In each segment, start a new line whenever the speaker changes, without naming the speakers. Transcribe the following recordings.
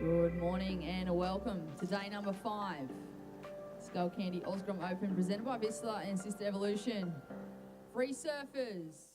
Good morning and welcome to day number 5. Skullcandy Grom Open presented by Vissla and Sister Evolution. Free surfers.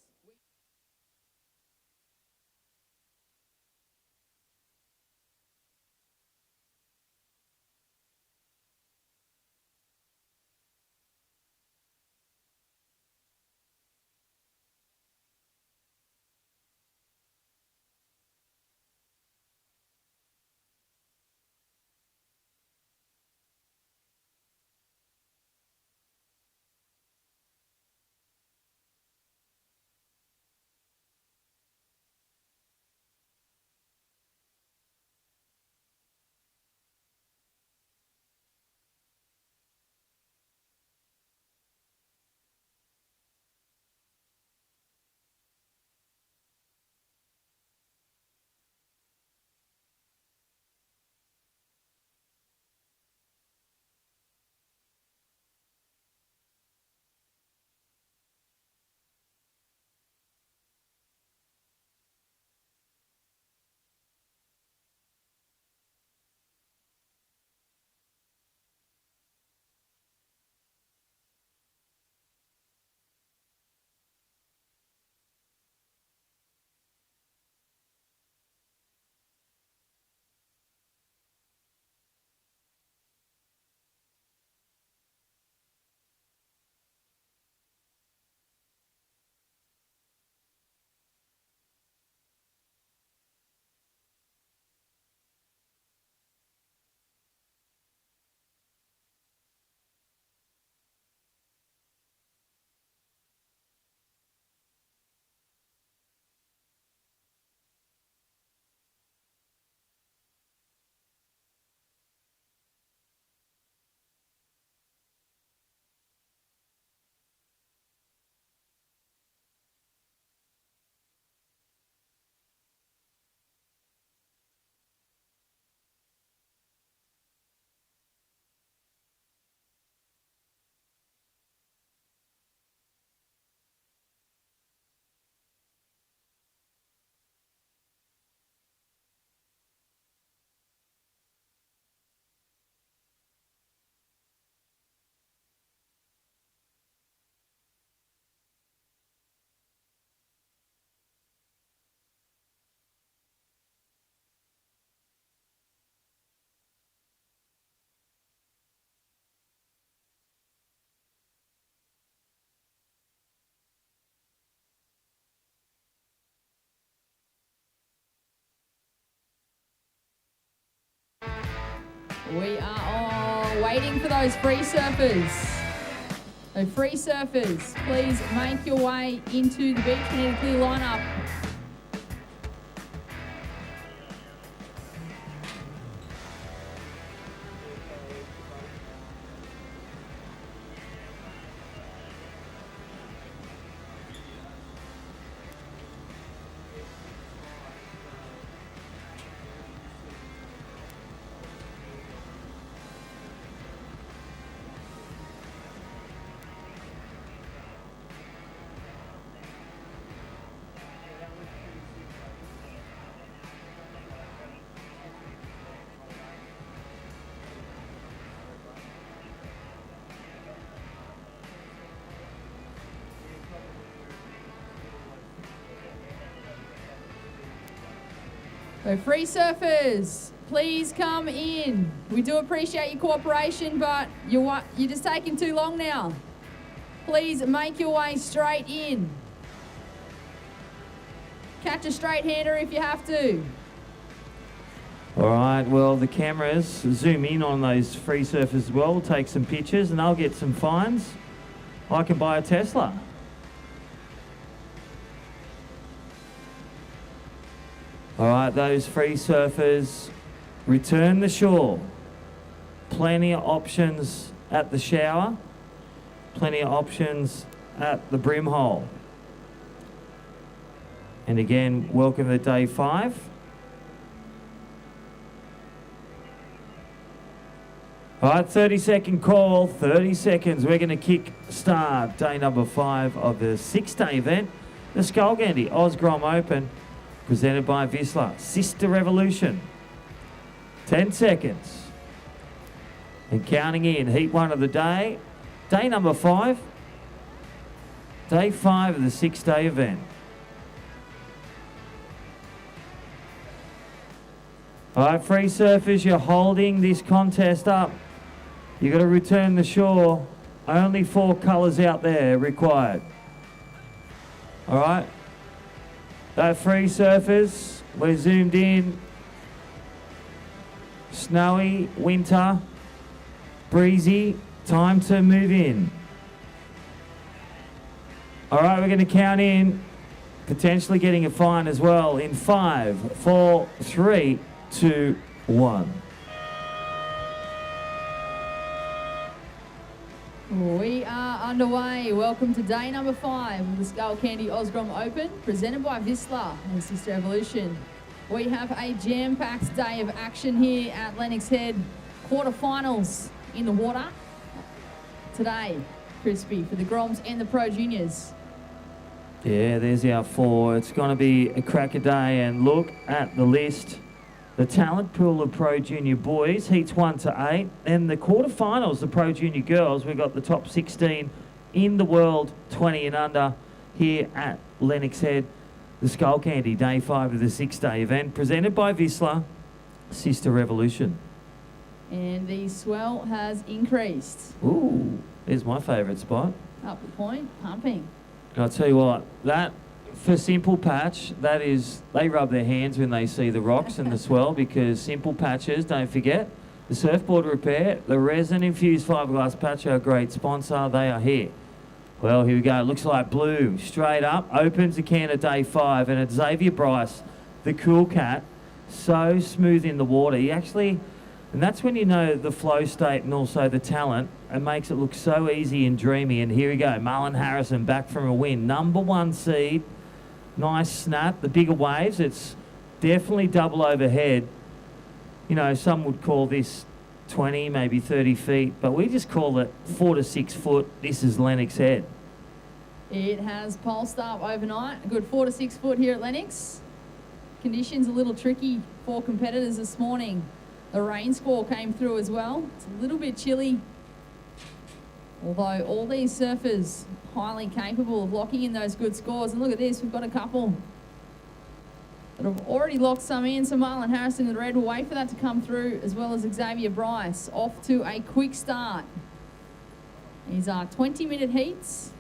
We are all waiting for those free surfers. So free surfers, please make your way into the beach. We need a clear lineup. So free surfers, please come in. We do appreciate your cooperation, but you're just taking too long now. Please make your way straight in. Catch a straight hander if you have to.
All right, well, the cameras zoom in on those free surfers as well, take some pictures, and they'll get some fines. I can buy a Tesla. All right, those free surfers, return the shore. Plenty of options at the shower, plenty of options at the brim hole. And again, welcome to day 5. All right, 30-second call, 30 seconds. We're going to kick start day number 5 of the 6-day event, the Skullcandy Grom Open, presented by Vissla, Sister Revolution. 10 seconds. And counting in, heat 1 of the day. Day number 5. Day 5 of the 6-day event. All right, free surfers, you're holding this contest up. You've got to return the shore. Only 4 colours out there required. All right. Free surfers, we're zoomed in. Snowy, winter, breezy, time to move in. All right, we're going to count in, potentially getting a fine as well in 5, 4, 3, 2, 1.
We are underway. Welcome to day number 5 of the Skullcandy Grom Open, presented by Vissla and Sister Evolution. We have a jam-packed day of action here at Lennox Head. Quarterfinals in the water today, Crispy, for the Groms and the Pro Juniors.
Yeah, there's our 4. It's going to be a cracker day, and look at the list. The talent pool of Pro Junior boys, heats 1 to 8. And the quarterfinals, the Pro Junior girls, we've got the top 16 in the world, 20 and under, here at Lennox Head. The Skullcandy, day 5 of the 6-day event, presented by Vissla, Sister Revolution.
And the swell has increased.
Ooh, there's my favourite spot.
Up the point, pumping.
And I'll tell you what, that, for Simple Patch, that is, they rub their hands when they see the rocks and the swell, because Simple Patches, don't forget, the surfboard repair, the resin-infused fiberglass patch, our great sponsor, they are here. Well, here we go. It looks like blue. Straight up, opens the can at day 5, and it's Xavier Bryce, the cool cat, so smooth in the water. He actually, and that's when you know the flow state and also the talent. It makes it look so easy and dreamy. And here we go. Marlon Harrison back from a win. Number 1 seed. Nice snap. The bigger waves. It's definitely double overhead. You know, some would call this 20, maybe 30 feet, but we just call it 4 to 6 foot. This is Lennox Head.
It has pulsed up overnight. A good 4 to 6 foot here at Lennox. Conditions a little tricky for competitors this morning. The rain squall came through as well. It's a little bit chilly. Although all these surfers highly capable of locking in those good scores. And look at this, we've got a couple that have already locked some in. So Marlon Harrison in the red will wait for that to come through, as well as Xavier Bryce. Off to a quick start. These are 20-minute heats.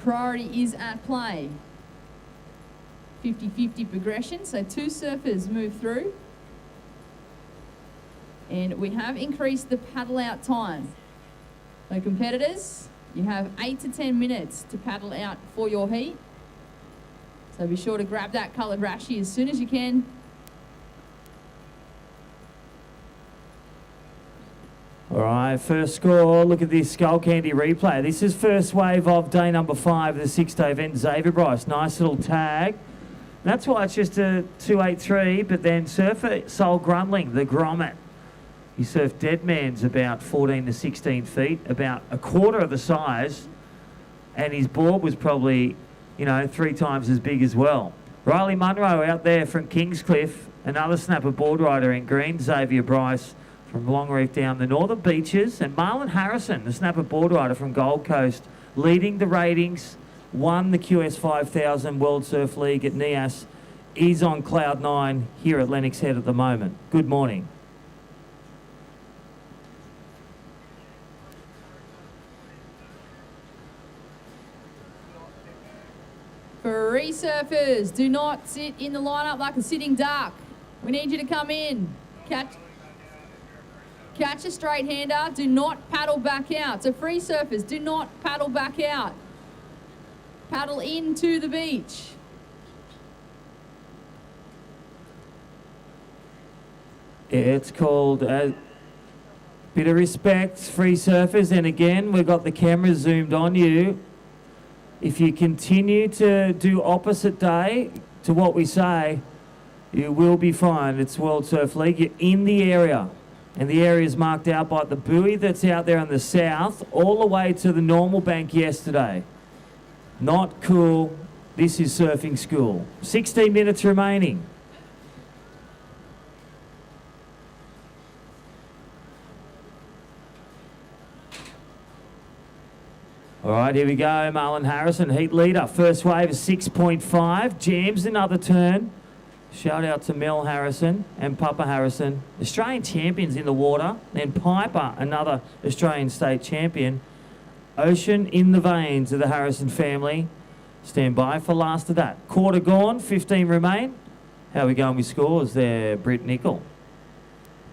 Priority is at play. 50-50 progression, so 2 surfers move through. And we have increased the paddle out time. So competitors, you have 8 to 10 minutes to paddle out for your heat. So be sure to grab that coloured rashie as soon as you can.
All right, first score. Look at this Skullcandy replay. This is first wave of day number 5 of the 6-day event. Xavier Bryce, nice little tag. That's why it's just a 283, but then surfer Sol Grundling, the Grommet. He surfed Dead Man's about 14 to 16 feet, about a quarter of the size, and his board was probably, you know, 3 times as big as well. Riley Munro out there from Kingscliff, another snapper board rider in green. Xavier Bryce from Longreef down the northern beaches, and Marlon Harrison, the snapper board rider from Gold Coast, leading the ratings, won the QS 5000 World Surf League at NIAS, is on cloud 9 here at Lennox Head at the moment. Good morning.
Free surfers, do not sit in the lineup like a sitting duck. We need you to come in. Catch a straight hander, do not paddle back out. So free surfers, do not paddle back out. Paddle into the beach.
It's called a bit of respect, free surfers. And again, we've got the camera zoomed on you. If you continue to do opposite day to what we say, you will be fine. It's World Surf League. You're in the area. And the area is marked out by the buoy that's out there on the south, all the way to the normal bank yesterday. Not cool. This is surfing school. 16 minutes remaining. All right, here we go. Marlon Harrison, heat leader. First wave is 6.5. Jams another turn. Shout out to Mel Harrison and Papa Harrison. Australian champions in the water. Then Piper, another Australian state champion. Ocean in the veins of the Harrison family. Stand by for last of that. Quarter gone, 15 remain. How are we going with scores there, Britt Nickel?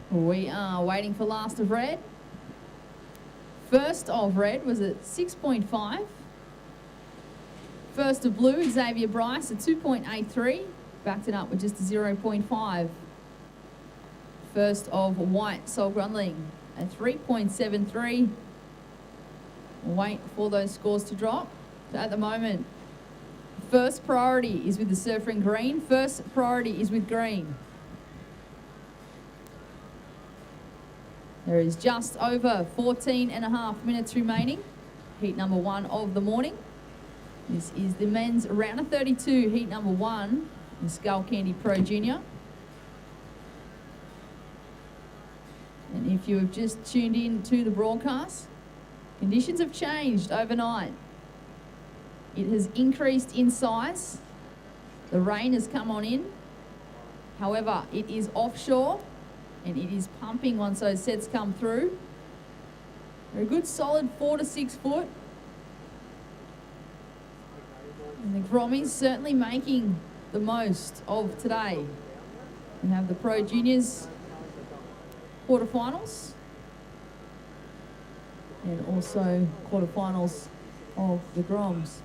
We are waiting for last of red. First of red was at 6.5. First of blue, Xavier Bryce at 2.83. Backed it up with just a 0.5. First of white, Sol Grundling at 3.73. We'll wait for those scores to drop. So at the moment, first priority is with the surfer in green. First priority is with green. There is just over 14 and a half minutes remaining. Heat number 1 of the morning. This is the men's round of 32, heat number 1, the Skullcandy Pro Junior. And if you have just tuned in to the broadcast, conditions have changed overnight. It has increased in size. The rain has come on in. However, it is offshore and it is pumping once those sets come through. They're a good solid 4 to 6 foot. And the Grommies certainly making the most of today. We have the Pro Juniors quarterfinals and also quarterfinals of the Groms.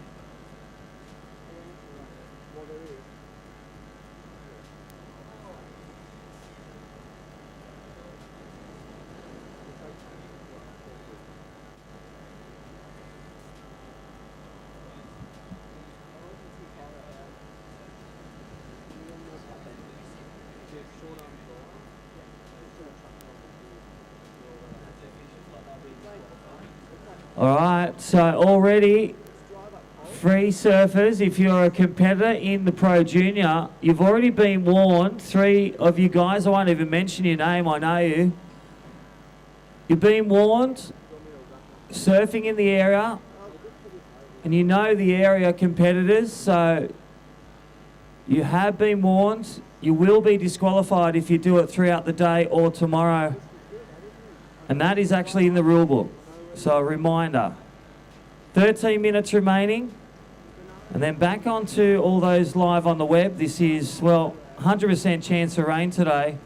All right, so already free surfers, if you're a competitor in the Pro Junior, you've already been warned. 3 of you guys, I won't even mention your name, I know you. You've been warned, surfing in the area, and you know the area competitors, so you have been warned. You will be disqualified if you do it throughout the day or tomorrow. And that is actually in the rule book. So a reminder, 13 minutes remaining, and then back onto all those live on the web. This is, well, 100% chance of rain today.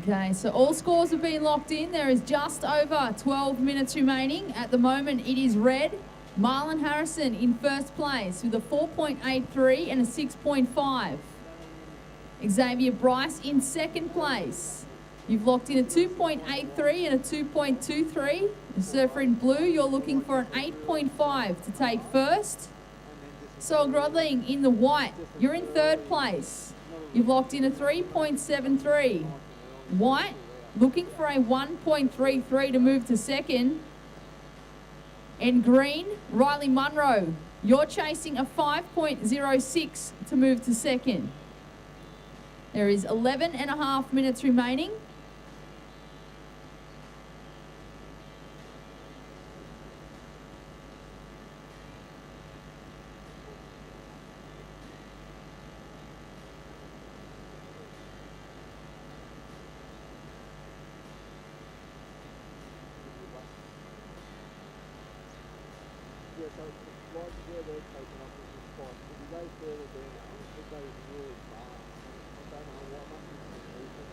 Okay, so all scores have been locked in. There is just over 12 minutes remaining. At the moment, it is red. Marlon Harrison in first place with a 4.83 and a 6.5. Xavier Bryce in second place. You've locked in a 2.83 and a 2.23. The surfer in blue, you're looking for an 8.5 to take first. Sol Grundling in the white, you're in third place. You've locked in a 3.73. White, looking for a 1.33 to move to second. And green, Riley Munro, you're chasing a 5.06 to move to second. There is 11 and a half minutes remaining.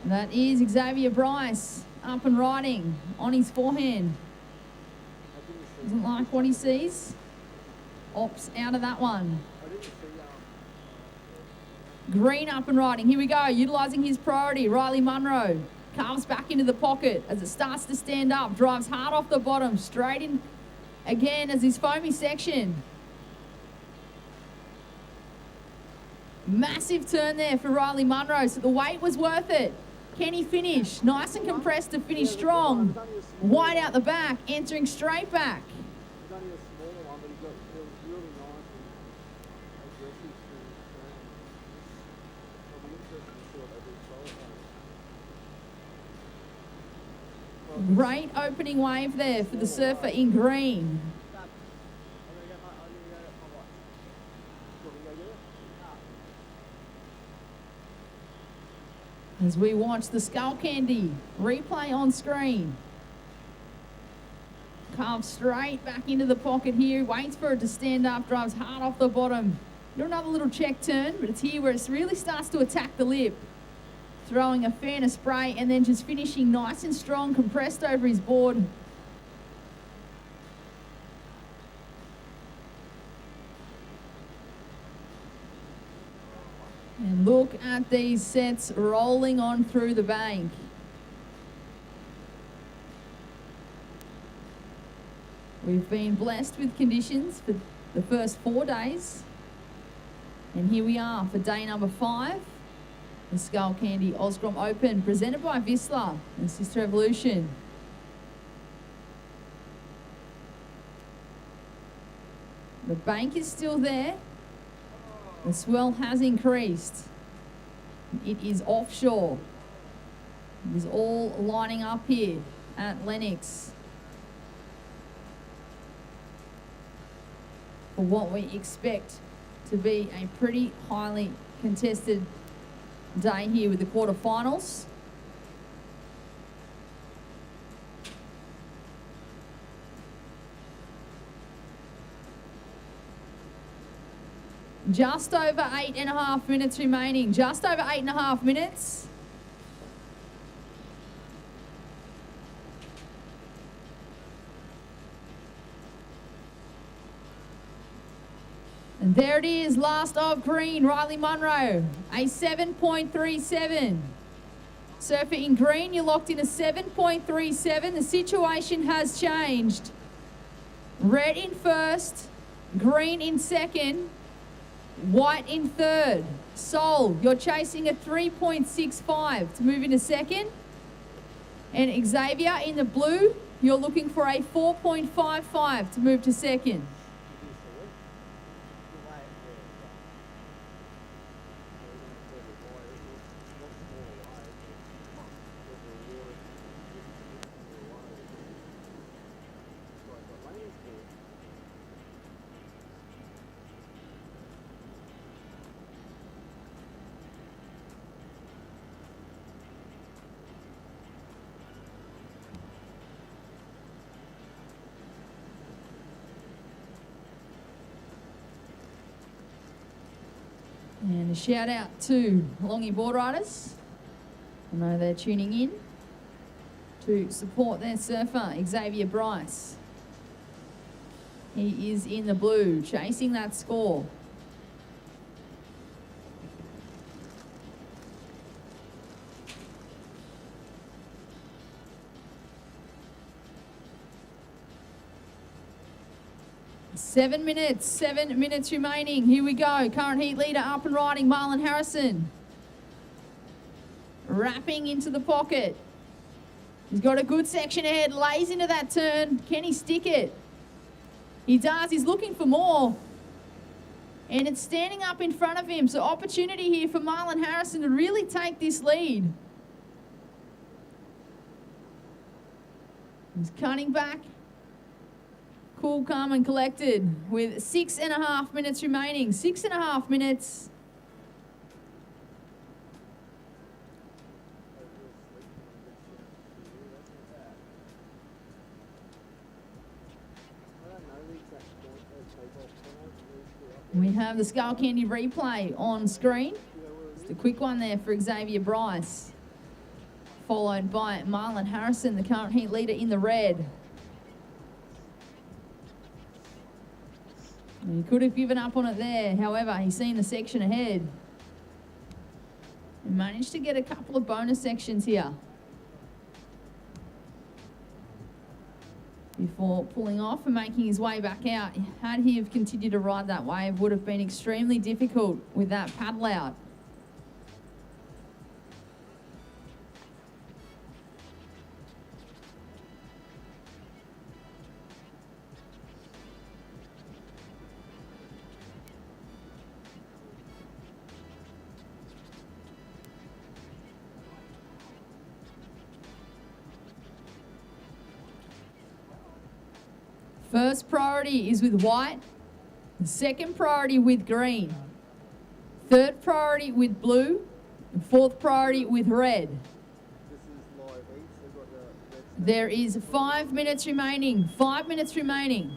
That is Xavier Bryce up and riding on his forehand. Doesn't like what he sees. Opts out of that one. Green up and riding. Here we go. Utilising his priority. Riley Munro carves back into the pocket as it starts to stand up. Drives hard off the bottom. Straight in again as his foamy section. Massive turn there for Riley Munro, so the wait was worth it. Can he finish? Nice and compressed to finish strong. Wide out the back, entering straight back. Great opening wave there for the surfer in green. As we watch the Skullcandy replay on screen. Carves straight back into the pocket here, waits for it to stand up, drives hard off the bottom. Got another little check turn, but it's here where it really starts to attack the lip. Throwing a fan of spray and then just finishing nice and strong, compressed over his board. And look at these sets rolling on through the bank. We've been blessed with conditions for the first 4 days. And here we are for day number 5. The Skullcandy Grom Open, presented by Vissla and Sister Evolution. The bank is still there. The swell has increased. It is offshore. It is all lining up here at Lennox for what we expect to be a pretty highly contested day here with the quarterfinals. Just over 8.5 minutes remaining. Just over 8.5 minutes. And there it is, last of green, Riley Munro, a 7.37. Surfer in green, you're locked in a 7.37. The situation has changed. Red in first, green in second, white in third. Sol, you're chasing a 3.65 to move into second. And Xavier in the blue, you're looking for a 4.55 to move to second. And a shout out to Longy board riders. I know they're tuning in to support their surfer, Xavier Bryce. He is in the blue, chasing that score. Seven minutes remaining. Here we go. Current heat leader up and riding, Marlon Harrison. Wrapping into the pocket. He's got a good section ahead, lays into that turn. Can he stick it? He does. He's looking for more. And it's standing up in front of him. So opportunity here for Marlon Harrison to really take this lead. He's cutting back. Cool, calm and collected with 6.5 minutes remaining. 6.5 minutes. We have the Skullcandy replay on screen. Just a quick one there for Xavier Bryce. Followed by Marlon Harrison, the current heat leader in the red. He could have given up on it there. However, he's seen the section ahead. And managed to get a couple of bonus sections here. before pulling off and making his way back out. Had he have continued to ride that wave, would have been extremely difficult with that paddle out. First priority is with white, the second priority with green, third priority with blue, and fourth priority with red. There is 5 minutes remaining, 5 minutes remaining.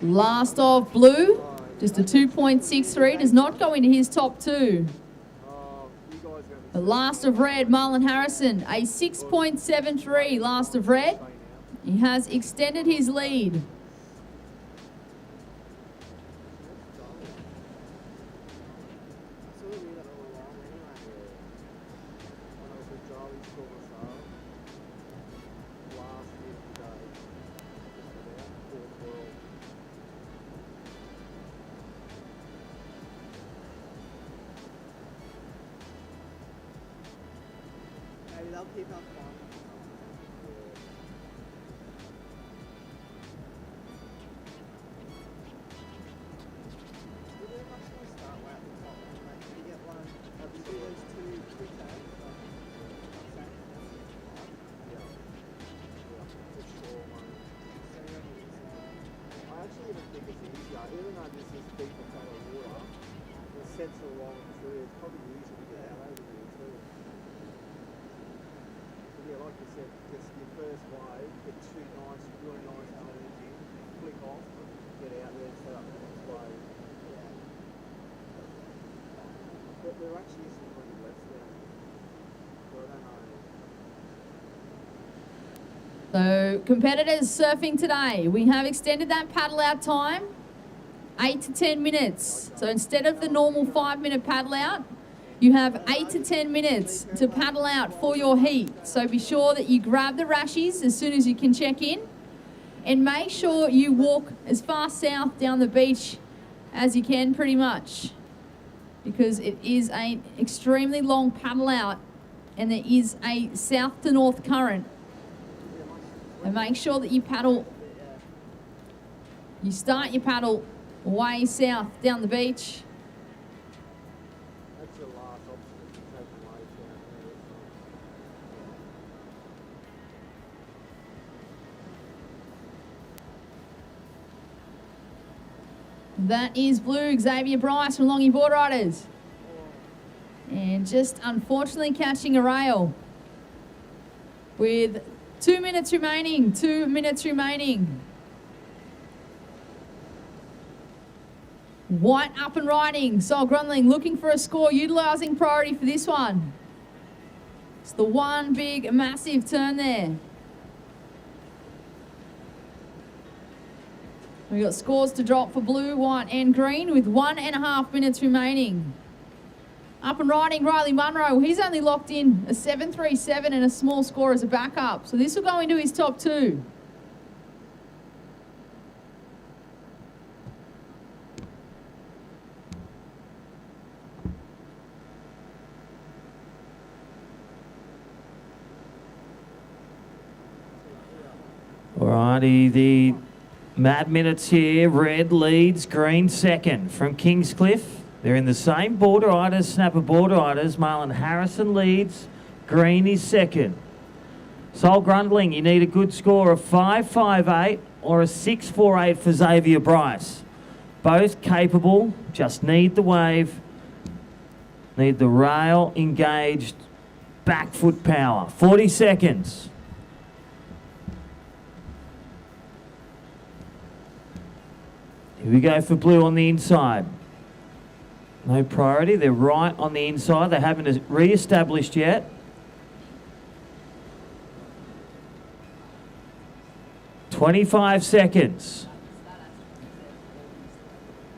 Last of blue, just a 2.63, does not go into his top two. The last of red, Marlon Harrison, a 6.73 last of red. He has extended his lead.
They'll keep up on. Even though this is deeper cut of water, the sets along through, it's probably easy to get out over there too. But yeah, like you said, just your first wave, get two nice, really nice elements in, flick off, get out there and set up the next wave. Yeah. But there actually is some pretty left there. So I don't know.
So competitors surfing today, we have extended that paddle out time 8 to 10 minutes. So instead of the normal 5-minute paddle out, you have 8 to 10 minutes to paddle out for your heat. So be sure that you grab the rashies as soon as you can check in, and make sure you walk as far south down the beach as you can, pretty much, because it is an extremely long paddle out and there is a south to north current. And make sure that you start your paddle way south down the beach.
That's your last option to take away down
That is blue, Xavier Bryce from Longy Board Riders. And just unfortunately catching a rail with 2 minutes remaining, 2 minutes remaining. White up and riding, Sol Grundling looking for a score, utilising priority for this one. It's the one big massive turn there. We got scores to drop for blue, white and green with 1.5 minutes remaining. Up and riding, Riley Munro. He's only locked in a 7.37 and a small score as a backup. So this will go into his top two.
Alrighty, the mad minutes here. Red leads, green second from Kingscliff. They're in the same border riders, Snapper border riders. Marlon Harrison leads, green is second. Sol Grundling, you need a good score of 5.58 or a 6.48 for Xavier Bryce. Both capable, just need the wave. Need the rail engaged back foot power. 40 seconds. Here we go for blue on the inside. No priority. They're right on the inside. They haven't re-established yet. 25 seconds.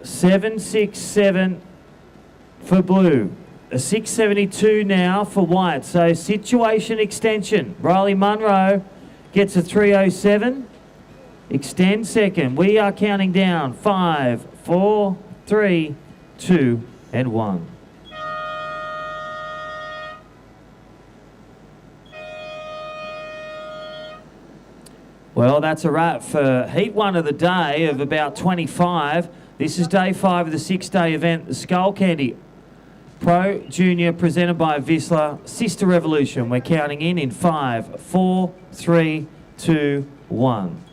7.67 for blue. A 6.72 now for white. So situation extension. Riley Munro gets a 3.07. Extend second. We are counting down. 5, 4, 3, 2, and 1. Well, that's a wrap for heat 1 of the day of about 25. This is day 5 of the 6-day event, the Skullcandy Pro Junior presented by Vissla Sister Revolution. We're counting in 5, 4, 3, 2, 1.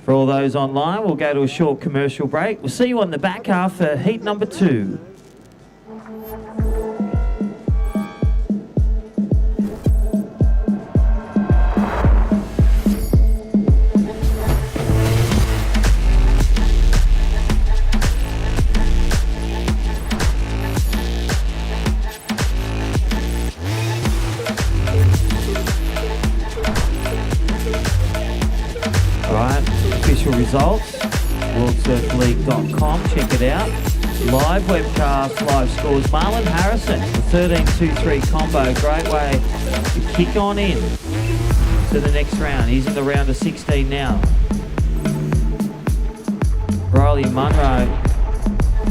For all those online, we'll go to a short commercial break. We'll see you on the back half for heat number 2. Results, worldsurfleague.com, check it out. Live webcast, live scores. Marlon Harrison, the 13-2-3 combo, great way to kick on in to the next round. He's in the round of 16 now. Riley Munro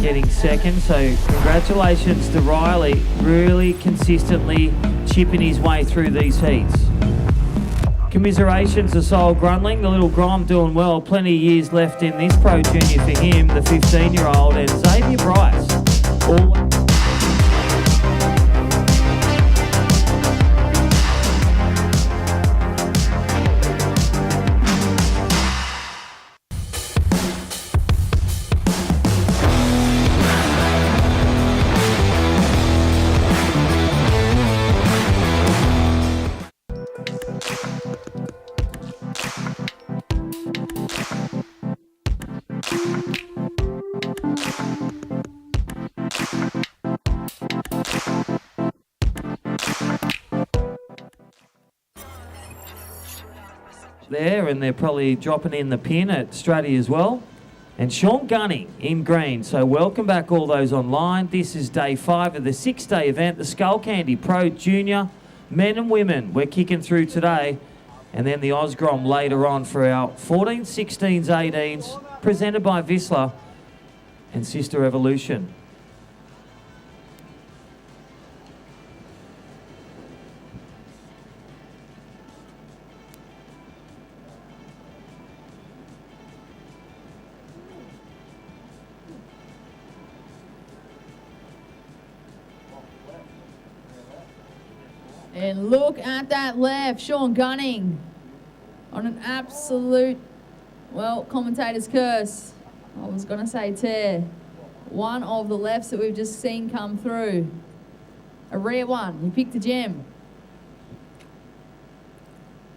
getting second, so congratulations to Riley, really consistently chipping his way through these heats. Commiserations to Sol Grundling, the little Grom doing well. Plenty of years left in this Pro Junior for him, the 15-year-old, and Xavier Bryce. there, and they're probably dropping in the pin at Stratty as well. And Sean Gunning in green. So welcome back all those online. This is day 5 of the 6-day event, the Skullcandy Pro Junior men and women. We're kicking through today. And then the Osgrom later on for our 14s, 16s, 18s, presented by Vissla and Sister Revolution.
And look at that left, Sean Gunning on an absolute, well, commentator's curse. I was going to say tear. One of the lefts that we've just seen come through. A rare one. He picked a gem.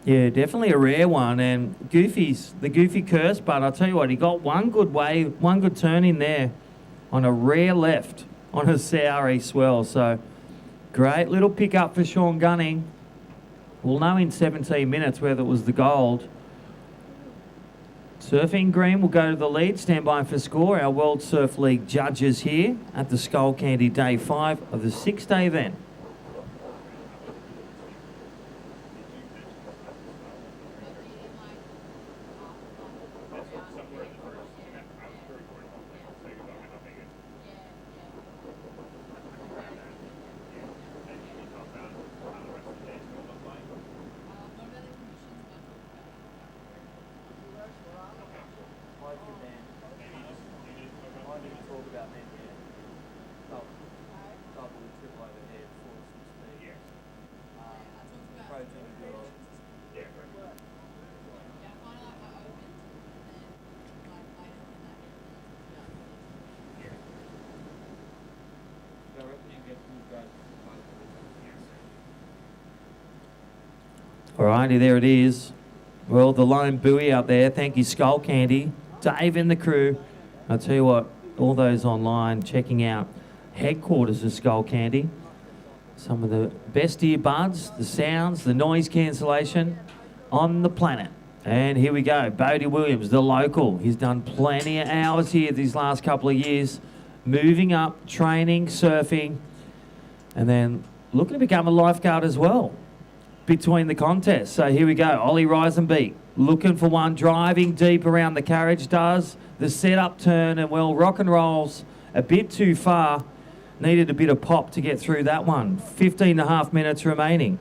Yeah, definitely a rare one. And Goofy's the Goofy curse, but I'll tell you what, he got one good wave, one good turn in there on a rare left on a sour swell. So great little pickup for Sean Gunning. We'll know in 17 minutes whether it was the gold. Surfing Green will go to the lead. Stand by for score. Our World Surf League judges here at the Skullcandy Day 5 of the 6-day event. Alrighty, there it is. Well, the lone buoy out there. Thank you, Skullcandy, Dave and the crew. I'll tell you what, all those online checking out headquarters of Skullcandy. Some of the best earbuds, the sounds, the noise cancellation on the planet. And here we go, Bodie Williams, the local. He's done plenty of hours here these last couple of years, moving up, training, surfing, and then looking to become a lifeguard as well between the contests. So here we go, Ollie Risenbeek, looking for one, driving deep around the carriage, does the setup turn, and well, rock and rolls a bit too far. Needed a bit of pop to get through that one. 15.5 minutes remaining.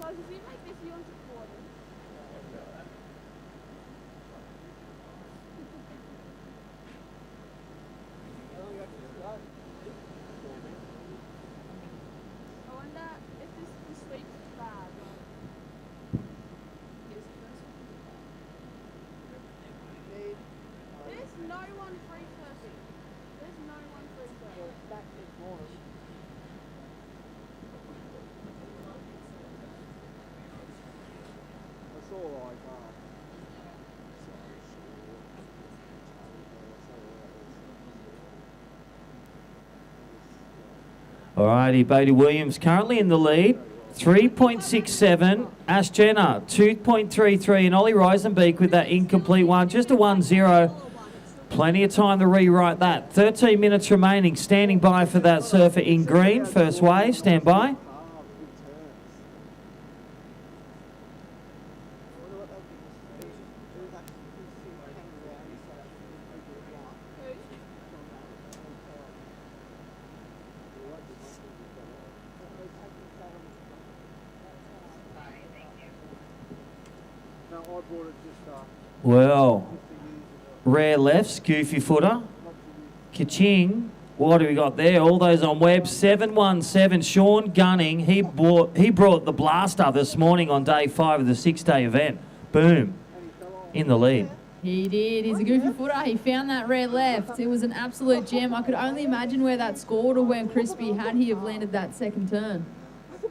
If you make this yours recording. I wonder if this week's bad. There's no one free surfing. There's no one free surfing.
It's all like
Alrighty, Bodie Williams currently in the lead. 3.67. Ash Jenner, 2.33. And Ollie Risenbeek with that incomplete one. Just a 1-0. Plenty of time to rewrite that. 13 minutes remaining. Standing by for that surfer in green. First wave, stand by. Well, rare lefts, goofy footer. Kaching. What do we got there? All those on web. 717. Sean Gunning. He brought the blaster this morning on day 5 of the 6-day event. Boom. In the lead.
He did. He's a goofy footer. He found that red left. It was an absolute gem. I could only imagine where that scored or where Crispy had he have landed that second turn.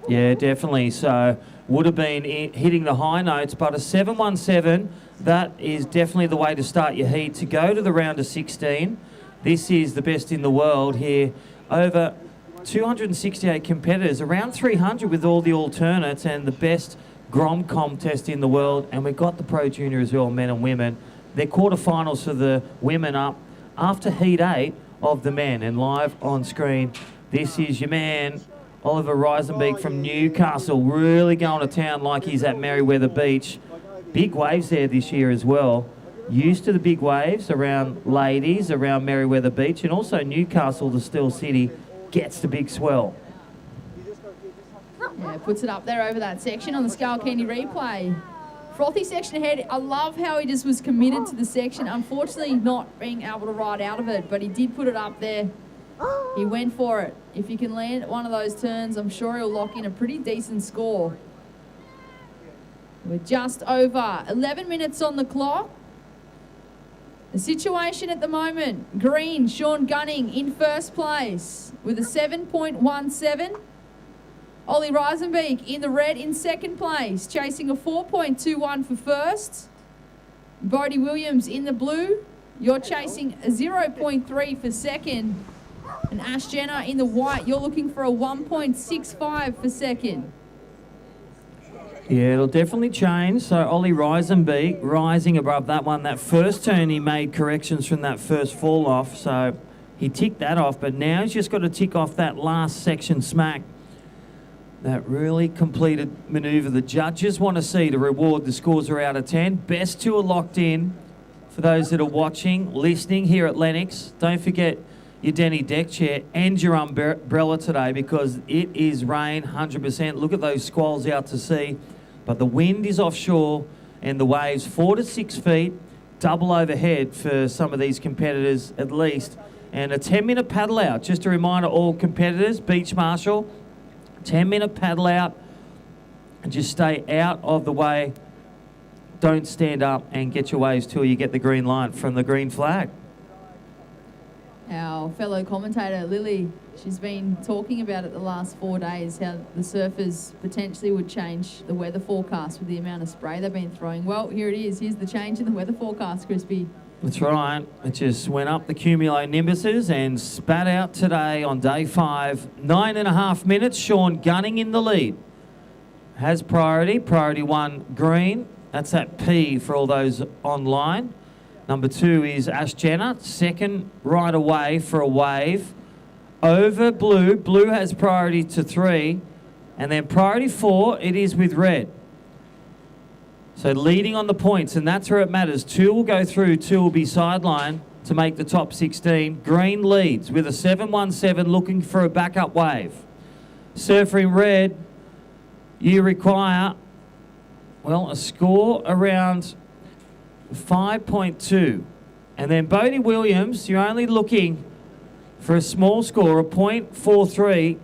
Yeah, definitely. So would have been hitting the high notes, but a 717, that is definitely the way to start your heat. To go to the round of 16, this is the best in the world here. Over 268 competitors, around 300 with all the alternates, and the best Grom contest in the world. And we've got the Pro Junior as well, men and women. They're quarterfinals for the women up after Heat 8 of the men. And live on screen, this is your man, Oliver Risenbeek from Newcastle, really going to town like he's at Merriweather Beach. Big waves there this year as well. Used to the big waves around ladies, around Merriweather Beach, and also Newcastle, the Steel City, gets the big swell.
Yeah, puts it up there over that section on the Skullcandy replay. Frothy section ahead. I love how he just was committed to the section. Unfortunately, not being able to ride out of it, but he did put it up there. He went for it. If you can land one of those turns, I'm sure he'll lock in a pretty decent score. We're just over 11 minutes on the clock. The situation at the moment, green, Sean Gunning in first place with a 7.17. Ollie Reisenbeek in the red in second place, chasing a 4.21 for first. Bodie Williams in the blue, you're chasing a 0.3 for second. And Ash Jenner in the white, you're looking for a 1.65 for second.
Yeah, it'll definitely change. So Ollie Reisenbeek rising above that one. That first turn he made corrections from that first fall off, so he ticked that off, but now he's just got to tick off that last section smack. That really completed manoeuvre the judges want to see to reward the scores are out of 10. Best two are locked in for those that are watching, listening here at Lennox. Don't forget your Denny deck chair and your umbrella today because it is rain 100%. Look at those squalls out to sea. But the wind is offshore and the waves 4 to 6 feet, double overhead for some of these competitors at least. And a 10-minute paddle out. Just a reminder, all competitors, Beach Marshal, 10-minute paddle out and just stay out of the way. Don't stand up and get your waves till you get the green light from the green flag.
Our fellow commentator, Lily, she's been talking about it the last 4 days, how the surfers potentially would change the weather forecast with the amount of spray they've been throwing. Well, here it is. Here's the change in the weather forecast, Crispy.
That's right. It just went up the cumulonimbuses and spat out today on day 5. 9.5 minutes. Sean Gunning in the lead. Has priority. Priority 1 green. That's that P for all those online. Number 2 is Ash Jenner. Second right away for a wave. Over blue. Blue has priority to 3. And then priority 4, it is with red. So leading on the points, and that's where it matters. 2 will go through, 2 will be sidelined to make the top 16. Green leads with a 7.17 looking for a backup wave. Surfer in red, you require, well, a score around 5.2. And then Bodie Williams, you're only looking for a small score, a 0.43.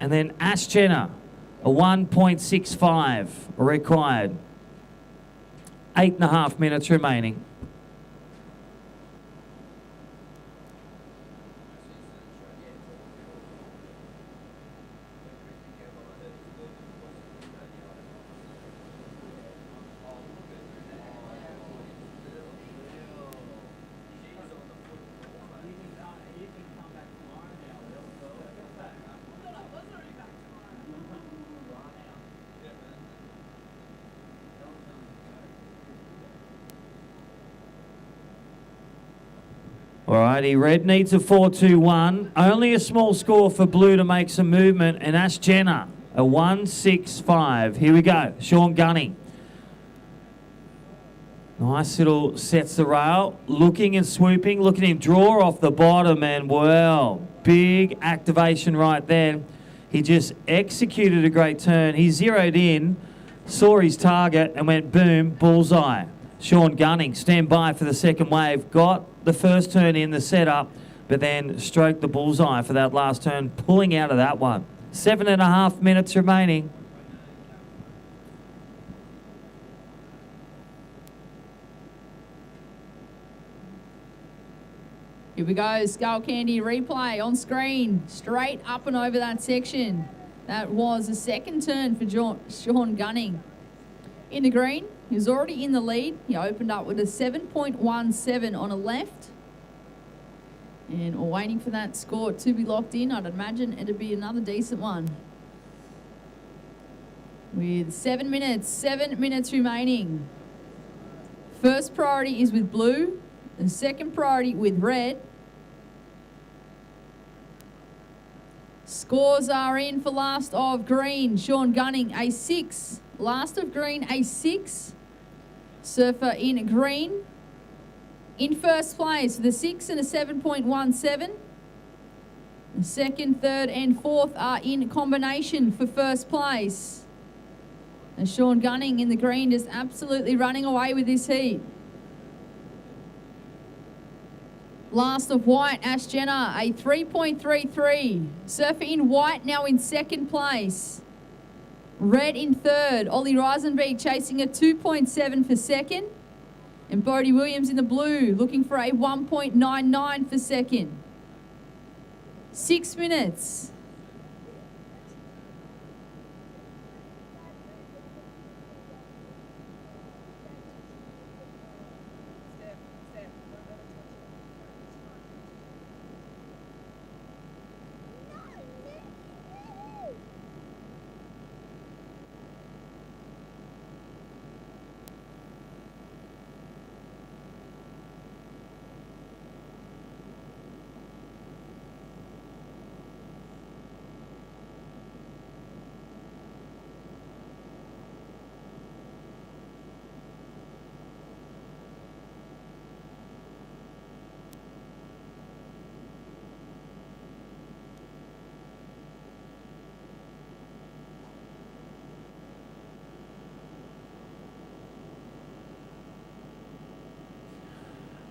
And then Ash Jenner, a 1.65 required. 8.5 minutes remaining. Alrighty, red needs a 4.21. Only a small score for blue to make some movement. And Ash Jenner, a 1.65. Here we go. Sean Gunning. Nice little sets the rail. Looking and swooping. Look at him draw off the bottom. And, well, big activation right there. He just executed a great turn. He zeroed in, saw his target, and went boom, bullseye. Sean Gunning, stand by for the second wave. Got the first turn in the setup, but then stroked the bullseye for that last turn, pulling out of that one. 7.5 minutes remaining.
Here we go, Skullcandy replay on screen, straight up and over that section. That was a second turn for Sean Gunning. In the green, he was already in the lead. He opened up with a 7.17 on a left. And we're waiting for that score to be locked in. I'd imagine it'd be another decent one. With 7 minutes remaining. First priority is with blue. The second priority with red. Scores are in for last of green. Sean Gunning, a 6. Last of green, a 6. Surfer in green. In first place, the 6 and a 7.17. The second, third, and fourth are in combination for first place. And Sean Gunning in the green just absolutely running away with this heat. Last of white, Ash Jenner, a 3.33. Surfer in white now in second place. Red in third. Ollie Reisenbeek chasing a 2.7 for second. And Bodie Williams in the blue, looking for a 1.99 for second. 6 minutes.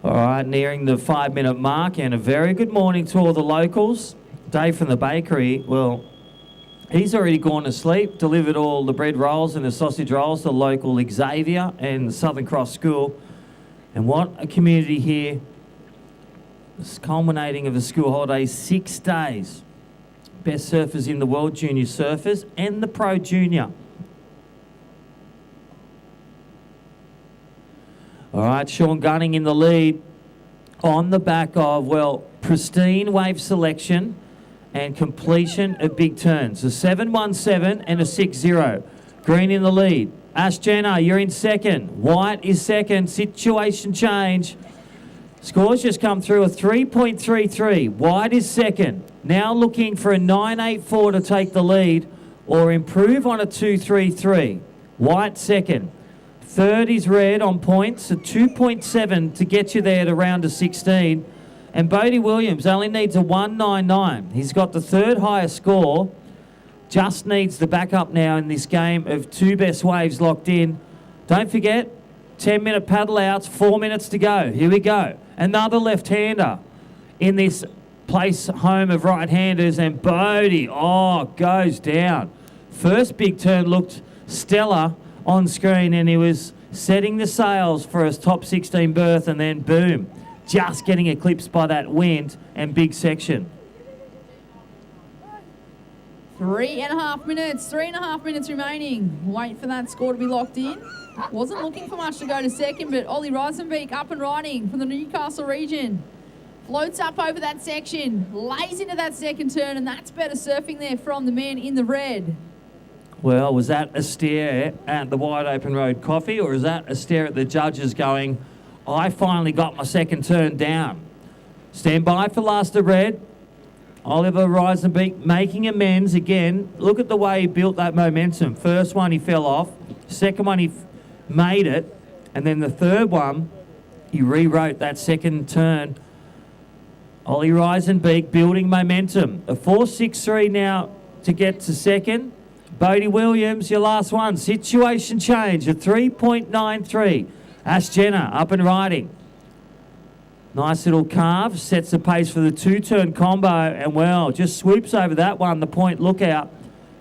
All right, nearing the 5-minute mark, and a very good morning to all the locals. Dave from the bakery, well, he's already gone to sleep, delivered all the bread rolls and the sausage rolls to the local Xavier and the Southern Cross School. And what a community here. It's culminating of the school holidays, 6 days. Best surfers in the world, junior surfers, and the pro junior. All right, Sean Gunning in the lead on the back of, well, pristine wave selection and completion of big turns. A 7.17 and a 6.0. Green in the lead. Ash Jenner, you're in second. White is second. Situation change. Scores just come through a 3.33. White is second. Now looking for a 9.84 to take the lead or improve on a 2.33. White second. Third is red on points, a 2.7 to get you there to round of 16. And Bodie Williams only needs a 1.99. He's got the third highest score. Just needs the backup now in this game of 2 best waves locked in. Don't forget, 10-minute paddle outs, 4 minutes to go. Here we go. Another left-hander in this place home of right-handers, and Bodie, goes down. First big turn looked stellar on screen, and he was setting the sails for his top 16 berth, and then boom, just getting eclipsed by that wind and big section.
3.5 minutes, 3.5 minutes remaining. Wait for that score to be locked in. Wasn't looking for much to go to second, but Ollie Reisenbeek up and riding from the Newcastle region. Floats up over that section, lays into that second turn, and that's better surfing there from the man in the red.
Well, was that a stare at the Wide Open Road Coffee, or is that a stare at the judges going, I finally got my second turn down? Stand by for last of red. Oliver Reisenbeek making amends again. Look at the way he built that momentum. First one he fell off. Second one he made it. And then the third one, he rewrote that second turn. Ollie Reisenbeek building momentum. A 4.63 now to get to second. Bodie Williams, your last one. Situation change, a 3.93. Ash Jenner up and riding. Nice little carve, sets the pace for the 2-turn combo, and well, just swoops over that one, the point lookout.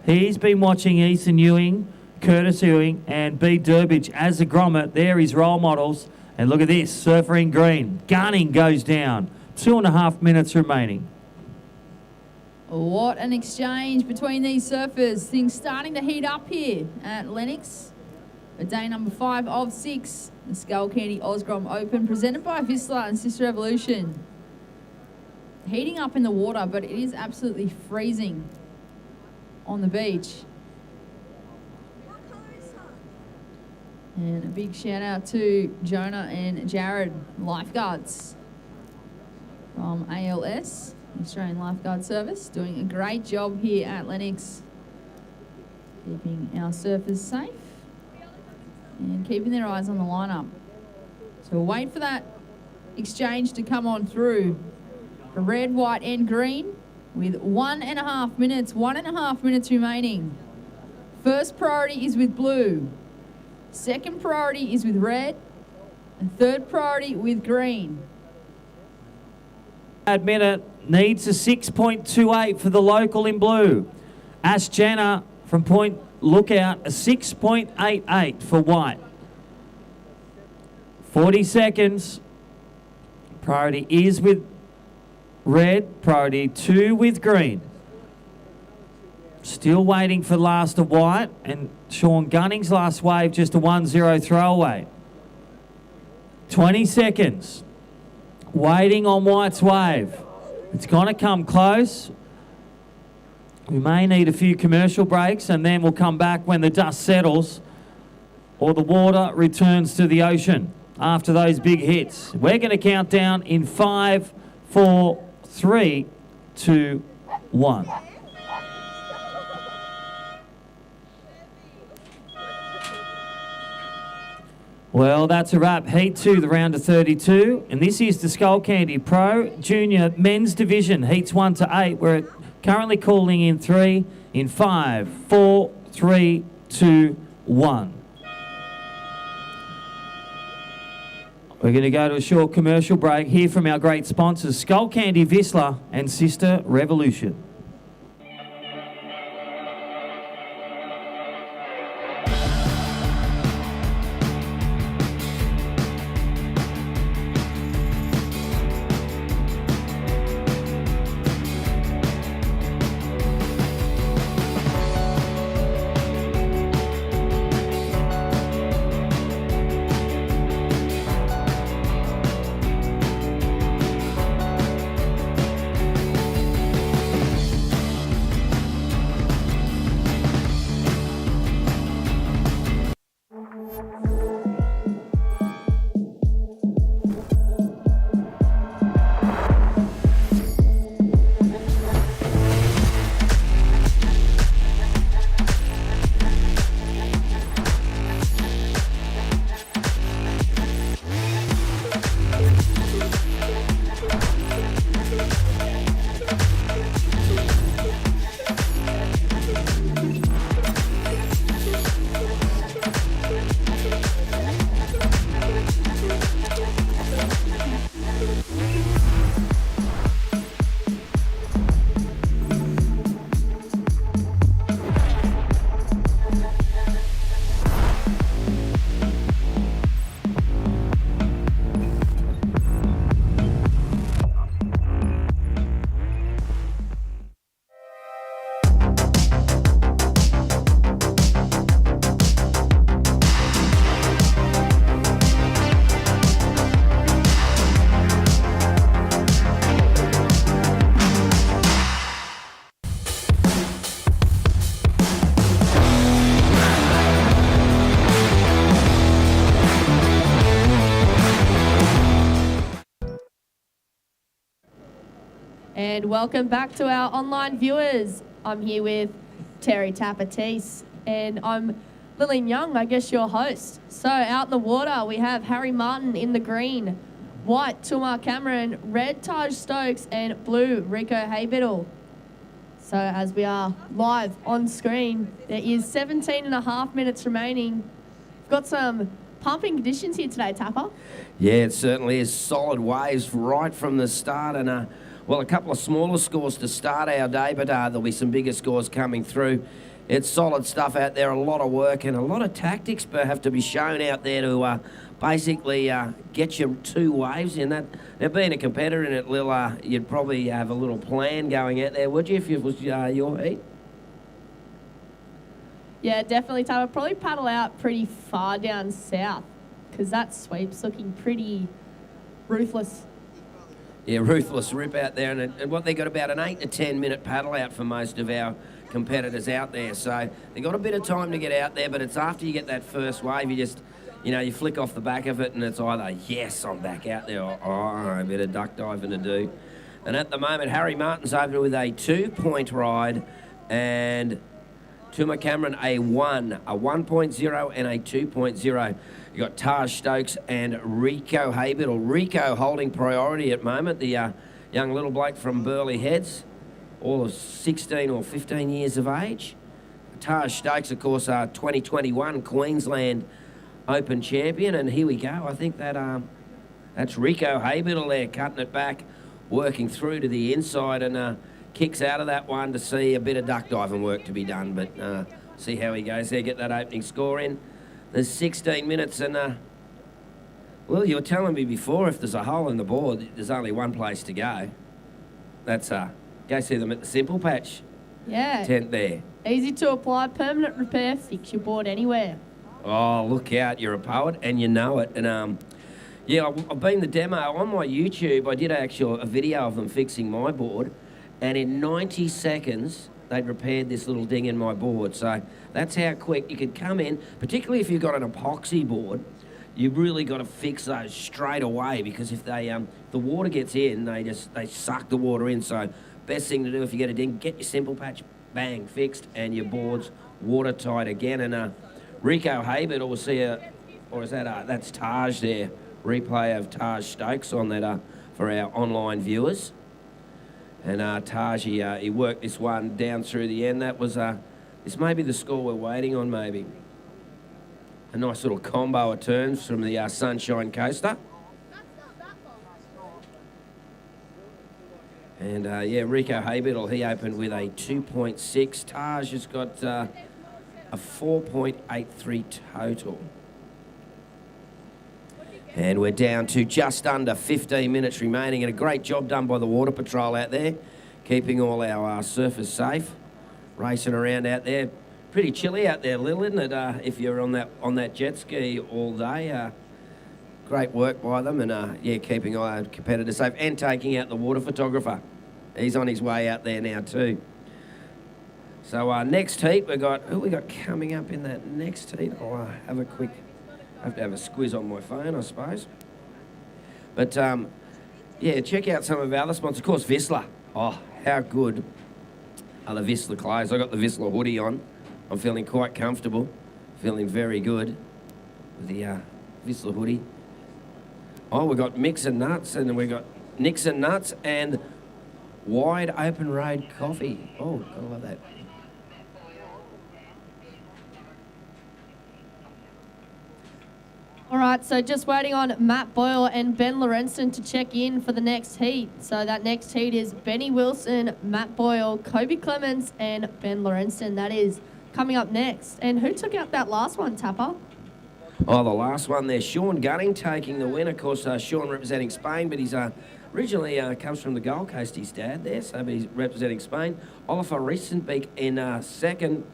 He's been watching Ethan Ewing, Curtis Ewing, and B. Durbridge as a grommet. They're his role models. And look at this, surfer in green. Gunning goes down. 2.5 minutes remaining.
What an exchange between these surfers. Things starting to heat up here at Lennox. A day number 5 of 6. The Skullcandy Osgrom Open presented by Vissla and Sister Evolution. Heating up in the water, but it is absolutely freezing on the beach. And a big shout out to Jonah and Jared, lifeguards from ALS, Australian Lifeguard Service, doing a great job here at Lennox, keeping our surfers safe and keeping their eyes on the lineup. So we'll wait for that exchange to come on through for red, white and green with 1.5 minutes, 1.5 minutes remaining. First priority is with blue. Second priority is with red. And third priority with green.
That minute needs a 6.28 for the local in blue. Ash Jenner from Point Lookout, a 6.88 for white. 40 seconds. Priority is with red. Priority 2 with green. Still waiting for last of white. And Sean Gunning's last wave, just a 1-0 throwaway. 20 seconds. Waiting on white's wave. It's going to come close. We may need a few commercial breaks, and then we'll come back when the dust settles or the water returns to the ocean after those big hits. We're going to count down in 5, 4, 3, 2, 1. Well, that's a wrap. Heat 2, the round of 32. And this is the Skullcandy Pro Junior Men's Division. Heats 1 to 8. We're currently calling in 3 in 5, 4, 3, 2, 1. We're going to go to a short commercial break. Hear from our great sponsors, Skullcandy Vissla and Sister Revolution.
And welcome back to our online viewers. I'm here with Terry Tapatis, and I'm Lillian Young, I guess your host. So out in the water, we have Harry Martin in the green, white Tumar Cameron, red Taj Stokes, and blue Rico Haybiddle. So as we are live on screen, there is 17 and a half minutes remaining. We've got some pumping conditions here today, Tapper.
Yeah, it certainly is. Solid waves right from the start, and well, a couple of smaller scores to start our day, but there'll be some bigger scores coming through. It's solid stuff out there, a lot of work and a lot of tactics have to be shown out there to basically get your 2 waves in that. Now, being a competitor in it, Lil, you'd probably have a little plan going out there, would you, if it was your heat?
Yeah, definitely, Tapper. Probably paddle out pretty far down south because that sweep's looking pretty ruthless.
Yeah, ruthless rip out there, and what they got about an 8 to 10 minute paddle out for most of our competitors out there. So they got a bit of time to get out there, but it's after you get that first wave, you just, you flick off the back of it, and it's either yes, I'm back out there, or oh, a bit of duck diving to do. And at the moment, Harry Martin's over with a 2-point ride, and Tuma Cameron a 1.0 and a 2.0. You got Taj Stokes and Rico Haybiddle. Rico holding priority at the moment, the young little bloke from Burleigh Heads, all of 16 or 15 years of age. Taj Stokes, of course, 2021 Queensland Open champion, and here we go. I think that's Rico Haybiddle there, cutting it back, working through to the inside, and kicks out of that one to see a bit of duck diving work to be done, but see how he goes there, get that opening score in. There's 16 minutes and Well, you were telling me before if there's a hole in the board, there's only one place to go. That's go see them at the Simple Patch
Yeah.
tent there.
Easy to apply, permanent repair, fix your board anywhere.
Oh, look out, you're a poet and you know it. And yeah, I've been the demo on my YouTube. I did actually a video of them fixing my board, and in 90 seconds, they'd repaired this little ding in my board. So that's how quick you could come in, particularly if you've got an epoxy board. You've really got to fix those straight away, because if they the water gets in, they suck the water in. So best thing to do if you get a ding, get your Simple Patch, bang, fixed, and your board's watertight again. And Rico Haybert will see or is that that's Taj there, replay of Taj Stokes on that for our online viewers. And Taj, he worked this one down through the end. That was this may be the score we're waiting on, maybe. A nice little combo of turns from the Sunshine Coaster. And yeah, Rico Haybittle, he opened with a 2.6. Taj has got a 4.83 total. And we're down to just under 15 minutes remaining, and a great job done by the Water Patrol out there, keeping all our surfers safe, racing around out there. Pretty chilly out there, Lil, isn't it? If you're on that jet ski all day. Great work by them, and yeah, keeping all our competitors safe and taking out the water photographer. He's on his way out there now too. So next heat, who we got coming up in that next heat? I'll have to have a squiz on my phone, I suppose. But yeah, check out some of our other sponsors. Of course, Vissla. Oh, how good are the Vissla clothes? I got the Vissla hoodie on. I'm feeling quite comfortable, feeling very good with the Vissla hoodie. Oh, we've got Mix and Nuts, and we've got Nixon Nuts and Wide Open Road Coffee. Oh, I love that.
All right, so just waiting on Matt Boyle and Ben Lorenzen to check in for the next heat. So that next heat is Benny Wilson, Matt Boyle, Kobe Clemens, and Ben Lorenzen. That is coming up next. And who took out that last one, Tapper?
Oh, the last one there, Sean Gunning taking the win. Of course, Sean representing Spain, but he's originally comes from the Gold Coast, his dad there, so but he's representing Spain. Oliver Riesenbeek in second,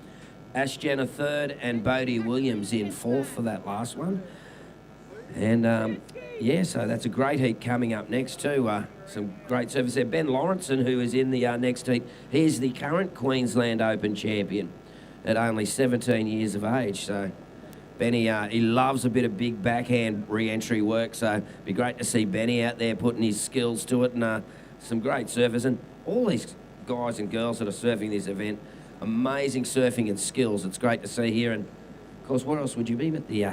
Ash Jenner third, and Bodie Williams in fourth for that last one. And yeah, so that's a great heat coming up next too. Some great service there. Ben Lawrenson, who is in the next heat, he's the current Queensland Open champion at only 17 years of age. So Benny, he loves a bit of big backhand re-entry work, so it'd be great to see Benny out there putting his skills to it, and some great surfers. And all these guys and girls that are surfing this event, amazing surfing and skills. It's great to see here. And of course, what else would you be but the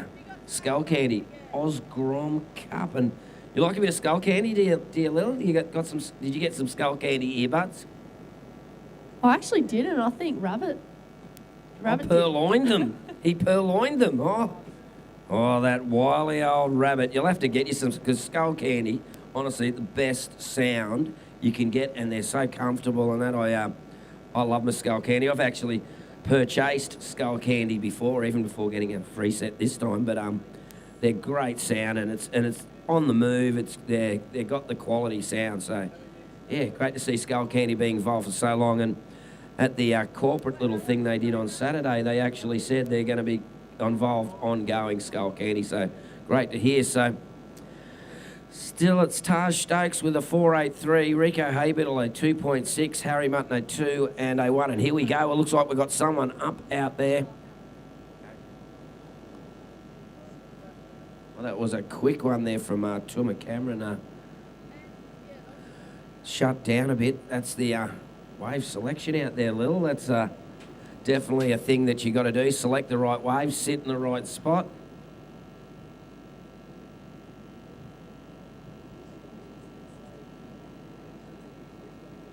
Skullcandy Oz Grom Cup? And you like a bit of Skullcandy, do you, Lil? You got some? Did you get some Skullcandy earbuds?
I actually didn't. I think Rabbit
purloined them. He purloined them. Oh, that wily old rabbit. You'll have to get you some, because Skullcandy, honestly, the best sound you can get, and they're so comfortable and that. I love my Skullcandy. I've actually purchased Skullcandy before, even before getting a free set this time, but they're great sound, and it's on the move. They've got the quality sound. So yeah, great to see Skullcandy being involved for so long. And at the corporate little thing they did on Saturday, they actually said they're going to be involved ongoing, Skullcandy. So great to hear. So still it's Taj Stokes with a 4.83, Rico Haybittle a 2.6, Harry Mutton a 2 and a 1. And here we go. It looks like we've got someone up out there. Well, that was a quick one there from Tuma Cameron. Shut down a bit. That's the wave selection out there, Lil. That's definitely a thing that you got to do. Select the right wave, sit in the right spot.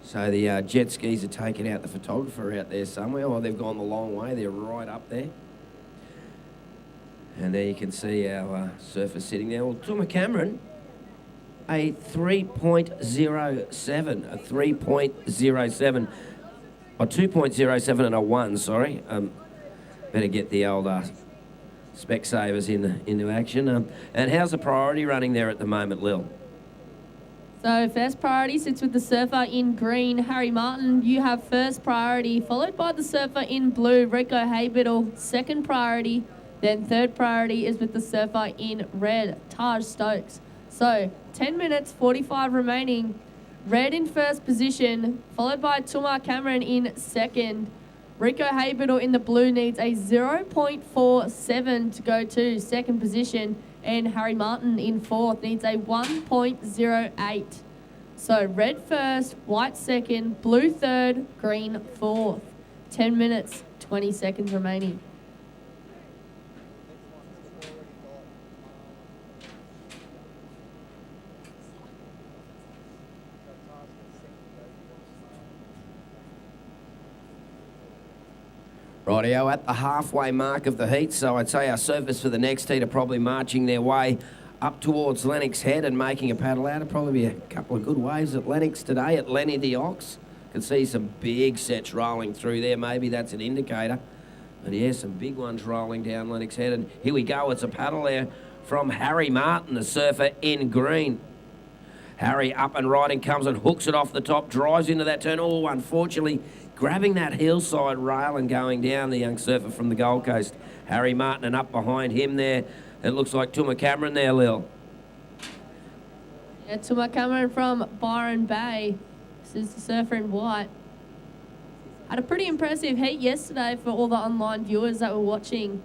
So the jet skis are taking out the photographer out there somewhere. Oh, they've gone the long way. They're right up there. And there you can see our surfer sitting there. Well, Tuma Cameron, a 3.07, a 3.07, or 2.07 and a 1, sorry. Better get the old Specsavers into action. And how's the priority running there at the moment, Lil?
So first priority sits with the surfer in green, Harry Martin. You have first priority, followed by the surfer in blue, Rico Haybiddle. Second priority, then third priority is with the surfer in red, Taj Stokes. So 10 minutes, 45 remaining. Red in first position, followed by Tumar Cameron in second. Rico Haybiddle in the blue needs a 0.47 to go to second position. And Harry Martin in fourth needs a 1.08. So red first, white second, blue third, green fourth. 10 minutes, 20 seconds remaining.
Rightio, at the halfway mark of the heat, so I'd say our surfers for the next heat are probably marching their way up towards Lennox Head and making a paddle out. It'll probably be a couple of good waves at Lennox today at Lenny the Ox. Can see some big sets rolling through there. Maybe that's an indicator. But yeah, some big ones rolling down Lennox Head. And here we go. It's a paddle there from Harry Martin, the surfer in green. Harry up and riding, comes and hooks it off the top, drives into that turn. Oh, unfortunately, grabbing that hillside rail and going down, the young surfer from the Gold Coast. Harry Martin, and up behind him there, it looks like Tumar Cameron there, Lil.
Yeah, Tumar Cameron from Byron Bay. This is the surfer in white. Had a pretty impressive heat yesterday for all the online viewers that were watching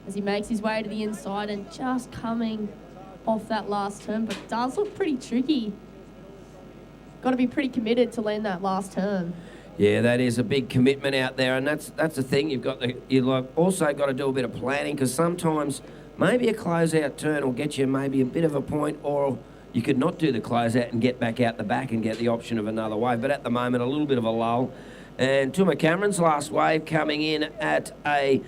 as he makes his way to the inside and just coming off that last turn, but it does look pretty tricky. Got to be pretty committed to land that last turn.
Yeah, that is a big commitment out there, and that's the thing. You've also got to do a bit of planning, because sometimes maybe a closeout turn will get you maybe a bit of a point, or you could not do the closeout and get back out the back and get the option of another wave. But at the moment, a little bit of a lull. And Tumar Cameron's last wave coming in at a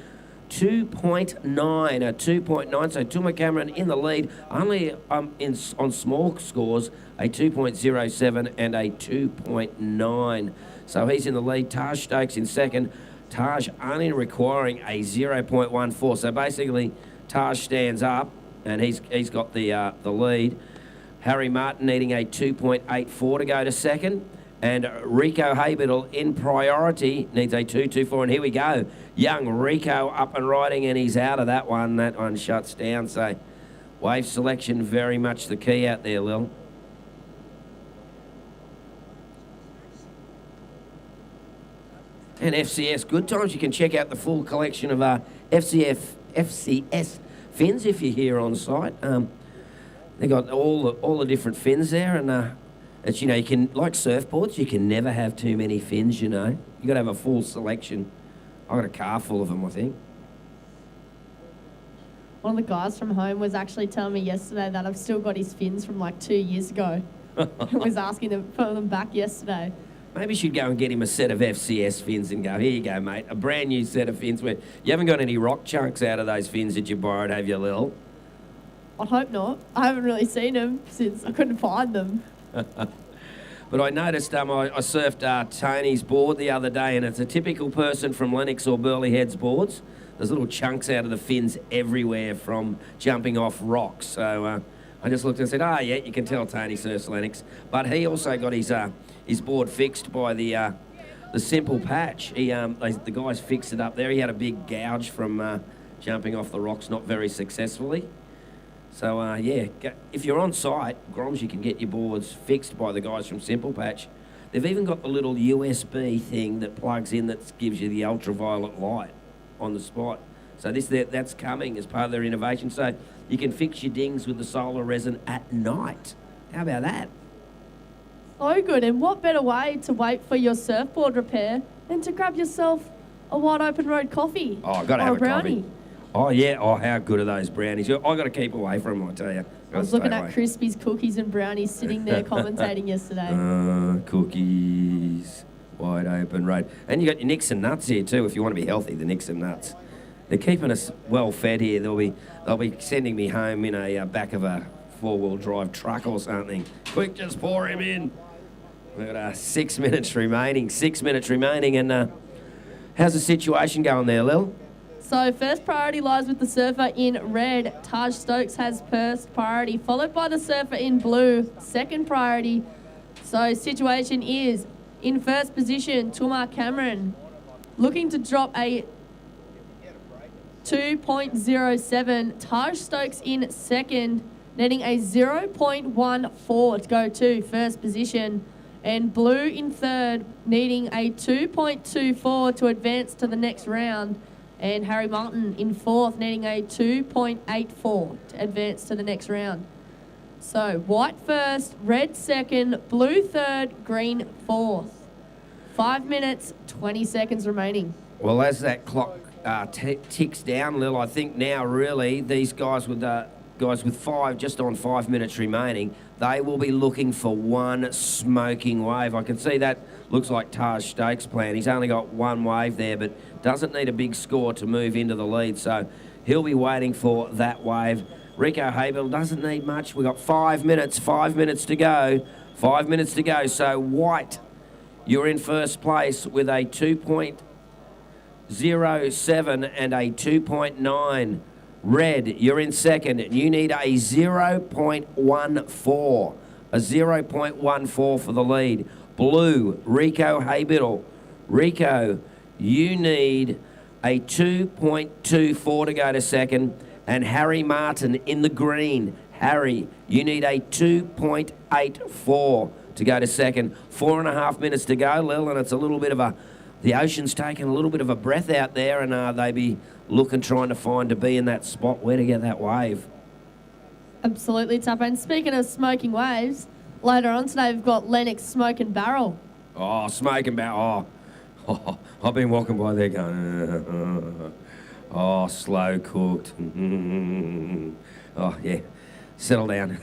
2.9, so Tumar Cameron in the lead, only on small scores, a 2.07 and a 2.9. So he's in the lead. Taj Stokes in second. Taj only requiring a 0.14. So basically, Taj stands up and he's got the lead. Harry Martin needing a 2.84 to go to second. And Rico Haybiddle in priority needs a 2.24. And here we go. Young Rico up and riding, and he's out of that one. That one shuts down. So wave selection very much the key out there, Lil. And FCS Good Times, you can check out the full collection of FCS fins if you're here on site. They got all the different fins there, and it's, you know, you can, like surfboards, you can never have too many fins, you know. You got to have a full selection. I got a car full of them, I think.
One of the guys from home was actually telling me yesterday that I've still got his fins from like 2 years ago. I was asking them for them back yesterday.
Maybe you should go and get him a set of FCS fins and go, here you go, mate, a brand new set of fins. Where you haven't got any rock chunks out of those fins that you borrowed, have you, Lil?
I hope not. I haven't really seen them since I couldn't find them.
But I noticed I surfed Tony's board the other day, and it's a typical person from Lennox or Burleigh Heads boards. There's little chunks out of the fins everywhere from jumping off rocks. So I just looked and said, yeah, you can tell Tony surfs Lennox. But he also got his board fixed by the simple patch. The guys fixed it up there. He had a big gouge from jumping off the rocks, not very successfully. So, yeah, if you're on site, Groms, you can get your boards fixed by the guys from Simple Patch. They've even got the little USB thing that plugs in that gives you the ultraviolet light on the spot. So that's coming as part of their innovation. So you can fix your dings with the solar resin at night. How about that?
So good. And what better way to wait for your surfboard repair than to grab yourself a wide open road coffee?
Oh, I've got to have a
brownie.
coffee. Oh, yeah. Oh, how good are those brownies? I've got to keep away from them, I tell you.
I was looking at Crispy's cookies and brownies sitting there commentating yesterday.
Cookies, wide open road. And you got your Nixon nuts here too, if you want to be healthy, the Nixon nuts. They're keeping us well fed here. They'll be sending me home in a back of a 4-wheel drive truck or something. Quick, just pour him in. We've got 6 minutes remaining. 6 minutes remaining. And how's the situation going there, Lil?
So first priority lies with the surfer in red. Taj Stokes has first priority, followed by the surfer in blue, second priority. So situation is in first position, Tumar Cameron, looking to drop a 2.07. Taj Stokes in second, netting a 0.14 to go to first position. And blue in third, needing a 2.24 to advance to the next round. And Harry Martin in fourth, needing a 2.84 to advance to the next round. So white first, red second, blue third, green fourth. 5 minutes, 20 seconds remaining.
Well, as that clock ticks down, Lil, I think now really these guys with 5, just on 5 minutes remaining, they will be looking for one smoking wave. I can see that looks like Taj Stokes' plan. He's only got one wave there, but doesn't need a big score to move into the lead. So he'll be waiting for that wave. Rico Haybel doesn't need much. We've got 5 minutes to go. 5 minutes to go. So white, you're in first place with a 2.07 and a 2.9. Red, you're in second. You need a 0.14. A 0.14 for the lead. Blue, Rico Haybiddle. Rico, you need a 2.24 to go to second. And Harry Martin in the green. Harry, you need a 2.84 to go to second. 4.5 minutes to go, Lil, and it's a little bit of the ocean's taking a little bit of a breath out there, and they be looking, trying to find to be in that spot where to get that wave.
Absolutely, Tapper. And speaking of smoking waves, later on today we've got Lennox Smoke and Barrel.
Oh, smoking barrel. Oh, I've been walking by there going, oh, slow cooked. Oh, yeah. Settle down.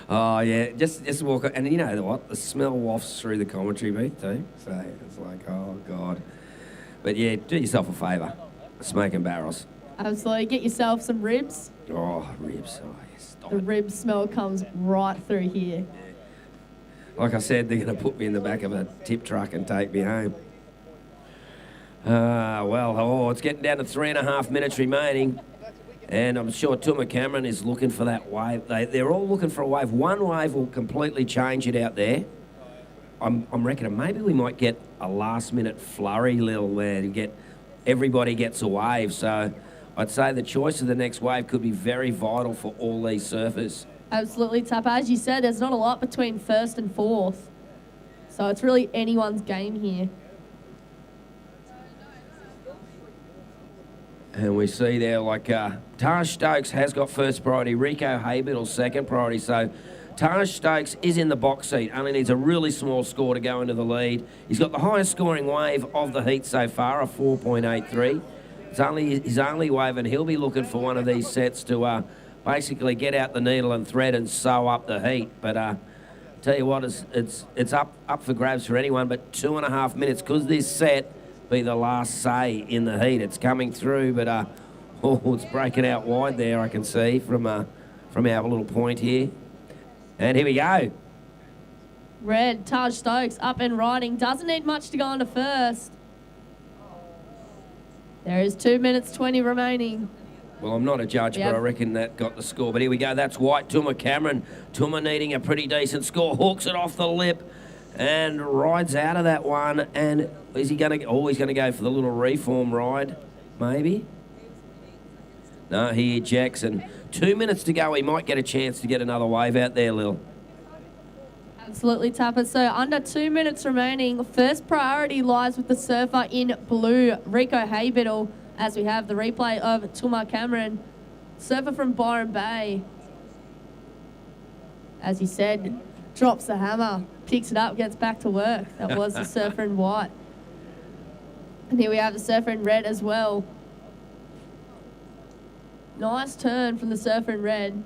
Oh, yeah. Just walk. And you know what? The smell wafts through the commentary booth too. So it's like, oh, God. But yeah, do yourself a favour. Smoking barrels.
Absolutely. Get yourself some ribs.
Oh, ribs. Oh, yes. Stop
The
it.
rib smell comes right through here.
Like I said, they're going to put me in the back of a tip truck and take me home. It's getting down to 3.5 minutes remaining. And I'm sure Tumar Cameron is looking for that wave. They're all looking for a wave. One wave will completely change it out there. I'm reckoning maybe we might get a last-minute flurry, Lil, where everybody gets a wave. So I'd say the choice of the next wave could be very vital for all these surfers.
Absolutely, Tapper. As you said, there's not a lot between first and fourth. So it's really anyone's game here.
And we see there, Taj Stokes has got first priority. Rico Haybiddle second priority. So Taj Stokes is in the box seat. Only needs a really small score to go into the lead. He's got the highest scoring wave of the heat so far, a 4.83. It's only his only wave, and he'll be looking for one of these sets to basically get out the needle and thread and sew up the heat. But tell you what, it's up for grabs for anyone. But 2.5 minutes, because this set be the last say in the heat. It's coming through, but it's breaking out wide there, I can see, from our little point here. And here we go.
Red, Taj Stokes up and riding. Doesn't need much to go into first. There is 2 minutes 20 remaining.
Well, I'm not a judge,
Yep.
but I reckon that got the score. But here we go. That's white, Tumar Cameron. Tumar needing a pretty decent score. Hooks it off the lip and rides out of that one. And is he going to... Oh, he's going to go for the little reform ride, maybe? No, he ejects. And 2 minutes to go. He might get a chance to get another wave out there, Lil.
Absolutely, Tapper. So under 2 minutes remaining, first priority lies with the surfer in blue, Rico Haybiddle, as we have the replay of Tumar Cameron, surfer from Byron Bay. As he said, drops the hammer, picks it up, gets back to work. That was the surfer in white. And here we have the surfer in red as well. Nice turn from the surfer in red.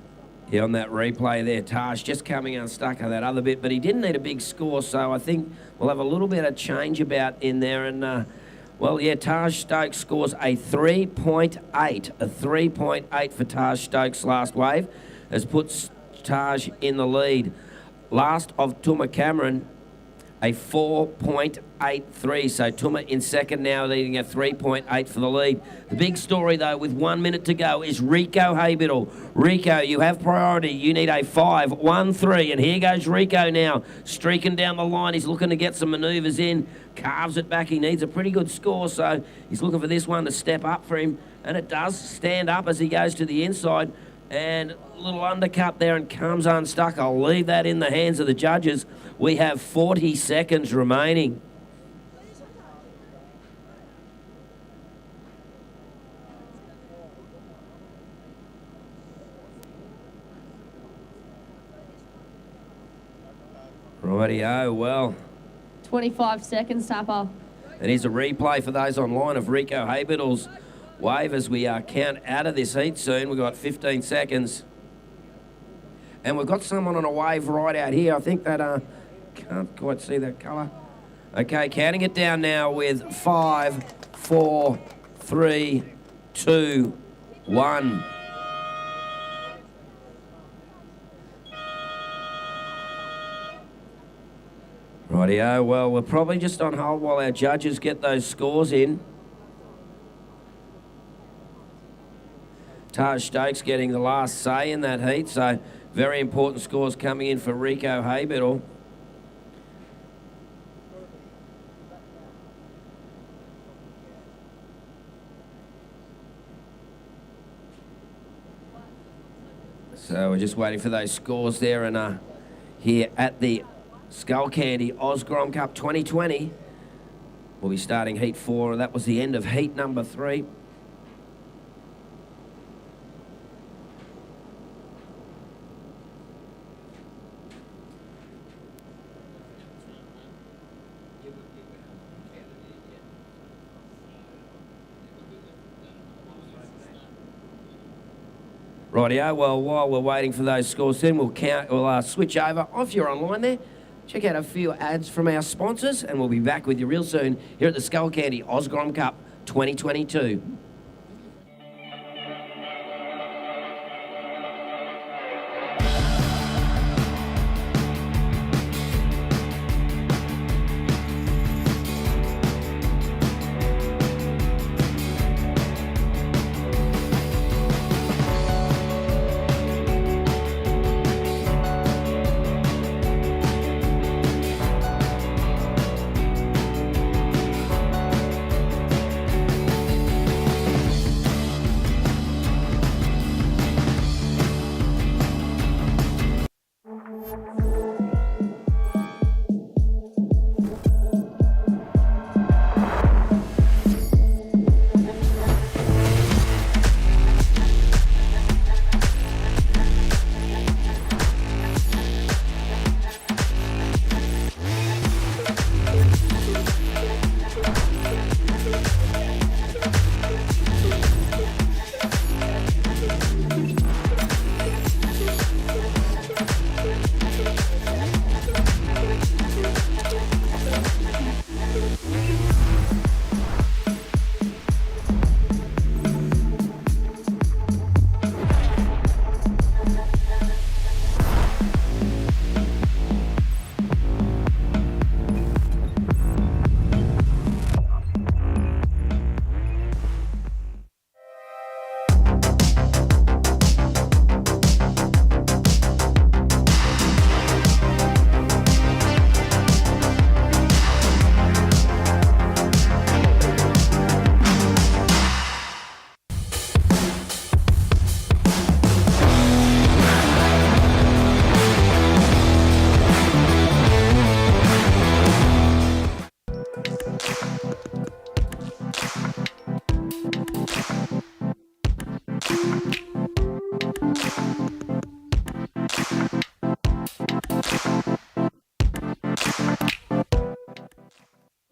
Yeah, on that replay there, Taj just coming unstuck on that other bit, but he didn't need a big score, so I think we'll have a little bit of change about in there. And, Taj Stokes scores a 3.8. A 3.8 for Taj Stokes' last wave has put Taj in the lead. Last of Tumar Cameron, a 4.83. So Tuma in second now, leading a 3.8 for the lead. The big story, though, with 1 minute to go, is Rico Haybiddle. Rico, you have priority. You need a 5.13. And here goes Rico now, streaking down the line. He's looking to get some manoeuvres in. Carves it back. He needs a pretty good score, so he's looking for this one to step up for him. And it does stand up as he goes to the inside. And a little undercut there and comes unstuck. I'll leave that in the hands of the judges. We have 40 seconds remaining. Rightio, well.
25 seconds, Tapper.
And here's a replay for those online of Rico Haybiddle's wave as we count out of this heat soon. We've got 15 seconds. And we've got someone on a wave right out here. I think that, can't quite see that colour. Okay, counting it down now with 5, 4, 3, 2, 1. Rightio, well, we're probably just on hold while our judges get those scores in. Taj Stokes getting the last say in that heat, so very important scores coming in for Rico Haybiddle. So we're just waiting for those scores there, and here at the Skullcandy Grom Cup 2020, we'll be starting heat 4, and that was the end of heat number 3. Rightio, well, while we're waiting for those scores then, we'll switch over. If you're online there, check out a few ads from our sponsors, and we'll be back with you real soon here at the Skullcandy Grom Cup 2022.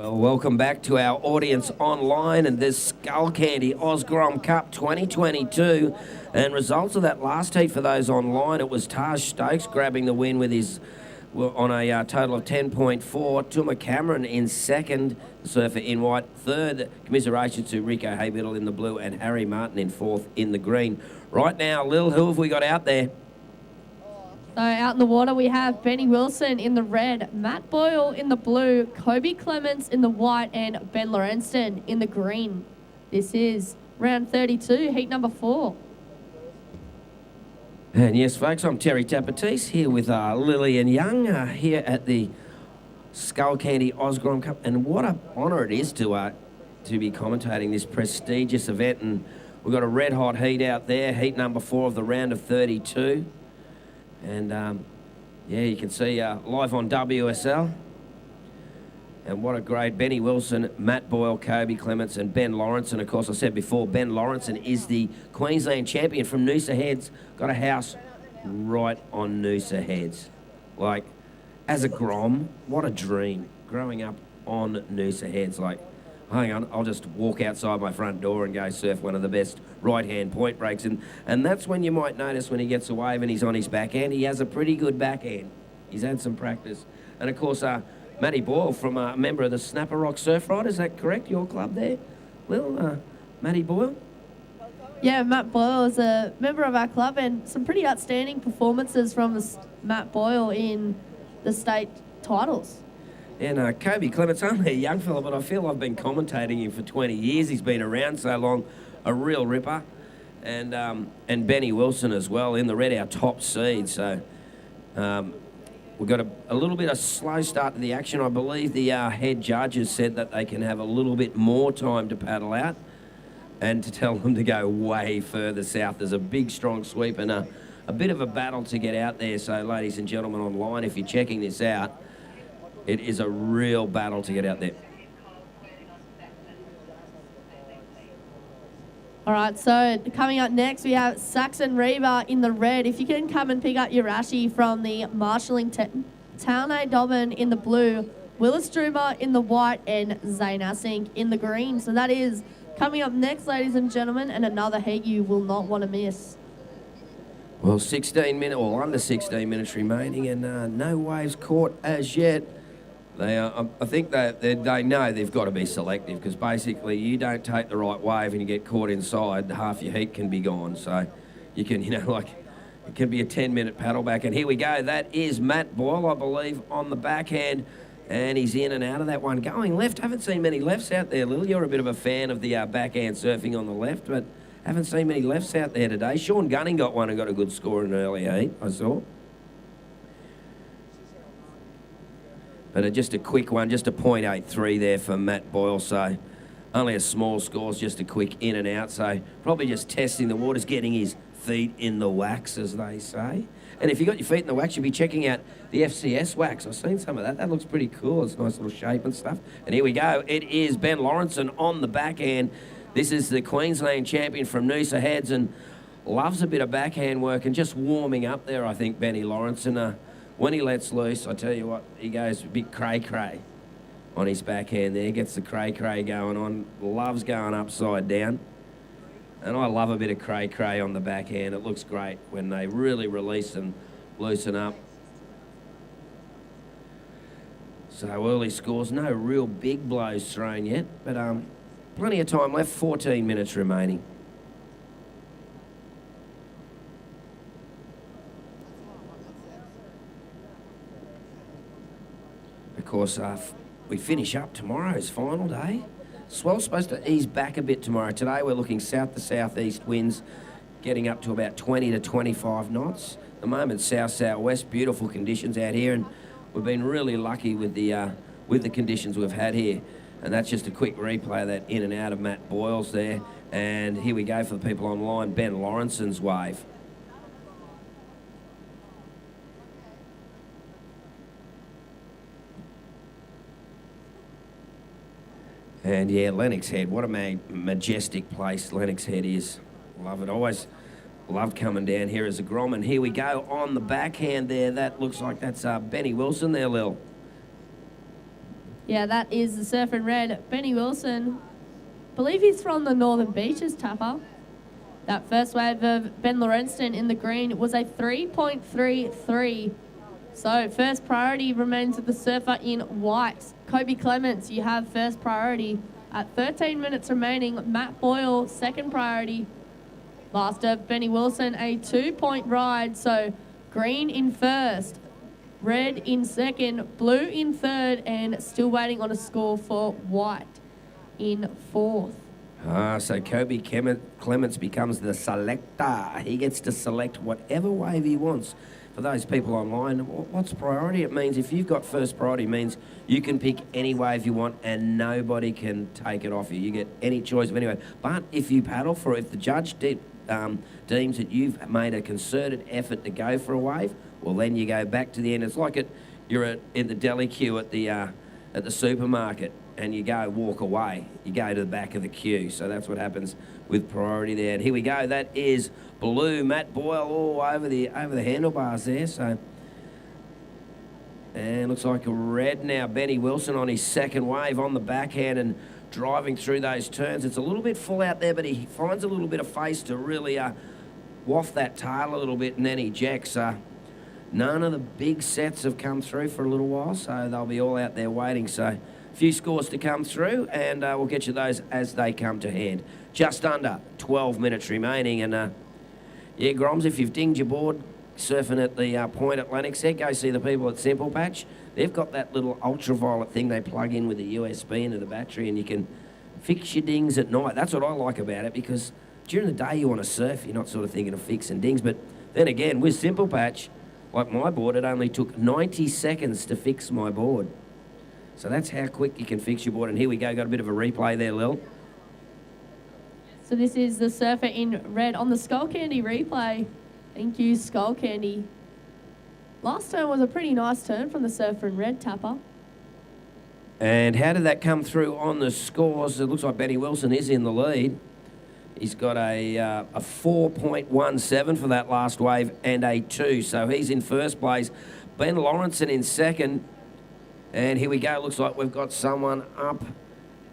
Well, welcome back to our audience online and this Skullcandy Grom Cup 2022. And results of that last heat for those online, it was Taj Stokes grabbing the win with his on a total of 10.4. Tuma Cameron in second, surfer in white. Third, commiserations to Rico Haybiddle in the blue and Harry Martin in fourth in the green. Right now, Lil, who have we got out there?
So out in the water, we have Benny Wilson in the red, Matt Boyle in the blue, Kobe Clements in the white, and Ben Lorenston in the green. This is round 32, heat number 4.
And yes, folks, I'm Terry Tapatis here with Lillian Young here at the Skullcandy Grom Cup. And what an honour it is to be commentating this prestigious event. And we've got a red-hot heat out there, heat number 4 of the round of 32. And, yeah, you can see live on WSL. And what a great Benny Wilson, Matt Boyle, Kobe Clements and Ben Lawrence. And, of course, I said before, Ben Lawrence is the Queensland champion from Noosa Heads. Got a house right on Noosa Heads. Like, as a Grom, what a dream, growing up on Noosa Heads. Like, hang on, I'll just walk outside my front door and go surf one of the best right-hand point breaks. And that's when you might notice when he gets a wave and he's on his backhand, he has a pretty good backhand. He's had some practice. And, of course, Matty Boyle from a member of the Snapper Rock Surf Riders, is that correct, your club there? Well, Matty Boyle?
Yeah, Matt Boyle is a member of our club, and some pretty outstanding performances from Matt Boyle in the state titles.
And Kobe Clements, only a young fella, but I feel I've been commentating him for 20 years. He's been around so long, a real ripper. And Benny Wilson as well in the red, our top seed. So we've got a little bit of slow start to the action. I believe the head judges said that they can have a little bit more time to paddle out and to tell them to go way further south. There's a big, strong sweep and a bit of a battle to get out there. So, ladies and gentlemen online, if you're checking this out, it is a real battle to get out there.
All right, so coming up next, we have Saxon Reba in the red. If you can come and pick up your Rashi from the Marshalling Taunay Dobbin in the blue, Willis Druma in the white, and Zane Assink in the green. So that is coming up next, ladies and gentlemen, and another heat you will not want to miss.
Well, 16 minutes, or under 16 minutes remaining, and no waves caught as yet. I think they know they've got to be selective, because basically you don't take the right wave and you get caught inside, half your heat can be gone. So you can, it can be a 10-minute paddle back. And here we go. That is Matt Boyle, I believe, on the backhand. And he's in and out of that one. Going left. Haven't seen many lefts out there, Lil. You're a bit of a fan of the backhand surfing on the left, but haven't seen many lefts out there today. Sean Gunning got one and got a good score in an early heat, I saw. But just a quick one, just a .83 there for Matt Boyle. So only a small score, just a quick in and out. So probably just testing the waters, getting his feet in the wax, as they say. And if you got your feet in the wax, you'll be checking out the FCS wax. I've seen some of that. That looks pretty cool. It's a nice little shape and stuff. And here we go. It is Ben Lawrenson on the backhand. This is the Queensland champion from Noosa Heads and loves a bit of backhand work and just warming up there, I think, Benny Lawrenson. When he lets loose, I tell you what, he goes a bit cray-cray on his backhand there. Gets the cray-cray going on. Loves going upside down. And I love a bit of cray-cray on the backhand. It looks great when they really release and loosen up. So early scores, no real big blows thrown yet, but plenty of time left, 14 minutes remaining. Of course, we finish up tomorrow's final day. Swell's supposed to ease back a bit tomorrow. Today we're looking south to southeast winds, getting up to about 20 to 25 knots. At the moment, south-southwest, beautiful conditions out here, and we've been really lucky with the conditions we've had here. And that's just a quick replay of that in and out of Matt Boyle's there. And here we go for the people online, Ben Lawrenson's wave. And yeah, Lennox Head, what a majestic place Lennox Head is. Love it. Always loved coming down here as a Grom. And here we go on the backhand there. That looks like that's Benny Wilson there, Lil.
Yeah, that is the surf in red, Benny Wilson. I believe he's from the Northern Beaches, Tapper. That first wave of Ben Lorenston in the green was a 3.33. So first priority remains with the surfer in white. Kobe Clements, you have first priority. At 13 minutes remaining, Matt Boyle, second priority. Last of Benny Wilson, a 2-point ride. So Green in first, red in second, blue in third, and still waiting on a score for white in fourth.
So Kobe Clements becomes the selector. He gets to select whatever wave he wants. For those people online, what's priority? It means if you've got first priority, it means you can pick any wave you want and nobody can take it off you. You get any choice of any wave. But if you paddle for it, if the judge deems that you've made a concerted effort to go for a wave, well, then you go back to the end. It's like you're in the deli queue at the supermarket, and you go walk away. You go to the back of the queue. So that's what happens with priority there. And here we go. That is blue. Matt Boyle all over the handlebars there. So, and looks like a red now. Benny Wilson on his second wave on the backhand and driving through those turns. It's a little bit full out there, but he finds a little bit of face to really waft that tail a little bit, and then he jacks. None of the big sets have come through for a little while, so they'll be all out there waiting. So a few scores to come through, and we'll get you those as they come to hand. Just under 12 minutes remaining, and yeah, Groms, if you've dinged your board surfing at the point at Lennox there, go see the people at Simple Patch. They've got that little ultraviolet thing they plug in with a USB into the battery, and you can fix your dings at night. That's what I like about it, because during the day you want to surf, you're not sort of thinking of fixing dings. But then again, with Simple Patch, like my board, it only took 90 seconds to fix my board. So that's how quick you can fix your board. And here we go, got a bit of a replay there, Lil.
So this is the surfer in red on the Skullcandy replay. Thank you, Skullcandy. Last turn was a pretty nice turn from the surfer in red, Tapper.
And how did that come through on the scores? It looks like Benny Wilson is in the lead. He's got a 4.17 for that last wave and a 2, so he's in first place. Ben Lawrenson in second. And here we go. Looks like we've got someone up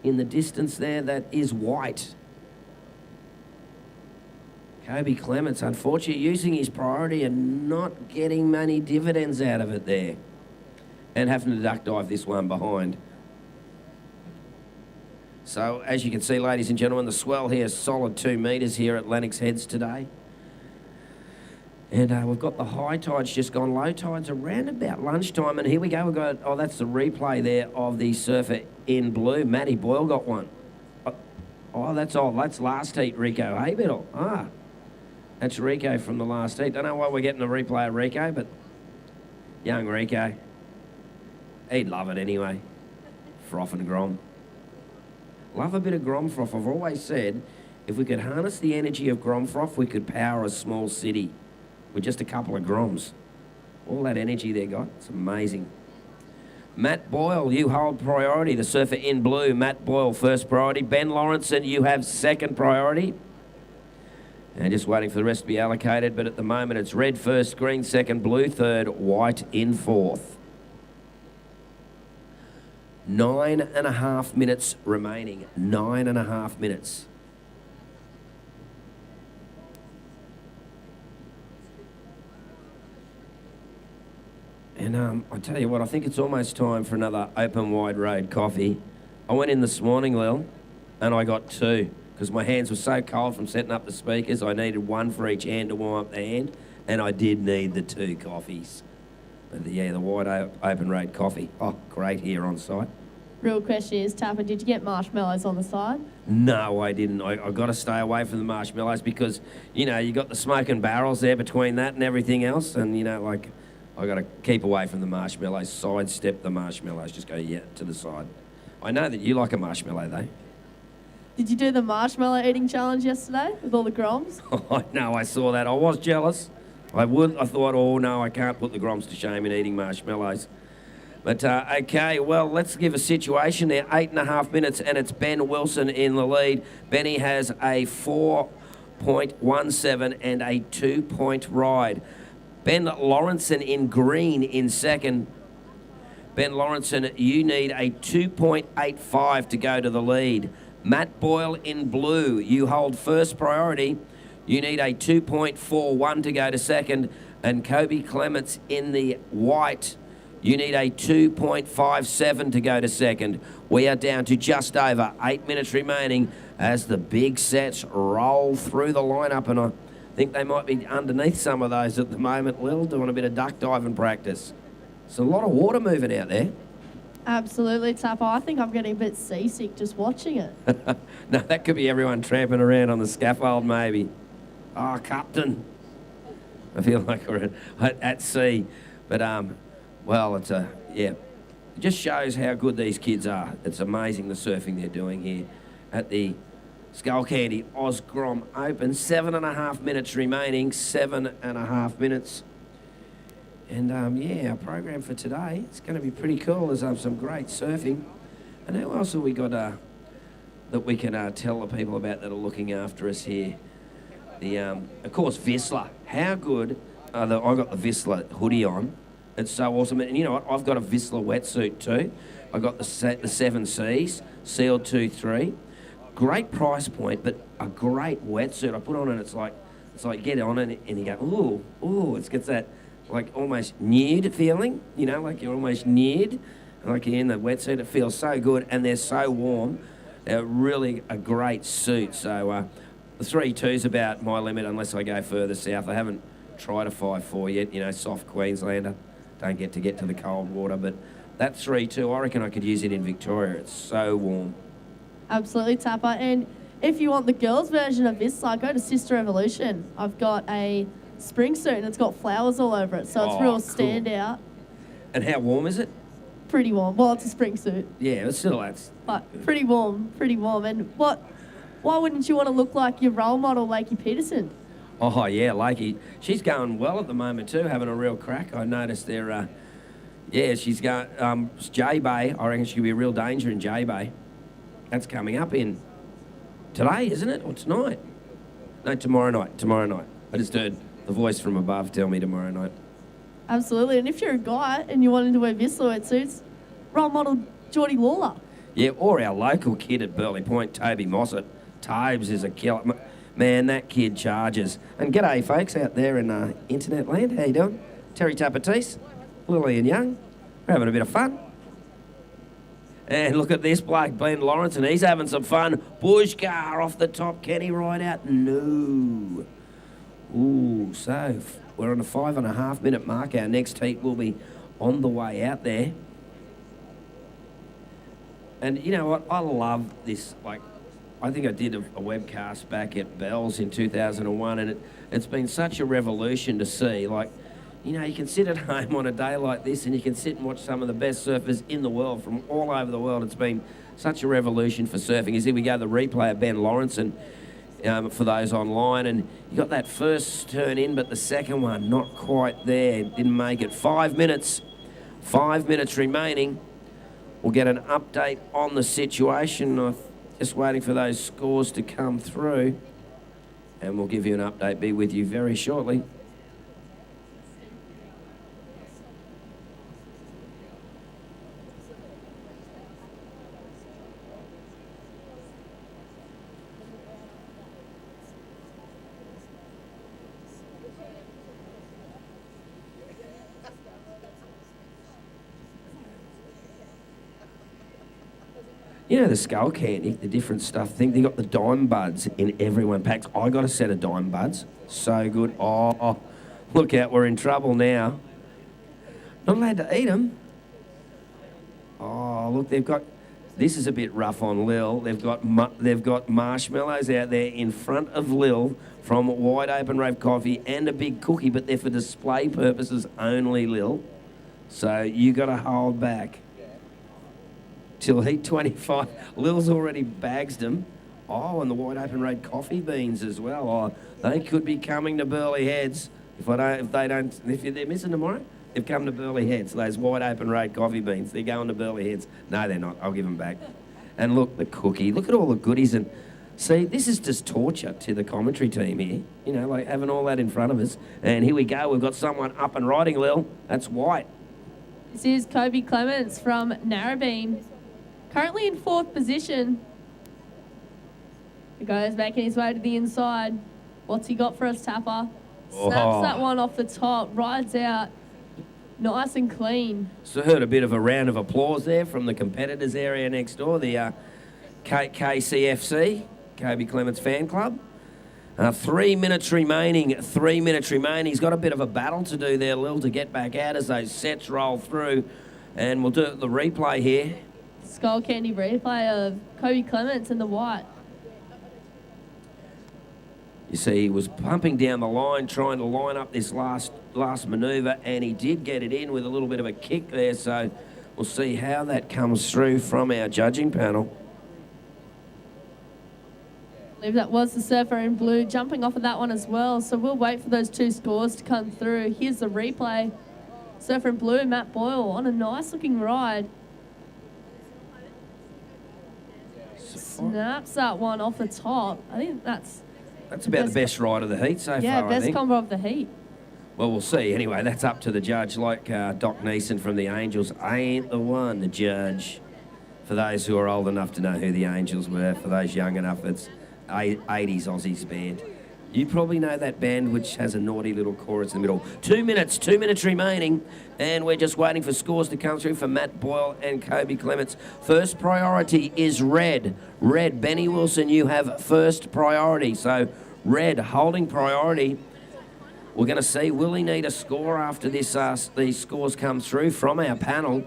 in the distance there that is white. Kobe Clements, unfortunately, using his priority and not getting many dividends out of it there. And having to duck dive this one behind. So, as you can see, ladies and gentlemen, the swell here is solid 2 metres here at Lennox Heads today. And we've got the high tides just gone, low tides around about lunchtime. And here we go, we've got, oh, that's the replay there of the surfer in blue. Matty Boyle got one. Oh, that's last heat, Rico Haybiddle. That's Rico from the last heat. Don't know why we're getting a replay of Rico, but young Rico, he'd love it anyway. Froth and Grom. Love a bit of Grom froth. I've always said, if we could harness the energy of Grom froth, we could power a small city with just a couple of Groms. All that energy they got, it's amazing. Matt Boyle, you hold priority. The surfer in blue, Matt Boyle, first priority. Ben Lawrenson, you have second priority. And just waiting for the rest to be allocated, but at the moment it's red first, green second, blue third, white in fourth. 9.5 minutes remaining. 9.5 minutes. And I tell you what, I think it's almost time for another open wide road coffee. I went in this morning, Lil, and I got 2 because my hands were so cold from setting up the speakers. I needed 1 for each hand to warm up the hand, and I did need the 2 coffees. But yeah, the wide open road coffee. Oh, great here on site.
Real question is, Tapper, did you get marshmallows on the side?
No, I didn't. I got to stay away from the marshmallows because, you know, you got the smoking barrels there between that and everything else. And, you know, like, I got to keep away from the marshmallows, sidestep the marshmallows, just go, yeah, to the side. I know that you like a marshmallow, though.
Did you do the marshmallow eating challenge yesterday with all the Groms?
Oh, no, I saw that. I was jealous. I thought, oh, no, I can't put the Groms to shame in eating marshmallows. But, okay, well, let's give a situation there. 8.5 minutes, and it's Ben Wilson in the lead. Benny has a 4.17 and a 2-point ride. Ben Lawrenson in green in second. Ben Lawrenson, you need a 2.85 to go to the lead. Matt Boyle in blue, you hold first priority. You need a 2.41 to go to second. And Kobe Clements in the white, you need a 2.57 to go to second. We are down to just over 8 minutes remaining as the big sets roll through the lineup. And I think they might be underneath some of those at the moment, Lil, doing a bit of duck diving practice. There's a lot of water moving out there.
Absolutely, Tapper. I think I'm getting a bit seasick just watching it.
No, that could be everyone tramping around on the scaffold, maybe. Oh, Captain. I feel like we're at sea. But, well, it's it just shows how good these kids are. It's amazing the surfing they're doing here at the Skullcandy Grom Open. 7.5 minutes remaining, 7.5 minutes. And, our program for today, it's going to be pretty cool. There's some great surfing. And who else have we got that we can tell the people about that are looking after us here? Of course, Vissla. How good I got the Vissla hoodie on. It's so awesome. And you know what? I've got a Vissla wetsuit too. I got the 7 Cs, sealed 2-3. Great price point, but a great wetsuit. I put on and it's like you get on it and you go, ooh, it gets that like almost nude feeling, like you're almost nude. Like you're in the wetsuit, it feels so good and they're so warm. They're really a great suit. So the 3-2's about my limit unless I go further south. I haven't tried a 5-4 yet, soft Queenslander. Don't get to the cold water, but that 3-2, I reckon I could use it in Victoria. It's so warm.
Absolutely, Tapper. And if you want the girls' version of this, go to Sister Evolution. I've got a spring suit and it's got flowers all over it, so it's real
cool.
standout.
And how warm is it?
Pretty warm. Well, it's a spring suit.
Yeah, but still, that's...
But pretty warm. And why wouldn't you want to look like your role model, Lakey Peterson?
Oh, yeah, Lakey. She's going well at the moment too, having a real crack. I noticed there, she's going... J-Bay, I reckon she could be a real danger in J-Bay. That's coming up in today, isn't it? Or tonight? No, tomorrow night. I just heard the voice from above tell me tomorrow night.
Absolutely. And if you're a guy and you wanted to wear Vissla wetsuits, role model Geordie Lawler.
Yeah, or our local kid at Burley Point, Toby Mossett. Tobes is a killer. Man, that kid charges. And g'day, folks, out there in internet land. How you doing? Terry Tapatis, Lily and Young. We're having a bit of fun. And look at this bloke, Ben Lawrence, and he's having some fun. Bush car off the top. Can he ride out? No. Ooh, so we're on a 5.5 minute mark. Our next heat will be on the way out there. And you know what? I love this. I think I did a webcast back at Bell's in 2001, and it's been such a revolution to see. You can sit at home on a day like this and you can sit and watch some of the best surfers in the world from all over the world. It's been such a revolution for surfing. As here we go, the replay of Ben Lawrence, and for those online, and you got that first turn in, but the second one not quite there. Didn't make it. 5 minutes. 5 minutes remaining. We'll get an update on the situation. Just waiting for those scores to come through, and we'll give you an update. Be with you very shortly. You know the Skullcandy, the different stuff thing. They got the dime buds in everyone packs. I got a set of dime buds. So good. Oh, look out, we're in trouble now. Not allowed to eat them. Oh, look, they've got... This is a bit rough on Lil. They've got marshmallows out there in front of Lil from Wide Open Rave Coffee and a big cookie, but they're for display purposes only, Lil. So you got to hold back till heat 25. Lil's already bags them. Oh, and the Wide Open Rave coffee beans as well. Oh, they could be coming to Burley Heads. If they're missing tomorrow, they've come to Burley Heads. Those Wide Open Rave coffee beans, they're going to Burley Heads. No, they're not. I'll give them back. And look, the cookie. Look at all the goodies. And see, this is just torture to the commentary team here. Having all that in front of us. And here we go. We've got someone up and riding, Lil. That's White.
This is Kobe Clements from Narrabeen. Currently in 4th position. The guy's making his way to the inside. What's he got for us, Tapper? Snaps that one off the top, rides out nice and clean.
So heard a bit of a round of applause there from the competitors area next door, the KCFC, Kobe Clements Fan Club. 3 minutes remaining. 3 minutes remaining. He's got a bit of a battle to do there, Lil, to get back out as those sets roll through. And we'll do the replay here.
Skullcandy replay of Kobe Clements in the white.
You see, he was pumping down the line, trying to line up this last manoeuvre, and he did get it in with a little bit of a kick there. So we'll see how that comes through from our judging panel.
I believe that was the surfer in blue jumping off of that one as well. So we'll wait for those two scores to come through. Here's the replay. Surfer in blue, Matt Boyle on a nice looking ride. Snaps that one off the top. I think that's
about the best ride of the heat so far, I
best
think.
combo of the heat.
Well, we'll see. Anyway, that's up to the judge, like Doc Neeson from the Angels. I ain't the one to judge. For those who are old enough to know who the Angels were, for those young enough, it's 80s Aussies band. You probably know that band, which has a naughty little chorus in the middle. 2 minutes remaining, and we're just waiting for scores to come through for Matt Boyle and Kobe Clements. First priority is red. Red, Benny Wilson, you have first priority. So red holding priority. We're going to see, will he need a score after this? These scores come through from our panel.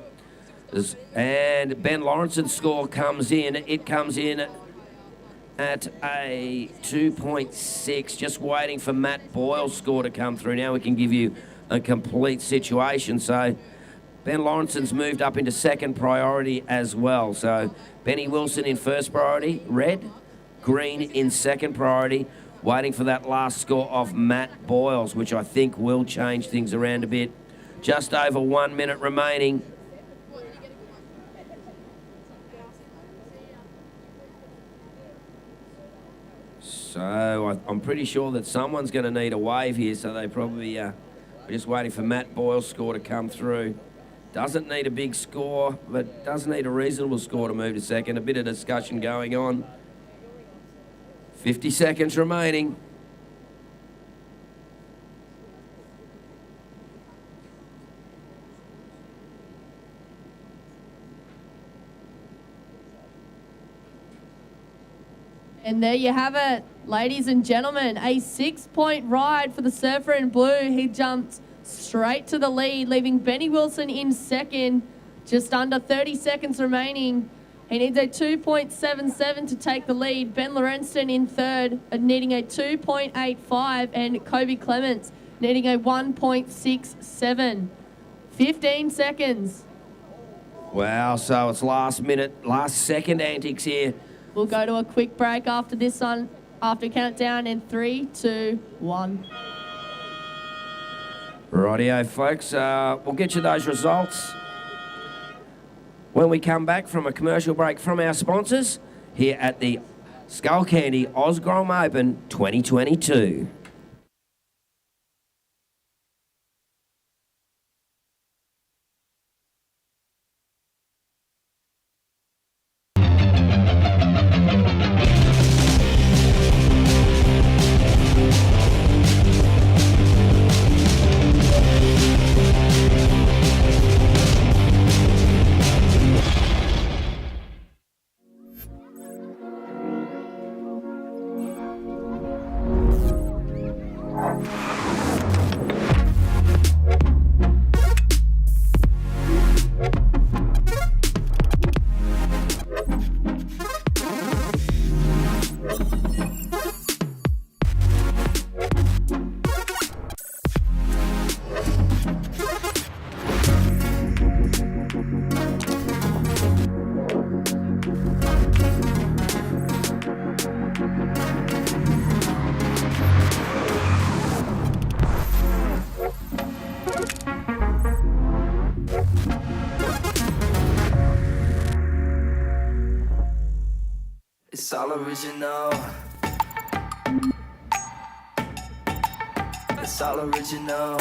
And Ben Lawrence's score comes in. It comes in at a 2.6, just waiting for Matt Boyle's score to come through. Now we can give you a complete situation. So Ben Lawrence's moved up into second priority as well. So Benny Wilson in first priority, red, green in second priority, waiting for that last score of Matt Boyle's, which I think will change things around a bit. Just over 1 minute remaining. So I'm pretty sure that someone's going to need a wave here, so they probably are just waiting for Matt Boyle's score to come through. Doesn't need a big score, but does need a reasonable score to move to second. A bit of discussion going on. 50 seconds remaining.
And there you have it, ladies and gentlemen, a 6-point ride for the surfer in blue. He jumped straight to the lead, leaving Benny Wilson in second. Just under 30 seconds remaining. He needs a 2.77 to take the lead. Ben Lorenzen in third, needing a 2.85, and Kobe Clements needing a 1.67. 15 seconds.
Wow, so it's last second antics here.
We'll go to a quick break after this one, after countdown in 3, 2, 1.
Rightio, folks. We'll get you those results when we come back from a commercial break from our sponsors here at the Skullcandy Grom Open 2022.
It's all original. It's all original.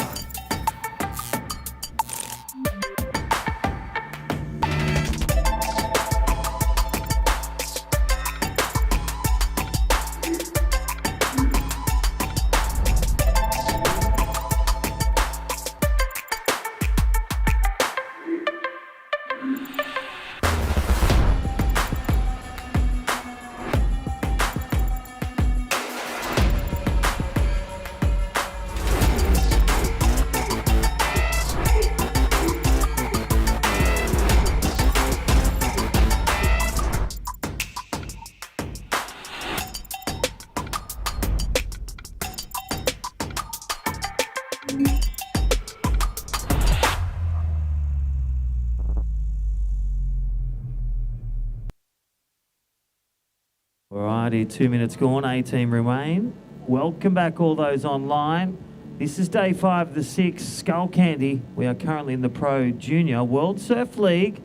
righty, 2 minutes gone, 18 remain. Welcome back all those online. This is day 5 of the 6, Skullcandy. We are currently in the Pro Junior World Surf League.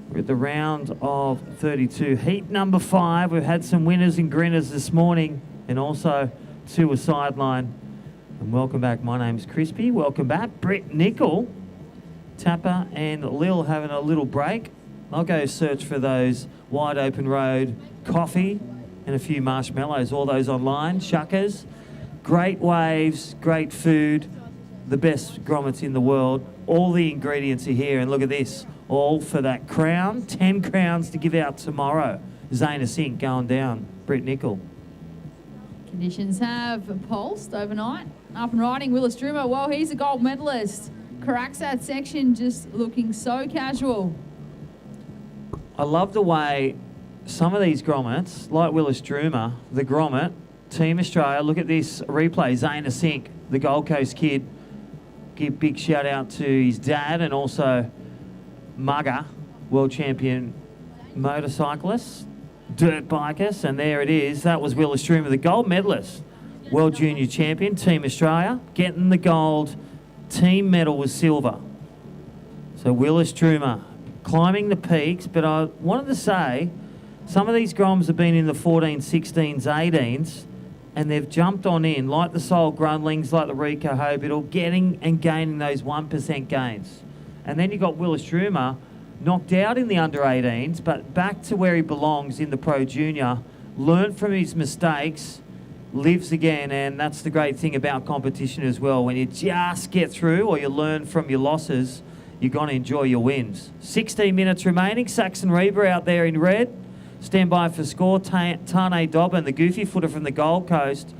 We're at the round of 32. Heat number 5. We've had some winners and grinners this morning, and also 2 a sideline. And welcome back. My name's Crispy. Welcome back. Britt Nickel, Tapper and Lil having a little break. I'll go search for those wide open road, coffee and a few marshmallows. All those online. Shuckers. Great waves, great food, the best grommets in the world. All the ingredients are here, and look at this. All for that crown. 10 crowns to give out tomorrow. Zayna Sink going down. Britt Nickel.
Conditions have pulsed overnight. Up and riding, Willis Drummer. Well, he's a gold medalist. Cracks that section, just looking so casual.
I love the way some of these grommets, like Willis Drummer, the grommet, Team Australia, look at this replay. Zayna Sink, the Gold Coast kid. Give big shout out to his dad and also Mugger, world champion motorcyclist, dirt bikers, and there it is. That was Willis Drummer, the gold medalist, world junior champion, Team Australia, getting the gold. Team medal was silver. So Willis Drummer climbing the peaks, but I wanted to say some of these Groms have been in the 14s, 16s, 18s, and they've jumped on in, like the Soul Grundlings, like the Rico Hobital, getting and gaining those 1% gains. And then you got Willis Drummer knocked out in the under 18s, but back to where he belongs in the Pro Junior, learned from his mistakes, lives again, and that's the great thing about competition as well. When you just get through or you learn from your losses, you're going to enjoy your wins. 16 minutes remaining. Saxon Reba out there in red. Stand by for score. Tane Dobbin, the goofy footer from the Gold Coast.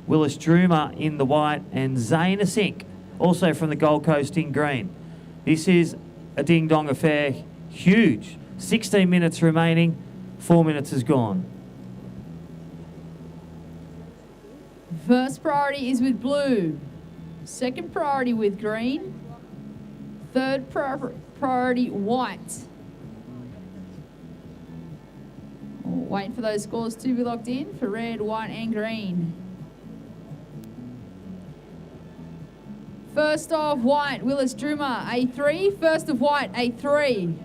Willis Drummer in the white, and Zayna Sink, also from the Gold Coast, in green. This is a ding-dong affair. Huge. 16 minutes remaining. 4 minutes is gone.
First priority is with blue. Second priority with green. Third priority white. Waiting for those scores to be locked in for red, white and green. First of white, Willis Drummer, A3. First of white, A3.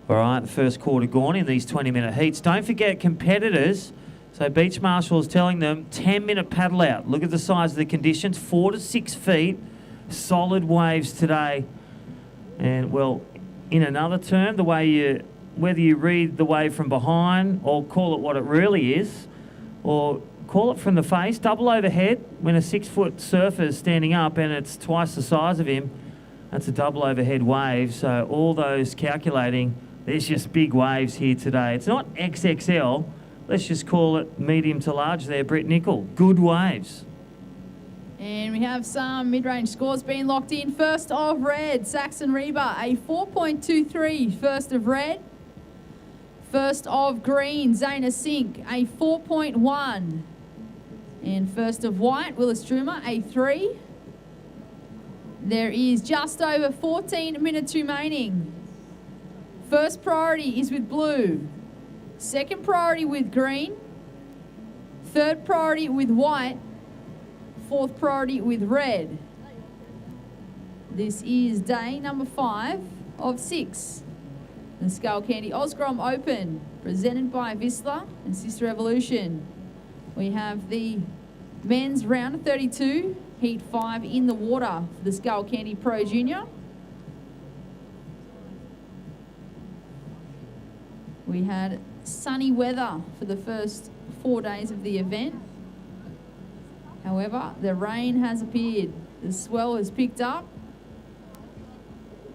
All right, the first quarter gone in these 20-minute heats. Don't forget competitors. So Beach Marshal is telling them 10-minute paddle out. Look at the size of the conditions, 4 to 6 feet. Solid waves today. And, well, in another term, the way whether you read the wave from behind or call it what it really is, or call it from the face, double overhead, when a 6-foot surfer is standing up and it's twice the size of him, that's a double overhead wave. So all those calculating, there's just big waves here today. It's not XXL. Let's just call it medium to large there, Britt Nickel. Good waves.
And we have some mid-range scores being locked in. First of red, Saxon Reba, a 4.23. First of red. First of green, Zayna Sink, a 4.1. And first of white, Willis Drummer, a 3. There is just over 14 minutes remaining. First priority is with blue. Second priority with green. Third priority with white. Fourth priority with red. This is day number 5 of 6. The Skullcandy Osgrom Open, presented by Vissla and Sister Evolution. We have the men's round of 32, heat 5 in the water for the Skullcandy Pro Junior. We had sunny weather for the first 4 days of the event. However, the rain has appeared. The swell has picked up.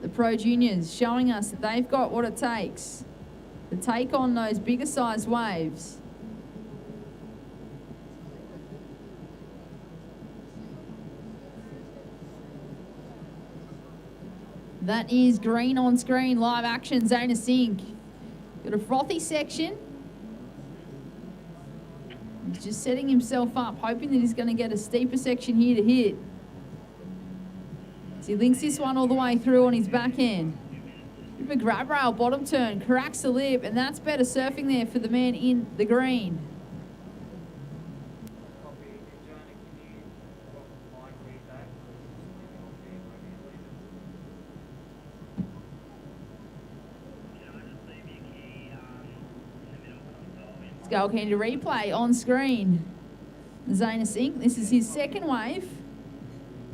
The Pro Juniors showing us that they've got what it takes to take on those bigger size waves. That is green on screen, live action, Zayna Sink. Got a frothy section, He's just setting himself up, hoping that he's going to get a steeper section here to hit. So he links this one all the way through on his backhand. Bit of a grab rail, bottom turn, cracks the lip, and that's better surfing there for the man in the green. Skullcandy replay on screen. Zayna Sink, this is his second wave.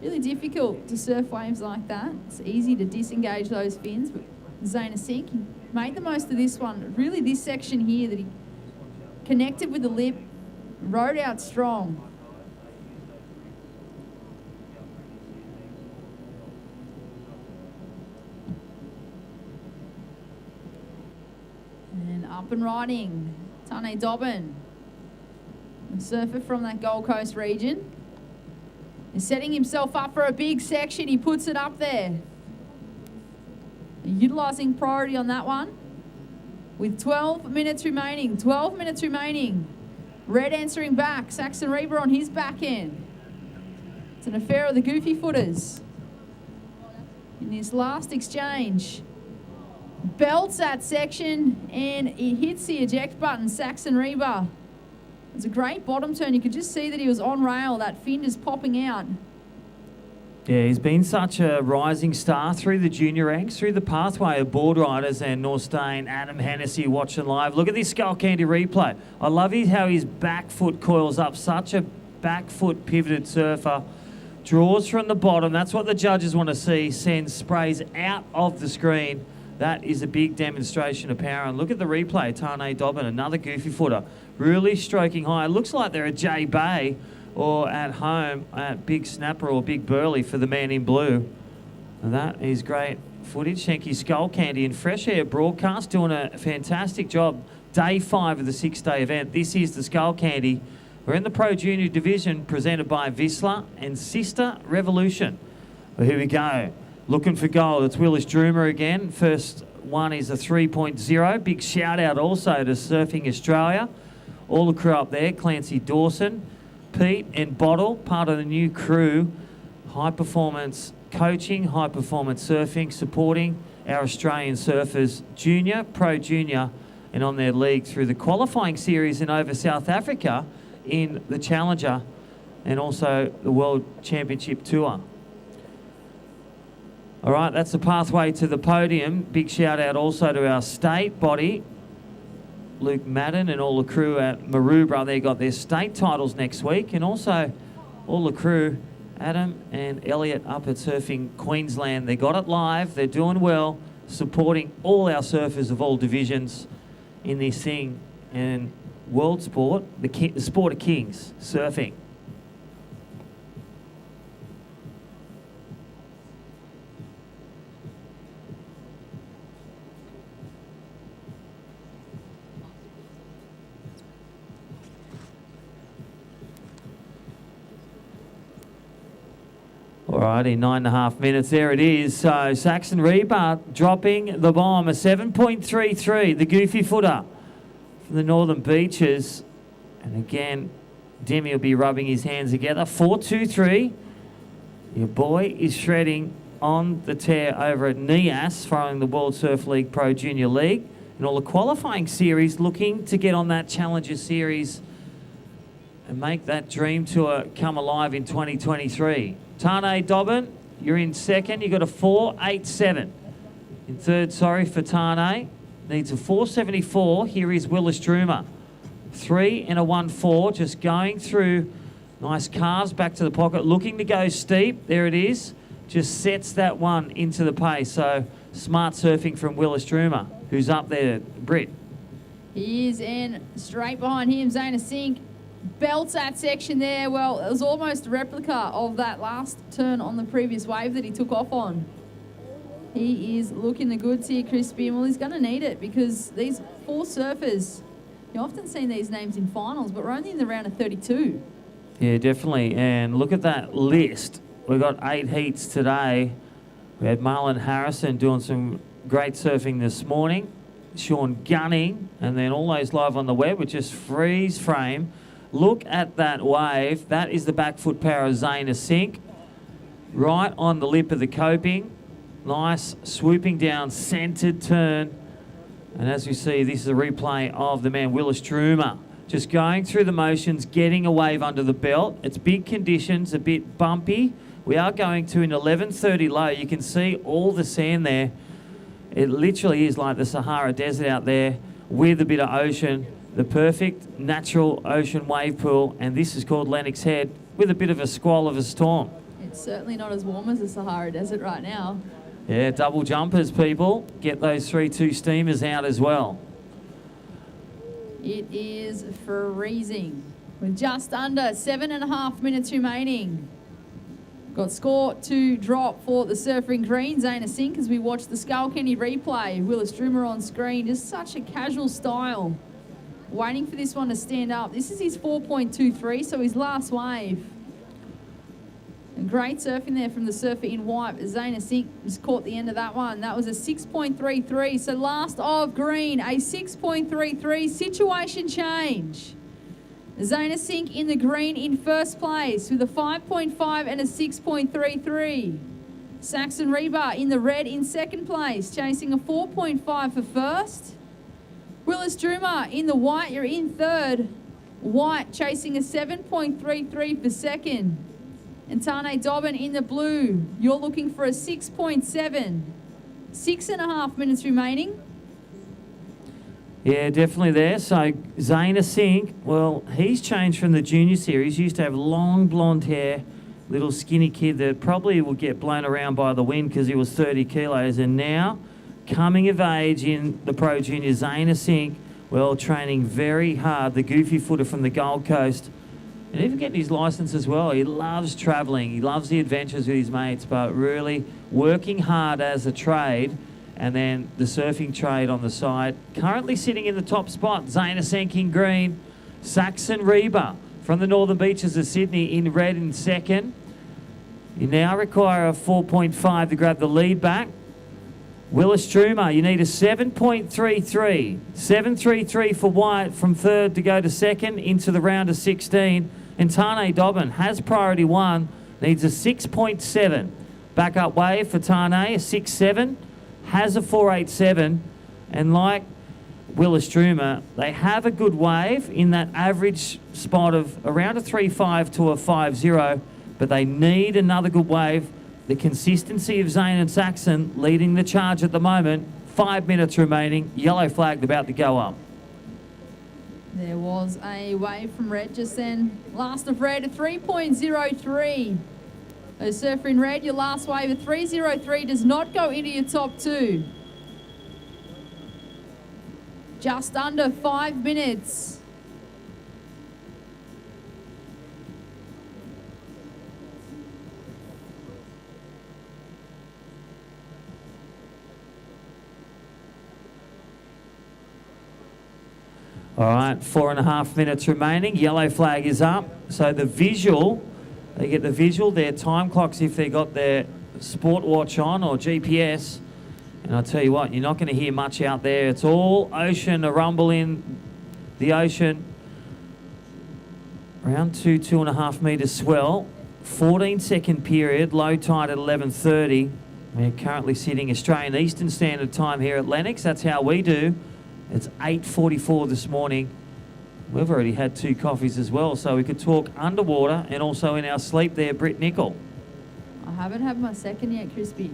Really difficult to surf waves like that. It's easy to disengage those fins, but Zayna Sink made the most of this one. Really this section here that he connected with the lip, rode out strong. And up and riding. Tane Dobbin, a surfer from that Gold Coast region, is setting himself up for a big section. He puts it up there. Utilising priority on that one. With 12 minutes remaining. 12 minutes remaining. Red answering back. Saxon Reba on his back end. It's an affair of the goofy footers. In this last exchange. Belts that section and he hits the eject button. Saxon Reba. It's a great bottom turn. You could just see that he was on rail. That fin is popping out.
Yeah, he's been such a rising star through the junior ranks, through the pathway of board riders, and Norstein, Adam Hennessy watching live. Look at this Skullcandy replay. I love how his back foot coils up. Such a back foot pivoted surfer. Draws from the bottom. That's what the judges want to see. Sends sprays out of the screen. That is a big demonstration of power. And look at the replay. Tane Dobbin, another goofy footer. Really stroking high. It looks like they're at J Bay or at home at Big Snapper or Big Burley for the man in blue. And that is great footage. Thank you, Skullcandy and Fresh Air Broadcast doing a fantastic job. Day 5 of the 6-day event. This is the Skullcandy. We're in the Pro Junior Division presented by Vissla and Sister Revolution. Well, here we go. Looking for gold. It's Willis Droomer again. First one is a 3.0. Big shout out also to Surfing Australia. All the crew up there. Clancy Dawson, Pete and Bottle, part of the new crew. High performance coaching, high performance surfing, supporting our Australian surfers, junior, pro junior, and on their league through the qualifying series and over South Africa in the Challenger and also the World Championship Tour. All right, that's the pathway to the podium. Big shout out also to our state body, Luke Madden and all the crew at Maroubra. They got their state titles next week, and also all the crew, Adam and Elliot up at Surfing Queensland. They got it live. They're doing well, supporting all our surfers of all divisions in this thing. And world sport, the sport of kings, surfing. Alrighty, 9.5 minutes. There it is. So Saxon Reba dropping the bomb, a 7.33. The goofy footer from the Northern Beaches. And again, Demi will be rubbing his hands together. 4.23. Your boy is shredding on the tear over at NIAS, following the World Surf League Pro Junior League. And all the qualifying series, looking to get on that Challenger Series and make that dream tour come alive in 2023. Tane Dobbin, you're in second. You got a 4.87. In third, sorry for Tane. Needs a 4.74. Here is Willis Droomer. 3 and a 1.4. Just going through. Nice cars back to the pocket. Looking to go steep. There it is. Just sets that one into the pace. So smart surfing from Willis Droomer, who's up there, Britt.
He is, and straight behind him, Zayna Sink. Belts that section there. Well, it was almost a replica of that last turn on the previous wave that he took off on. He is looking the goods here, Crispy. Well, he's going to need it because these 4 surfers, you often see these names in finals, but we're only in the round of 32.
Yeah, definitely. And look at that list. We've got 8 heats today. We had Marlon Harrison doing some great surfing this morning. Sean Gunning, and then all those live on the web, which just freeze frame. Look at that wave. That is the back foot power of Zayna Sink. Right on the lip of the coping. Nice swooping down, centred turn. And as we see, this is a replay of the man Willis Trumer. Just going through the motions, getting a wave under the belt. It's big conditions, a bit bumpy. We are going to an 11:30 low. You can see all the sand there. It literally is like the Sahara Desert out there with a bit of ocean. The perfect natural ocean wave pool. And this is called Lennox Head with a bit of a squall of a storm.
It's certainly not as warm as the Sahara Desert right now.
Yeah, double jumpers, people. Get those 3-2 steamers out as well.
It is freezing with just under 7.5 minutes remaining. Got score to drop for the surfing green, Zayna Sink, as we watch the Skullcandy replay. Willis Droomer on screen, just such a casual style. Waiting for this one to stand up. This is his 4.23, so his last wave. And great surfing there from the surfer in white. Zayna Sink just caught the end of that one. That was a 6.33. So last of green, a 6.33. Situation change. Zayna Sink in the green in first place with a 5.5 and a 6.33. Saxon Reba in the red in second place, chasing a 4.5 for first. Willis Droomer in the white, you're in third. White chasing a 7.33 for second. And Tane Dobbin in the blue, you're looking for a 6.7. 6.5 minutes remaining.
Yeah, definitely there. So Zayna Sink, well, he's changed from the junior series. He used to have long blonde hair, little skinny kid that probably will get blown around by the wind because he was 30 kilos. And now, coming of age in the Pro Junior, Zayna Sink, well, training very hard. The goofy footer from the Gold Coast. And even getting his licence as well. He loves travelling. He loves the adventures with his mates, but really working hard as a trade. And then the surfing trade on the side. Currently sitting in the top spot, Zayna Sink in green. Saxon Reba from the Northern Beaches of Sydney in red in second. You now require a 4.5 to grab the lead back. Willis Droomer, you need a 7.33. 7.33 for White from third to go to second into the round of 16. And Tane Dobbin has priority one, needs a 6.7. Back up wave for Tane, a 6.7. Has a 4.87. And like Willis Droomer, they have a good wave in that average spot of around a 3.5 to a 5.0, but they need another good wave. The consistency of Zane and Saxon leading the charge at the moment. 5 minutes remaining. Yellow flag about to go up.
There was a wave from red just then. Last of red, a 3.03. A surfer in red, your last wave, a 3.03 does not go into your top two. Just under 5 minutes.
All right, 4.5 minutes remaining. Yellow flag is up. So the visual, they get the visual, their time clocks if they got their sport watch on or GPS. And I'll tell you what, you're not going to hear much out there. It's all ocean, a rumble in the ocean. Around 2.5 metres swell. 14-second period, low tide at 11:30. We're currently sitting Australian Eastern Standard Time here at Lennox. That's how we do. It's 8:44 this morning. We've already had 2 coffees as well, so we could talk underwater and also in our sleep there, Britt Nicol.
I haven't had my second yet, Crispy.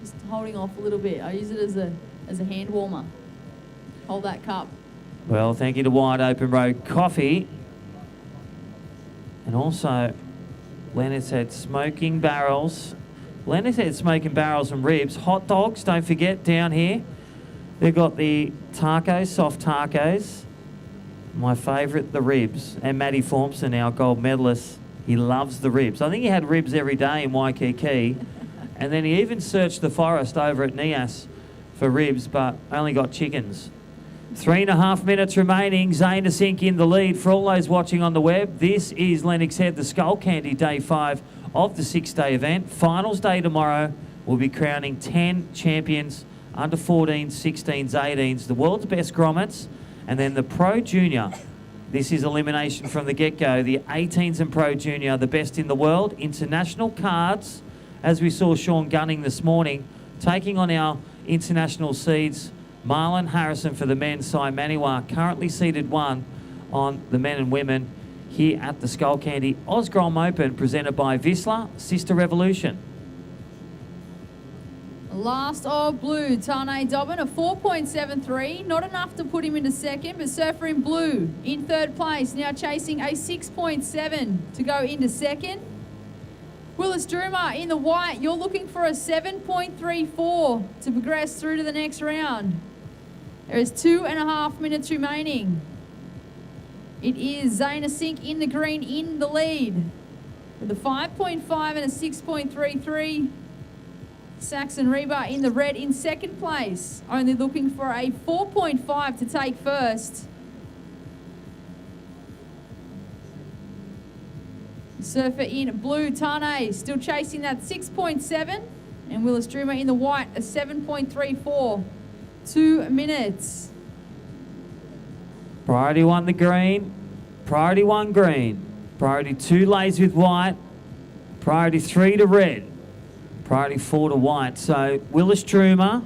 Just holding off a little bit. I use it as a hand warmer. Hold that cup.
Well, thank you to Wide Open Road Coffee. And also, Leonard's had smoking barrels. Leonard's had smoking barrels and ribs. Hot dogs, don't forget, down here. They've got the tacos, soft tacos. My favourite, the ribs. And Matty Formson, our gold medalist, he loves the ribs. I think he had ribs every day in Waikiki. And then he even searched the forest over at Nias for ribs, but only got chickens. 3.5 minutes remaining. Zayna Sink in the lead. For all those watching on the web, this is Lennox Head, the Skullcandy Day 5 of the 6-day event. Finals day tomorrow. We'll be crowning 10 champions. Under 14s, 16s, 18s, the world's best grommets, and then the Pro Junior This is elimination from the get-go. The 18s and Pro Junior are the best in the world. International cards, as we saw Sean Gunning this morning, taking on our international seeds. Marlon Harrison for the men's side. Maniwa currently seeded 1 on the men and women here at the Skullcandy Grom Open, presented by Vissla Sister Revolution.
Last of blue, Tane Dobbin, a 4.73. Not enough to put him into second, but Surfer in blue in third place, now chasing a 6.7 to go into second. Willis Druma in the white, you're looking for a 7.34 to progress through to the next round. There is 2.5 minutes remaining. It is Zaina Sink in the green in the lead with a 5.5 and a 6.33. Saxon Reba in the red in second place, only looking for a 4.5 to take first. Surfer in blue, Tane still chasing that 6.7, and Willis Druma in the white, a 7.34. 2 minutes.
Priority 1 the green, priority 1 green, priority 2 lays with white, priority 3 to red, priority 4 to white. So Willis Druma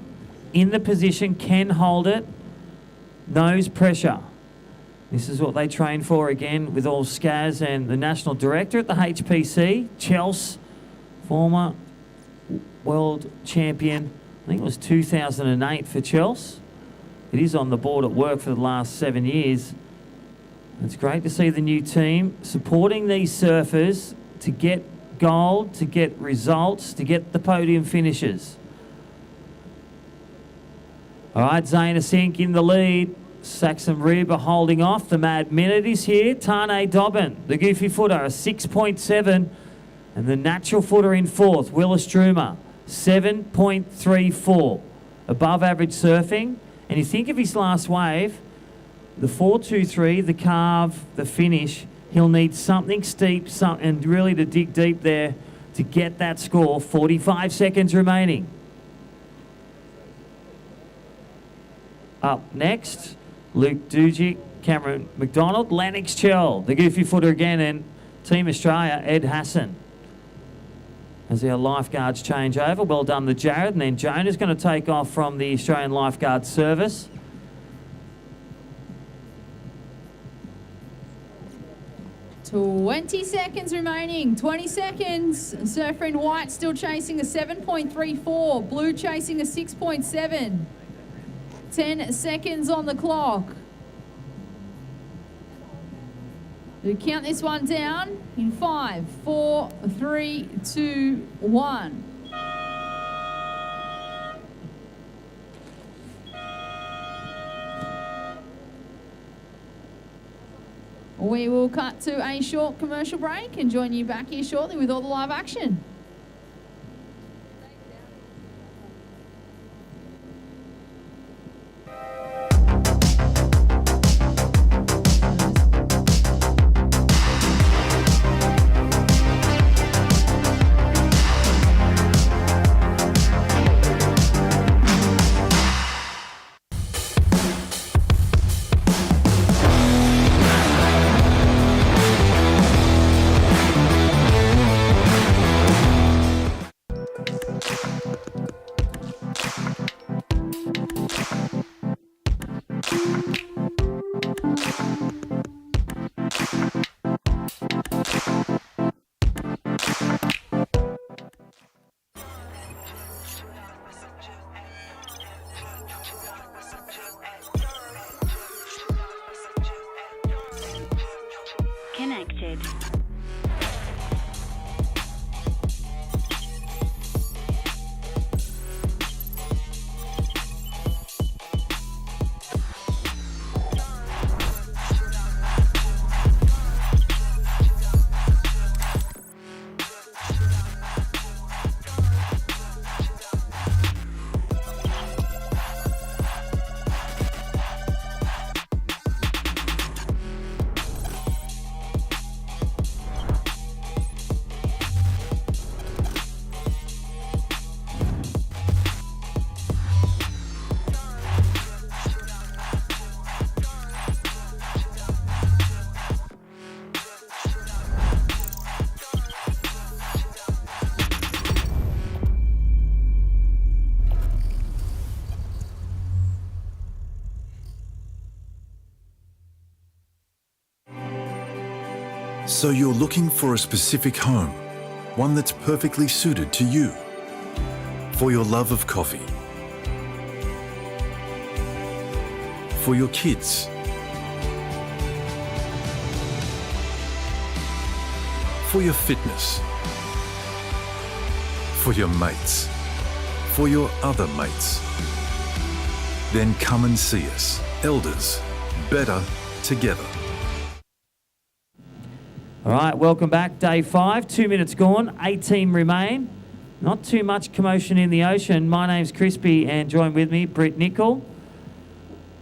in the position, can hold it, nose pressure. This is what they train for again with all Skaz and the national director at the HPC, Chelsea, former world champion. I think it was 2008 for Chelsea. It is on the board at work for the last 7 years. It's great to see the new team supporting these surfers to get gold, to get results, to get the podium finishes. All right, Zaina Sink in the lead. Saxon Reba holding off. The mad minute is here. Tane Dobbin, the goofy footer, a 6.7. And the natural footer in fourth, Willis Druma, 7.34. Above average surfing. And you think of his last wave, the 4.23, the carve, the finish, he'll need something steep and really to dig deep there to get that score. 45 seconds remaining. Up next, Luke Dujic, Cameron McDonald, Lennox Chell, the goofy footer again, and Team Australia, Ed Hassan. As our lifeguards change over, well done to Jared, and then Joan is going to take off from the Australian Lifeguard Service.
$20 seconds remaining. 20 seconds. Surfer in white still chasing a 7.34. Blue chasing a 6.7. 10 seconds on the clock. We count this one down in 5, 4, 3, 2, 1. We will cut to a short commercial break and join you back here shortly with all the live action.
Connected. So you're looking for a specific home, one that's perfectly suited to you, for your love of coffee, for your kids, for your fitness, for your mates, for your other mates. Then come and see us. Elders, better together.
All right, welcome back. Day 5, 2 minutes gone, 18 remain. Not too much commotion in the ocean. My name's Crispy and join with me, Britt Nicol.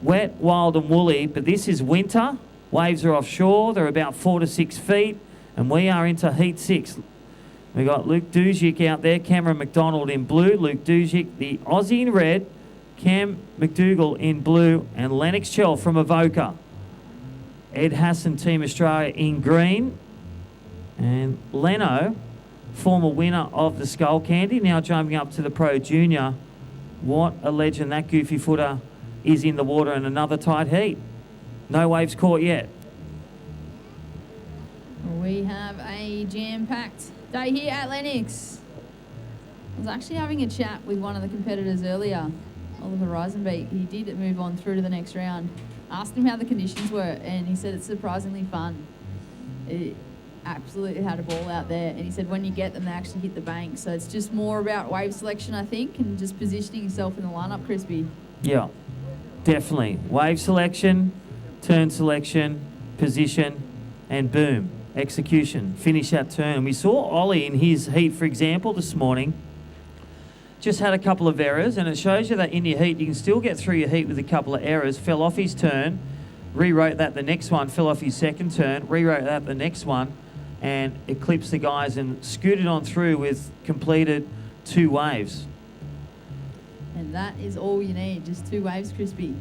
Wet, wild and woolly, but this is winter. Waves are offshore. They're about 4 to 6 feet, and we are into Heat 6. We've got Luke Duzic out there, Cameron McDonald in blue, Luke Duzic, the Aussie in red, Cam McDougall in blue, and Lennox Chell from Avoca. Ed Hassan, Team Australia in green. And Leno, former winner of the Skullcandy, now jumping up to the Pro Junior. What a legend that goofy footer is in the water in another tight heat. No waves caught yet.
We have a jam-packed day here at Lennox. I was actually having a chat with one of the competitors earlier, Oliver Risenbeek. He did move on through to the next round. Asked him how the conditions were, and he said it's surprisingly fun. It absolutely had a ball out there, and he said when you get them, they actually hit the bank. So it's just more about wave selection, I think, and just positioning yourself in the lineup, Crispy.
Yeah, definitely. Wave selection, turn selection, position, and boom, execution. Finish that turn. We saw Ollie in his heat, for example, this morning. Just had a couple of errors, and it shows you that in your heat, you can still get through your heat with a couple of errors. Fell off his turn, rewrote that the next one, fell off his second turn, rewrote that the next one, and eclipsed the guys and scooted on through with completed 2 waves.
And that is all you need, just 2 waves, Crispy.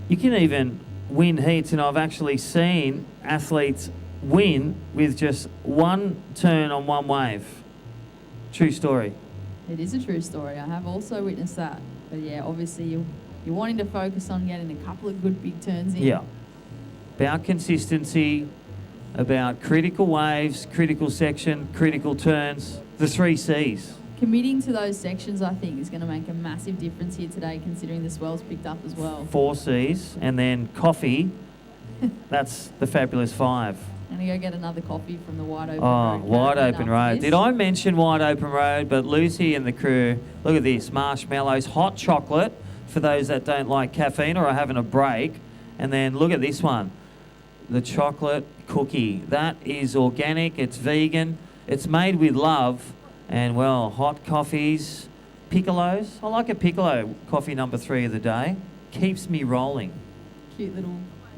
You can even win heats, and I've actually seen athletes win with just 1 turn on 1 wave. True story.
It is a true story. I have also witnessed that. But yeah, obviously you're wanting to focus on getting a couple of good big turns in.
Yeah. About consistency, about critical waves, critical section, critical turns, the 3 C's.
Committing to those sections, I think, is going to make a massive difference here today, considering the swell's picked up as well.
4 C's, and then coffee. That's the fabulous 5.
I'm going to go get another coffee from the Wide Open Road.
Oh, Wide Open Road. Did I mention Wide Open Road? But Lucy and the crew, look at this, marshmallows, hot chocolate for those that don't like caffeine or are having a break. And then look at this one, the chocolate cookie. That is organic, it's vegan, it's made with love. And well, hot coffees, piccolos. I like a piccolo, coffee number 3 of the day. Keeps me rolling.
Cute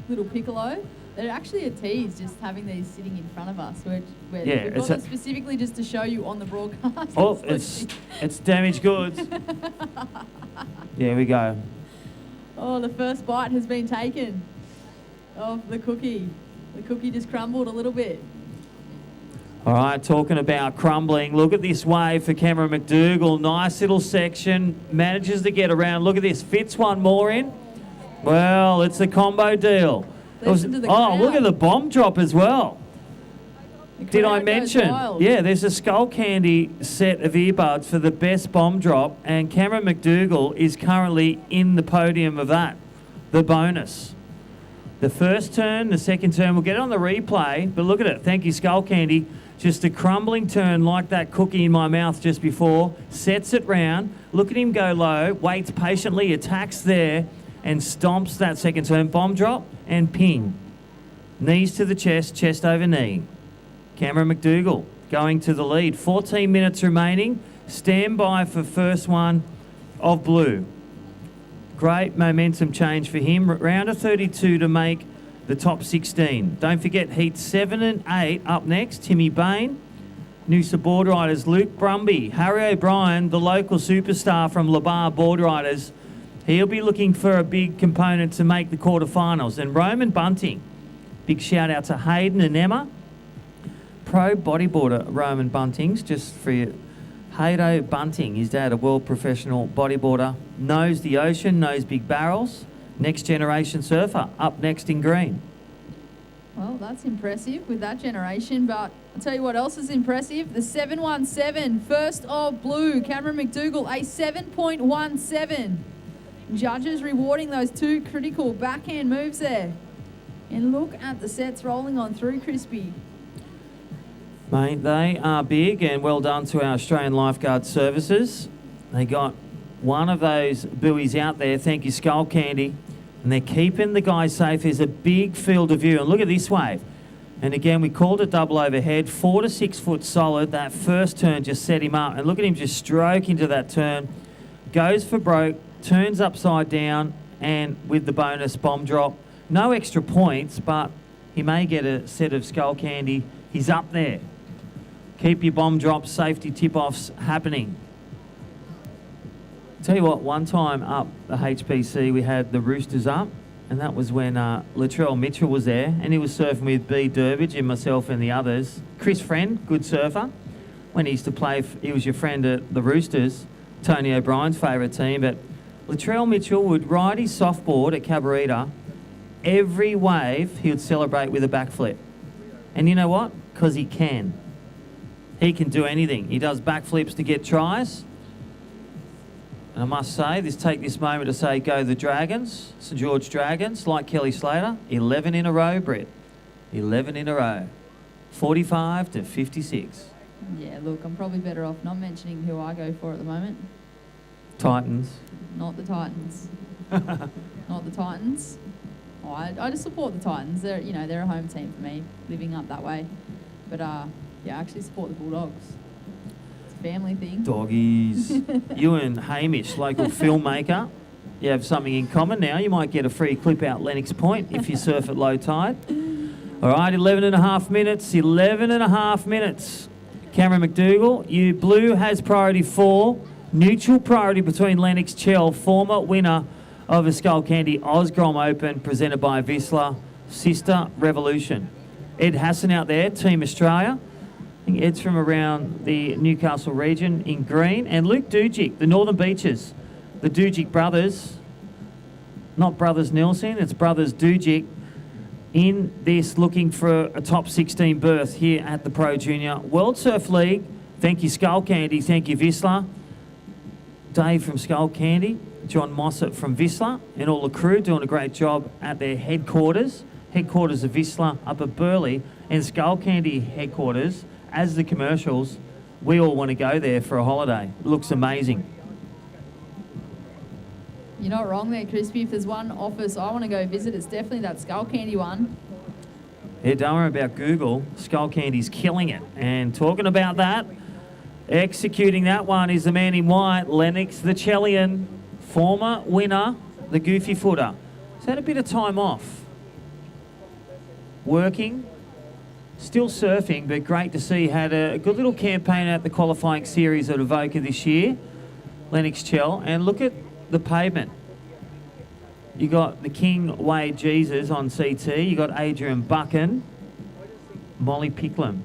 little piccolo. They're actually a tease just having these sitting in front of us. We've got them specifically just to show you on the broadcast.
Oh, it's damaged goods. There we go.
Oh, the first bite has been taken of the cookie. The cookie just crumbled a little bit.
All right, talking about crumbling, look at this wave for Cameron McDougall. Nice little section, manages to get around. Look at this, fits one more in. Well, it's a combo deal. Look at the bomb drop as well. Did I mention? Yeah, there's a Skullcandy set of earbuds for the best bomb drop, and Cameron McDougall is currently in the podium of that, the bonus. The first turn, the second turn, we'll get it on the replay, but look at it. Thank you, Skullcandy. Just a crumbling turn like that cookie in my mouth just before, sets it round. Look at him go low, waits patiently, attacks there, and stomps that second turn. Bomb drop and ping. Knees to the chest, chest over knee. Cameron McDougall going to the lead. 14 minutes remaining. Stand by for first one of blue. Great momentum change for him. Round of 32 to make the top 16. Don't forget heat 7 and 8 up next. Timmy Bain. Noosa board riders Luke Brumby. Harry O'Brien, the local superstar from Labar board riders. He'll be looking for a big component to make the quarterfinals. And Roman Bunting. Big shout out to Hayden and Emma. Pro bodyboarder Roman Buntings, just for you. Haydo Bunting, his dad, a world professional bodyboarder. Knows the ocean, knows big barrels. Next generation surfer, up next in green.
Well, that's impressive with that generation, but I'll tell you what else is impressive. The 717, first of blue, Cameron McDougall, a 7.17. Judges rewarding those two critical backhand moves there. And look at the sets rolling on through, Crispy.
Mate, they are big, and well done to our Australian Lifeguard Services. They got one of those buoys out there. Thank you, Skullcandy. And they're keeping the guys safe. There's a big field of view. And look at this wave. And again, we called it double overhead, 4 to 6 foot solid. That first turn just set him up. And look at him just stroke into that turn. Goes for broke, turns upside down, and with the bonus bomb drop. No extra points, but he may get a set of Skullcandy. He's up there. Keep your bomb drops, safety tip-offs happening. Tell you what, one time up the HPC, we had the Roosters up, and that was when Latrell Mitchell was there, and he was surfing with B. Durbridge and myself and the others. Chris Friend, good surfer. When he used to play, he was your friend at the Roosters, Tony O'Brien's favourite team, but Latrell Mitchell would ride his softboard at Cabarita. Every wave, he would celebrate with a backflip. And you know what? Because he can. He can do anything. He does backflips to get tries. And I must say, take this moment to say, go the Dragons, St George Dragons, like Kelly Slater. 11 in a row, Brett. 11 in a row. 45 to 56.
Yeah, look, I'm probably better off not mentioning who I go for at the moment.
Titans.
Not the Titans. Not the Titans. Oh, I just support the Titans. They're a home team for me, living up that way. But yeah, I actually support the Bulldogs. It's a family thing.
Doggies. You and Hamish, local filmmaker, you have something in common now. You might get a free clip out Lennox Point if you surf at low tide. All right, 11 and a half minutes. 11 and a half minutes. Cameron McDougall, you blue has priority 4. Neutral priority between Lennox Chell, former winner of the Skullcandy Grom Open, presented by Vissla, Sister Revolution. Ed Hassan out there, Team Australia. I think Ed's from around the Newcastle region in green. And Luke Dujic, the Northern Beaches. The Dujic brothers, not brothers Nelson, it's brothers Dujic, in this looking for a top 16 berth here at the Pro Junior World Surf League. Thank you, Skullcandy. Thank you, Vissla. Dave from Skullcandy, John Mossett from Vissla, and all the crew doing a great job at their headquarters of Vissla up at Burleigh, and Skullcandy headquarters. As the commercials, we all want to go there for a holiday. It looks amazing.
You're not wrong there, Crispy. If there's one office I want to go visit, it's definitely that Skullcandy one.
Yeah, don't worry about Google. Skullcandy's killing it. And talking about that, executing that one is the man in white, Lennox the Chellian, former winner, the Goofy Footer. He's had a bit of time off. Working, still surfing, but great to see. Had a good little campaign at the qualifying series at Avoca this year, Lennox Chell. And look at the pavement. You got the King Wade Jesus on CT. You got Adrian Buchan, Molly Picklum,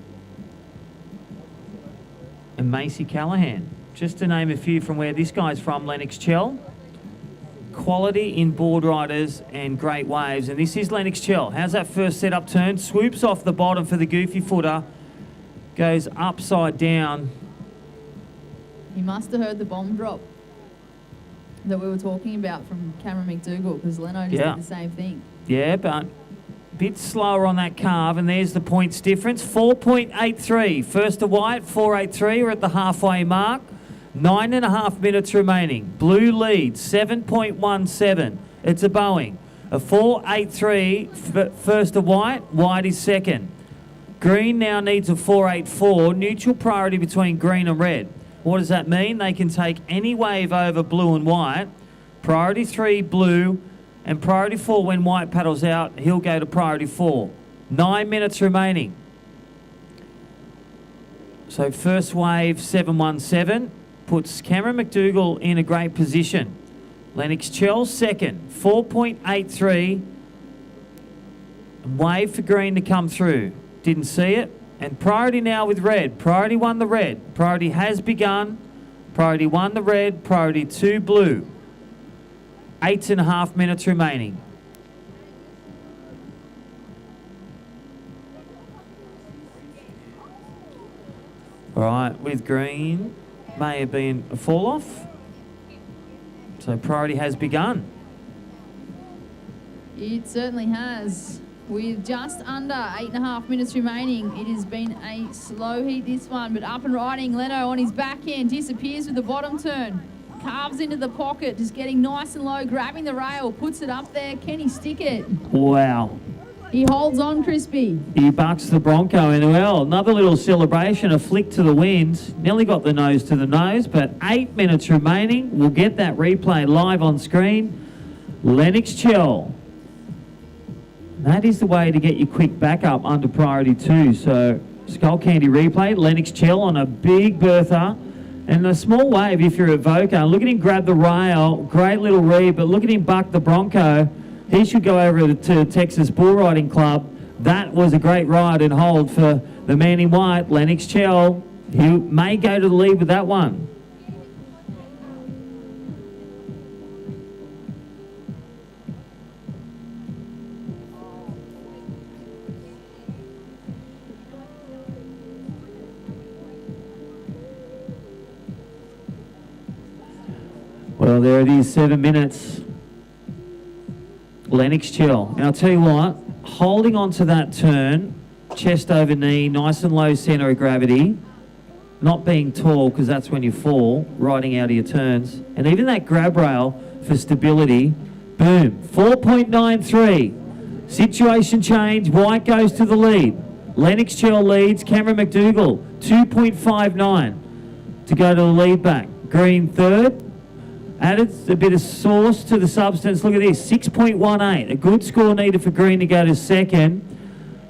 and Macy Callahan. Just to name a few from where this guy's from, Lennox Chell. Quality in board riders and great waves. And this is Lennox Chell. How's that first setup turn? Swoops off the bottom for the Goofy Footer. Goes upside down.
He must have heard the bomb drop that we were talking about from Cameron McDougall, because Leno just did the same thing.
Yeah, but a bit slower on that carve, and there's the points difference. 4.83. First to white, 4.83. We're at the halfway mark. 9.5 minutes remaining. Blue leads, 7.17. It's a Boeing. A 4.83 first to white. White is second. Green now needs a 4.84. Neutral priority between green and red. What does that mean? They can take any wave over blue and white. Priority 3, blue, and priority 4 when white paddles out, he'll go to priority 4. 9 minutes remaining. So first wave, 7.17, puts Cameron McDougall in a great position. Lennox Chell second, 4.83. Wave for green to come through. Didn't see it. And priority now with red. Priority 1 the red. Priority has begun. Priority 1 the red. Priority 2 blue. 8.5 minutes remaining. All right, with green, may have been a fall off. So priority has begun.
It certainly has. With just under 8.5 minutes remaining, it has been a slow heat, this one, but up and riding. Leno on his backhand disappears with the bottom turn. Carves into the pocket, just getting nice and low, grabbing the rail, puts it up there. Can he stick it?
Wow.
He holds on, Crispy.
He bucks the Bronco in well. Another little celebration, a flick to the wind. Nearly got the nose to the nose, but 8 minutes remaining. We'll get that replay live on screen. Lennox Chell. That is the way to get your quick backup under priority 2. So Skullcandy replay, Lennox Chell on a big bertha. And a small wave if you're at Voca. Look at him grab the rail. Great little read, but look at him buck the Bronco. He should go over to Texas Bull Riding Club. That was a great ride and hold for the man in white, Lennox Chell. He may go to the lead with that one. Well, there it is, 7 minutes. Lennox Chell. And I'll tell you what, holding on to that turn, chest over knee, nice and low centre of gravity, not being tall because that's when you fall, riding out of your turns. And even that grab rail for stability, boom, 4.93. Situation change, white goes to the lead. Lennox Chell leads, Cameron McDougall, 2.59 to go to the lead back. Green third. Added a bit of sauce to the substance. Look at this, 6.18. A good score needed for green to go to second.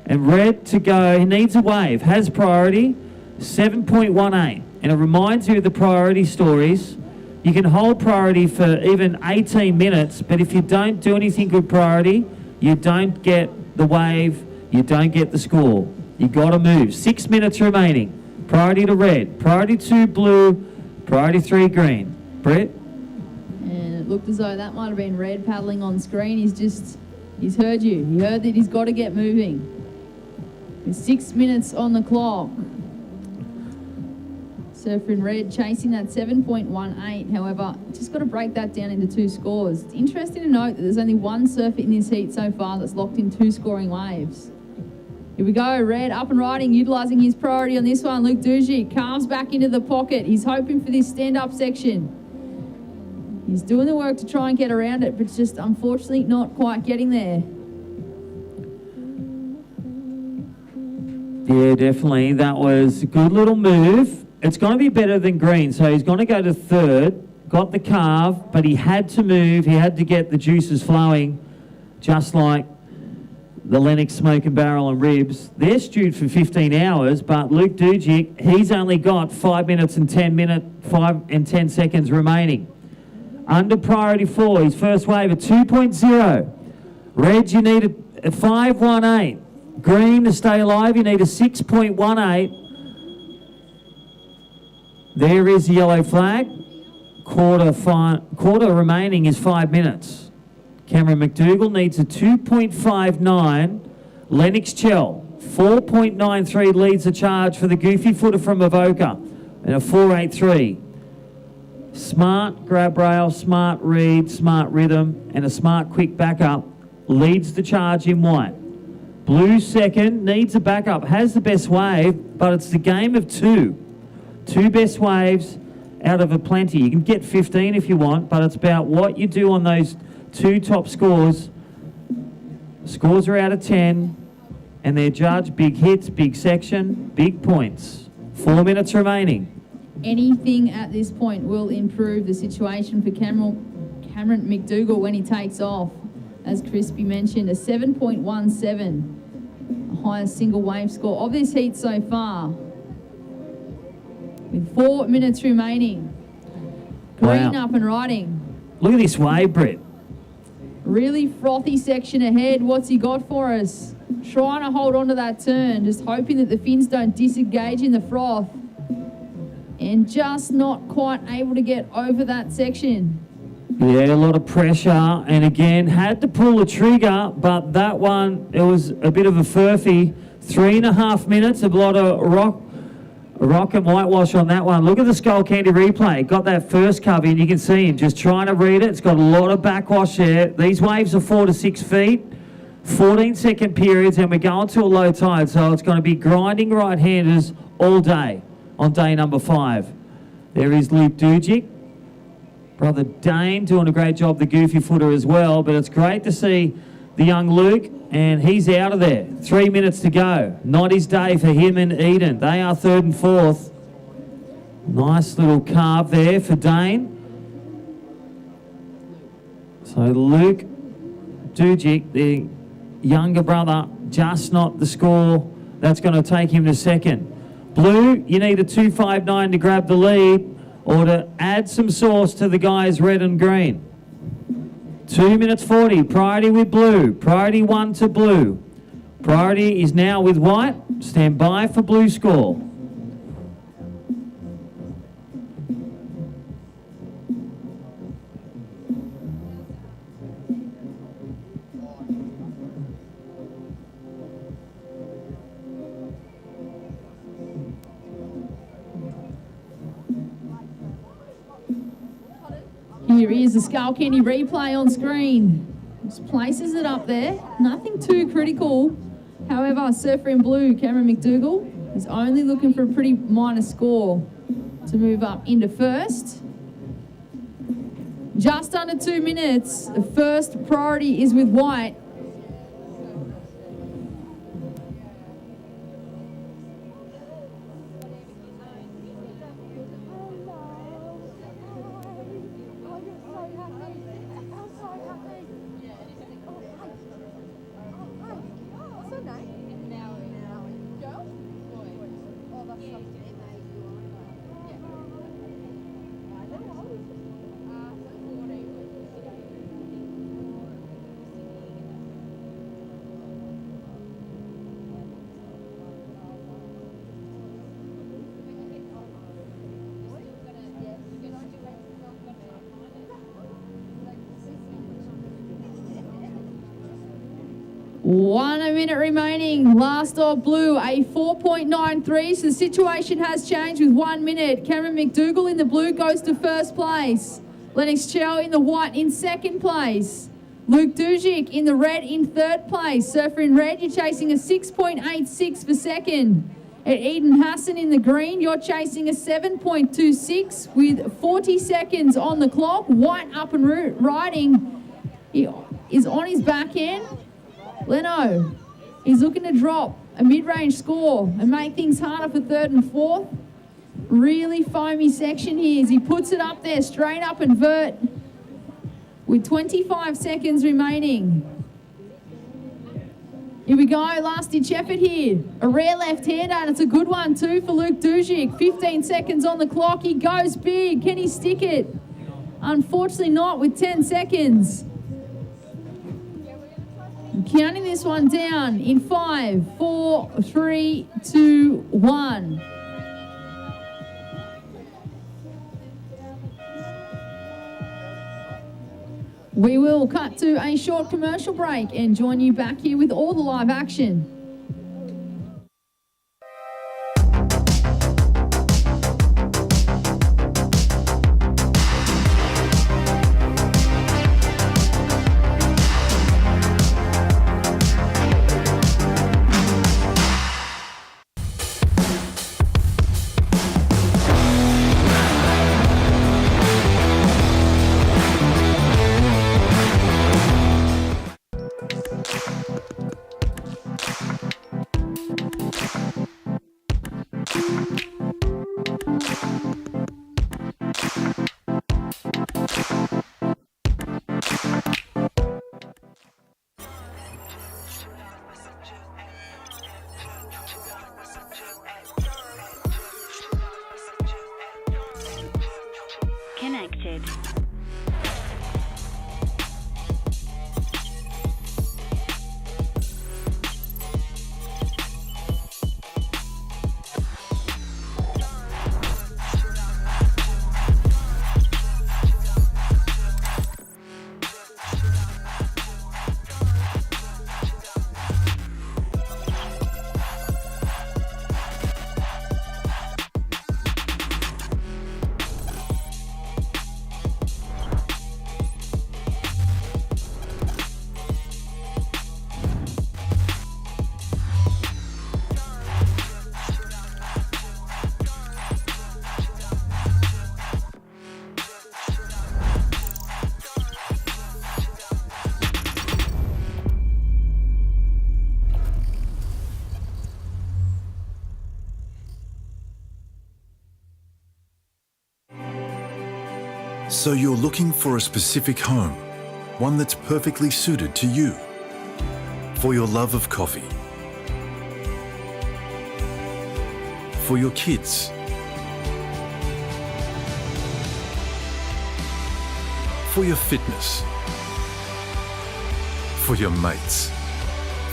And red to go, he needs a wave, has priority, 7.18. And it reminds you of the priority stories. You can hold priority for even 18 minutes, but if you don't do anything with priority, you don't get the wave, you don't get the score. You got to move. 6 minutes remaining. Priority to red, priority 2 blue, priority 3 green. Brett?
It looked as though that might have been red paddling on screen. He's heard you. He heard that he's got to get moving. With 6 minutes on the clock. Surfer in red chasing that 7.18. However, just got to break that down into 2 scores. It's interesting to note that there's only one surfer in this heat so far that's locked in 2 scoring waves. Here we go, red up and riding, utilising his priority on this one. Luke Dujic carves back into the pocket. He's hoping for this stand-up section. He's doing the work to try and get around it, but just unfortunately not quite getting there.
Yeah, definitely. That was a good little move. It's going to be better than green, so he's going to go to third. Got the carve, but he had to move. He had to get the juices flowing, just like the Lennox Smoke and Barrel and Ribs. They're stewed for 15 hours, but Luke Dujic, he's only got 5 minutes and 10 seconds remaining. Under priority 4, his first wave at 2.0. Red, you need a 5.18. Green, to stay alive, you need a 6.18. There is the yellow flag. Quarter remaining is 5 minutes. Cameron McDougall needs a 2.59. Lennox Chell, 4.93 leads the charge for the goofy footer from Avoca, and a 4.83. Smart grab rail, smart read, smart rhythm, and a smart quick backup leads the charge in white. Blue second, needs a backup, has the best wave, but it's the game of 2. 2 best waves out of a plenty. You can get 15 if you want, but it's about what you do on those 2 top scores. Scores are out of 10, and they're judged big hits, big section, big points. 4 minutes remaining.
Anything at this point will improve the situation for Cameron McDougall when he takes off. As Crispy mentioned, a 7.17, the highest single wave score of this heat so far. With 4 minutes remaining. Green
Wow.
up and riding.
Look at this wave, Brett.
Really frothy section ahead. What's he got for us? Trying to hold on to that turn, just hoping that the fins don't disengage in the froth. And just not quite able to get over that section.
Yeah, a lot of pressure, and again, had to pull the trigger, but that one, it was a bit of a furphy. 3.5 minutes, a lot of A rock and whitewash on that one. Look at the Skullcandy replay. Got that first cover in. You can see him just trying to read it. It's got a lot of backwash there. These waves are 4 to 6 feet. 14-second periods, and we're going to a low tide, so it's going to be grinding right-handers all day on day number 5. There is Luke Dujic. Brother Dane doing a great job, the goofy footer as well, but it's great to see the young Luke, and he's out of there. 3 minutes to go. Not his day for him and Eden. They are 3rd and 4th. Nice little carve there for Dane. So Luke Dujic, the younger brother, just not the score. That's going to take him to 2nd. Blue, you need a 2.59 to grab the lead or to add some sauce to the guys red and green. 2 minutes 40, priority with blue, priority 1 to blue. Priority is now with white, stand by for blue score.
Here is the Skullcandy replay on screen. Just places it up there. Nothing too critical. However, surfer in blue, Cameron McDougall, is only looking for a pretty minor score to move up into 1st. Just under 2 minutes. The first priority is with white. One minute remaining. Last of blue, a 4.93. So the situation has changed with 1 minute. Cameron McDougall in the blue goes to 1st place. Lennox Chow in the white in 2nd place. Luke Dujic in the red in 3rd place. Surfer in red, you're chasing a 6.86 for 2nd. At Eden Hassan in the green, you're chasing a 7.26 with 40 seconds on the clock. White up and riding. He is on his back end. Leno is looking to drop a mid-range score and make things harder for 3rd and 4th. Really foamy section here as he puts it up there, straight up and vert with 25 seconds remaining. Here we go, last-ditch effort here. A rare left-hander, and it's a good one too for Luke Dujic. 15 seconds on the clock, he goes big. Can he stick it? Unfortunately not with 10 seconds. Counting this one down in 5, 4, 3, 2, 1. We will cut to a short commercial break and join you back here with all the live action.
So you're looking for a specific home, one that's perfectly suited to you, for your love of coffee, for your kids, for your fitness, for your mates,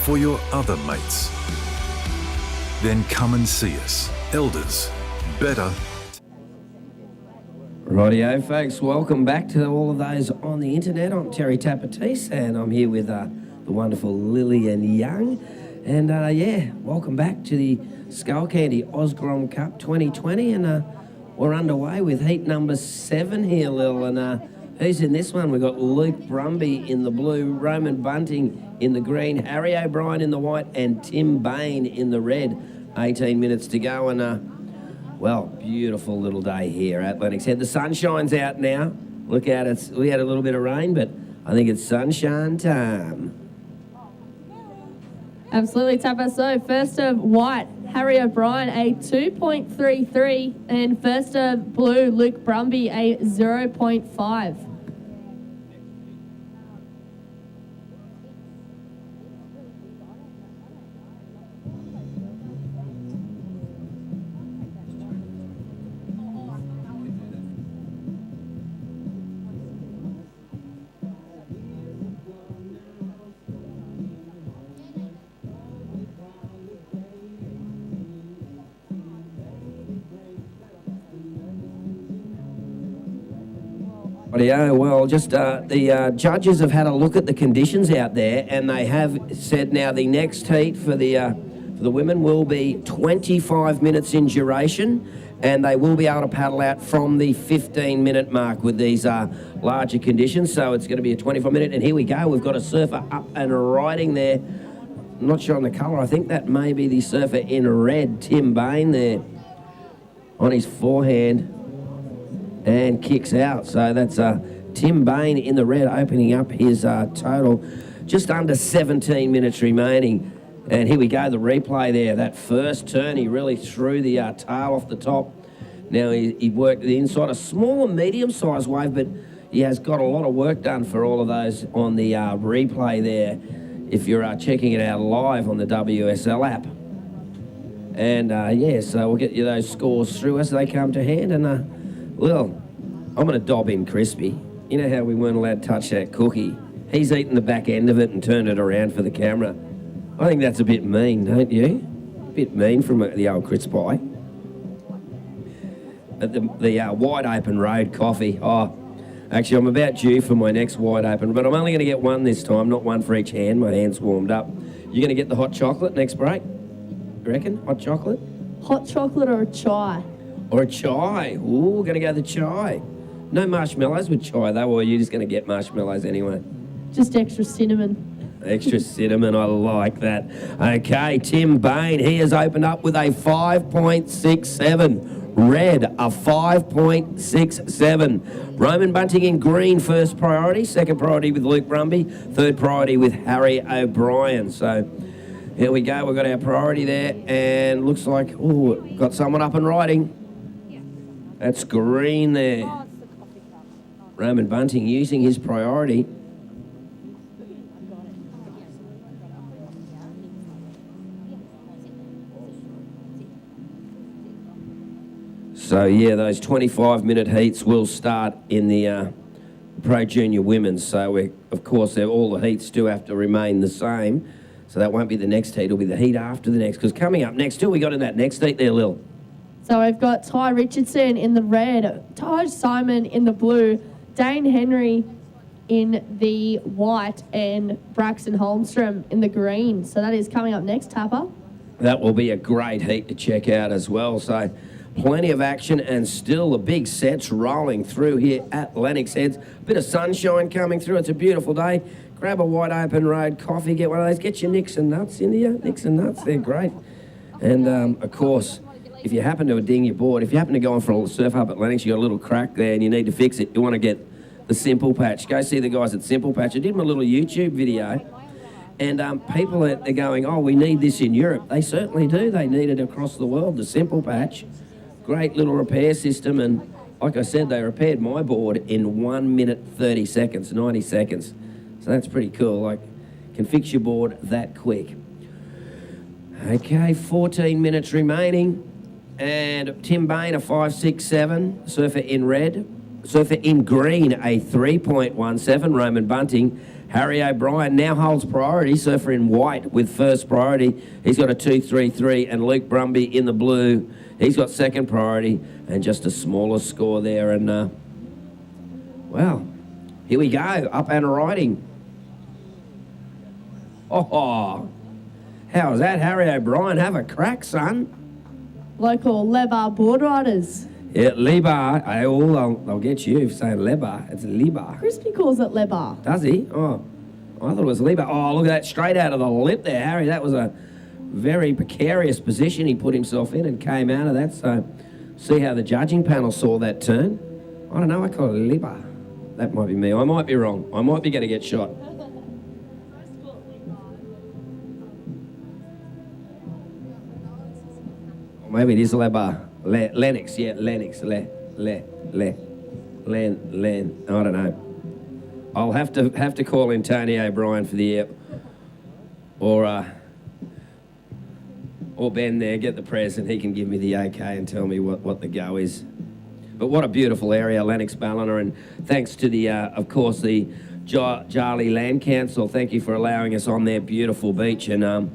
for your other mates. Then come and see us. Elders, better.
Rightio, folks. Welcome back to all of those on the internet. I'm Terry Tapatis, and I'm here with the wonderful Lillian Young. And welcome back to the Skullcandy Grom Cup 2020. And we're underway with heat number 7 here, Lil. And who's in this one? We've got Luke Brumby in the blue, Roman Bunting in the green, Harry O'Brien in the white, and Tim Bain in the red. 18 minutes to go, and beautiful little day here at Lennox Head. The sun shines out now. Look out, we had a little bit of rain, but I think it's sunshine time.
Absolutely, Tapper. So first of white, Harry O'Brien, a 2.33, and first of blue, Luke Brumby, a 0.5.
Yeah, well, just the judges have had a look at the conditions out there, and they have said now the next heat for the women will be 25 minutes in duration, and they will be able to paddle out from the 15-minute mark with these larger conditions. So it's going to be a 25-minute, and here we go. We've got a surfer up and riding there. I'm not sure on the colour. I think that may be the surfer in red, Tim Bain there on his forehand. And kicks out. So that's Tim Bain in the red, opening up his total. Just under 17 minutes remaining. And here we go, the replay there. That first turn, he really threw the tail off the top. Now he worked the inside, a small and medium-sized wave, but he has got a lot of work done for all of those on the replay there, if you're checking it out live on the WSL app. And so we'll get you those scores through as they come to hand. And well, I'm going to dob in Crispy. You know how we weren't allowed to touch that cookie? He's eaten the back end of it and turned it around for the camera. I think that's a bit mean, don't you? A bit mean from the old Chris Pie. At the wide open road coffee. Oh, actually, I'm about due for my next wide open, but I'm only going to get one this time, not one for each hand. My hand's warmed up. You're going to get the hot chocolate next break? You reckon? Hot chocolate?
Hot chocolate or a chai?
Or a chai. Ooh, we're going to go the chai. No marshmallows with chai, though, or are you just going to get marshmallows anyway?
Just extra cinnamon.
Extra cinnamon, I like that. Okay, Tim Bain, he has opened up with a 5.67. Red, a 5.67. Roman Bunting in green, first priority. Second priority with Luke Brumby. Third priority with Harry O'Brien. So here we go. We've got our priority there, and looks like, got someone up and riding. That's green there. Roman Bunting using his priority. So, those 25-minute heats will start in the Pro Junior Women's. So, of course, all the heats do have to remain the same. So that won't be the next heat. It'll be the heat after the next. Because coming up next, who we got in that next heat there, Lil?
So we've got Ty Richardson in the red, Taj Simon in the blue, Dane Henry in the white, and Braxton Holmstrom in the green. So that is coming up next, Tapper.
That will be a great heat to check out as well. So plenty of action and still the big sets rolling through here at Lennox Heads. Bit of sunshine coming through. It's a beautiful day. Grab a wide open road coffee, get one of those. Get your Nicks and Nuts in here. Nicks and Nuts, they're great. And, of course, if you happen to ding your board, if you happen to go on for a surf up at Lennox, you got a little crack there and you need to fix it, you want to get the Simple Patch. Go see the guys at Simple Patch. I did my little YouTube video, and people are going, we need this in Europe. They certainly do. They need it across the world, the Simple Patch. Great little repair system, and Like I said, they repaired my board in 1 minute 30 seconds, 90 seconds. So that's pretty cool. Like, can fix your board that quick. Okay, 14 minutes remaining. And Tim Bain, a 5.67. Surfer in red. Surfer in green, a 3.17. Roman Bunting. Harry O'Brien now holds priority. Surfer in white with first priority. He's got a 2.33. And Luke Brumby in the blue. He's got second priority. And just a smaller score there. And, well, here we go. Up and riding. Oh, how's that, Harry O'Brien? Have a crack, son.
Local Lebar board riders.
Yeah, Lebar. I'll get you for saying Lebar. It's Lebar.
Crispy calls it Lebar.
Does he? Oh, I thought it was Lebar. Oh, look at that, straight out of the lip there, Harry. That was a very precarious position he put himself in and came out of that. So, see how the judging panel saw that turn. I don't know, I call it Lebar. That might be me. I might be wrong. I might be going to get shot. Maybe it is Lebar. Lennox, yeah, Lennox. Len. I don't know. I'll have to call in Tony O'Brien for the or Ben there, get the press, and he can give me the okay and tell me what the go is. But what a beautiful area, Lennox Ballina, and thanks to the, of course, the Jarley Land Council. Thank you for allowing us on their beautiful beach, and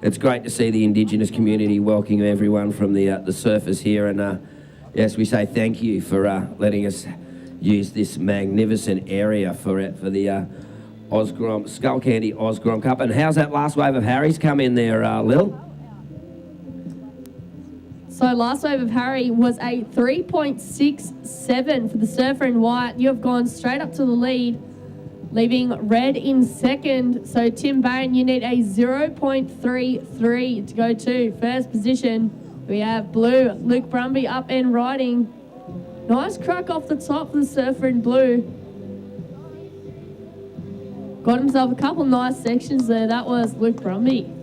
it's great to see the Indigenous community welcoming everyone from the surfers here. And yes, we say thank you for letting us use this magnificent area for the Skullcandy Osgrom Cup. And how's that last wave of Harry's come in there, Lil?
So last wave of Harry was a 3.67 for the surfer in white. You have gone straight up to the lead, leaving red in second. So Tim Bain, you need a 0.33 to go to first position. We have blue, Luke Brumby up and riding. Nice crack off the top for the surfer in blue. Got himself a couple nice sections there. That was Luke Brumby.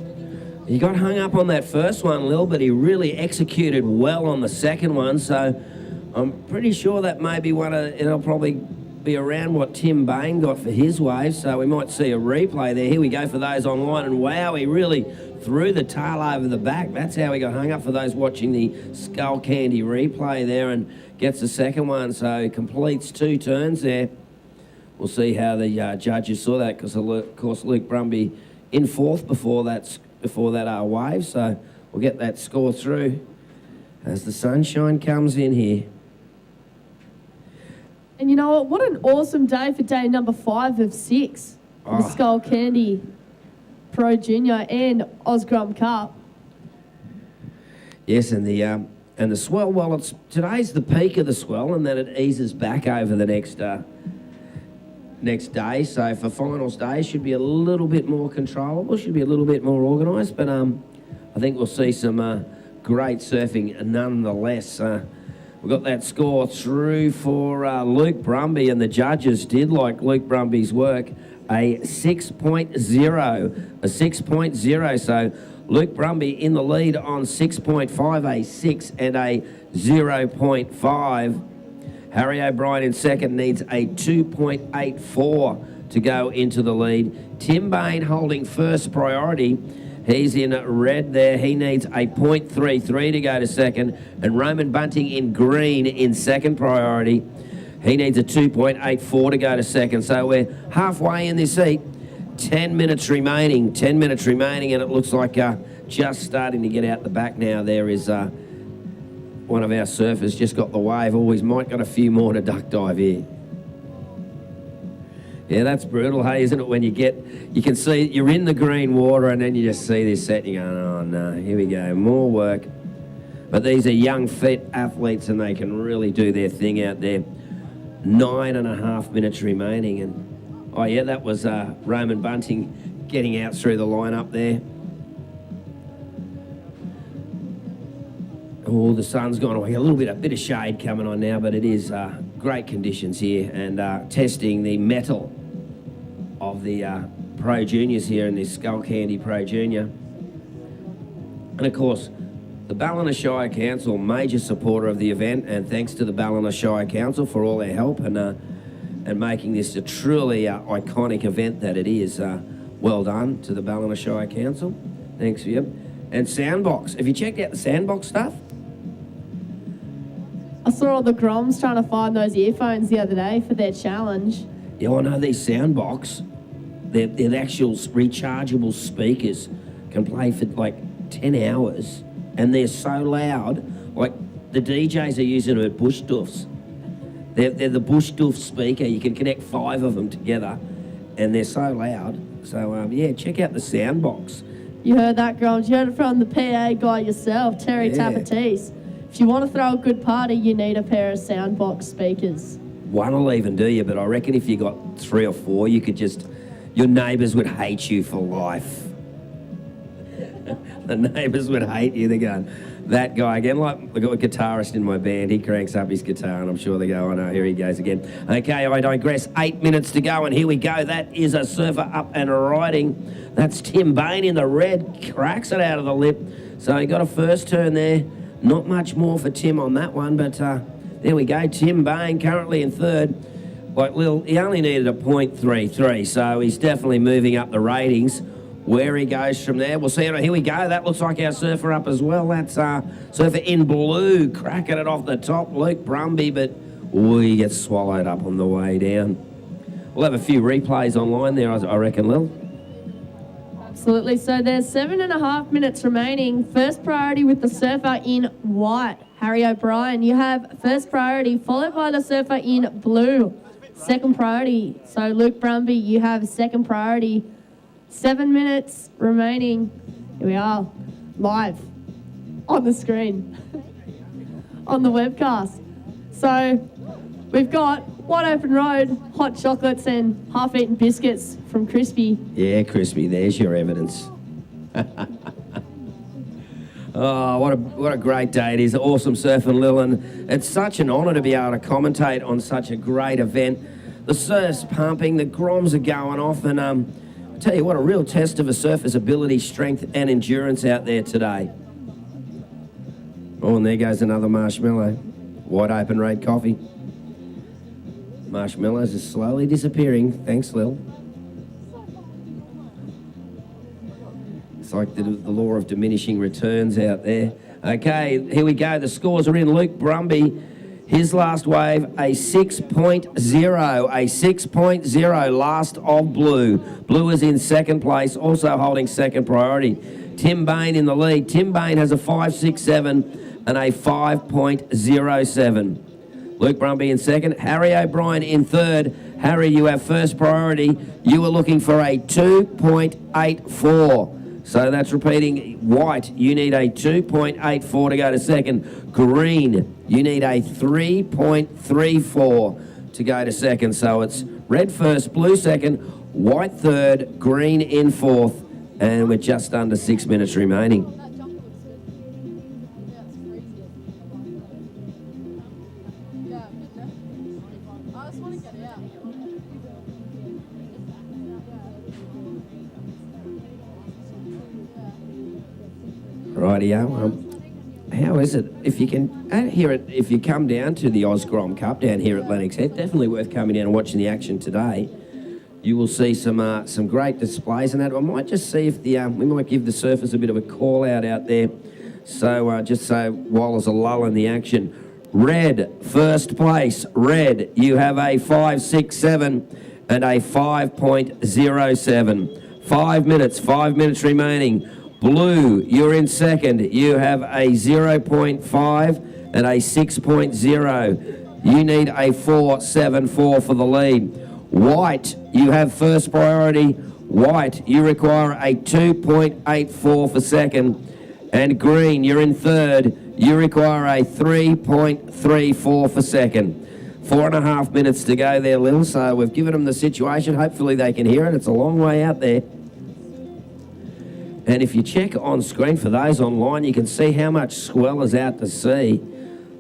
He got hung up on that first one, Lil, but he really executed well on the second one. So I'm pretty sure that may be it'll probably be around what Tim Bain got for his wave, so we might see a replay there. Here we go for those online, and wow, he really threw the tail over the back. That's how he got hung up for those watching the Skullcandy replay there, and gets the second one, so he completes 2 turns there. We'll see how the judges saw that, because of course Luke Brumby in fourth before that wave, so we'll get that score through as the sunshine comes in here.
And you know what an awesome day for day number 5 of 6 for the Skullcandy Pro Junior and Osgrom Cup.
Yes, and the swell, well, today's the peak of the swell, and then it eases back over the next day. So for finals day, should be a little bit more controllable, should be a little bit more organised, but I think we'll see some great surfing nonetheless. We've got that score through for Luke Brumby, and the judges did like Luke Brumby's work, a 6.0. So Luke Brumby in the lead on 6.5, a 6 and a 0.5. Harry O'Brien in second needs a 2.84 to go into the lead. Tim Bain holding first priority. He's in red there. He needs a 0.33 to go to second. And Roman Bunting in green in second priority. He needs a 2.84 to go to second. So we're halfway in this heat. 10 minutes remaining. 10 minutes remaining, and it looks like just starting to get out the back now. There is one of our surfers just got the wave. Always might got a few more to duck dive here. Yeah, that's brutal, hey, isn't it? When you can see you're in the green water, and then you just see this set, and you're going, oh no, here we go, more work. But these are young, fit athletes, and they can really do their thing out there. 9.5 minutes remaining, and oh yeah, that was Roman Bunting getting out through the line up there. Oh, the sun's gone away. A bit of shade coming on now, but it is great conditions here, and testing the mettle of the Pro Juniors here in this Skullcandy Pro Junior. And of course, The Ballina Shire Council, major supporter of the event, and thanks to the Ballina Shire Council for all their help and making this a truly iconic event that it is. Well done to the Ballina Shire Council. Thanks for you. And Soundbox. Have you checked out the Soundbox stuff?
I saw all the Groms trying to find those earphones the other day for their challenge.
Yeah, I know these Soundbox. They're the actual rechargeable speakers. Can play for like 10 hours. And they're so loud, like the DJs are using them at Bush Duffs. They're the Bush Duff speaker. You can connect 5 of them together, and they're so loud. So, yeah, check out the Soundbox.
You heard that, Groms. You heard it from the PA guy yourself, Terry Tapatis. If you want to throw a good party, you need a pair of Soundbox speakers.
One will even do you, but I reckon if you got 3 or 4, you could just, your neighbours would hate you for life. The neighbours would hate you. They're going, that guy again. Like, I've got a guitarist in my band. He cranks up his guitar, and I'm sure they go, oh no, here he goes again. Okay, I digress. 8 minutes to go, and here we go. That is a surfer up and riding. That's Tim Bain in the red. Cracks it out of the lip. So he got a first turn there. Not much more for Tim on that one, but there we go. Tim Bain currently in third. Like Lil, he only needed a .33, so he's definitely moving up the ratings. Where he goes from there, we'll see. Here we go. That looks like our surfer up as well. That's surfer in blue, cracking it off the top, Luke Brumby, but he gets swallowed up on the way down. We'll have a few replays online there, I reckon, Lil.
Absolutely. So there's 7.5 minutes remaining. First priority with the surfer in white, Harry O'Brien. You have first priority, followed by the surfer in blue. Second priority. So Luke Brumby, you have second priority. 7 minutes remaining. Here we are, live on the screen, on the webcast. So we've got wide open road, hot chocolates and half-eaten biscuits from Crispy.
Yeah, Crispy, there's your evidence. Oh, what a great day it is. Awesome surfing, Lil, and it's such an honour to be able to commentate on such a great event. The surf's pumping, the Groms are going off, and I tell you what, a real test of a surfer's ability, strength and endurance out there today. Oh, and there goes another marshmallow. Wide open red coffee. Marshmallows are slowly disappearing. Thanks, Lil. It's like the law of diminishing returns out there. Okay, here we go. The scores are in. Luke Brumby, his last wave, a 6.0. A 6.0, last of blue. Blue is in second place, also holding second priority. Tim Bain in the lead. Tim Bain has a 5.67 and a 5.07. Luke Brumby in second. Harry O'Brien in third. Harry, you have first priority. You are looking for a 2.84. So that's repeating. White, you need a 2.84 to go to second. Green, you need a 3.34 to go to second. So it's red first, blue second, white third, green in fourth, and we're just under 6 minutes remaining. Rightio. How is it? If you can hear it, if you come down to the Grom Cup down here at Lennox Head, definitely worth coming down and watching the action today. You will see some great displays and that. I might just see if we might give the surfers a bit of a call out there. So just so while there's a lull in the action. Red, first place. Red, you have a 5.67 and a 5.07. 5 minutes remaining. Blue, you're in second. You have a 0.5 and a 6.0. You need a 4.74 for the lead. White, you have first priority. White, you require a 2.84 for second. And green, you're in third. You require a 3.34 for second. 4.5 minutes to go there, Lil. So we've given them the situation. Hopefully they can hear it. It's a long way out there. And if you check on screen for those online, you can see how much swell is out to sea.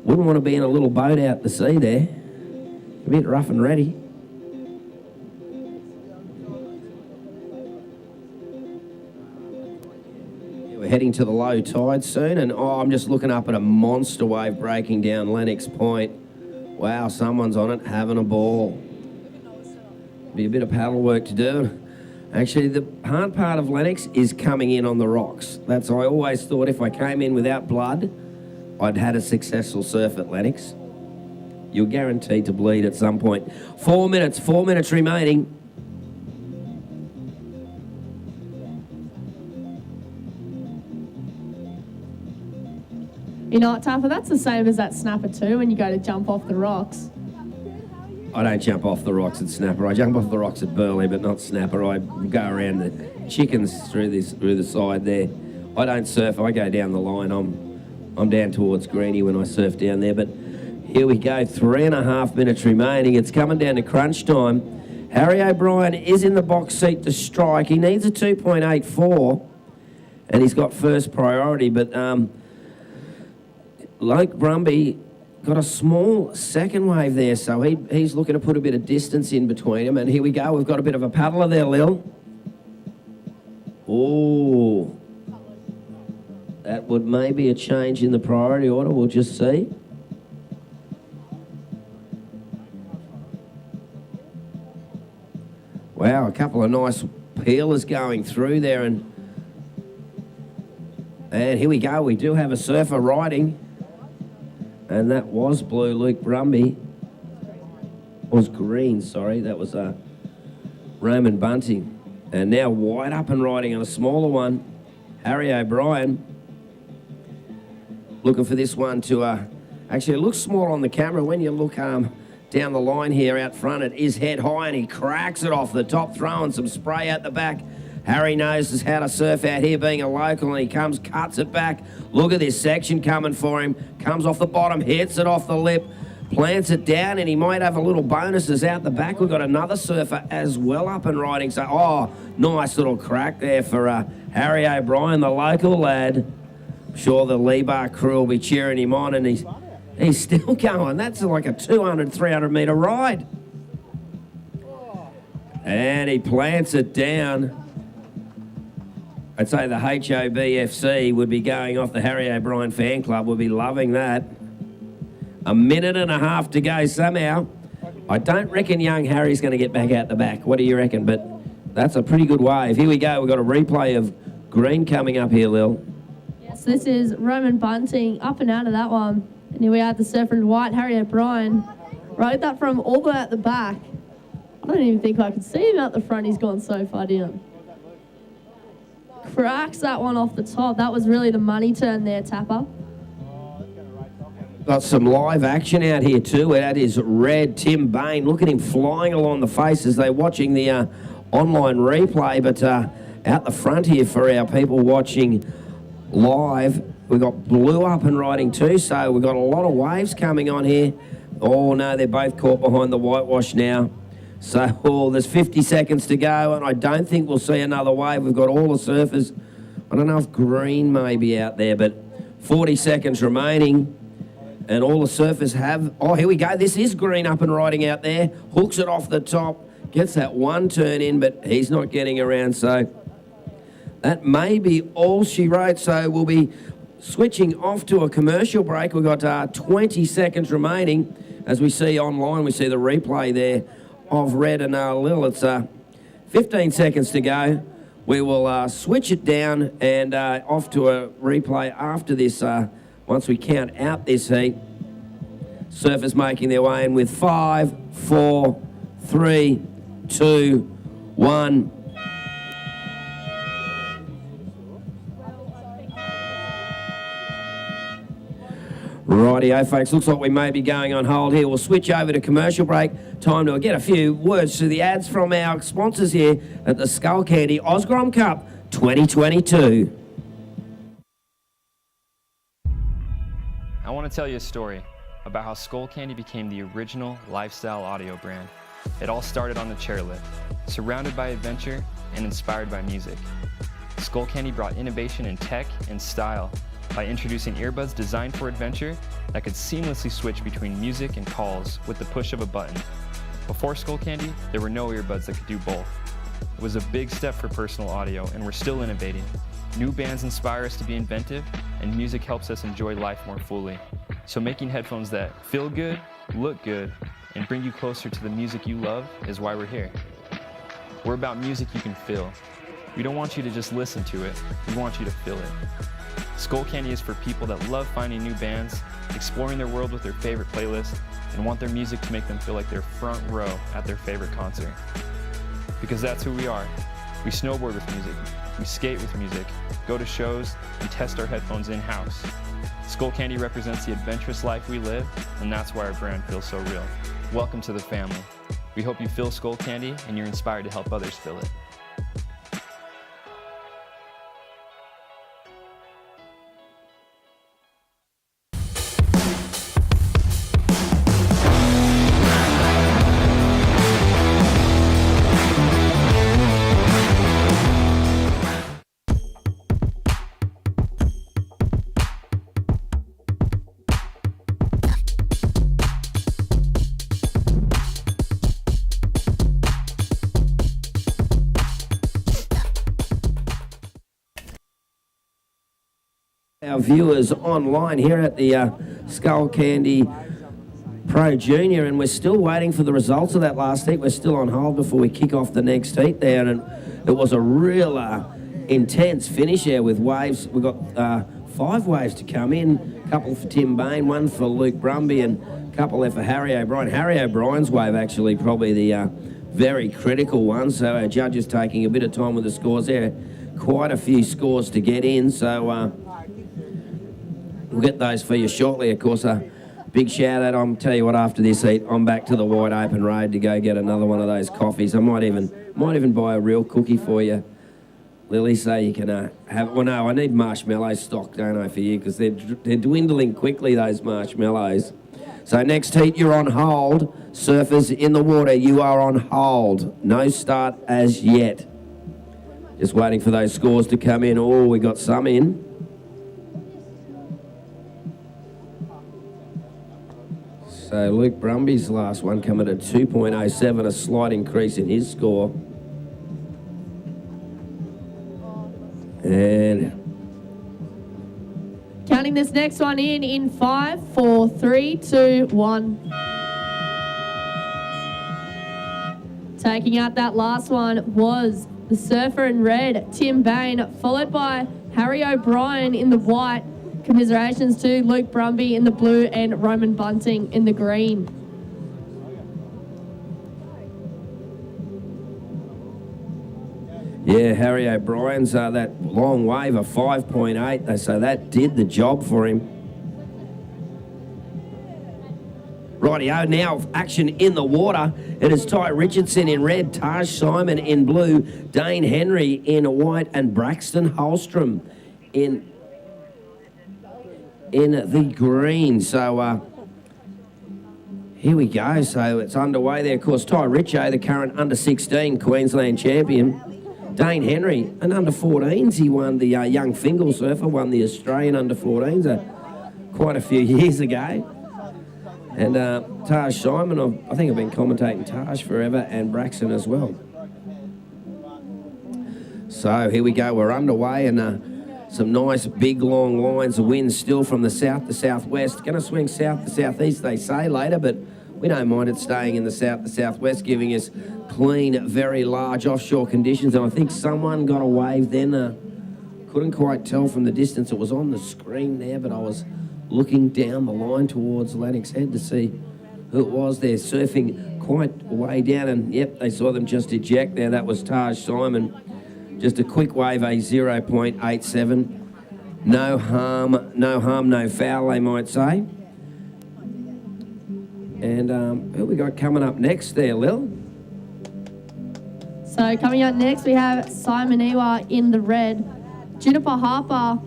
Wouldn't want to be in a little boat out to sea there. A bit rough and ready. We're heading to the low tide soon, and I'm just looking up at a monster wave breaking down Lennox Point. Wow, someone's on it having a ball. Be a bit of paddle work to do. Actually, the hard part of Lennox is coming in on the rocks. I always thought if I came in without blood, I'd had a successful surf at Lennox. You're guaranteed to bleed at some point. 4 minutes remaining.
You know what, Tapper? That's the same as that snapper too when you go to jump off the rocks.
I don't jump off the rocks at Snapper. I jump off the rocks at Burley, but not Snapper. I go around the chickens through the side there. I don't surf. I go down the line. I'm down towards Greenie when I surf down there. But here we go. 3.5 minutes remaining. It's coming down to crunch time. Harry O'Brien is in the box seat to strike. He needs a 2.84, and he's got first priority. But like Brumby, got a small second wave there, so he's looking to put a bit of distance in between them. And here we go. We've got a bit of a paddler there, Lil. Oh, that would maybe a change in the priority order. We'll just see. Wow, a couple of nice peelers going through there. And here we go. We do have a surfer riding. And that was blue, Luke Brumby. Was green, sorry. That was Roman Bunting. And now white up and riding on a smaller one. Harry O'Brien. Looking for this one to... actually, it looks small on the camera. When you look down the line here out front, it is head high, and he cracks it off the top, throwing some spray out the back. Harry knows how to surf out here, being a local, and he comes, cuts it back. Look at this section coming for him. Comes off the bottom, hits it off the lip, plants it down, and he might have a little bonuses out the back. We've got another surfer as well up and riding. So, nice little crack there for Harry O'Brien, the local lad. I'm sure the Lee Bar crew will be cheering him on, and he's still going. That's like a 200, 300 metre ride. And he plants it down. I'd say the HOBFC would be going off. The Harry O'Brien fan club would be loving that. 1.5 minutes to go somehow. I don't reckon young Harry's going to get back out the back. What do you reckon? But that's a pretty good wave. Here we go. We've got a replay of green coming up here, Lil.
Yes, this is Roman Bunting up and out of that one. And here we have the surfer in white, Harry O'Brien. Rode that from all the way at the back. I don't even think I could see him out the front. He's gone so far down. Cracks that one off the top. That was really the money turn there, Tapper.
Got some live action out here too. That is Red Tim Bain. Look at him flying along the face as they're watching the online replay. But out the front here for our people watching live, we've got blue up and riding too. So we've got a lot of waves coming on here. Oh no, they're both caught behind the whitewash now. So there's 50 seconds to go, and I don't think we'll see another wave. We've got all the surfers. I don't know if green may be out there, but 40 seconds remaining, and all the surfers have... Oh, here we go. This is green up and riding out there. Hooks it off the top, gets that one turn in, but he's not getting around. So that may be all she wrote. So we'll be switching off to a commercial break. We've got 20 seconds remaining. As we see online, we see the replay there of Red and Lil. It's 15 seconds to go. We will switch it down and off to a replay after this once we count out this heat. Surfers making their way in with 5, 4, 3, 2, 1. Rightio, folks. Looks like we may be going on hold here. We'll switch over to commercial break. Time to get a few words to the ads from our sponsors here at the Skullcandy Osgrom Cup 2022.
I want to tell you a story about how Skullcandy became the original lifestyle audio brand. It all started on the chairlift, surrounded by adventure and inspired by music. Skullcandy brought innovation in tech and style by introducing earbuds designed for adventure that could seamlessly switch between music and calls with the push of a button. Before Skullcandy, there were no earbuds that could do both. It was a big step for personal audio, and we're still innovating. New bands inspire us to be inventive, and music helps us enjoy life more fully. So making headphones that feel good, look good, and bring you closer to the music you love is why we're here. We're about music you can feel. We don't want you to just listen to it, we want you to feel it. Skullcandy is for people that love finding new bands, exploring their world with their favorite playlist, and want their music to make them feel like they're front row at their favorite concert. Because that's who we are. We snowboard with music, we skate with music, go to shows, and test our headphones in-house. Skullcandy represents the adventurous life we live, and that's why our brand feels so real. Welcome to the family. We hope you feel Skullcandy and you're inspired to help others feel it.
Our viewers online here at the Skullcandy Pro Junior, and we're still waiting for the results of that last heat. We're still on hold before we kick off the next heat there, and it was a real intense finish there with waves. We've got 5 waves to come in, a couple for Tim Bain, one for Luke Brumby, and a couple there for Harry O'Brien. Harry O'Brien's wave actually probably the very critical one, so our judges taking a bit of time with the scores there. Quite a few scores to get in, so we'll get those for you shortly. Of course, a big shout out. I'll tell you what, after this heat, I'm back to the wide open road to go get another one of those coffees. I might even buy a real cookie for you, Lily, so you can have. Well, no, I need marshmallow stock, don't I, for you, because they're dwindling quickly, those marshmallows. So next heat, you're on hold. Surfers in the water, you are on hold. No start as yet. Just waiting for those scores to come in. Oh, we got some in. So Luke Brumby's last one coming at 2.07, a slight increase in his score. And
Counting this next one in 5, 4, 3, 2, 1. Taking out that last one was the surfer in red, Tim Bain, followed by Harry O'Brien in the white. Commiserations to Luke Brumby in the blue and Roman Bunting in the green.
yeah, Harry O'Brien's that long wave of 5.8, so that did the job for him. Rightio, now action in the water. It is Ty Richardson in red, Taj Simon in blue, Dane Henry in white, and Braxton Holstrom in the green. So here we go. So it's underway there. Of course, Ty Richo, the current under-16 Queensland champion. Dane Henry, an under-14s. He won the young Fingal surfer, won the Australian under-14s quite a few years ago. And Taj Simon, I think I've been commentating Taj forever, and Braxton as well. So here we go. We're underway, and some nice big long lines of wind still from the south to southwest. Going to swing south to southeast, they say, later, but we don't mind it staying in the south to southwest, giving us clean, very large offshore conditions. And I think someone got a wave then. Couldn't quite tell from the distance. It was on the screen there, but I was looking down the line towards Lennox Head to see who it was. They're surfing quite way down, and yep, they saw them just eject there. That was Taj Simon. Just a quick wave, a 0.87. No harm, no foul, they might say. And who we got coming up next there, Lil?
So coming up next, we have Simon Ewa in the red, Juniper Harper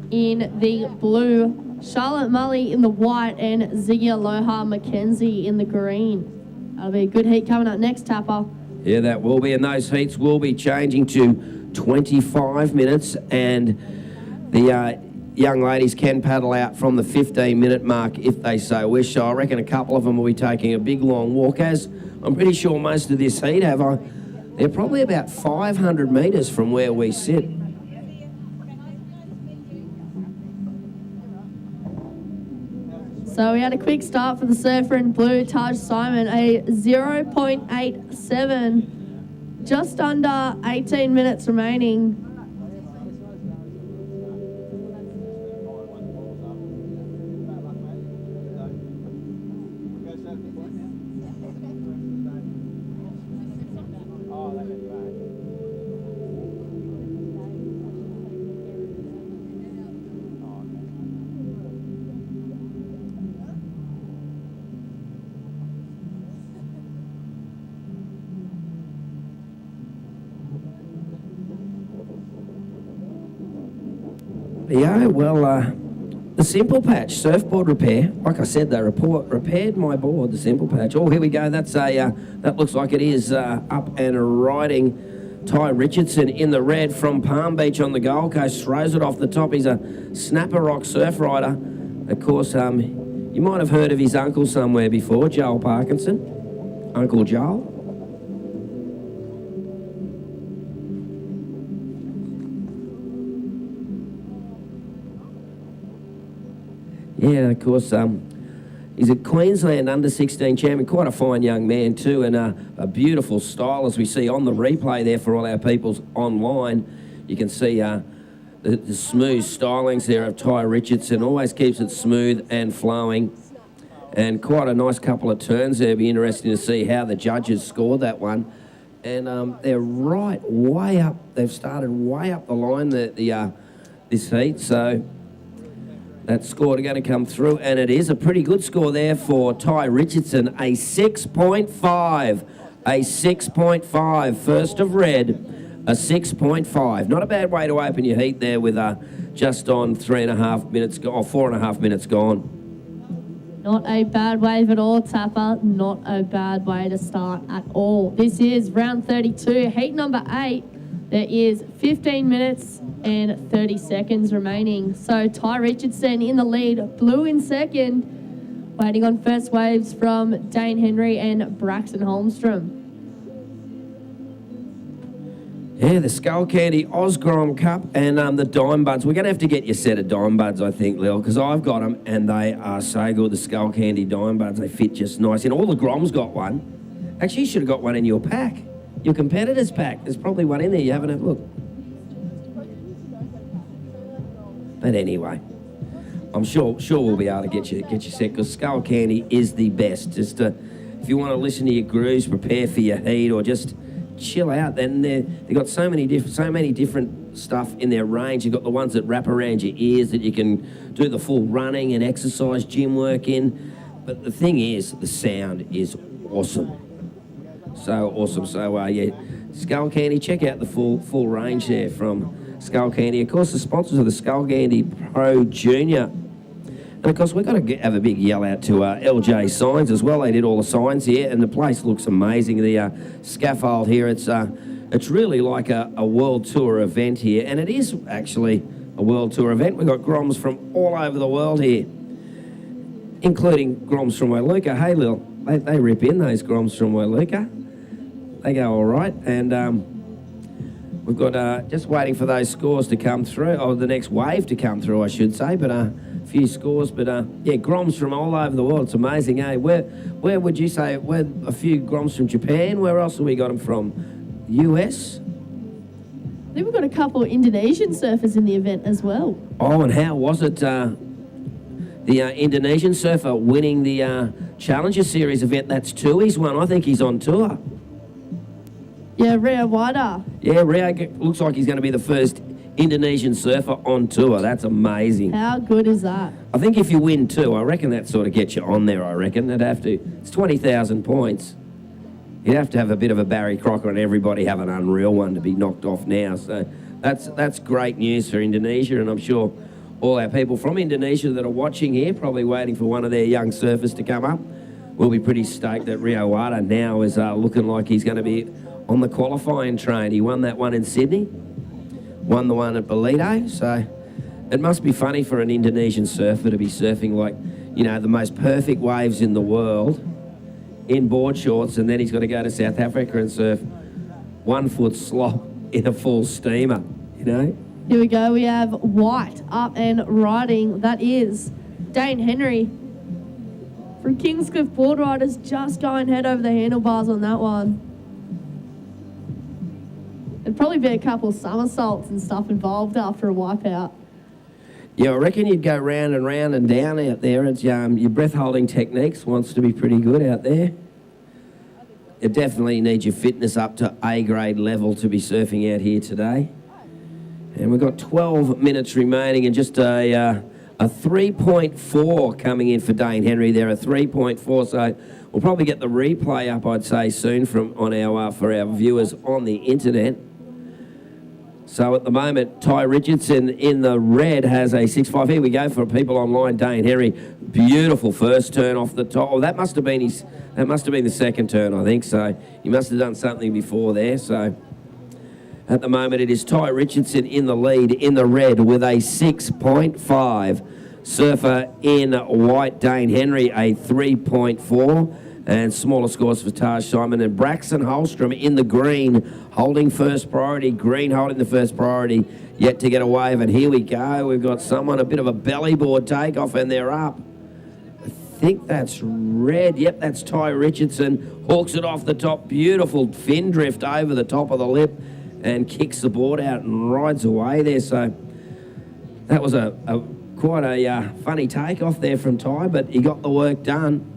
in the blue, Charlotte Mully in the white, and Ziggy Aloha Mackenzie in the green. That'll be a good heat coming up next, Tapper.
Yeah, that will be, and those heats will be changing to 25 minutes, and the young ladies can paddle out from the 15-minute mark if they so wish. So I reckon a couple of them will be taking a big long walk, as I'm pretty sure most of this heat they're probably about 500 metres from where we sit.
So we had a quick start for the surfer in blue, Taj Simon, a 0.87, just under 18 minutes remaining.
Yeah, well, the Simple Patch surfboard repair. Like I said, they repaired my board, the Simple Patch. Oh, here we go. That's that looks like it is up and riding. Ty Richardson in the red from Palm Beach on the Gold Coast throws it off the top. He's a snapper rock surf rider. Of course, you might have heard of his uncle somewhere before, Joel Parkinson. Uncle Joel. Yeah, of course, he's a Queensland under-16 champion, quite a fine young man too, and a beautiful style as we see on the replay there for all our peoples online. You can see the smooth stylings there of Ty Richardson, always keeps it smooth and flowing, and quite a nice couple of turns there. It'll be interesting to see how the judges scored that one. And they're right way up, they've started way up the line this heat, so that score are going to come through, and it is a pretty good score there for Ty Richardson, a 6.5. A 6.5, first of red, a 6.5. Not a bad way to open your heat there with just on 3.5 minutes, or 4.5 minutes gone.
Not a bad wave at all, Tapper. Not a bad way to start at all. This is round 32, heat number 8. There is 15 minutes and 30 seconds remaining. So Ty Richardson in the lead, blue in second, waiting on first waves from Dane Henry and Braxton Holmstrom.
Yeah, the Skullcandy Grom Cup and the Dime Buds. We're going to have to get you a set of Dime Buds, I think, Lil, because I've got them and they are so good, the Skullcandy Dime Buds. They fit just nice. And all the Grom's got one. Actually, you should have got one in your pack. Your competitor's pack. There's probably one in there. You haven't had a look. But anyway, I'm sure we'll be able to get you set, because Skullcandy is the best. Just if you want to listen to your grooves, prepare for your heat, or just chill out. Then they've got so many different stuff in their range. You've got the ones that wrap around your ears that you can do the full running and exercise gym work in. But the thing is, the sound is awesome. So awesome. So yeah, Skullcandy. Check out the full range there from Skullcandy. Of course, the sponsors of the Skullcandy Pro Junior. And of course, we've got to have a big yell out to LJ Signs as well. They did all the signs here, and the place looks amazing. The scaffold here, it's really like a world tour event here, and it is actually a world tour event. We've got Groms from all over the world here, including Groms from Wailuka. Hey, Lil, they rip in, those Groms from Wailuka. They go all right, and we've got just waiting for those scores to come through, or the next wave to come through, I should say, but a few scores, but yeah, Groms from all over the world. It's amazing, eh? Where would you say, where a few Groms from Japan? Where else have we got them from? US?
I think we've got a couple of Indonesian surfers in the event as well.
Oh, and how was it, the Indonesian surfer winning the Challenger Series event? That's Tui's one. I think he's on tour.
Yeah, Rio Wada.
Yeah, Rio looks like he's going to be the first Indonesian surfer on tour. That's amazing.
How good is that?
I think if you win too, I reckon that sort of gets you on there, I reckon. It'd have to. It's 20,000 points. You'd have to have a bit of a Barry Crocker and everybody have an unreal one to be knocked off now. So that's great news for Indonesia, and I'm sure all our people from Indonesia that are watching here, probably waiting for one of their young surfers to come up, will be pretty stoked that Rio Wada now is looking like he's going to be on the qualifying train. He won that one in Sydney, won the one at Belito, so it must be funny for an Indonesian surfer to be surfing like, you know, the most perfect waves in the world in board shorts, and then he's got to go to South Africa and surf 1 foot slop in a full steamer, you know?
Here we go, we have White up and riding. That is Dane Henry from Kingscliff Board Riders, just going head over the handlebars on that one. There'd probably be a couple of somersaults and stuff involved after a wipeout.
Yeah, I reckon you'd go round and down out there. It's, your breath-holding techniques wants to be pretty good out there. You definitely need your fitness up to A-grade level to be surfing out here today. And we've got 12 minutes remaining and just a 3.4 coming in for Dane Henry there, a 3.4. So we'll probably get the replay up, I'd say, soon from for our viewers on the internet. So at the moment, Ty Richardson in the red has a 6.5. Here we go for people online. Dane Henry, beautiful first turn off the top. Oh, that must have been the second turn, I think. So he must have done something before there. So at the moment, it is Ty Richardson in the lead in the red with a 6.5. Surfer in white, Dane Henry, a 3.4. And smaller scores for Taj Simon and Braxton Holstrom in the green, holding first priority. Green holding the first priority, yet to get a wave. And here we go. We've got someone, a bit of a belly board takeoff, and they're up. I think that's red. Yep, that's Ty Richardson. Hooks it off the top. Beautiful fin drift over the top of the lip and kicks the board out and rides away there. So that was quite a funny takeoff there from Ty, but he got the work done.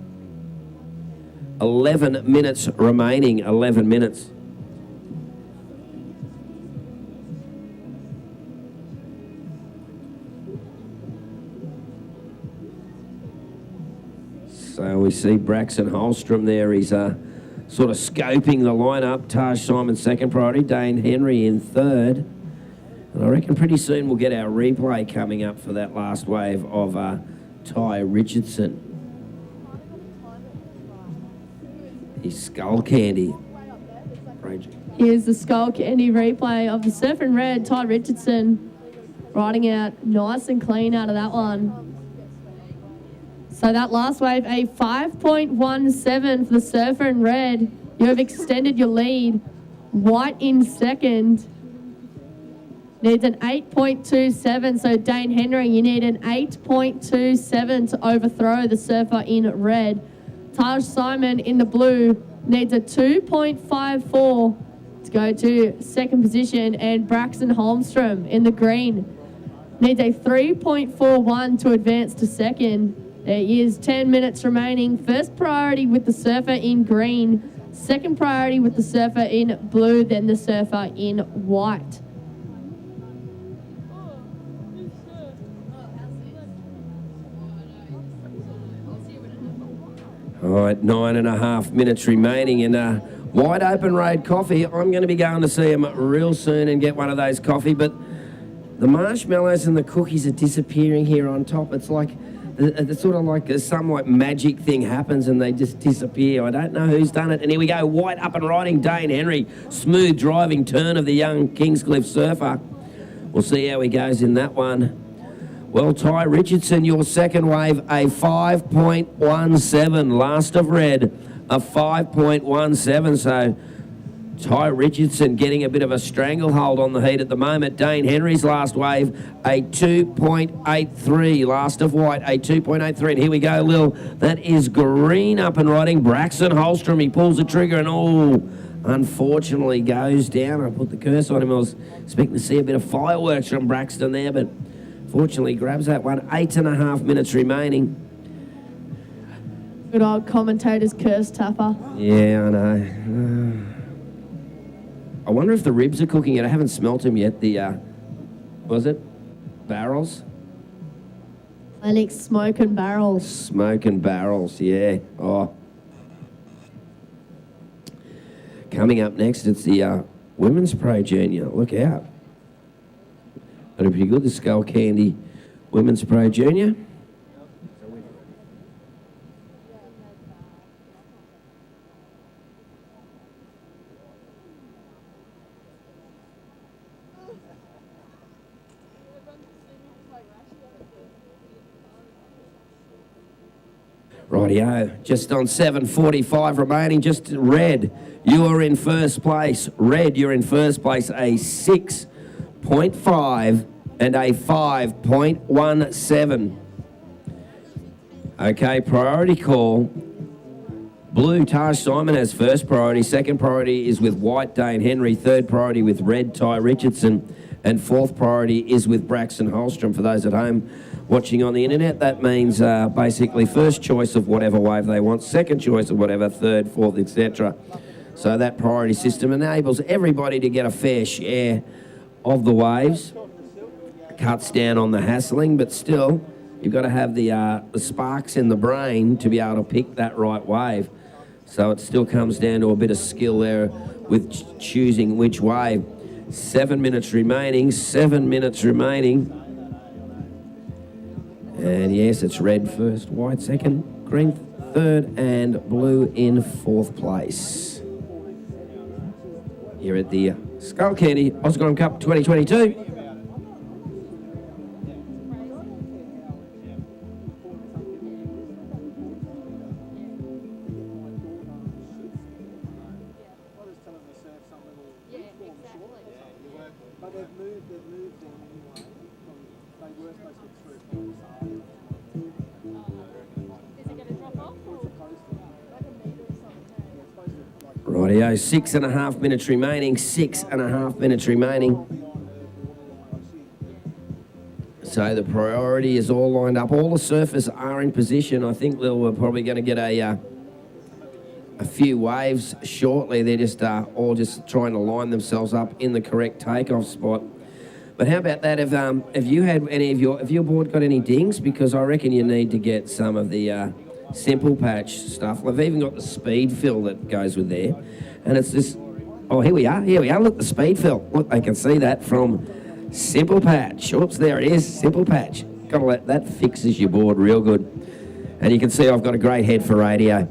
11 minutes remaining, 11 minutes. So we see Braxton Holstrom there. He's sort of scoping the lineup. Taj Simon second priority, Dane Henry in third. And I reckon pretty soon we'll get our replay coming up for that last wave of Ty Richardson. He's Skullcandy.
Here's the Skullcandy replay of the surf in red. Ty Richardson riding out nice and clean out of that one. So that last wave, a 5.17 for the surfer in red. You have extended your lead. White in second. Needs an 8.27. So Dane Henry, you need an 8.27 to overthrow the surfer in red. Taj Simon in the blue needs a 2.54 to go to second position, and Braxton Holmstrom in the green needs a 3.41 to advance to second. There is 10 minutes remaining. First priority with the surfer in green, second priority with the surfer in blue, then the surfer in white.
All right, 9.5 minutes remaining in wide open road coffee. I'm going to be going to see him real soon and get one of those coffee, but the marshmallows and the cookies are disappearing here on top. It's like, it's sort of like some like magic thing happens and they just disappear. I don't know who's done it. And here we go, white up and riding, Dane Henry. Smooth driving turn of the young Kingscliff surfer. We'll see how he goes in that one. Well, Ty Richardson, your second wave, a 5.17. Last of red, a 5.17. So Ty Richardson getting a bit of a stranglehold on the heat at the moment. Dane Henry's last wave, a 2.83. Last of white, a 2.83. And here we go, Lil. That is green up and riding. Braxton Holstrom, he pulls the trigger and unfortunately goes down. I put the curse on him. I was expecting to see a bit of fireworks from Braxton there, but fortunately grabs that one. 8.5 minutes remaining.
Good old commentator's curse tapper.
Yeah, I know. I wonder if the ribs are cooking yet. I haven't smelt them yet. The, was it? Barrels?
Lennox Smoke and Barrels.
Smoke and barrels, yeah. Oh. Coming up next, it's the Women's Pro Junior. Look out. That'll be good, the Skullcandy Women's Pro Junior. Rightio, just on 7:45 remaining, just red. You are in first place. Red, you're in first place, a 6.5 and a 5.17. Okay, priority call. Blue, Taj Simon has first priority. Second priority is with white, Dane Henry. Third priority with red, Ty Richardson. And fourth priority is with Braxton Holstrom. For those at home watching on the internet, that means basically first choice of whatever wave they want, second choice of whatever, third, fourth, etc. So that priority system enables everybody to get a fair share of the waves. Cuts down on the hassling, but still, you've got to have the sparks in the brain to be able to pick that right wave. So it still comes down to a bit of skill there with choosing which wave. 7 minutes remaining, 7 minutes remaining. And yes, it's red first, white second, green third, and blue in fourth place. Here at the Skullcandy Osgrom Cup 2022.
But they've moved them anyway. They were supposed to be 3
Is it going to drop off? Or like a metre or something?
Rightio, 6.5 minutes remaining, 6.5 minutes remaining. So the priority is all lined up. All the surfers are in position. I think we're probably going to get a few waves shortly. They're just all just trying to line themselves up in the correct takeoff spot. But how about that? If you had any of your board got any dings? Because I reckon you need to get some of the simple patch stuff. We've even got the speed fill that goes with there, and it's this. Oh, here we are. Look, the speed fill. Look, they can see that from Simple Patch. Oops, there it is. Simple Patch. Got to let that fixes your board real good. And you can see I've got a great head for radio.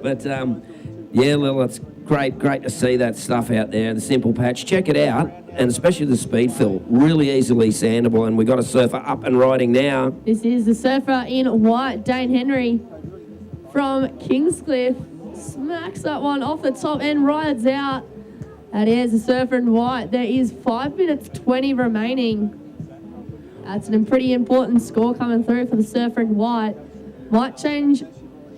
But yeah, Lil, it's great to see that stuff out there. The Simple Patch. Check it out, and especially the speed fill. Really easily sandable, and we've got a surfer up and riding now.
This is the surfer in white, Dane Henry from Kingscliff. Smacks that one off the top and rides out. And here's the surfer in white. There is 5 minutes 20 remaining. That's a pretty important score coming through for the surfer in white. Might change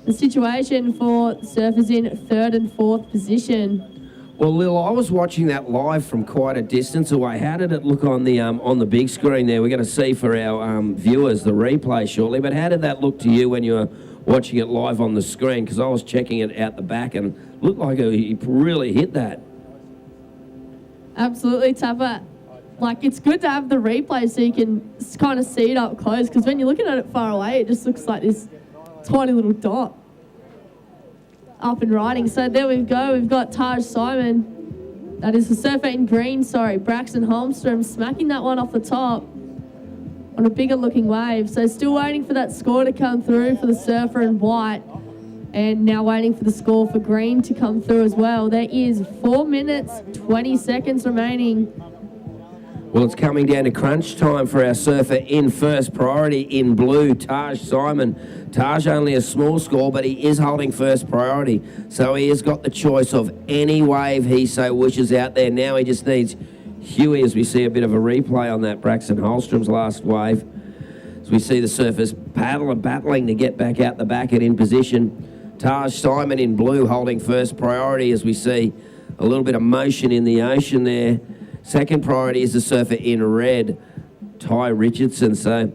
the situation for surfers in third and fourth position.
Well, Lil, I was watching that live from quite a distance away. How did it look on the big screen there? We're going to see for our viewers the replay shortly, but how did that look to you when you were watching it live on the screen? Because I was checking it out the back and it looked like he really hit that.
Absolutely, Tapper. Like, it's good to have the replay so you can kind of see it up close, because when you're looking at it far away, it just looks like this tiny little dot up and riding. So there we go. We've got Taj Simon. That is the surfer in green, Braxton Holmstrom smacking that one off the top on a bigger looking wave. So still waiting for that score to come through for the surfer in white, and now waiting for the score for green to come through as well. There is 4 minutes, 20 seconds remaining.
Well, it's coming down to crunch time for our surfer in first priority in blue, Taj Simon. Taj only a small score, but he is holding first priority. So he has got the choice of any wave he so wishes out there. Now he just needs Huey, as we see a bit of a replay on that Braxton Holstrom's last wave. As we see the surfers paddle and battling to get back out the back and in position. Taj Simon in blue holding first priority, as we see a little bit of motion in the ocean there. Second priority is the surfer in red, Ty Richardson. So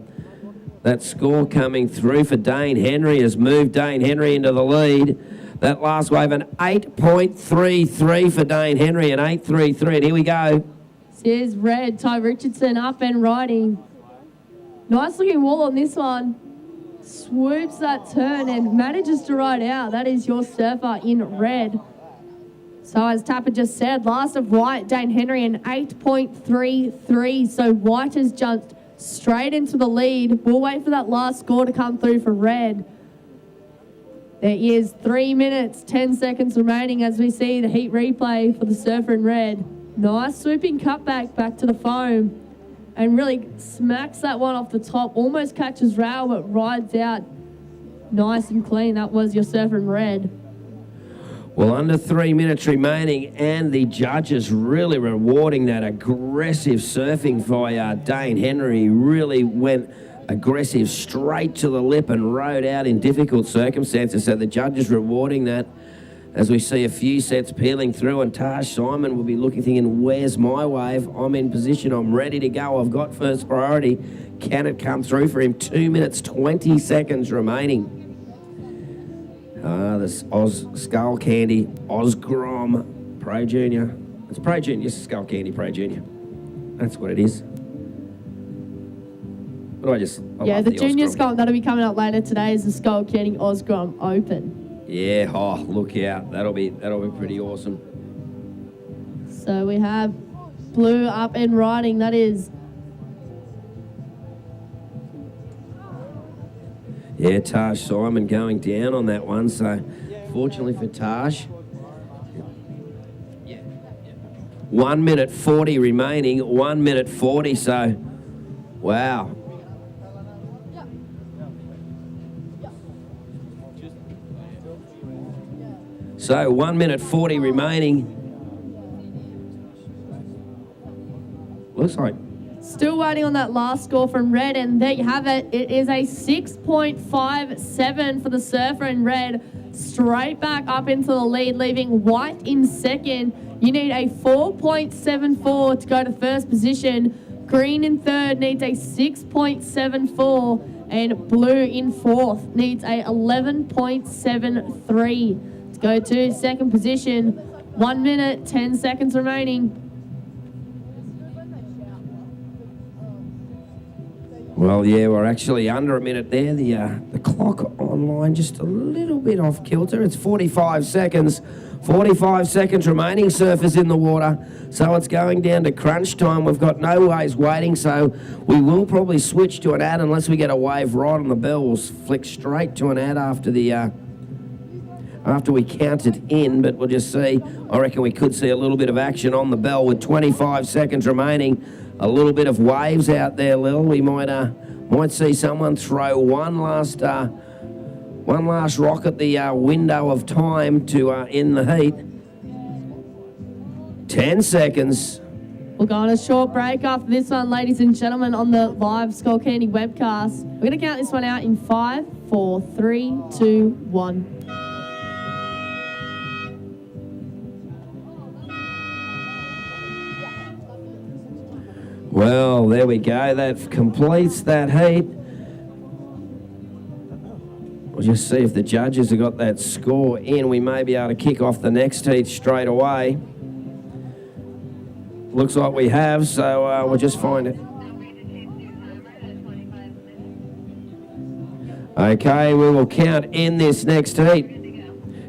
that score coming through for Dane Henry has moved Dane Henry into the lead. That last wave, an 8.33 for Dane Henry, an 8.33. And here we go.
Here's red, Ty Richardson up and riding. Nice looking wall on this one. Swoops that turn and manages to ride out. That is your surfer in red. So as Tapper just said, last of white, Dane Henry, an 8.33. So white has jumped straight into the lead. We'll wait for that last score to come through for red. There is 3 minutes, 10 seconds remaining as we see the heat replay for the surfer in red. Nice swooping cutback back to the foam and really smacks that one off the top. Almost catches rail, but rides out nice and clean. That was your surfer in red.
Well, under 3 minutes remaining, and the judges really rewarding that aggressive surfing by Dane Henry. Really went aggressive straight to the lip and rode out in difficult circumstances. So the judge is rewarding that as we see a few sets peeling through, and Taj Simon will be looking, thinking, where's my wave? I'm in position. I'm ready to go. I've got first priority. Can it come through for him? 2 minutes, 20 seconds remaining. This Skullcandy, Grom, Pro Junior. It's Pro Junior, Skullcandy Pro Junior. That's what it is. But I
yeah,
love
the junior
Osgrom.
skull that'll be coming up later today is the Skullcandy Osgrom Open.
Yeah, look out. That'll be pretty awesome.
So we have blue up and riding. That is.
Yeah, Taj Simon going down on that one. So fortunately for Taj. 1 minute 40 remaining. 1 minute 40. So, wow. So 1 minute 40 remaining. Looks like.
Still waiting on that last score from red, and there you have it. It is a 6.57 for the surfer in red. Straight back up into the lead, leaving white in second. You need a 4.74 to go to first position. Green in third needs a 6.74, and blue in fourth needs a 11.73. Go to second position. 1 minute, 10 seconds remaining.
Well, yeah, we're actually under a minute there. The clock online just a little bit off kilter. It's 45 seconds. 45 seconds remaining, surfers in the water. So it's going down to crunch time. We've got no waves waiting, so we will probably switch to an ad unless we get a wave right on the bell. We'll flick straight to an ad after we count it in, but we'll just see. I reckon we could see a little bit of action on the bell with 25 seconds remaining. A little bit of waves out there, Lil. We might see someone throw one last rock at the window of time to end the heat. 10 seconds.
We'll go on a short break after this one, ladies and gentlemen, on the live Skullcandy webcast. We're going to count this one out in 5, 4, 3, 2, 1.
Well, there we go. That completes that heat. We'll just see if the judges have got that score in. We may be able to kick off the next heat straight away. Looks like we have, so we'll just find it. Okay, we will count in this next heat.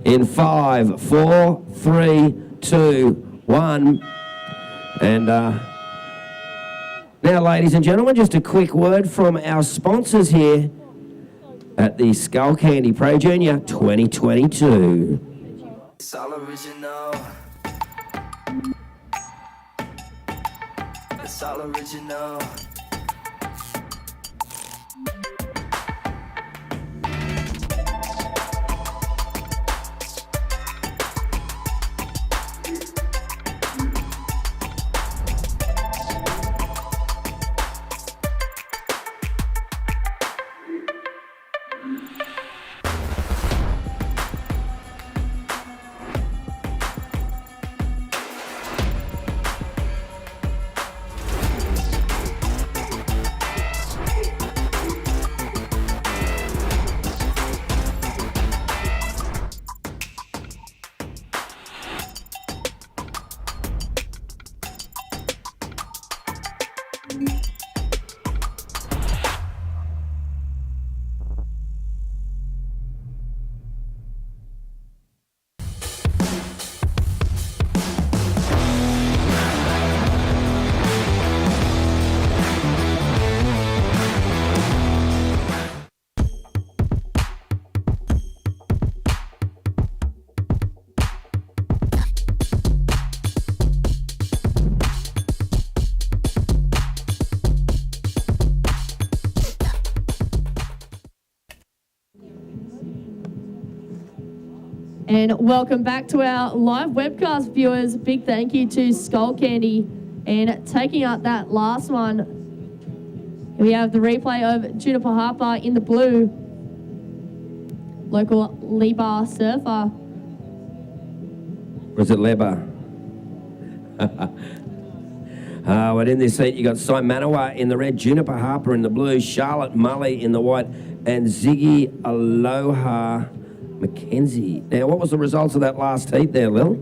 In 5, 4, 3, 2, 1. And now, ladies and gentlemen, just a quick word from our sponsors here at the Skullcandy Pro Junior 2022.
It's all original. It's all original.
And welcome back to our live webcast viewers. Big thank you to Skullcandy and taking out that last one. Here we have the replay of Juniper Harper in the blue. Local Lebar surfer.
Or is it Lebar? But in this heat, you got Cy Manawa in the red, Juniper Harper in the blue, Charlotte Mully in the white, and Ziggy Aloha Mackenzie. Now, what was the results of that last heat there, Lil?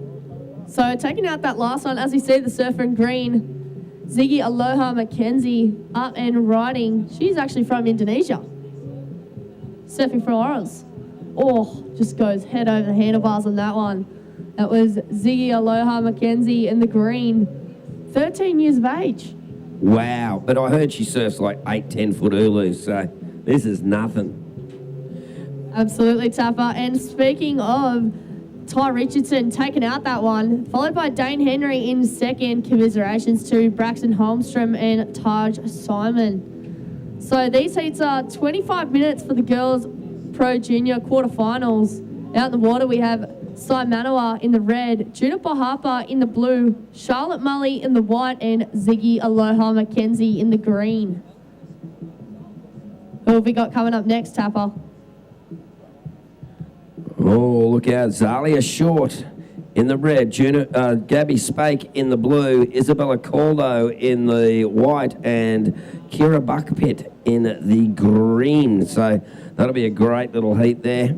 So taking out that last one, as we see the surfer in green, Ziggy Aloha Mackenzie up and riding. She's actually from Indonesia. Surfing for Orals. Oh, just goes head over the handlebars on that one. That was Ziggy Aloha Mackenzie in the green. 13 years of age.
Wow. But I heard she surfs like 8-10 foot Ulus, so this is nothing.
Absolutely, Tapper. And speaking of Ty Richardson taking out that one, followed by Dane Henry in second. Commiserations to Braxton Holmstrom and Taj Simon. So these heats are 25 minutes for the girls Pro Junior quarterfinals. Out in the water we have Cy Manawa in the red, Juniper Harper in the blue, Charlotte Mully in the white, and Ziggy Aloha Mackenzie in the green. Who have we got coming up next, Tapper?
Oh, look out. Zalia Short in the red, Gabby Spake in the blue, Isabella Caldo in the white, and Kira Buckpit in the green. So that'll be a great little heat there.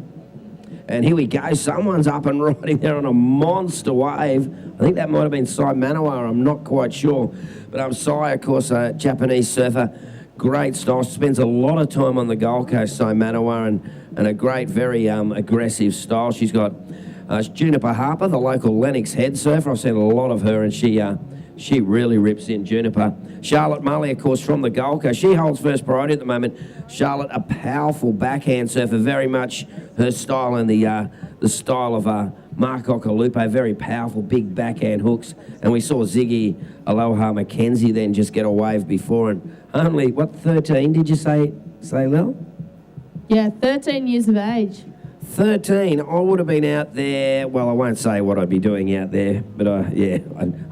And here we go. Someone's up and riding there on a monster wave. I think that might have been Cy Manawa. I'm not quite sure. But Cy, of course, a Japanese surfer. Great style. Spends a lot of time on the Gold Coast, Cy Manawa, and a great, very aggressive style. She's got Juniper Harper, the local Lennox head surfer. I've seen a lot of her, and she really rips in, Juniper. Charlotte Mully, of course, from the Gold Coast. She holds first priority at the moment. Charlotte, a powerful backhand surfer, very much her style and the style of Mark Occalupo, very powerful, big backhand hooks. And we saw Ziggy Aloha Mackenzie then just get a wave before. And only, 13 did you say Lil?
Yeah, 13 years of age.
13, I would have been out there, well, I won't say what I'd be doing out there, but I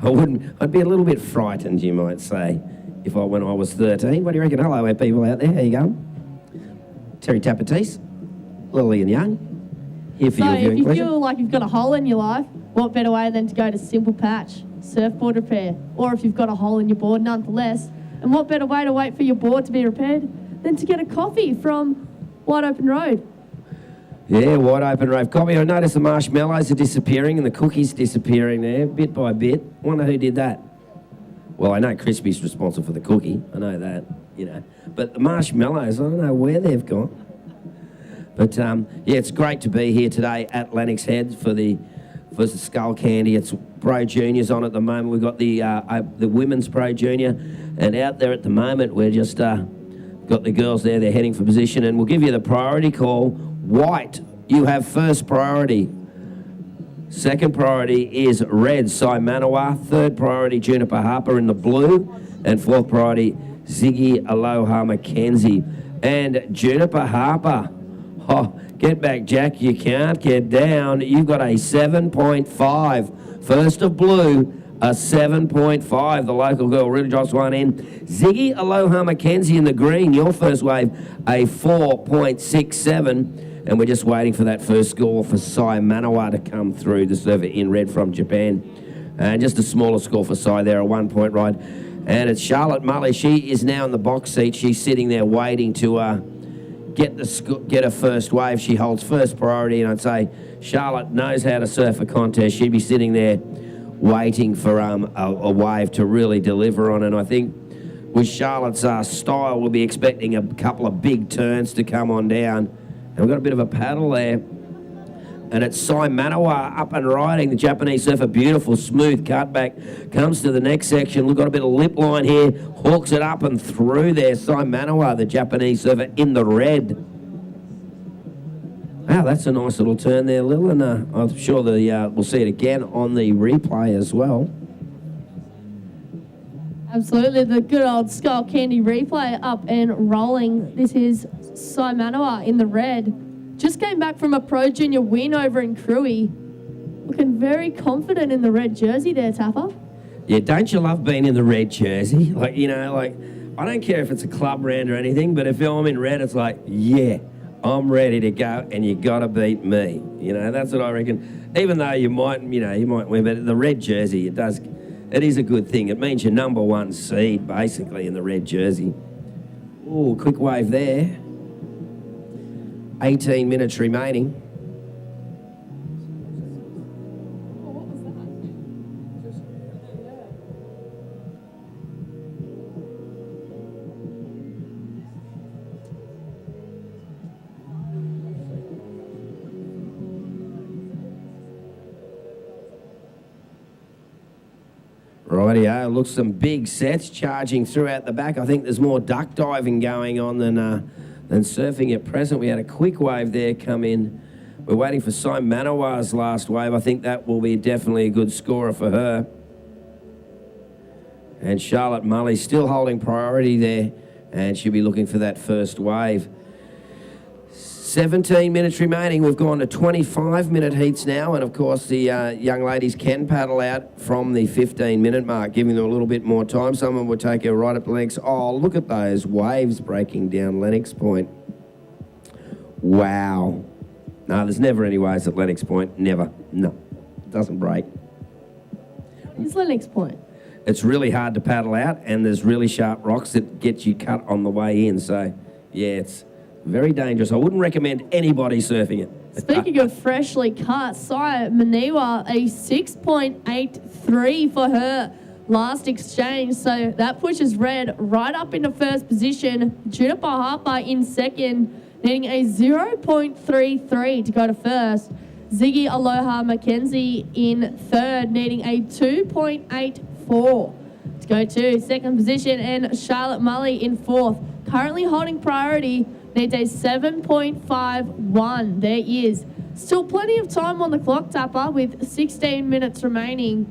wouldn't, I'd be a little bit frightened, you might say, when I was 13. What do you reckon? Hello, our people out there, how you going? Terry Tapatis, Lillian Young, here for your viewing
if you
pleasure.
feel like you've got a hole in your life, what better way than to go to Simple Patch Surfboard Repair? Or if you've got a hole in your board, nonetheless, and what better way to wait for your board to be repaired than to get a coffee from Wide Open Road?
Yeah, Wide Open Road coffee. I noticed the marshmallows are disappearing and the cookies disappearing there, bit by bit. Wonder who did that. Well, I know Crispy's responsible for the cookie. I know that, But the marshmallows, I don't know where they've gone. But, it's great to be here today at Lennox Head for the Skullcandy. It's Pro Juniors on at the moment. We've got the Women's Pro Junior. And out there at the moment, we're just got the girls there. They're heading for position. And we'll give you the priority call. White, you have first priority. Second priority is red, Cy Manawa. Third priority, Juniper Harper in the blue. And fourth priority, Ziggy Aloha Mackenzie. And Juniper Harper, get back, Jack. You can't get down. You've got a 7.5. First of blue, a 7.5. The local girl really drops one in. Ziggy Aloha Mackenzie in the green, your first wave, a 4.67. And we're just waiting for that first score for Cy Manawa to come through, the server in red from Japan. And just a smaller score for Cy there, a 1 point ride. And it's Charlotte Mully. She is now in the box seat. She's sitting there waiting to get her first wave. She holds first priority, and I'd say Charlotte knows how to surf a contest. She'd be sitting there waiting for a wave to really deliver on. And I think with Charlotte's style, we'll be expecting a couple of big turns to come on down. And we've got a bit of a paddle there. And it's Cy Manawa up and riding, the Japanese surfer. Beautiful, smooth cutback. Comes to the next section. We've got a bit of lip line here. Hooks it up and through there. Cy Manawa, the Japanese surfer, in the red. Wow, that's a nice little turn there, Lil. And I'm sure we'll see it again on the replay as well.
Absolutely, the good old Skullcandy replay up and rolling. This is Cy Manawa in the red. Just came back from a Pro Junior win over in Cruy. Looking very confident in the red jersey there, Tapper.
Yeah, don't you love being in the red jersey? I don't care if it's a club round or anything, but if I'm in red, it's like, yeah, I'm ready to go, and you got to beat me. You know, that's what I reckon. Even though you might win, but the red jersey, it is a good thing. It means you're number one seed, basically, in the red jersey. Ooh, quick wave there. 18 minutes remaining. Rightio, looks some big sets charging throughout the back. I think there's more duck diving going on than surfing at present. We had a quick wave there come in. We're waiting for Simon Manawar's last wave. I think that will be definitely a good scorer for her. And Charlotte Mully still holding priority there, and she'll be looking for that first wave. 17 minutes remaining. We've gone to 25-minute heats now, and of course the young ladies can paddle out from the 15-minute mark, giving them a little bit more time. Someone will take her right up the Lennox. Oh, look at those waves breaking down Lennox Point. Wow. No, there's never any waves at Lennox Point. Never. No, it doesn't break.
What is Lennox Point?
It's really hard to paddle out, and there's really sharp rocks that get you cut on the way in. So, yeah, it's very dangerous. I wouldn't recommend anybody surfing it.
Speaking of freshly cut, Saya Maniwa, a 6.83 for her last exchange. So that pushes red right up into first position. Juniper Harper in second, needing a 0.33 to go to first. Ziggy Aloha Mackenzie in third, needing a 2.84 to go to second position. And Charlotte Mully in fourth, currently holding priority, needs a 7.51. There is still plenty of time on the clock, Tapper, with 16 minutes remaining.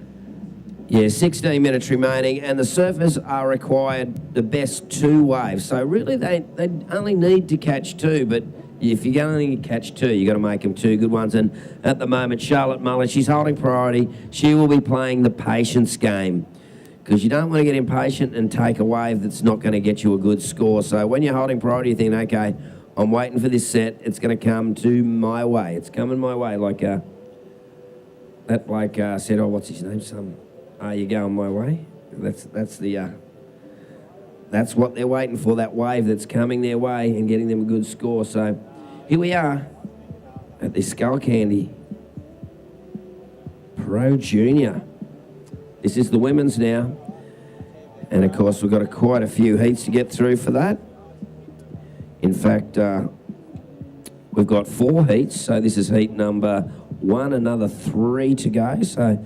Yeah, 16 minutes remaining, and the surfers are required the best two waves. So really they only need to catch two, but if you're going to catch two, you've got to make them two good ones. And at the moment, Charlotte Mullen, she's holding priority. She will be playing the patience game, because you don't want to get impatient and take a wave that's not going to get you a good score. So when you're holding priority, you think, okay, I'm waiting for this set. It's going to come to my way. It's coming my way. Like that bloke said, oh, what's his name? Are you going my way? That's what they're waiting for, that wave that's coming their way and getting them a good score. So here we are at the Skullcandy Pro Junior. This is the women's now. And of course, we've got quite a few heats to get through for that. In fact, we've got 4 heats. So this is heat number 1, another 3 to go. So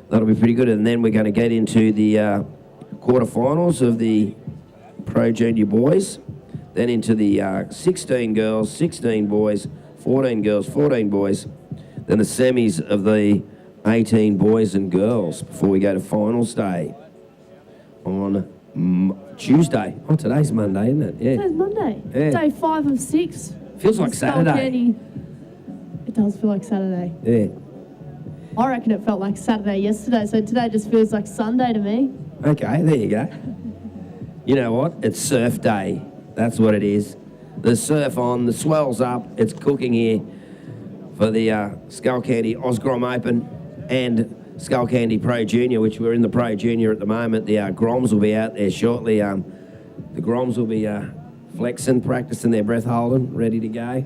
that'll be pretty good. And then we're going to get into the quarterfinals of the Pro Junior boys. Then into the 16 girls, 16 boys, 14 girls, 14 boys. Then the semis of the 18 boys and girls before we go to finals day on Tuesday. Oh, today's Monday, isn't it? Yeah.
Today's Monday.
Yeah.
Day 5 of 6.
Feels like Saturday.
It does feel like Saturday.
Yeah.
I reckon it felt like Saturday yesterday, so today just feels like Sunday to me.
Okay, there you go. You know what? It's surf day. That's what it is. The surf on, the swell's up. It's cooking here for the Skullcandy Grom Open and Skullcandy Pro Junior, which we're in the Pro Junior at the moment. The Groms will be out there shortly. The Groms will be flexing, practicing their breath holding, ready to go.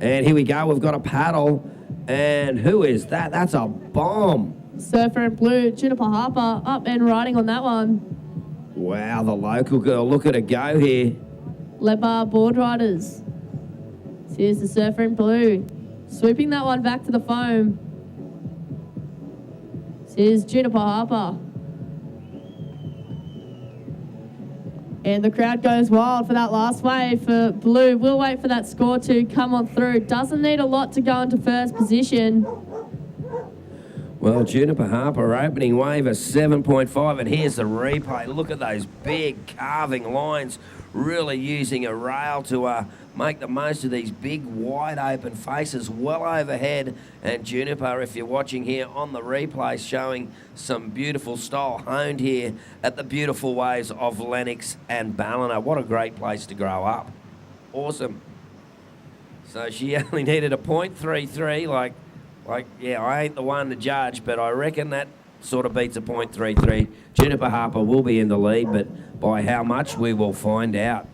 And here we go. We've got a paddle. And who is that? That's a bomb.
Surfer in blue, Juniper Harper, up and riding on that one.
Wow, the local girl. Look at her go here.
Lebar board riders. Here's the surfer in blue, swooping that one back to the foam. Here's Juniper Harper. And the crowd goes wild for that last wave for blue. We'll wait for that score to come on through. Doesn't need a lot to go into first position.
Well, Juniper Harper opening wave a 7.5, and here's the replay. Look at those big carving lines, really using a rail to make the most of these big, wide open faces well overhead. And Juniper, if you're watching here on the replay, showing some beautiful style honed here at the beautiful waves of Lennox and Ballina. What a great place to grow up. Awesome. So she only needed a .33, like, yeah, I ain't the one to judge, but I reckon that sort of beats a .33. Juniper Harper will be in the lead, but by how much, we will find out.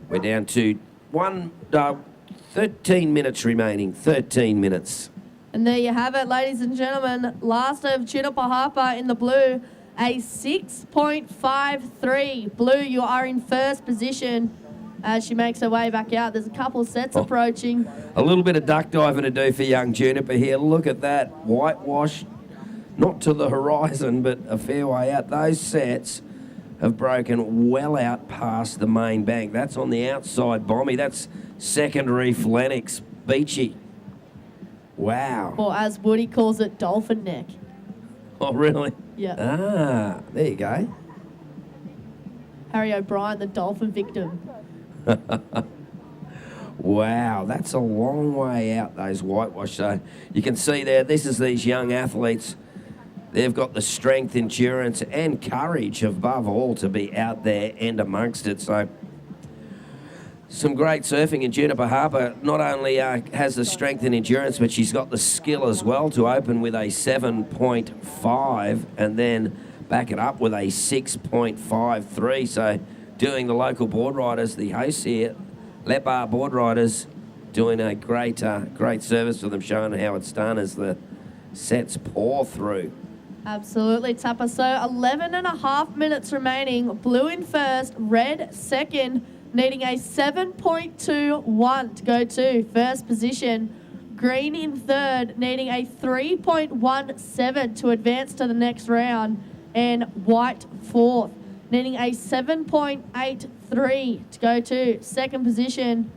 We're down to 13 minutes remaining, 13 minutes.
And there you have it, ladies and gentlemen. Last of Juniper Harper in the blue, a 6.53. Blue, you are in first position as she makes her way back out. There's a couple sets approaching.
A little bit of duck diving to do for young Juniper here. Look at that. Whitewash, not to the horizon, but a fair way out. Those sets have broken well out past the main bank. That's on the outside, Bomby. That's second reef Lennox, beachy. Wow.
Or as Woody calls it, dolphin neck.
Oh, really?
Yeah.
Ah, there you go.
Harry O'Brien, the dolphin victim.
Wow, that's a long way out, those whitewash. So you can see there, this is these young athletes. They've got the strength, endurance, and courage, above all, to be out there and amongst it. So some great surfing. And Juniper Harper not only has the strength and endurance, but she's got the skill as well to open with a 7.5 and then back it up with a 6.53. So doing the local board riders, the hosts here, Lebar board riders, doing a great service for them, showing how it's done as the sets pour through.
Absolutely, Tapper. So 11 and a half minutes remaining. Blue in first, red second, needing a 7.21 to go to first position. Green in third, needing a 3.17 to advance to the next round. And white fourth, needing a 7.83 to go to second position.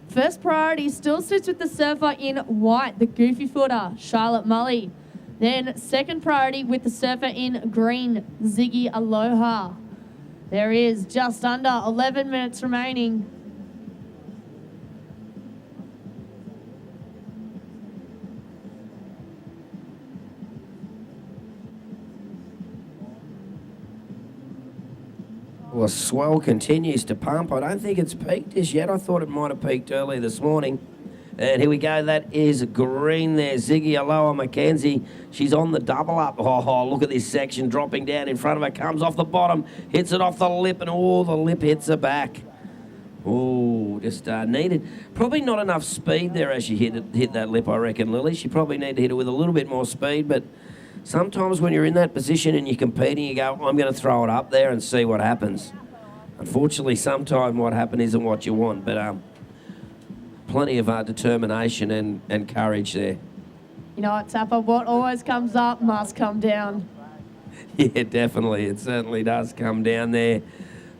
First priority still sits with the surfer in white, the goofy footer, Charlotte Mully. Then second priority with the surfer in green, Ziggy Aloha. There is just under 11 minutes remaining.
Well, swell continues to pump. I don't think it's peaked as yet. I thought it might have peaked early this morning. And here we go. That is green there. Ziggy Aloha Mackenzie. She's on the double up. Oh, look at this section dropping down in front of her. Comes off the bottom, hits it off the lip, and the lip hits her back. Oh, just needed. Probably not enough speed there as she hit that lip, I reckon, Lily. She probably needed to hit it with a little bit more speed, but sometimes when you're in that position and you're competing, you go, I'm going to throw it up there and see what happens. Unfortunately, sometimes what happens isn't what you want, but plenty of determination and courage there.
You know what, Tapper? What always comes up must come down.
Yeah, definitely. It certainly does come down there.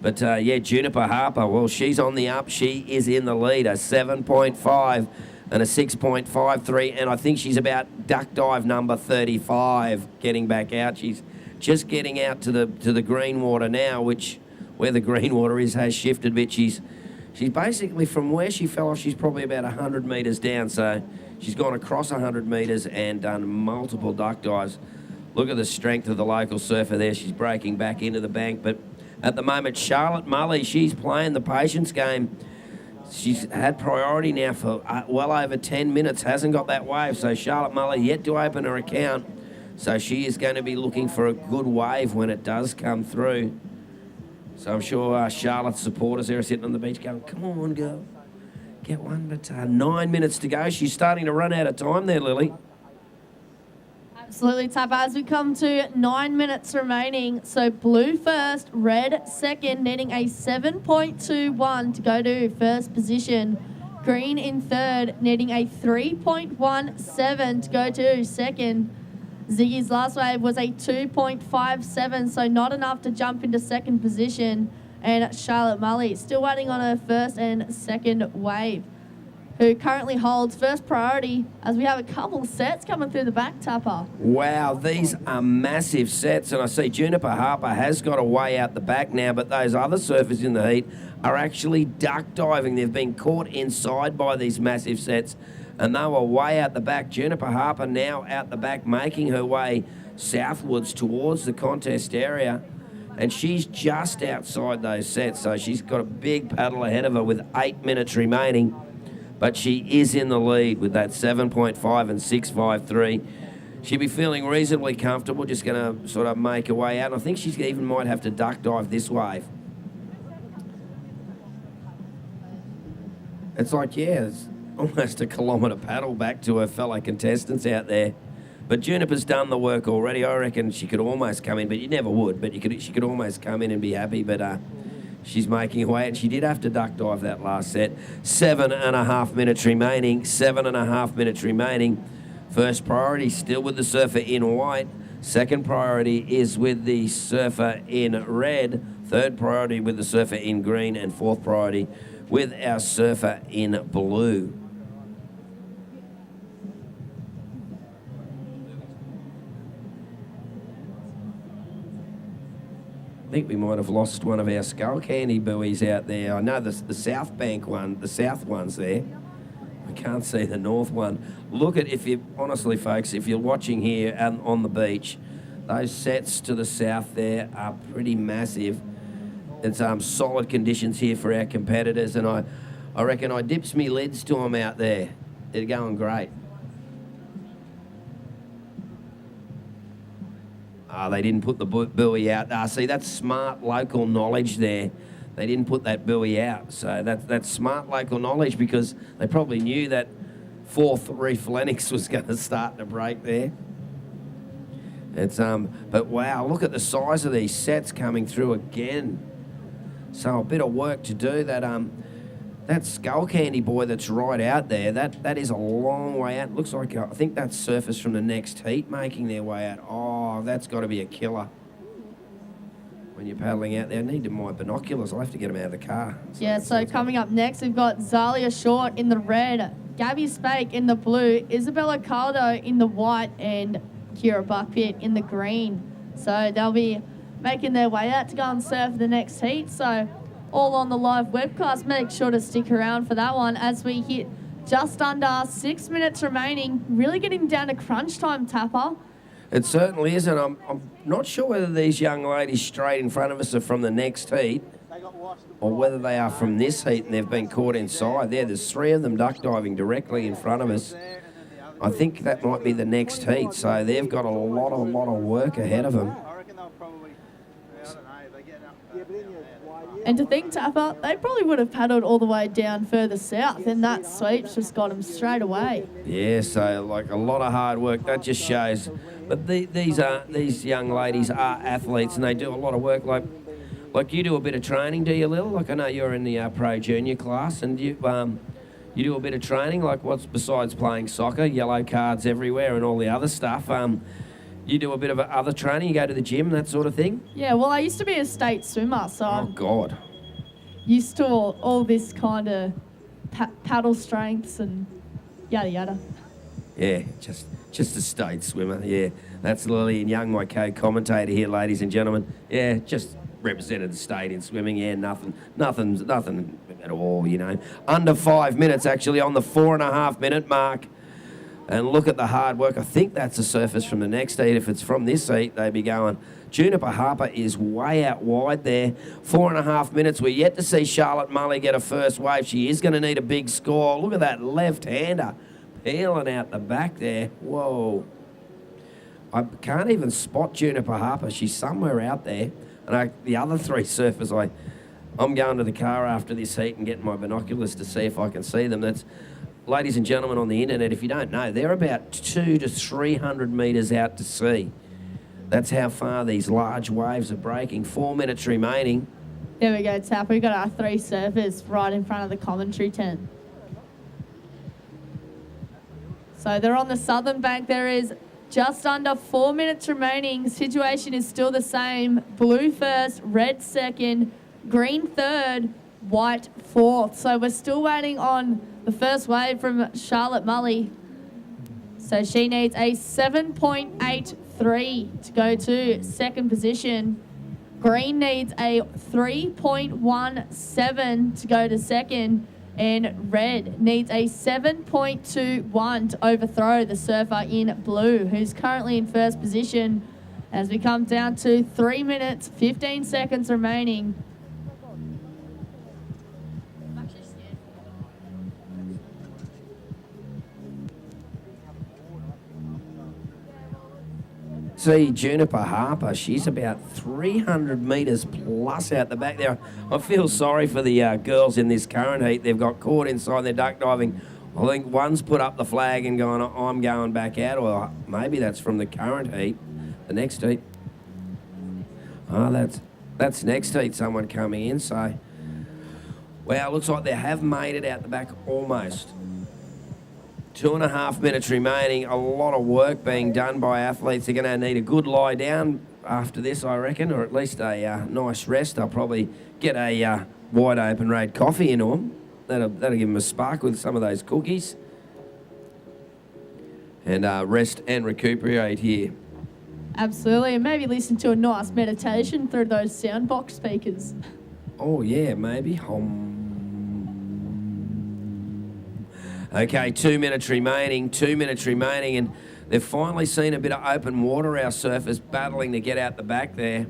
But, yeah, Juniper Harper, well, she's on the up. She is in the lead, a 7.5 and a 6.53, and I think she's about duck dive number 35 getting back out. She's just getting out to the green water now, which where the green water is has shifted a bit. She's basically from where she fell off, she's probably about 100 metres down, so she's gone across 100 metres and done multiple duck dives. Look at the strength of the local surfer there. She's breaking back into the bank, but at the moment, Charlotte Mully, she's playing the patience game. She's had priority now for well over 10 minutes, hasn't got that wave. So Charlotte Mully yet to open her account. So she is going to be looking for a good wave when it does come through. So I'm sure Charlotte's supporters there are sitting on the beach going, come on, girl, get one. But 9 minutes to go. She's starting to run out of time there, Lily.
Absolutely, Tapper. As we come to 9 minutes remaining, so blue first, red second, needing a 7.21 to go to first position. Green in third, needing a 3.17 to go to second. Ziggy's last wave was a 2.57, so not enough to jump into second position. And Charlotte Mully still waiting on her first and second wave. who currently holds first priority as we have a couple sets coming through the back, Tapper.
Wow, these are massive sets, and I see Juniper Harper has got a way out the back now, but those other surfers in the heat are actually duck diving. They've been caught inside by these massive sets, and they were way out the back. Juniper Harper now out the back, making her way southwards towards the contest area, and she's just outside those sets, so she's got a big paddle ahead of her with 8 minutes remaining. But she is in the lead with that 7.5 and 6.53. She'll be feeling reasonably comfortable, just going to sort of make her way out. And I think she even might have to duck dive this wave. It's like, yeah, it's almost a kilometre paddle back to her fellow contestants out there. But Juniper's done the work already. I reckon she could almost come in, but you never would. But she could almost come in and be happy. But she's making her way, and she did have to duck dive that last set. 7.5 minutes remaining. 7.5 minutes remaining. First priority still with the surfer in white. Second priority is with the surfer in red. Third priority with the surfer in green. And fourth priority with our surfer in blue. I think we might have lost one of our Skullcandy buoys out there. I know the South Bank one, the south one's there. I can't see the north one. Look at, honestly, folks, if you're watching here on the beach, those sets to the south there are pretty massive. It's solid conditions here for our competitors, and I reckon I dips me lids to them out there. They're going great. They didn't put the buoy out. See, that's smart local knowledge there. They didn't put that buoy out. So that's smart local knowledge, because they probably knew that fourth reef Lennox was going to start to break there. It's but wow, look at the size of these sets coming through again. So a bit of work to do. That Skullcandy boy that's right out there, that is a long way out. Looks like, I think that's surfers from the next heat making their way out. Oh, that's got to be a killer when you're paddling out there. I need my binoculars. I'll have to get them out of the car.
So coming up next, we've got Zalia Short in the red, Gabby Spake in the blue, Isabella Caldo in the white, and Kira Buckpit in the green. So they'll be making their way out to go and surf the next heat. So all on the live webcast. Make sure to stick around for that one as we hit just under 6 minutes remaining. Really getting down to crunch time, Tapper.
It certainly is, and I'm not sure whether these young ladies straight in front of us are from the next heat or whether they are from this heat and they've been caught inside there. There's 3 of them duck diving directly in front of us. I think that might be the next heat, so they've got a lot of work ahead of them.
And to think, Tapper, they probably would have paddled all the way down further south, and that sweep's just got them straight away.
Yeah, so like a lot of hard work. That just shows. But these young ladies are athletes, and they do a lot of work. Like you do a bit of training, do you, Lil? Like I know you're in the pro junior class, and you do a bit of training. Like what's besides playing soccer, yellow cards everywhere, and all the other stuff. You do a bit of other training, you go to the gym, that sort of thing?
Yeah, well, I used to be a state swimmer, so
oh, God.
Used to all this kind of paddle strengths and yada yada.
Yeah, just a state swimmer, yeah. That's Lillian Young, my co-commentator here, ladies and gentlemen. Yeah, just represented the state in swimming, yeah, nothing at all, you know. Under 5 minutes, actually, on the 4.5 minute mark. And look at the hard work. I think that's the surface from the next heat. If it's from this heat, they'd be going. Juniper Harper is way out wide there. 4.5 minutes. We're yet to see Charlotte Mully get a first wave. She is going to need a big score. Look at that left-hander peeling out the back there. Whoa. I can't even spot Juniper Harper. She's somewhere out there. And the other 3 surfers, I'm going to the car after this heat and getting my binoculars to see if I can see them. That's... Ladies and gentlemen on the internet, if you don't know, they're about 200 to 300 metres out to sea. That's how far these large waves are breaking. 4 minutes remaining.
There we go, Tap. We've got our 3 surfers right in front of the commentary tent. So they're on the southern bank. There is just under 4 minutes remaining. Situation is still the same. Blue first, red second, green third, white fourth. So we're still waiting on the first wave from Charlotte Mully. So she needs a 7.83 to go to second position. Green needs a 3.17 to go to second. And red needs a 7.21 to overthrow the surfer in blue, who's currently in first position as we come down to 3 minutes, 15 seconds remaining.
See Juniper Harper, she's about 300 metres plus out the back there. I feel sorry for the girls in this current heat. They've got caught inside their duck diving. I think one's put up the flag and gone, I'm going back out, or maybe that's from the current heat, the next heat. Oh, that's next heat, someone coming in, so. Wow, looks like they have made it out the back almost. 2.5 minutes remaining. A lot of work being done by athletes. They're going to need a good lie down after this, I reckon, or at least a nice rest. I'll probably get a wide open red coffee into them. That'll give them a spark with some of those cookies. And rest and recuperate here.
Absolutely, and maybe listen to a nice meditation through those soundbox speakers.
Oh, yeah, maybe. Okay, 2 minutes remaining, and they've finally seen a bit of open water, our surfers battling to get out the back there.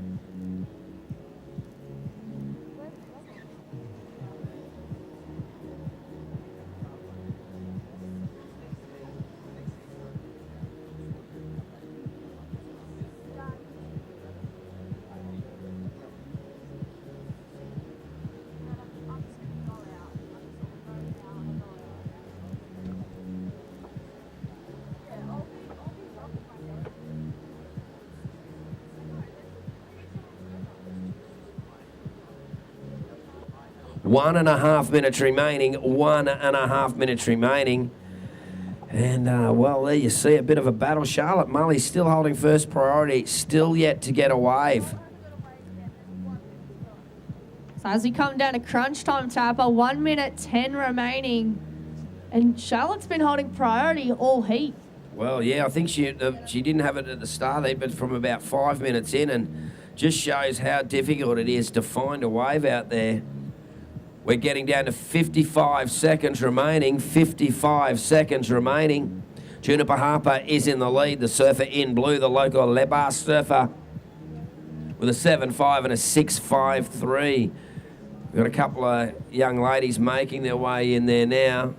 One and a half minutes remaining. And, well, there you see a bit of a battle. Charlotte Mully still holding first priority, still yet to get a wave.
So as we come down to crunch time, Tapper, 1 minute 10 remaining. And Charlotte's been holding priority all heat.
Well, yeah, I think she didn't have it at the start there, but from about 5 minutes in, and just shows how difficult it is to find a wave out there. We're getting down to 55 seconds remaining. 55 seconds remaining. Juniper Harper is in the lead. The surfer in blue, the local Lebar surfer, with a 7.5 and a 6.53. We've got a couple of young ladies making their way in there now.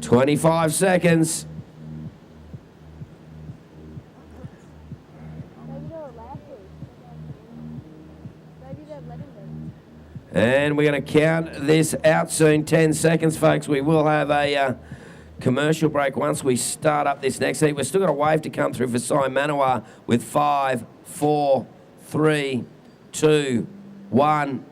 "25 seconds. And we're going to count this out soon. 10 seconds, folks. We will have a commercial break once we start up this next heat. We've still got a wave to come through for Sai Manawa with 5, 4, 3, 2, 1.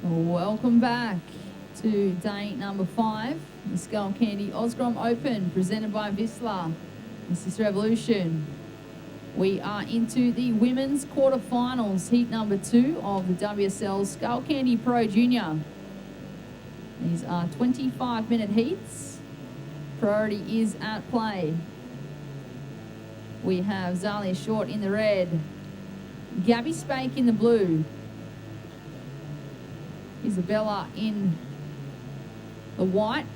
Welcome back to day number 5, the Skullcandy Grom Open, presented by Vissla. This is Revolution. We are into the women's quarterfinals, heat number 2 of the WSL Skullcandy Pro Junior. These are 25-minute heats. Priority is at play. We have Zalia Short in the red, Gabby Spake in the blue, Isabella in the white,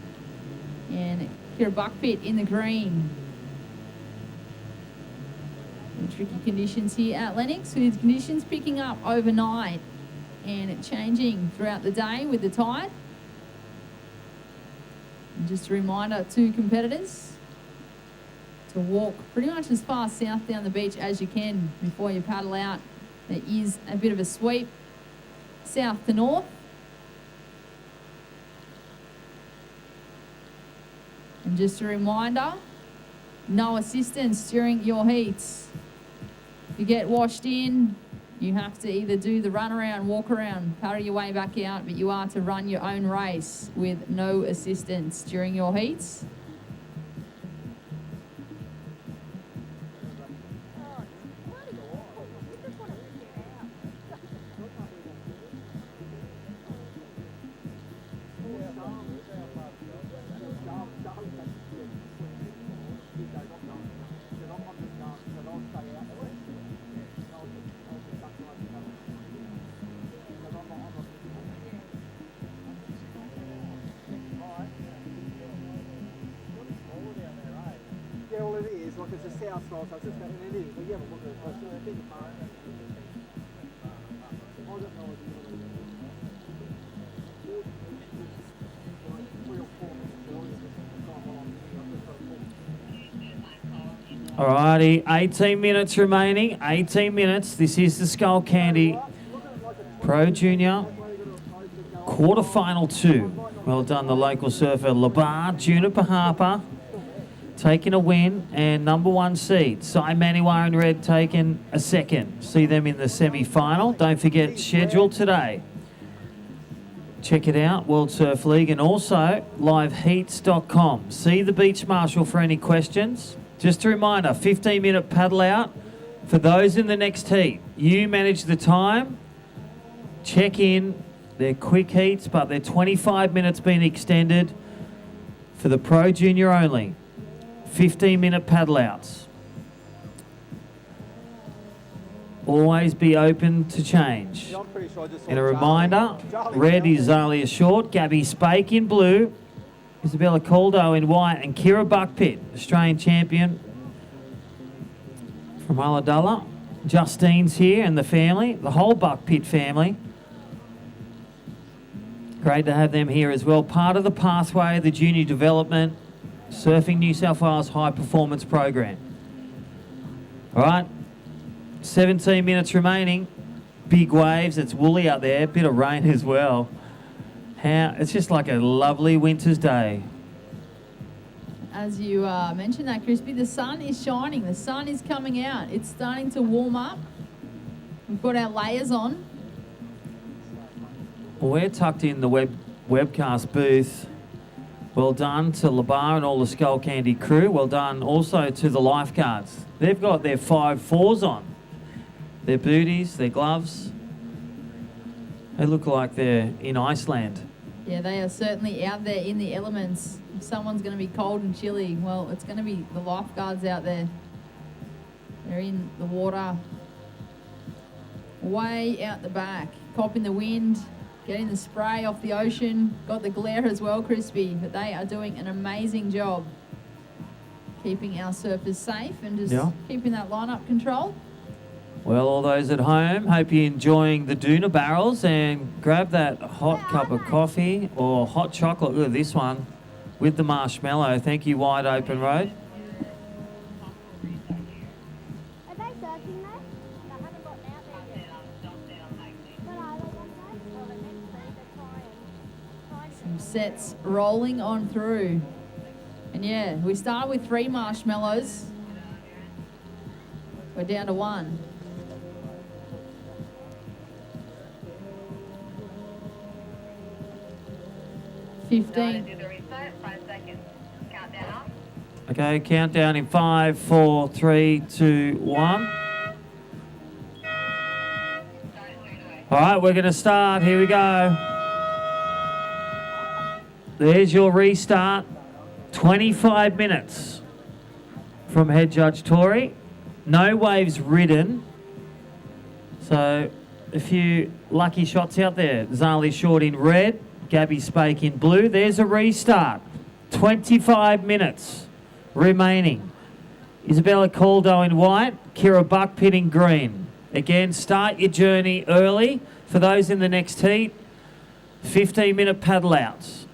and Kira Buckpit in the green. And tricky conditions here at Lennox, with conditions picking up overnight and changing throughout the day with the tide. And just a reminder to competitors to walk pretty much as far south down the beach as you can before you paddle out. There is a bit of a sweep south to north. And just a reminder, no assistance during your heats. If you get washed in, you have to either do the run around, walk around, paddle your way back out, but you are to run your own race with no assistance during your heats.
Yeah, well, it is. Like, it's a south side, so it's just and it is. But you haven't looked at it, so I think it's hard. I don't know if you want to
Alrighty, 18 minutes remaining. 18 minutes. This is the Skullcandy Pro Junior quarterfinal 2. Well done, the local surfer Labar, Juniper Harper taking a win, and number 1 seed Sai Maniwar in red taking a second. See them in the semi-final. Don't forget, schedule today. Check it out, World Surf League, and also liveheats.com. See the beach marshal for any questions. Just a reminder, 15-minute paddle out for those in the next heat. You manage the time, check in. They're quick heats, but they're 25 minutes being extended for the Pro Junior only. 15-minute paddle outs. Always be open to change.
Yeah, I'm pretty sure I just saw
And a reminder, red is Zalia Short, Gabby Spake in blue, Isabella Caldo in white, and Kira Buckpit, Australian champion from Ulladulla. Justine's here and the family, the whole Buckpit family. Great to have them here as well. Part of the pathway of the junior development Surfing New South Wales high performance program. All right, 17 minutes remaining. Big waves, it's woolly out there, bit of rain as well. It's just like a lovely winter's day.
As you mentioned that, Crispy, the sun is shining. The sun is coming out. It's starting to warm up. We've got our layers on.
Well, we're tucked in the webcast booth. Well done to Labar and all the Skullcandy crew. Well done also to the lifeguards. They've got their 5.4s on. Their booties, their gloves. They look like they're in Iceland.
Yeah, they are certainly out there in the elements. If someone's going to be cold and chilly, well, it's going to be the lifeguards out there. They're in the water, way out the back, copping the wind, getting the spray off the ocean. Got the glare as well, Crispy, but they are doing an amazing job keeping our surfers safe and just keeping that lineup control.
Well, all those at home, hope you're enjoying the Doona barrels, and grab that hot cup of coffee or hot chocolate. Look at this one with the marshmallow. Thank you, Wide Open Road.
Are they surfing there? I haven't gotten out there yet. But are they on there? Well, they're meant to be. They're trying.
Some sets rolling on through. And yeah, we start with 3 marshmallows. We're down to 1. 15.
Okay, countdown in 5, 4, 3, 2, 1. All right, we're going to start. Here we go. There's your restart. 25 minutes from head judge Tori. No waves ridden. So a few lucky shots out there. Zali Short in red, Gabby Spake in blue. There's a restart. 25 minutes remaining. Isabella Caldo in white, Kira Buckpitt in green. Again, start your journey early. For those in the next heat, 15-minute paddle outs.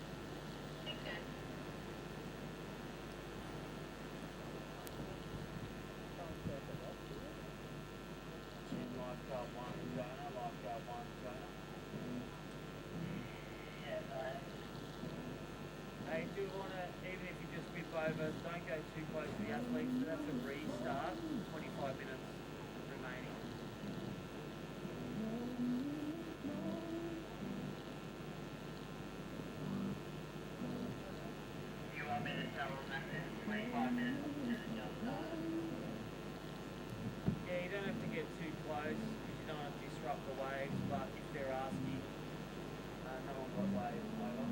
Hey, do you want to, even if you just whip over, don't go too close to the athletes, but that's a restart, 25 minutes remaining. Yeah, you don't have to get too close, because you don't want to disrupt the waves, but if they're asking, no one got waves over.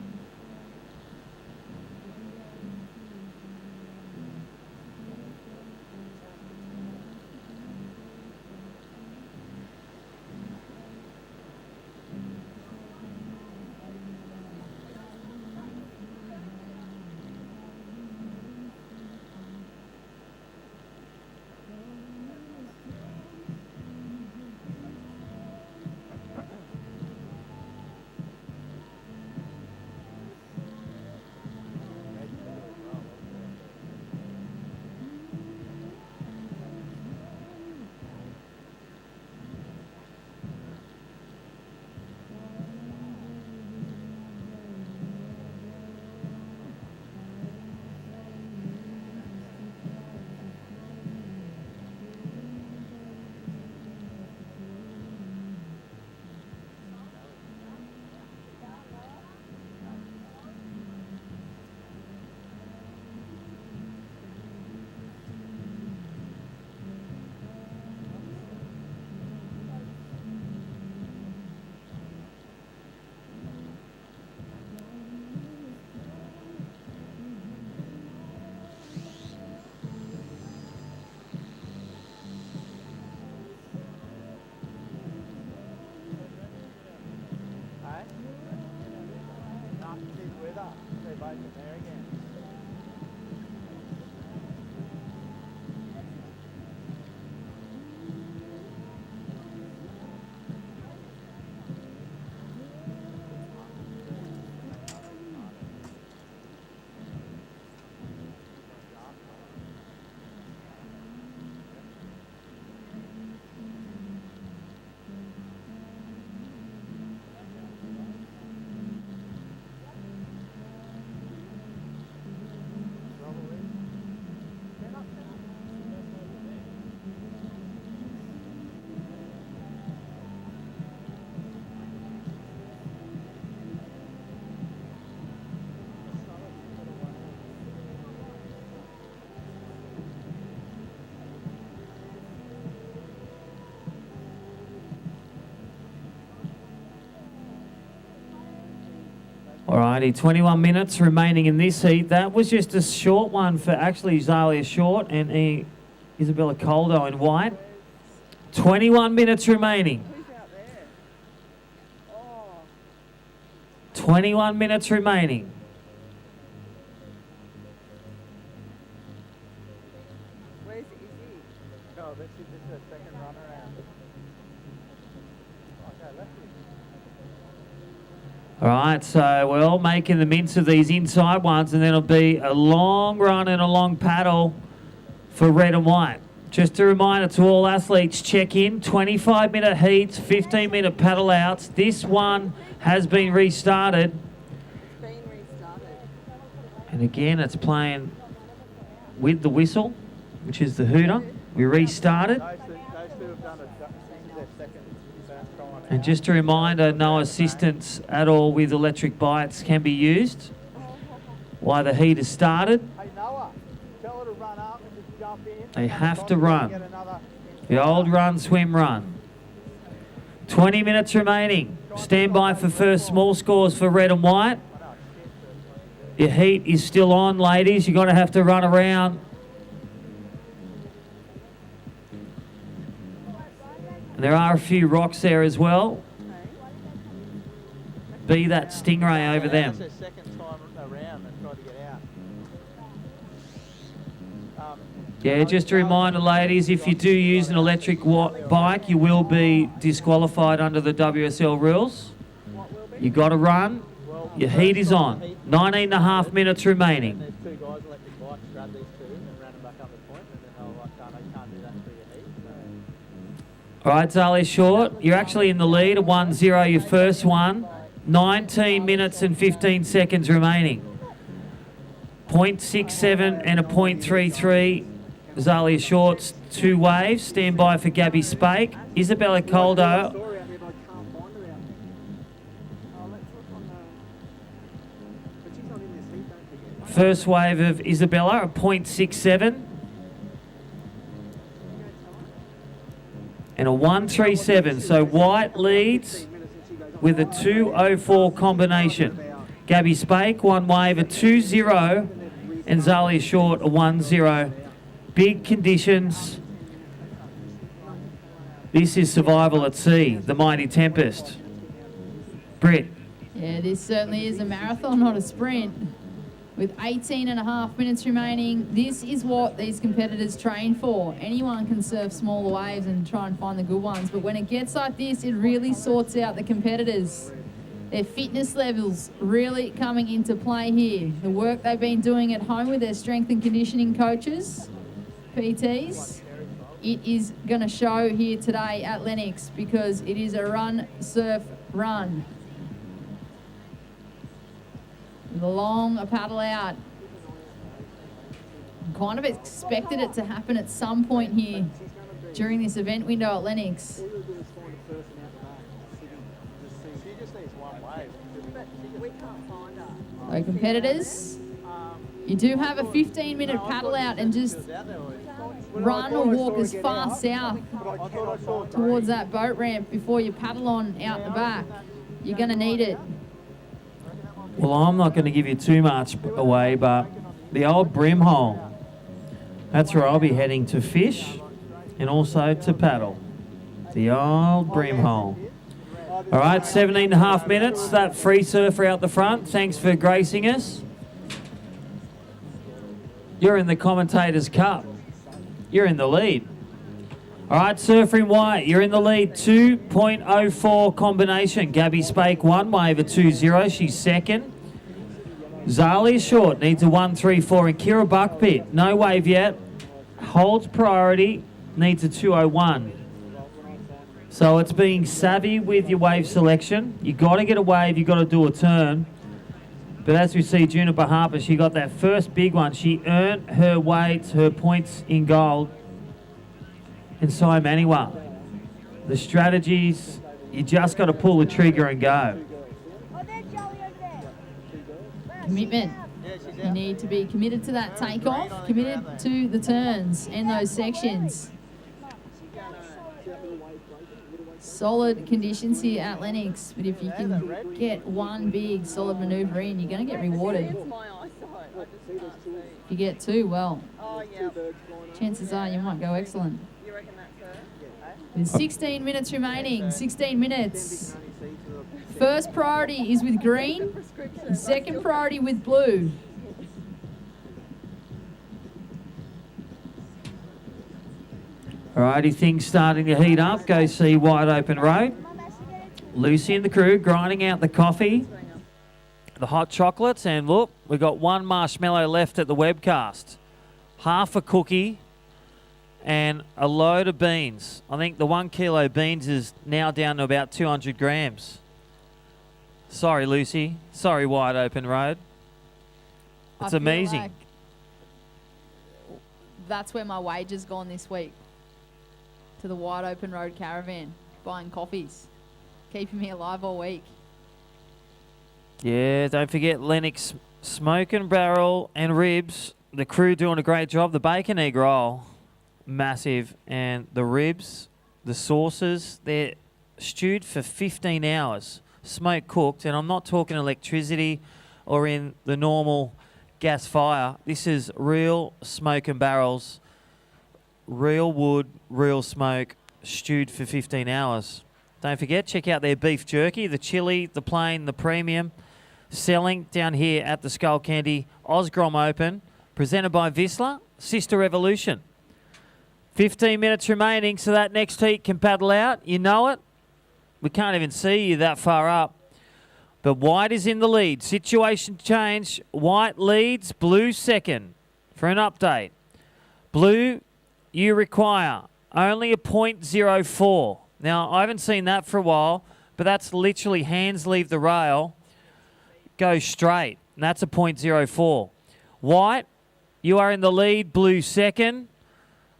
Alrighty, 21 minutes remaining in this heat. That was just a short one for actually Zalia Short and Isabella Caldo in white. 21 minutes remaining. 21 minutes remaining.
Where's Izzy? No, this is the second run around. Okay, left it.
All right, so we're all making the mince of these inside ones, and then it'll be a long run and a long paddle for red and white. Just a reminder to all athletes, check in, 25-minute heats, 15-minute paddle outs. This one has been restarted. And again, it's playing with the whistle, which is the hooter. We restarted.
Those two have done a
And just a reminder, no assistance at all with electric bites can be used while the heat has started.
Hey Noah, tell her to run up and just jump in.
They have to run. The old run, swim, run. 20 minutes remaining. Stand by for first small scores for red and white. Your heat is still on, ladies. You're going to have to run around. And there are a few rocks there as well. Be that stingray over them.
That's her second time around and tried to get out.
Yeah, just a reminder, ladies, if you do use an electric bike, you will be disqualified under the WSL rules. You got to run. Your heat is on. 19 and a half minutes remaining.
There's two guys electric bikes, grab these two and ran them back up the point, and then they'll like, you can't do that through your heat. So.
All right, Zali Short, you're actually in the lead, 1-0, your first one. 19 minutes and 15 seconds remaining. 0.67 and a 0.33. Zalia Short's 2 waves. Stand by for Gabby Spake. Isabella Coldo. First wave of Isabella, a 0.67. And a 137. So White leads with a 204 combination. Gabby Spake, 1 wave, a 2-0. And Zalia Short, a 1-0. Big conditions. This is survival at sea, the mighty Tempest. Britt.
Yeah, this certainly is a marathon, not a sprint. With 18 and a half minutes remaining, this is what these competitors train for. Anyone can surf smaller waves and try and find the good ones, but when it gets like this, it really sorts out the competitors. Their fitness levels really coming into play here. The work they've been doing at home with their strength and conditioning coaches, PTs, it is going to show here today at Lennox because it is a run, surf, run. The long paddle out. Kind of expected it to happen at some point here during this event window at Lennox. So competitors, you do have a 15-minute paddle out and just run or walk as far south towards that boat ramp before you paddle on out the back. You're going to need it.
Well, I'm not going to give you too much away, but the old brim hole, that's where I'll be heading to fish and also to paddle. The old brim hole. All right, 17 and a half minutes. That free surfer out the front. Thanks for gracing us. You're in the Commentators' Cup. You're in the lead. All right, surfer in white, you're in the lead. 2.04 combination. Gabby Spake, 1 wave, a 2-0. She's second. Zalia Short needs a 1-3-4. And Kira Buckpit, no wave yet. Holds priority, needs a 201. So it's being savvy with your wave selection. You got to get a wave, you got to do a turn. But as we see, Juniper Harper, she got that first big one. She earned her weights, her points in gold. And so Maniwa, the strategies, you just got to pull the trigger and go.
Commitment. You need to be committed to that takeoff, committed to the turns and those sections. Solid conditions here at Lennox, but if you can get one big solid manoeuvre in, you're going to get rewarded. If you get two, well, chances are you might go excellent. With 16 minutes remaining, 16 minutes. First priority is with green, second priority with blue.
Alrighty, things starting to heat up. Go see Wide Open Road. Lucy and the crew grinding out the coffee, the hot chocolates, and look, we've got one marshmallow left at the webcast. Half a cookie and a load of beans. I think the 1 kilo beans is now down to about 200 grams. Sorry, Lucy. Sorry, Wide Open Road. It's amazing.
Like that's where my wage has gone this week. to the Wide Open Road Caravan, buying coffees, keeping me alive all week.
Yeah, don't forget Lennox Smoke and Barrel and Ribs. The crew doing a great job. The bacon egg roll, massive. And the ribs, the sauces, they're stewed for 15 hours, smoke cooked. And I'm not talking electricity or in the normal gas fire. This is real smoke and barrels, real wood, real smoke, stewed for 15 hours. Don't forget, check out their beef jerky, the chili, the plain, the premium. Selling down here at the Skullcandy Grom Open, presented by Vissla, Sister Revolution. 15 minutes remaining, so that next heat can paddle out. You know it. We can't even see you that far up. But white is in the lead. Situation change. White leads, blue second. For an update, blue, you require only a .04. Now, I haven't seen that for a while, but that's literally hands leave the rail, go straight, and that's a .04. White, you are in the lead, blue second.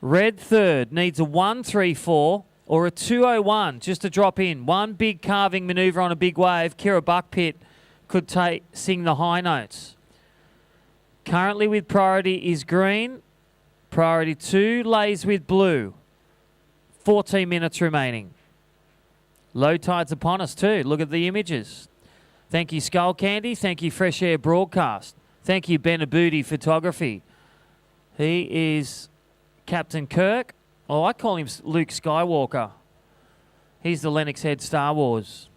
Red third, needs a 134 or a 201 just to drop in. One big carving manoeuvre on a big wave. Kira Buckpit could sing the high notes. Currently with priority is green. Priority 2 lays with blue. 14 minutes remaining. Low tide's upon us too. Look at the images. Thank you, Skullcandy. Thank you, Fresh Air Broadcast. Thank you, Benaboudi Photography. He is Captain Kirk. Oh, I call him Luke Skywalker. He's the Lennox head Star Wars.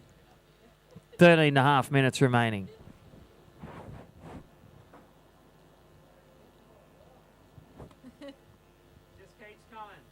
13 and a half minutes remaining. Just keeps coming.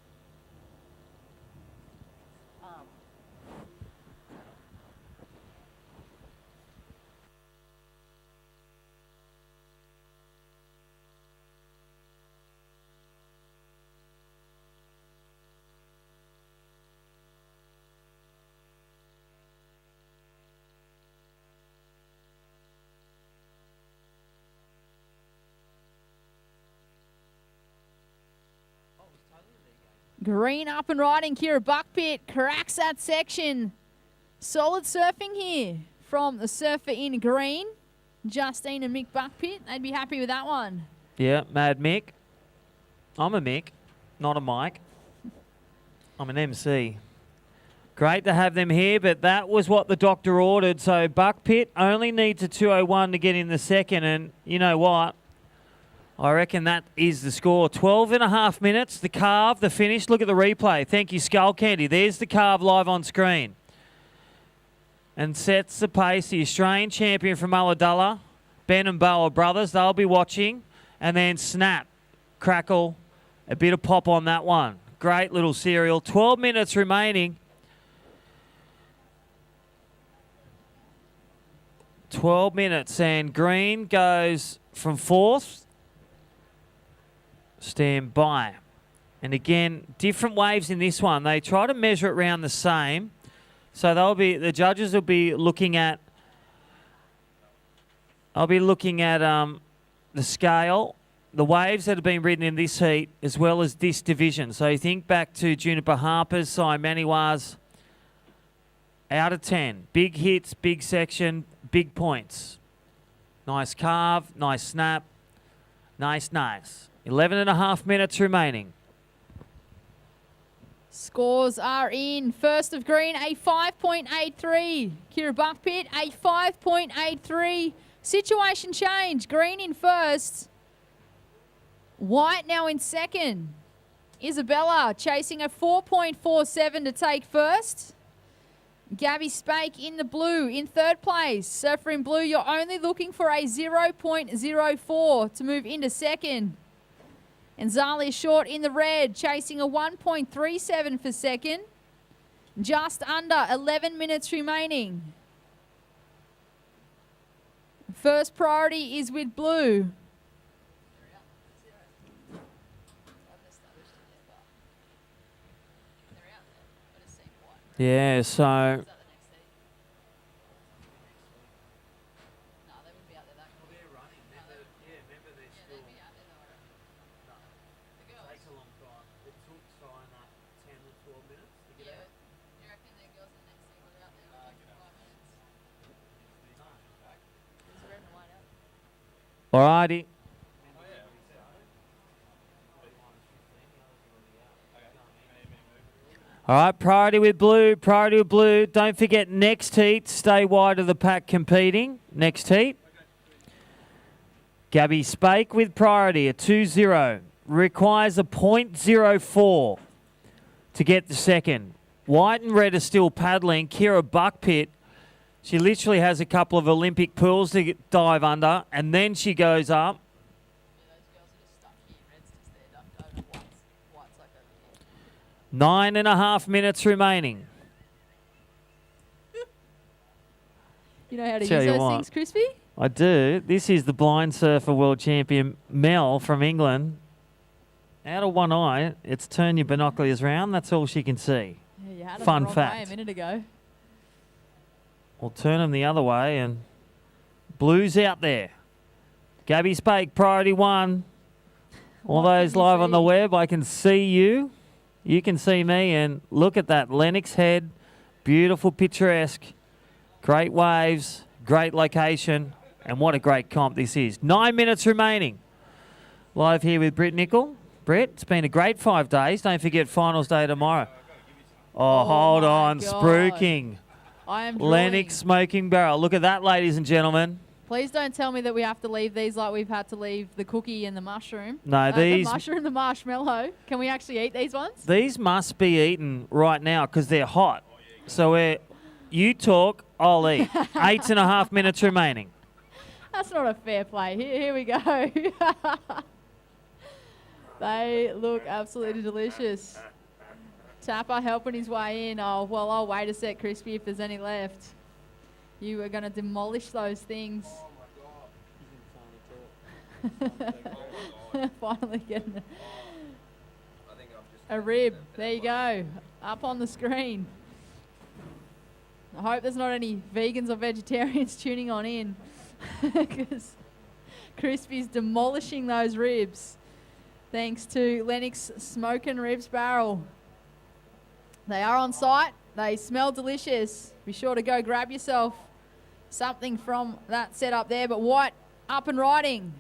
Green up and riding. Kira Buckpit cracks that section. Solid surfing here from the surfer in green. Justine and Mick Buckpit. They'd be happy with that one.
Yeah, Mad Mick. I'm a Mick, not a Mike. I'm an MC. Great to have them here, but that was what the doctor ordered. So Buckpit only needs a 201 to get in the second, and you know what? I reckon that is the score. 12 and a half minutes, the carve, the finish. Look at the replay. Thank you, Skullcandy. There's the carve live on screen. And sets the pace. The Australian champion from Ulladulla, Ben and Boa brothers, they'll be watching. And then snap, crackle, a bit of pop on that one. Great little serial. 12 minutes remaining. 12 minutes, and green goes from fourth. Stand by. And again, different waves in this one. They try to measure it around the same. So the judges will be looking at, the scale, the waves that have been ridden in this heat, as well as this division. So you think back to Juniper Harper's, Sai Maniwa's, out of 10. Big hits, big section, big points. Nice carve, nice snap, nice. 11 and a half minutes remaining.
Scores are in. First of green, a 5.83. Kira Buckpit, a 5.83. Situation change. Green in first. White now in second. Isabella chasing a 4.47 to take first. Gabby Spake in the blue in third place. Surfer in blue, you're only looking for a 0.04 to move into second. And Zalia Short in the red, chasing a 1.37 for second. Just under 11 minutes remaining. First priority is with blue.
Yeah, so All righty. All right, priority with blue, priority with blue. Don't forget next heat, stay wide of the pack competing. Next heat. Gabby Spake with priority, a 2-0. Requires a .04 to get the second. White and red are still paddling. Kira Buckpit, she literally has a couple of Olympic pools to dive under, and then she goes up. 9.5 minutes remaining.
You know how to
Tell
use
you
those
what.
things, Crispy?
I do. This is the blind surfer world champion, Mel from England. Out of one eye, it's turn your binoculars round. That's all she can see.
Yeah, you had it
Fun
the wrong way
fact.
a minute ago.
We'll turn them the other way, and blue's out there. Gabby Spake, priority 1. All
What
those
can you
live on the
see?
web, I can see you. You can see me, and look at that Lennox Head. Beautiful, picturesque. Great waves, great location, and what a great comp this is. 9 minutes remaining. Live here with Britt Nickel. Britt, it's been a great 5 days. Don't forget finals day tomorrow. Oh, hold
my
on,
God.
spruiking.
I am drawing.
Lennox Smoking Barrel. Look at that, ladies and gentlemen.
Please don't tell me that we have to leave these like we've had to leave the cookie and the mushroom.
No, these
The mushroom and the marshmallow. Can we actually eat these ones?
these must be eaten right now because they're hot. So you talk, I'll eat. 8.5 minutes remaining.
That's not a fair play. Here we go. They look absolutely delicious. Tapper helping his way in. Oh, well, I'll wait a sec, Crispy, if there's any left. You are going to demolish those things. Finally getting a rib. There you go. Up on the screen. I hope there's not any vegans or vegetarians tuning on in, because Crispy's demolishing those ribs. Thanks to Lennox Smokin' Ribs Barrel. They are on site. They smell delicious. Be sure to go grab yourself something from that setup there. But what? Up and riding.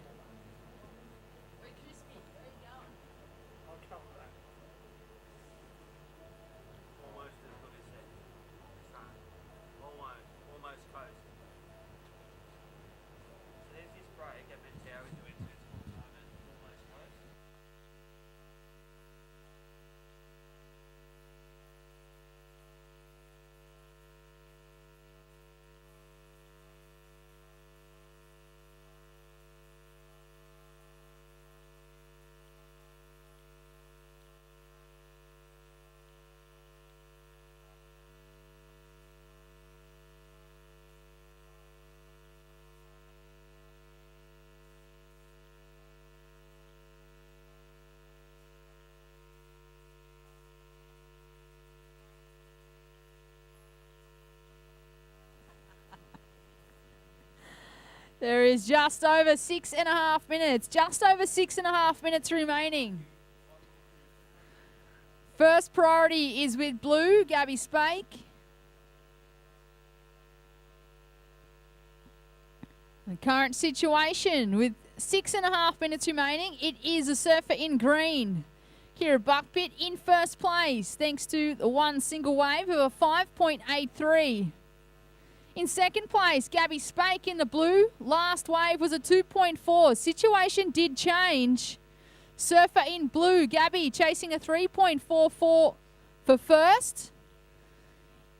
There is just over 6.5 minutes. Just over 6.5 minutes remaining. First priority is with blue, Gabby Spake. The current situation with 6.5 minutes remaining, it is a surfer in green. Kira Buckpit in first place, thanks to the one single wave of a 5.83. In second place, Gabby Spake in the blue. Last wave was a 2.4. Situation did change. Surfer in blue, Gabby chasing a 3.44 for first.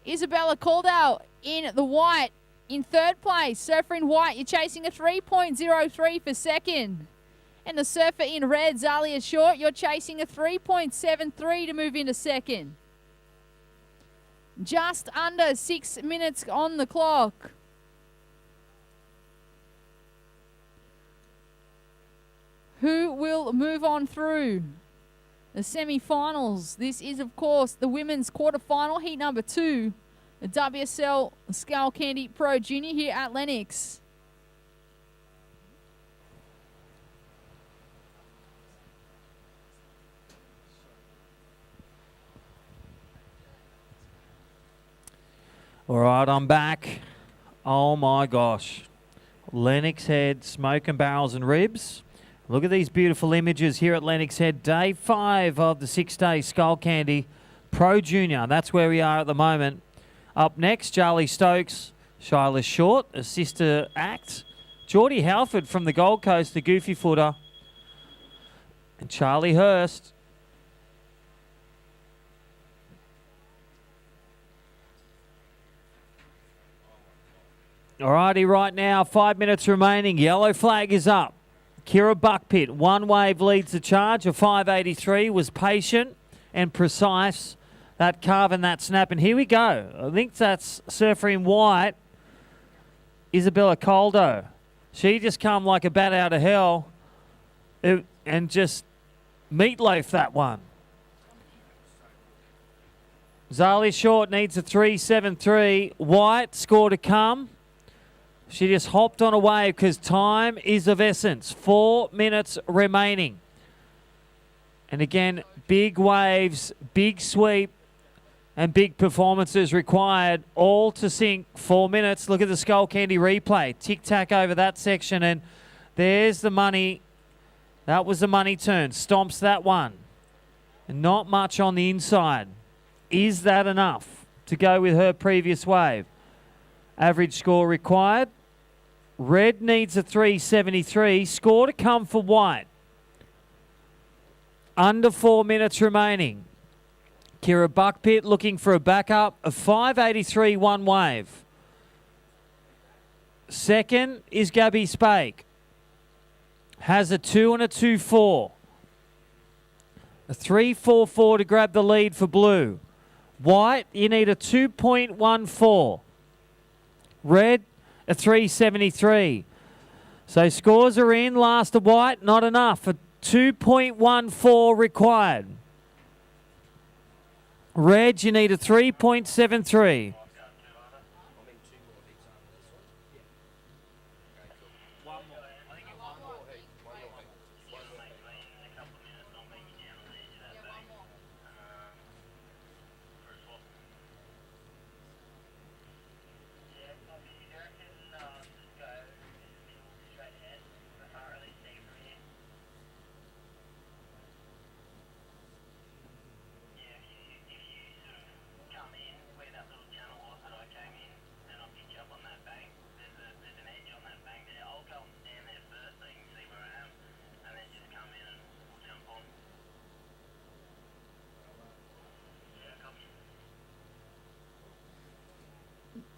Isabella Caldwell in the white in third place. Surfer in white, you're chasing a 3.03 for second. And the surfer in red, Zalia Short, you're chasing a 3.73 to move into second. Just under 6 minutes on the clock. Who will move on through the semi-finals? This is, of course, the women's quarter-final, heat number 2. The WSL Skullcandy Pro Junior here at Lennox.
All right, I'm back. Oh my gosh.
Lennox Head, Smoke and Barrels and Ribs. Look at these beautiful images here at Lennox Head. Day 5 of the 6-day Skullcandy Pro Junior. That's where we are at the moment. Up next, Charlie Stokes, Shyla Short, a sister act. Geordie Halford from the Gold Coast, the goofy footer. And Charlie Hurst. Alrighty, right now, 5 minutes remaining. Yellow flag is up. Kira Buckpit, One Wave leads the charge. A 5.83, was patient and precise. That carve and that snap. And here we go. I think that's surfer in white, Isabella Coldo. She just come like a bat out of hell and just meatloaf that one. Zalia Short needs a 3.73. White, score to come. She just hopped on a wave because time is of essence. 4 minutes remaining. And again, big waves, big sweep, and big performances required, all to sink 4 minutes. Look at the Skullcandy replay. Tic-tac over that section, and there's the money. That was the money turn. Stomps that one. And not much on the inside. Is that enough to go with her previous wave? Average score required. Red needs a 3.73. Score to come for white. Under 4 minutes remaining. Kira Buckpit looking for a backup. A 5.83 one wave. Second is Gabby Spake. Has a 2 and a 2.4. A 3.44 to grab the lead for blue. White, you need a 2.14. Red, a 3.73. So scores are in. Last of white, not enough. A 2.14 required. Red, you need a 3.73.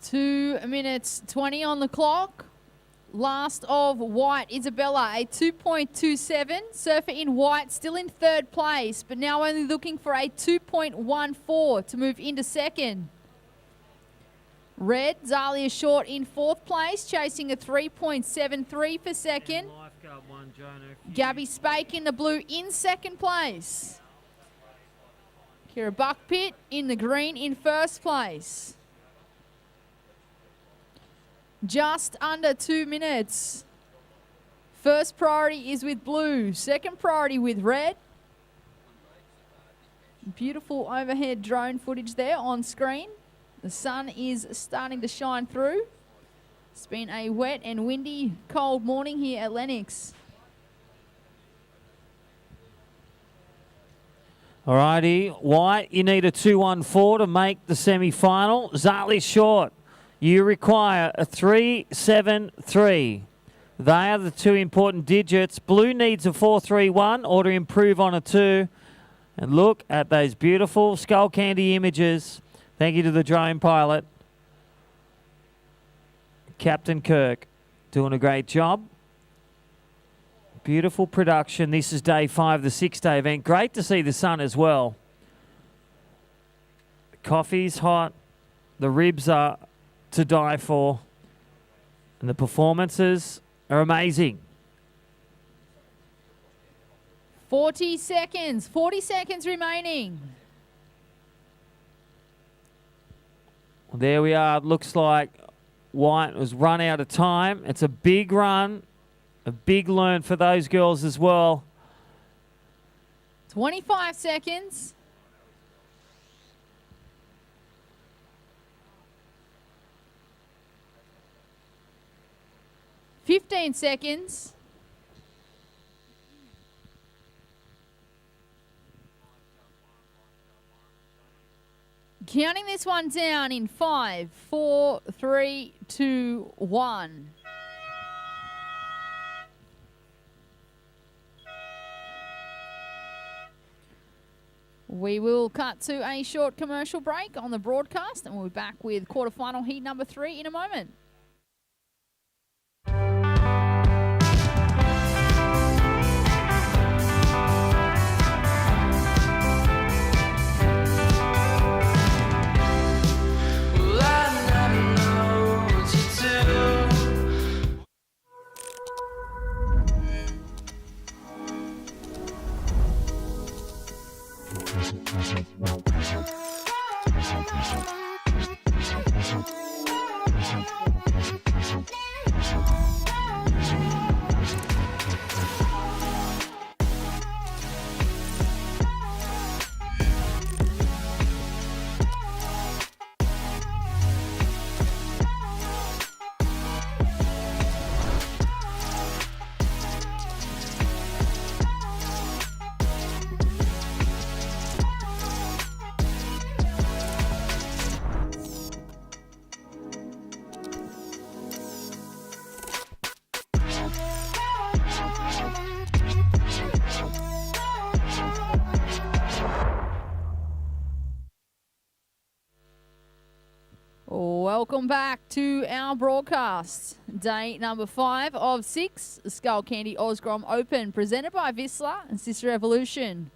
Two minutes 20 on the clock. Last of white, Isabella, a 2.27. Surfer in white, still in third place, but now only looking for a 2.14 to move into second. Red, Zalia Short in fourth place, chasing a 3.73 for second. Gabby Spake in the blue in second place. Kira Buckpit in the green in first place. Just under 2 minutes. First priority is with blue. Second priority with red. Beautiful overhead drone footage there on screen. The sun is starting to shine through. It's been a wet and windy, cold morning here at Lennox.
Alrighty, white, you need a 2.14 to make the semi-final. Zalia Short, you require a 3.73. They are the two important digits. Blue needs a 4.31 or to improve on a 2. And look at those beautiful Skullcandy images. Thank you to the drone pilot, Captain Kirk, doing a great job. Beautiful production. This is day 5, the 6-day event. Great to see the sun as well. The coffee's hot. The ribs are to die for. And the performances are amazing.
40 seconds. 40 seconds remaining.
Well, there we are. It looks like white was run out of time. It's a big run. A big learn for those girls as well.
25 seconds. 15 seconds. Counting this one down in 5, 4, 3, 2, 1. We will cut to a short commercial break on the broadcast, and we'll be back with quarterfinal heat number 3 in a moment. Welcome back to our broadcast. Day number 5 of 6, the Skullcandy Grom Open, presented by Vissla and Sister Evolution.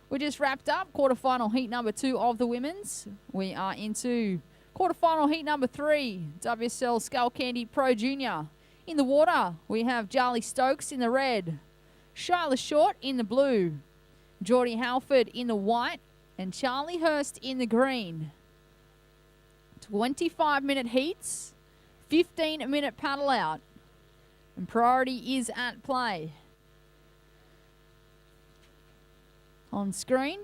We just wrapped up quarterfinal heat number 2 of the women's. We are into quarterfinal heat number 3, WSL Skullcandy Pro Junior. In the water, we have Jarly Stokes in the red, Shyla Short in the blue, Geordie Halford in the white, and Charlie Hurst in the green. 25-minute heats, 15-minute paddle out, and priority is at play. On screen,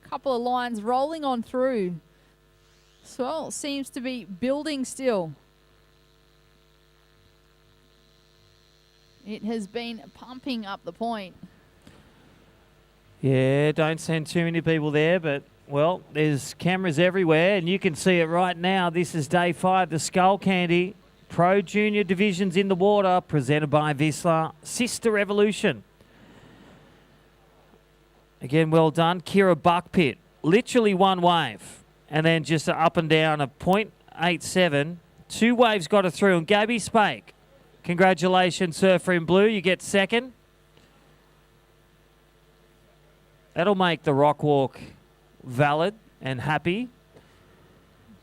a couple of lines rolling on through. Swell seems to be building still. It has been pumping up the point.
Yeah, don't send too many people there, but well, there's cameras everywhere, and you can see it right now. This is day 5, the Skullcandy Pro Junior Divisions in the water, presented by Vissla, Sister Evolution. Again, well done. Kira Buckpit, literally one wave, and then just up and down a 0.87. 2 waves got it through, and Gabby Spake, congratulations, Surfer in Blue. You get second. That'll make the rock walk valid and happy.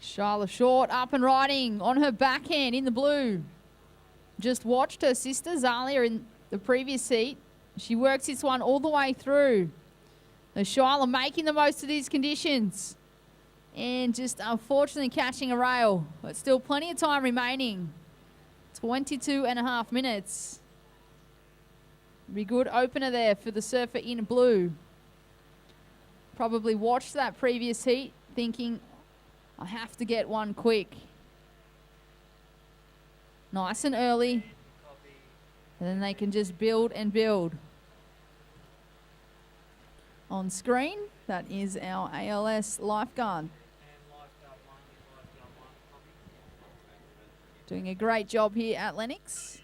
Shyla Short up and riding on her backhand in the blue. Just watched her sister Zalia in the previous heat. She works this one all the way through. So Shyla making the most of these conditions and just unfortunately catching a rail, but still plenty of time remaining. 22.5 minutes. Be good opener there for the surfer in blue. Probably watched that previous heat thinking, I have to get one quick. Nice and early. And then they can just build and build. On screen, that is our ALS lifeguard. Doing a great job here at Lennox.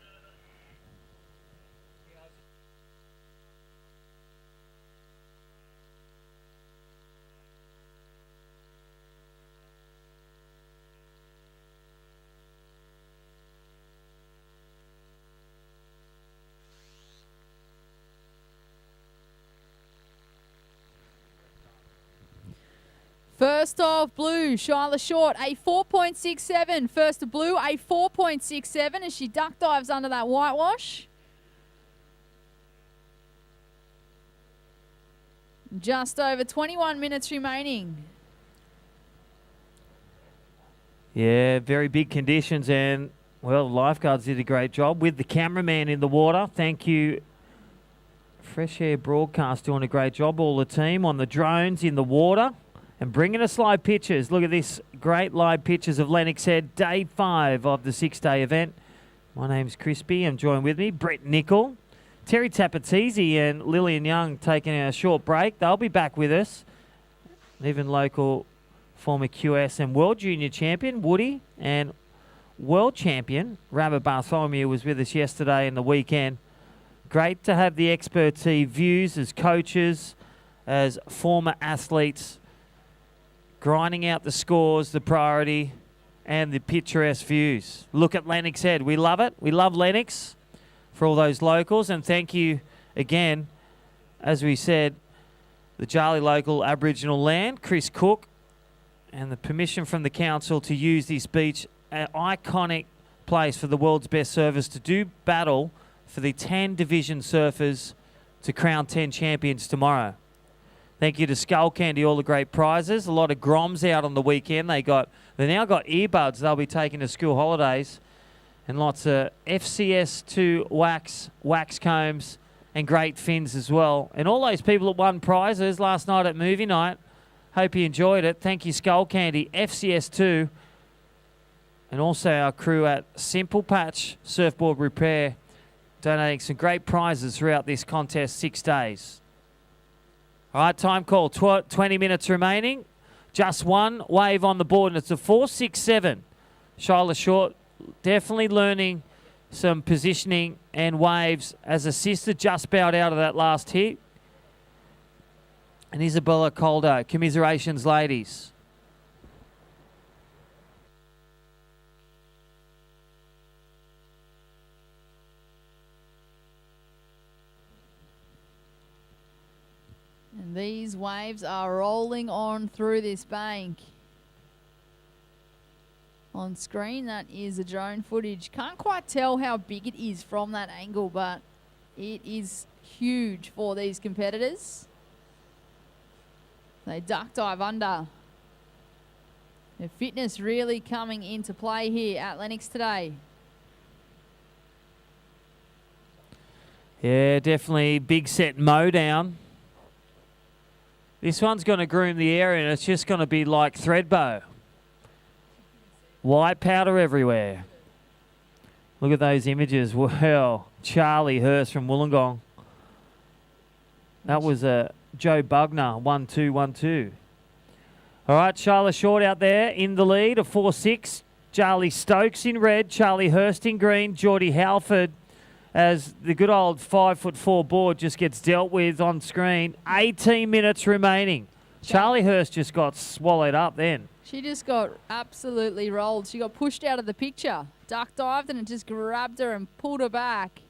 First of blue, Shyla Short, a 4.67. First of blue, a 4.67 as she duck dives under that whitewash. Just over 21 minutes remaining.
Yeah, very big conditions, and well, lifeguards did a great job with the cameraman in the water. Thank you, Fresh Air Broadcast, doing a great job. All the team on the drones in the water. And bringing us live pictures. Look at this, great live pictures of Lennox Head, day 5 of the 6-day event. My name's Crispy. I'm joined with me, Brett Nickel, Terry Tapatese and Lillian Young taking a short break. They'll be back with us. Even local former QS and World Junior Champion, Woody, and World Champion, Rabbit Bartholomew, was with us yesterday and the weekend. Great to have the expertise, views as coaches, as former athletes, grinding out the scores, the priority, and the picturesque views. Look at Lennox Head. We love it. We love Lennox for all those locals. And thank you again, as we said, the Charlie local Aboriginal land, Chris Cook, and the permission from the council to use this beach, an iconic place for the world's best surfers to do battle for the 10 division surfers to crown 10 champions tomorrow. Thank you to Skullcandy, all the great prizes. A lot of Groms out on the weekend. They now got earbuds they'll be taking to school holidays. And lots of FCS2 wax combs, and great fins as well. And all those people that won prizes last night at movie night, hope you enjoyed it. Thank you, Skullcandy, FCS2, and also our crew at Simple Patch Surfboard Repair, donating some great prizes throughout this contest, 6 days. All right, time call, 20 minutes remaining. Just one wave on the board, and it's a 4-6-7. Shyla Short definitely learning some positioning and waves as a sister, just bowed out of that last hit. And Isabella Caldo, commiserations, ladies.
And these waves are rolling on through this bank. On screen, that is the drone footage. Can't quite tell how big it is from that angle, but it is huge for these competitors. They duck dive under. Their fitness really coming into play here at Lennox today.
Yeah, definitely big set mow down. This one's going to groom the area, and it's just going to be like Threadbow. White powder everywhere. Look at those images. Well, Charlie Hurst from Wollongong. That was a Joe Bugner, 1-2, 1-2. All right, Charlie Short out there in the lead, a 4-6. Charlie Stokes in red, Charlie Hurst in green, Geordie Halford as the good old 5'4" board just gets dealt with on screen. 18 minutes remaining. Charlie Hurst just got swallowed up then.
She just got absolutely rolled. She got pushed out of the picture. Duck dived and it just grabbed her and pulled her back.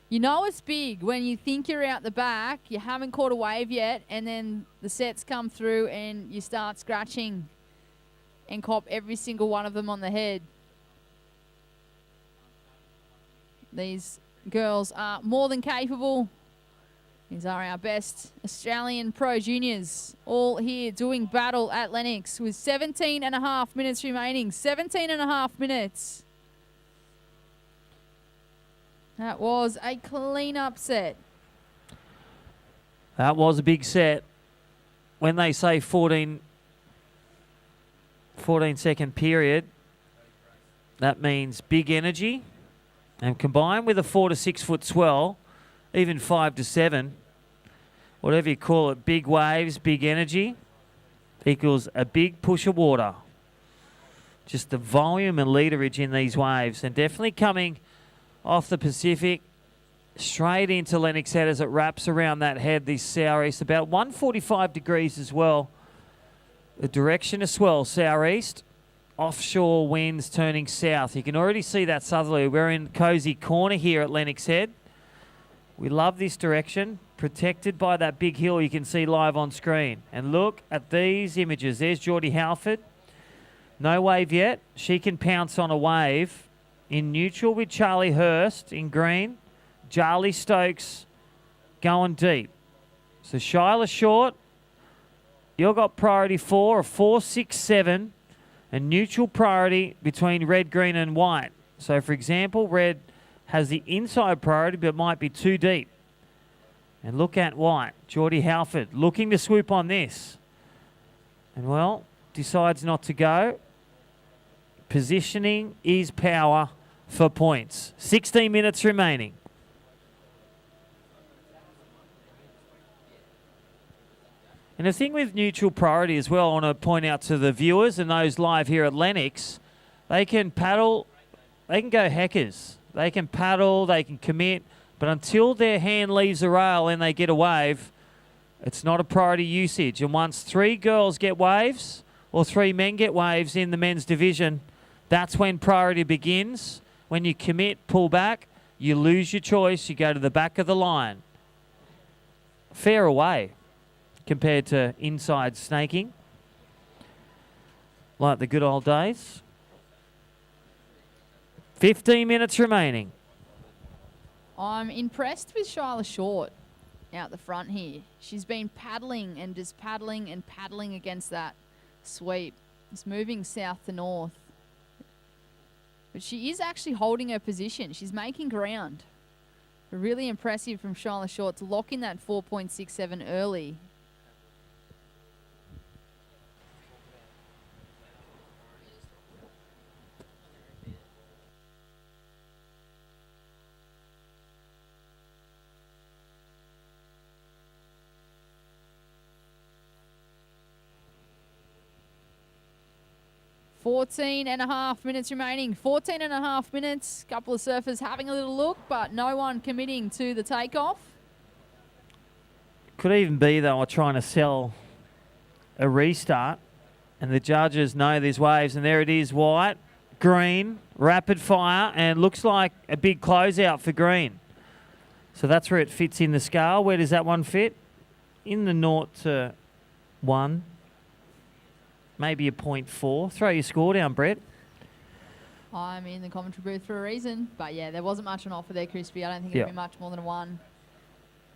You know it's big when you think you're out the back, you haven't caught a wave yet, and then the sets come through and you start scratching and cop every single one of them on the head. These girls are more than capable. These are our best Australian pro juniors, all here doing battle at Lennox with 17 and a half minutes remaining. 17 and a half minutes. That was a clean-up set.
That was a big set. When they say 14-second period, that means big energy. And combined with a 4 to 6 foot swell, even 5 to 7, whatever you call it, big waves, big energy, equals a big push of water. Just the volume and leaderage in these waves, and definitely coming off the Pacific straight into Lennox Head as it wraps around that head, this southeast, about 145 degrees as well. The direction of swell, southeast. Offshore winds turning south. You can already see that southerly. We're in cozy corner here at Lennox Head. We love this direction, protected by that big hill you can see live on screen. And look at these images. There's Geordie Halford. No wave yet. She can pounce on a wave. In neutral with Charlie Hurst in green. Charlie Stokes going deep. So Shyla Short, you've got priority 4, a 4-6-7. And neutral priority between red, green and white. So, for example, red has the inside priority but might be too deep. And look at white. Geordie Halford looking to swoop on this. And, well, decides not to go. Positioning is power for points. 16 minutes remaining. And the thing with neutral priority as well, I want to point out to the viewers and those live here at Lennox, they can paddle, they can go heckers. They can paddle, they can commit, but until their hand leaves the rail and they get a wave, it's not a priority usage. And once 3 girls get waves or 3 men get waves in the men's division, that's when priority begins. When you commit, pull back, you lose your choice, you go to the back of the line. Fair away compared to inside snaking, like the good old days. 15 minutes remaining.
I'm impressed with Shyla Short out the front here. She's been paddling and just paddling and paddling against that sweep. It's moving south to north. But she is actually holding her position. She's making ground. Really impressive from Shyla Short to lock in that 4.67 early. Fourteen and a half minutes remaining. 14 and a half minutes. Couple of surfers having a little look, but no one committing to the takeoff.
Could even be they were trying to sell a restart, and the judges know there's waves, and there it is, white, green, rapid fire, and looks like a big closeout for green. So that's where it fits in the scale. Where does that one fit? In the 0 to 1. Maybe a 0.4. Throw your score down, Brett.
I'm in the commentary booth for a reason. But, yeah, there wasn't much on offer there, Crispy. I don't think
Yep.
it'll be much more than a 1.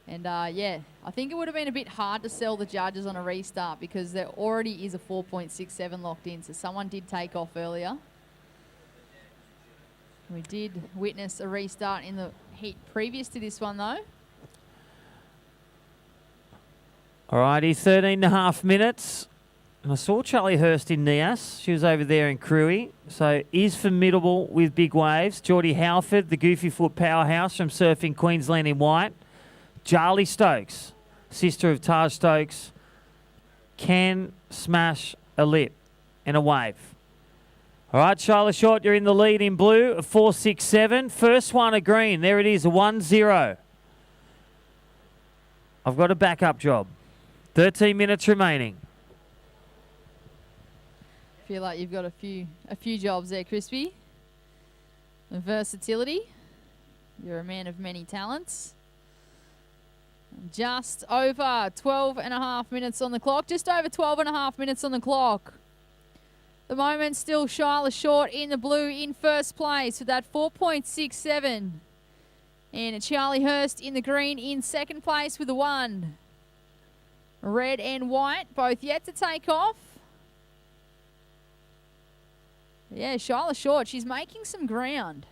And, yeah, I think it would have been a bit hard to sell the judges on a restart because there already is a 4.67 locked in. So someone did take off earlier. We did witness a restart in the heat previous to this one, though.
Alrighty, 13 and a half minutes. And I saw Charlie Hurst in Nias. She was over there in Cruy. So is formidable with big waves. Geordie Halford, the Goofy Foot powerhouse from Surfing Queensland in white. Charlie Stokes, sister of Taj Stokes, can smash a lip and a wave. All right, Charlotte Short, you're in the lead in blue, a 4.67. First one, a green. There it is, a 1-0. I've got a backup job. 13 minutes remaining.
Feel like you've got a few jobs there, Crispy. Versatility. You're a man of many talents. Just over 12 and a half minutes on the clock. Just over 12 and a half minutes on the clock. The moment still Shyla Short in the blue in first place with that 4.67. And Charlie Hurst in the green in second place with a 1. Red and white both yet to take off. Yeah, Shyla Short, she's making some ground.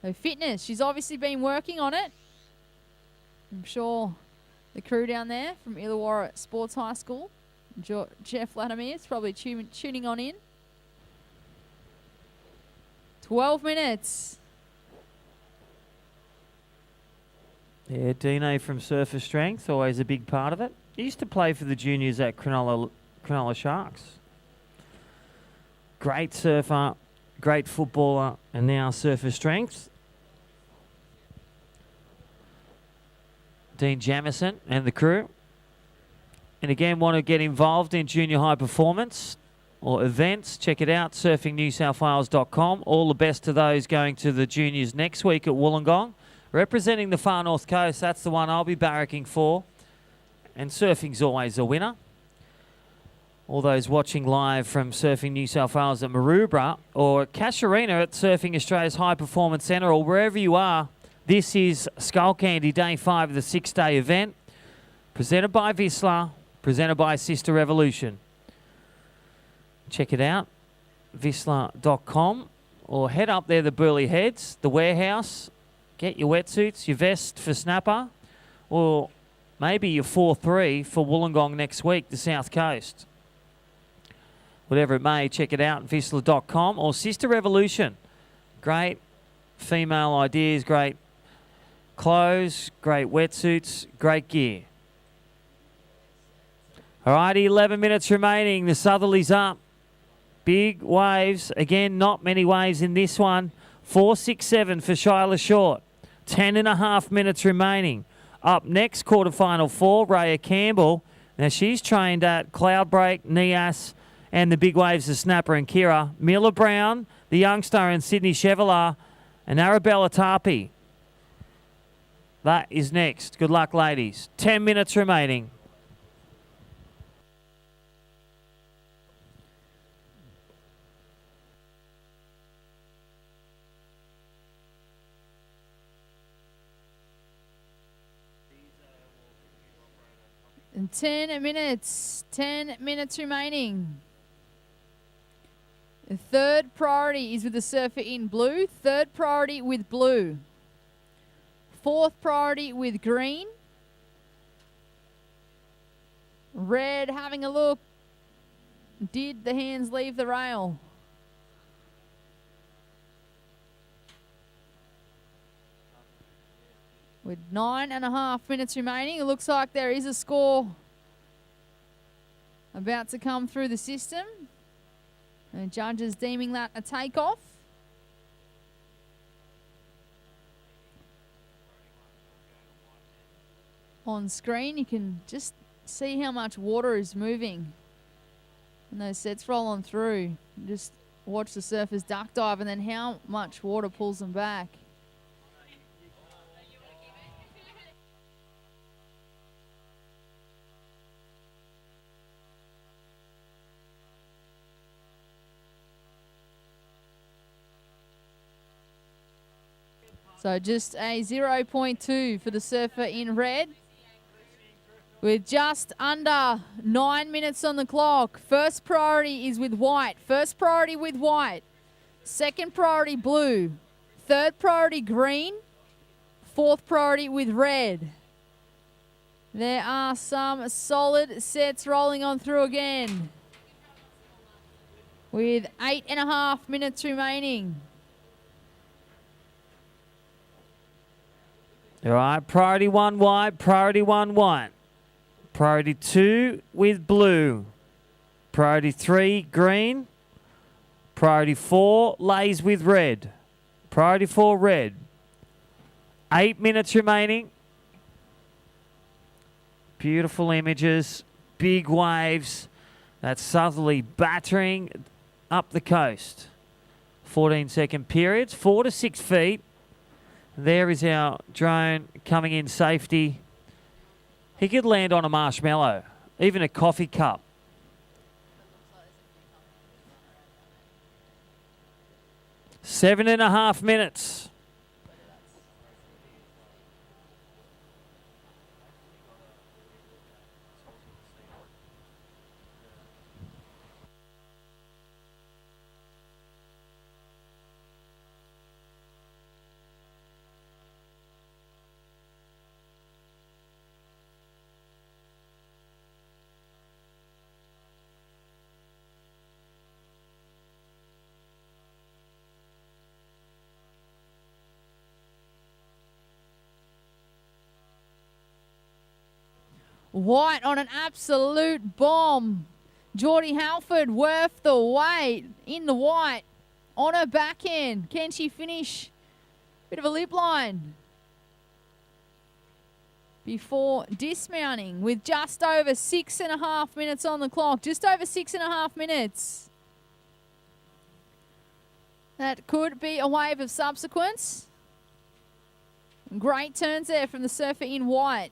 Her fitness, she's obviously been working on it. I'm sure the crew down there from Illawarra Sports High School, Jeff Latimer, is probably tuning on in. 12 minutes.
Yeah, Dino from Surfer Strength, always a big part of it. He used to play for the juniors at Cronulla Sharks. Great surfer, great footballer, and now Surfer Strength. Dean Jamison and the crew. And again, want to get involved in junior high performance or events, check it out, surfingnewsouthwales.com. All the best to those going to the juniors next week at Wollongong. Representing the far north coast, that's the one I'll be barracking for. And surfing's always a winner. All those watching live from Surfing New South Wales at Maroubra or Casuarina at Surfing Australia's High Performance Centre or wherever you are, this is Skullcandy Day 5 of the 6-day event. Presented by Vissla, presented by Sister Revolution. Check it out, Vissla.com, or head up there, the Burleigh Heads, the warehouse, get your wetsuits, your vest for snapper, or maybe your 4-3 for Wollongong next week, the South Coast. whatever it may, check it out at Vissla.com or Sister Revolution. Great female ideas, great clothes, great wetsuits, great gear. All righty, 11 minutes remaining. The Southerly's up. Big waves. Again, not many waves in this one. 4.67 for Shyla Short. 10.5 minutes remaining. Up next, quarterfinal 4, Raya Campbell. Now, she's trained at Cloudbreak, Nias, and the big waves of Snapper and Kira. Mila Brown, the youngster, and Sydney Chevalier, and Arabella Tarpey. That is next. Good luck, ladies. 10 minutes remaining.
And 10 minutes. 10 minutes remaining. The third priority is with the surfer in blue. Third priority with blue. Fourth priority with green. Red having a look. Did the hands leave the rail? With 9.5 minutes remaining, it looks like there is a score about to come through the system. And judges deeming that a takeoff. On screen, you can just see how much water is moving. And those sets roll on through. Just watch the surfers duck dive and then how much water pulls them back. So just a 0.2 for the surfer in red. With just under 9 minutes on the clock. First priority is with white. First priority with white. Second priority blue. Third priority green. Fourth priority with red. There are some solid sets rolling on through again. With 8.5 minutes remaining.
All right, priority 1 white, priority 1 white. Priority 2 with blue. Priority 3 green. Priority 4 lays with red. Priority 4 red. 8 minutes remaining. Beautiful images, big waves. That southerly battering up the coast. 14-second periods, 4 to 6 feet. There is our drone coming in safety. He could land on a marshmallow, even a coffee cup. Seven and a half minutes.
White on an absolute bomb. Geordie Halford worth the wait in the white on her backhand. Can she finish? Bit of a lip line before dismounting with just over 6.5 minutes on the clock. Just over 6.5 minutes. That could be a wave of subsequence. Great turns there from the surfer in white.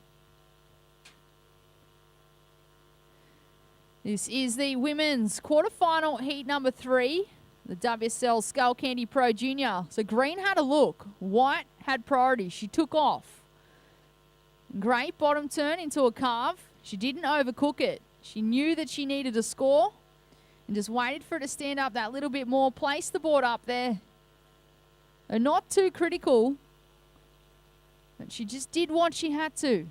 This is the women's quarterfinal heat number 3, the WSL Skullcandy Pro Junior. So green had a look, white had priority. She took off. Great bottom turn into a carve. She didn't overcook it. She knew that she needed a score and just waited for it to stand up that little bit more. Placed the board up there. Not too critical, but she just did what she had to.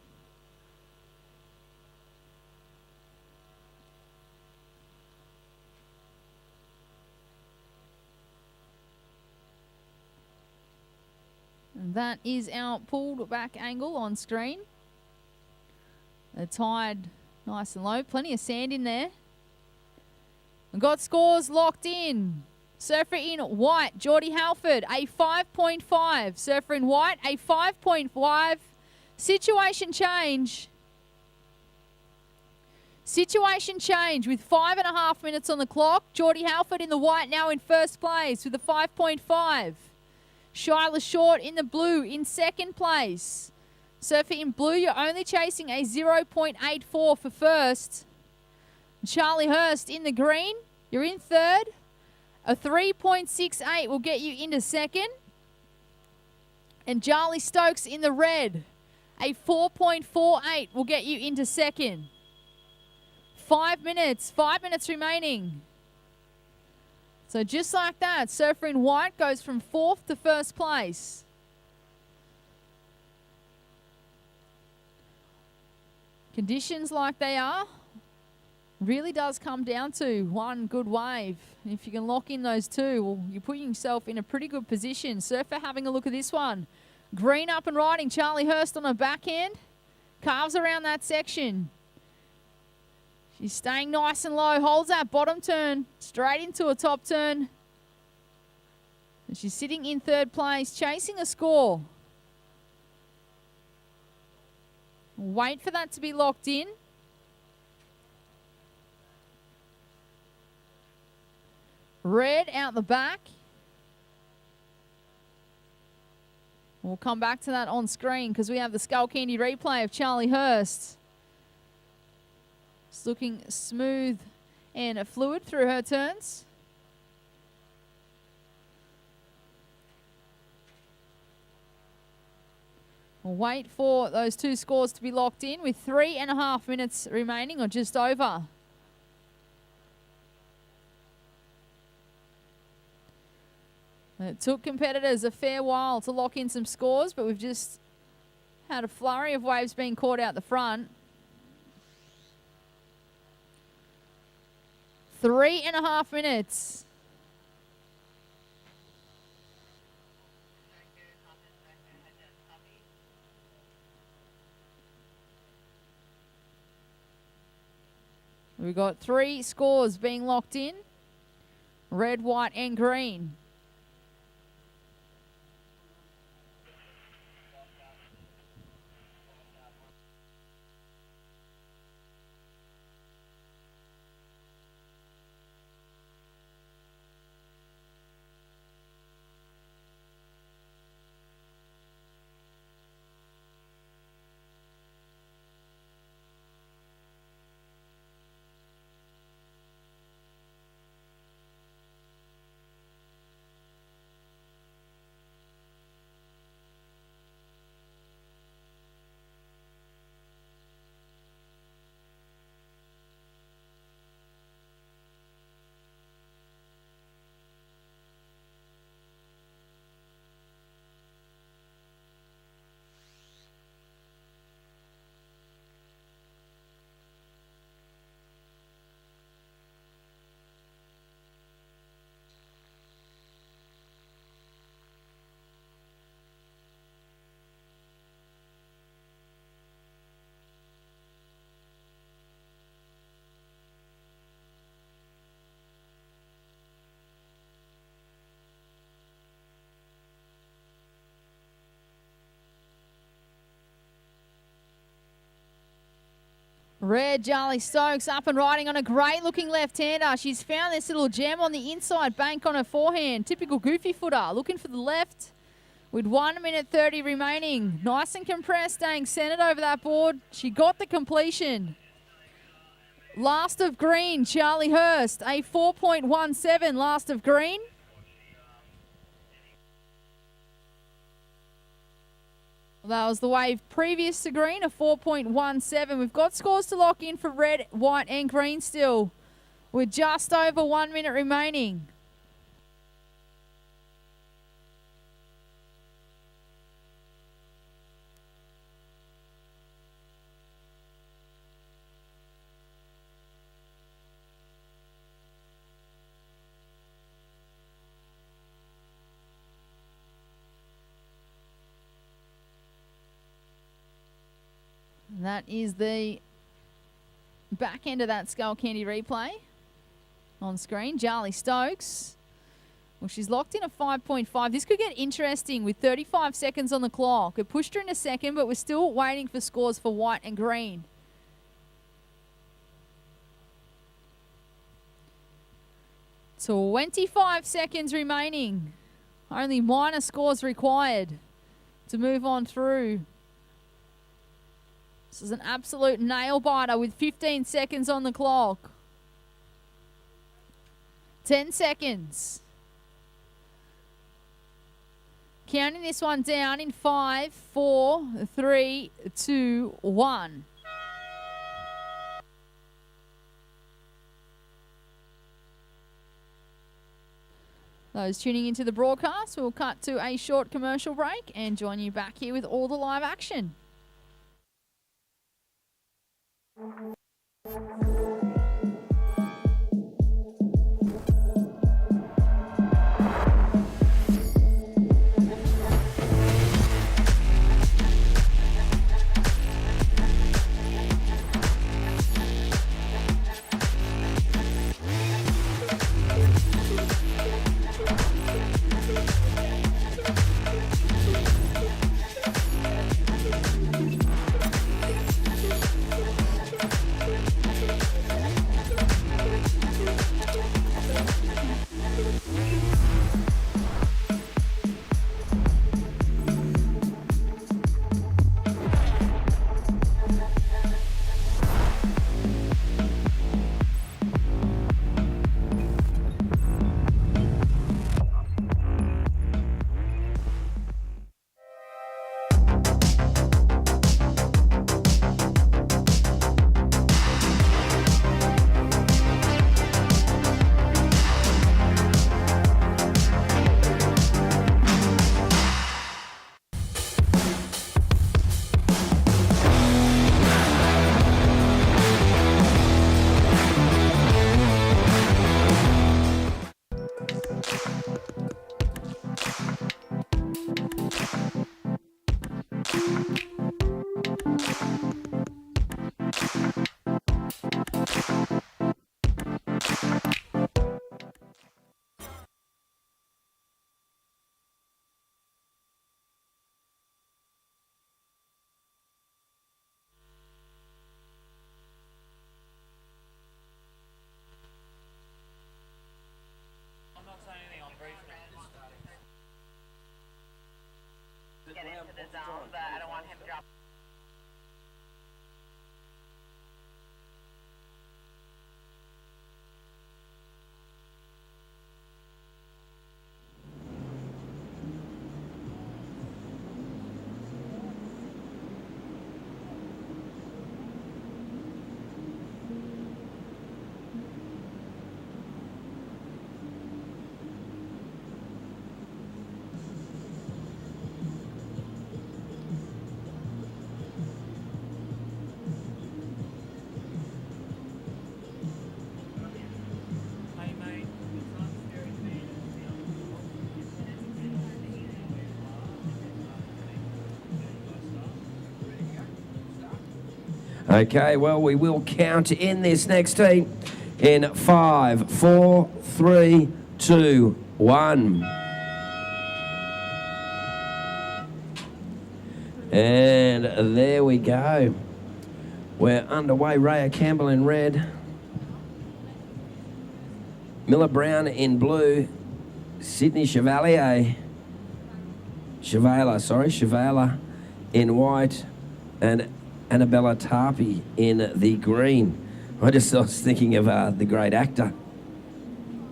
That is our pulled back angle on screen. The tide nice and low. Plenty of sand in there. We've got scores locked in. Surfer in white, Geordie Halford, a 5.5. Surfer in white, a 5.5. Situation change. Situation change with 5.5 minutes on the clock. Geordie Halford in the white now in first place with a 5.5. Shyla Short in the blue in second place. Surfer in blue, you're only chasing a 0.84 for first. Charlie Hurst in the green, you're in third. A 3.68 will get you into second. And Charlie Stokes in the red, a 4.48 will get you into second. 5 minutes remaining. So just like that, Surfer in white goes from fourth to first place. Conditions like they are, really does come down to one good wave. If you can lock in those two, well, you're putting yourself in a pretty good position. Surfer having a look at this one. Green up and riding, Charlie Hurst on a backhand. Carves around that section. She's staying nice and low, holds that bottom turn, straight into a top turn. And she's sitting in third place, chasing a score. Wait for that to be locked in. Red out the back. We'll come back to that on screen because we have the Skullcandy replay of Charlie Hurst. It's looking smooth and fluid through her turns. We'll wait for those two scores to be locked in with 3.5 minutes remaining or just over. It took competitors a fair while to lock in some scores, but we've just had a flurry of waves being caught out the front. 3.5 minutes. We've got 3 scores being locked in. Red, white and green. Red, Charlie Stokes up and riding on a great looking left-hander. She's found this little gem on the inside bank on her forehand. Typical goofy footer. Looking for the left with 1 minute 30 remaining. Nice and compressed, staying centered over that board. She got the completion. Last of green, Charlie Hurst. A 4.17 last of green. That was the wave previous to green, a 4.17. We've got scores to lock in for red, white and green still. We're just over 1 minute remaining. That is the back end of that Skullcandy replay on screen. Charlie Stokes. Well, she's locked in a 5.5. This could get interesting with 35 seconds on the clock. It pushed her in a second, but we're still waiting for scores for white and green. So 25 seconds remaining. Only minor scores required to move on through. This is an absolute nail-biter with 15 seconds on the clock. 10 seconds. Counting this one down in 5, 4, 3, 2, 1. Those tuning into the broadcast, we'll cut to a short commercial break and join you back here with all the live action.
Get into the zone, but I don't want him dropping.
Okay, well, we will count in this next team in 5, 4, 3, 2, 1. And there we go. We're underway. Raya Campbell in red. Miller Brown in blue. Sydney Chevalier in white. And Annabella Tarpey in the green. I was thinking of the great actor.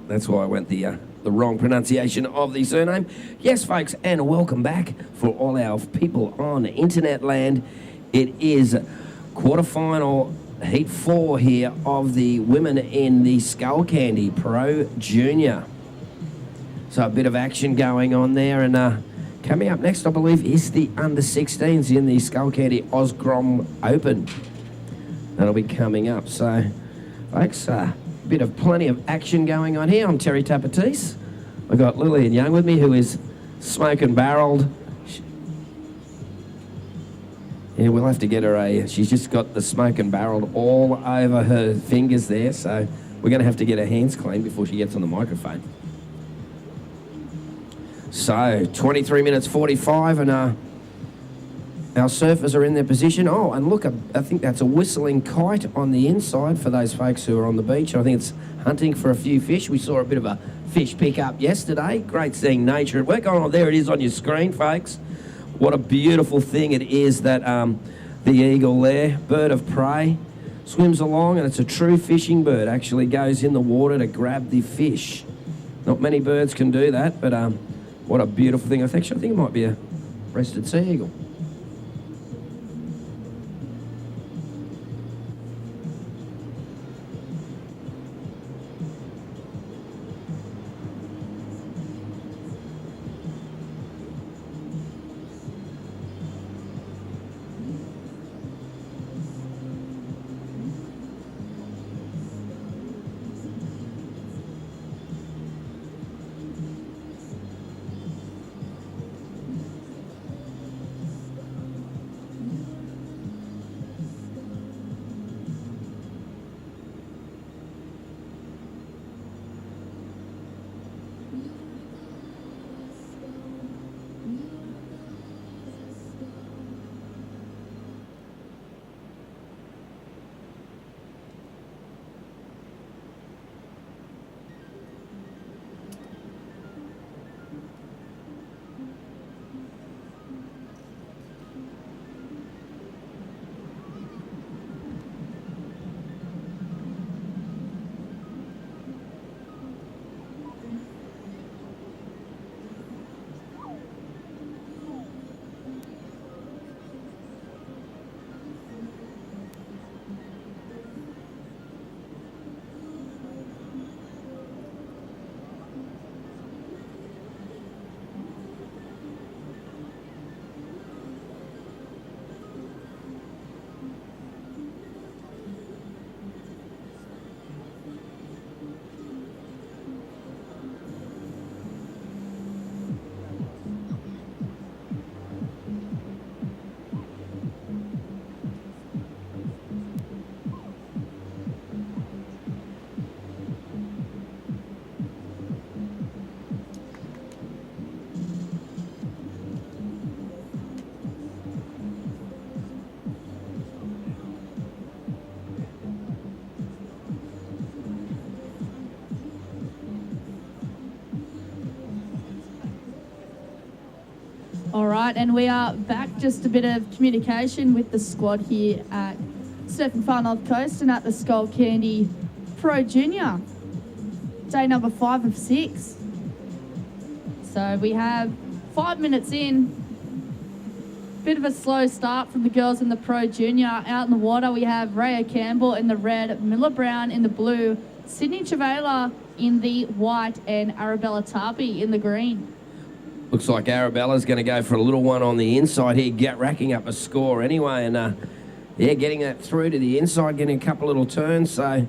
That's why I went the wrong pronunciation of the surname. Yes, folks, and welcome back for all our people on internet land. It is quarterfinal heat 4 here of the women in the Skullcandy Pro Junior. So a bit of action going on there, and coming up next, I believe, is the under-16s in the Skullcandy Grom Open. That'll be coming up. So, folks, plenty of action going on here. I'm Terry Tapatis. I've got Lillian Young with me, who is smoke and barreled. Yeah, we'll have to get her she's just got the smoke and barreled all over her fingers there, so we're going to have to get her hands clean before she gets on the microphone. So, 23 minutes 45, and our surfers are in their position. Oh, and look, I think that's a whistling kite on the inside for those folks who are on the beach. I think it's hunting for a few fish. We saw a bit of a fish pick up yesterday. Great seeing nature at work. Oh, there it is on your screen, folks. What a beautiful thing it is that the eagle there, bird of prey, swims along, and it's a true fishing bird, actually goes in the water to grab the fish. Not many birds can do that, but what a beautiful thing. I think it might be a breasted sea eagle.
All right, and we are back. Just a bit of communication with the squad here at Surfing Far North Coast and at the Skullcandy Pro Junior. Day number 5 of 6. So we have 5 minutes in. Bit of a slow start from the girls in the Pro Junior. Out in the water, we have Rhea Campbell in the red, Miller Brown in the blue, Sydney Chavela in the white, and Arabella Tarpey in the green.
Looks like Arabella's going to go for a little one on the inside here, racking up a score anyway, and getting that through to the inside, getting a couple little turns, so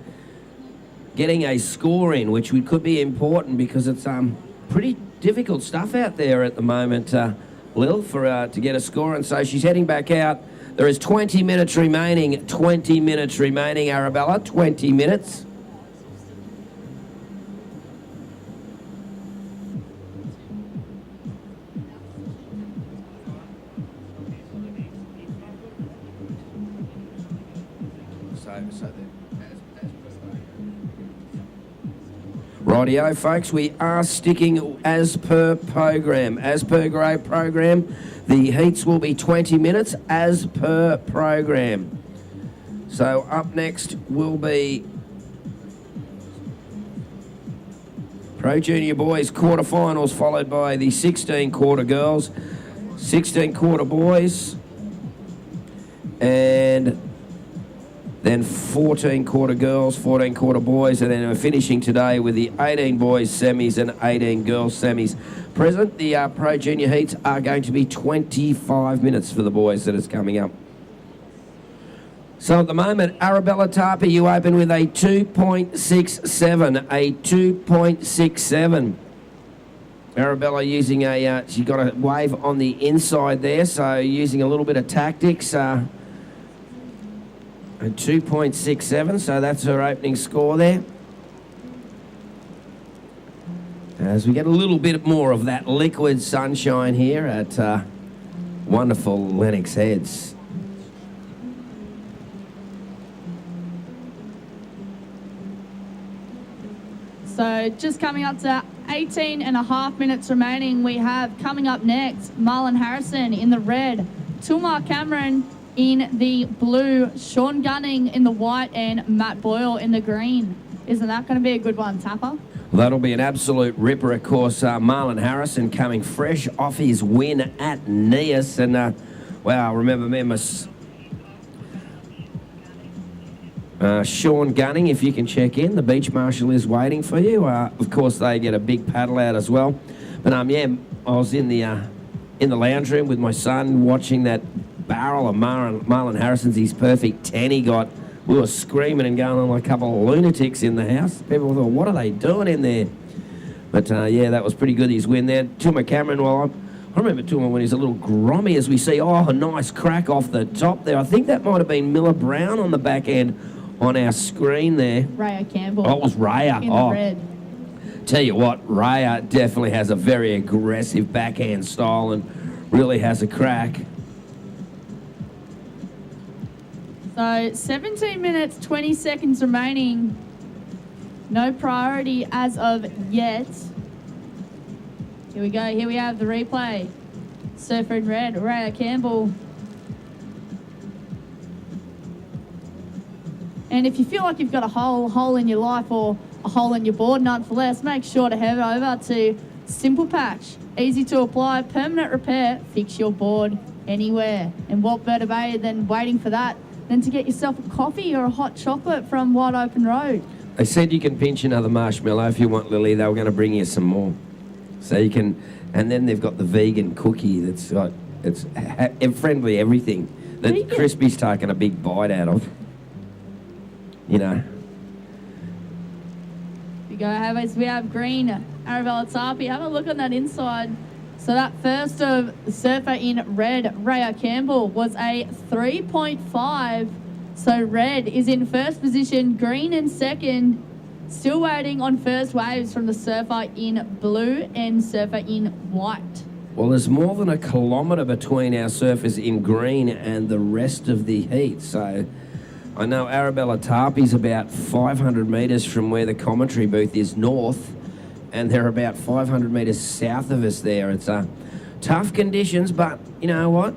getting a score in, which could be important because it's pretty difficult stuff out there at the moment, Lil, to get a score, and so she's heading back out. There is 20 minutes remaining. 20 minutes remaining, Arabella. 20 minutes. Rightio, folks, we are sticking as per program. As per grade program, the heats will be 20 minutes as per program. So up next will be Pro Junior Boys quarterfinals, followed by the 16 quarter girls, 16 quarter boys, and then 14 quarter girls, 14 quarter boys, and then we're finishing today with the 18 boys semis and 18 girls semis. Present, the Pro Junior heats are going to be 25 minutes for the boys that is coming up. So at the moment, Arabella Tarpey, you open with a 2.67, a 2.67. Arabella using she's got a wave on the inside there, so using a little bit of tactics. A 2.67, so that's her opening score there. As we get a little bit more of that liquid sunshine here at wonderful Lennox Heads.
So just coming up to 18 and a half minutes remaining, we have coming up next, Marlon Harrison in the red, Tulmar Cameron in the blue, Sean Gunning in the white, and Matt Boyle in the green. Isn't that going to be a good one, Tapper?
That'll be an absolute ripper, of course. Marlon Harrison coming fresh off his win at Neas. And, wow, remember Sean Gunning, if you can check in. The beach marshal is waiting for you. Of course, they get a big paddle out as well. But, yeah, I was in the lounge room with my son watching that barrel of Marlon Harrison's, his perfect 10 he got. We were screaming and going on like a couple of lunatics in the house. People thought, what are they doing in there? But, yeah, that was pretty good, his win there. Tulmar Cameron, well, I remember Tulmar when he's a little grommy, as we see. Oh, a nice crack off the top there. I think that might have been Miller Brown on the back end on our screen there.
Raya Campbell.
Oh, it was Raya.
In the red.
Tell you what, Raya definitely has a very aggressive backhand style and really has a crack.
So 17 minutes, 20 seconds remaining. No priority as of yet. Here we go. Here we have the replay. Surfer in red, Raya Campbell. And if you feel like you've got a hole in your life or a hole in your board, none for less, make sure to head over to Simple Patch. Easy to apply, permanent repair, fix your board anywhere. And what better way than waiting for that than to get yourself a coffee or a hot chocolate from Wide Open Road.
They said you can pinch another marshmallow if you want, Lily. They were going to bring you some more. So you can, and then they've got the vegan cookie that's got, it's friendly everything that
Vegan?
Crispy's taken a big bite out of. You know.
We have green, Arabella Tapi. Have a look on that inside. So that first of Surfer in red, Raya Campbell, was a 3.5. So red is in first position, green in second. Still waiting on first waves from the Surfer in blue and Surfer in white.
Well, there's more than a kilometre between our surfers in green and the rest of the heat. So I know Arabella Tapi's about 500 metres from where the commentary booth is north, and they're about 500 metres south of us there. It's tough conditions, but you know what?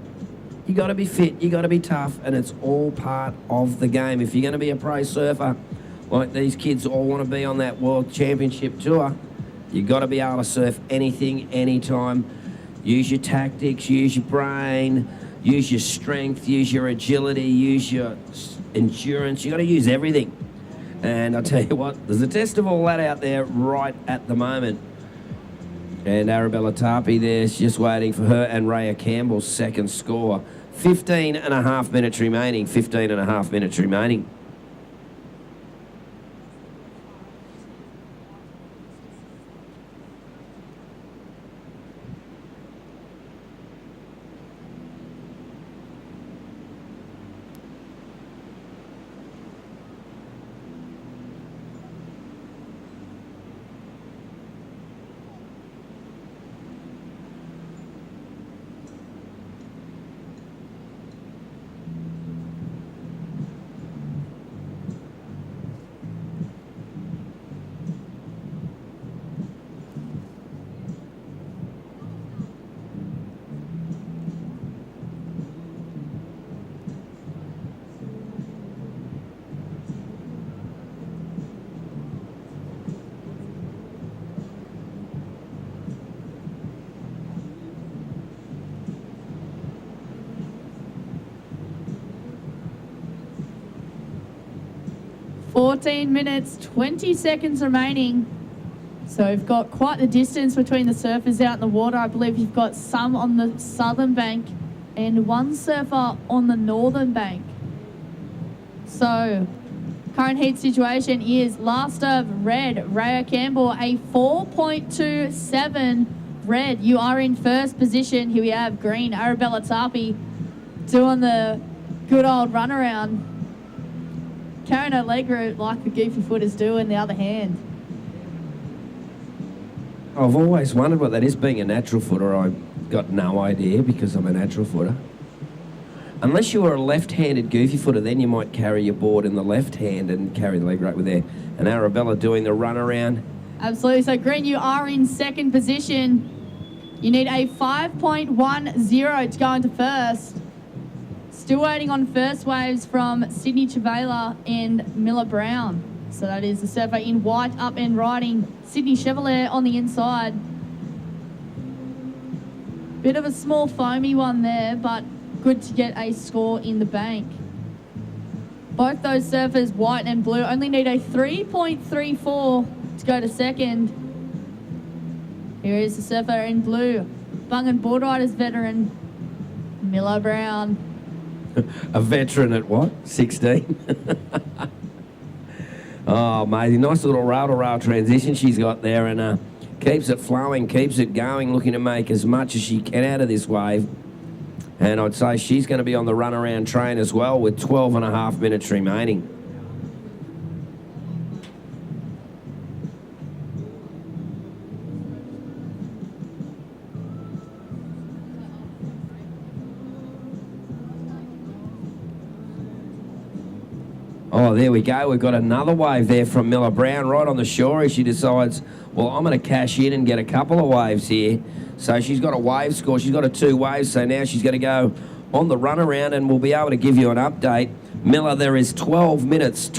You got to be fit, you got to be tough, and it's all part of the game. If you're going to be a pro surfer, like these kids all want to be on that World Championship tour, you got to be able to surf anything, anytime. Use your tactics, use your brain, use your strength, use your agility, use your endurance. You got to use everything. And I'll tell you what, there's a test of all that out there right at the moment. And Arabella Tapi there's just waiting for her and Raya Campbell's second score. 15 and a half minutes remaining. 15 and a half minutes remaining.
$14 minutes, 20 seconds remaining. So we've got quite the distance between the surfers out in the water. I believe you've got some on the southern bank and one surfer on the northern bank. So current heat situation is last of red, Raya Campbell, a 4.27 Red, you are in first position. Here we have green, Arabella Tarpey, doing the good old runaround. Carrying her leg route like the goofy footers do in the other hand.
I've always wondered what that is, being a natural footer. I've got no idea because I'm a natural footer. Unless you were a left-handed goofy footer, then you might carry your board in the left hand and carry the leg right with there. And Arabella doing the runaround.
Absolutely. So, Green, you are in second position. You need a 5.10 to go into first. Still waiting on first waves from Sydney Chavela and Miller Brown. So that is the surfer in white up and riding. Sydney Chevalier on the inside. Bit of a small foamy one there, but good to get a score in the bank. Both those surfers, white and blue, only need a 3.34 to go to second. Here is the surfer in blue. Bungan Board Riders veteran, Miller Brown.
A veteran at what? 16? Oh, amazing. Nice little rail-to-rail transition she's got there, and keeps it flowing, keeps it going, looking to make as much as she can out of this wave. And I'd say she's going to be on the runaround train as well with 12 and a half minutes remaining. Oh, there we go. We've got another wave there from Miller Brown right on the shore as she decides, well, I'm going to cash in and get a couple of waves here. So she's got a wave score. She's got a 2 waves. So now she's going to go on the runaround and we'll be able to give you an update. Miller, there is 12 minutes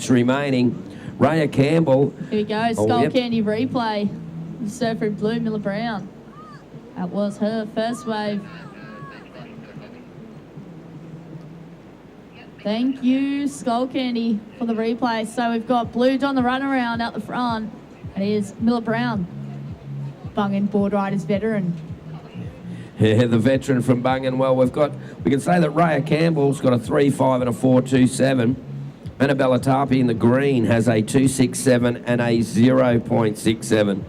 remaining. Raya Campbell.
Here we go. Skullcandy replay. Surfer in blue, Miller Brown. That was her first wave. Thank you, Skullcandy, for the replay. So we've got blue on the runaround out the front. And here's Miller Brown, Bungan Board Riders veteran.
Yeah, the veteran from Bungan. Well, we can say that Raya Campbell's got a 3.5 and a 4.27. Annabella Tarpey in the green has a 2.67 and a 0.67.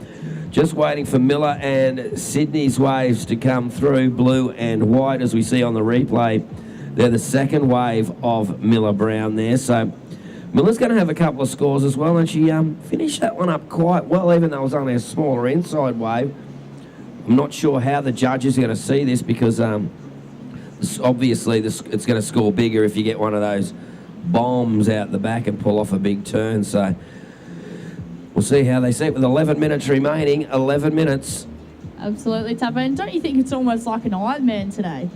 Just waiting for Miller and Sydney's waves to come through, blue and white, as we see on the replay. They're the second wave of Miller Brown there. So Miller's going to have a couple of scores as well, and she finished that one up quite well, even though it was only a smaller inside wave. I'm not sure how the judges are going to see this because obviously it's going to score bigger if you get one of those bombs out the back and pull off a big turn. So we'll see how they see it with 11 minutes remaining. 11 minutes.
Absolutely, Tapper. And don't you think it's almost like an Ironman today?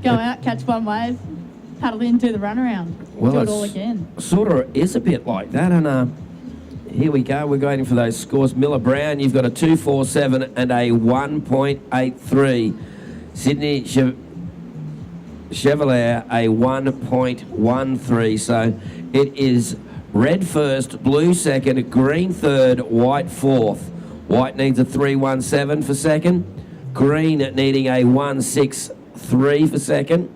Go out, catch one wave, paddle in, do the runaround.
Well,
do it all again.
Sort of is a bit like that. And here we go. We're going for those scores. Miller Brown, you've got a 2.47 and a 1.83. Sydney Chevalier, a 1.13. So it is red first, blue second, green third, white fourth. White needs a 3.17 for second. Green needing a 1.63 for second.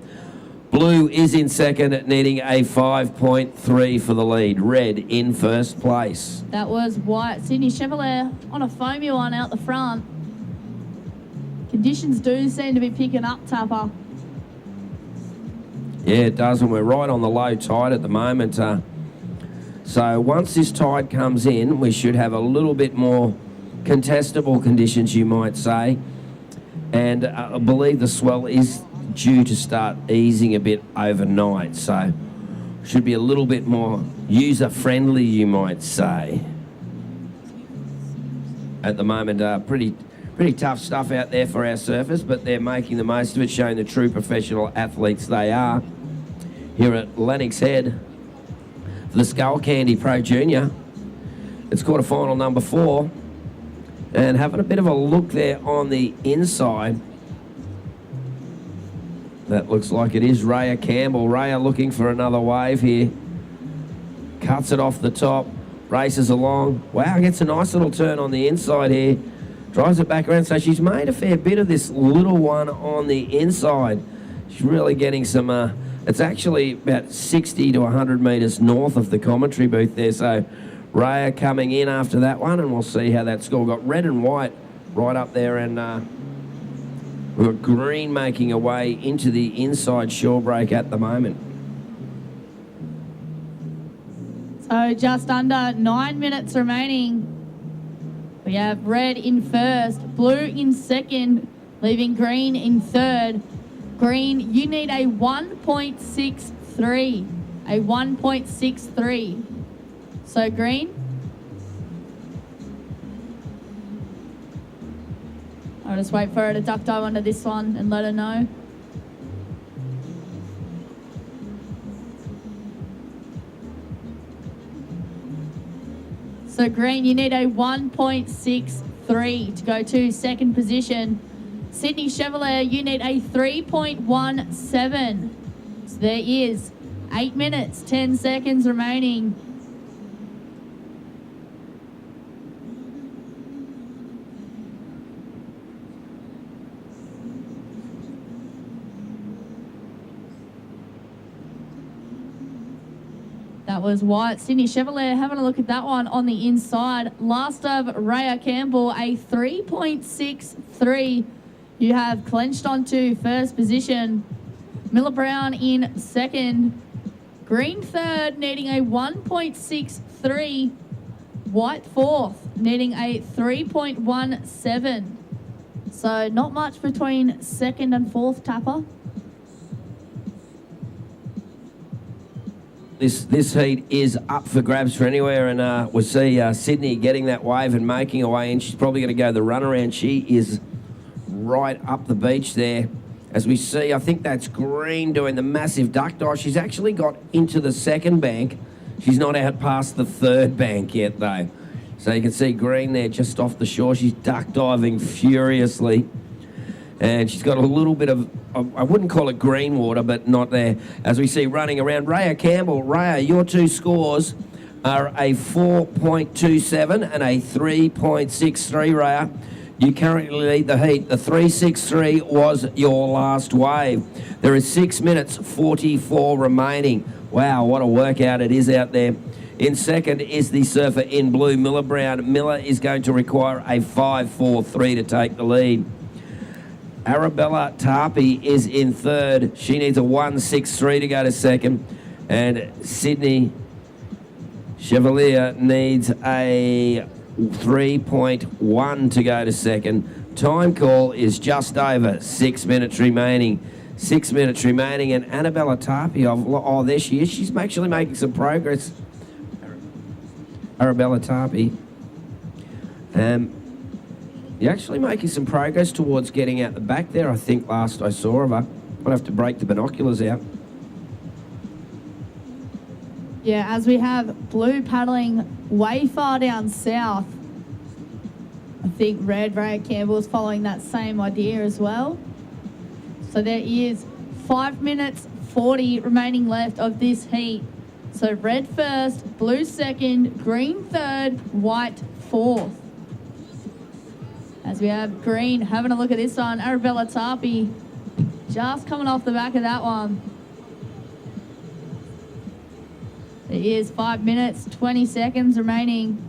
Blue is in second, needing a 5.3 for the lead. Red in first place.
That was white. Sydney Chevalier on a foamy one out the front. Conditions do seem to be picking up, Tapper.
Yeah, it does, and we're right on the low tide at the moment. So once this tide comes in, we should have a little bit more contestable conditions, you might say. And I believe the swell is due to start easing a bit overnight, so should be a little bit more user-friendly, you might say. At the moment, pretty tough stuff out there for our surfers, but they're making the most of it, showing the true professional athletes they are. Here at Lennox Head for the Skullcandy Pro Junior. It's quarterfinal number 4. And having a bit of a look there on the inside. That looks like it is Raya Campbell. Raya looking for another wave here. Cuts it off the top, races along. Wow, gets a nice little turn on the inside here. Drives it back around. So she's made a fair bit of this little one on the inside. She's really getting some, it's actually about 60 to 100 metres north of the commentary booth there. So Raya coming in after that one, and we'll see how that score got. Red and white right up there, and we've got Green making a way into the inside shore break at the moment.
So just under 9 minutes remaining. We have red in first, blue in second, leaving green in third. Green, you need a 1.63. A 1.63. So green. I'll just wait for her to duck dive under this one and let her know. So green, you need a 1.63 to go to second position. Sydney Chevalier, you need a 3.17. So there is 8 minutes, 10 seconds remaining. That was White. Sydney Chevalier having a look at that one on the inside. Last of Raya Campbell, a 3.63. You have clenched onto first position. Miller Brown in second. Green third, needing a 1.63. White fourth, needing a 3.17. So not much between second and fourth, Tapper.
This heat is up for grabs for anywhere, and we'll see Sydney getting that wave and making a way in. She's probably going to go the runaround. She is right up the beach there. As we see, I think that's Green doing the massive duck dive. She's actually got into the second bank. She's not out past the third bank yet, though. So you can see Green there just off the shore. She's duck diving furiously. And she's got a little bit of, I wouldn't call it green water, but not there. As we see running around, Raya Campbell. Raya, your two scores are a 4.27 and a 3.63, Raya. You currently lead the heat. The 3.63 was your last wave. There is 6 minutes 44 remaining. Wow, what a workout it is out there. In second is the surfer in blue, Miller Brown. Miller is going to require a 5.43 to take the lead. Arabella Tarpey is in third. She needs a 1.63 to go to second. And Sydney Chevalier needs a 3.1 to go to second. Time call is just over 6 minutes remaining. 6 minutes remaining. And Annabella Tarpey, oh, there she is. She's actually making some progress. Arabella Tarpey. You're actually making some progress towards getting out the back there, I think, last I saw of her. Might have to break the binoculars out.
Yeah, as we have blue paddling way far down south. I think red, Raya Campbell is following that same idea as well. So there is 5 minutes 40 remaining left of this heat. So red first, blue second, green third, white fourth. As we have green having a look at this one, Arabella Tarpey just coming off the back of that one. There is 5 minutes, 20 seconds remaining.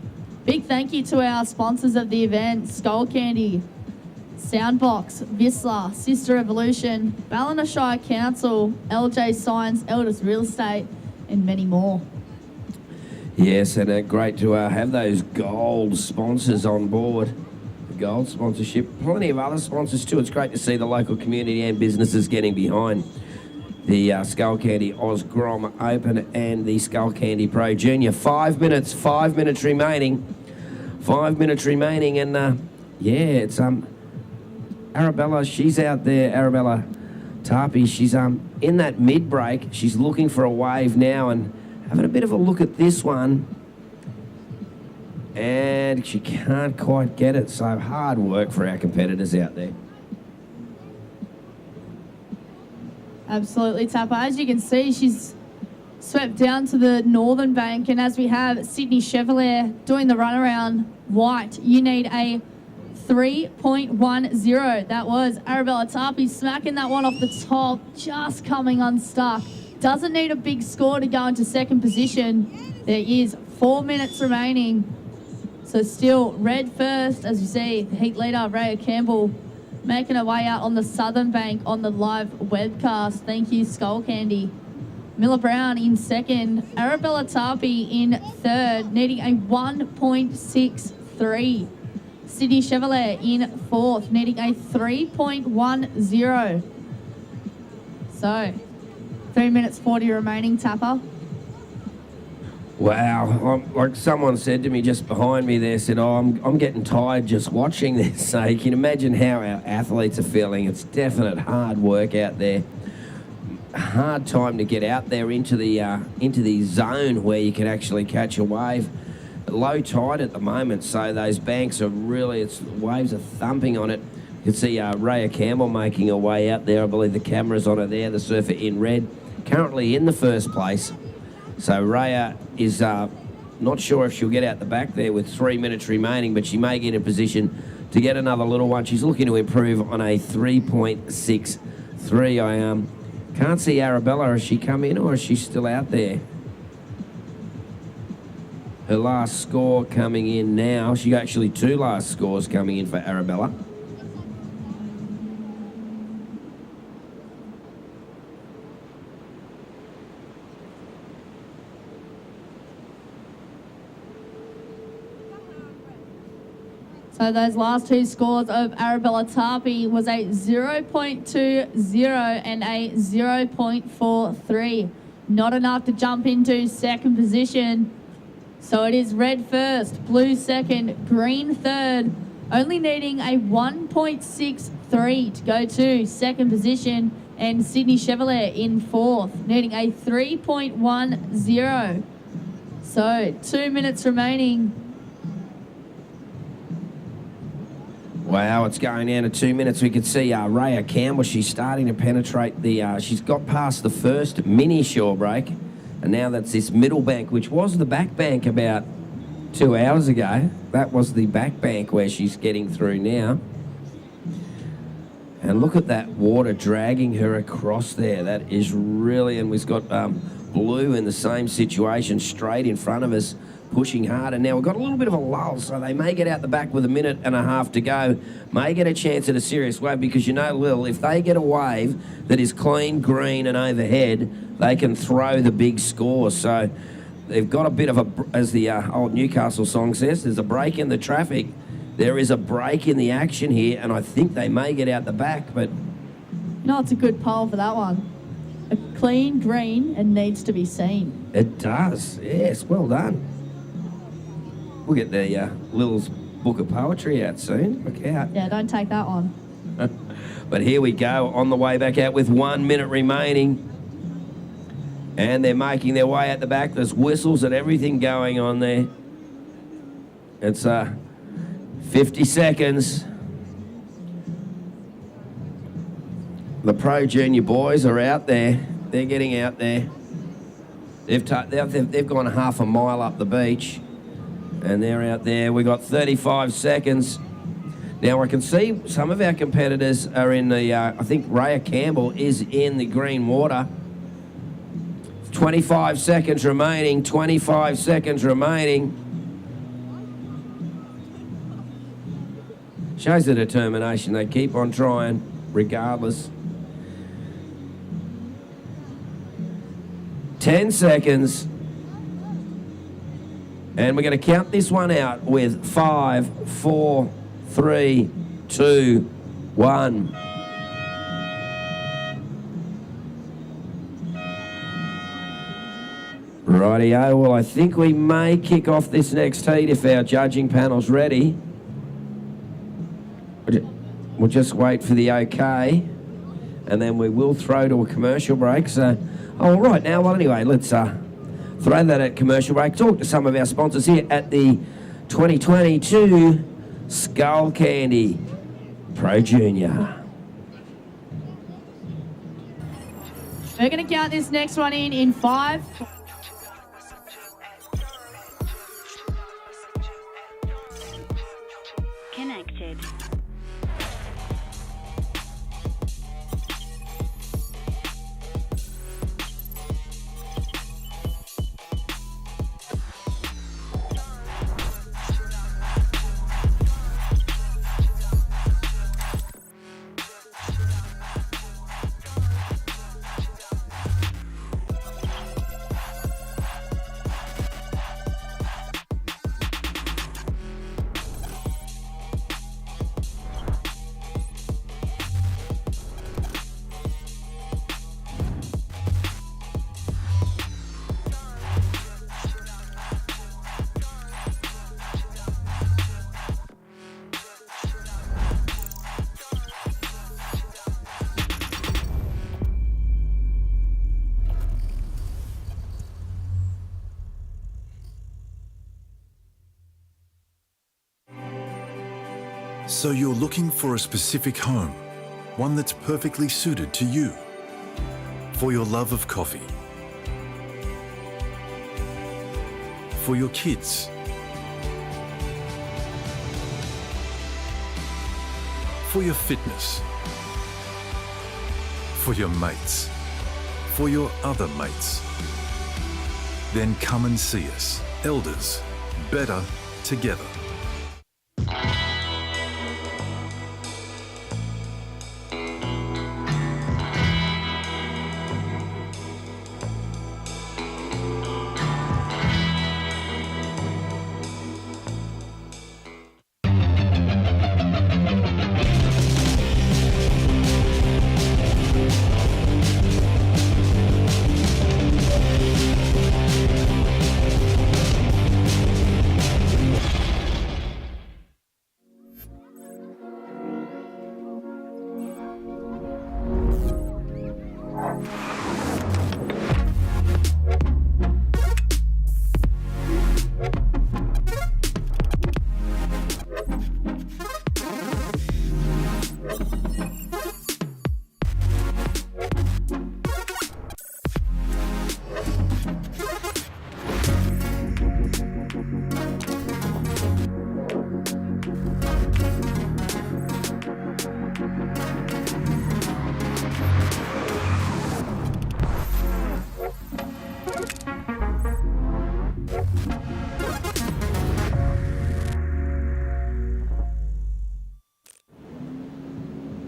Big thank you to our sponsors of the event, Skullcandy, Soundbox, Vissla, Sister Evolution, Ballina Shire Council, LJ Science, Elders Real Estate, and many more.
Yes, and great to have those gold sponsors on board. Gold sponsorship, plenty of other sponsors too. It's great to see the local community and businesses getting behind the Skullcandy Oz Grom Open and the Skullcandy Pro Junior. 5 minutes remaining. 5 minutes remaining, and yeah, it's Arabella. She's out there. Arabella Tarpey. She's in that mid break. She's looking for a wave now and having a bit of a look at this one. And she can't quite get it, so hard work for our competitors out there.
Absolutely, Tapper. As you can see, she's swept down to the northern bank, and as we have Sydney Chevalier doing the runaround, white, you need a 3.10. That was Arabella Tarpey smacking that one off the top, just coming unstuck. Doesn't need a big score to go into second position. There is 4 minutes remaining.
So still red first, as you see, heat leader Raya Campbell making her way out on the southern bank on the live webcast. Thank you, Skullcandy. Miller Brown in second, Arabella Tarpey in third, needing a 1.63. Sydney Chevalier in fourth, needing a 3.10. So, 3 minutes 40 remaining, Tapper.
Wow, like someone said to me just behind me there, said, I'm getting tired just watching this. So you can imagine how our athletes are feeling. It's definite hard work out there. Hard time to get out there into the zone where you can actually catch a wave. Low tide at the moment, so those banks are really, waves are thumping on it. You can see Raya Campbell making her way out there. I believe the camera's on her there, the surfer in red. Currently in the first place. So Raya is not sure if she'll get out the back there with 3 minutes remaining, but she may get in position to get another little one. She's looking to improve on a 3.63. I can't see Arabella. Has she come in or is she still out there? Her last score coming in now. She got actually 2 last scores coming in for Arabella.
So those last 2 scores of Arabella Tarpey was a 0.20 and a 0.43. Not enough to jump into second position. So it is red first, blue second, green third, only needing a 1.63 to go to second position, and Sydney Chevalier in fourth, needing a 3.10. So 2 minutes remaining.
Wow, it's going down to 2 minutes. We can see Raya Campbell, she's starting to penetrate she's got past the first mini shore break, and now that's this middle bank, which was the back bank about 2 hours ago. That was the back bank where she's getting through now. And look at that water dragging her across there. That is really, and we've got blue in the same situation straight in front of us, pushing hard. And now we've got a little bit of a lull, so they may get out the back with 1.5 minutes to go, may get a chance at a serious wave, because you know, Lil, if they get a wave that is clean, green and overhead, they can throw the big score. So they've got a bit of a, as the old Newcastle song says, there's a break in the traffic. There is a break in the action here, and I think they may get out the back, but...
No, it's a good poll for that one. A clean green and needs to be seen.
It does, yes, well done. We'll get the Lil's book of poetry out soon. Look out.
Yeah, don't take that one.
But here we go, on the way back out with 1 minute remaining. And they're making their way at the back. There's whistles and everything going on there. It's 50 seconds. The Pro Junior boys are out there. They're getting out there. They've gone half a mile up the beach. And they're out there. We've got 35 seconds. Now I can see some of our competitors are in the, I think Raya Campbell is in the green water. 25 seconds remaining, 25 seconds remaining. Shows the determination. They keep on trying regardless. 10 seconds. And we're going to count this one out with 5, 4, 3, 2, 1. Rightio, well, I think we may kick off this next heat if our judging panel's ready. We'll just wait for the okay, and then we will throw to a commercial break. So, all right now, well, anyway, let's throw that at commercial break. Talk to some of our sponsors here at the 2022 Skullcandy Pro Junior.
We're going to count this next one in 5.
Connected.
So you're looking for a specific home, one that's perfectly suited to you, for your love of coffee, for your kids, for your fitness, for your mates, for your other mates. Then come and see us. Elders, better together.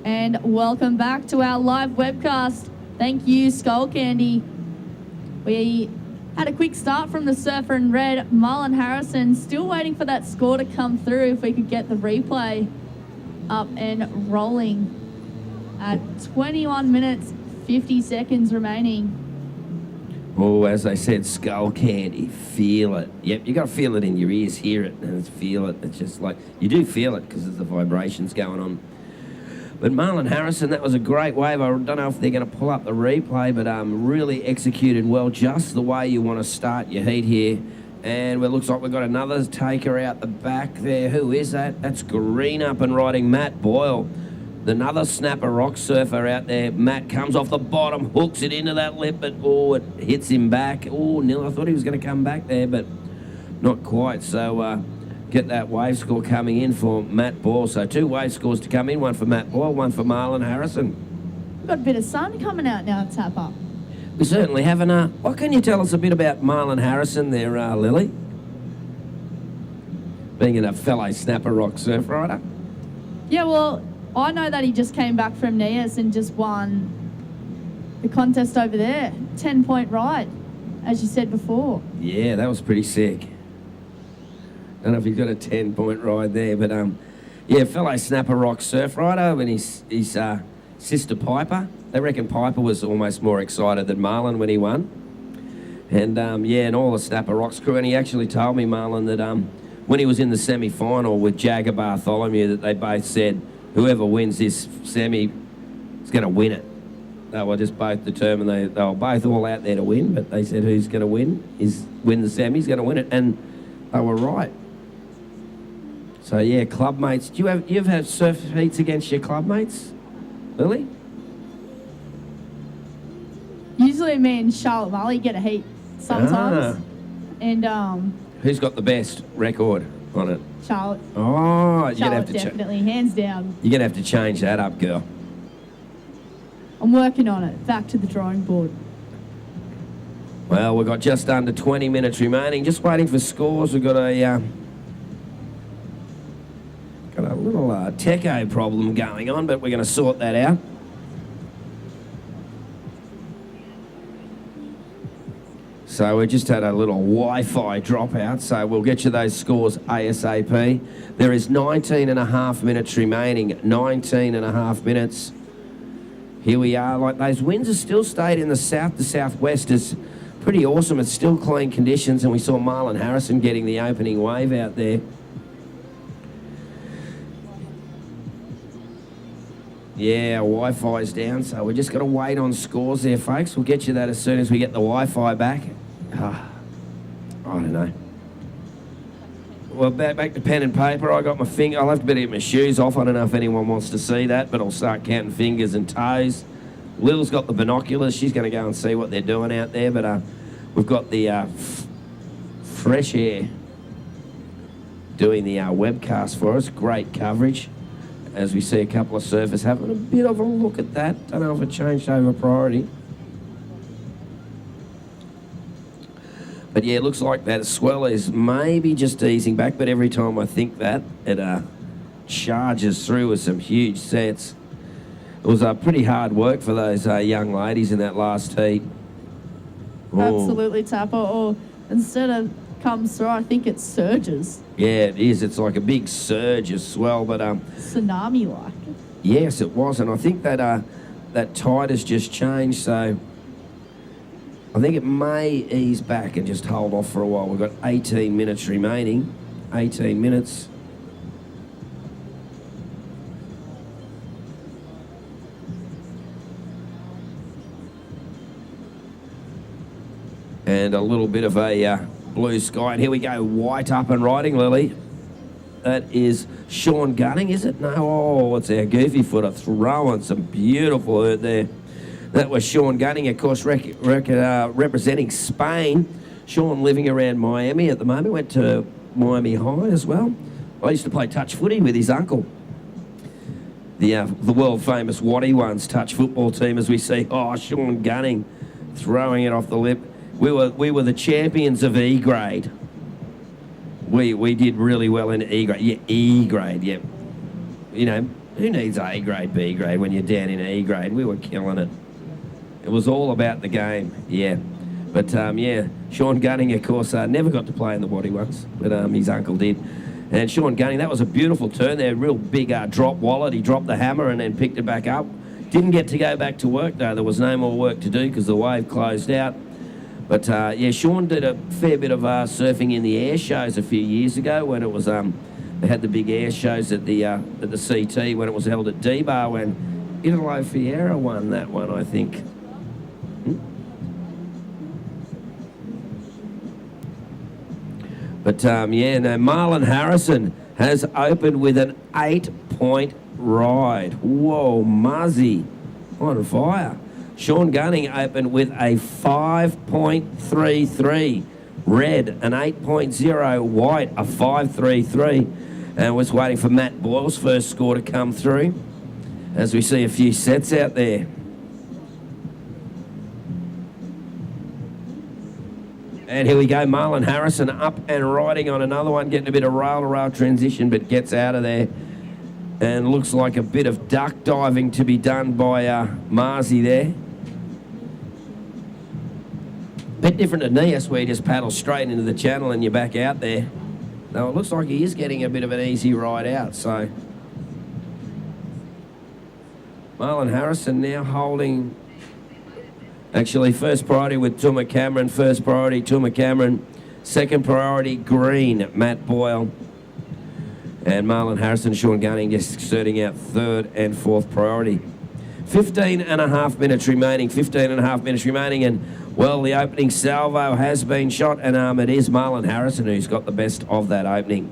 And welcome back to our live webcast. Thank you, Skullcandy. We had a quick start from the surfer in red, Marlon Harrison. Still waiting for that score to come through if we could get the replay up and rolling at 21 minutes, 50 seconds remaining.
Oh, as I said, Skullcandy, feel it. Yep, you got to feel it in your ears, hear it, and it's feel it. It's just like, you do feel it because there's the vibrations going on. But Marlon Harrison, that was a great wave. I don't know if they're going to pull up the replay, but really executed well, just the way you want to start your heat here. And it looks like we've got another taker out the back there. Who is that? That's green up and riding Matt Boyle. Another snapper rock surfer out there. Matt comes off the bottom, hooks it into that lip, but oh, it hits him back. Oh, nil. I thought he was going to come back there, but not quite. So get that wave score coming in for Matt Boyle. So 2 wave scores to come in, one for Matt Boyle, one for Marlon Harrison.
We've got a bit of sun coming out now at Tap Up.
We certainly haven't. What can you tell us a bit about Marlon Harrison there, Lily? Being a fellow snapper rock surf rider.
Yeah, well, I know that he just came back from Nias and just won the contest over there. 10-point ride, as you said before.
Yeah, that was pretty sick. Don't know if he's got a 10-point ride there, but yeah, fellow snapper rock surf rider and his sister Piper. They reckon Piper was almost more excited than Marlon when he won. And yeah, and all the snapper rocks crew. And he actually told me, Marlon, that when he was in the semi-final with Jagger Bartholomew, that they both said whoever wins this semi is going to win it. They were just both determined. They were both all out there to win, but they said who's going to win the semi, is going to win it. And they were right. So yeah, club mates. Do you've had surf heats against your club mates, Lily?
Usually me and Charlotte Marley get a heat sometimes. And
who's got the best record on it?
Charlotte.
Oh, you're gonna have to
definitely, hands down.
You're gonna have to change that up, girl.
I'm working on it. Back to the drawing board.
Well, we've got just under 20 minutes remaining. Just waiting for scores. We've got a little techo problem going on, but we're going to sort that out. So we just had a little Wi-Fi dropout, so we'll get you those scores ASAP. There is 19 and a half minutes remaining. 19 and a half minutes. Here we are. Like, those winds have still stayed in the south to southwest. It's pretty awesome. It's still clean conditions, and we saw Marlon Harrison getting the opening wave out there. Yeah, Wi-Fi's down, so we're just going to wait on scores there, folks. We'll get you that as soon as we get the Wi-Fi back. I don't know. well, back to pen and paper. I got my finger. I'll have to get my shoes off. I don't know if anyone wants to see that, but I'll start counting fingers and toes. Lil's got the binoculars. She's going to go and see what they're doing out there. But we've got the Fresh Air doing the webcast for us. Great coverage. As we see a couple of surfers having a bit of a look at that. Don't know if it changed over priority. But yeah, it looks like that swell is maybe just easing back, but every time I think that, it charges through with some huge sets. It was pretty hard work for those young ladies in that last heat. Oh.
Absolutely, Tapper. Or instead of comes through, I think it surges.
Yeah, it is. It's like a big surge of swell, but
tsunami-like.
Yes, it was, and I think that that tide has just changed, so I think it may ease back and just hold off for a while. We've got 18 minutes remaining. 18 minutes. And a little bit of a blue sky. And here we go, white up and riding, Lily. That is Sean Gunning, is it? No, oh, it's our goofy footer throwing some beautiful hurt there. That was Sean Gunning, of course, representing Spain. Sean living around Miami at the moment, went to Miami High as well. I used to play touch footy with his uncle. The world famous Waddy Ones touch football team, as we see. Oh, Sean Gunning throwing it off the lip. We were the champions of E grade. We did really well in E grade. Yeah, E grade, yeah. You know, who needs A grade, B grade when you're down in E grade? We were killing it. It was all about the game, yeah. But, yeah, Sean Gunning, of course, never got to play in the Waddy Ones, but his uncle did. And Sean Gunning, that was a beautiful turn there, real big drop wallet. He dropped the hammer and then picked it back up. Didn't get to go back to work, though. There was no more work to do because the wave closed out. But, yeah, Sean did a fair bit of surfing in the air shows a few years ago when it was, they had the big air shows at the CT when it was held at D-Bar when Italo Fiera won that one, I think. But, yeah, no, Marlon Harrison has opened with an 8-point ride. Whoa, Muzzy on fire. Sean Gunning opened with a 5.33. Red, an 8.0. White, a 5.33. And was waiting for Matt Boyle's first score to come through as we see a few sets out there. And here we go, Marlon Harrison up and riding on another one, getting a bit of rail-to-rail transition, but gets out of there. And looks like a bit of duck diving to be done by Marzi there. Bit different to Nias, where you just paddle straight into the channel and you're back out there. Now it looks like he is getting a bit of an easy ride out, so. Marlon Harrison now holding, actually first priority with Tuma Cameron, first priority Tuma Cameron, second priority Green, Matt Boyle. And Marlon Harrison, Sean Gunning just sorting out third and fourth priority. 15 and a half minutes remaining, and well, the opening salvo has been shot, and it is Marlon Harrison who's got the best of that opening.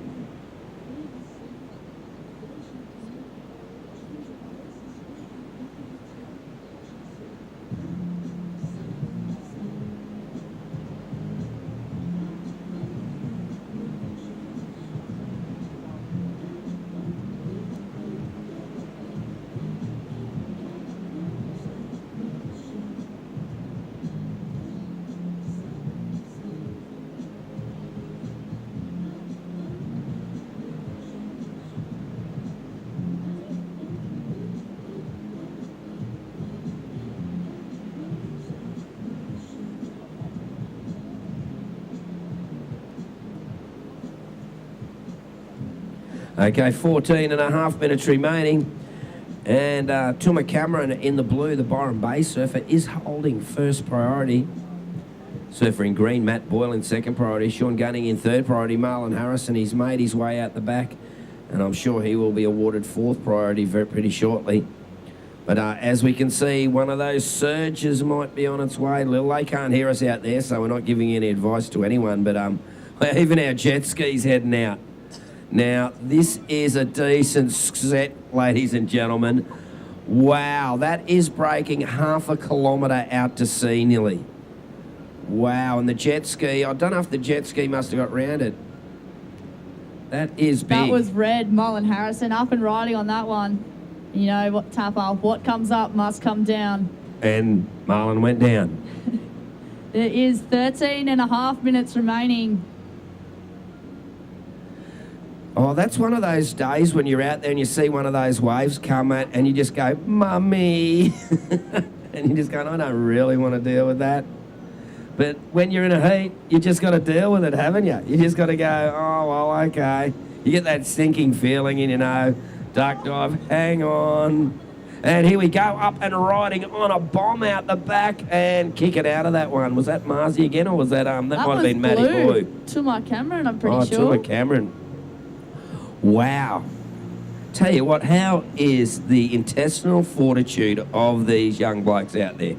Okay, 14 and a half minutes remaining. And Tuma Cameron in the blue, the Byron Bay surfer, is holding first priority. Surfer in green, Matt Boyle in second priority. Sean Gunning in third priority. Marlon Harrison, he's made his way out the back. And I'm sure he will be awarded fourth priority pretty shortly. But as we can see, one of those surges might be on its way. Lil, they can't hear us out there, so we're not giving any advice to anyone. But even our jet ski's heading out. Now, this is a decent set, ladies and gentlemen. Wow, that is breaking half a kilometre out to sea nearly. Wow, and the jet ski, I don't know if the jet ski must have got rounded. That is big.
That was Red Mullen Harrison up and riding on that one. You know what, Tapper, what comes up must come down.
And Marlon went down.
There is 13 and a half minutes remaining.
Oh, that's one of those days when you're out there and you see one of those waves come at and you just go, Mummy. And you just go, I don't really want to deal with that. But when you're in a heat, you just got to deal with it, haven't you? You just got to go, oh, well, okay. You get that sinking feeling and, you know, duck dive, hang on. And here we go, up and riding on a bomb out the back and kick it out of that one. Was that Marzi again, or was that, that might have been Matty Blue?
Tuma Cameron, I'm pretty sure.
Tuma Cameron. Wow. Tell you what, how is the intestinal fortitude of these young blokes out there?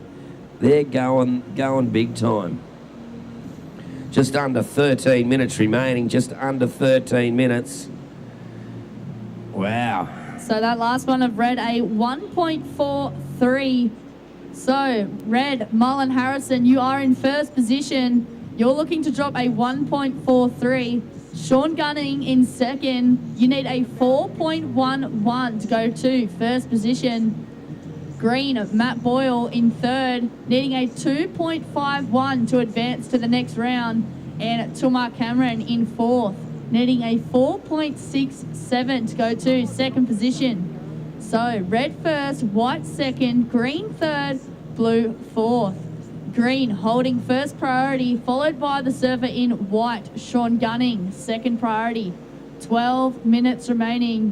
They're going big time. Just under 13 minutes remaining, just under 13 minutes. Wow.
So that last one of Red, a 1.43. So, Red, Mullen Harrison, you are in first position. You're looking to drop a 1.43. Sean Gunning in second. You need a 4.11 to go to first position. Green, Matt Boyle in third, needing a 2.51 to advance to the next round. And Tumar Cameron in fourth, needing a 4.67 to go to second position. So red first, white second, green third, blue fourth. Green holding first priority, followed by the surfer in white, Sean Gunning, second priority. 12 minutes remaining.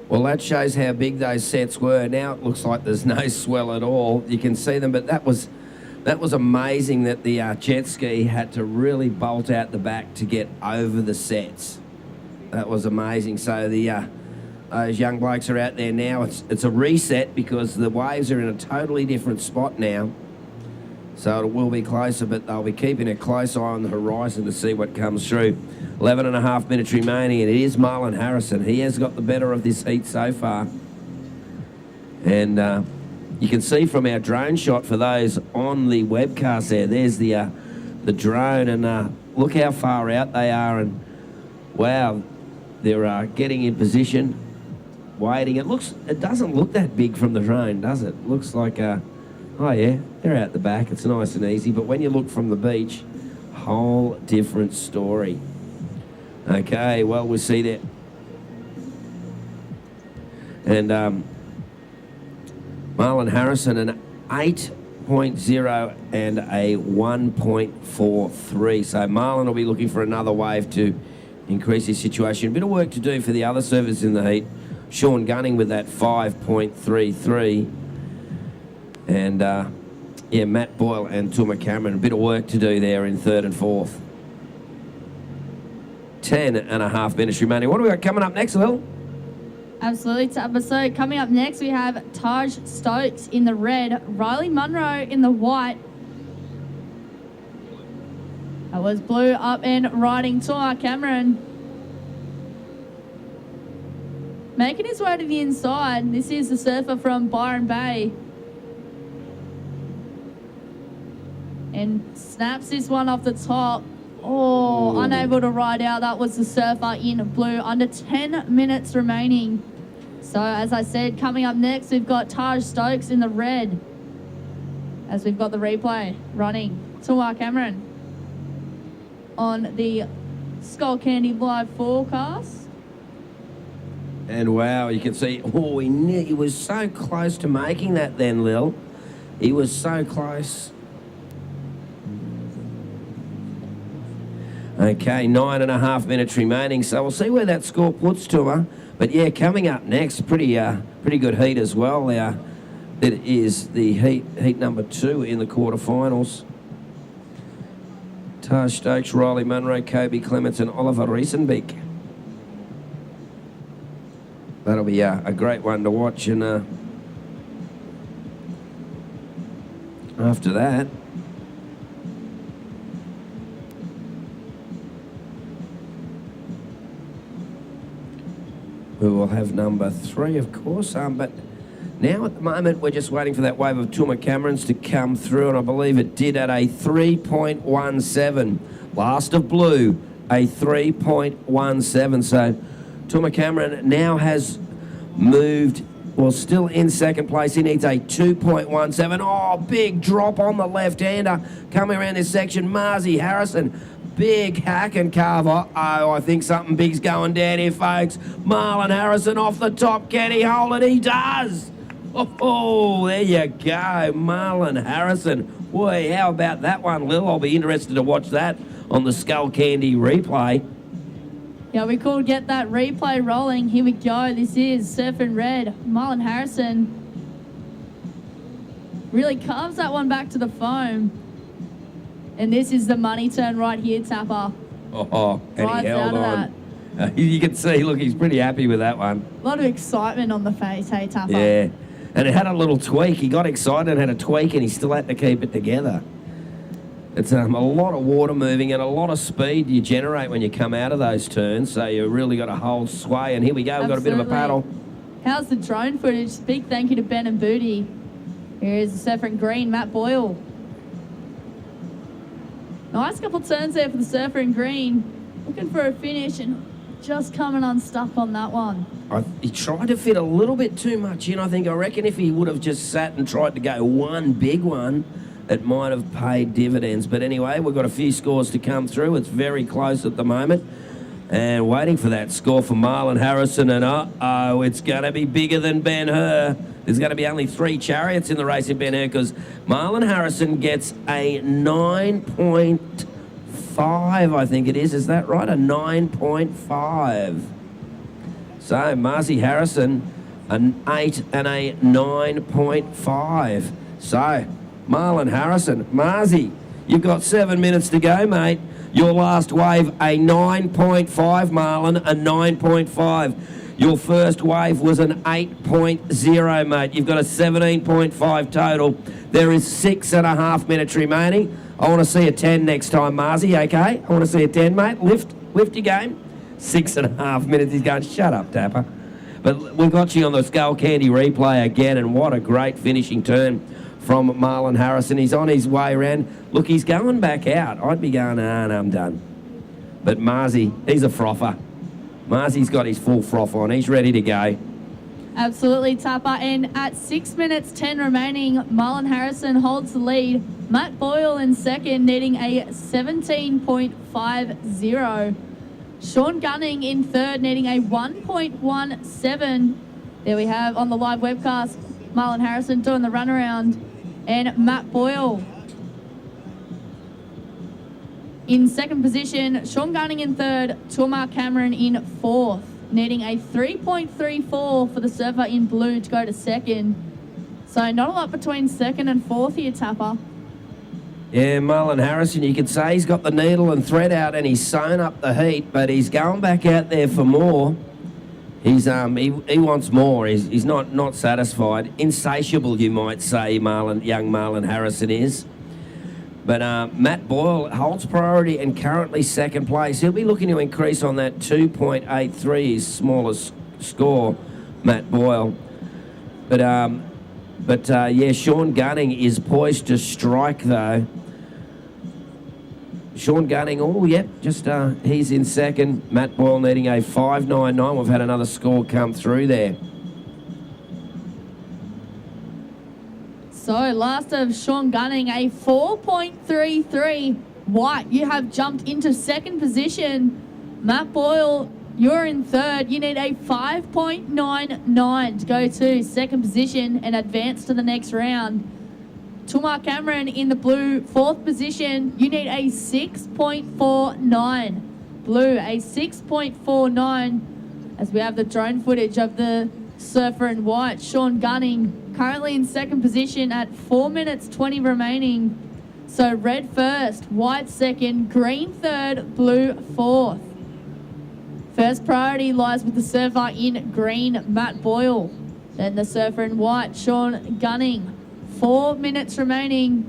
Well, that shows how big those sets were. Now it looks like there's no swell at all. You can see them, but that was amazing that the jet ski had to really bolt out the back to get over the sets. That was amazing. So those young blokes are out there now. It's a reset because the waves are in a totally different spot now. So it will be closer, but they'll be keeping a close eye on the horizon to see what comes through. 11 and a half minutes remaining, and it is Marlon Harrison. He has got the better of this heat so far. And you can see from our drone shot for those on the webcast there's the drone, and look how far out they are. And wow, they're getting in position, waiting. It doesn't look that big from the drone, does it? Looks like oh yeah, they're out the back. It's nice and easy. But when you look from the beach, whole different story. Okay, well, we'll see that. And Marlon Harrison, an 8.0 and a 1.43. So Marlon will be looking for another wave to increase his situation. A bit of work to do for the other surfers in the heat. Sean Gunning with that 5.33. And, yeah, Matt Boyle and Tuma Cameron, a bit of work to do there in third and fourth. 10 and a half minutes remaining. What do we got coming up next, Lil?
Absolutely, Tapper. So coming up next, we have Taj Stokes in the red, Riley Munro in the white. That was blue up and riding Tuma Cameron. Making his way to the inside. This is the surfer from Byron Bay. And snaps this one off the top. Oh, unable to ride out. That was the surfer in blue. Under 10 minutes remaining. So, as I said, coming up next, we've got Taj Stokes in the red. As we've got the replay running. Tumar Cameron on the Skullcandy live forecast.
And wow, you can see, he was so close to making that then, Lil. He was so close. Okay, 9 and a half minutes remaining, so we'll see where that score puts to her. But yeah, coming up next, pretty good heat as well. It is the heat number 2 in the quarterfinals. Taj Stokes, Riley Munro, Kobe Clements, and Oliver Riesenbeek. That'll be a great one to watch, and after that. who will have number 3, of course. But now at the moment, we're just waiting for that wave of Tuma Camerons to come through, and I believe it did at a 3.17. Last of blue, a 3.17. So Tuma Cameron now has moved, well, still in second place. He needs a 2.17. Oh, big drop on the left-hander. Coming around this section, Marzi Harrison. Big hack and carve. Oh, I think something big's going down here, folks. Marlon Harrison off the top. Can he hold it? He does. Oh, there you go. Marlon Harrison. Boy, how about that one, Lil? I'll be interested to watch that on the Skullcandy replay.
Yeah, we could get that replay rolling. Here we go. This is Surfing Red. Marlon Harrison really carves that one back to the foam. And this is the money turn right here, Tapper.
Oh, and
Rides
he held
out of
on. You can see, look, he's pretty happy with that one.
A lot of excitement on the face, hey, Tapper?
Yeah, and it had a little tweak. He got excited and had a tweak, and he still had to keep it together. It's a lot of water moving and a lot of speed you generate when you come out of those turns, so you really got to hold sway. And here we go, we've got a bit of a paddle.
How's the drone footage? Big thank you to Ben and Booty. Here's the surfer in green, Matt Boyle. Nice couple turns there for the surfer in green. Looking for a finish and just coming unstuck on that one.
He tried to fit a little bit too much in, I think. I reckon if he would have just sat and tried to go one big one, it might have paid dividends. But anyway, we've got a few scores to come through. It's very close at the moment. And waiting for that score for Marlon Harrison. And uh-oh, it's going to be bigger than Ben-Hur. There's going to be only 3 chariots in the race in Ben-Hur because Marlon Harrison gets a 9.5, I think it is. Is that right? A 9.5. So Marzi Harrison, an 8 and a 9.5. So Marlon Harrison, Marzi, you've got 7 minutes to go, mate. Your last wave, a 9.5, Marlon, a 9.5. Your first wave was an 8.0, mate. You've got a 17.5 total. There is 6.5 minutes remaining. I want to see a 10 next time, Marzi, okay? I want to see a 10, mate. Lift your game. 6.5 minutes. He's going, shut up, Tapper. But we've got you on the Skullcandy replay again, and what a great finishing turn from Marlon Harrison. He's on his way around. Look, he's going back out. I'd be going, no, I'm done. But Marzi, he's a frother. Marzi's got his full froth on. He's ready to go.
Absolutely, Tapper. And at 6 minutes 10 remaining, Marlon Harrison holds the lead. Matt Boyle in second, needing a 17.50. Sean Gunning in third, needing a 1.17. There we have on the live webcast, Marlon Harrison doing the runaround. And Matt Boyle in second position, Sean Gunning in third, Tuma Cameron in fourth, needing a 3.34 for the surfer in blue to go to second. So not a lot between second and fourth here, Tapper.
Yeah, Marlon Harrison, you could say he's got the needle and thread out and he's sewn up the heat, but he's going back out there for more. He's he wants more. He's not satisfied. Insatiable, you might say, young Marlon Harrison is. But Matt Boyle holds priority and currently second place. He'll be looking to increase on that 2.83, his smallest score, Matt Boyle. But yeah, Sean Gunning is poised to strike though. Sean Gunning, oh, yep, just he's in second. Matt Boyle needing a 5.99. We've had another score come through there.
So last of Sean Gunning, a 4.33. White, you have jumped into second position. Matt Boyle, you're in third. You need a 5.99 to go to second position and advance to the next round. Tuma Cameron in the blue, fourth position. You need a 6.49. Blue, a 6.49. As we have the drone footage of the surfer in white, Sean Gunning, currently in second position at 4 minutes 20 remaining. So red first, white second, green third, blue fourth. First priority lies with the surfer in green, Matt Boyle. Then the surfer in white, Sean Gunning. 4 minutes remaining.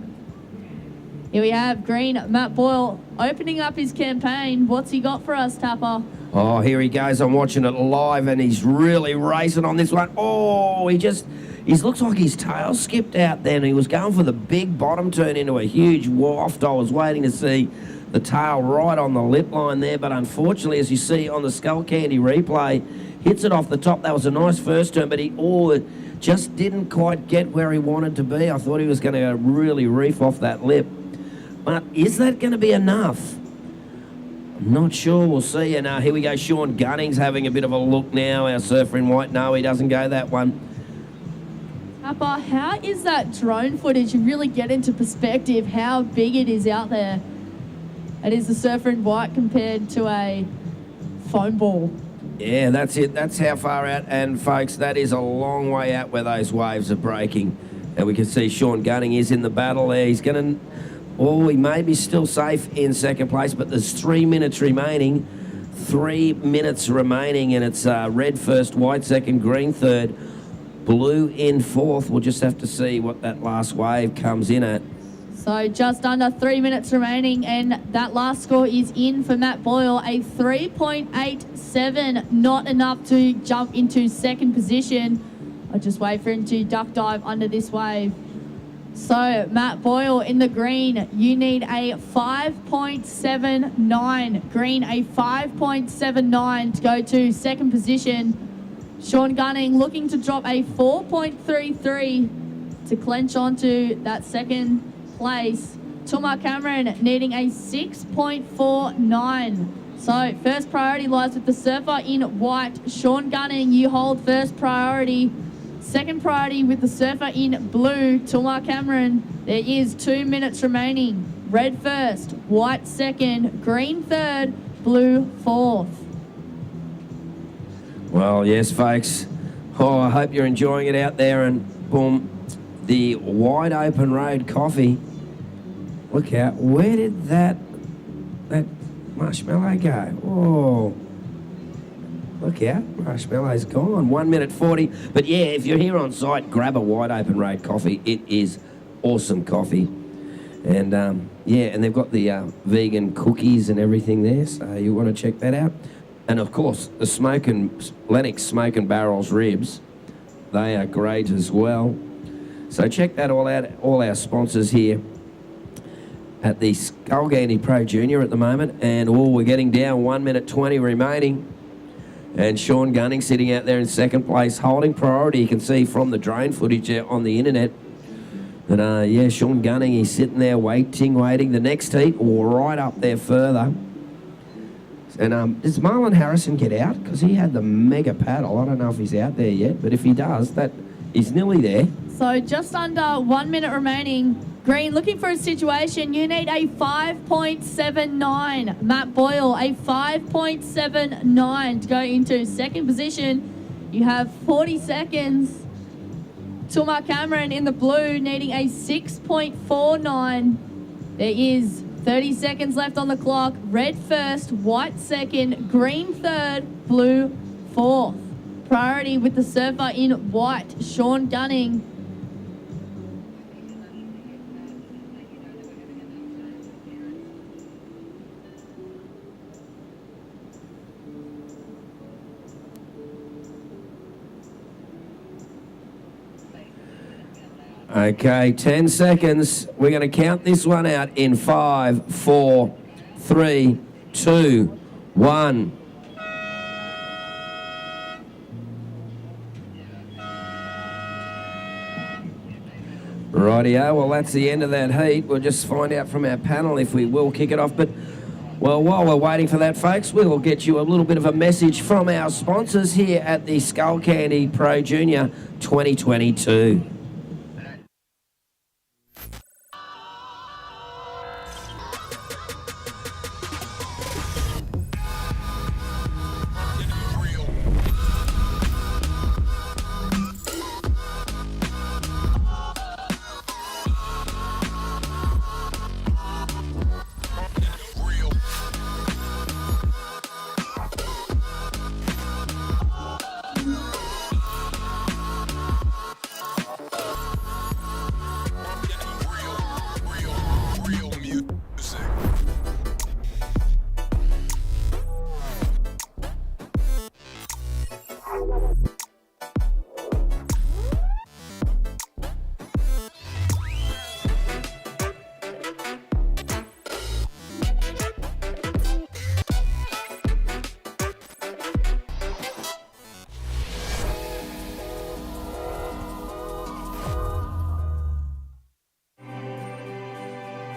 Here we have green Matt Boyle opening up his campaign. What's he got for us, Tapper?
Oh, here he goes. I'm watching it live, and he's really racing on this one. Oh, he looks like his tail skipped out then. He was going for the big bottom turn into a huge waft. I was waiting to see the tail right on the lip line there, but unfortunately, as you see on the Skullcandy replay, hits it off the top. That was a nice first turn, but he just didn't quite get where he wanted to be. I thought he was going to really reef off that lip. But is that going to be enough? I'm not sure. We'll see. And here we go. Sean Gunning's having a bit of a look now. Our surfer in white. No, he doesn't go that one.
Tapper, how is that drone footage? You really get into perspective how big it is out there. It is the surfer in white compared to a foam ball.
Yeah, that's it. That's how far out. And, folks, that is a long way out where those waves are breaking. And we can see Sean Gunning is in the battle there. He's going to... Oh, he may be still safe in second place, but there's 3 minutes remaining. 3 minutes remaining, and it's red first, white second, green third, blue in fourth. We'll just have to see what that last wave comes in at.
So just under 3 minutes remaining, and that last score is in for Matt Boyle, a 3.87, not enough to jump into second position. I'll just wait for him to duck dive under this wave. So, Matt Boyle in the green, you need a 5.79. Green, a 5.79 to go to second position. Sean Gunning looking to drop a 4.33 to clench onto that second place. Tumar Cameron needing a 6.49. So, first priority lies with the surfer in white. Sean Gunning, you hold first priority. Second priority with the surfer in blue, Tumar Cameron. There is 2 minutes remaining. Red first, white second, green third, blue fourth.
Well, yes, folks. Oh, I hope you're enjoying it out there. And boom, the wide open road coffee. Look out. Where did that marshmallow go? Oh. Look out, marshmallow's gone. 1 minute 40. But yeah, if you're here on site, grab a wide open road coffee. It is awesome coffee. And yeah, and they've got the vegan cookies and everything there, so you want to check that out. And of course, the Lennox Smoke and Barrels ribs, they are great as well. So check that all out, all our sponsors here at the Skullcandy Pro Junior at the moment. And we're getting down 1 minute 20 remaining. And Sean Gunning sitting out there in second place, holding priority. You can see from the drone footage on the internet. And yeah, Sean Gunning, he's sitting there waiting. The next heat, right up there further. And does Marlon Harrison get out? Because he had the mega paddle. I don't know if he's out there yet, but if he does, that is nearly there.
So just under 1 minute remaining. Green looking for a situation. You need a 5.79. Matt Boyle, a 5.79 to go into second position. You have 40 seconds. Tumar Cameron in the blue needing a 6.49. There is 30 seconds left on the clock. Red first, white second, green third, blue fourth. Priority with the surfer in white, Sean Gunning.
Okay, 10 seconds. We're going to count this one out in 5, 4, 3, 2, 1. Rightio, well, that's the end of that heat. We'll just find out from our panel if we will kick it off. But, well, while we're waiting for that, folks, we'll get you a little bit of a message from our sponsors here at the Skullcandy Pro Junior 2022.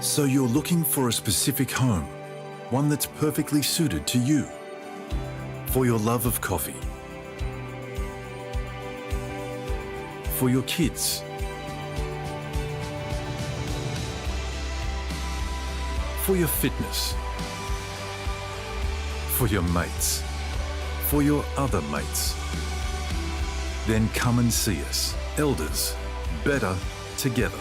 So you're looking for a specific home, one that's perfectly suited to you, for your love of coffee, for your kids, for your fitness, for your mates, for your other mates. Then come and see us. Elders, better together.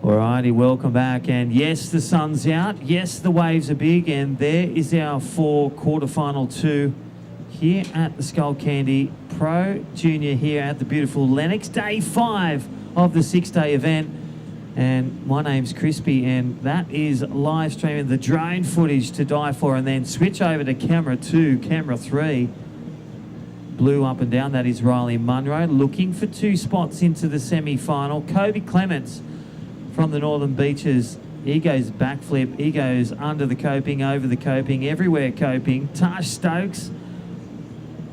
Alrighty, welcome back. And yes, the sun's out. Yes, the waves are big. And there is our 4 quarterfinal 2 here at the Skullcandy Pro Junior here at the beautiful Lennox. Day 5 of the 6-day event. And my name's Crispy, and that is live streaming the drone footage to die for. And then switch over to camera 2, camera 3. Blue up and down, that is Riley Munro, looking for 2 spots into the semi-final. Kobe Clements from the Northern Beaches, he goes backflip, he goes under the coping, over the coping, everywhere coping. Tash Stokes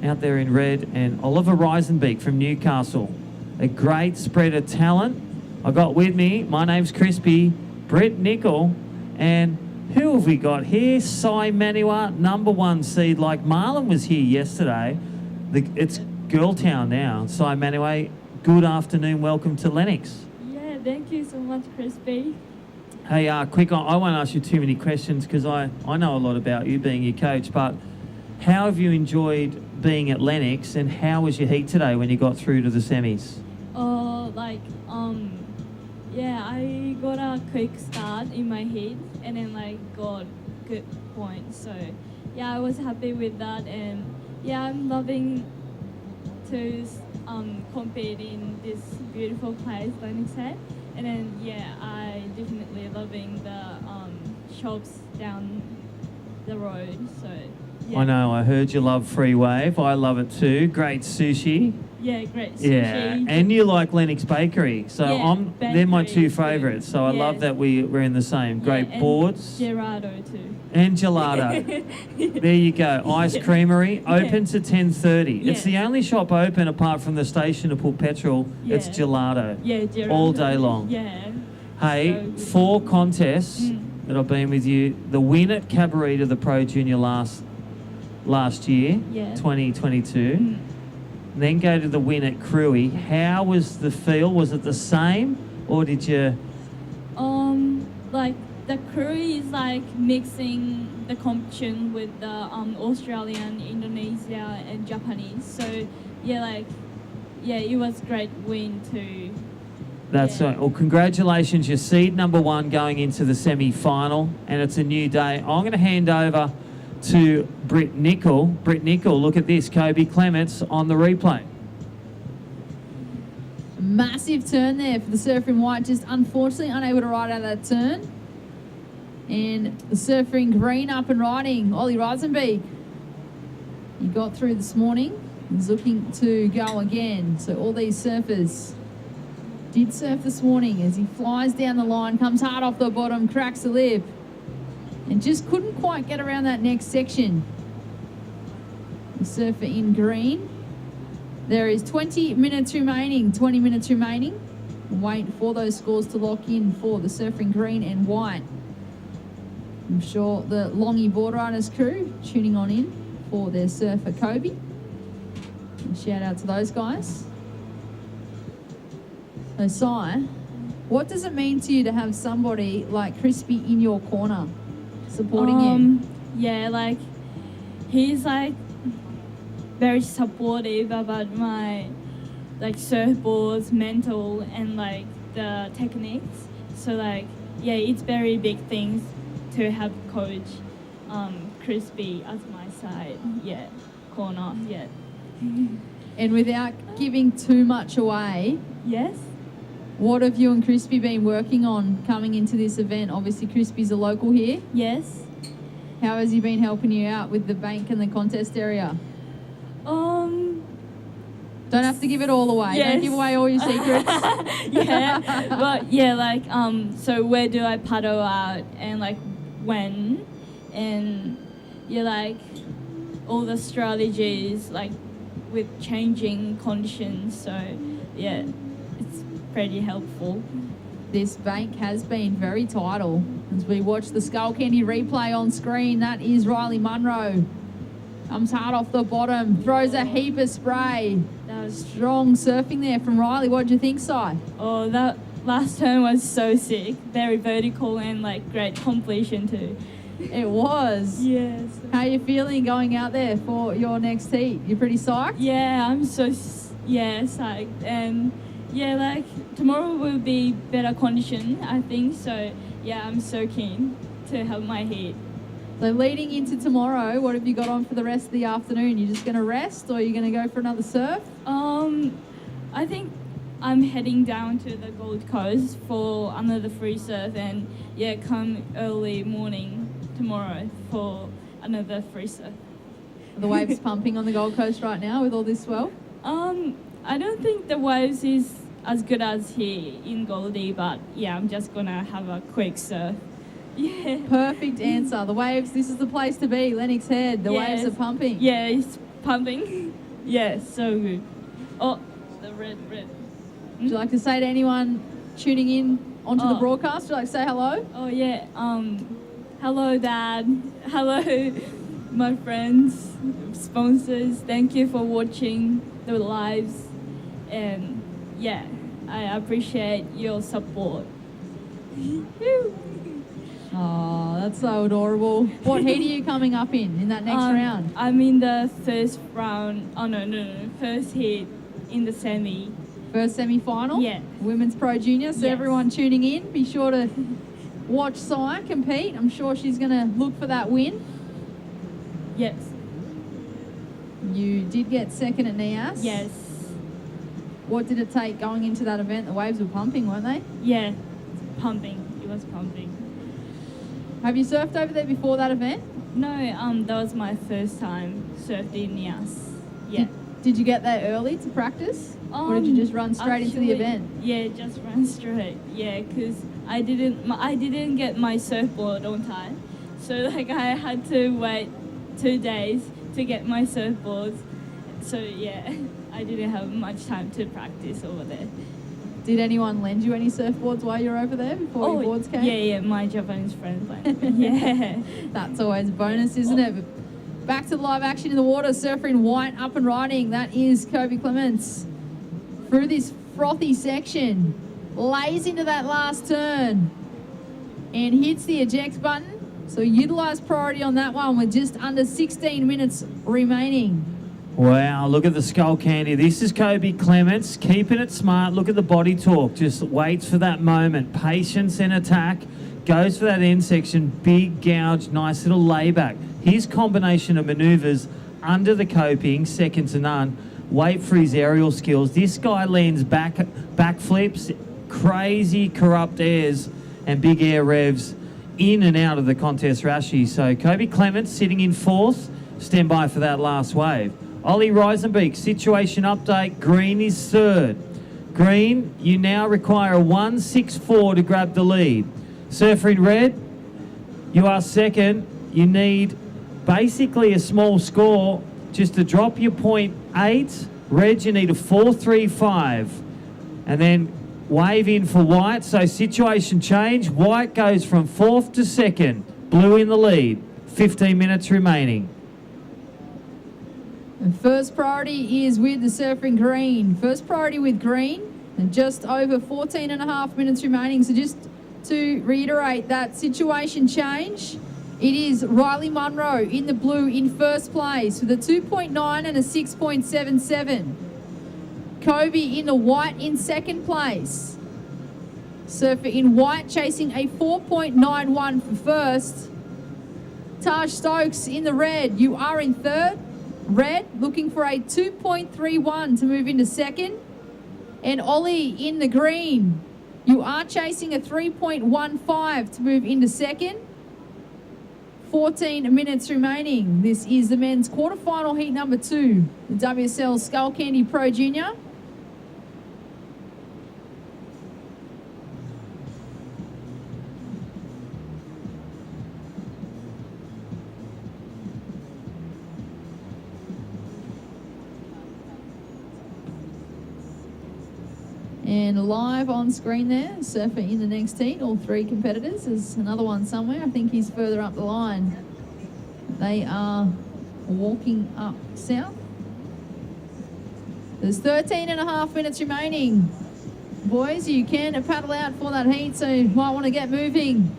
out there in red, and Oliver Reisenbeek from Newcastle. A great spread of talent. I got with me, my name's Crispy, Britt Nickel, and who have we got here? Sai Manua, number 1 seed, like Marlon was here yesterday. It's Girl Town now. Sai Manua, good afternoon, welcome to Lennox.
Thank you so much, Crispy.
Hey, quick, I won't ask you too many questions because I know a lot about you being your coach, but how have you enjoyed being at Lennox, and how was your heat today when you got through to the semis?
Yeah, I got a quick start in my heat and then got good points. So yeah, I was happy with that, and yeah, I'm loving to compete in this beautiful place, Lennox Head. And then yeah, I definitely loving the shops down the road. So yeah.
I know, I heard you love Free Wave. I love it too. Great sushi.
Yeah, great sushi.
Yeah, and you like Lennox Bakery. So
Yeah,
they're my 2
bakery
favourites. So I
Yeah.
love that we're in the same. Great
and
boards.
Gelato too.
And gelato. There you go. Ice Creamery, open to 10:30. It's the only shop open apart from the station to put petrol. It's
Yeah.
gelato.
Yeah, gelato.
All day long.
Yeah.
Hey,
So good.
4 contests that I've been with you. The win at Cabaret of the Pro Junior last year,
Yeah.
2022. Then go to the win at Cruy. How was the feel? Was it the same, or did you?
The crew is mixing the competition with the Australian, Indonesia, and Japanese. So yeah, it was great win too.
That's right. Well, congratulations. You're seed number 1 going into the semi-final, and it's a new day. I'm going to hand over to Britt Nickel. Britt Nickel, look at this. Kobe Clements on the replay.
Massive turn there for the surfer in white, just unfortunately unable to ride out of that turn. And the surfer in green up and riding, Ollie Reisenbeek. He got through this morning. He's looking to go again. So all these surfers did surf this morning as he flies down the line, comes hard off the bottom, cracks the lip, and just couldn't quite get around that next section. The surfer in green. There is 20 minutes remaining. Wait for those scores to lock in for the surfer in green and white. I'm sure the Longy Board Riders crew tuning on in for their surfer Kobe. And shout out to those guys. So, Si, what does it mean to you to have somebody like Crispy in your corner supporting you?
Yeah, he's very supportive about my surfboards, mental, and the techniques. So like, yeah, it's very big things to have coach Crispy as my side, corner,
And without giving too much away,
Yes.
what have you and Crispy been working on coming into this event? Obviously, Crispy's a local here.
Yes.
How has he been helping you out with the bank and the contest area? Don't have to give it all away.
Yes.
Don't give away all your secrets.
But yeah, like so where do I paddle out and like when, and like all the strategies like with changing conditions. So yeah, it's pretty helpful.
This bank has been very tidal. As we watch the Skullcandy replay on screen, that is Riley Munro. Comes hard off the bottom, throws a heap of spray.
That was
Strong surfing there from Riley. What do you think, Si?
Oh, that last turn was so sick. Very vertical and like great completion too.
It was.
Yes.
How you feeling going out there for your next heat? You pretty psyched?
Yeah, I'm so psyched, and yeah, like tomorrow will be better condition, I think. So yeah, I'm so keen to have my heat.
So leading into tomorrow, what have you got on for the rest of the afternoon? You just going to rest, or are you going to go for another surf?
I think I'm heading down to the Gold Coast for another free surf, and yeah, come early morning tomorrow for another free surf.
Are the waves pumping on the Gold Coast right now with all this swell?
I don't think the waves is as good as here in Goldie, but yeah, I'm just gonna have a quick surf. Yeah.
Perfect answer. The waves, this is the place to be. Lennox Head, the waves are pumping.
Yeah, it's pumping. Yeah, so good. Oh, the red.
Would you like to say to anyone tuning in onto the broadcast? Would you like to say hello?
Oh yeah. Hello, Dad. Hello, my friends, sponsors. Thank you for watching the lives, and yeah, I appreciate your support.
Oh, that's so adorable. What heat are you coming up in that next round?
I'm in the first round. Oh no, first heat in the semi.
First semi-final?
Yeah.
Women's Pro Junior. So
Yes.
everyone tuning in, be sure to watch Sai compete. I'm sure she's going to look for that win.
Yes.
You did get second at NIAS.
Yes.
What did it take going into that event? The waves were pumping, weren't they?
Yeah. Pumping. It was pumping.
Have you surfed over there before that event?
No, that was my first time surfed in Nias. Yeah.
Did you get there early to practice? Or did you just run straight into the event?
Yeah, just run straight. Yeah, because I didn't get my surfboard on time. So like I had to wait 2 days to get my surfboards. So yeah, I didn't have much time to practice over there.
Did anyone lend you any surfboards while you were over there before your boards came?
Yeah, my Japanese friends lent me. Yeah.
That's always a bonus, isn't it? But back to the live action in the water. Surfer in white up and riding. That is Kobe Clements. Through this frothy section, lays into that last turn and hits the eject button. So utilise priority on that one with just under 16 minutes remaining.
Wow, look at the Skullcandy. This is Kobe Clements, keeping it smart. Look at the body talk, just waits for that moment. Patience and attack, goes for that end section, big gouge, nice little layback. His combination of manoeuvres under the coping, second to none. Wait for his aerial skills. This guy lands backflips, crazy corrupt airs and big air revs in and out of the contest rashi. So Kobe Clements sitting in fourth. Stand by for that last wave. Ollie Reisenbeek, situation update. Green is third. Green, you now require a 1.64 to grab the lead. Surfer in red, you are second. You need basically a small score just to drop your 0.8. Red, you need a 4.35. And then wave in for white. So situation change. White goes from fourth to second. Blue in the lead. 15 minutes remaining.
And first priority is with the surfer in green. First priority with green, and just over 14 and a half minutes remaining. So just to reiterate that situation change, it is Riley Munro in the blue in first place with a 2.9 and a 6.77. Kobe in the white in second place Surfer in white chasing a 4.91 for first. Taj Stokes in the red. You are in third. Red looking for a 2.31 to move into second. And Ollie in the green. You are chasing a 3.15 to move into second. 14 minutes remaining. This is the men's quarterfinal heat number 2. The WSL Skullcandy Pro Junior. And live on screen there, surfer in the next heat, all 3 competitors. There's another one somewhere. I think he's further up the line. They are walking up south. There's 13 and a half minutes remaining. Boys, you can paddle out for that heat, so you might want to get moving.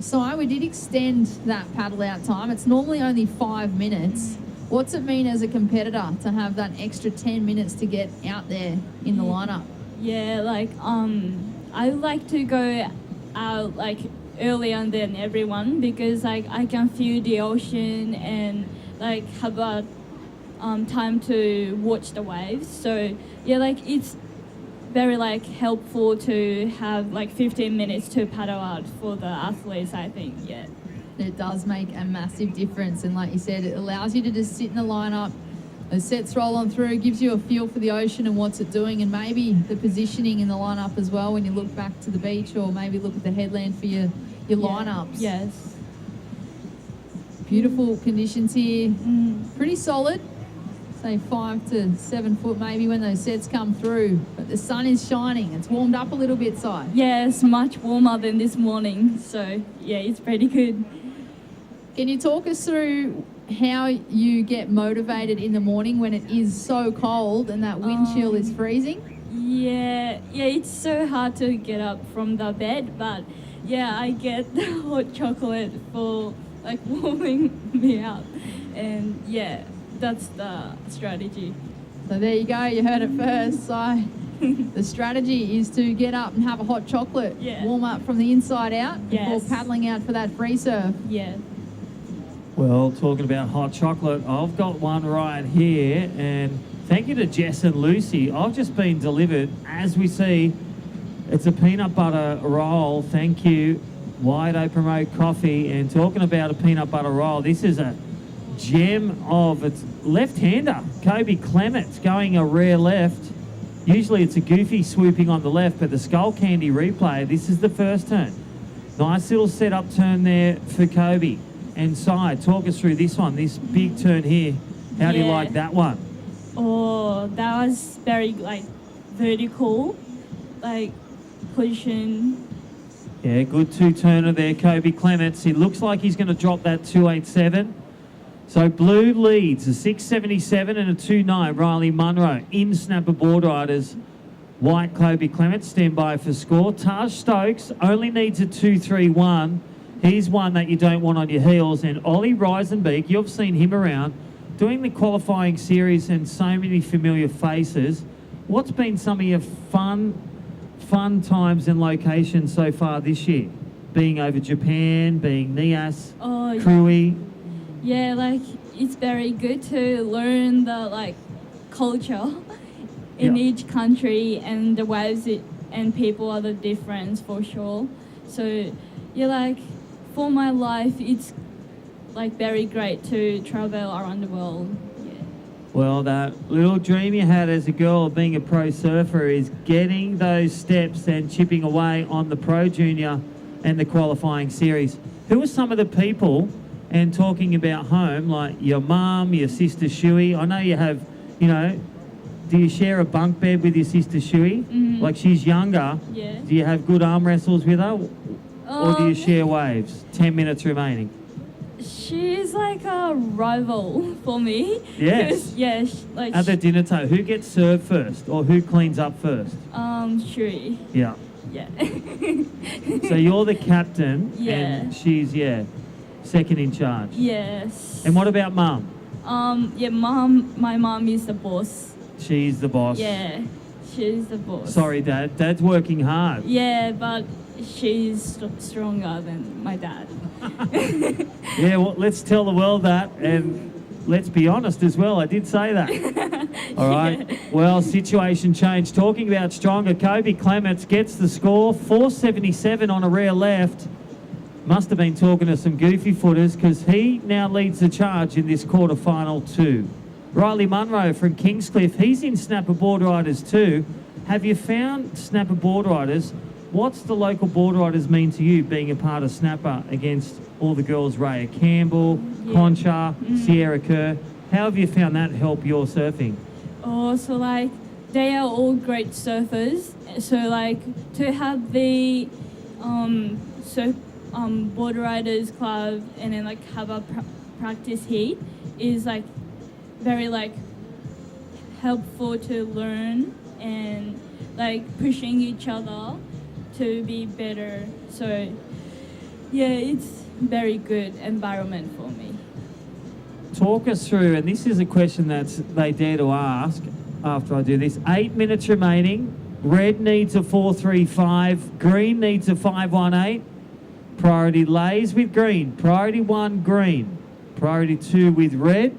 So we did extend that paddle out time. It's normally only 5 minutes. What's it mean as a competitor to have that extra 10 minutes to get out there in the lineup?
Yeah, like I like to go out like earlier than everyone because like I can feel the ocean and like have a time to watch the waves. So yeah, like it's very like helpful to have like 15 minutes to paddle out for the athletes, I think. Yeah.
It does make a massive difference, and like you said, it allows you to just sit in the lineup. Those sets roll on through, gives you a feel for the ocean and what's it doing, and maybe the positioning in the lineup as well when you look back to the beach, or maybe look at the headland for your lineups.
Yes.
Beautiful conditions here. Pretty solid. Say 5 to 7 foot maybe when those sets come through, but the sun is shining. It's warmed up a little bit, Si.
Yeah, it's much warmer than this morning, so yeah, it's pretty good.
Can you talk us through how you get motivated in the morning when it is so cold and that wind chill is freezing?
Yeah, it's so hard to get up from the bed, but yeah, I get the hot chocolate for like warming me up, and yeah, that's the strategy.
So there you go, you heard it first. So the strategy is to get up and have a hot chocolate, warm up from the inside out before paddling out for that free surf.
Yeah.
Well, talking about hot chocolate, I've got one right here, and thank you to Jess and Lucy. I've just been delivered, as we see, it's a peanut butter roll. Thank you, Wido Promote Coffee. And talking about a peanut butter roll, this is a gem of its left-hander, Kobe Clements, going a rare left. Usually it's a goofy swooping on the left, but the Skullcandy replay, this is the first turn. Nice little set-up turn there for Kobe. And Si, talk us through this one, this big turn here. How do you like that one?
Oh, that was very like vertical, like position.
Yeah, good two-turner there, Kobe Clements. He looks like he's going to drop that 287. So blue leads a 677 and a 29. Riley Munro in snapper board riders. White Kobe Clements stand by for score. Taj Stokes only needs a 231. He's one that you don't want on your heels. And Ollie Reisenbeek, you've seen him around doing the qualifying series and so many familiar faces. What's been some of your fun times and locations so far this year? Being over Japan, being Nias, Krui.
Yeah, like it's very good to learn the like culture in each country, and the waves and people are the difference for sure. So yeah, like for my life, it's like very great to travel around the world. Yeah.
Well, that little dream you had as a girl of being a pro surfer is getting those steps and chipping away on the Pro Junior and the qualifying series. Who are some of the people, and talking about home, like your mum, your sister Shuey? I know you have, you know, do you share a bunk bed with your sister Shuey?
Mm-hmm.
Like she's younger.
Yeah.
Do you have good arm wrestles with her? Or do you share waves? 10 minutes remaining.
She's like a rival for me.
Yes.
Yeah, like
at the dinner table, who gets served first or who cleans up first?
Shui.
Yeah.
Yeah.
So you're the captain,
Yeah.
and she's second in charge.
Yes.
And what about mum?
Yeah, my mom is the boss.
She's the boss.
Yeah. she's the boss.
Sorry, Dad. Dad's working hard.
Yeah, but she's stronger than my dad.
Yeah, well, let's tell the world that, and let's be honest as well. I did say that. All right.
Yeah.
Well, situation change. Talking about stronger, Kobe Clements gets the score, 477 on a rear left. Must have been talking to some goofy footers because he now leads the charge in this quarterfinal too. Riley Munro from Kingscliff, he's in Snapper Board Riders too. Have you found Snapper Board Riders? What's the local board riders mean to you being a part of Snapper against all the girls, Raya Campbell, Concha, Sierra Kerr? How have you found that help your surfing?
Oh, so like they are all great surfers. So like to have the board riders club and then like have a practice heat is like very like helpful to learn and like pushing each other to be better. So yeah, it's very good environment for me.
Talk us through, and this is a question that they dare to ask after I do this. 8 minutes remaining. Red needs a 4.35. Green needs a 5.18. Priority lays with green. Priority 1, green. Priority 2 with red.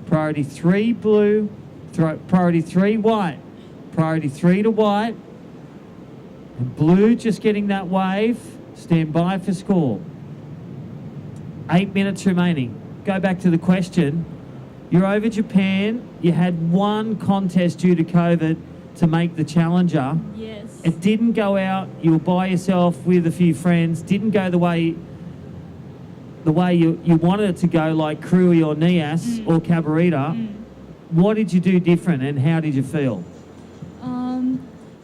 Priority 3, blue. Priority 3, white. Priority 3 to white. And blue just getting that wave. Stand by for score. 8 minutes remaining. Go back to the question. You're over Japan. You had one contest due to COVID to make the Challenger.
Yes.
It didn't go out. You were by yourself with a few friends. Didn't go the way you wanted it to go, like Krui or Nias or Cabarita. What did you do different and how did you feel?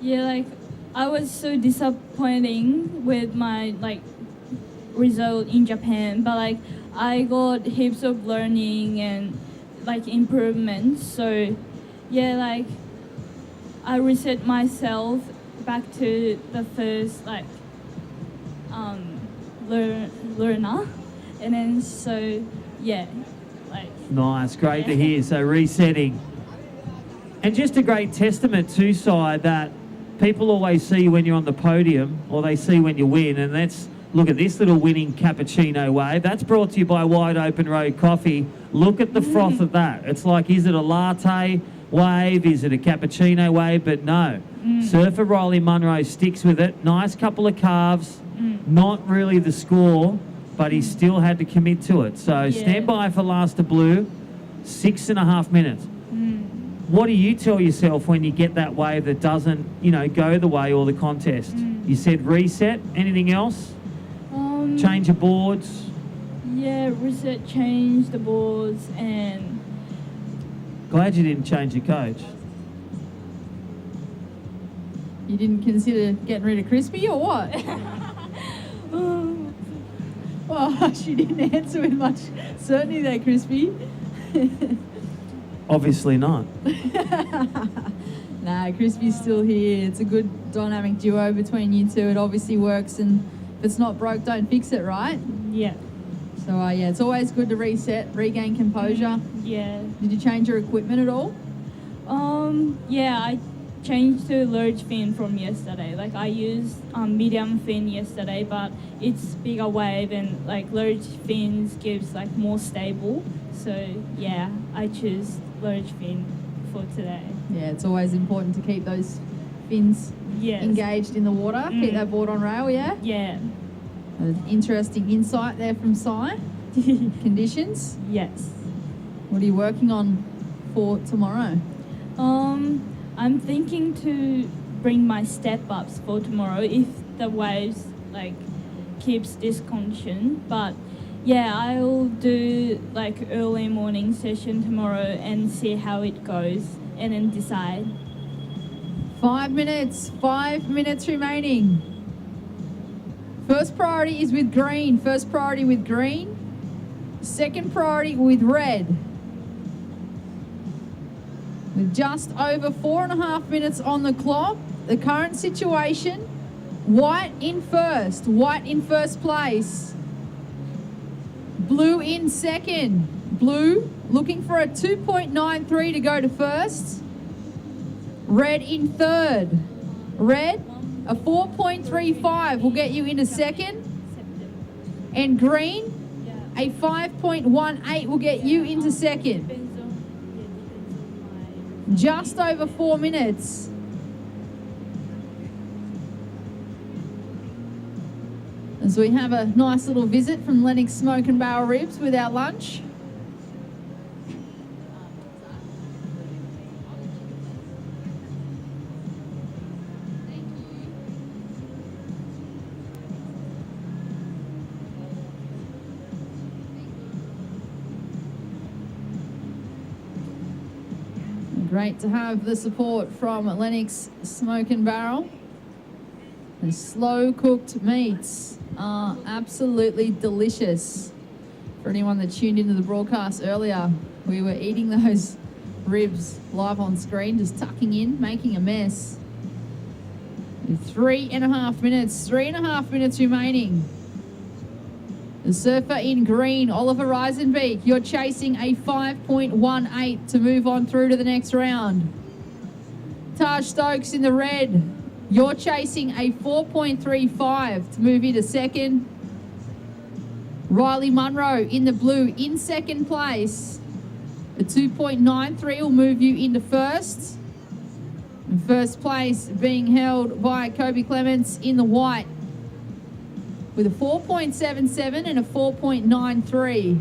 Yeah, like I was so disappointing with my like result in Japan, but like I got heaps of learning and like improvements. So yeah, like I reset myself back to the first like learner, and then so yeah, like
Nice, great to hear. So resetting. And just a great testament to Sai that people always see you when you're on the podium or they see when you win, and that's, look at this little winning cappuccino wave. That's brought to you by Wide Open Road Coffee. Look at the froth of that. It's like, is it a latte wave? Is it a cappuccino wave? But no. Surfer Riley Munro sticks with it. Nice couple of calves. Not really the score, but he still had to commit to it. So stand by for last to blue. 6.5 minutes. What do you tell yourself when you get that wave that doesn't, go the way or the contest? You said reset. Anything else? Change your boards?
Yeah, reset, change the boards, and
Glad you didn't change your coach.
You didn't consider getting rid of Crispy or what? Well, she didn't answer with much certainty there, Crispy.
Obviously not.
Nah, Crispy's still here. It's a good dynamic duo between you two. It obviously works, and if it's not broke, don't fix it, right?
yeah.
So, yeah, it's always good to reset, regain composure.
Yeah.
Did you change your equipment at all?
Yeah, I changed to large fin from yesterday. Like I used medium fin yesterday, but it's bigger wave and like large fins gives like more stable. So yeah, I choose large fin for today.
Yeah, it's always important to keep those fins engaged in the water. Keep that board on rail, yeah?
Yeah.
An interesting insight there from Sai. Conditions?
Yes.
What are you working on for tomorrow?
I'm thinking to bring my step ups for tomorrow if the waves like keeps this condition. But yeah, I'll do like early morning session tomorrow and see how it goes and then decide.
5 minutes. 5 minutes remaining. First priority is with green. First priority with green. Second priority with red. With just over 4.5 minutes on the clock, the current situation, white in first. White in first place. Blue in second. Blue looking for a 2.93 to go to first. Red in third. Red, a 4.35 will get you into second. And green, a 5.18 will get you into second. Just over 4 minutes. As we have a nice little visit from Lennox Smoke and Barrel Ribs with our lunch. Great to have the support from Lennox Smoke and Barrel. The slow cooked meats are absolutely delicious. For anyone that tuned into the broadcast earlier, we were eating those ribs live on screen, just tucking in, making a mess. 3.5 minutes, 3.5 minutes remaining. The surfer in green, Oliver Reisenbeek, you're chasing a 5.18 to move on through to the next round. Taj Stokes in the red, you're chasing a 4.35 to move into second. Riley Munro in the blue in second place. A 2.93 will move you into first. And first place being held by Kobe Clements in the white with a 4.77 and a 4.93.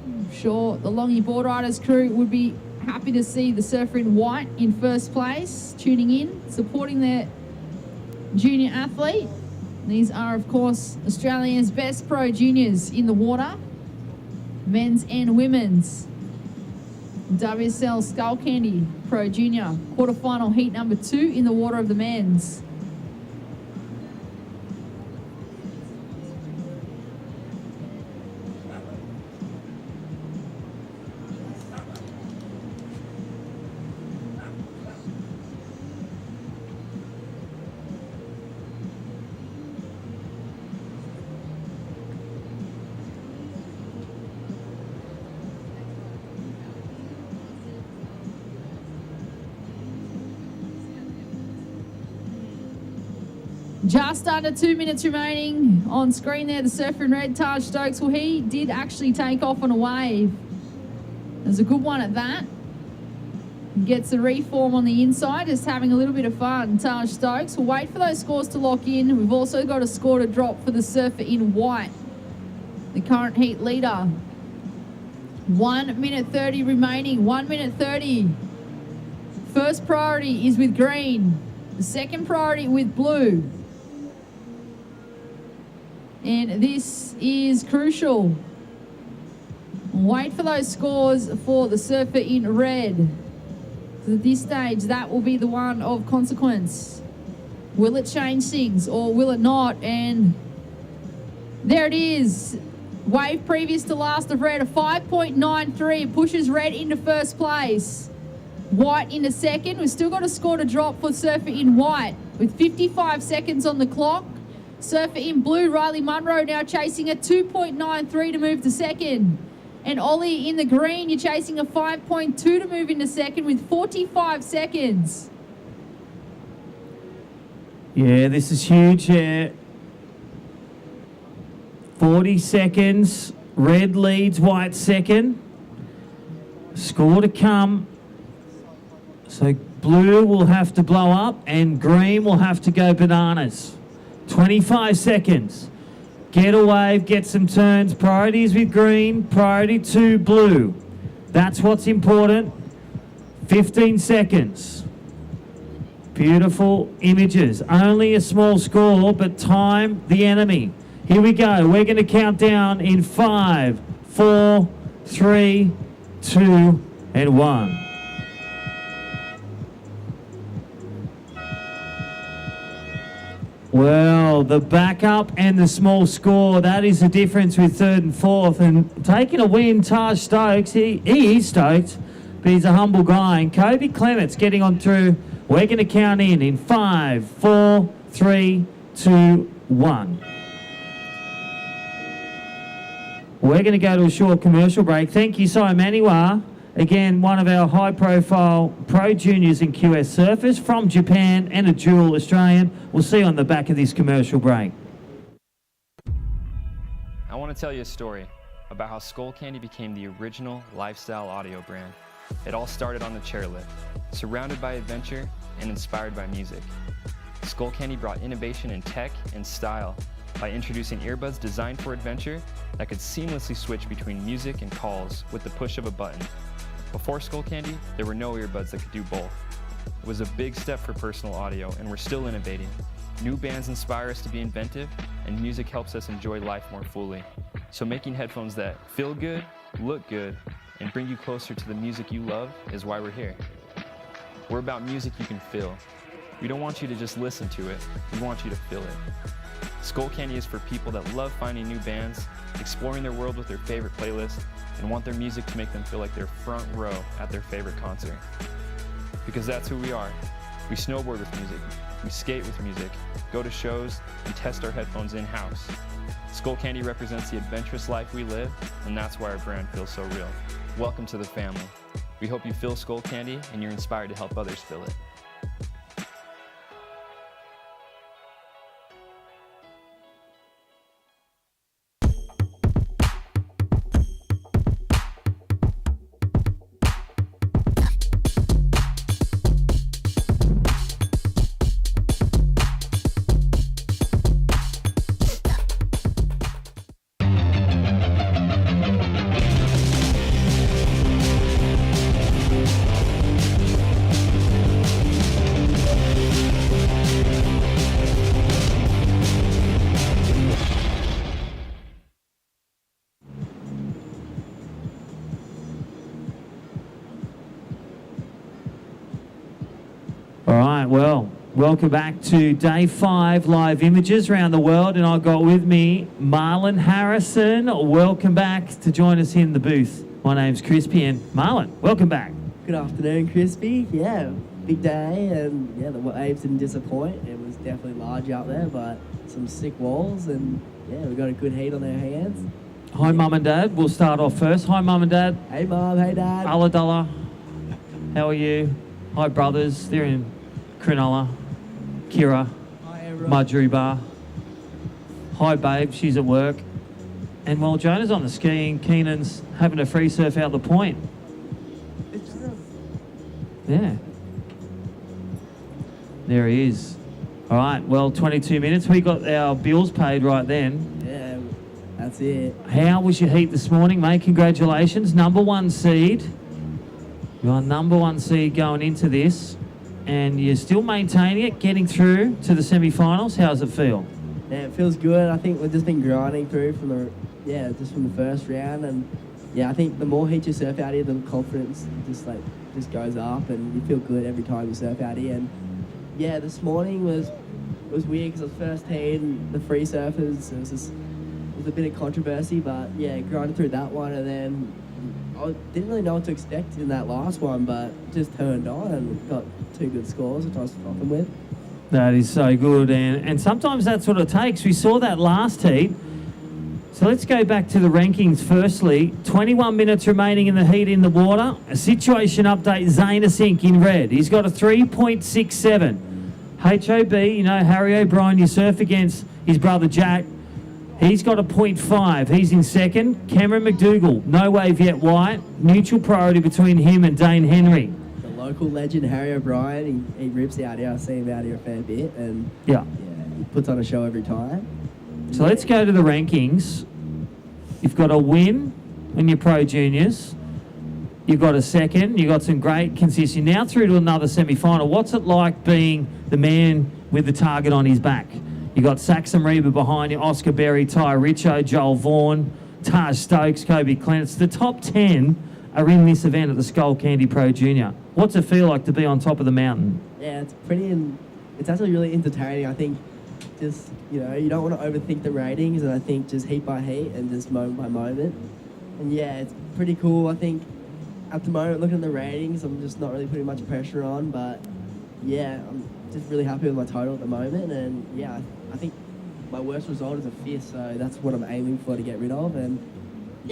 I'm sure the Longy Board Riders crew would be happy to see the surfer in white in first place, tuning in, supporting their junior athlete. These are, of course, Australia's best pro juniors in the water, men's and women's. WSL Skullcandy Pro Junior, quarterfinal heat number 2 in the water of the men's. Just under 2 minutes remaining on screen there. The surfer in red, Taj Stokes. Well, he did actually take off on a wave. There's a good one at that. Gets the reform on the inside, just having a little bit of fun. Taj Stokes. We'll wait for those scores to lock in. We've also got a score to drop for the surfer in white, the current heat leader. 1 minute 30 remaining. 1 minute 30. First priority is with green. The second priority with blue. And this is crucial. Wait for those scores for the surfer in red. So at this stage, that will be the one of consequence. Will it change things or will it not? And there it is. Wave previous to last of red, a 5.93. It pushes red into first place. White into second. We've still got a score to drop for surfer in white with 55 seconds on the clock. Surfer in blue, Riley Munro now chasing a 2.93 to move to second. And Ollie in the green, you're chasing a 5.2 to move into second with 45 seconds.
Yeah, this is huge here. 40 seconds. Red leads, white second. Score to come. So blue will have to blow up and green will have to go bananas. 25 seconds. Get a wave, get some turns. Priorities with green, priority to blue. That's what's important. 15 seconds. Beautiful images. Only a small score, but time the enemy. Here we go. We're going to count down in 5, 4, 3, 2, and 1. Well, the backup and the small score, that is the difference with third and fourth. And taking a win, Taj Stokes, he is stoked, but he's a humble guy. And Kobe Clements getting on through. We're going to count in 5, 4, 3, 2, 1. We're going to go to a short commercial break. Thank you, Simon Maniwa.
Again, one of our high-profile pro juniors in QS surfers from Japan and a dual Australian. We'll see you on the back of this commercial break.
I want to tell you a story about how Skullcandy became the original lifestyle audio brand. It all started on the chairlift, surrounded by adventure and inspired by music. Skullcandy brought innovation in tech and style by introducing earbuds designed for adventure that could seamlessly switch between music and calls with the push of a button. Before Skullcandy, there were no earbuds that could do both. It was a big step for personal audio, and we're still innovating. New bands inspire us to be inventive, and music helps us enjoy life more fully. So making headphones that feel good, look good, and bring you closer to the music you love is why we're here. We're about music you can feel. We don't want you to just listen to it, we want you to feel it. Skullcandy is for people that love finding new bands, exploring their world with their favorite playlist, and want their music to make them feel like they're front row at their favorite concert. Because that's who we are. We snowboard with music, we skate with music, go to shows, and test our headphones in-house. Skullcandy represents the adventurous life we live, and that's why our brand feels so real. Welcome to the family. We hope you feel Skullcandy and you're inspired to help others feel it.
Well, welcome back to Day 5 live images around the world, and I've got with me Marlon Harrison. Welcome back to join us in the booth. My name's Crispy, and Marlon, welcome back.
Good afternoon, Crispy. Yeah, big day, and yeah, the waves didn't disappoint. It was definitely large out there, but some sick walls, and yeah, we got a good heat on our hands.
Hi, Mum and Dad. We'll start off first. Hi, Mum and Dad.
Hey, Mum. Hey, Dad.
Ulladulla. How are you? Hi, brothers. They're in Cronulla. Kira.
Hi, everyone.
Marjorie Bar. Hi, babe. She's at work. And while Jonah's on the skiing, Keenan's having a free surf out the point. Yeah. There he is. All right, well, 22 minutes. We got our bills paid right then.
Yeah, that's it.
How was your heat this morning, mate? Congratulations. Number 1 seed. You're number 1 seed going into this, and you're still maintaining it, getting through to the semi-finals. How does it feel?
Yeah, it feels good. I think we've just been grinding through from the first round, and yeah, I think the more heat you surf out here, the confidence just goes up, and you feel good every time you surf out here. And yeah, this morning was weird because I was first heat and the free surfers. It was a bit of controversy, but yeah, grinded through that one, and then I didn't really know what to expect in that last one, but just turned on and got 2 good scores, which I was rocking with.
That is so good, and sometimes that's what it takes. We saw that last heat. So let's go back to the rankings firstly. 21 minutes remaining in the heat in the water. A situation update, Zayna Sink in red. He's got a 3.67. HOB, you know, Harry O'Brien, you surf against his brother Jack. He's got a 0.5. He's in second. Cameron McDougall, no wave yet white. Mutual priority between him and Dane Henry.
The local legend, Harry O'Brien, he rips out here. I see him out here a fair bit, and
yeah,
he puts on a show every time.
So let's go to the rankings. You've got a win in your pro juniors. You've got a second. You've got some great consistency. Now through to another semi-final. What's it like being the man with the target on his back? You've got Saxon Reba behind you, Oscar Berry, Ty Richo, Joel Vaughan, Taj Stokes, Kobe Clance. The top 10 are in this event at the Skullcandy Pro Junior. What's it feel like to be on top of the mountain?
Yeah, it's actually really entertaining. I think just, you know, you don't want to overthink the ratings, and I think just heat by heat and just moment by moment. And yeah, it's pretty cool. I think at the moment, looking at the ratings, I'm just not really putting much pressure on, but yeah, I'm just really happy with my total at the moment. And yeah, I think my worst result is a 5th, so that's what I'm aiming for to get rid of. And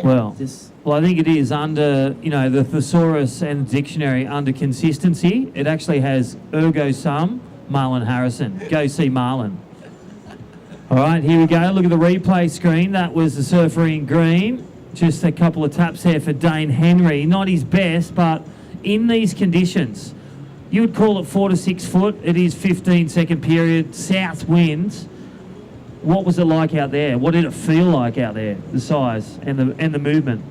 Well,
just
I think it is under, the thesaurus and dictionary under consistency. It actually has ergo sum, Marlon Harrison. Go see Marlon. All right, here we go. Look at the replay screen. That was the surfer in green. Just a couple of taps there for Dane Henry. Not his best, but in these conditions, you would call it 4 to 6 foot. It is 15-second period, south winds. What was it like out there? What did it feel like out there? The size and the movement.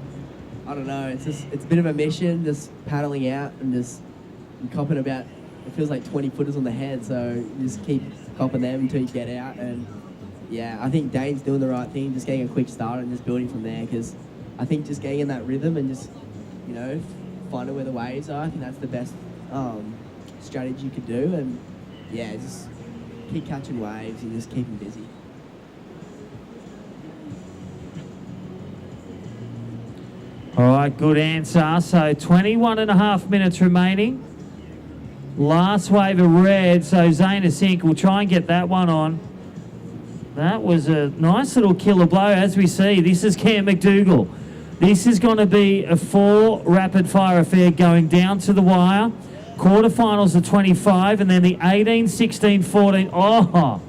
I don't know. It's a bit of a mission, just paddling out and just copping about. It feels like 20 footers on the head, so you just keep copping them until you get out. And yeah, I think Dane's doing the right thing, just getting a quick start and just building from there. Because I think just getting in that rhythm and just finding where the waves are, I think that's the best strategy you could do. And yeah, just keep catching waves and just keep them busy.
All right, good answer. So 21 and a half minutes remaining. Last wave of red, so Zayna Sink will try and get that one on. That was a nice little killer blow. As we see, this is Cam McDougall. This is going to be a 4 rapid-fire affair going down to the wire. Quarterfinals of 25, and then the 18, 16, 14. Oh,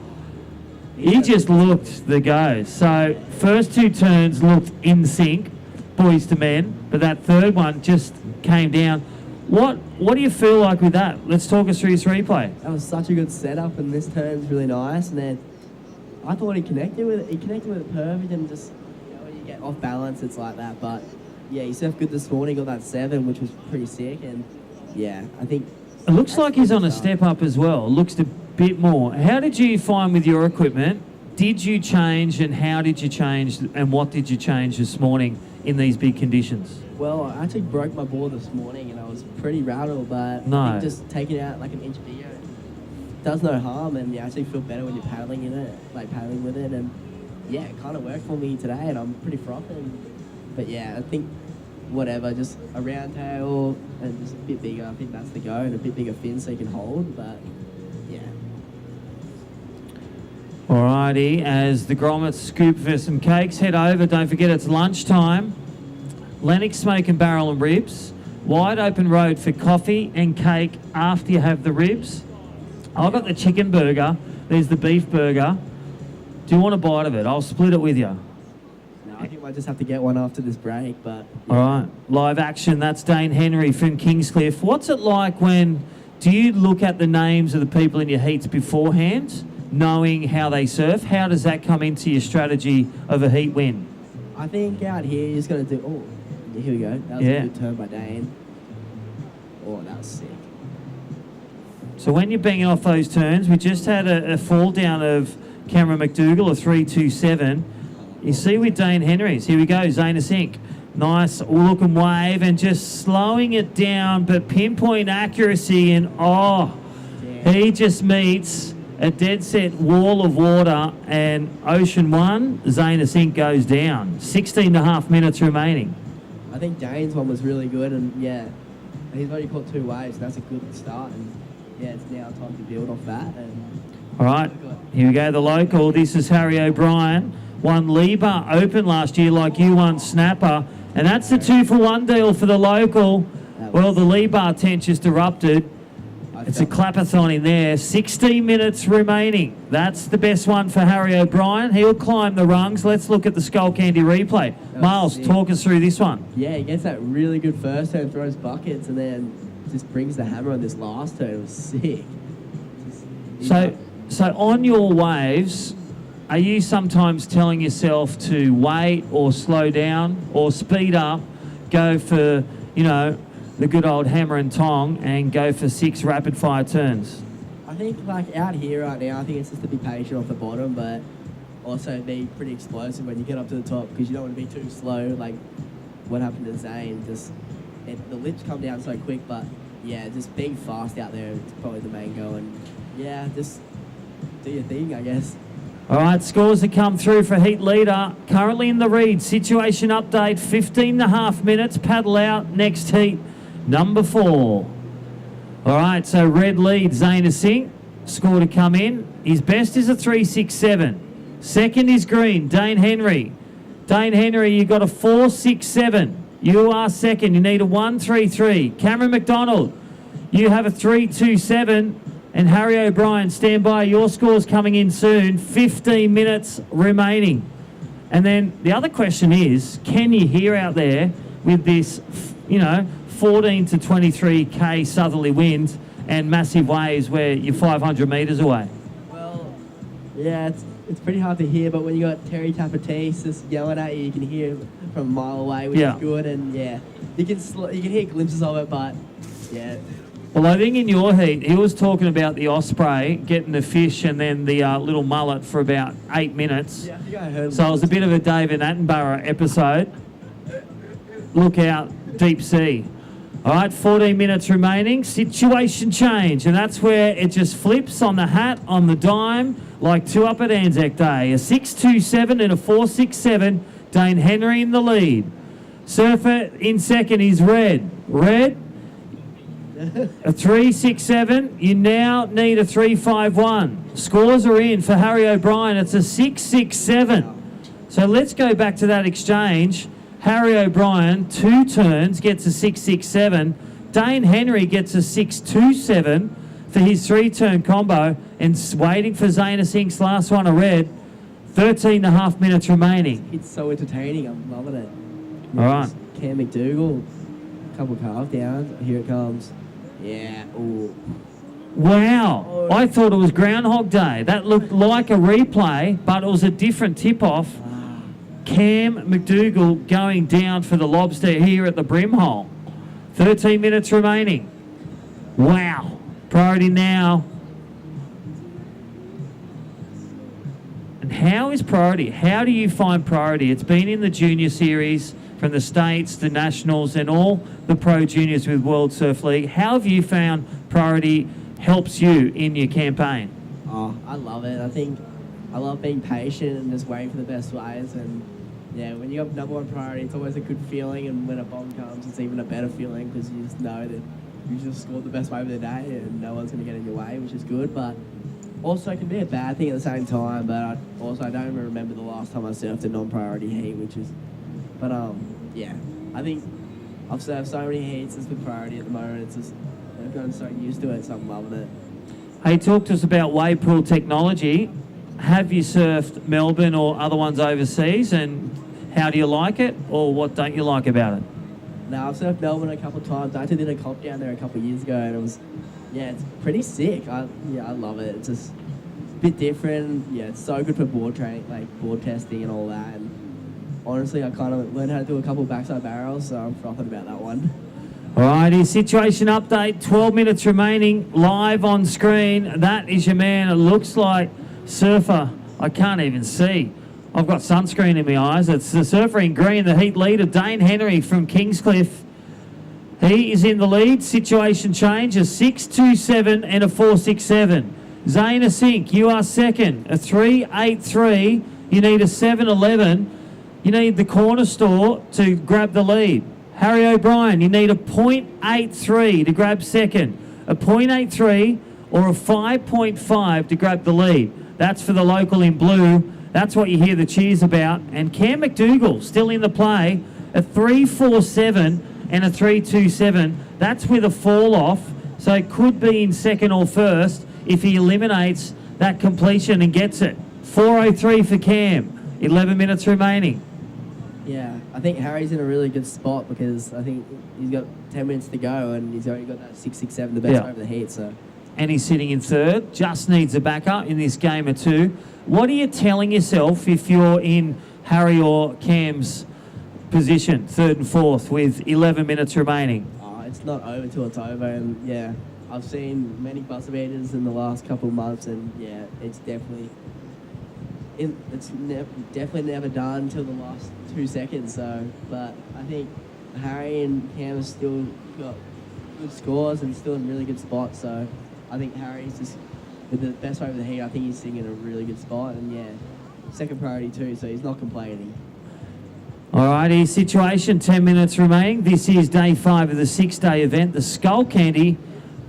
he just looked the go. So first 2 turns looked in sync, boys to men, but that third one just came down. What do you feel like with that? Let's talk us through this replay.
That was such a good setup, and this turn's really nice. And then I thought he connected with it. He connected with it perfect, and just when you get off balance, it's like that. But yeah, he surfed good this morning. Got that 7, which was pretty sick. And yeah, I think
it looks like he's on a step up as well. Looks a bit more. How did you find with your equipment? Did you change, and how did you change, and what did you change this morning in these big conditions?
Well, I actually broke my board this morning and I was pretty rattled, but I think just taking it out like an inch bigger does no harm, and you actually feel better when you're paddling in it, like paddling with it. And yeah, it kind of worked for me today, and I'm pretty frothing. But yeah, I think whatever, just a round tail and just a bit bigger. I think that's the go, and a bit bigger fin so you can hold. But yeah.
Alrighty, as the Grommets scoop for some cakes, head over. Don't forget it's lunchtime. Lennox Smoke and Barrel and Ribs. Wide open road for coffee and cake after you have the ribs. I've got the chicken burger. There's the beef burger. Do you want a bite of it? I'll split it with you.
No, I think I just have to get one after this break. But yeah.
All right, live action. That's Dane Henry from Kingscliff. What's it like do you look at the names of the people in your heats beforehand, knowing how they surf? How does that come into your strategy of a heat win?
I think out here you're just going to do... Oh, here we go. That was a good turn by Dane. Oh, that was sick.
So when you're banging off those turns, we just had a fall down of Cameron McDougall, a 3.27. You see with Dane Henry's. Here we go, Zayna Sink. Nice looking wave and just slowing it down, but pinpoint accuracy, and he just meets a dead set wall of water, and Ocean 1, Zayna Sink goes down. 16 and a half minutes remaining.
I think Dane's one was really good, and yeah, he's already caught 2 waves, so that's a good start, and yeah, it's now time to build off that. And
all right, here we go, the local. This is Harry O'Brien. Won Liba Open last year, like you won Snapper, and that's the 2-for-1 deal for the local. Well, the Liba tent just erupted. It's a clapathon in there. 16 minutes remaining. That's the best one for Harry O'Brien. He'll climb the rungs. Let's look at the Skullcandy replay. Miles, talk us through this one.
Yeah, he gets that really good first turn, throws buckets, and then just brings the hammer on this last turn. It was sick.
So on your waves, are you sometimes telling yourself to wait or slow down or speed up, go for, the good old hammer and tong, and go for 6 rapid fire turns?
I think like out here right now, I think it's just to be patient off the bottom, but also be pretty explosive when you get up to the top, because you don't want to be too slow. Like what happened to Zane, the lips come down so quick. But yeah, just being fast out there is probably the main goal, and yeah, just do your thing, I guess.
All right, scores that come through for heat leader. Currently in the read, situation update, 15 and a half minutes, paddle out, next heat. Number 4. All right, so red lead, Zayna Sink. Score to come in. His best is a 3.67. Second is green, Dane Henry. Dane Henry, you got a 4.67. You are second. You need a 1.33. Cameron McDonald, you have a 3.27. And Harry O'Brien, stand by. Your score's coming in soon. 15 minutes remaining. And then the other question is, can you hear out there with this, 14 to 23k southerly wind and massive waves where you're 500 metres away?
Well, yeah, it's pretty hard to hear, but when you got Terry Tapatis just yelling at you, you can hear it from a mile away, which is good. And yeah, you can hear glimpses of it, but yeah.
Well, I think in your heat, he was talking about the osprey getting the fish and then the little mullet for about 8 minutes.
Yeah, I think I heard.
So it was a bit of a David Attenborough episode. Look out, deep sea. All right, 14 minutes remaining. Situation change, and that's where it just flips on the hat, on the dime, like two up at Anzac Day. A 6.27 and a 4.67. Dane Henry in the lead. Surfer in second is Red. Red. A 3.67. You now need a 3.51. Scores are in for Harry O'Brien. It's a 6.67. So let's go back to that exchange. Harry O'Brien, 2 turns, gets a 6.67. Dane Henry gets a 6.27 for his 3-turn combo. And waiting for Zaina Singh's last one, a red. 13.5 minutes remaining.
It's so entertaining. I'm loving it.
All right.
Cam McDougall, a couple calf downs. Here it comes. Yeah. Ooh.
Wow.
Oh.
I thought it was Groundhog Day. That looked like a replay, but it was a different tip-off. Cam McDougall going down for the lobster here at the brim hole. 13 minutes remaining. Wow. Priority now. And how is Priority? How do you find Priority? It's been in the junior series from the States, the Nationals, and all the Pro Juniors with World Surf League. How have you found Priority helps you in your campaign?
Oh, I love it. I think I love being patient and just waiting for the best waves. And yeah, when you have number one priority, it's always a good feeling. And when a bomb comes, it's even a better feeling because you just know that you just scored the best wave of the day and no one's going to get in your way, which is good. But also it can be a bad thing at the same time. But I don't even remember the last time I surfed a non-priority heat, which is... But yeah, I think I've surfed so many heats as the priority at the moment. It's just I've gotten so used to it, so I'm loving it.
Hey, talk to us about wave pool technology. Have you surfed Melbourne or other ones overseas, and how do you like it, or what don't you like about it?
No, I've surfed Melbourne a couple of times. I actually did a comp down there a couple of years ago, and it was, yeah, it's pretty sick. I love it. It's just a bit different. Yeah, it's so good for board training, like board testing and all that. And honestly, I kind of learned how to do a couple of backside barrels, so I'm frothing about that one.
Alrighty, situation update, 12 minutes remaining, live on screen. That is your man. It looks like Surfer. I can't even see. I've got sunscreen in my eyes. It's the Surfer in green, the heat leader, Dane Henry from Kingscliff. He is in the lead. Situation change, a 6.27 and a 4.67. Zaina Sink, you are second, a 3.83. You need a 7.11. You need the corner store to grab the lead. Harry O'Brien, you need a 0.83 to grab second, a 0.83 or a 5.5 to grab the lead. That's for the local in blue. That's what you hear the cheers about. And Cam McDougall still in the play, a 3.47 and a 3.27. That's with a fall off, so it could be in second or first if he eliminates that completion and gets it. 4.03 for Cam, 11 minutes remaining.
Yeah, I think Harry's in a really good spot because I think he's got 10 minutes to go and he's already got that 6.67, the best over the heat. So,
and he's sitting in third, just needs a backup in this game or two. What are you telling yourself if you're in Harry or Cam's position, third and fourth, with 11 minutes remaining?
It's not over till it's over, and yeah, I've seen many buzzer beaters in the last couple of months, and yeah, it's definitely... definitely never done until the last 2 seconds. So, but I think Harry and Cam have still got good scores and still in really good spots. So, I think Harry's just with the best over the heat. I think he's sitting in a really good spot, and yeah, second priority too. So he's not complaining.
Alrighty, situation, 10 minutes remaining. This is day 5 of the 6-day event, the Skullcandy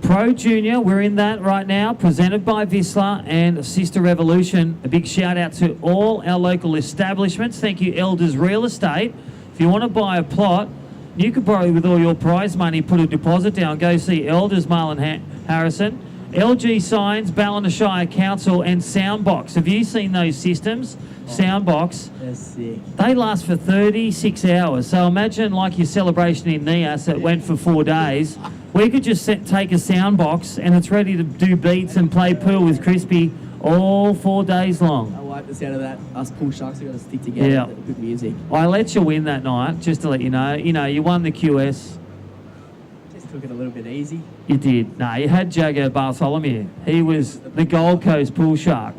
Pro Junior, we're in that right now, presented by Vissla and Sister Revolution. A big shout out to all our local establishments. Thank you, Elders Real Estate. If you want to buy a plot, you could probably, with all your prize money, put a deposit down. Go see Elders, Marlon Harrison. LG Signs, Ballina Shire Council, and Soundbox. Have you seen those systems? Soundbox.
That's sick.
They last for 36 hours. So imagine like your celebration in Nias that went for 4 days. We could just take a Soundbox and it's ready to do beats and play pool with Crispy all 4 days long.
I like the sound of that. Us pool sharks are going to stick together with good music.
I let you win that night, just to let you know. You know, you won the QS.
Just took it a little bit easy.
You did. No, you had Jago Bartholomew. He was the Gold Coast pool shark.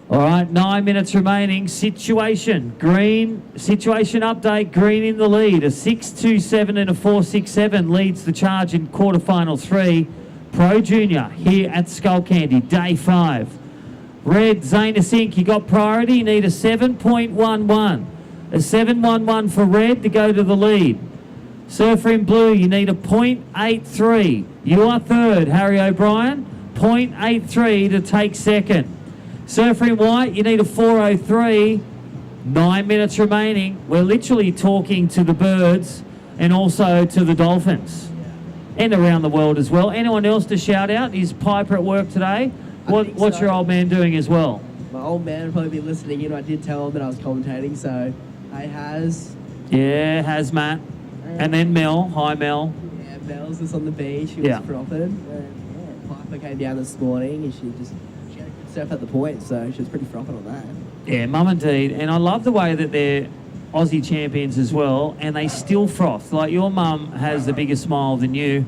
All right, 9 minutes remaining. Situation update. Green in the lead. A 6-2-7 and a 4-6-7 leads the charge in quarterfinal 3. Pro Junior here at Skullcandy, day 5. Red, Zayna Sink, you got priority. You need a 7.11. A 7.11 for Red to go to the lead. Surfer in blue, you need a 0.83. You are third, Harry O'Brien. 0.83 to take second. Surfer in white, you need a 4.03. 9 minutes remaining. We're literally talking to the birds and also to the dolphins. And around the world as well. Anyone else to shout out? Is Piper at work today? What's your old man doing as well?
My old man will probably be listening in. I did tell him that I was commentating, so hey, Haz.
Yeah, Hazmat. And then Mel. Hi, Mel.
Yeah, Mel's just on the beach. She was frothing. Piper came down this morning and she had good surf at the point, so she was pretty frothing on that.
Yeah, mum indeed. And I love the way that they're Aussie champions as well, and they still froth. Like your mum has the bigger smile than you.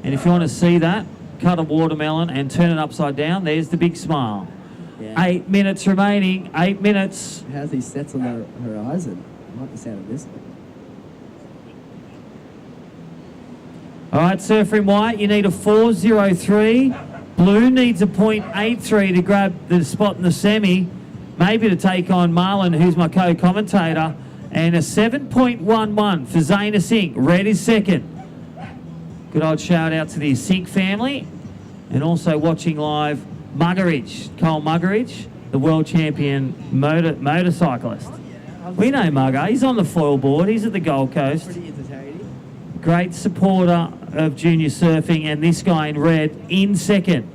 And if you want to see that, cut a watermelon and turn it upside down. There's the big smile.
Yeah.
8 minutes remaining. 8 minutes.
How's these sets on the horizon? I like the sound of this one.
All right, Surfer in white, you need a 4.03. Blue needs a 0.83 to grab the spot in the semi, maybe to take on Marlon, who's my co-commentator, and a 7.11 for Zayna Sink. Red is second. Good old shout out to the Sink family, and also watching live Muggeridge, Cole Muggeridge, the world champion motorcyclist. We know Mugger. He's on the foil board. He's at the Gold Coast.
Pretty entertaining.
Great supporter of junior surfing, and this guy in red in second.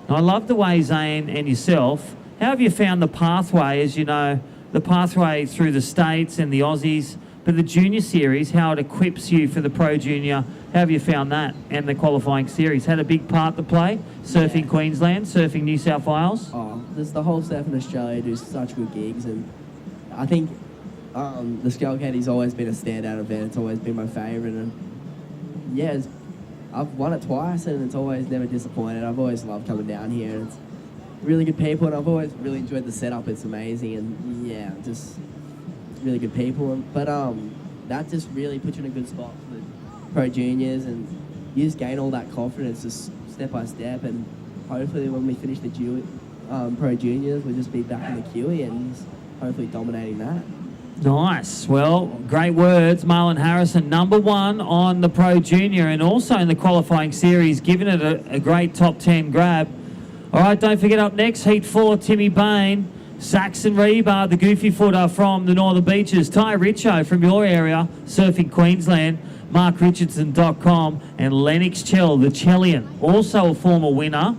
I love the way Zane and yourself, how have you found the pathway, as you know, the pathway through the States and the Aussies, but the junior series, how it equips you for the Pro Junior, how have you found that and the qualifying series? Had a big part to play, surfing Queensland, surfing New South Wales?
Oh, there's the whole Surf in Australia do such good gigs, and I think the Skullcandy's always been a standout event. It's always been my favourite, and yeah, I've won it twice, and it's always never disappointed. I've always loved coming down here, and it's really good people, and I've always really enjoyed the setup. It's amazing, and yeah, just really good people. But that just really puts you in a good spot for the Pro Juniors, and you just gain all that confidence just step by step, and hopefully when we finish the Pro Juniors, we'll just be back in the QE and just hopefully dominating that.
Nice. Well, great words. Marlon Harrison, number 1 on the Pro Junior and also in the qualifying series, giving it a great top 10 grab. All right, don't forget up next, Heat 4, Timmy Bain, Saxon Rebar, the goofy footer from the Northern Beaches, Ty Richo from your area, Surfing Queensland, MarkRichardson.com, and Lennox Chell, the Chellian, also a former winner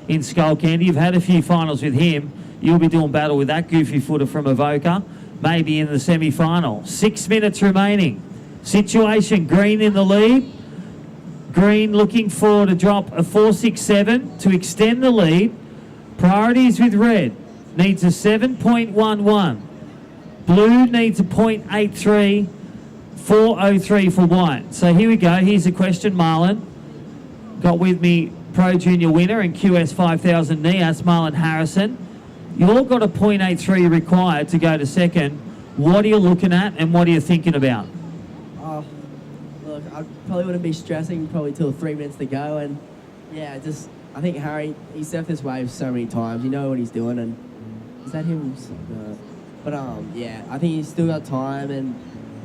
in Skullcandy. You've had a few finals with him. You'll be doing battle with that goofy footer from Avoca, maybe in the semi-final. 6 minutes remaining. Situation, Green in the lead. Green looking for to drop a 4.67 to extend the lead. Priorities with Red. Needs a 7.11. Blue needs a 0.83. 4.03 for White. So here we go. Here's a question, Marlon. Got with me Pro Junior winner and QS 5000 Nias, Marlon Harrison. You all got a 0.83 required to go to second. What are you looking at and what are you thinking about?
Oh, look, I probably wouldn't be stressing probably till 3 minutes to go, and yeah, just I think Harry, he surfed this wave so many times. You know what he's doing, and is that him? But yeah, I think he's still got time, and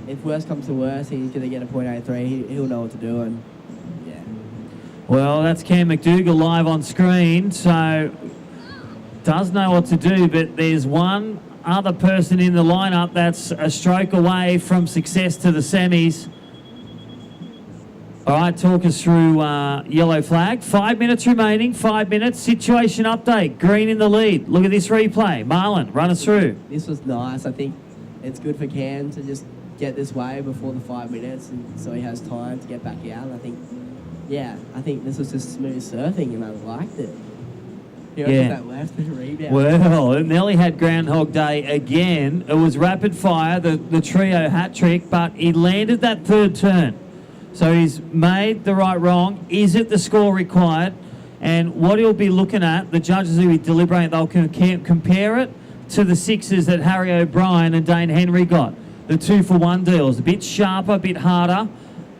if worst comes to worst, he's gonna get a 0.83. He'll know what to do, and yeah.
Well, that's Cam McDougall live on screen, so does know what to do, but there's one other person in the lineup that's a stroke away from success to the semis. All right, talk us through yellow flag. 5 minutes remaining, 5 minutes. Situation update. Green in the lead. Look at this replay. Marlon, run us through.
This was nice. I think it's good for Cam to just get this way before the 5 minutes, and so he has time to get back out. And I think this was just smooth surfing, and I liked it. That left rebound.
Well, it nearly had Groundhog Day again. It was rapid fire, the trio hat trick, but he landed that third turn. So he's made the right wrong. Is it the score required? And what he'll be looking at, the judges will be deliberating, they'll compare it to the sixes that Harry O'Brien and Dane Henry got. The 2-for-1 deals. A bit sharper, a bit harder,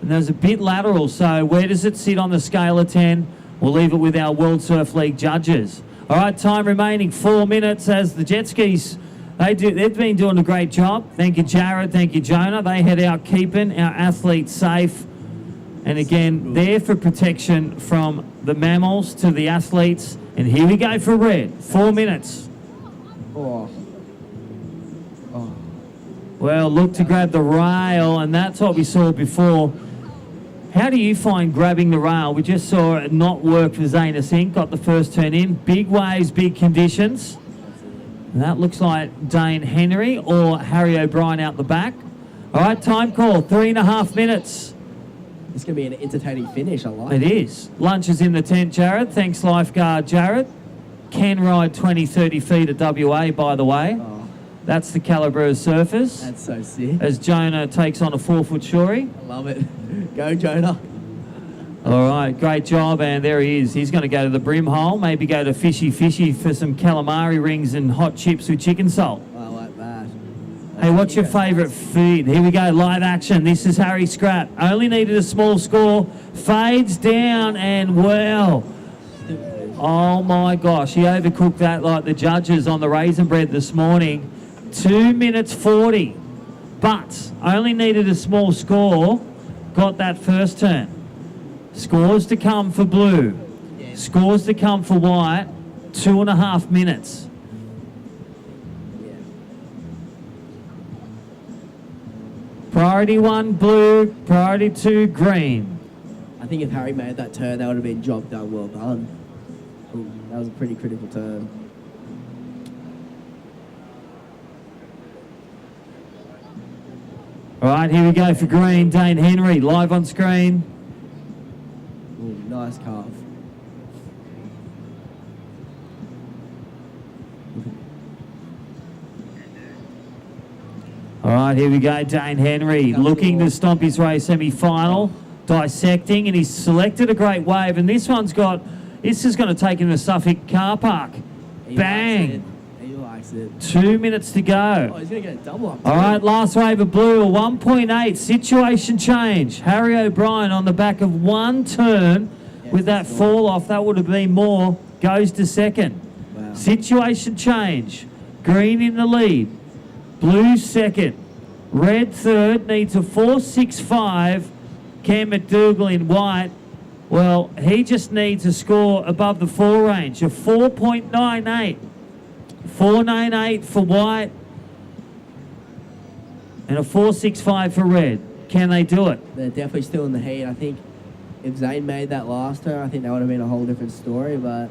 and there's a bit lateral. So where does it sit on the scale of 10? We'll leave it with our World Surf League judges. All right, time remaining 4 minutes as the jet skis, they've been doing a great job. Thank you, Jared. Thank you, Jonah. They head out keeping our athletes safe. And again, there for protection from the mammals to the athletes. And here we go for red. 4 minutes.
Oh.
Well, look to grab the rail, and that's what we saw before. How do you find grabbing the rail? We just saw it not work for Zayna Singh. Got the first turn in. Big waves, big conditions. And that looks like Dane Henry or Harry O'Brien out the back. All right, time call. 3.5 minutes.
It's going to be an entertaining finish. I like it.
It is. Lunch is in the tent, Jared. Thanks, lifeguard Jared. Can ride 20, 30 feet at WA, by the way.
Oh.
That's the Calabria surface.
That's so sick.
As Jonah takes on a 4-foot shorey.
I love it. Go, Jonah.
All right, great job, and there he is. He's going to go to the brim hole, maybe go to Fishy for some calamari rings and hot chips with chicken salt.
I like that.
Hey, what's your favourite feed? Here we go, live action. This is Harry Scrap. Only needed a small score. Fades down, and well, oh my gosh, he overcooked that like the judges on the raisin bread this morning. 2 minutes 40, but only needed a small score. Got that first turn. Scores to come for blue. Scores to come for white. 2.5 minutes. Priority 1, blue. Priority 2, green.
I think if Harry made that turn, that would have been job done, well done. Ooh, that was a pretty critical turn.
All right, here we go for green. Dane Henry live on screen.
Ooh, nice carve.
All right, here we go. Dane Henry looking to stomp his way semi-final, dissecting, and he's selected a great wave. And this is going to take him to Suffolk car park. Bang.
He likes it.
2 minutes to go.
Oh, he's going to get a double up.
All right, last wave of blue, a 1.8. Situation change. Harry O'Brien on the back of one turn with that fall off. That would have been more. Goes to second.
Wow.
Situation change. Green in the lead. Blue second. Red third. Needs a 4.65. Cam McDougall in white. Well, he just needs a score above the 4 range. A 4.98. 4.98 for white. And a 4.65 for red. Can they do it?
They're definitely still in the heat. I think if Zane made that last turn, I think that would have been a whole different story. But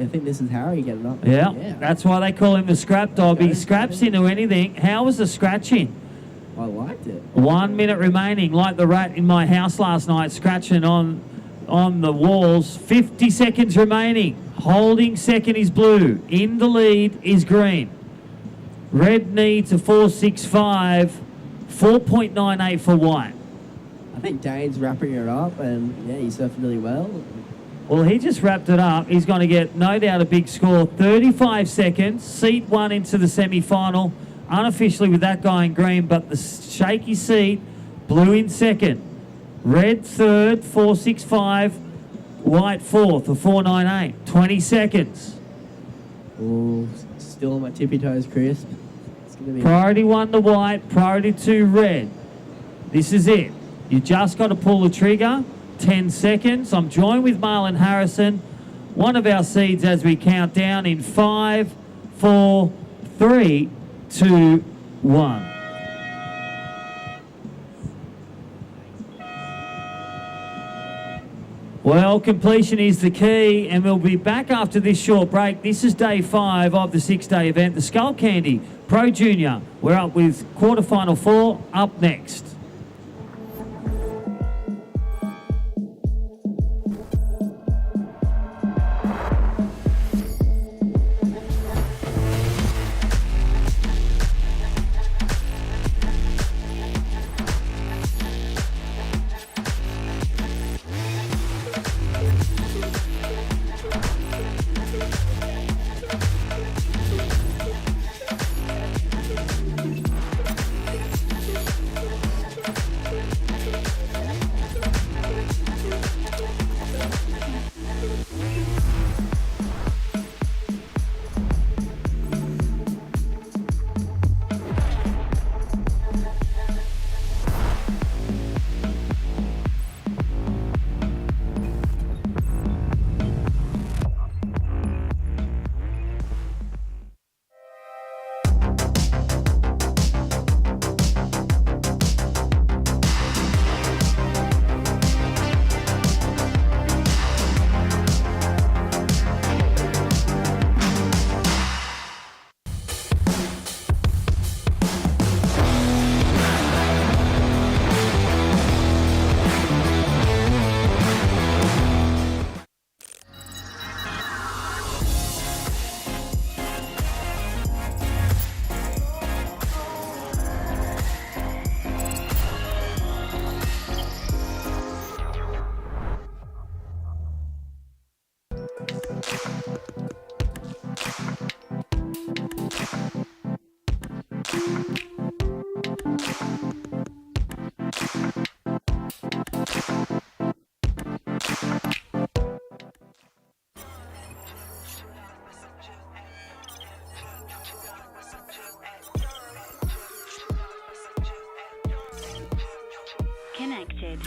I think this is Harry getting up.
Yeah. That's why they call him the scrap dog. He scraps into anything. How was the scratching?
I liked it.
1 minute remaining, like the rat in my house last night, scratching on the walls. 50 seconds remaining. Holding second is blue. In the lead is green. Red needs a 4.65. 4.98 for white.
I think Dane's wrapping it up, and yeah, he's surfing really well.
Well, he just wrapped it up. He's going to get, no doubt, a big score. 35 seconds. Seat 1 into the semi-final. Unofficially with that guy in green, but the shaky seat. Blue in second. Red third, 4.65. White fourth, a 4.98. 20 seconds.
Oh, still on my tippy toes, Chris. It's gonna be
Priority 1 the white, priority 2 red. This is it. You just got to pull the trigger. 10 seconds. I'm joined with Marlon Harrison, one of our seeds, as we count down in 5, 4, 3, 2, 1. Well, completion is the key, and we'll be back after this short break. This is day 5 of the 6-day event, the Skullcandy Pro Junior. We're up with quarterfinal 4 up next.
Connected.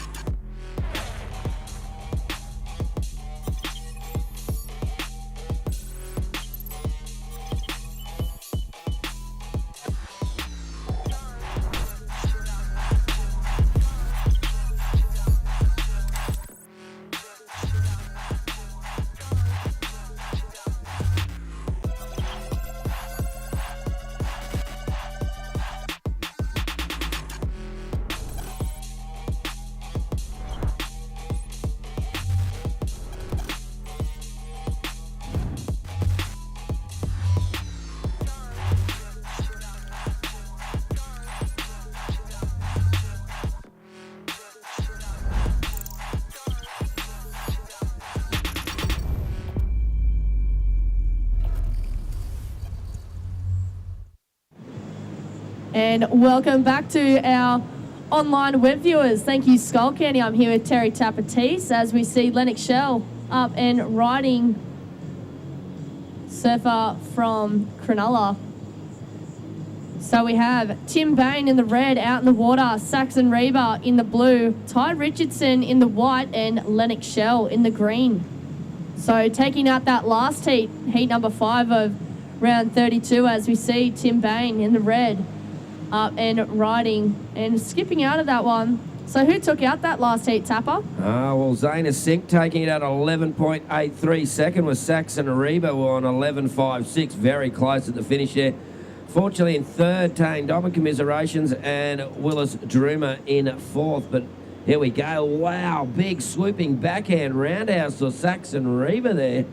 And welcome back to our online web viewers. Thank you, Skullcandy. I'm here with Terry Tapatis as we see Lennox Shell up and riding surfer from Cronulla. So we have Tim Bain in the red out in the water, Saxon Reba in the blue, Ty Richardson in the white, and Lennox Shell in the green. So taking out that last heat number 5 of round 32, as we see Tim Bain in the red up and riding and skipping out of that one. So who took out that last heat, Tapper?
Well, Zayna Sink taking it out 11.83. Second was Saxon Reba on 11.56. Very close at the finish there. Fortunately, in third, Tane Dobbin, commiserations, and Willis Droomer in fourth. But here we go. Wow, big swooping backhand roundhouse for Saxon Reba there.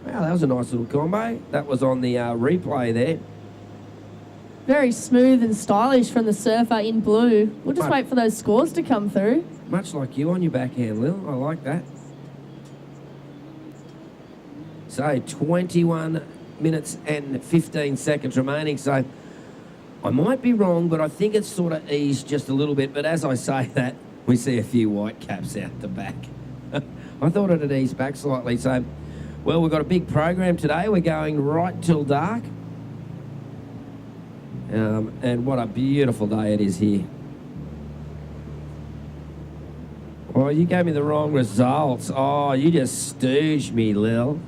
Wow, that was a nice little combo. That was on the replay there.
Very smooth and stylish from the surfer in blue. We'll just wait for those scores to come through.
Much like you on your backhand, Lil. I like that. So 21 minutes and 15 seconds remaining. So I might be wrong, but I think it's sort of eased just a little bit. But as I say that, we see a few white caps out the back. I thought it had eased back slightly. So, well, we've got a big program today. We're going right till dark. And what a beautiful day it is here. Well, you gave me the wrong results. Oh, you just stooged me, Lil.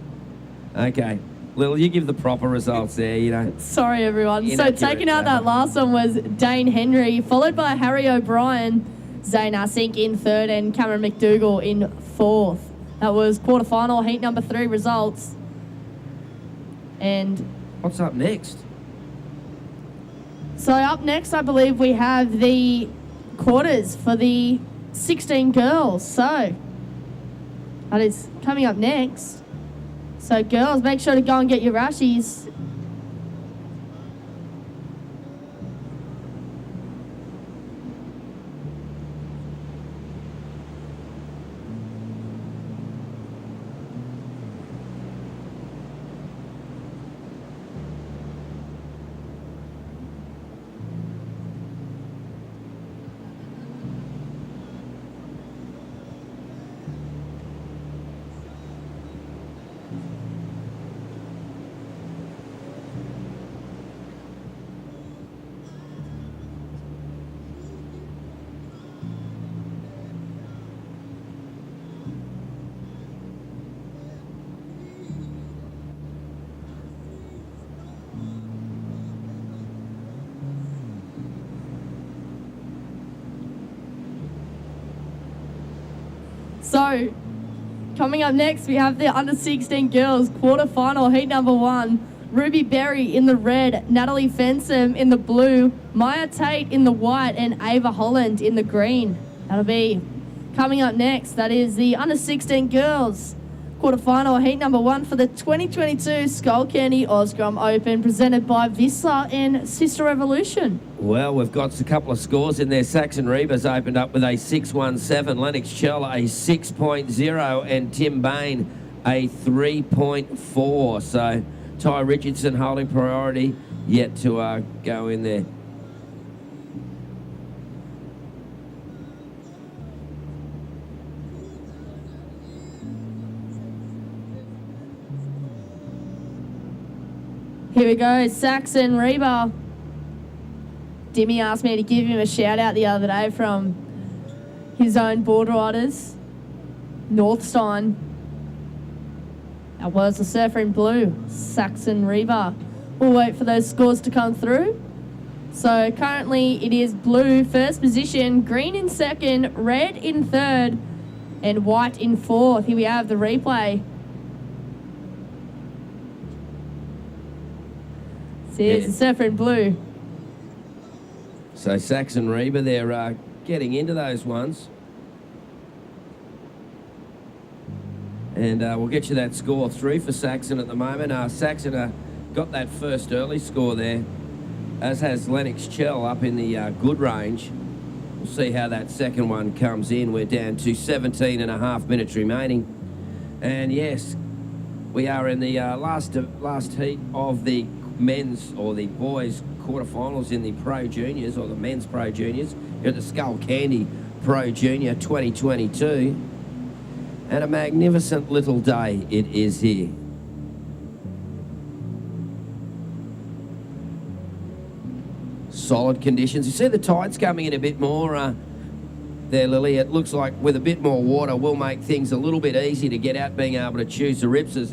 Okay. Lil, you give the proper results there, you know.
Sorry, everyone. So
Inaccurate,
taking out that last one was Dane Henry, followed by Harry O'Brien, Zane Asink in third, and Cameron McDougall in fourth. That was quarterfinal heat number 3 results. And
what's up next?
So up next, I believe we have the quarters for the 16 girls. So that is coming up next. So girls, make sure to go and get your rashies. So, coming up next, we have the under-16 girls quarter-final heat number 1. Ruby Berry in the red, Natalie Fensom in the blue, Maya Tate in the white, and Ava Holland in the green. That'll be coming up next. That is the under-16 girls quarter-final heat number 1 for the 2022 Skullcandy Grom Open, presented by Vissla and Sister Revolution.
Well, we've got a couple of scores in there. Saxon Reba's opened up with a 6.17, Lennox Chell a 6.0, and Tim Bain a 3.4. So Ty Richardson holding priority, yet to go in there.
Here we go, Saxon Reba. Dimmy asked me to give him a shout out the other day from his own board riders, Northstein. That was the surfer in blue, Saxon Reba. We'll wait for those scores to come through. So currently it is blue first position, green in second, red in third, and white in fourth. Here we have the replay. Here's the surfer in blue.
So Saxon Reba, they're getting into those ones. And we'll get you that score through for Saxon at the moment. Saxon got that first early score there, as has Lennox Chell up in the good range. We'll see how that second one comes in. We're down to 17.5 minutes remaining. And yes, we are in the last heat of the men's or the boys quarterfinals in the Pro Juniors, or the men's Pro Juniors, here at the Skullcandy Pro Junior 2022. And a magnificent little day it is here. Solid conditions. You see the tides coming in a bit more there, Lily. It looks like with a bit more water will make things a little bit easier to get out, being able to choose the rips as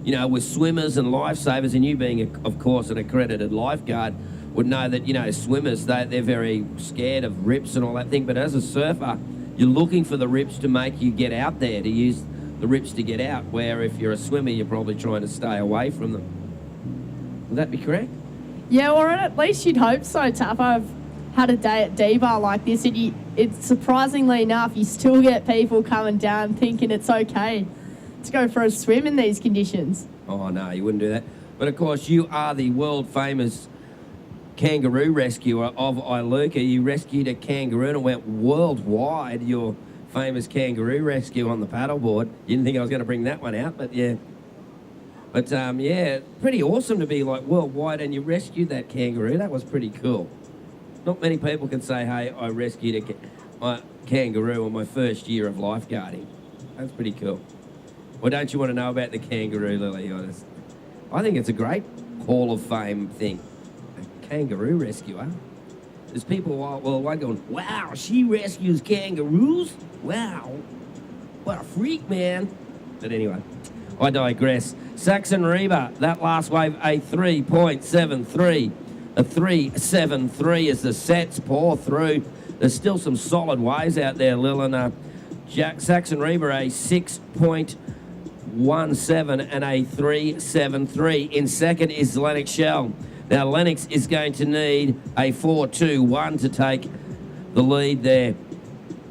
you know, with swimmers and lifesavers, and you being, of course, an accredited lifeguard, would know that, you know, swimmers, they're very scared of rips and all that thing. But as a surfer, you're looking for the rips to make you get out there, to use the rips to get out, where if you're a swimmer, you're probably trying to stay away from them. Would that be correct?
Yeah, or at least you'd hope so, Tap. I've had a day at D-Bar like this, and it's surprisingly enough, you still get people coming down thinking it's okay to go for a swim in these conditions.
Oh, no, you wouldn't do that. But, of course, you are the world-famous kangaroo rescuer of Iluka. You rescued a kangaroo and it went worldwide, your famous kangaroo rescue on the paddleboard. You didn't think I was going to bring that one out, but yeah. But, yeah, pretty awesome to be, like, worldwide, and you rescued that kangaroo. That was pretty cool. Not many people can say, hey, I rescued my kangaroo on my first year of lifeguarding. That's pretty cool. Well, don't you want to know about the kangaroo, Lily? I think it's a great Hall of Fame thing. A kangaroo rescuer. There's people worldwide going, wow, she rescues kangaroos? Wow. What a freak, man. But anyway, I digress. Saxon Reba, that last wave, a 3.73. A 3.73 as the sets pour through. There's still some solid waves out there, Lil, and Saxon Reba, a 6.17 and a 3.73. In second is Lennox Shell. Now, Lennox is going to need a 4.21 to take the lead there.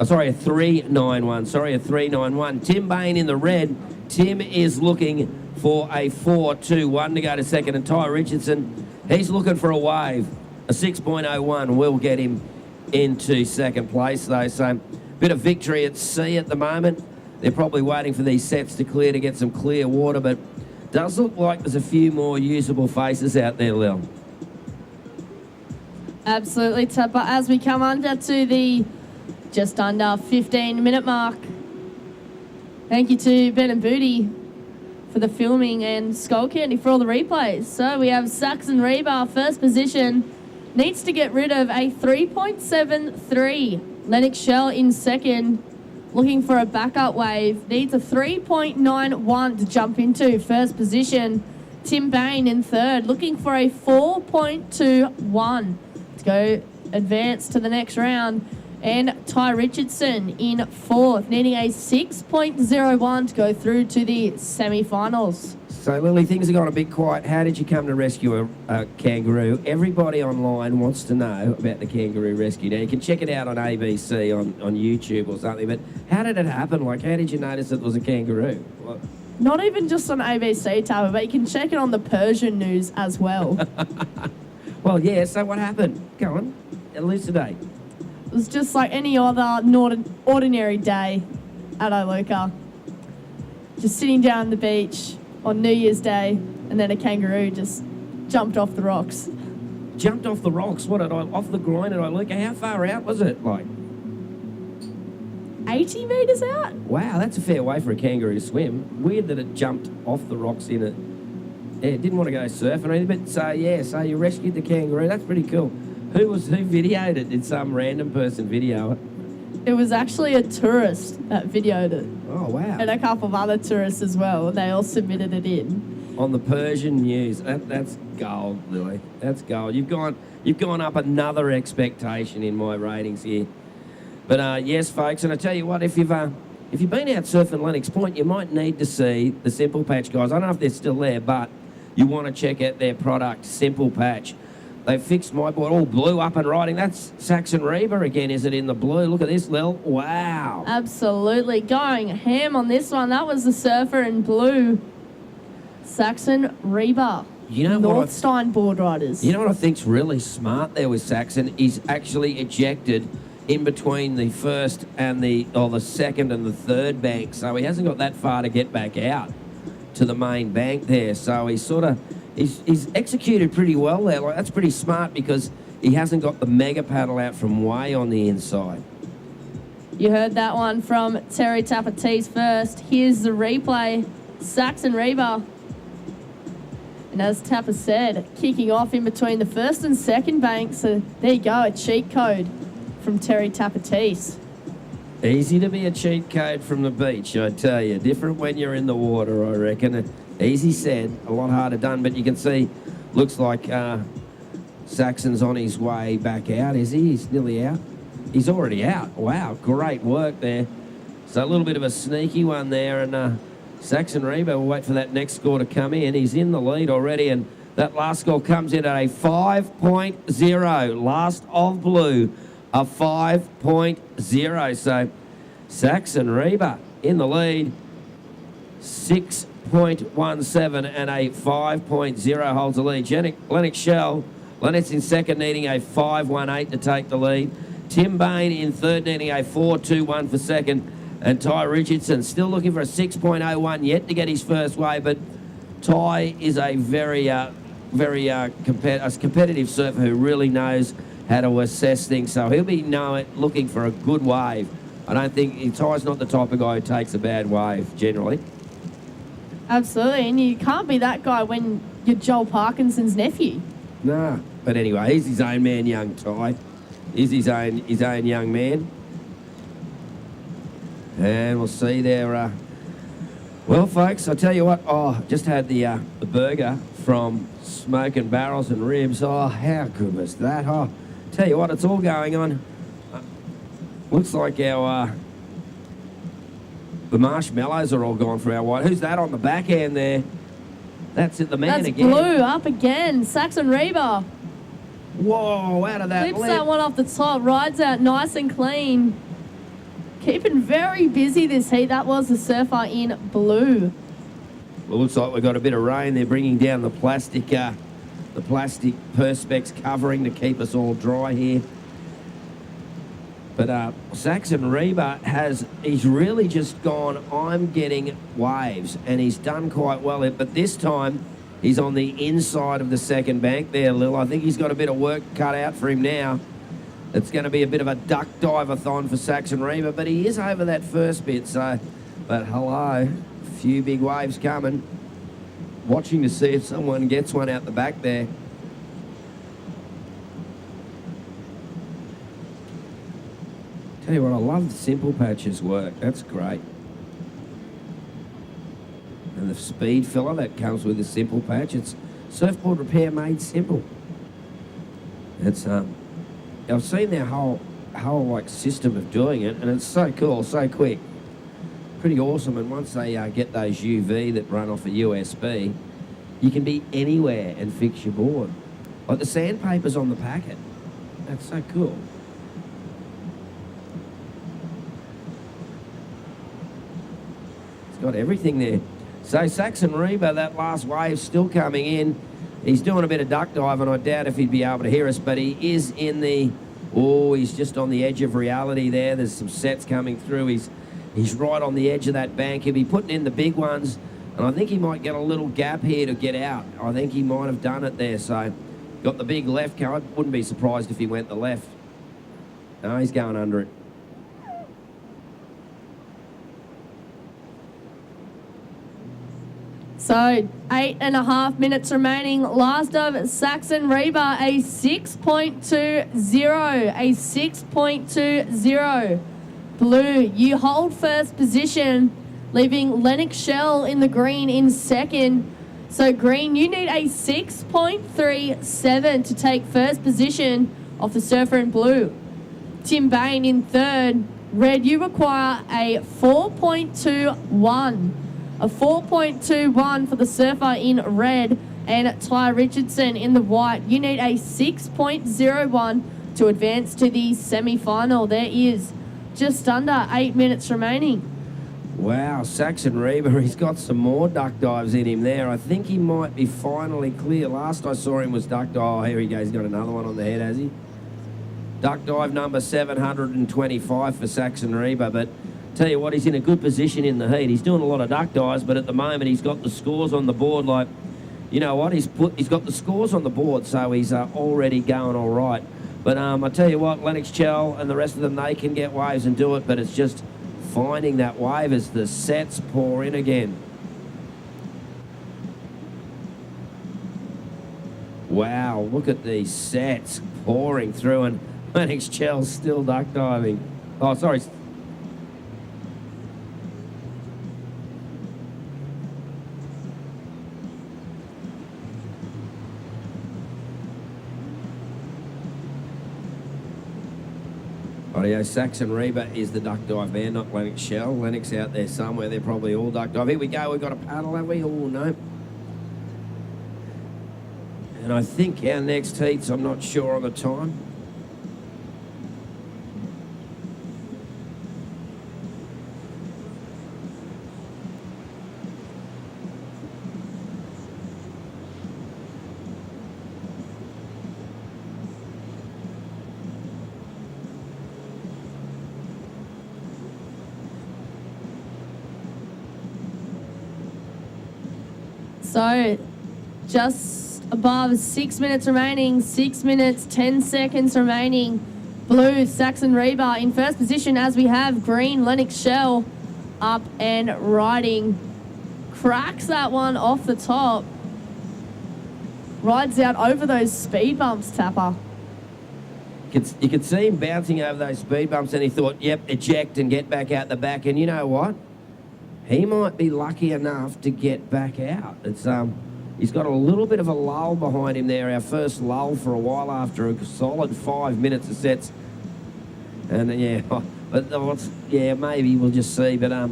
A 3.91. Sorry, a 3.91. Tim Bain in the red. Tim is looking for a 4.21 to go to second. And Ty Richardson, he's looking for a wave. A 6.01 will get him into second place, though. So, bit of victory at sea at the moment. They're probably waiting for these sets to clear to get some clear water, but does look like there's a few more usable faces out there, Lil.
Absolutely, Tupper. As we come under to the just under 15-minute mark. Thank you to Ben and Booty for the filming and Skullcandy for all the replays. So we have Saxon Reba, first position, needs to get rid of a 3.73. Lennox Shell in second, looking for a backup wave, needs a 3.91 to jump into first position. Tim Bain in third, looking for a 4.21 to go advance to the next round. And Ty Richardson in fourth, needing a 6.01 to go through to the semi-finals.
So, Lily, things have gone a bit quiet. How did you come to rescue a kangaroo? Everybody online wants to know about the kangaroo rescue. Now, you can check it out on ABC, on YouTube or something, but how did it happen? Like, how did you notice it was a kangaroo? What?
Not even just on ABC, Tava, but you can check it on the Persian news as well.
Well, yeah, so what happened? Go on, elucidate.
It was just like any other ordinary day at Iluka. Just sitting down on the beach on New Year's Day, and then a kangaroo just jumped off the rocks.
Jumped off the rocks? What, off the groin at Iluka? How far out was it? Like
80 metres out?
Wow, that's a fair way for a kangaroo to swim. Weird that it jumped off the rocks in it. Yeah, it didn't want to go surfing or anything, but so you rescued the kangaroo. That's pretty cool. Who videoed it? Did some random person video it?
It was actually a tourist that videoed it.
Oh, wow.
And a couple of other tourists as well. They all submitted it in.
On the Persian news. That's gold, Lily. That's gold. You've gone up another expectation in my ratings here. But yes, folks, and I tell you what, if you've been out surfing Lennox Point, you might need to see the Simple Patch guys. I don't know if they're still there, but you want to check out their product, Simple Patch. They fixed my board all blue up and riding. That's Saxon Reba again, is it, in the blue? Look at this, Lil. Wow.
Absolutely. Going ham on this one. That was the surfer in blue. Saxon Reba.
You know
Northstein board riders.
You know what I think's really smart there with Saxon? He's actually ejected in between the first and the second and the third bank. So he hasn't got that far to get back out to the main bank there. So he's he's executed pretty well there. Like, that's pretty smart because he hasn't got the mega paddle out from way on the inside.
You heard that one from Terry Tapatees first. Here's the replay. Saxon Reba. And as Tapper said, kicking off in between the first and second bank. So there you go, a cheat code from Terry Tapatees.
Easy to be a cheat code from the beach, I tell you. Different when you're in the water, I reckon. Easy said, a lot harder done, but you can see, looks like Saxon's on his way back out, is he? He's nearly out. He's already out. Wow, great work there. So a little bit of a sneaky one there, and Saxon Reba will wait for that next score to come in. He's in the lead already, and that last score comes in at a 5.0. Last of blue, a 5.0. So Saxon Reba in the lead, 6.17 and a 5.0 holds the lead. Lennox Shell, Lennox in second, needing a 5.18 to take the lead. Tim Bain in third, needing a 4.21 for second. And Ty Richardson still looking for a 6.01 yet to get his first wave, but Ty is a very competitive surfer who really knows how to assess things, so he'll be looking for a good wave. I don't think Ty's not the type of guy who takes a bad wave generally.
Absolutely, and you can't be that guy when you're Joel Parkinson's nephew.
Nah, but anyway, he's his own man, young Ty. is his own young man. And we'll see there. Well, folks, I tell you what. Oh, just had the burger from Smoking Barrels and Ribs. Oh, how good was that? Oh, tell you what, it's all going on. Looks like our the marshmallows are all gone for our white. Who's that on the back end there? That's it, the man
That's
again.
Blue up again. Saxon Reba.
Whoa, out of that
Flips
lip.
that one off the top. Rides out nice and clean. Keeping very busy this heat. That was the surfer in blue.
Well, looks like we've got a bit of rain. They're bringing down the plastic Perspex covering to keep us all dry here. But Saxon Reba he's really just gone, I'm getting waves, and he's done quite well. But this time, he's on the inside of the second bank there, Lil. I think he's got a bit of work cut out for him now. It's going to be a bit of a duck dive-a-thon for Saxon Reba, but he is over that first bit, so... But hello, a few big waves coming. Watching to see if someone gets one out the back there. Tell you what, I love the Simple Patches work. That's great. And the speed filler that comes with the Simple Patch. It's surfboard repair made simple. It's I've seen their whole like system of doing it, and it's so cool, so quick, pretty awesome. And once they get those UV that run off a USB, you can be anywhere and fix your board. Like the sandpaper's on the packet. That's so cool. Got everything there. So Saxon Reba, that last wave still coming in. He's doing a bit of duck diving. I doubt if he'd be able to hear us, but he is in the... Oh, he's just on the edge of reality there. There's some sets coming through. He's right on the edge of that bank. He'll be putting in the big ones, and I think he might get a little gap here to get out. I think he might have done it there. So got the big left card. Wouldn't be surprised if he went the left. No, he's going under it.
So 8.5 minutes remaining. Last of Saxon Reba, a 6.20. A 6.20. Blue, you hold first position, leaving Lennox Shell in the green in second. So green, you need a 6.37 to take first position off the surfer in blue. Tim Bain in third. Red, you require a 4.21. A 4.21 for the surfer in red, and Ty Richardson in the white. You need a 6.01 to advance to the semi-final. There is just under 8 minutes remaining.
Wow, Saxon Reba, he's got some more duck dives in him there. I think he might be finally clear. Last I saw him was duck dive. Oh, here he goes. He's got another one on the head, has he? Duck dive number 725 for Saxon Reba, but tell you what, he's in a good position in the heat. He's doing a lot of duck dives, but at the moment he's got the scores on the board. Like, you know what? He's got the scores on the board, so he's already going all right. But I tell you what, Lennox Chell and the rest of them, they can get waves and do it, but it's just finding that wave as the sets pour in again. Wow, look at these sets pouring through, and Lennox Chell's still duck diving. Oh, sorry. Rightio, Saxon Reba is the duck dive man, not Lennox Shell. Lennox out there somewhere. They're probably all duck dive. Here we go. We've got a paddle, have we? Oh, no. And I think our next heats, I'm not sure on the time.
So just above 6 minutes remaining, 6 minutes, 10 seconds remaining. Blue, Saxon Reba in first position as we have green, Lennox Shell up and riding. Cracks that one off the top. Rides out over those speed bumps, Tapper.
You could see him bouncing over those speed bumps, and he thought, yep, eject and get back out the back. And you know what? He might be lucky enough to get back out. It's he's got a little bit of a lull behind him there, our first lull for a while after a solid 5 minutes of sets. And yeah, but maybe we'll just see. But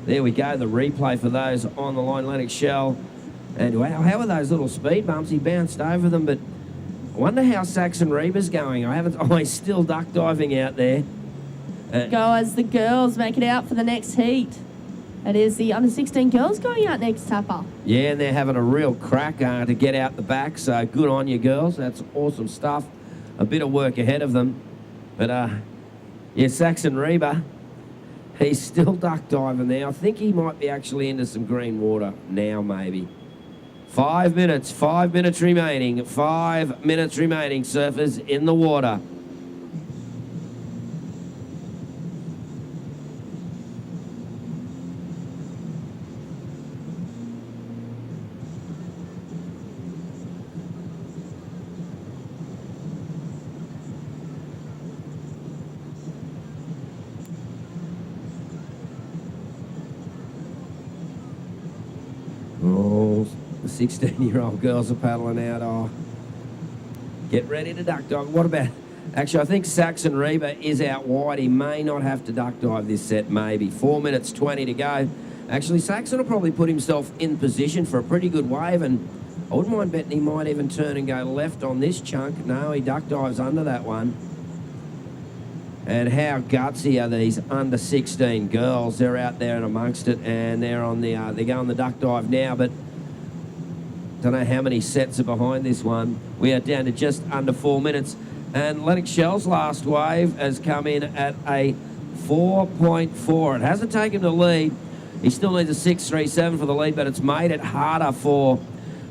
there we go, the replay for those on the line. Lennox Shell, and wow, how are those little speed bumps? He bounced over them, but I wonder how Saxon Reba's going. He's still duck diving out there.
Go as the girls make it out for the next heat. It is the under-16 girls going out next, Tapper.
Yeah, and they're having a real crack to get out the back, so good on you, girls. That's awesome stuff. A bit of work ahead of them. But, Saxon Reba, he's still duck diving there. I think he might be actually into some green water now, maybe. 5 minutes remaining. 5 minutes remaining, surfers in the water. Oh, the 16-year-old girls are paddling out. Oh, get ready to duck dive. What about... Actually, I think Saxon Reba is out wide. He may not have to duck dive this set, maybe. 4 minutes 20 to go. Actually, Saxon will probably put himself in position for a pretty good wave, and I wouldn't mind betting he might even turn and go left on this chunk. No, he duck dives under that one. And how gutsy are these under 16 girls? They're out there and amongst it, and they're on the they're going the duck dive now, but don't know how many sets are behind this one. We are down to just under 4 minutes, and Lennox Shell's last wave has come in at a 4.4. It hasn't taken the lead. He still needs a 6.37 for the lead, but it's made it harder for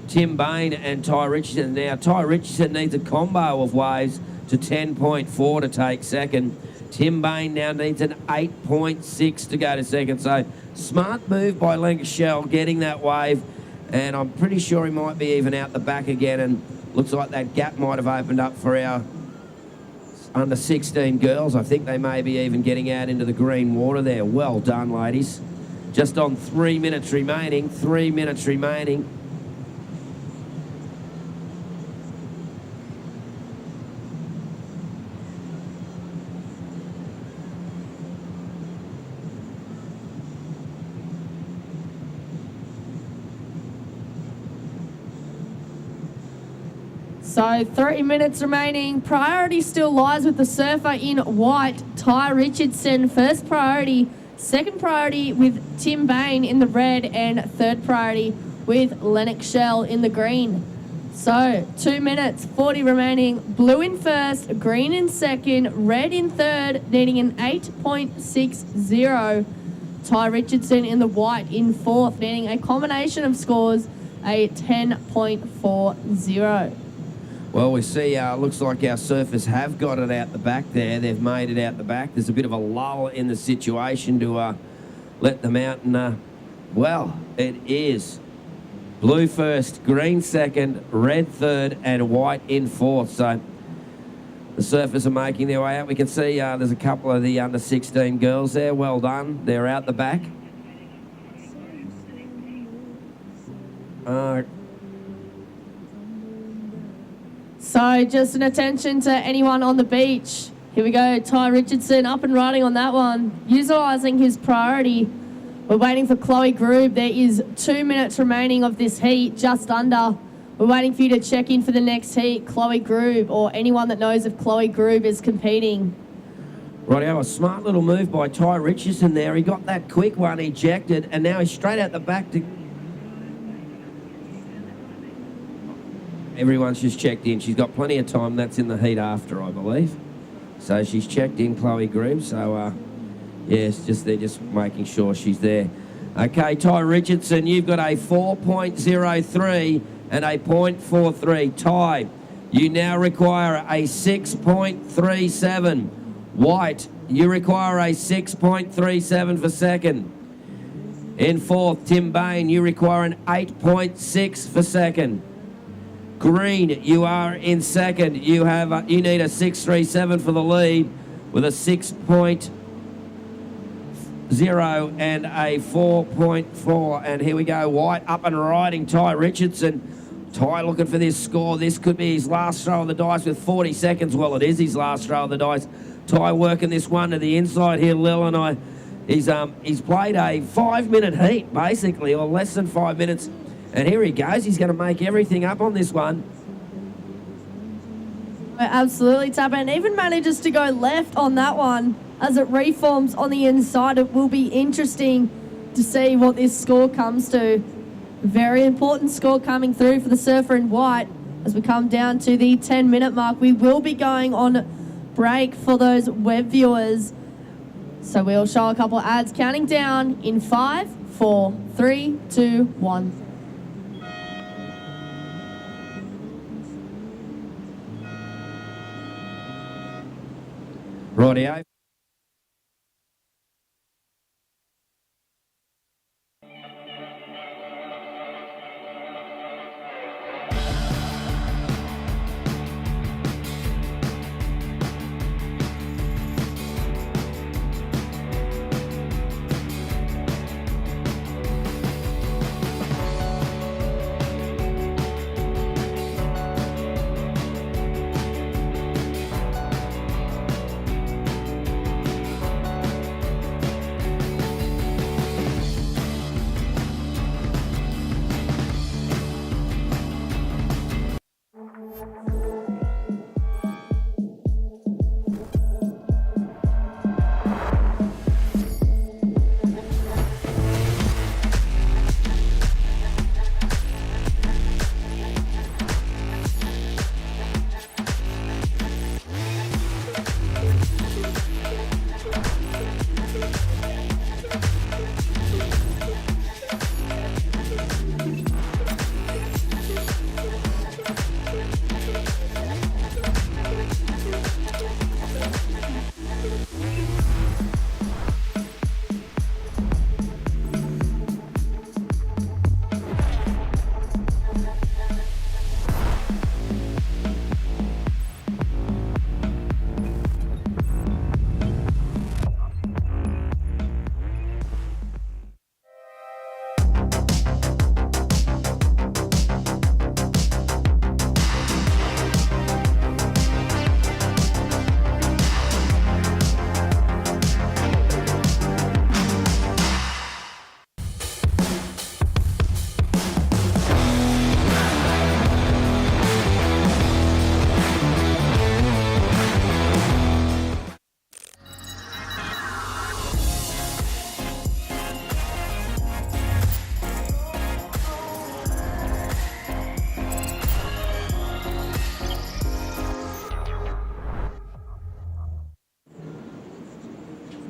Tim Bain and Ty Richardson. Now, Ty Richardson needs a combo of waves to 10.4 to take second. Tim Bain now needs an 8.6 to go to second. So smart move by Lennox Shell getting that wave, and I'm pretty sure he might be even out the back again, and looks like that gap might have opened up for our under 16 girls. I think they may be even getting out into the green water there. Well done, ladies. Just on 3 minutes remaining. 3 minutes remaining.
So 3 minutes remaining. Priority still lies with the surfer in white, Ty Richardson. First priority. Second priority with Tim Bain in the red, and third priority with Lennox Shell in the green. So 2 minutes, 40 remaining. Blue in first, green in second, red in third, needing an 8.60. Ty Richardson in the white in fourth, needing a combination of scores, a 10.40.
Well, we see, looks like our surfers have got it out the back there. They've made it out the back. There's a bit of a lull in the situation to let them out. And, well, it is blue first, green second, red third, and white in fourth. So the surfers are making their way out. We can see there's a couple of the under 16 girls there. Well done. They're out the back.
So just an attention to anyone on the beach. Here we go, Ty Richardson up and running on that one, utilising his priority. We're waiting for Chloe Groob. There is 2 minutes remaining of this heat, just under. We're waiting for you to check in for the next heat, Chloe Groob, or anyone that knows if Chloe Groob is competing.
Rightio, a smart little move by Ty Richardson there. He got that quick one ejected, and now he's straight out the back to... Everyone's just checked in. She's got plenty of time. That's in the heat after, I believe. So she's checked in, Chloe Groob. So, yes, they're just making sure she's there. Okay, Ty Richardson, you've got a 4.03 and a 0.43. Ty, you now require a 6.37. White, you require a 6.37 for second. In fourth, Tim Bain, you require an 8.6 for second. Green, you are in second. You need a 6.37 for the lead with a 6.0 and a 4.4. And here we go. White up and riding. Ty Richardson. Ty looking for this score. This could be his last throw of the dice with 40 seconds. Well, it is his last throw of the dice. Ty working this one to the inside here, Lil, and he's played a 5-minute heat, basically, or less than 5 minutes. And here he goes. He's going to make everything up on this one.
Absolutely, Tapper, and even manages to go left on that one as it reforms on the inside. It will be interesting to see what this score comes to. Very important score coming through for the Surfer in white as we come down to the 10-minute mark. We will be going on break for those web viewers. So we'll show a couple of ads counting down in 5, 4, 3, 2, 1.
Rightio.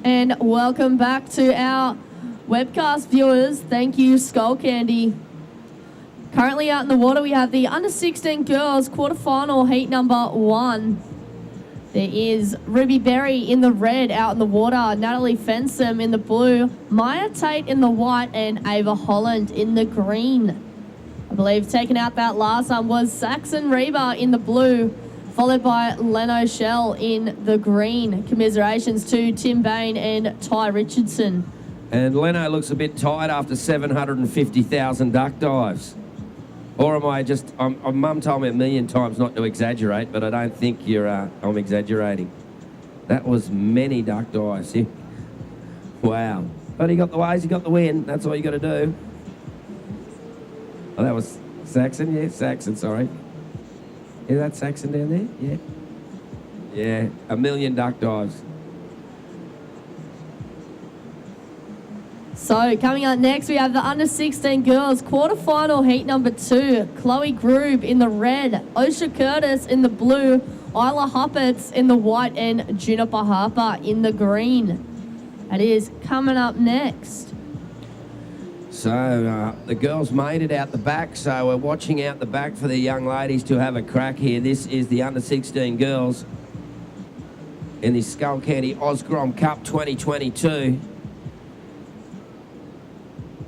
And welcome back to our webcast viewers. Thank you, Skullcandy. Currently out in the water, we have the under-16 girls quarterfinal heat number 1. There is Ruby Berry in the red out in the water, Natalie Fensom in the blue, Maya Tate in the white, and Ava Holland in the green. I believe taking out that last one was Saxon Reba in the blue, followed by Leno Shell in the green. Commiserations to Tim Bain and Ty Richardson.
And Leno looks a bit tired after 750,000 duck dives. Or am I just... Mum told me a million times not to exaggerate, but I don't think I'm exaggerating. That was many duck dives. Yeah. Wow. But he got the ways, he got the win. That's all you got to do. Oh, that was Saxon? Yeah, Saxon, sorry. Is that Saxon down there? Yeah. Yeah, a million duck dives.
So coming up next, we have the under-16 girls quarterfinal heat number 2. Chloe Groob in the red, Osha Curtis in the blue, Isla Hopperts in the white, and Juniper Harper in the green. That is coming up next.
So the girls made it out the back, so we're watching out the back for the young ladies to have a crack here. This is the under-16 girls in the Skullcandy Grom Cup 2022.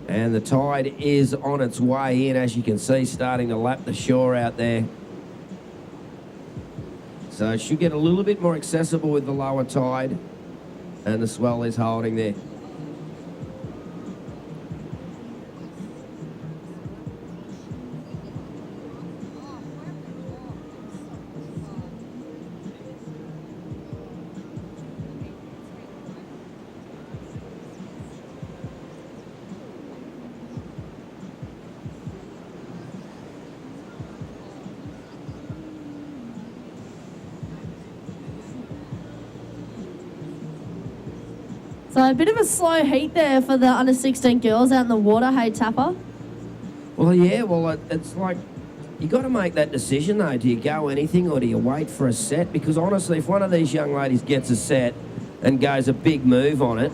And the tide is on its way in, as you can see, starting to lap the shore out there. So it should get a little bit more accessible with the lower tide. And the swell is holding there.
So a bit of a slow heat there for the under 16 girls out in the water, hey Tapper?
Well, yeah, it's like, you got to make that decision though. Do you go anything or do you wait for a set? Because honestly, if one of these young ladies gets a set and goes a big move on it,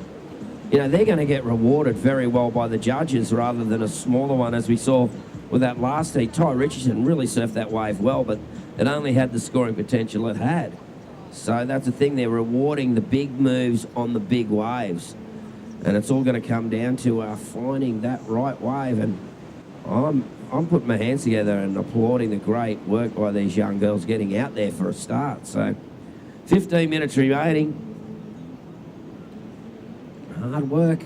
you know, they're going to get rewarded very well by the judges rather than a smaller one, as we saw with that last heat. Ty Richardson really surfed that wave well, but it only had the scoring potential it had. So that's the thing, they're rewarding the big moves on the big waves. And it's all going to come down to finding that right wave. And I'm putting my hands together and applauding the great work by these young girls getting out there for a start. So 15 minutes remaining. Hard work.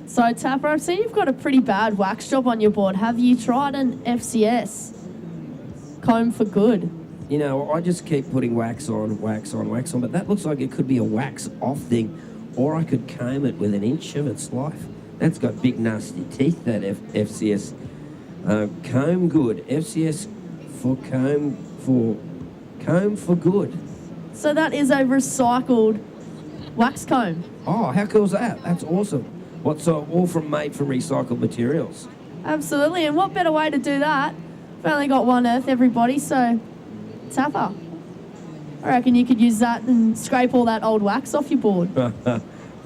So Tapper, I see you've got a pretty bad wax job on your board. Have you tried an FCS comb for good?
You know, I just keep putting wax on, but that looks like it could be a wax off thing, or I could comb it with an inch of its life. That's got big nasty teeth, that FCS. Comb good. FCS for comb for good.
So that is a recycled wax comb.
Oh, how cool is that? That's awesome. What's all made from recycled materials?
Absolutely, and what better way to do that? We've only got one Earth, everybody, so Tapper. I reckon you could use that and scrape all that old wax off your board.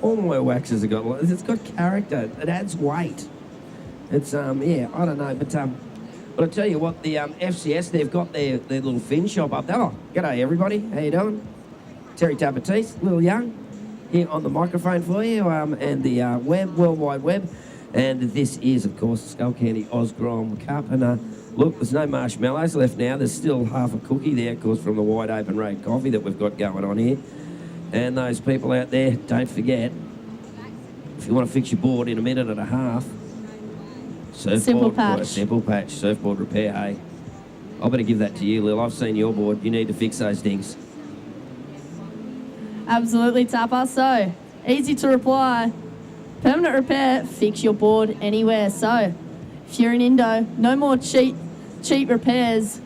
All my waxes have got, it's got character. It adds weight. It's, yeah, I don't know, but I tell you what, the FCS, they've got their little fin shop up there. Oh, g'day everybody, how you doing? Terry Tapatisse, Little Young, here on the microphone for you, and the World Wide Web. And this is, of course, the Skullcandy Grom Cup. And look, there's no marshmallows left now. There's still half a cookie there, of course, from the Wide Open Road Coffee that we've got going on here. And those people out there, don't forget, if you want to fix your board in a minute and a half,
Simple patch.
Simple patch, surfboard repair, hey. I better give that to you, Lil. I've seen your board. You need to fix those things.
Absolutely, Tapper. So, easy to reply. Permanent repair, fix your board anywhere. So, if you're in Indo, no more cheap repairs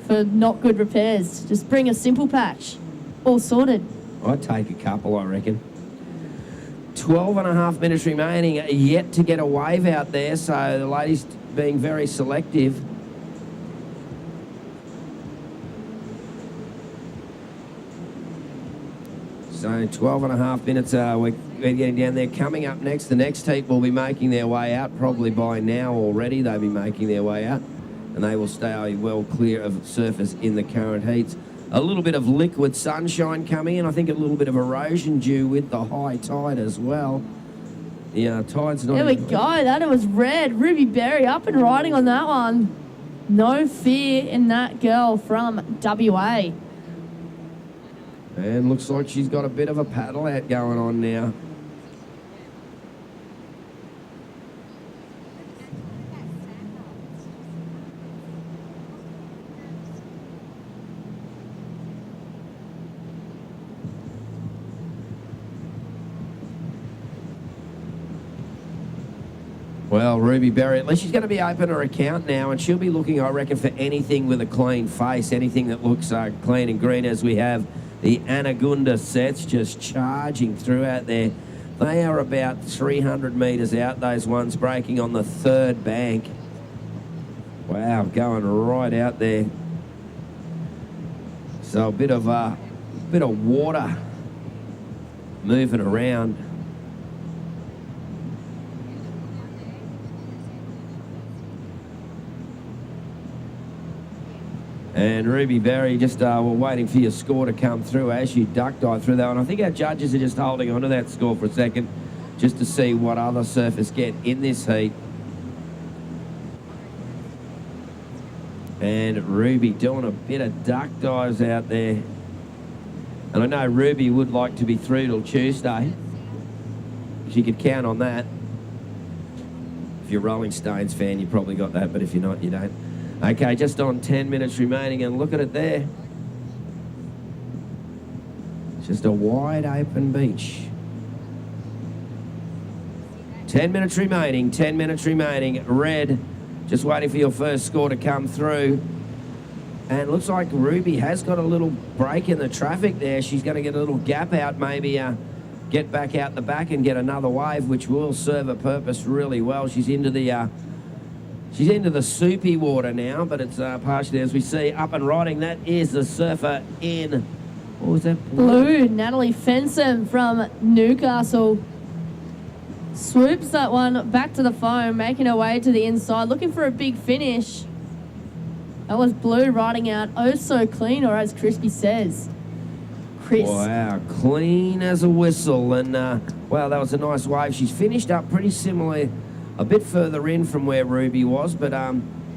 for not good repairs. Just bring a simple patch. All sorted.
I'd take a couple, I reckon. 12 and a half minutes remaining, yet to get a wave out there, so the ladies being very selective. So 12 and a half minutes, we're getting down there. Coming up next, the next heat will be making their way out, probably by now already they'll be making their way out, and they will stay well clear of surfers in the current heats. A little bit of liquid sunshine coming in. I think a little bit of erosion due with the high tide as well. Yeah, tide's not...
There we go. That was red. Ruby Berry up and riding on that one. No fear in that girl from WA.
And looks like she's got a bit of a paddle out going on now. Well, Ruby Berry, at least she's going to be open her account now, and she'll be looking, I reckon, for anything with a clean face, anything that looks clean and green, as we have the Anagunda sets just charging through out there. They are about 300 metres out, those ones breaking on the third bank. Wow, going right out there. So a bit of water moving around. And Ruby Berry, just we're waiting for your score to come through as you duck dive through that one. I think our judges are just holding on to that score for a second just to see what other surfers get in this heat. And Ruby doing a bit of duck dives out there. And I know Ruby would like to be through till Tuesday. She could count on that. If you're a Rolling Stones fan, you probably got that, but if you're not, you don't. Okay, just on 10 minutes remaining, and look at it there. Just a wide open beach. 10 minutes remaining, 10 minutes remaining. Red, just waiting for your first score to come through. And it looks like Ruby has got a little break in the traffic there. She's going to get a little gap out, maybe get back out the back and get another wave, which will serve a purpose really well. She's into the soupy water now, but it's partially, as we see, up and riding. That is the surfer in, what was that?
Blue, Natalie Fenson from Newcastle. Swoops that one back to the foam, making her way to the inside, looking for a big finish. That was Blue riding out oh so clean, or as Crispy says, crisp.
Wow, clean as a whistle. And, wow, that was a nice wave. She's finished up pretty similarly, a bit further in from where Ruby was, but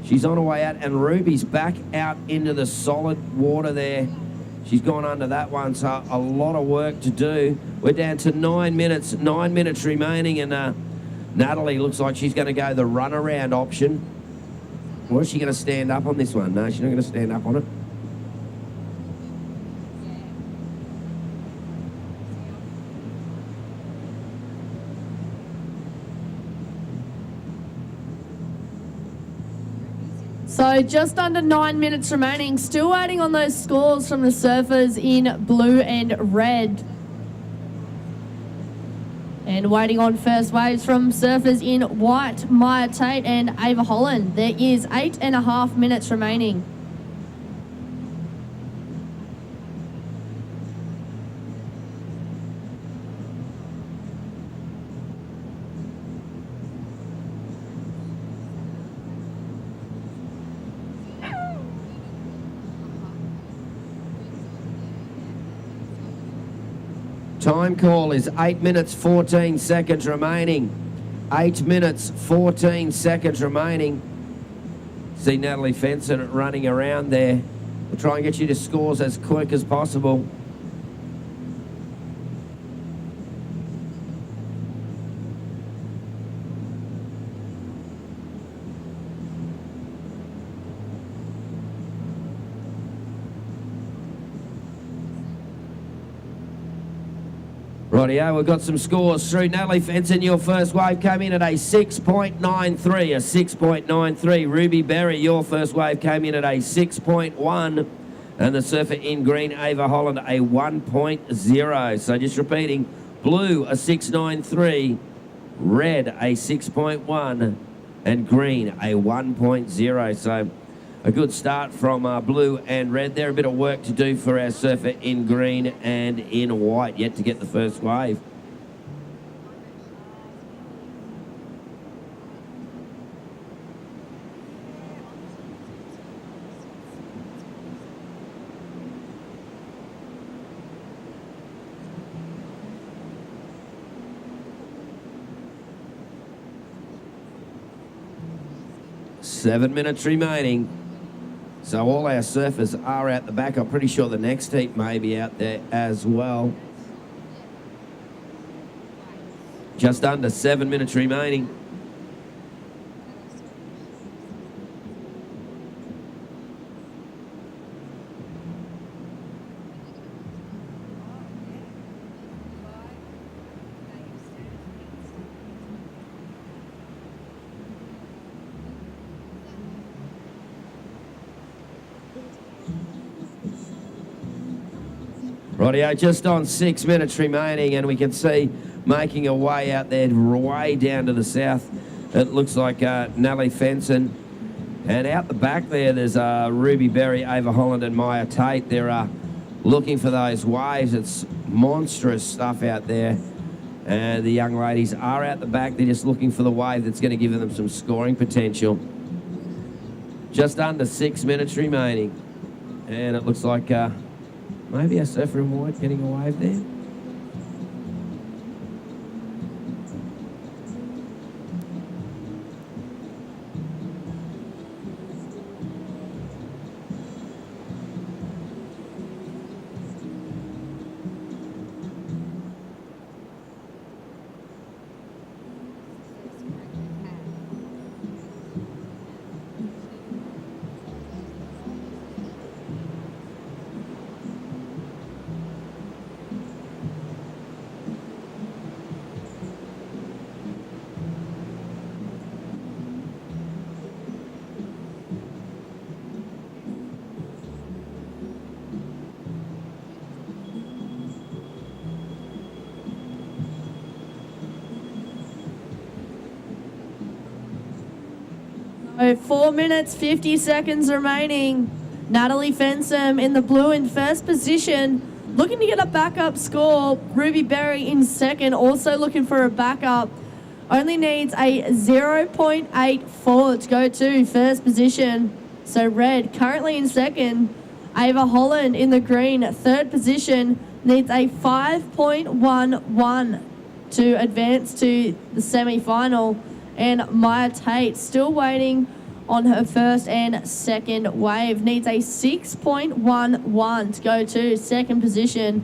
she's on her way out, and Ruby's back out into the solid water there. She's gone under that one, so a lot of work to do. We're down to 9 minutes remaining, and Natalie looks like she's going to go the runaround option. Or is she going to stand up on this one? No, she's not going to stand up on it.
So just under 9 minutes remaining. Still waiting on those scores from the surfers in blue and red. And waiting on first waves from surfers in white, Maya Tate and Ava Holland. There is 8.5 minutes remaining.
Time call is 8 minutes, 14 seconds remaining. 8 minutes, 14 seconds remaining. See Natalie Fenson running around there. We'll try and get you to scores as quick as possible. Rightio, we've got some scores through. Natalie Fenson, your first wave came in at a 6.93, a 6.93. Ruby Berry, your first wave came in at a 6.1. And the surfer in green, Ava Holland, a 1.0. So just repeating, blue, a 6.93, red, a 6.1, and green, a 1.0. So a good start from blue and red there. A bit of work to do for our surfer in green and in white, yet to get the first wave. Seven minutes remaining. So all our surfers are out the back. I'm pretty sure the next heat may be out there as well. Just under 7 minutes remaining. Rightio, just on 6 minutes remaining, and we can see making a way out there, way down to the south. It looks like Natalie Fenson. And out the back there, there's Ruby Berry, Ava Holland and Maya Tate. They're looking for those waves. It's monstrous stuff out there. And the young ladies are out the back. They're just looking for the wave that's going to give them some scoring potential. Just under 6 minutes remaining. And it looks like maybe a surfer in white getting a wave there.
So 4 minutes, 50 seconds remaining. Natalie Fensom in the blue in first position, looking to get a backup score. Ruby Berry in second, also looking for a backup. Only needs a 0.84 to go to first position. So red currently in second. Ava Holland in the green, third position, needs a 5.11 to advance to the semi-final. And Maya Tate still waiting on her first and second wave. Needs a 6.11 to go to second position.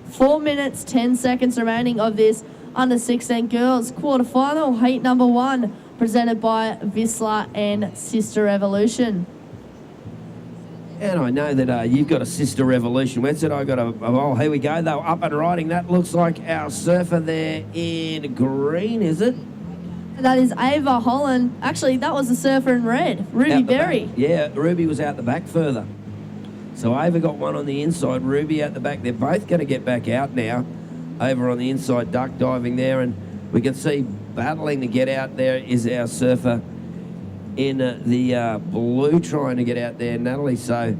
4 minutes, 10 seconds remaining of this under 16 girls quarterfinal heat number 1, presented by Vissla and Sister Revolution.
And I know that you've got a Sister Revolution wetsuit. I got oh, here we go. They were up and riding. That looks like our surfer there in green, is it?
That is Ava Holland. Actually, that was the surfer in red, Ruby Berry.
Back. Yeah, Ruby was out the back further. So Ava got one on the inside, Ruby out the back. They're both going to get back out now. Over on the inside, duck diving there. And we can see battling to get out there is our surfer in the blue trying to get out there, Natalie. So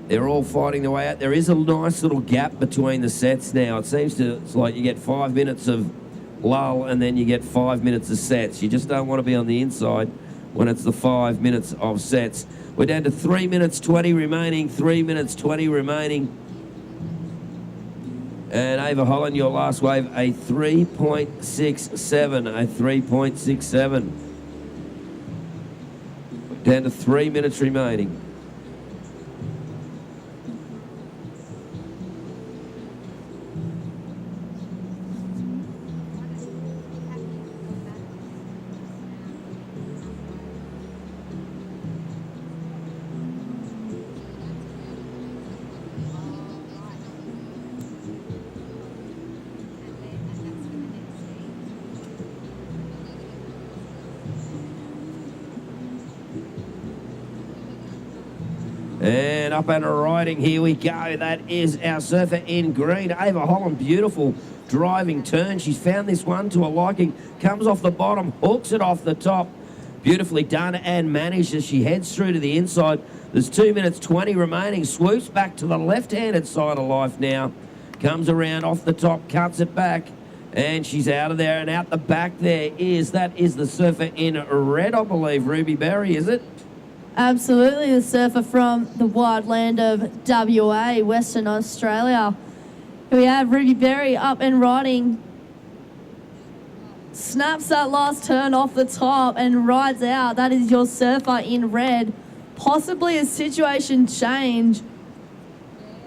they're all fighting their way out. There is a nice little gap between the sets now. It seems it's like you get 5 minutes of lull and then you get 5 minutes of sets. You just don't want to be on the inside when it's the 5 minutes of sets. We're down to 3 minutes 20 remaining, 3 minutes 20 remaining. And Ava Holland, your last wave, a 3.67, a 3.67. Down to 3 minutes remaining. And up and riding, here we go. That is our surfer in green. Ava Holland, beautiful driving turn. She's found this one to a liking. Comes off the bottom, hooks it off the top. Beautifully done and managed as she heads through to the inside. There's 2 minutes 20 remaining. Swoops back to the left-handed side of life now. Comes around off the top, cuts it back. And she's out of there. And out the back that is the surfer in red, I believe. Ruby Berry, is it?
Absolutely, the surfer from the wide land of WA, Western Australia. Here we have Ruby Berry up and riding. Snaps that last turn off the top and rides out. That is your surfer in red. Possibly a situation change.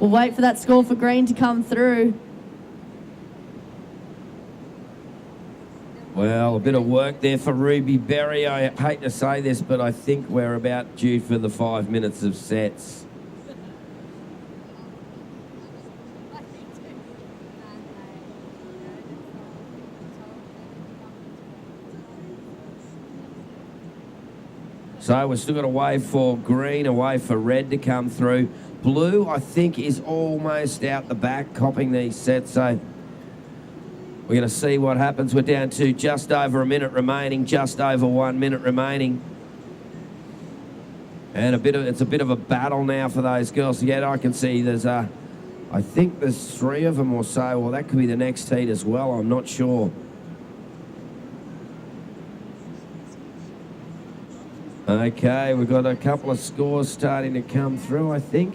We'll wait for that score for green to come through.
Well, a bit of work there for Ruby Berry. I hate to say this, but I think we're about due for the 5 minutes of sets. So we've still got a wave for green, a wave for red to come through. Blue, I think, is almost out the back, copping these sets. So we're going to see what happens. We're down to just over a minute remaining, just over 1 minute remaining. And it's a bit of a battle now for those girls to get. I can see there's I think there's 3 of them or so. Well, that could be the next heat as well. I'm not sure. Okay, we've got a couple of scores starting to come through, I think.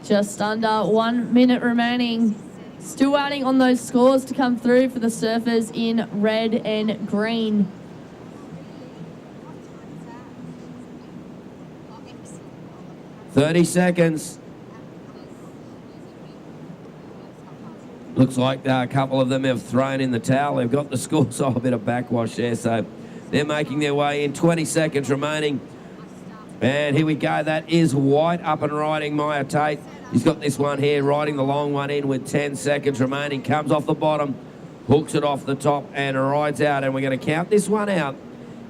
Just under 1 minute remaining. Still waiting on those scores to come through for the surfers in red and green.
$30. Looks like a couple of them have thrown in the towel. They've got the score, so a bit of backwash there. So they're making their way in. 20 seconds remaining. And here we go. That is White up and riding Maya Tate. He's got this one here, riding the long one in with 10 seconds remaining. Comes off the bottom, hooks it off the top and rides out. And we're going to count this one out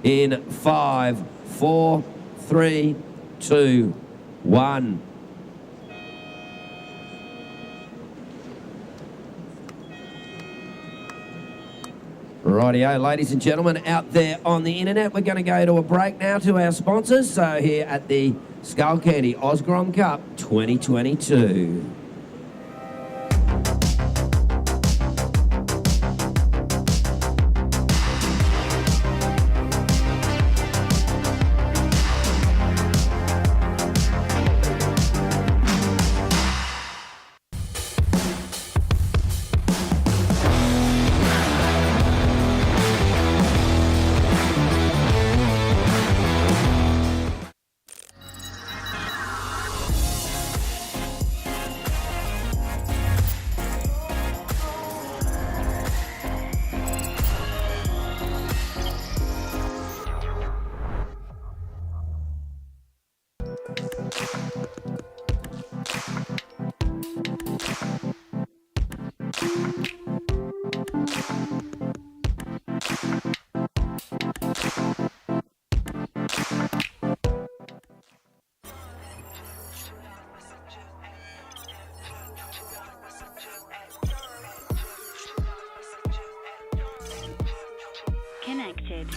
in 5, 4, 3, 2, 1. Rightio, ladies and gentlemen, out there on the internet, we're going to go to a break now to our sponsors. So here at the Skullcandy Osgrom Cup 2022.
Connected.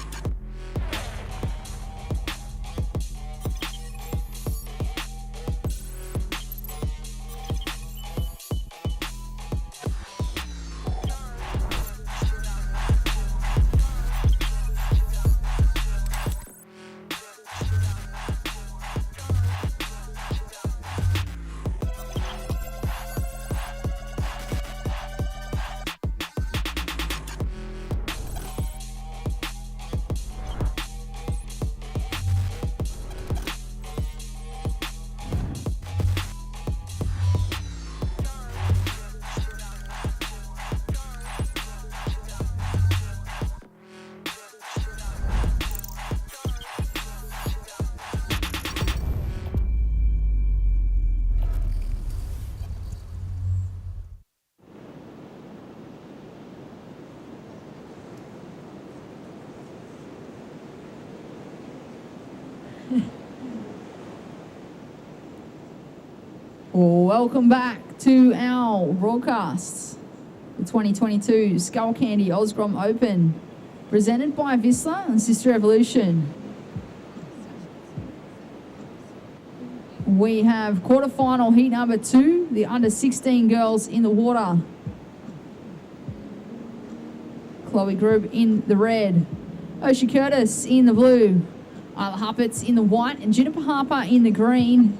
Welcome back to our broadcasts. The 2022 Skullcandy Osgrom Open, presented by Vissla and Sister Evolution. We have quarterfinal heat number 2, the under 16 girls in the water. Chloe Grube in the red, Osha Curtis in the blue, Isla Huppets in the white, and Juniper Harper in the green.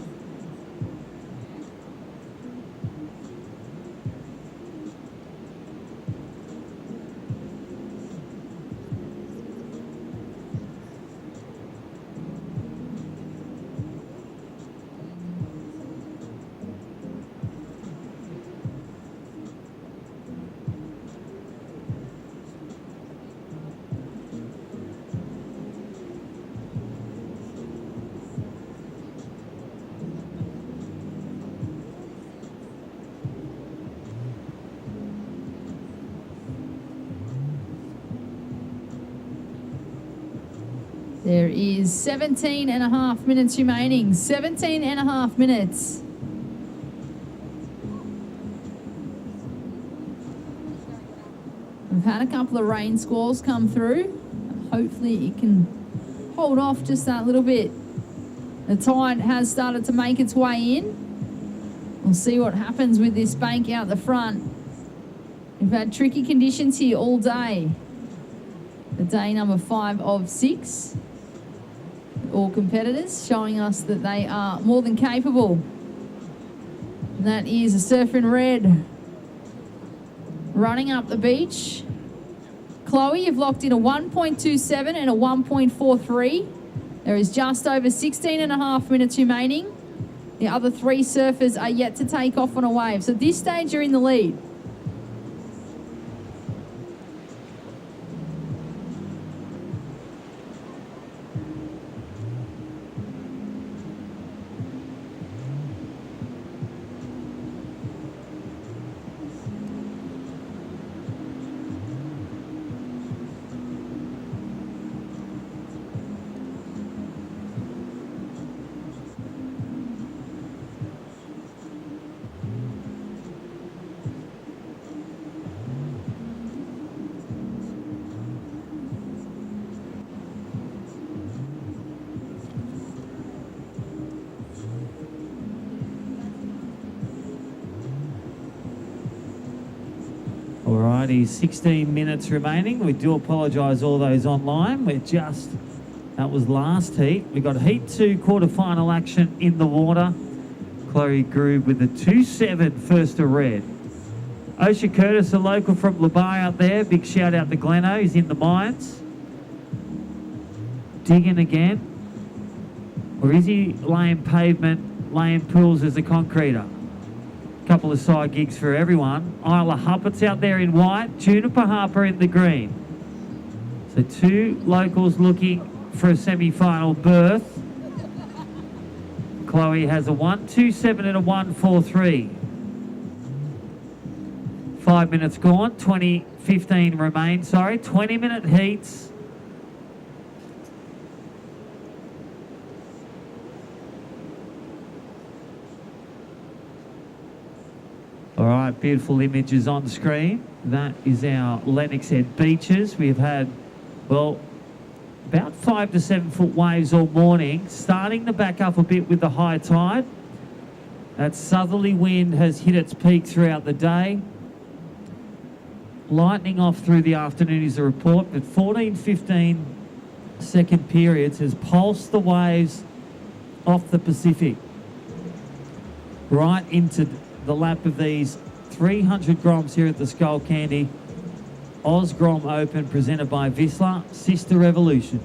There is 17 and a half minutes remaining. 17 and a half minutes. We've had a couple of rain squalls come through. Hopefully it can hold off just that little bit. The tide has started to make its way in. We'll see what happens with this bank out the front. We've had tricky conditions here all day. The day number 5 of 6. All competitors showing us that they are more than capable. And that is a surfer in red running up the beach. Chloe, you've locked in a 1.27 and a 1.43. There is just over 16 and a half minutes remaining. The other 3 surfers are yet to take off on a wave. So at this stage, you're in the lead.
Alrighty, 16 minutes remaining. We do apologise all those online. That was last heat. We got heat 2 quarterfinal action in the water. Chloe Groob with the 2.7 first to red. Osha Curtis, a local from Labai out there. Big shout out to Gleno, he's in the mines. Digging again. Or is he laying pavement, laying pools as a concreter? Couple of side gigs for everyone. Isla Huppert's out there in white, Juniper Harper in the green. So 2 locals looking for a semi-final berth. Chloe has a 1.27 and a 1.43. 5 minutes gone, 20:15 remain, 20-minute heats. All right, beautiful images on screen. That is our Lennox Head beaches. We've had, well, about 5 to 7 foot waves all morning, starting to back up a bit with the high tide. That southerly wind has hit its peak throughout the day. Lightening off through the afternoon is a report, but 14-15 second periods has pulsed the waves off the Pacific right into the lap of these 300 Groms here at the Skullcandy Oz Grom Open presented by Vissla Sister Revolution.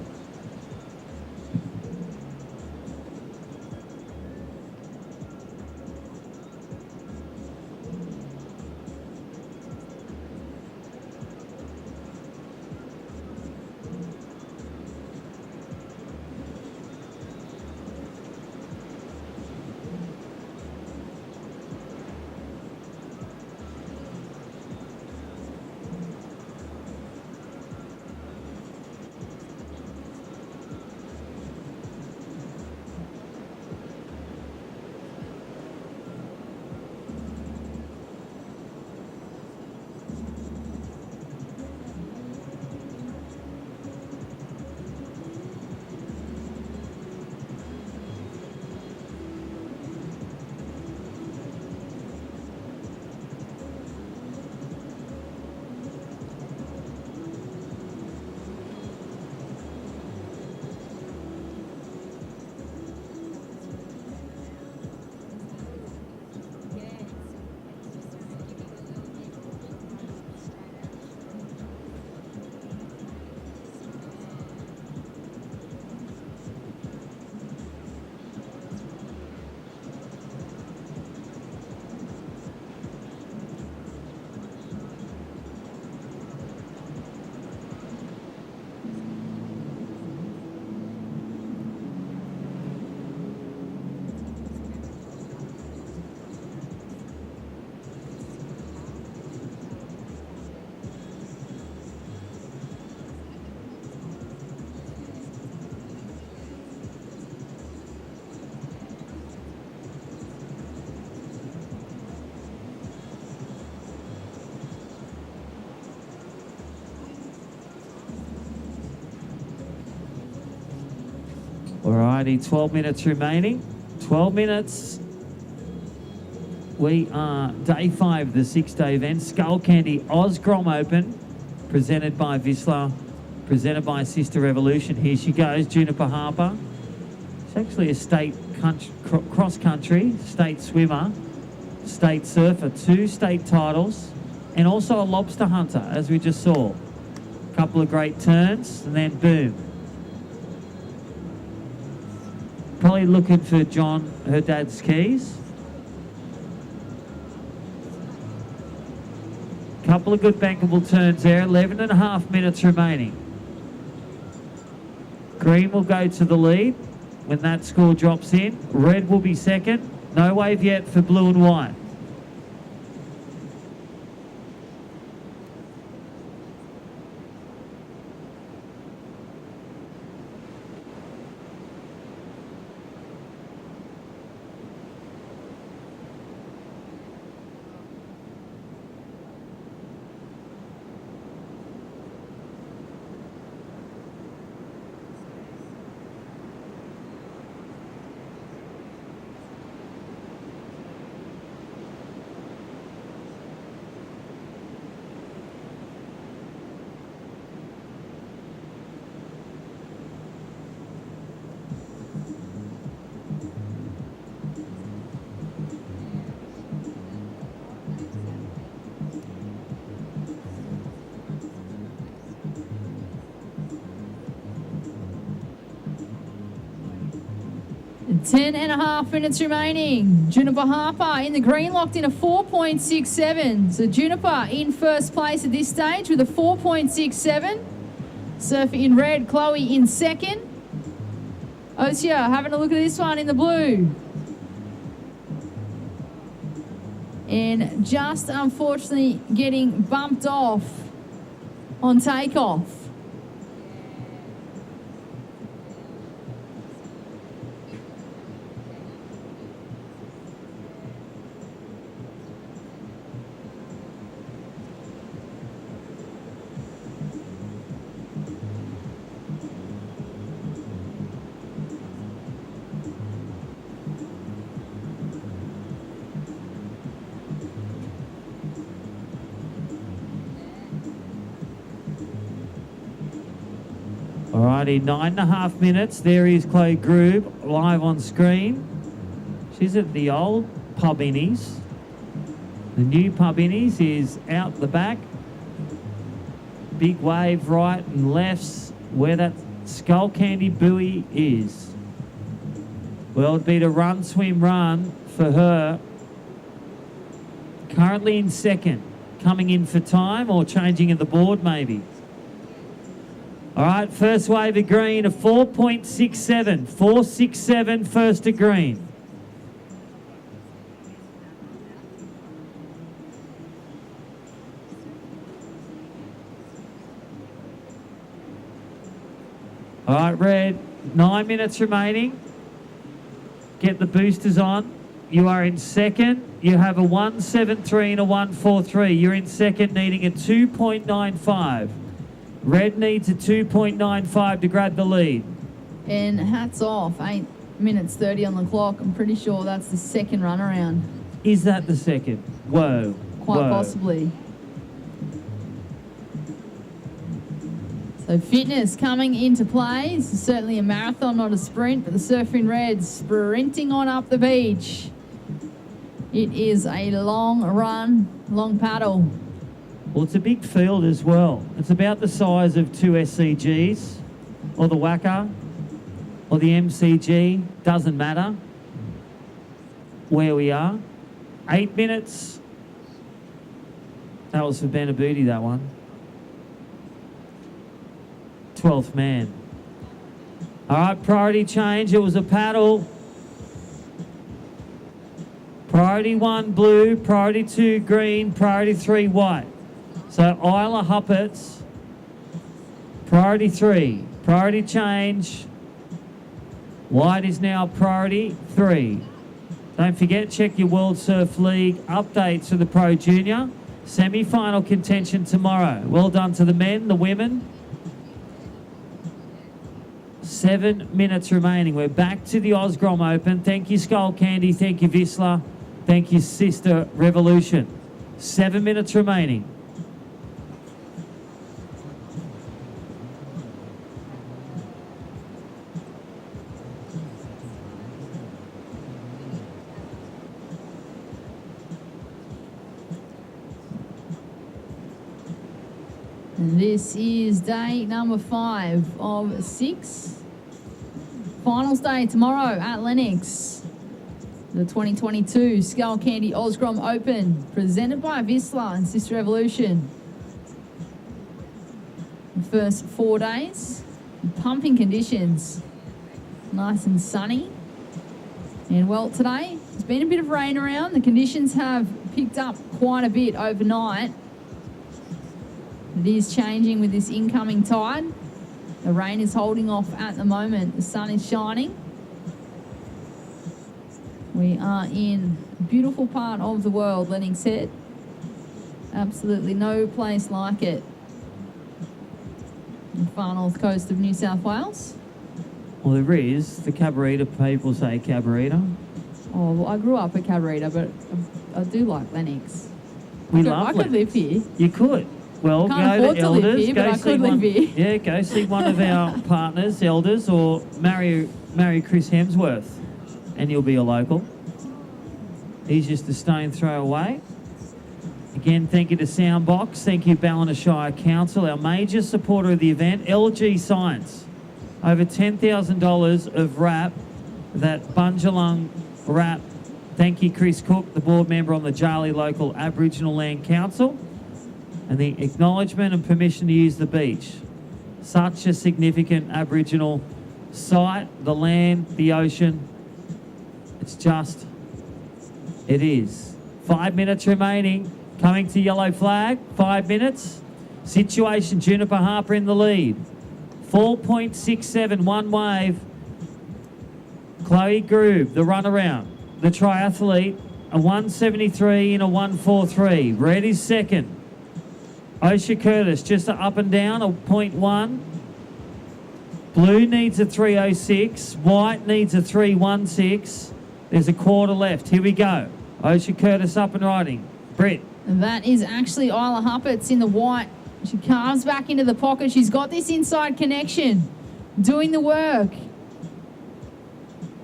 Alrighty, 12 minutes remaining. 12 minutes. We are day 5 of the 6-day event. Skullcandy Grom Open, presented by Visla, presented by Sister Revolution. Here she goes, Juniper Harper. She's actually a state cross-country, state swimmer, state surfer, 2 state titles, and also a lobster hunter, as we just saw. A couple of great turns, and then boom. Probably looking for John, her dad's keys. Couple of good bankable turns there, 11 and a half minutes remaining. Green will go to the lead when that score drops in. Red will be second. No wave yet for blue and white.
Ten and a half minutes remaining. Juniper Harper in the green, locked in a 4.67. So Juniper in first place at this stage with a 4.67. Surfer in red, Chloe in second. Osea having a look at this one in the blue. And just unfortunately getting bumped off on takeoff. Alrighty, 9.5 minutes. There is Chloe Groob live on screen. She's at the old Pub Innies. The new Pub Innies is out the back. Big wave right and lefts where that Skullcandy buoy is. Well, it'd be to run, swim, run for her. Currently in second. Coming in for time or changing at the board maybe. All right, first wave of green, a 4.67. 4.67 first of green. All right, red, 9 minutes remaining. Get the boosters on. You are in second. You have a 1.73 and a 1.43. You're in second, needing a 2.95. Red needs a 2.95 to grab the lead. And hats off, 8 minutes 30 on the clock. I'm pretty sure that's the second run around.
Is that the second? Whoa.
Quite possibly. So fitness coming into play. This is certainly a marathon, not a sprint, but the Surfing Reds sprinting on up the beach. It is a long run, long paddle.
Well, it's a big field as well. It's about the size of 2 SCGs, or the WACA, or the MCG. Doesn't matter where we are. 8 minutes. That was for Benabuti, that one. 12th man. All right, priority change. It was a paddle. Priority 1, blue. Priority 2, green. Priority 3, white. So Isla Huppets, priority 3. Priority change. White is now priority 3. Don't forget, check your World Surf League updates for the Pro Junior. Semi-final contention tomorrow. Well done to the men, the women. 7 minutes remaining. We're back to the Grom Open. Thank you, Skullcandy. Thank you, Vissla. Thank you, Sister Revolution. 7 minutes remaining.
And this is day number 5 of 6. Finals day tomorrow at Lennox. The 2022 Skullcandy Grom Open, presented by Vissla and Sister Revolution. The first 4 days, pumping conditions, nice and sunny. And well, today, there's been a bit of rain around. The conditions have picked up quite a bit overnight. It is changing with this incoming tide. The rain is holding off at the moment. The sun is shining. We are in a beautiful part of the world, Lennox Head. Absolutely no place like it. The far north coast of New South Wales.
Well, there is. The Cabarita people say Cabarita.
Oh, well, I grew up at Cabarita, but I do like Lennox.
I
could live here.
You could. Well,
Can't
go
afford
to
to live
Elders.
here,
Go
but I
see
could live
one.
here.
Yeah, go see one of our partners, Elders, or marry Chris Hemsworth, and you'll be a local. He's just a stone throw away. Again, thank you to Soundbox. Thank you, Ballina Shire Council, our major supporter of the event. LG Science, over $10,000 of wrap, that Bunjalung wrap. Thank you, Chris Cook, the board member on the Jarlee Local Aboriginal Land Council, and the acknowledgement and permission to use the beach. Such a significant Aboriginal site, the land, the ocean. It's just, it is. 5 minutes remaining. Coming to yellow flag, 5 minutes. Situation, Juniper Harper in the lead. 4.67, one wave. Chloe Groob, the runaround. The triathlete, a 173 and a 143. Red is second. Osha Curtis, just up and down, a 0.1. Blue needs a 306. White needs a 316. There's a quarter left. Here we go. Osha Curtis up and riding. Britt.
And that is actually Isla Huppets in the white. She carves back into the pocket. She's got this inside connection, doing the work.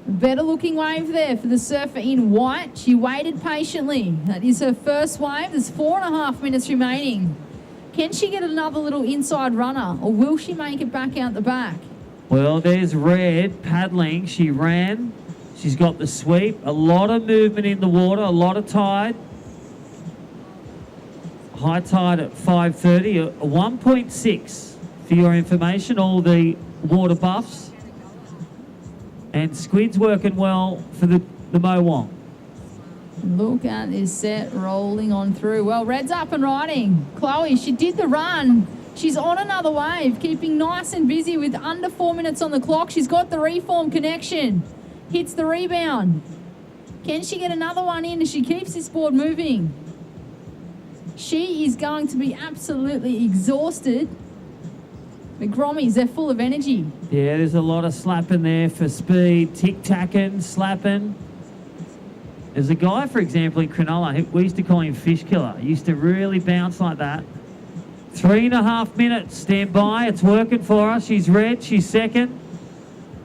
A better looking wave there for the surfer in white. She waited patiently. That is her first wave. There's 4.5 minutes remaining. Can she get another little inside runner, or will she make it back out the back?
Well, there's Red paddling. She ran. She's got the sweep. A lot of movement in the water, a lot of tide. High tide at 5:30, a 1.6 for your information, all the water buffs. And Squid's working well for the Mowong.
Look at this set rolling on through. Well, Red's up and riding. Chloe, she did the run. She's on another wave, keeping nice and busy with under 4 minutes on the clock. She's got the reform connection. Hits the rebound. Can she get another one in as she keeps this board moving? She is going to be absolutely exhausted. The Grommies, they're full of energy.
Yeah, there's a lot of slapping there for speed. Tic-tacking, slapping. There's a guy, for example, in Cronulla, we used to call him Fish Killer. He used to really bounce like that. 3.5 minutes. Stand by. It's working for us. She's red. She's second.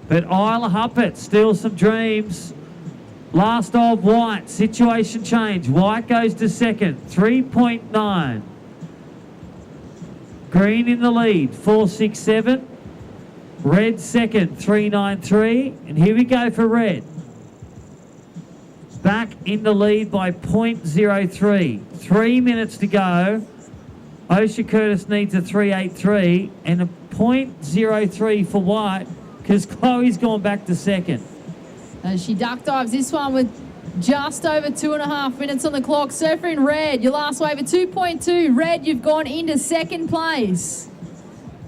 But Isla Huppet, still some dreams. Last of White. Situation change. White goes to second. 3.9. Green in the lead. 4.67. Red second. 3.93. And here we go for Red. Back in the lead by 0.03. 3 minutes to go. Osha Curtis needs a 3.83 and a 0.03 for White because Chloe's gone back to second.
As she duck dives this one with just over 2.5 minutes on the clock. Surfer in Red, your last wave at 2.2. Red, you've gone into second place.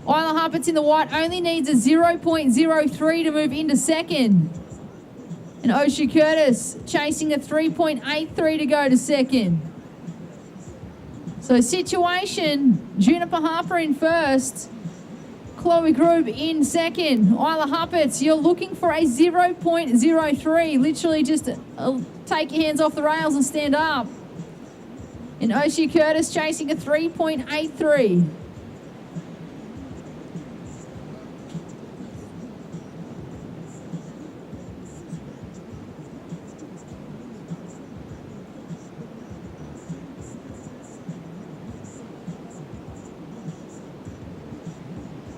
Isla Huppets in the white only needs a 0.03 to move into second. And Osha Curtis chasing a 3.83 to go to second. So situation, Juniper Harper in first. Chloe Grube in second. Isla Huppets, you're looking for a 0.03. Literally just take your hands off the rails and stand up. And Oshie Curtis chasing a 3.83.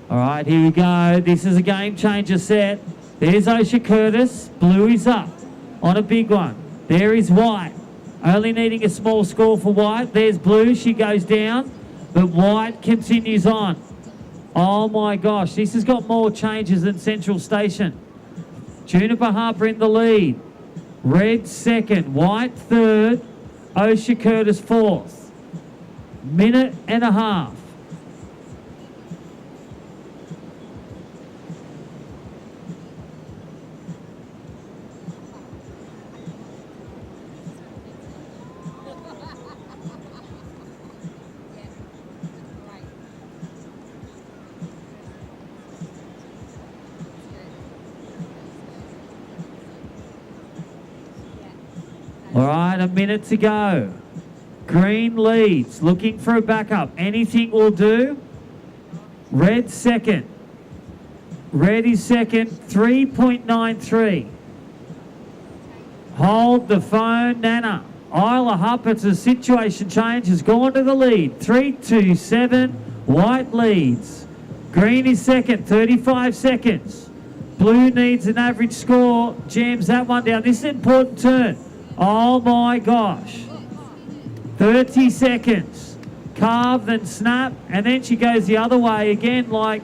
All right, here we go. This is a game changer set. There's Osha Curtis. Blue is up on a big one. There is White. Only needing a small score for White. There's Blue. She goes down. But White continues on. Oh, my gosh. This has got more changes than Central Station. Juniper Harper in the lead. Red second. White third. Osha Curtis fourth. Minute and a half. All right, a minute to go. Green leads, looking for a backup. Anything will do. Red second. Red is second, 3.93. Hold the phone, Nana. Isla Huppets' situation change has gone to the lead. 3.27, White leads. Green is second, 35 seconds. Blue needs an average score, jams that one down. This is an important turn. Oh my gosh. 30 seconds. Carve, then snap, and then she goes the other way again like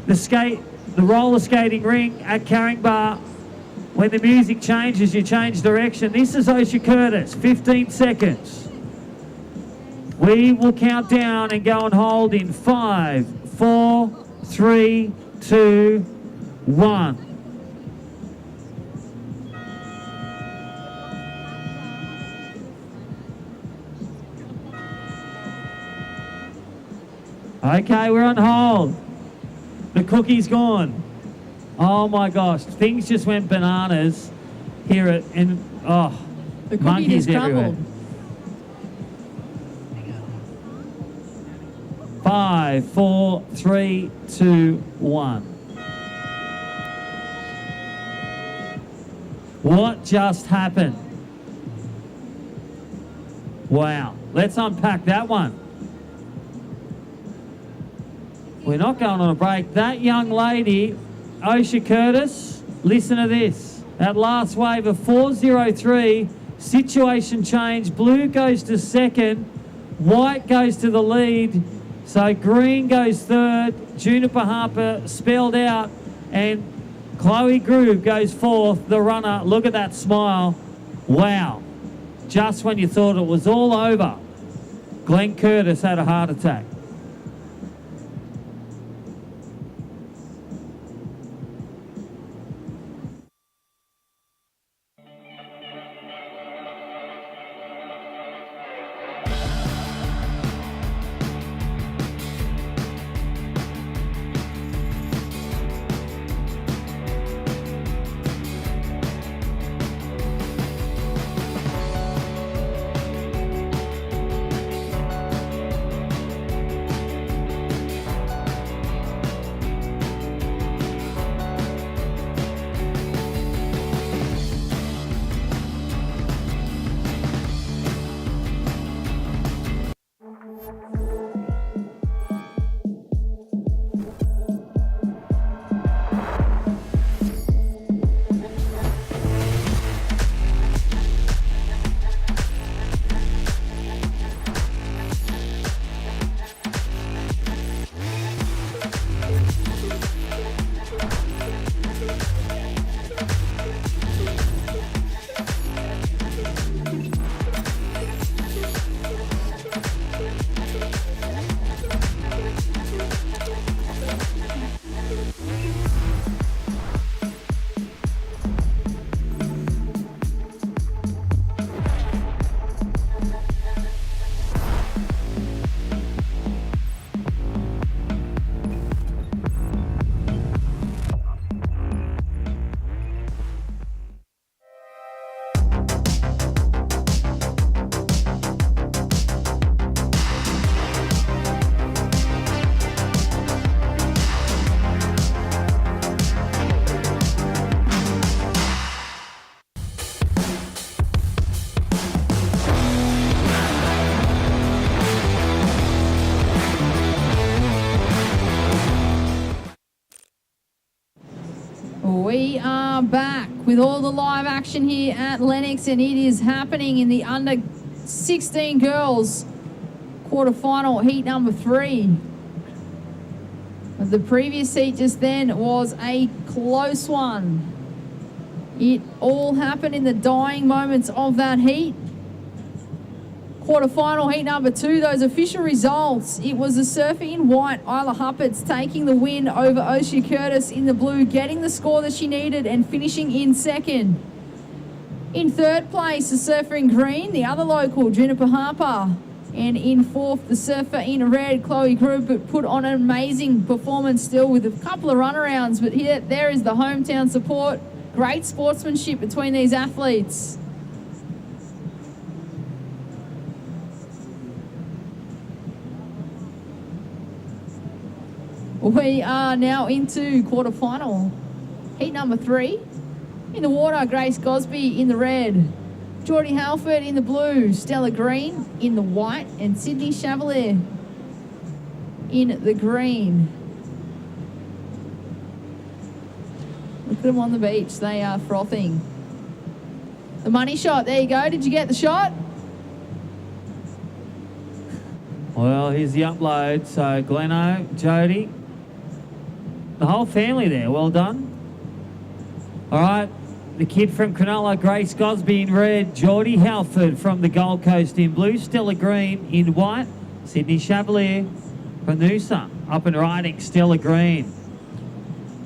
the roller skating ring at Caringbah. When the music changes, you change direction. This is Osha Curtis, 15 seconds. We will count down and go and hold in 5, 4, 3, 2, 1. Okay, we're on hold. The cookie's gone. Oh my gosh, things just went bananas here at, the
cookie
monkeys
just
everywhere.
crumbled.
5, 4, 3, 2, 1. What just happened? Wow, let's unpack that one. We're not going on a break. That young lady, Osha Curtis, listen to this. That last wave of 4.03, situation change. Blue goes to second. White goes to the lead. So green goes third. Juniper Harper spelled out. And Chloe Grube goes fourth, the runner. Look at that smile. Wow. Just when you thought it was all over, Glenn Curtis had a heart attack.
are back with all the live action here at Lennox, and it is happening in the under 16 girls quarterfinal heat number 3. The previous heat just then was a close one. It all happened in the dying moments of that heat. Quarterfinal heat number 2, those official results. It was the surfer in white, Isla Hupperts, taking the win over Oshia Curtis in the blue, getting the score that she needed and finishing in second. In third place, the surfer in green, the other local, Juniper Harper. And in fourth, the surfer in red, Chloe Grube, put on an amazing performance still with a couple of runarounds. But here, there is the hometown support. Great sportsmanship between these athletes. We are now into quarterfinal. Heat number 3. In the water, Grace Gosby in the red. Geordie Halford in the blue. Stella Green in the white. And Sydney Chevalier in the green. Look at them on the beach. They are frothing. The money shot. There you go. Did you get the shot?
Well, here's the upload. So Gleno, Jody, the whole family there. Well done. All right. The kid from Cronulla, Grace Gosby in red. Geordie Halford from the Gold Coast in blue. Stella Green in white. Sydney Chevalier from Noosa up and riding. Stella Green.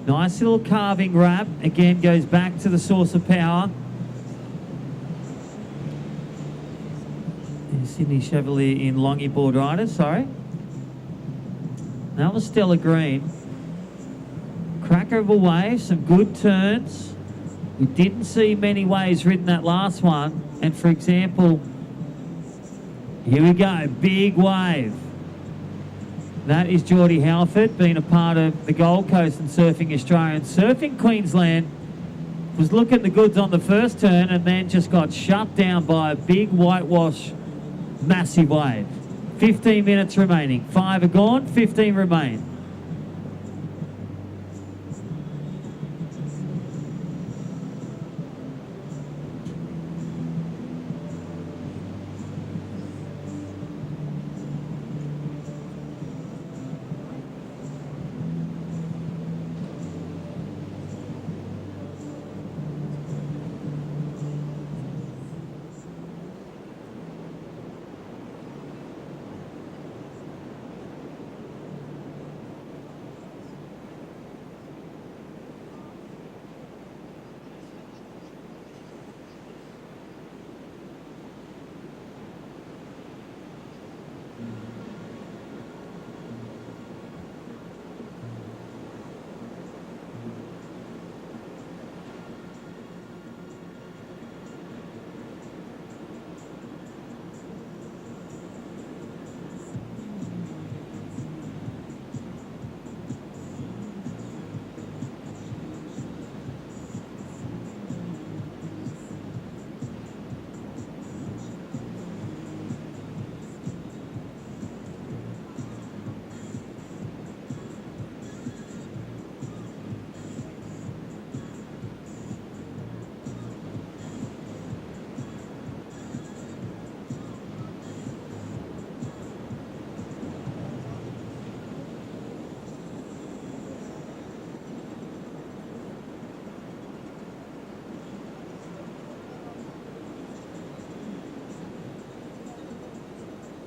Nice little carving wrap. Again, goes back to the source of power. And Sydney Chevalier in longy board riders, sorry. Now the Stella Green. Cracker of a wave, some good turns. We didn't see many waves ridden that last one. And for example, here we go, big wave. That is Geordie Halford, being a part of the Gold Coast and Surfing Australia. And Surfing Queensland was looking at the goods on the first turn and then just got shut down by a big whitewash, massive wave. 15 minutes remaining. 5 are gone, 15 remain.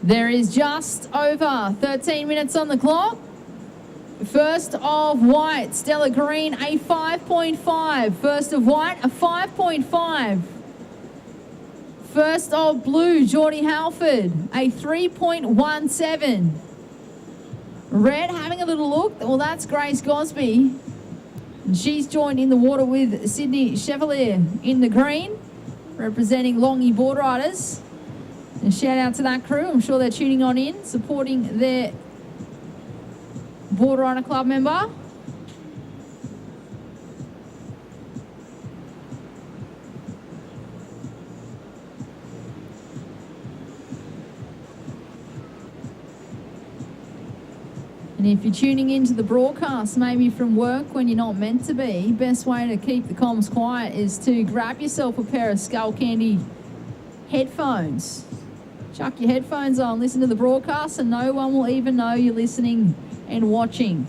There is just over 13 minutes on the clock. First of white, Stella Green, a 5.5. First of white, a 5.5. First of blue, Geordie Halford, a 3.17. Red having a little look. Well, that's Grace Gosby. She's joined in the water with Sydney Chevalier in the green, representing Longy Board Riders. And shout out to that crew. I'm sure they're tuning on in, supporting their Board Rider Club member. And if you're tuning into the broadcast, maybe from work when you're not meant to be, best way to keep the comms quiet is to grab yourself a pair of Skullcandy headphones. Chuck your headphones on, listen to the broadcast, and no one will even know you're listening and watching.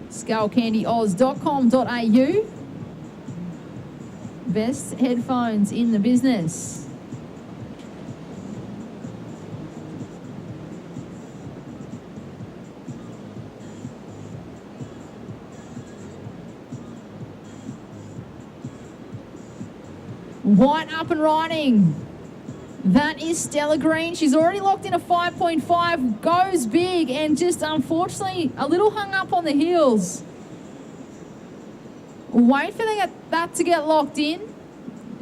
Skullcandyoz.com.au. Best headphones in the business. White up and riding. That is Stella Green. She's already locked in a 5.5, goes big, and just unfortunately a little hung up on the heels. Wait for that to get locked in.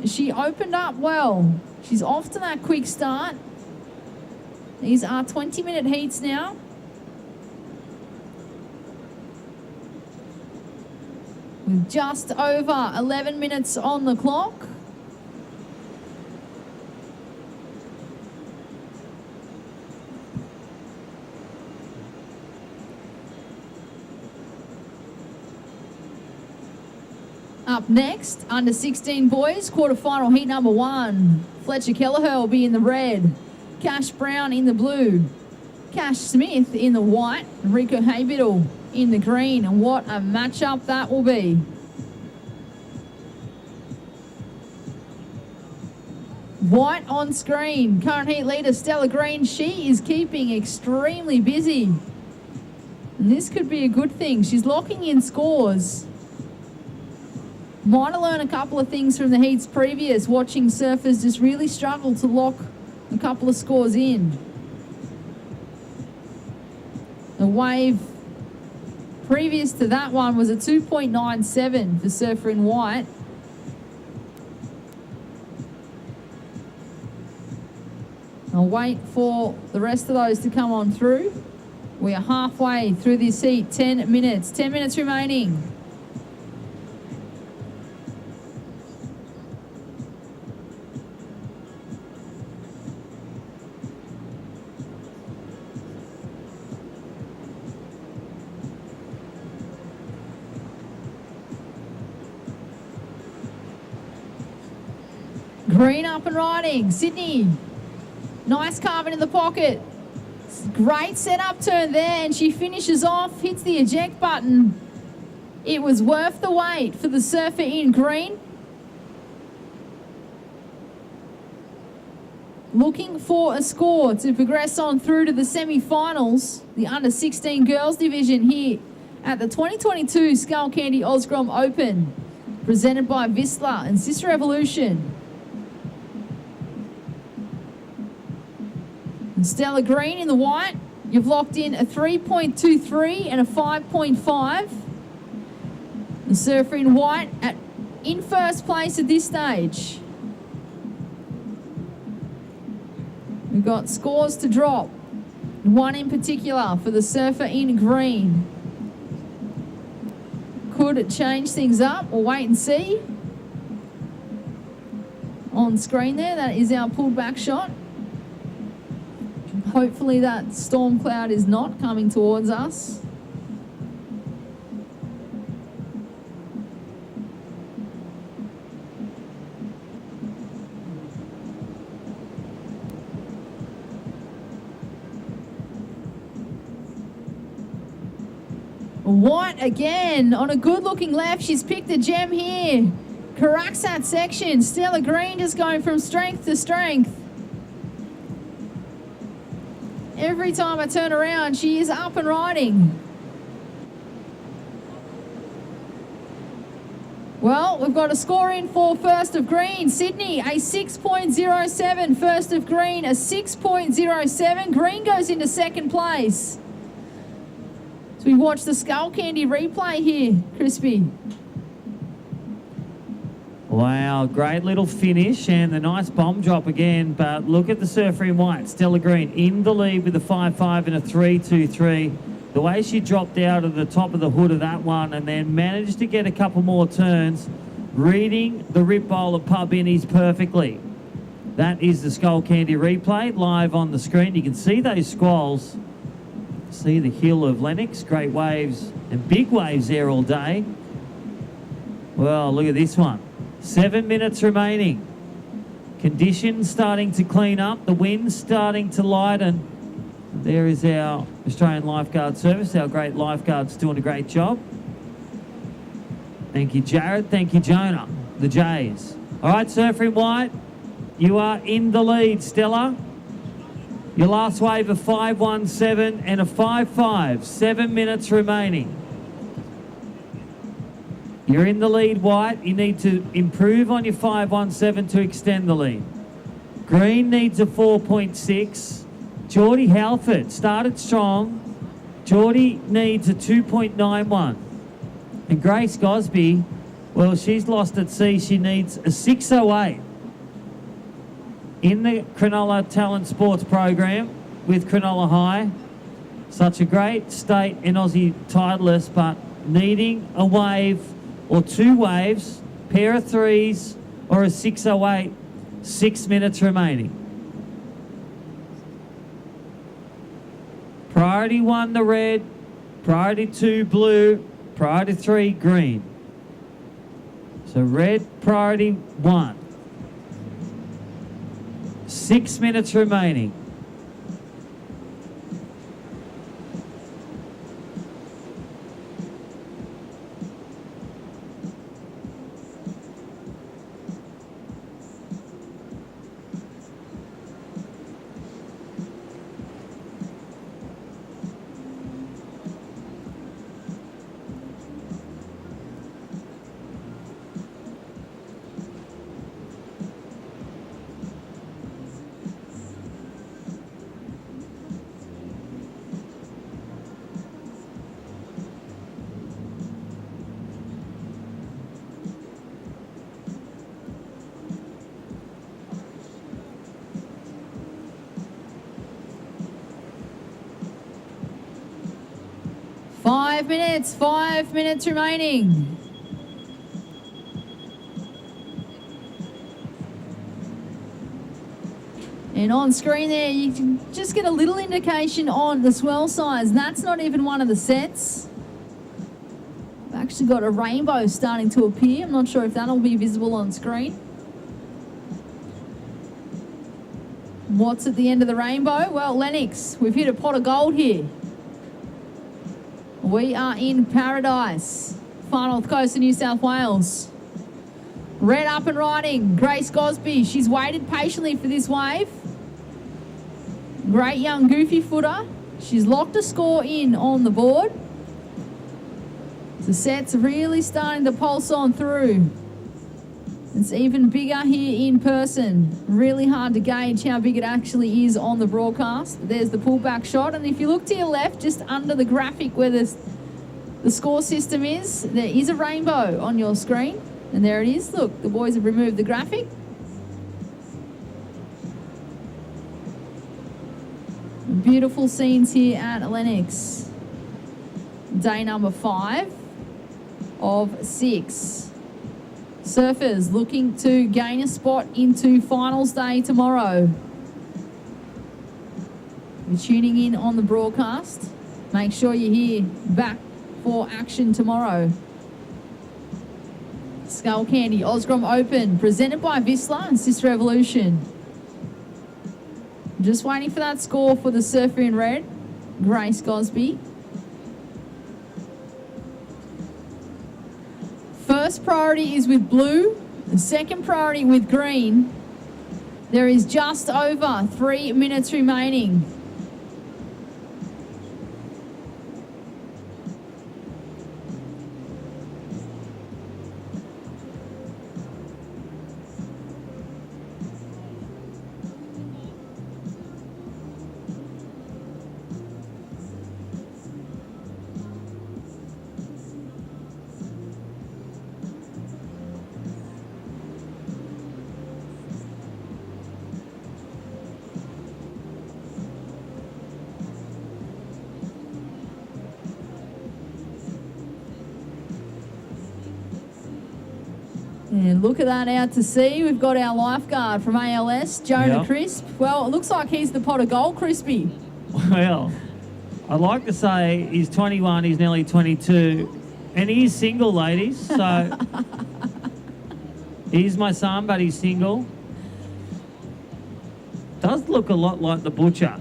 She opened up well. She's off to that quick start. These are 20-minute heats now. With just over 11 minutes on the clock. Up next, under 16 boys, quarterfinal heat number 1. Fletcher Kelleher will be in the red. Cash Brown in the blue. Cash Smith in the white. And Rico Haybiddle in the green. And what a matchup that will be. White on screen. Current heat leader Stella Green. She is keeping extremely busy. And this could be a good thing. She's locking in scores. Might have learned a couple of things from the heats previous, watching surfers just really struggle to lock a couple of scores in. The wave previous to that one was a 2.97 for surfer in white. I'll wait for the rest of those to come on through. We are halfway through this heat, 10 minutes. 10 minutes remaining. Green up and riding. Sydney. Nice carving in the pocket. Great setup turn there, and she finishes off, hits the eject button. It was worth the wait for the surfer in green. Looking for a score to progress on through to the semi-finals, the under 16 girls division here at the 2022 Skullcandy Grom Open, presented by Vistla and Sister Evolution. And Stella Green in the white, you've locked in a 3.23 and a 5.5. The surfer in white in first place at this stage. We've got scores to drop. One in particular for the surfer in green. Could it change things up? We'll wait and see. On screen there, that is our pulled back shot. Hopefully that storm cloud is not coming towards us. White again on a good looking left. She's picked a gem here. Karaksat section. Stella Green just going from strength to strength. Every time I turn around, she is up and riding. Well, we've got a score in for first of green. Sydney, a 6.07. First of green, a 6.07. Green goes into second place. So we watch the Skullcandy replay here, Crispy.
Wow, great little finish and the nice bomb drop again. But look at the surfer in white, Stella Green, in the lead with a 5.5 and a 3.23. The way she dropped out of the top of the hood of that one and then managed to get a couple more turns, reading the Rip Bowl of pub innies perfectly. That is the Skullcandy replay live on the screen. You can see those squalls See the heel of Lennox. Great waves and big waves there all day. Well, look at this one. 7 minutes remaining. Conditions starting to clean up. The wind's starting to lighten. There is our Australian Lifeguard Service. Our great lifeguards doing a great job. Thank you, Jared. Thank you, Jonah. The Jays. All right, Surfer in White, you are in the lead, Stella. Your last wave, a 5.17 and a 5.5. 7 minutes remaining. You're in the lead, White. You need to improve on your 5.17 to extend the lead. Green needs a 4.6. Geordie Halford started strong. Geordie needs a 2.91. And Grace Gosby, well, she's lost at sea. She needs a 6.08. In the Cronulla Talent Sports program with Cronulla High. Such a great state and Aussie titleist, but needing a wave or 2 waves, pair of 3s, or a 6.08, 6 minutes remaining. Priority 1, the red. Priority 2, blue. Priority 3, green. So red, priority 1. 6 minutes remaining. Five minutes remaining. And on screen there, you can just get a little indication on the swell size. That's not even one of the sets. I've actually got a rainbow starting to appear. I'm not sure if that'll be visible on screen. What's at the end of the rainbow? Well, Lennox, we've hit a pot of gold here. We are in paradise, far north coast of New South Wales. Red up and riding, Grace Gosby. She's waited patiently for this wave. Great young goofy footer. She's locked a score in on the board. The set's really starting to pulse on through. It's even bigger here in person. Really hard to gauge how big it actually is on the broadcast. There's the pullback shot. And if you look to your left, just under the graphic where the score system is, there is a rainbow on your screen. And there it is. Look, the boys have removed the graphic. Beautiful scenes here at Lennox. Day number 5 of 6. Surfers looking to gain a spot into finals day tomorrow. You're tuning in on the broadcast. Make sure you're here back for action tomorrow. Skullcandy Osgrom Open, presented by Vissla and Sister Evolution. Just waiting for that score for the surfer in red, Grace Gosby. First priority is with blue, the second priority with green. There is just over 3 minutes remaining. And look at that out to sea. We've got our lifeguard from ALS, Jonah Crisp. Well, it looks like he's the pot of gold, Crispy. Well, I'd like to say he's 21, he's nearly 22, and he's single, ladies. So he's my son, but he's single. Does look a lot like the butcher.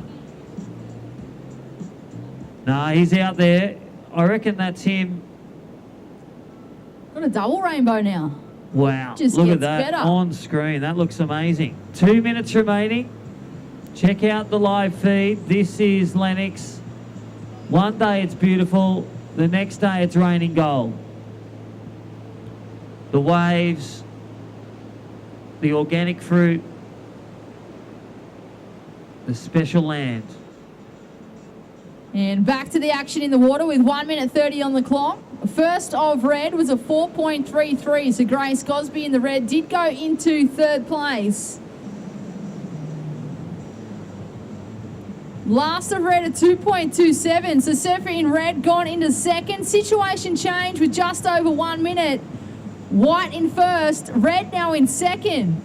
No, he's out there. I reckon that's him.
Got a double rainbow now.
Wow,
Just
look
gets
at that
better.
on screen. That looks amazing. 2 minutes remaining. Check out the live feed. This is Lennox. One day it's beautiful. The next day it's raining gold. The waves, the organic fruit, the special land.
And back to the action in the water with 1 minute 30 on the clock. First of red was a 4.33, so Grace Gosby in the red did go into third place. Last of red, a 2.27, so Surfer in red gone into second. Situation change with just over 1 minute. White in first, red now in second.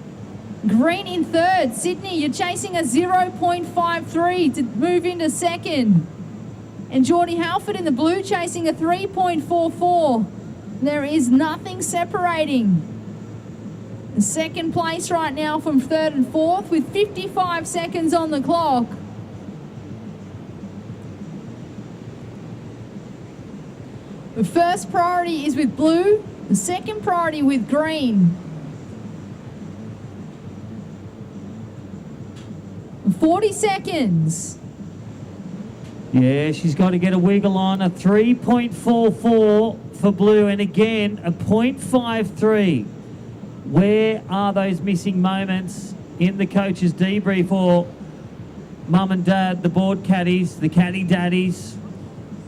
Green in third. Sydney, you're chasing a 0.53 to move into second. And Geordie Halford in the blue chasing a 3.44. There is nothing separating. The second place right now from third and fourth with 55 seconds on the clock. The first priority is with blue, the second priority with green. 40 seconds.
Yeah, she's got to get a wiggle on. A 3.44 for blue, and again, a 0.53. Where are those missing moments in the coach's debrief for mum and dad, the board caddies, the caddy daddies?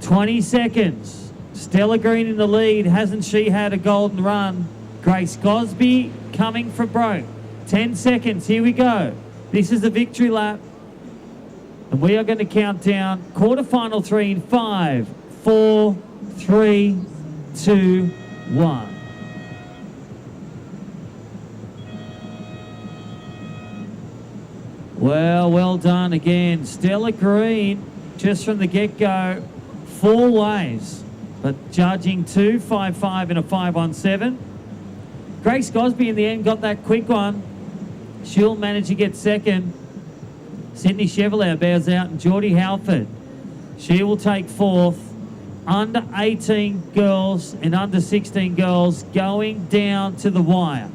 20 seconds. Stella Green in the lead. Hasn't she had a golden run? Grace Gosby coming for broke. 10 seconds. Here we go. This is the victory lap. And we are going to count down quarterfinal 3 in 5, 4, 3, 2, 1. Well done again. Stella Green, just from the get-go, 4 ways, but judging 2.55 and a 5.17. Grace Gosby in the end got that quick one. She'll manage to get second. Sydney Chevalier bears out, and Geordie Halford, she will take fourth. Under 18 girls and under 16 girls going down to the wire.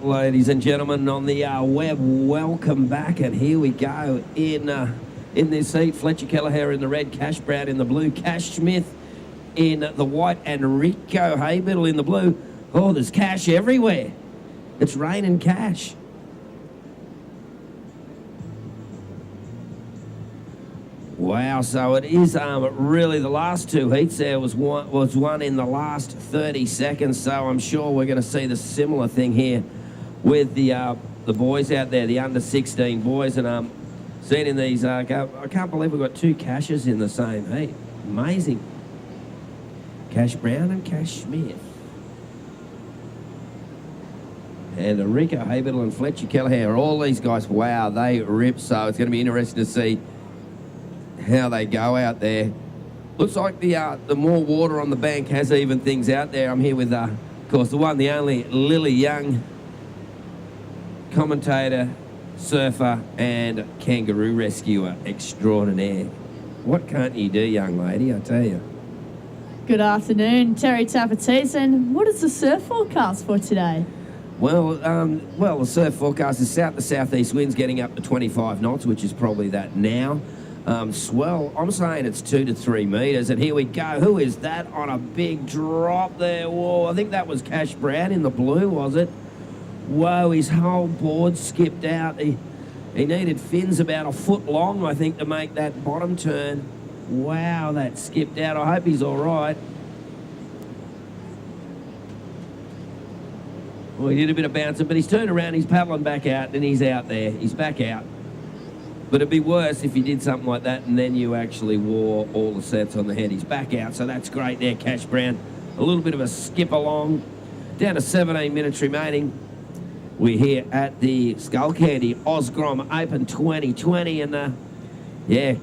Ladies and gentlemen on the web, welcome back, and here we go in this seat. Fletcher Kelleher in the red, Cash Brown in the blue, Cash Smith in the white, and Rico Haybiddle in the blue. Oh, there's cash everywhere. It's raining cash. Wow, so it is really the last two heats there was one in the last 30 seconds, so I'm sure we're going to see the similar thing here with the boys out there, the under-16 boys, and seen in these, I can't believe we've got two Cashes in the same heat. Amazing. Cash Brown and Cash Smith. And Rico Haberl and Fletcher Kelleher, all these guys, wow, they rip, so it's going to be interesting to see how they go out there. Looks like the more water on the bank has evened things out there. I'm here with, of course, the one, the only Lily Young, commentator, surfer, and kangaroo rescuer extraordinaire. What can't you do, young lady, I tell you?
Good afternoon, Terry Tapatis, and what is the surf forecast for today?
Well, the surf forecast is south to southeast winds getting up to 25 knots, which is probably that now. Swell, I'm saying it's 2 to 3 metres, and here we go. Who is that on a big drop there? Whoa, I think that was Cash Brown in the blue, was it? Whoa, his whole board skipped out. He needed fins about a foot long, I think, to make that bottom turn. Wow, that skipped out. I hope he's all right. Well, he did a bit of bouncing, but he's turned around, he's paddling back out, and he's out there. He's back out. But it'd be worse if you did something like that and then you actually wore all the sets on the head. He's back out, so that's great there, Cash Brown. A little bit of a skip along. Down to 17 minutes remaining. We're here at the Skullcandy Grom Open 2020, and yeah,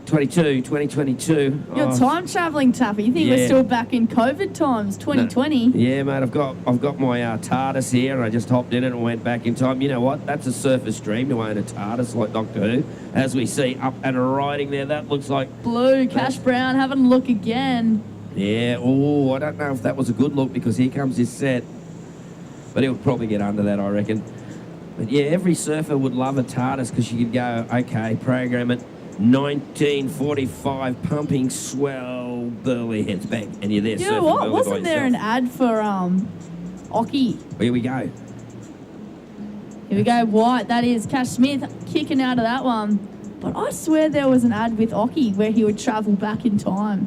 2022.
You're time travelling, Tappy. You think we're still back in COVID times, 2020?
No. Yeah, mate, I've got my TARDIS here, and I just hopped in it and went back in time. You know what? That's a surfer's dream to own a TARDIS like Doctor Who. As we see up and riding there, that looks like
blue. Cash Brown having a look again.
Yeah. Oh, I don't know if that was a good look because here comes his set, but he'll probably get under that, I reckon. But yeah, every surfer would love a TARDIS because you could go, okay, program it. 1945 pumping swell burly heads bang, and you're there.
You know what? Wasn't there an ad for Occy?
Here we go.
Here we go. White. That is Cash Smith kicking out of that one. But I swear there was an ad with Occy where he would travel back in time,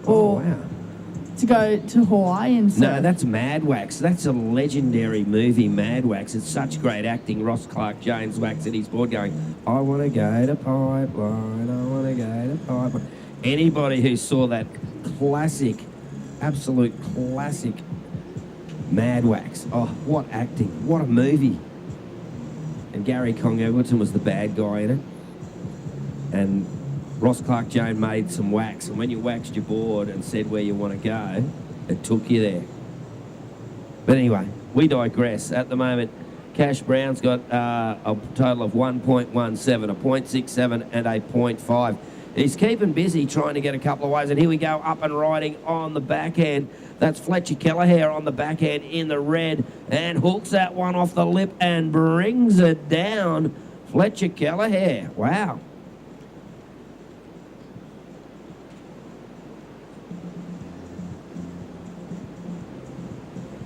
or
wow,
to go to Hawaii and stuff.
No, that's Mad Wax. That's a legendary movie, Mad Wax. It's such great acting. Ross Clark James Wax at his board going, I want to go to Pipeline, I want to go to Pipeline. Anybody who saw that classic, absolute classic Mad Wax, oh, what acting, what a movie. And Gary Kong Eglinton was the bad guy in it. And Ross Clark James made some wax, and when you waxed your board and said where you want to go, it took you there. But anyway, we digress. At the moment, Cash Brown's got a total of 1.17, a 0.67 and a 0.5. He's keeping busy trying to get a couple of waves, and here we go, up and riding on the backhand. That's Fletcher Kelleher on the backhand in the red, and hooks that one off the lip and brings it down. Fletcher Kelleher, wow.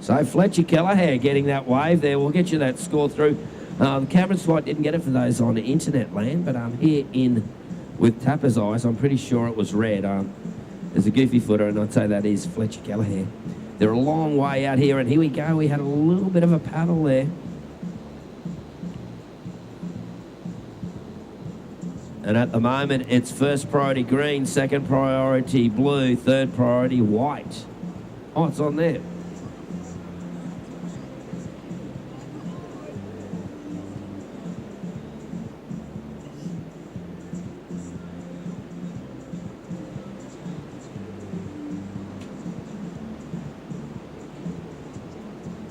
So Fletcher Kelleher getting that wave there. We'll get you that score through. The camera spot didn't get it for those on the internet land, but here in with Tapper's eyes, I'm pretty sure it was red. There's a goofy footer, and I'd say that is Fletcher Kelleher. They're a long way out here, and here we go. We had a little bit of a paddle there. And at the moment, it's first priority green, second priority blue, third priority white. Oh, it's on there.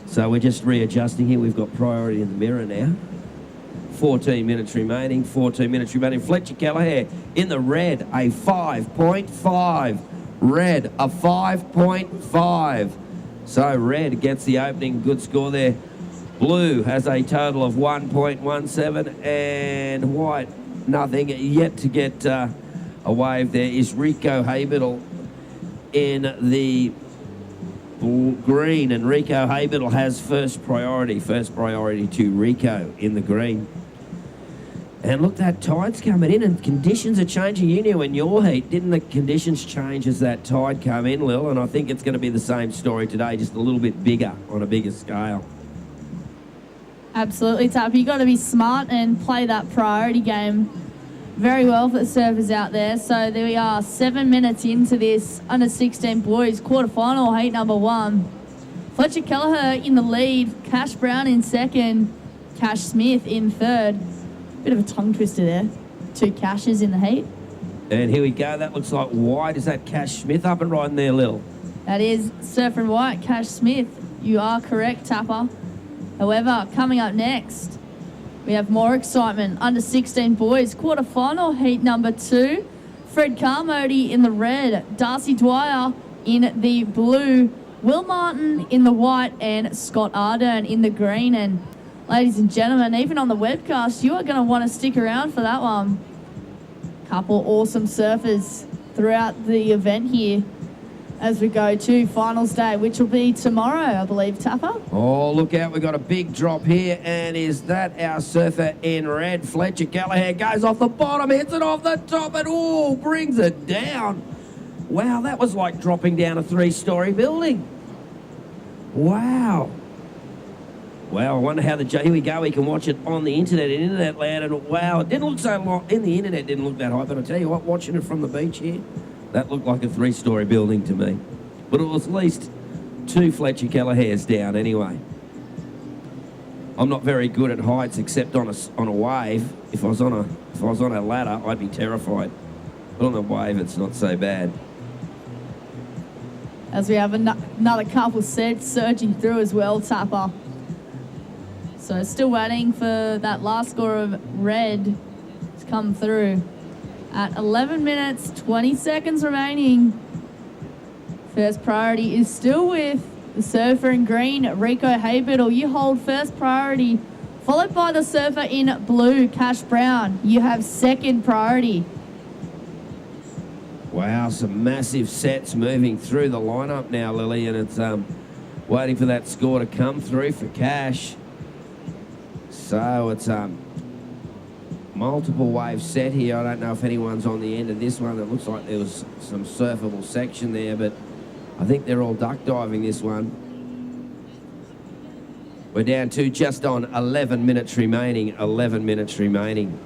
So we're just readjusting here. We've got priority in the mirror now. 14 minutes remaining. 14 minutes remaining. Fletcher Kelleher in the red, a 5.5. Red, a 5.5. So red gets the opening good score there. Blue has a total of 1.17, and white, nothing. Yet to get a wave there is Rico Haberl in the green, and Rico Haberl has first priority to Rico in the green. And look, that tide's coming in and conditions are changing. You knew in your heat, didn't the conditions change as that tide come in, Lil? And I think it's going to be the same story today, just a little bit bigger, on a bigger scale.
Absolutely, Tap. You've got to be smart and play that priority game very well for the surfers out there. So there we are, 7 minutes into this under 16 boys quarterfinal, heat number 1. Fletcher Kelleher in the lead, Cash Brown in second, Cash Smith in third. Bit of a tongue twister there. 2 Cashes in the heat.
And here we go. That looks like white. Is that Cash Smith up and riding there, Lil?
That is Surfer and White, Cash Smith. You are correct, Tapper. However, coming up next, we have more excitement. Under 16 boys, quarterfinal, heat number 2. Fred Carmody in the red, Darcy Dwyer in the blue, Will Martin in the white, and Scott Ardern in the green. And ladies and gentlemen, even on the webcast, you are going to want to stick around for that one. Couple awesome surfers throughout the event here as we go to finals day, which will be tomorrow, I believe, Tapper.
Oh, look out. We've got a big drop here. And is that our surfer in red? Fletcher Kelleher goes off the bottom, hits it off the top, and brings it down. Wow, that was like dropping down a 3-story building. Wow. Wow, I wonder how here we go, we can watch it on the internet, in Internet Land, and wow, it didn't look so long, in the internet didn't look that high, but I'll tell you what, watching it from the beach here, that looked like a 3-story building to me. But it was at least 2 Fletcher Kellehers down anyway. I'm not very good at heights except on a wave. If I was on a ladder, I'd be terrified. But on a wave, it's not so bad.
As we have another couple sets surging through as well, Tapper. So still waiting for that last score of red to come through. At 11 minutes, 20 seconds remaining. First priority is still with the surfer in green, Rico Haybiddle. You hold first priority, followed by the surfer in blue, Cash Brown. You have second priority.
Wow, some massive sets moving through the lineup now, Lily, and it's waiting for that score to come through for Cash. So it's multiple wave set here. I don't know if anyone's on the end of this one. It looks like there was some surfable section there, but I think they're all duck diving this one. We're down to just on 11 minutes remaining. 11 minutes remaining.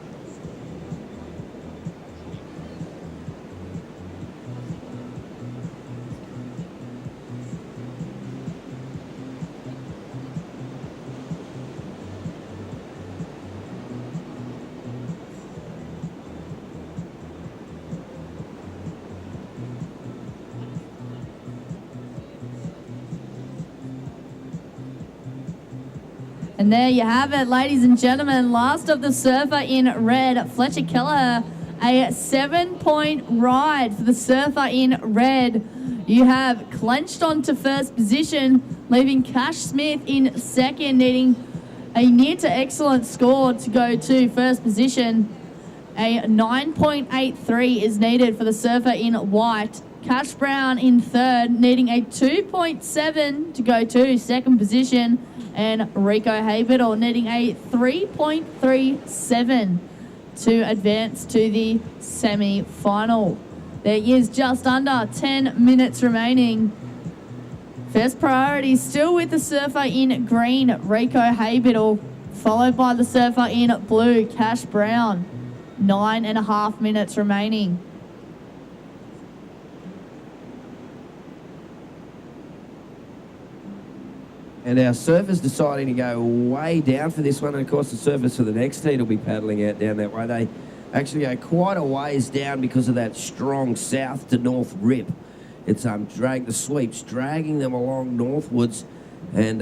And there you have it, ladies and gentlemen. Last of the surfer in red, Fletcher Kelleher. A 7-point ride for the surfer in red. You have clenched onto first position, leaving Cash Smith in second, needing a near to excellent score to go to first position. A 9.83 is needed for the surfer in white. Cash Brown in third, needing a 2.7 to go to second position. And Rico Haybiddle needing a 3.37 to advance to the semi-final. There is just under 10 minutes remaining. First priority still with the surfer in green, Rico Haybiddle, followed by the surfer in blue, Cash Brown. 9.5 minutes remaining.
And our surfers deciding to go way down for this one. And of course, the surfers for the next heat will be paddling out down that way. They actually go quite a ways down because of that strong south to north rip. It's the sweeps dragging them along northwards. And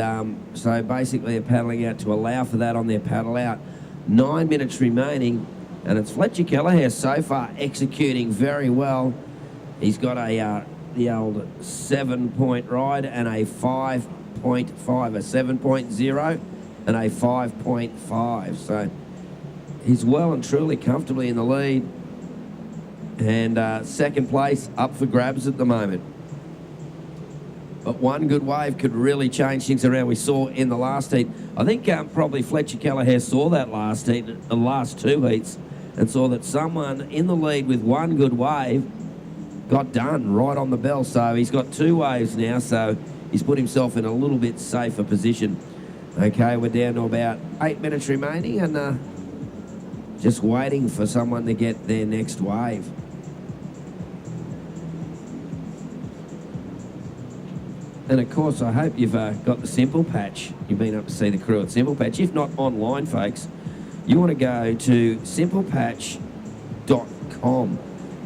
so basically they're paddling out to allow for that on their paddle out. 9 minutes remaining. And it's Fletcher Kelleher so far executing very well. He's got the old 7-point ride and a 5.5, a 7.0 and a 5.5. So he's well and truly comfortably in the lead. And second place up for grabs at the moment. But one good wave could really change things around. We saw in the last heat. I think probably Fletcher Kelleher saw that last heat, the last two heats, and saw that someone in the lead with one good wave got done right on the bell. So he's got two waves now, so he's put himself in a little bit safer position. Okay, we're down to about 8 minutes remaining and just waiting for someone to get their next wave. And of course, I hope you've got the Simple Patch. You've been up to see the crew at Simple Patch. If not online, folks, you want to go to simplepatch.com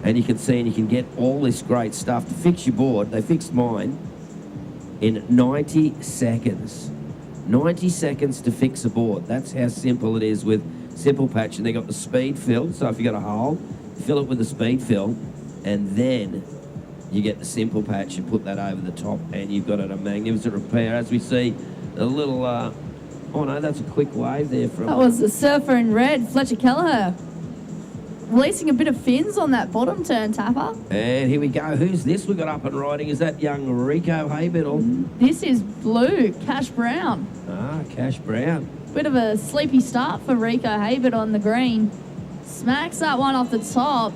and you can see and you can get all this great stuff to fix your board. They fixed mine in 90 seconds. 90 seconds to fix a board. That's how simple it is with Simple Patch. And they got the speed fill. So if you got a hole, fill it with the speed fill, and then you get the Simple Patch and put that over the top, and you've got a magnificent repair. As we see, a little, oh no, that's a quick wave there from...
That was the surfer in red, Fletcher Kelleher. Releasing a bit of fins on that bottom turn, Tapper.
And here we go. Who's this we got up and riding? Is that young Rico Haybiddle?
This is blue, Cash Brown.
Ah, Cash Brown.
Bit of a sleepy start for Rico Haybiddle on the green. Smacks that one off the top.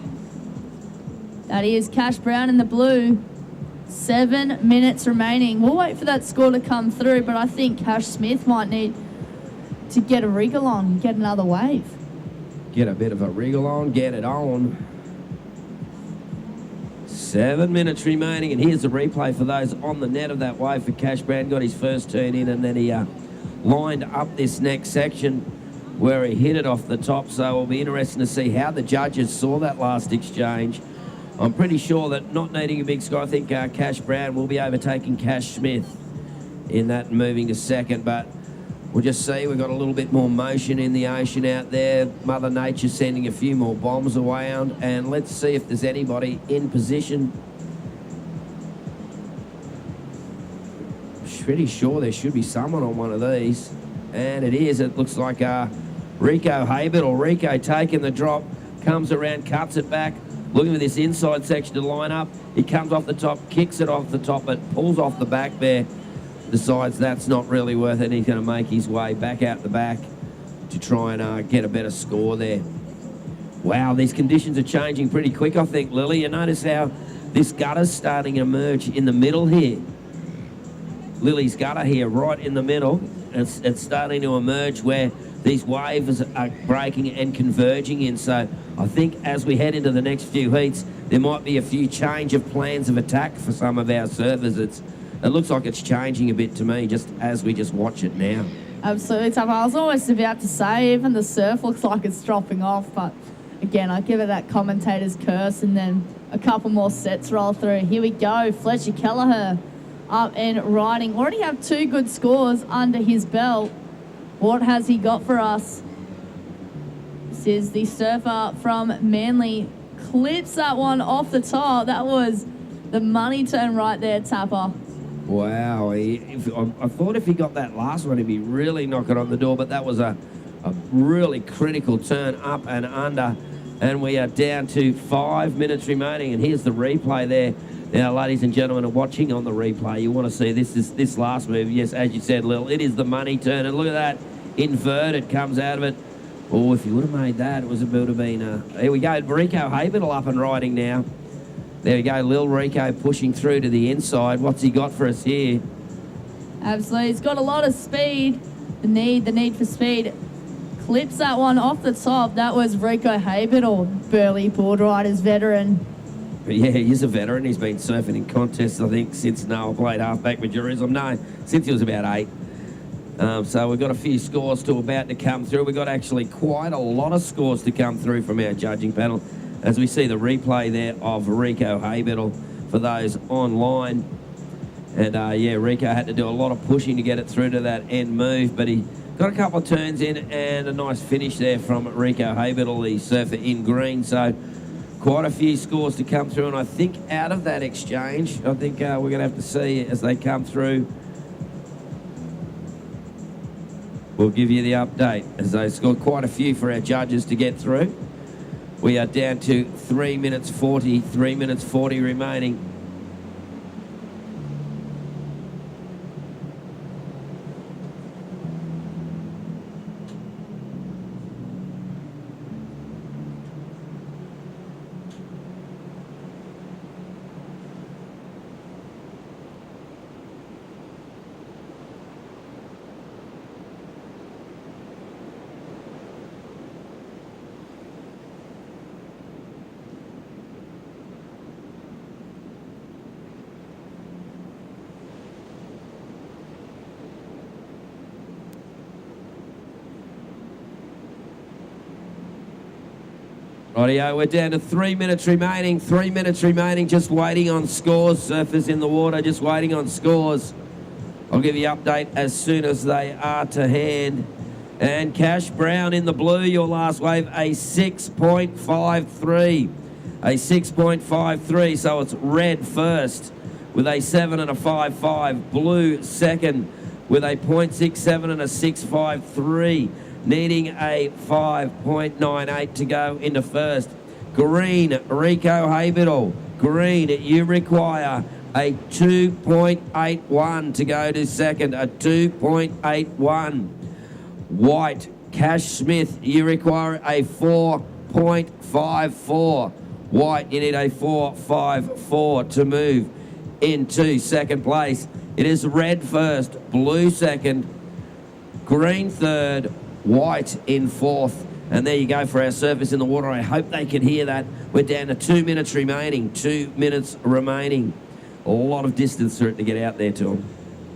That is Cash Brown in the blue. 7 minutes remaining. We'll wait for that score to come through, but I think Cash Smith might need to get a wriggle on and get another wave.
Get a bit of a wriggle on, get it on. 7 minutes remaining, and here's the replay for those on the net of that wave for Cash Brown. Got his first turn in, and then he lined up this next section where he hit it off the top. So it'll be interesting to see how the judges saw that last exchange. I'm pretty sure that not needing a big score, I think Cash Brown will be overtaking Cash Smith in that and moving to second. But we'll just see. We've got a little bit more motion in the ocean out there. Mother Nature sending a few more bombs around. And let's see if there's anybody in position. Pretty sure there should be someone on one of these. And it is. It looks like Rico Haybiddle. Rico taking the drop. Comes around, cuts it back. Looking for this inside section to line up. He comes off the top, kicks it off the top, but pulls off the back there. Decides that's not really worth it. He's going to make his way back out the back to try and get a better score there. Wow, these conditions are changing pretty quick, I think, Lily. You notice how this gutter's starting to emerge in the middle here. Lily's gutter here, right in the middle. It's starting to emerge where these waves are breaking and converging in. So I think as we head into the next few heats, there might be a few change of plans of attack for some of our surfers. It looks like it's changing a bit to me just as we just watch it now.
Absolutely, Tom. I was almost about to say, even the surf looks like it's dropping off, but again, I give it that commentator's curse and then a couple more sets roll through. Here we go, Fletcher Kelleher up and riding. Already have 2 good scores under his belt. What has he got for us? This is the surfer from Manly. Clips that one off the top. That was the money turn right there, Tapper.
Wow, I thought if he got that last one, he'd be really knocking on the door, but that was a really critical turn up and under, and we are down to 5 minutes remaining, and here's the replay there. Now, ladies and gentlemen, are watching on the replay. You want to see this last move. Yes, as you said, Lil, it is the money turn, and look at that. Inverted comes out of it. Oh, if you would have made that, it would have been... here we go, Rico Haybiddle up and riding now. There we go, Lil Rico pushing through to the inside. What's he got for us here?
Absolutely, he's got a lot of speed. The need for speed. Clips that one off the top. That was Rico Haybiddle, burly board riders veteran.
But yeah, he's a veteran. He's been surfing in contests, I think, since Noah played halfback with Jerusalem. No, since he was about 8. So we've got a few scores about to come through. We've got actually quite a lot of scores to come through from our judging panel as we see the replay there of Rico Haybiddle for those online. And yeah, Rico had to do a lot of pushing to get it through to that end move, but he got a couple of turns in and a nice finish there from Rico Haybiddle, the surfer in green. So quite a few scores to come through, and I think out of that exchange, I think we're going to have to see as they come through. We'll give you the update as they scored quite a few for our judges to get through. We are down to 3 minutes 40 remaining. Rightio, we're down to 3 minutes remaining. 3 minutes remaining, just waiting on scores. Surfers in the water, just waiting on scores. I'll give you update as soon as they are to hand. And Cash Brown in the blue, your last wave, a 6.53. A 6.53, so it's red first with a 7 and a 5.5. Blue second with a 0.67 and a 6.53. Needing a 5.98 to go into first. Green, Rico Habital. Green, you require a 2.81 to go to second, a 2.81. White, Cash Smith, you require a 4.54. White, you need a 4.54 to move into second place. It is red first, blue second, green third, white in fourth. And there you go for our surface in the water. I hope they can hear that. We're down to 2 minutes remaining. 2 minutes remaining. A lot of distance for it to get out there to them.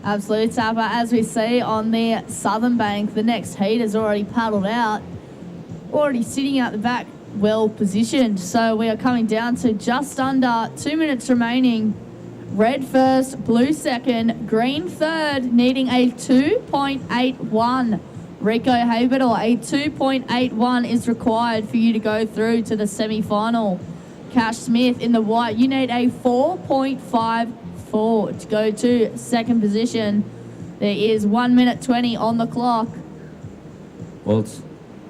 Absolutely, Tapper. As we see on the southern bank, the next heat has already paddled out. Already sitting out the back, well positioned. So we are coming down to just under 2 minutes remaining. Red first, blue second, green third, needing a 2.81. Rico Habital, a 2.81 is required for you to go through to the semi-final. Cash Smith in the white, you need a 4.54 to go to second position. There is 1 minute 20 on the clock.
Well,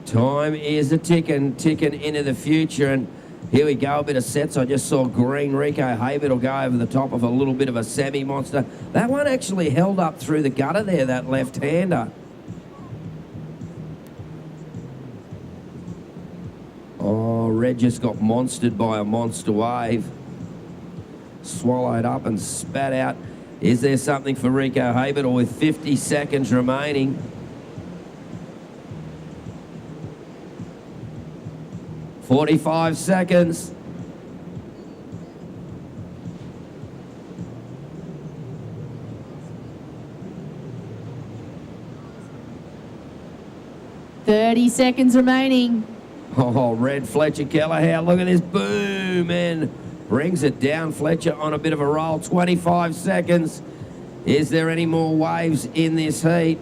time is a ticking into the future, and here we go, a bit of sets. I just saw green Rico Habital go over the top of a little bit of a semi-monster. That one actually held up through the gutter there, that left-hander. Oh, red just got monstered by a monster wave. Swallowed up and spat out. Is there something for Rico Habital with 50 seconds remaining? "45 seconds.
"30 seconds remaining.
Oh, red Fletcher Kelleher, look at this boom, and brings it down. Fletcher on a bit of a roll. 25 seconds. Is there any more waves in this heat?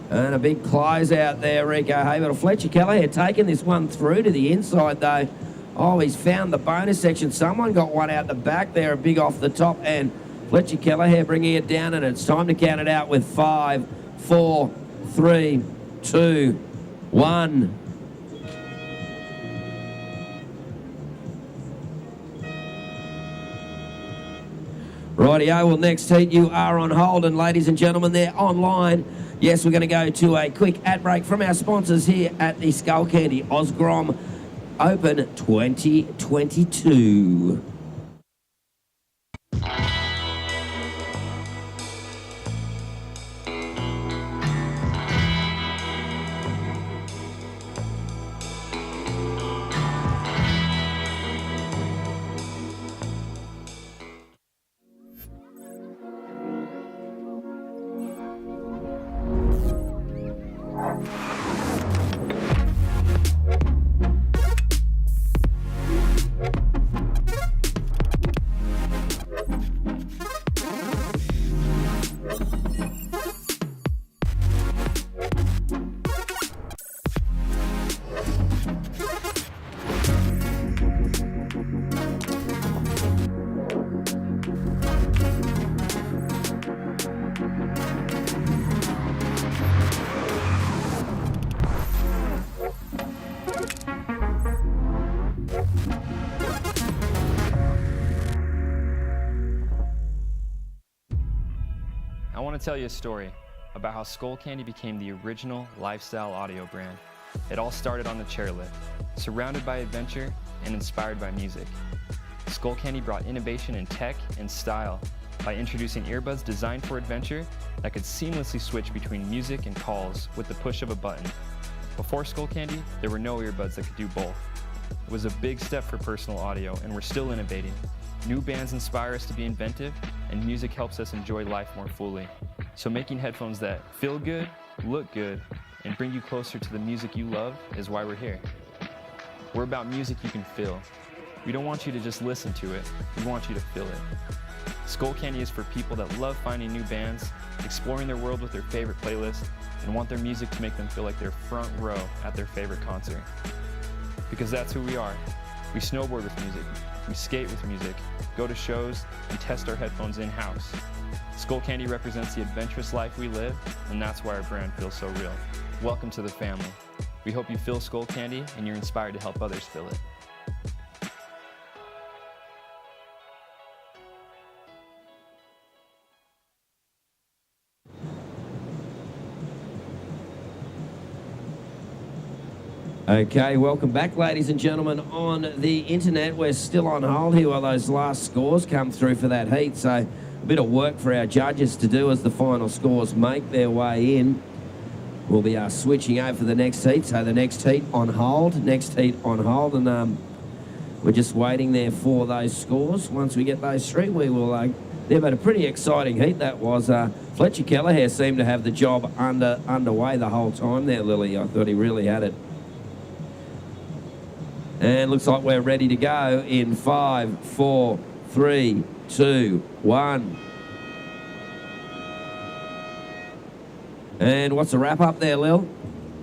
And a big close out there, Rico Habital. Fletcher Kelleher taking this one through to the inside, though. Oh, he's found the bonus section. Someone got one out the back there, a big off the top, and Fletcher Kelleher bringing it down, and it's time to count it out with 5, 4, 3, 2, 1. Rightio, well, next heat you are on hold, and ladies and gentlemen, they're online. Yes, we're going to go to a quick ad break from our sponsors here at the Skullcandy Grom Open 2022.
I want to tell you a story about how Skullcandy became the original lifestyle audio brand. It all started on the chairlift, surrounded by adventure and inspired by music. Skullcandy brought innovation in tech and style by introducing earbuds designed for adventure that could seamlessly switch between music and calls with the push of a button. Before Skullcandy, there were no earbuds that could do both. It was a big step for personal audio, and we're still innovating. New bands inspire us to be inventive, and music helps us enjoy life more fully. So making headphones that feel good, look good, and bring you closer to the music you love is why we're here. We're about music you can feel. We don't want you to just listen to it, we want you to feel it. Skullcandy is for people that love finding new bands, exploring their world with their favorite playlist, and want their music to make them feel like they're front row at their favorite concert. Because that's who we are. We snowboard with music, we skate with music, go to shows, and test our headphones in-house. Skullcandy represents the adventurous life we live, and that's why our brand feels so real. Welcome to the family. We hope you feel Skullcandy and you're inspired to help others feel it.
Okay, welcome back, ladies and gentlemen, on the internet. We're still on hold here while those last scores come through for that heat. So a bit of work for our judges to do as the final scores make their way in. We'll be switching over for the next heat. So the next heat on hold, and we're just waiting there for those scores. Once we get those through, we will. They've had a pretty exciting heat that was. Fletcher Kelleher seemed to have the job underway the whole time there, Lily. I thought he really had it. And looks like we're ready to go in 5, 4, 3, 2, 1. And what's the wrap up there, Lil?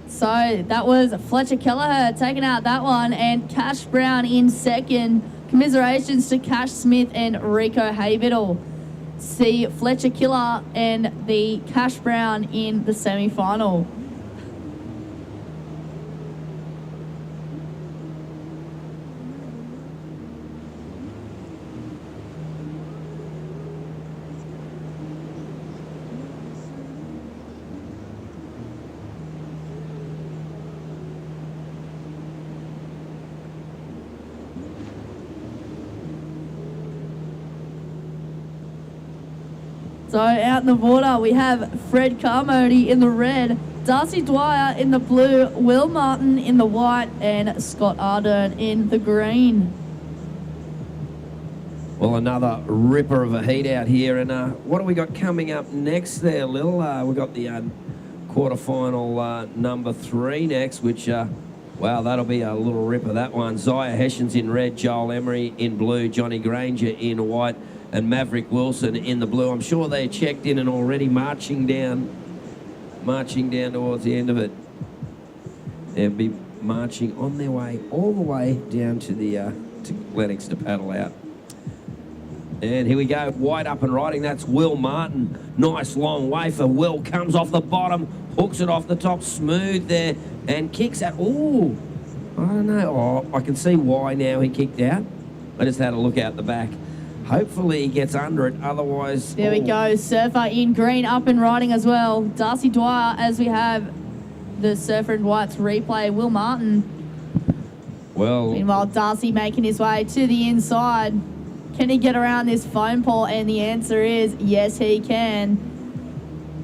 So that was Fletcher Kelleher taking out that one, and Cash Brown in second. Commiserations to Cash Smith and Rico Haybiddle. See Fletcher Killer and the Cash Brown in the semi-final. So out in the water, we have Fred Carmody in the red, Darcy Dwyer in the blue, Will Martin in the white, and Scott Ardern in the green.
Well, another ripper of a heat out here. And what do we got coming up next there, Lil? We've got the quarterfinal number 3 next, which, wow, that'll be a little ripper, that one. Zaya Hessian's in red, Joel Emery in blue, Johnny Granger in white, and Maverick Wilson in the blue. I'm sure they checked in and already marching down towards the end of it. They'll be marching on their way all the way down to the to Lennox to paddle out. And here we go, wide up and riding. That's Will Martin. Nice long wafer. Will comes off the bottom, hooks it off the top, smooth there, and kicks out. Ooh, I don't know. Oh, I can see why now he kicked out. I just had a look out the back. Hopefully he gets under it, otherwise...
There we go, Surfer in green, up and riding as well. Darcy Dwyer, as we have the Surfer in whites replay, Will Martin.
Well...
Meanwhile, Darcy making his way to the inside. Can he get around this foam pole? And the answer is yes, he can.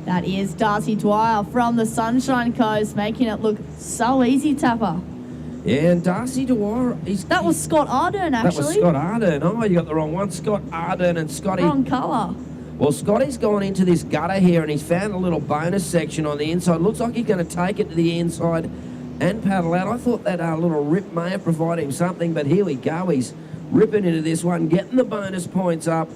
That is Darcy Dwyer from the Sunshine Coast, making it look so easy, Tapper.
Yeah, and Darcy Dwyer...
That was Scott Ardern, actually.
That was Scott Ardern. Oh, you got the wrong one. Scott Ardern and Scotty...
Wrong colour.
Well, Scotty's gone into this gutter here and he's found a little bonus section on the inside. Looks like he's going to take it to the inside and paddle out. I thought that little rip may have provided him something, but here we go. He's ripping into this one, getting the bonus points up,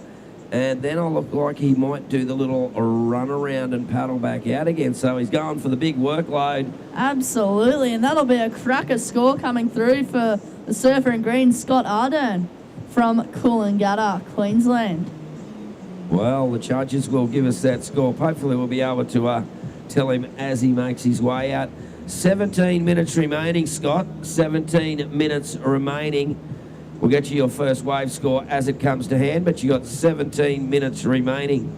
and then I'll look like he might do the little run around and paddle back out again. So he's going for the big workload.
Absolutely, and that'll be a cracker score coming through for the Surfer in green, Scott Ardern from Coolangatta, Queensland.
Well, the judges will give us that score. Hopefully we'll be able to tell him as he makes his way out. 17 minutes remaining, Scott. 17 minutes remaining. We'll get you your first wave score as it comes to hand, but you got 17 minutes remaining.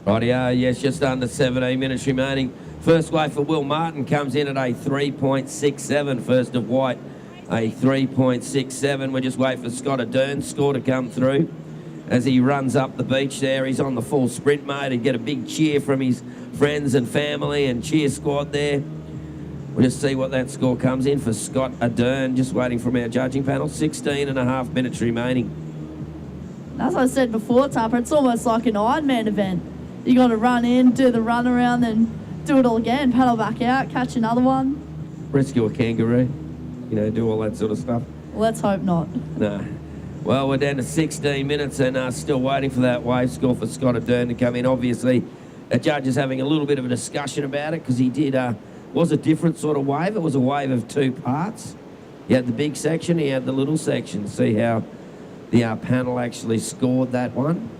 Rightio, yes, just under 17 minutes remaining. First wave for Will Martin comes in at a 3.67, first of white, a 3.67. We're just waiting for Scott Ardern's score to come through. As he runs up the beach there, he's on the full sprint mode and get a big cheer from his friends and family and cheer squad there. We'll just see what that score comes in for Scott Ardern, just waiting from our judging panel. 16 and a half minutes remaining.
As I said before, Tapper, it's almost like an Ironman event. You got to run in, do the run around, then do it all again, paddle back out, catch another one.
Rescue a kangaroo, you know, do all that sort of stuff.
Let's hope not.
No. Well, we're down to 16 minutes and still waiting for that wave score for Scott Ardern to come in. Obviously, the judge is having a little bit of a discussion about it because he did, was a different sort of wave. It was a wave of two parts. He had the big section, he had the little section. See how the panel actually scored that one.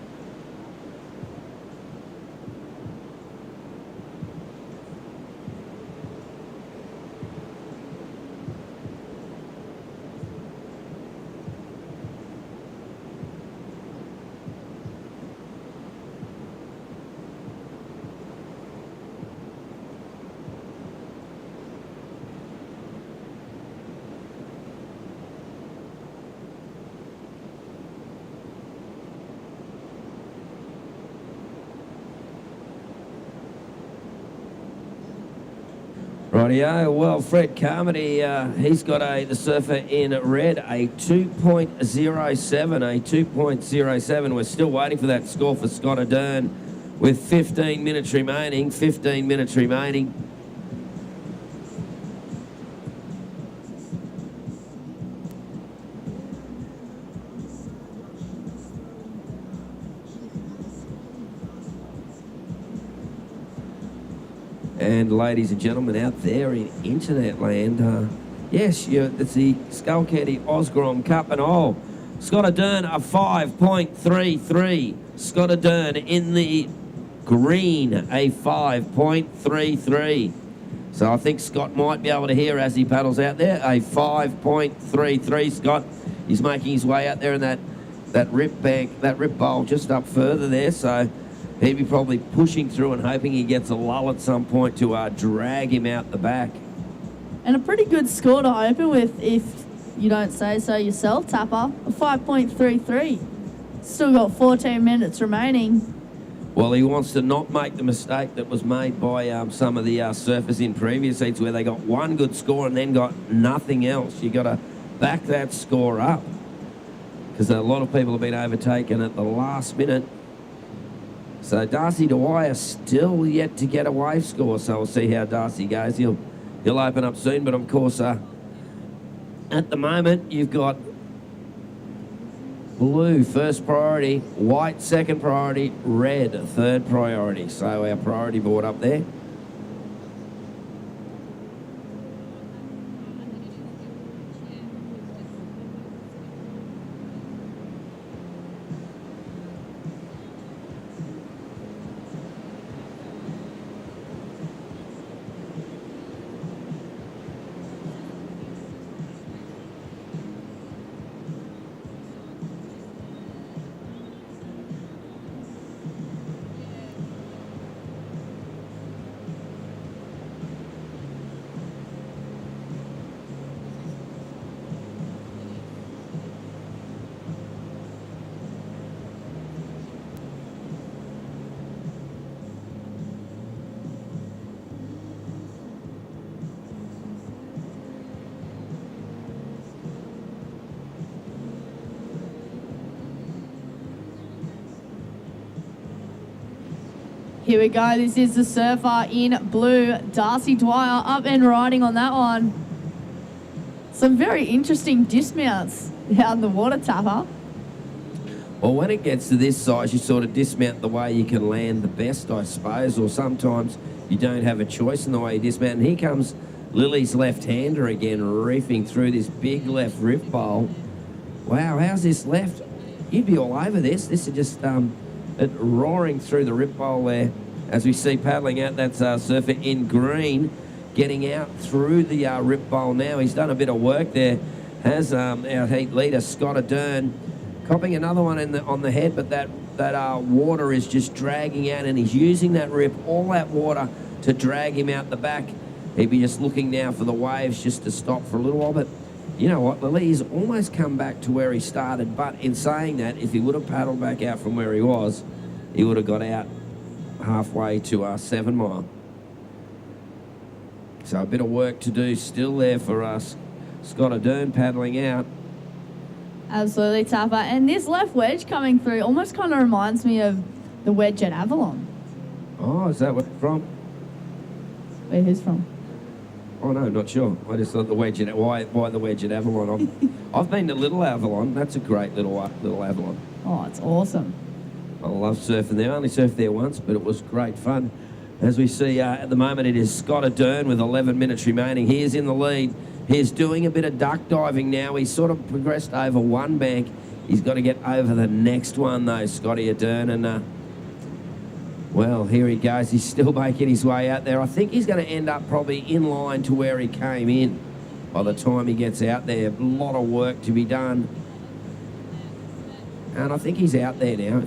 Rightio, well, Fred Carmody, he's got the surfer in red, a 2.07, a 2.07. We're still waiting for that score for Scott Ardern with 15 minutes remaining, 15 minutes remaining. And ladies and gentlemen out there in internet land, yes, it's the Skullcandy Osgrom Cup and all. Scott Ardern a 5.33. Scott Ardern in the green, a 5.33. So I think Scott might be able to hear as he paddles out there, a 5.33. Scott is making his way out there in that rip bank, that rip bowl just up further there. So he'd be probably pushing through and hoping he gets a lull at some point to drag him out the back.
And a pretty good score to open with, if you don't say so yourself, Tapper. A 5.33. Still got 14 minutes remaining.
Well, he wants to not make the mistake that was made by some of the surfers in previous heats where they got one good score and then got nothing else. You got to back that score up because a lot of people have been overtaken at the last minute. So Darcy Dwyer still yet to get a wave score, so we'll see how Darcy goes. He'll open up soon, but of course, at the moment, you've got blue first priority, white second priority, red third priority. So our priority board up there.
Here we go. This is the surfer in blue, Darcy Dwyer, up and riding on that one. Some very interesting dismounts out in the water, Tapper.
Well, when it gets to this size, you sort of dismount the way you can land the best, I suppose, or sometimes you don't have a choice in the way you dismount. And here comes Lily's left-hander again, reefing through this big left rip bowl. Wow, how's this left? You'd be all over this. This is just it roaring through the rip bowl there as we see paddling out. That's surfer in green getting out through the rip bowl now. He's done a bit of work there, has our heat leader Scott Ardern, copping another one on the head, but that water is just dragging out and he's using that rip, all that water, to drag him out the back. He'd be just looking now for the waves just to stop for a little while, but you know what, Lily's almost come back to where he started, but in saying that, if he would have paddled back out from where he was, he would have got out halfway to 7 Mile. So a bit of work to do still there for us. Scott Ardern paddling out.
Absolutely, Tapper. And this left wedge coming through almost kind of reminds me of the wedge at Avalon.
Oh, is that where it's from?
Where who's from?
Oh, no, not sure. I just thought the wedge at... Why the wedge at Avalon? I've been to Little Avalon. That's a great little Avalon.
Oh, it's awesome.
I love surfing there. I only surfed there once, but it was great fun. As we see at the moment, it is Scott Ardern with 11 minutes remaining. He is in the lead. He's doing a bit of duck diving now. He's sort of progressed over one bank. He's got to get over the next one, though, Scotty Ardern. And, well, here he goes. He's still making his way out there. I think he's going to end up probably in line to where he came in by the time he gets out there. A lot of work to be done. And I think he's out there now.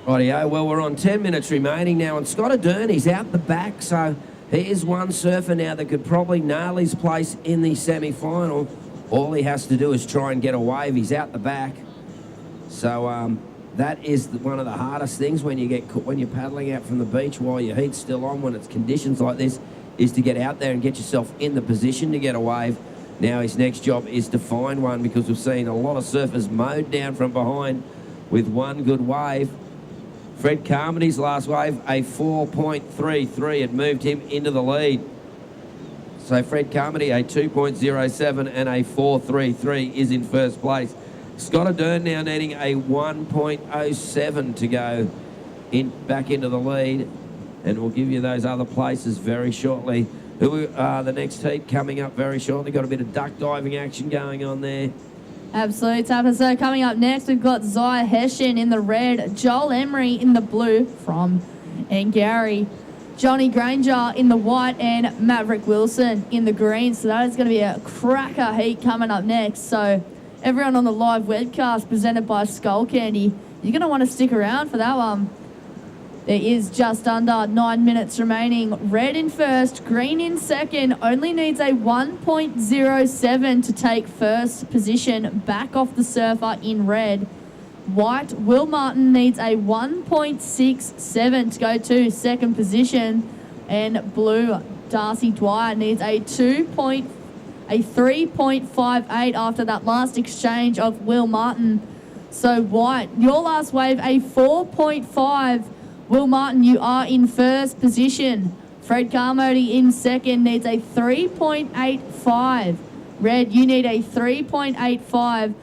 Rightio, well, we're on 10 minutes remaining now, and Scott Ardern, he's out the back, so he is one surfer now that could probably nail his place in the semi-final. All he has to do is try and get a wave. He's out the back. So that is one of the hardest things when you're paddling out from the beach while your heat's still on, when it's conditions like this, is to get out there and get yourself in the position to get a wave. Now his next job is to find one, because we've seen a lot of surfers mowed down from behind with one good wave. Fred Carmody's last wave, a 4.33. It moved him into the lead. So Fred Carmody, a 2.07 and a 4.33 is in first place. Scott Ardern now needing a 1.07 to go back into the lead. And we'll give you those other places very shortly. Who are the next heat coming up very shortly? Got a bit of duck diving action going on there.
Absolutely, Tapper. So coming up next, we've got Zaya Hessian in the red, Joel Emery in the blue from Angary, Johnny Granger in the white, and Maverick Wilson in the green. So that is going to be a cracker heat coming up next. So everyone on the live webcast presented by Skullcandy, you're going to want to stick around for that one. There is just under 9 minutes remaining. Red in first, green in second. Only needs a 1.07 to take first position back off the surfer in red. White, Will Martin needs a 1.67 to go to second position. And blue, Darcy Dwyer needs a 3.58 after that last exchange of Will Martin. So white, your last wave, a 4.5. Will Martin, you are in first position. Fred Carmody in second, needs a 3.85. Red, you need a 3.85.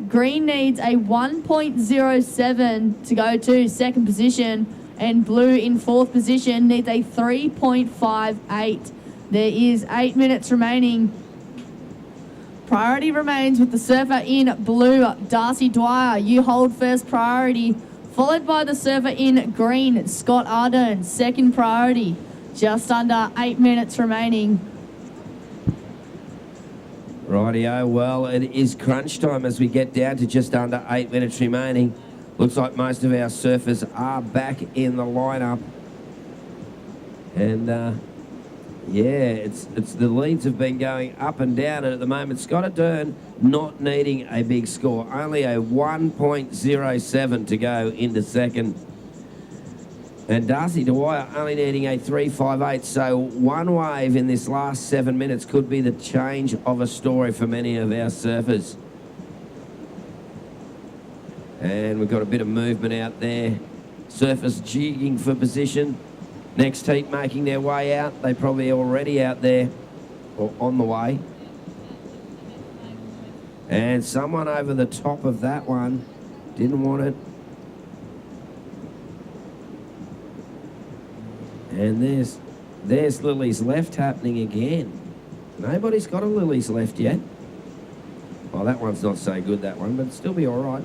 Green needs a 1.07 to go to second position. And blue in fourth position needs a 3.58. There is 8 minutes remaining. Priority remains with the surfer in blue, Darcy Dwyer. You hold first priority, followed by the surfer in green, Scott Ardern, second priority. Just under 8 minutes remaining.
Rightio, well, it is crunch time as we get down to just under 8 minutes remaining. Looks like most of our surfers are back in the lineup. And, yeah, it's the leads have been going up and down, and at the moment, Scott Ardern not needing a big score. Only a 1.07 to go into second. And Darcy Dwyer only needing a 3.58. So one wave in this last 7 minutes could be the change of a story for many of our surfers. And we've got a bit of movement out there. Surfers jigging for position. Next heat making their way out. They probably already out there or on the way. And someone over the top of that one didn't want it. And there's Lily's left happening again. Nobody's got a Lily's left yet. Well, that one's not so good, that one, but it'll still be all right.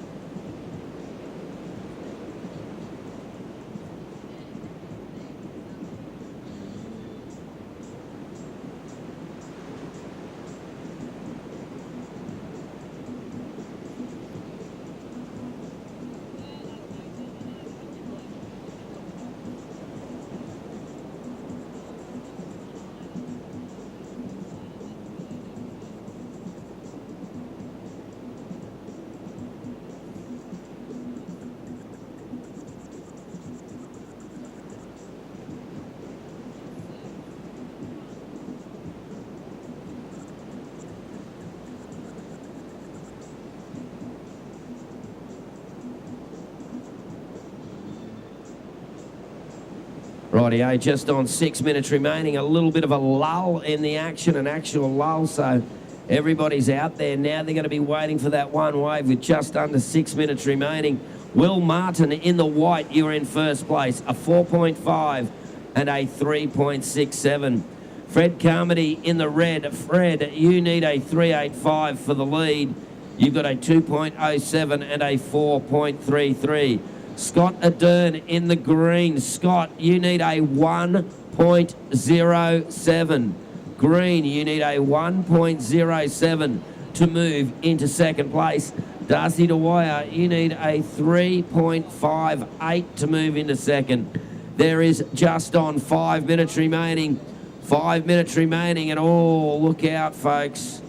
Rightio, just on 6 minutes remaining. A little bit of a lull in the action, an actual lull. So everybody's out there now. They're going to be waiting for that one wave with just under 6 minutes remaining. Will Martin in the white, you're in first place. A 4.5 and a 3.67. Fred Carmody in the red. Fred, you need a 3.85 for the lead. You've got a 2.07 and a 4.33. Scott Ardern in the green. Scott, you need a 1.07. Green, you need a 1.07 to move into second place. Darcy Dwyer, you need a 3.58 to move into second. There is just on 5 minutes remaining. 5 minutes remaining, and oh, look out, folks.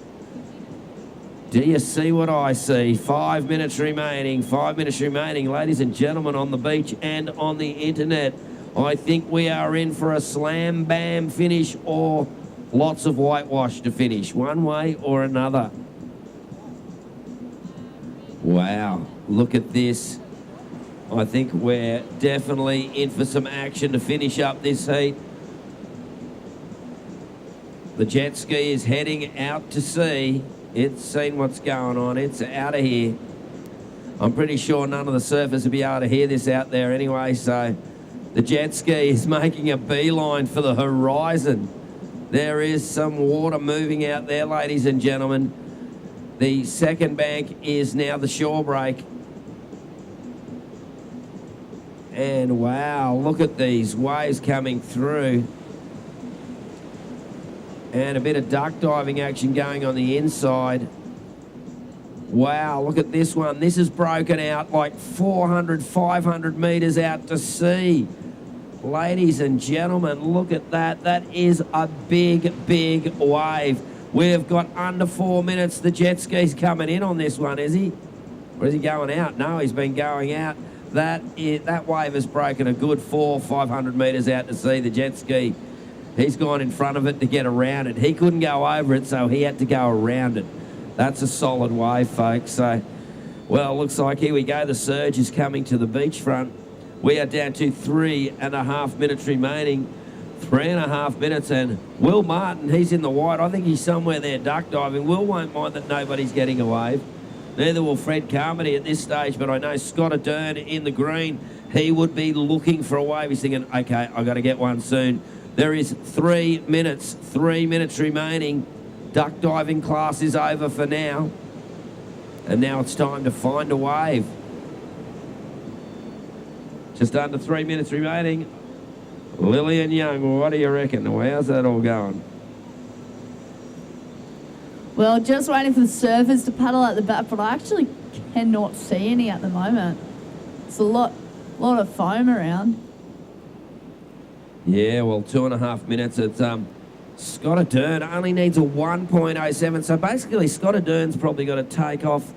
Do you see what I see? 5 minutes remaining. 5 minutes remaining, ladies and gentlemen, on the beach and on the internet. I think we are in for a slam bam finish or lots of whitewash to finish, one way or another. Wow, look at this. I think we're definitely in for some action to finish up this heat. The jet ski is heading out to sea. It's seen what's going on. It's out of here. I'm pretty sure none of the surfers will be able to hear this out there anyway, so the jet ski is making a beeline for the horizon. There is some water moving out there, ladies and gentlemen. The second bank is now the shore break. And wow, look at these waves coming through. And a bit of duck diving action going on the inside. Wow, look at this one. This is broken out like 400, 500 metres out to sea. Ladies and gentlemen, look at that. That is a big, big wave. We've got under 4 minutes. The jet ski's coming in on this one, is he? Or is he going out? No, he's been going out. That wave has broken a good 400, 500 metres out to sea, the jet ski. He's gone in front of it to get around it. He couldn't go over it, so he had to go around it. That's a solid wave, folks. So, well, looks like here we go. The surge is coming to the beachfront. We are down to 3.5 minutes remaining. 3.5 minutes, and Will Martin, he's in the white. I think he's somewhere there duck diving. Will won't mind that nobody's getting a wave. Neither will Fred Carmody at this stage, but I know Scott Ardern in the green. He would be looking for a wave. He's thinking, okay, I've got to get one soon. There is 3 minutes, 3 minutes remaining. Duck diving class is over for now. And now it's time to find a wave. Just under 3 minutes remaining. Lillian Young, what do you reckon? How's that all going?
Well, just waiting for the surfers to paddle at the back, but I actually cannot see any at the moment. It's a lot of foam around.
Yeah, well, 2.5 minutes. It's Scott Ardern only needs a 1.07. So basically, Scott Ardern's probably got to take off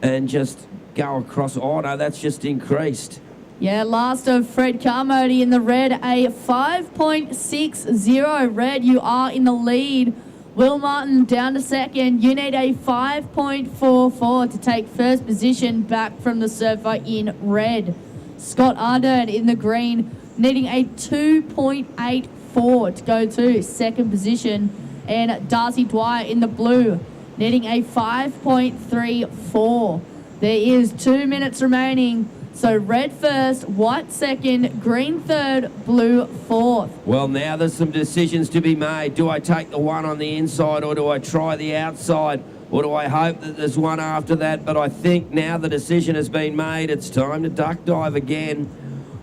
and just go across. Oh, no, that's just increased.
Yeah, last of Fred Carmody in the red, a 5.60. Red, you are in the lead. Will Martin down to second. You need a 5.44 to take first position back from the surfer in red. Scott Ardern in the green, needing a 2.84 to go to second position. And Darcy Dwyer in the blue, needing a 5.34. There is 2 minutes remaining. So red first, white second, green third, blue fourth.
Well, now there's some decisions to be made. Do I take the one on the inside or do I try the outside? Or do I hope that there's one after that? But I think now the decision has been made. It's time to duck dive again.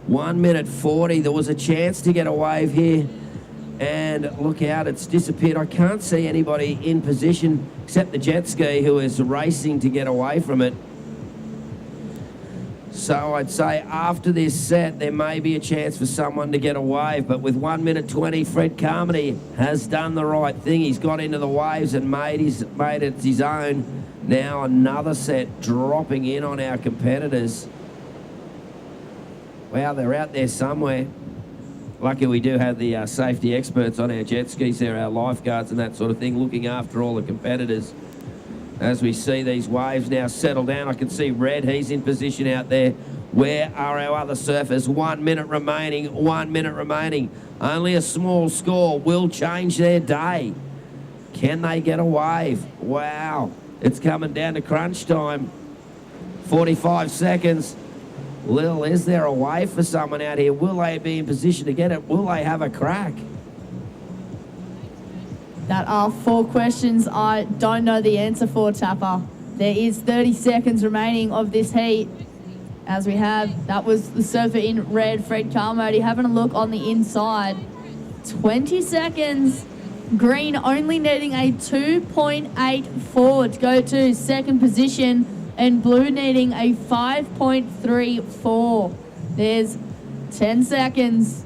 1 minute 40. There was a chance to get a wave here. And look out, it's disappeared. I can't see anybody in position except the jet ski who is racing to get away from it. So I'd say after this set, there may be a chance for someone to get a wave. But with 1 minute 20, Fred Carmody has done the right thing. He's got into the waves and made it his own. Now another set dropping in on our competitors. Wow, they're out there somewhere. Lucky we do have the safety experts on our jet skis there, our lifeguards and that sort of thing, looking after all the competitors. As we see these waves now settle down, I can see Red, he's in position out there. Where are our other surfers? 1 minute remaining, 1 minute remaining. Only a small score will change their day. Can they get a wave? Wow, it's coming down to crunch time. 45 seconds. Lil, is there a wave for someone out here? Will they be in position to get it? Will they have a crack?
That are 4 questions I don't know the answer for, Tapper. There is 30 seconds remaining of this heat. As we have, that was the surfer in red, Fred Carmody, having a look on the inside. 20 seconds. Green only needing a 2.84 to go to second position, and blue needing a 5.34. There's 10 seconds.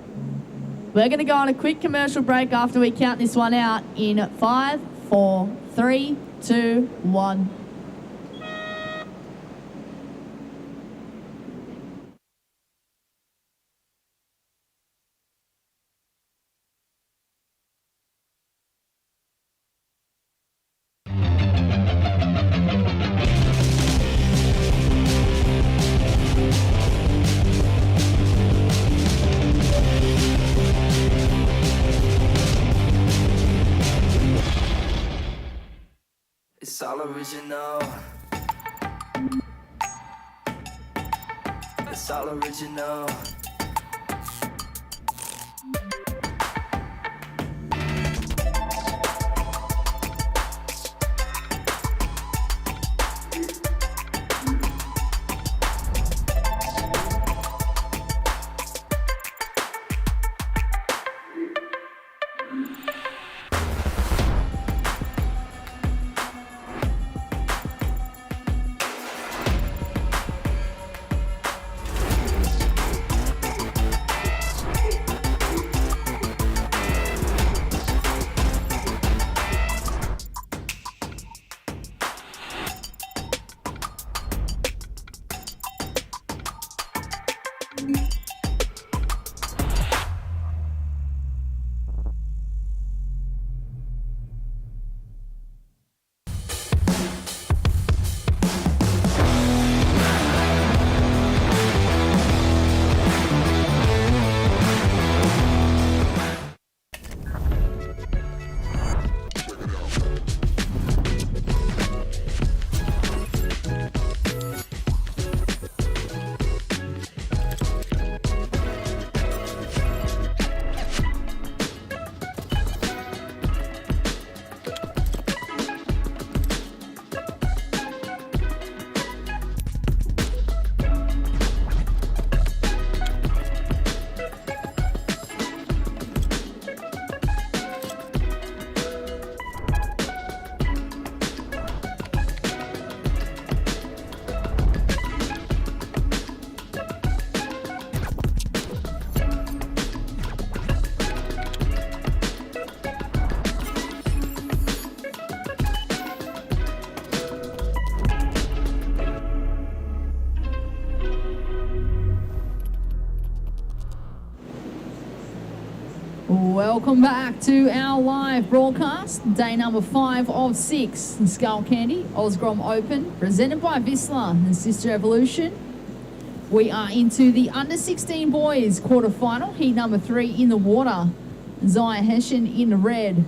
We're going to go on a quick commercial break after we count this one out in 5, 4, 3, 2, 1.
It's all original. It's all original.
Welcome back to our live broadcast, day number 5 of 6, the Skullcandy Grom Open, presented by Vissla and Sister Evolution. We are into the under 16 boys quarterfinal, heat number 3 in the water. Zaya Hessian in the red,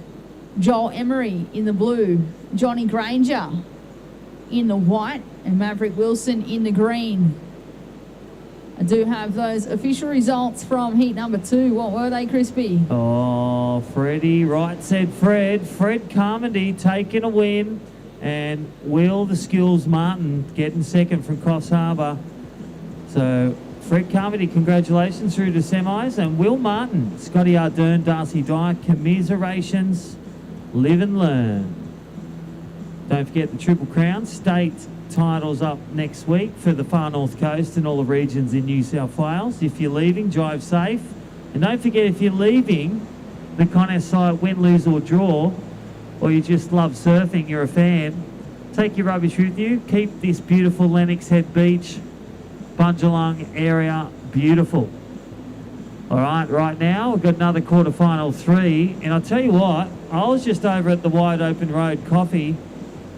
Joel Emery in the blue, Johnny Granger in the white, and Maverick Wilson in the green. I do have those official results from heat number 2. What were they, Crispy?
Oh, Freddie, right said Fred. Fred Carmody taking a win, and Will the Skills Martin getting second from Cross Harbour. So Fred Carmody, congratulations through to semis, and Will Martin, Scotty Ardern, Darcy Dyer, commiserations, live and learn. Don't forget the Triple Crown State titles up next week for the far north coast and all the regions in New South Wales. If you're leaving, drive safe. And don't forget, if you're leaving the contest site, win, lose or draw, or you just love surfing, you're a fan, take your rubbish with you. Keep this beautiful Lennox Head Beach, Bundjalung area beautiful. All right, right now we've got another quarterfinal 3. And I'll tell you what, I was just over at the Wide Open Road Coffee.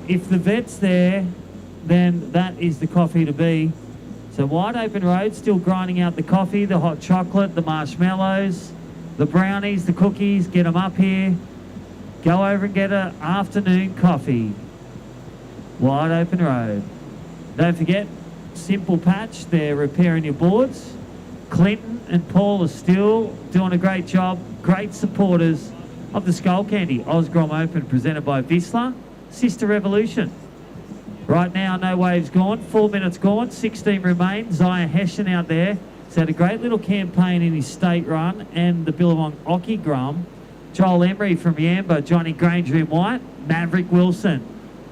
If the vet's there, then that is the coffee to be. So Wide Open Road still grinding out the coffee, the hot chocolate, the marshmallows, the brownies, the cookies. Get them up here. Go over and get an afternoon coffee. Wide Open Road. Don't forget, Simple Patch, they're repairing your boards. Clinton and Paul are still doing a great job. Great supporters of the Skullcandy Grom Open presented by Vissla, Sister Revolution. Right now, no waves gone, 4 minutes gone, 16 remain. Zion Hessian out there. He's had a great little campaign in his state run and the Billabong Occy Grom. Joel Emery from Yamba, Johnny Granger in white. Maverick Wilson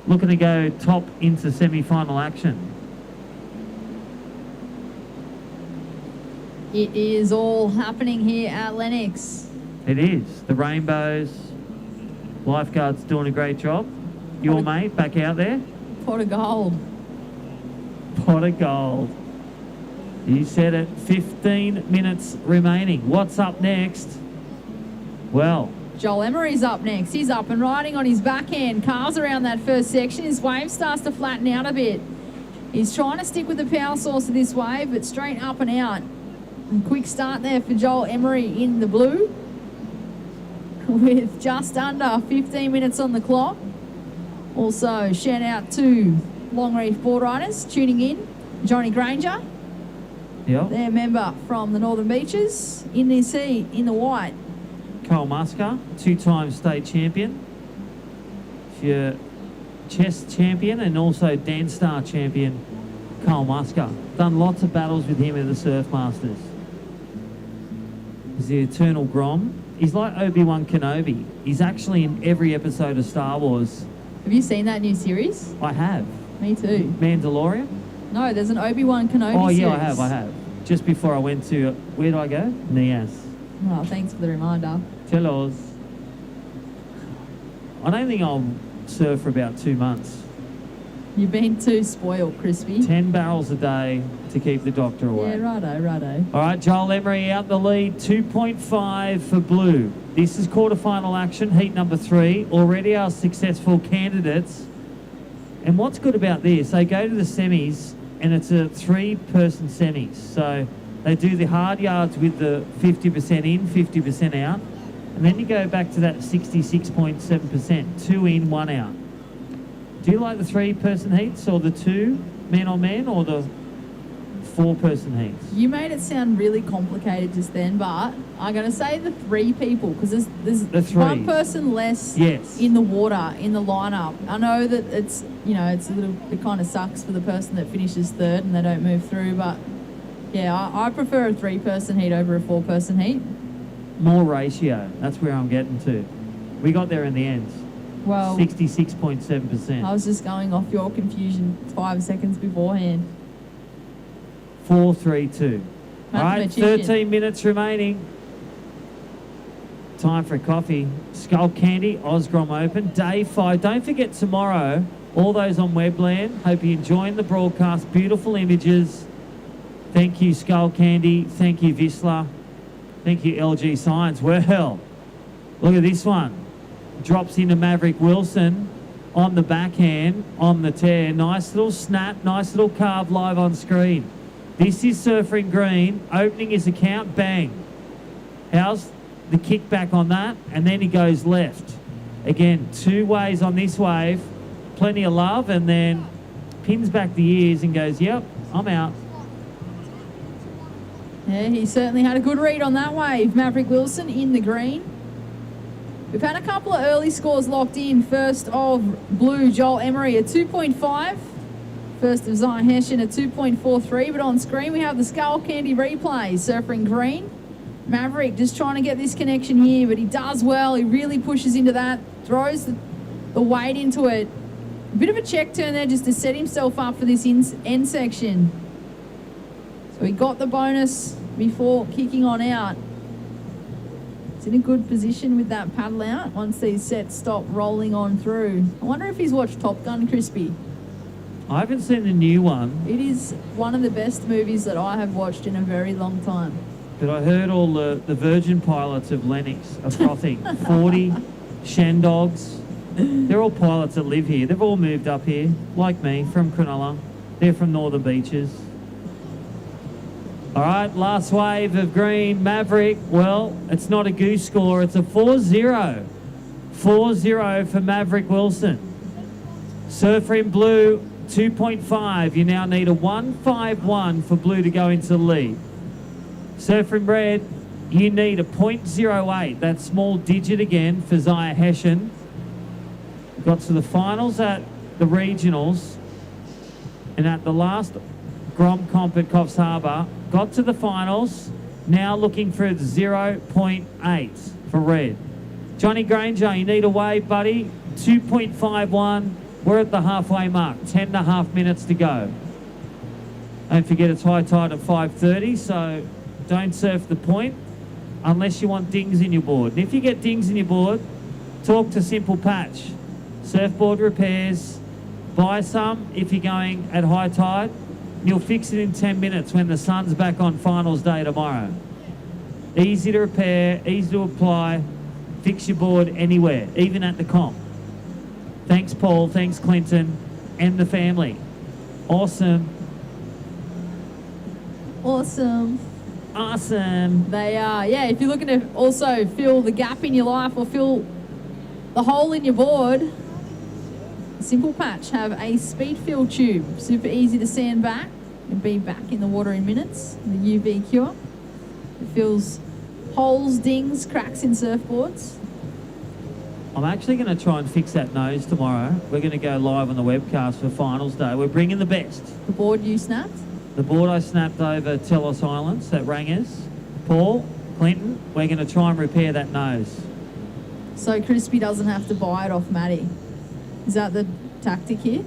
looking to go top into semi-final action.
It is all happening here at Lennox.
It is. The Rainbows, lifeguards doing a great job. Your mate back out there.
Pot of gold.
Pot of gold. You said it. 15 minutes remaining. What's up next? Well,
Joel Emery's up next. He's up and riding on his backhand. Carves around that first section. His wave starts to flatten out a bit. He's trying to stick with the power source of this wave, but straight up and out. And quick start there for Joel Emery in the blue with just under 15 minutes on the clock. Also, shout out to Long Reef board riders tuning in. Johnny Granger, their member from the Northern Beaches, in this heat in the white.
Cole Musker, two-time state champion. Your chess champion and also dance star champion, Cole Musker. Done lots of battles with him at the Surf Masters. He's the eternal Grom. He's like Obi-Wan Kenobi. He's actually in every episode of Star Wars.
Have you seen that new series?
I have.
Me too.
Mandalorian?
No, there's an Obi-Wan Kenobi series.
Oh, yeah, I have. Just before I went to, where did I go? Nias.
Oh, thanks for the reminder.
Telos. I don't think I'll surf for about 2 months.
You've been too spoiled, Crispy.
10 barrels a day to keep the doctor away.
Yeah, righto.
All right, Joel Emery out the lead, 2.5 for blue. This is quarterfinal action, heat number 3. Already our successful candidates. And what's good about this, they go to the semis, and it's a 3-person semis. So they do the hard yards with the 50% in, 50% out. And then you go back to that 66.7%, 2 in, 1 out. Do you like the 3-person heats or the 2 men on men or the 4-person heats?
You made it sound really complicated just then, but I'm going to say the 3 people because there's
the
1 person less in the water, in the lineup. I know that it's a little, it kind of sucks for the person that finishes 3rd and they don't move through, but yeah, I prefer a 3-person heat over a 4-person heat.
More ratio, that's where I'm getting to. We got there in the end.
Well,
66.7%.
I was just going off your confusion 5 seconds beforehand.
4-3-2. All right, 13 minutes remaining. Time for a coffee. Skullcandy, Grom Open, day 5. Don't forget tomorrow, all those on Webland. Hope you're enjoying the broadcast. Beautiful images. Thank you, Skullcandy. Thank you, Vissla. Thank you, LG Science. Well, look at this one. Drops into Maverick Wilson on the backhand, on the tear. Nice little snap, nice little carve live on screen. This is Surfing Green. Opening his account, bang. How's the kickback on that? And then he goes left. Again, 2 ways on this wave. Plenty of love, and then pins back the ears and goes, yep, I'm out.
Yeah, he certainly had a good read on that wave. Maverick Wilson in the green. We've had a couple of early scores locked in. First of blue, Joel Emery at 2.5. First of Zion Hessian at 2.43. But on screen we have the Skullcandy replay. Surfing green. Maverick just trying to get this connection here, but he does well. He really pushes into that. Throws the weight into it. A bit of a check turn there just to set himself up for this end section. So he got the bonus before kicking on out. He's in a good position with that paddle out once these sets stop rolling on through. I wonder if he's watched Top Gun, Crispy.
I haven't seen the new one.
It is one of the best movies that I have watched in a very long time.
But I heard all the Virgin pilots of Lennox are frothing. 40 Shandogs. They're all pilots that live here. They've all moved up here, like me, from Cronulla. They're from Northern Beaches. All right, last wave of green. Maverick, well, it's not a goose score. It's a 4-0. 4-0 for Maverick Wilson. Surfer in blue, 2.5. You now need a 1.51 for blue to go into the lead. Surfer in red, you need a 0.08. That small digit again for Zaya Hessian. Got to the finals at the regionals and at the last Grom comp at Coffs Harbour. Got to the finals, now looking for 0.8 for red. Johnny Granger, you need a wave, buddy. 2.51. We're at the halfway mark. 10.5 minutes to go. Don't forget it's high tide at 5:30, so don't surf the point unless you want dings in your board. And if you get dings in your board, talk to Simple Patch. Surfboard repairs. Buy some if you're going at high tide. You'll fix it in 10 minutes when the sun's back on finals day tomorrow. Easy to repair, easy to apply. Fix your board anywhere, even at the comp. Thanks, Paul. Thanks, Clinton, and the family. Awesome.
Awesome.
Awesome.
They are, yeah, if you're looking to also fill the gap in your life or fill the hole in your board, Simple Patch have a speed fill tube. Super easy to sand back and be back in the water in minutes. The UV cure. It fills holes, dings, cracks in surfboards.
I'm actually going to try and fix that nose tomorrow. We're going to go live on the webcast for finals day. We're bringing the best.
The board you snapped?
The board I snapped over Telos Islands at Rangers. Paul, Clinton, we're going to try and repair that nose.
So Crispy doesn't have to buy it off Maddie. Is that the tactic here?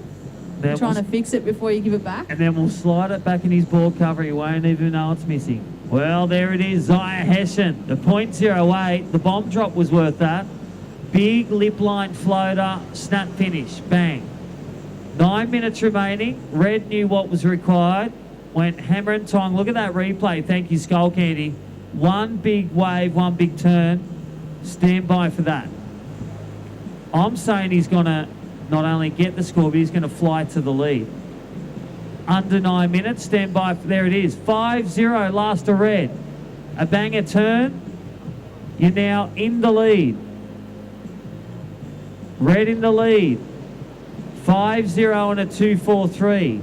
You're trying to fix it before you give it back?
And then we'll slide it back in his board cover. He won't even know it's missing. Well, there it is, Zaya Hessian. The 0.08, the bomb drop was worth that. Big lip line floater, snap finish, bang. 9 minutes remaining. Red knew what was required. Went hammer and tong. Look at that replay. Thank you, Skullcandy. One big wave, one big turn. Stand by for that. I'm saying he's going to not only get the score, but he's going to fly to the lead. Under 9 minutes, stand by. There it is. 5-0, last to red. A banger turn. You're now in the lead. Red in the lead. 5-0 and a 2-4-3.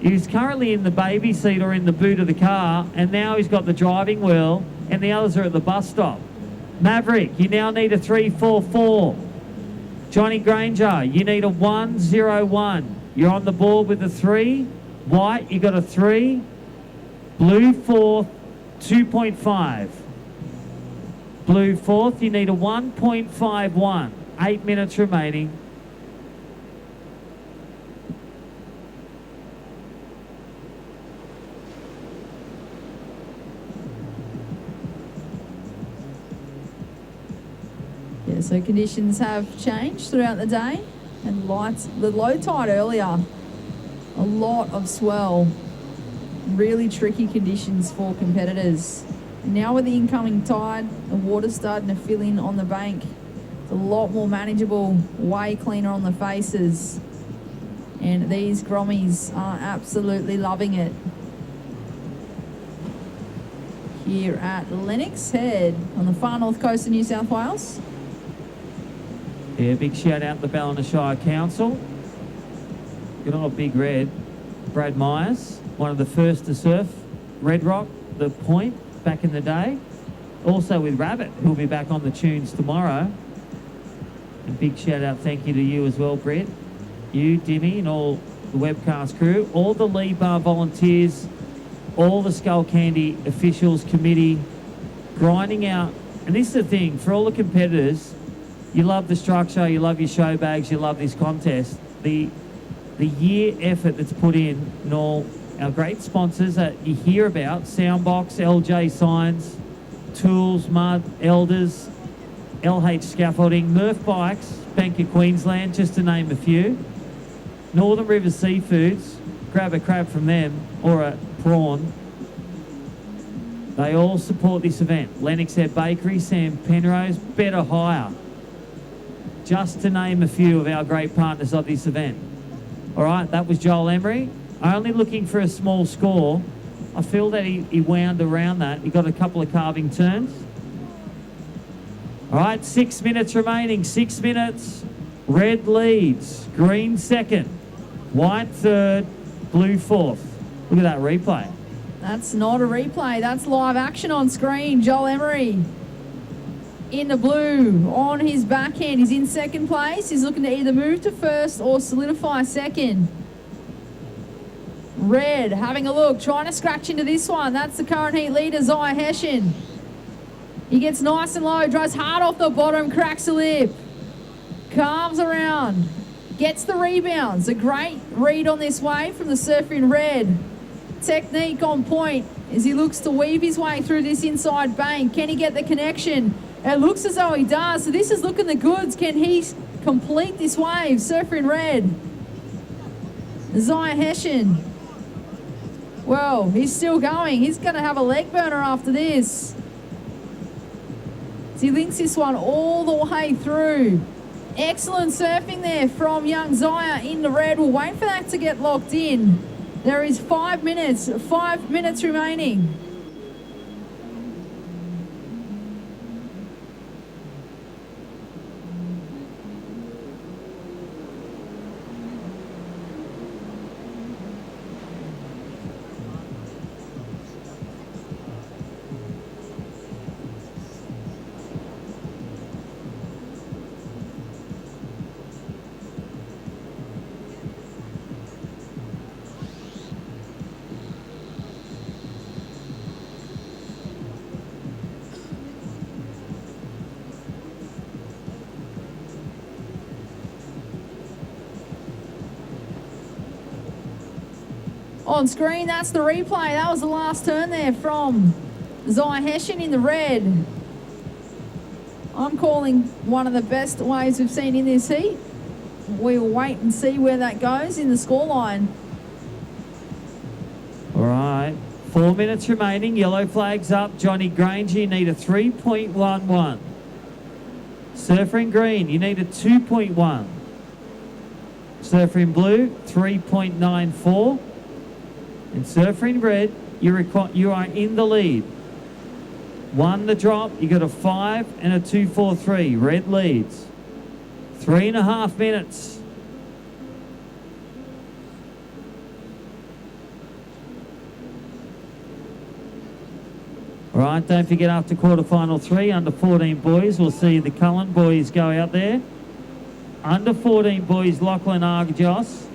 He's currently in the baby seat or in the boot of the car, and now he's got the driving wheel, and the others are at the bus stop. Maverick, you now need a 3-4-4. Johnny Granger, you need a 1-0-1. You're on the board with a 3. White, you got a 3. Blue fourth, 2.5. Blue fourth, you need a 1.51. 8 minutes remaining.
Yeah, so conditions have changed throughout the day, and lights, the low tide earlier, a lot of swell, really tricky conditions for competitors. Now with the incoming tide, the water's starting to fill in on the bank. It's a lot more manageable, way cleaner on the faces, and these Grommies are absolutely loving it. Here at Lennox Head on the far north coast of New South Wales.
Yeah, big shout out to the Ballina Shire Council. Good old Big Red. Brad Myers, one of the first to surf Red Rock, the point, back in the day. Also with Rabbit, who'll be back on the tunes tomorrow. And big shout out, thank you to you as well, Brett. You, Dimmy, and all the webcast crew. All the Lee Bar volunteers, all the Skullcandy officials, committee, grinding out. And this is the thing, for all the competitors, you love the structure, you love your show bags, you love this contest. The year effort that's put in, and all our great sponsors that you hear about, Soundbox, LJ Signs, Tools, Mud, Elders, LH Scaffolding, Murph Bikes, Bank of Queensland, just to name a few. Northern River Seafoods, grab a crab from them, or a prawn. They all support this event. Lennox Head Bakery, Sam Penrose, Better Hire. Just to name a few of our great partners of this event. All right, that was Joel Emery. Only looking for a small score. I feel that he wound around that. He got a couple of carving turns. All right, 6 minutes remaining. 6 minutes. Red leads. Green second. White third. Blue fourth. Look at that replay.
That's not a replay. That's live action on screen. Joel Emery in the blue on his backhand. He's in second place. He's looking to either move to first or solidify second. Red having a look, trying to scratch into this one. That's the current heat leader, Zaya Hessian. He gets nice and low, drives hard off the bottom, cracks the lip, carves around, gets the rebounds. A great read on this wave from the surfer in red. Technique on point as he looks to weave his way through this inside bank. Can he get the connection? It looks as though he does. So this is looking the goods. Can he complete this wave? Surfer in red. Zaya Hessian. Well, he's still going. He's going to have a leg burner after this. So he links this one all the way through. Excellent surfing there from young Zaya in the red. We'll wait for that to get locked in. There is 5 minutes remaining. On screen, that's the replay. That was the last turn there from Zaya Hessian in the red. I'm calling one of the best waves we've seen in this heat. We'll wait and see where that goes in the scoreline.
All right, 4 minutes remaining. Yellow flags up. Johnny Granger, you need a 3.11. Surfer in green, you need a 2.1. Surfer in blue, 3.94. And surfer in red, you are in the lead. 1 the drop, you got a 5 and a 2.43. Red leads. 3.5 minutes. All right, don't forget after quarterfinal 3, under 14 boys, we'll see the Cullen boys go out there. Under 14 boys, Lachlan Argos.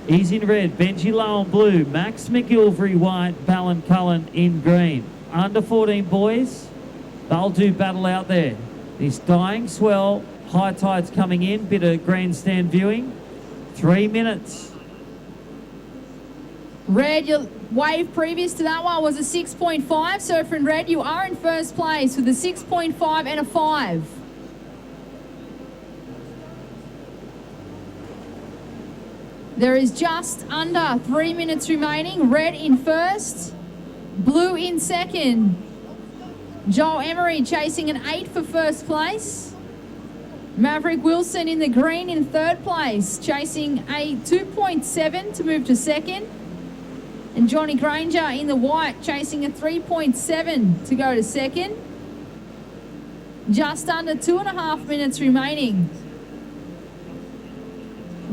He's in red. Benji Lowe in blue. Max McGilvery white. Ballon Cullen in green. Under 14 boys, they'll do battle out there. This dying swell. High tide's coming in. Bit of grandstand viewing. 3 minutes.
Red, your wave previous to that one was a 6.5. Surfer in red, you are in first place with a 6.5 and a 5. There is just under 3 minutes remaining. Red in first, blue in second. Joel Emery chasing an 8 for first place. Maverick Wilson in the green in third place, chasing a 2.7 to move to second. And Johnny Granger in the white, chasing a 3.7 to go to second. Just under 2.5 minutes remaining.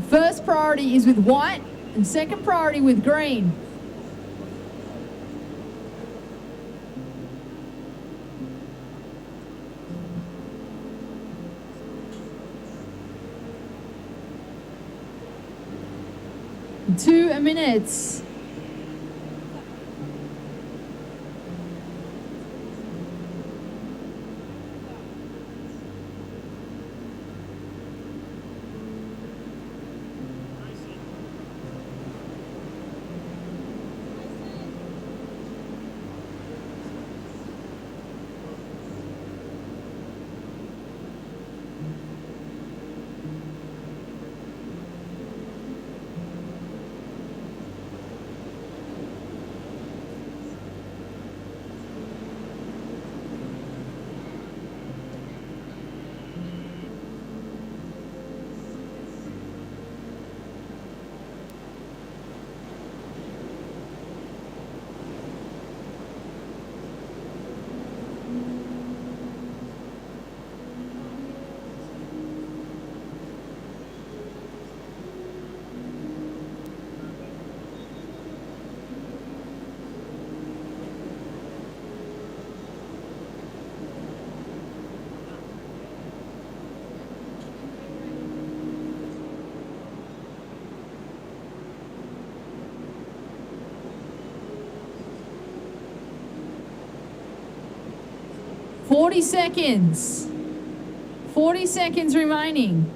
First priority is with white and second priority with green. Two minutes. 40 seconds. 40 seconds remaining.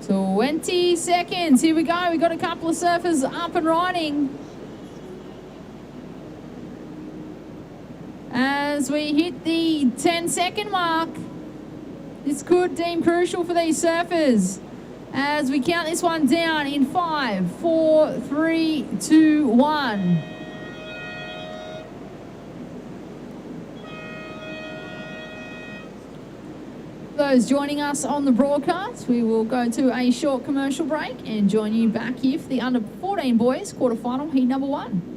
So 20 seconds. Here we go. We've got a couple of surfers up and riding. As we hit the 10-second mark, this could deem crucial for these surfers. As we count this one down in 5, 4, 3, 2, 1. Those joining us on the broadcast, we will go to a short commercial break and join you back here for the under 14 boys quarterfinal heat number 1.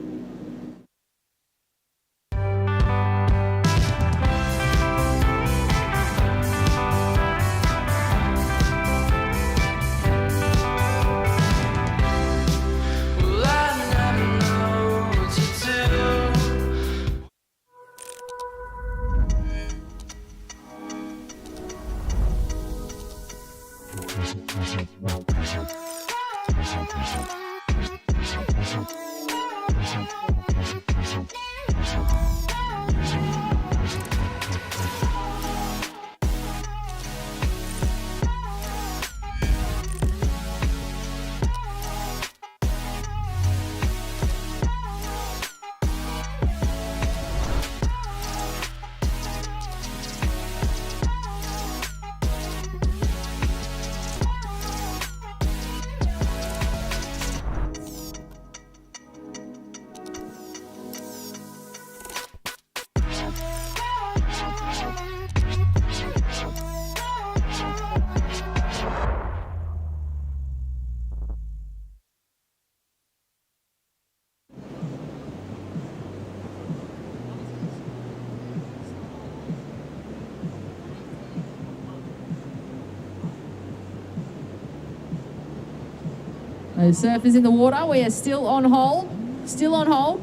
Those surfers in the water, we are still on hold. Still on hold.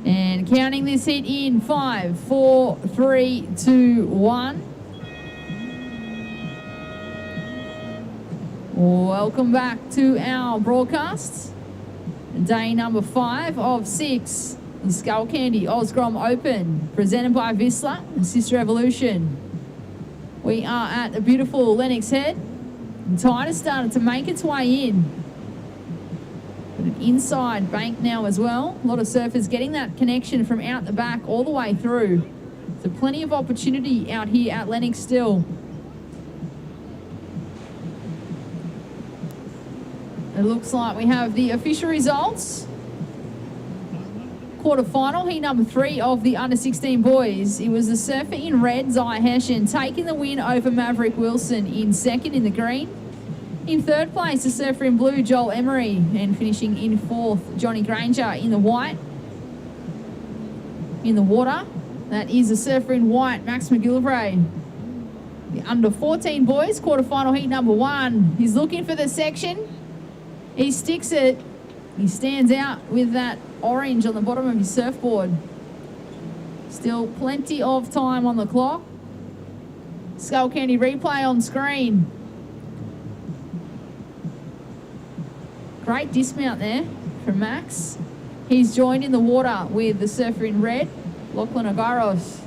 And counting this hit in 5, 4, 3, 2, 1. Welcome back to our broadcast. Day number 5 of 6. The Skullcandy Grom Open, presented by Vissla and Sister Evolution. We are at a beautiful Lennox Head. The tide has started to make its way in. But an inside bank now as well. A lot of surfers getting that connection from out the back all the way through. So plenty of opportunity out here at Lennox still. It looks like we have the official results. Quarterfinal, heat number 3 of the under-16 boys. It was the surfer in red, Zai Hessian, taking the win over Maverick Wilson in second in the green. In third place, the surfer in blue, Joel Emery, and finishing in fourth, Johnny Granger in the white. In the water, that is the surfer in white, Max McGillivray. The under-14 boys, quarterfinal heat number 1. He's looking for the section. He sticks it. He stands out with that orange on the bottom of his surfboard. Still plenty of time on the clock. Skullcandy replay on screen. Great dismount there from Max. He's joined in the water with the surfer in red, Lachlan Agaros.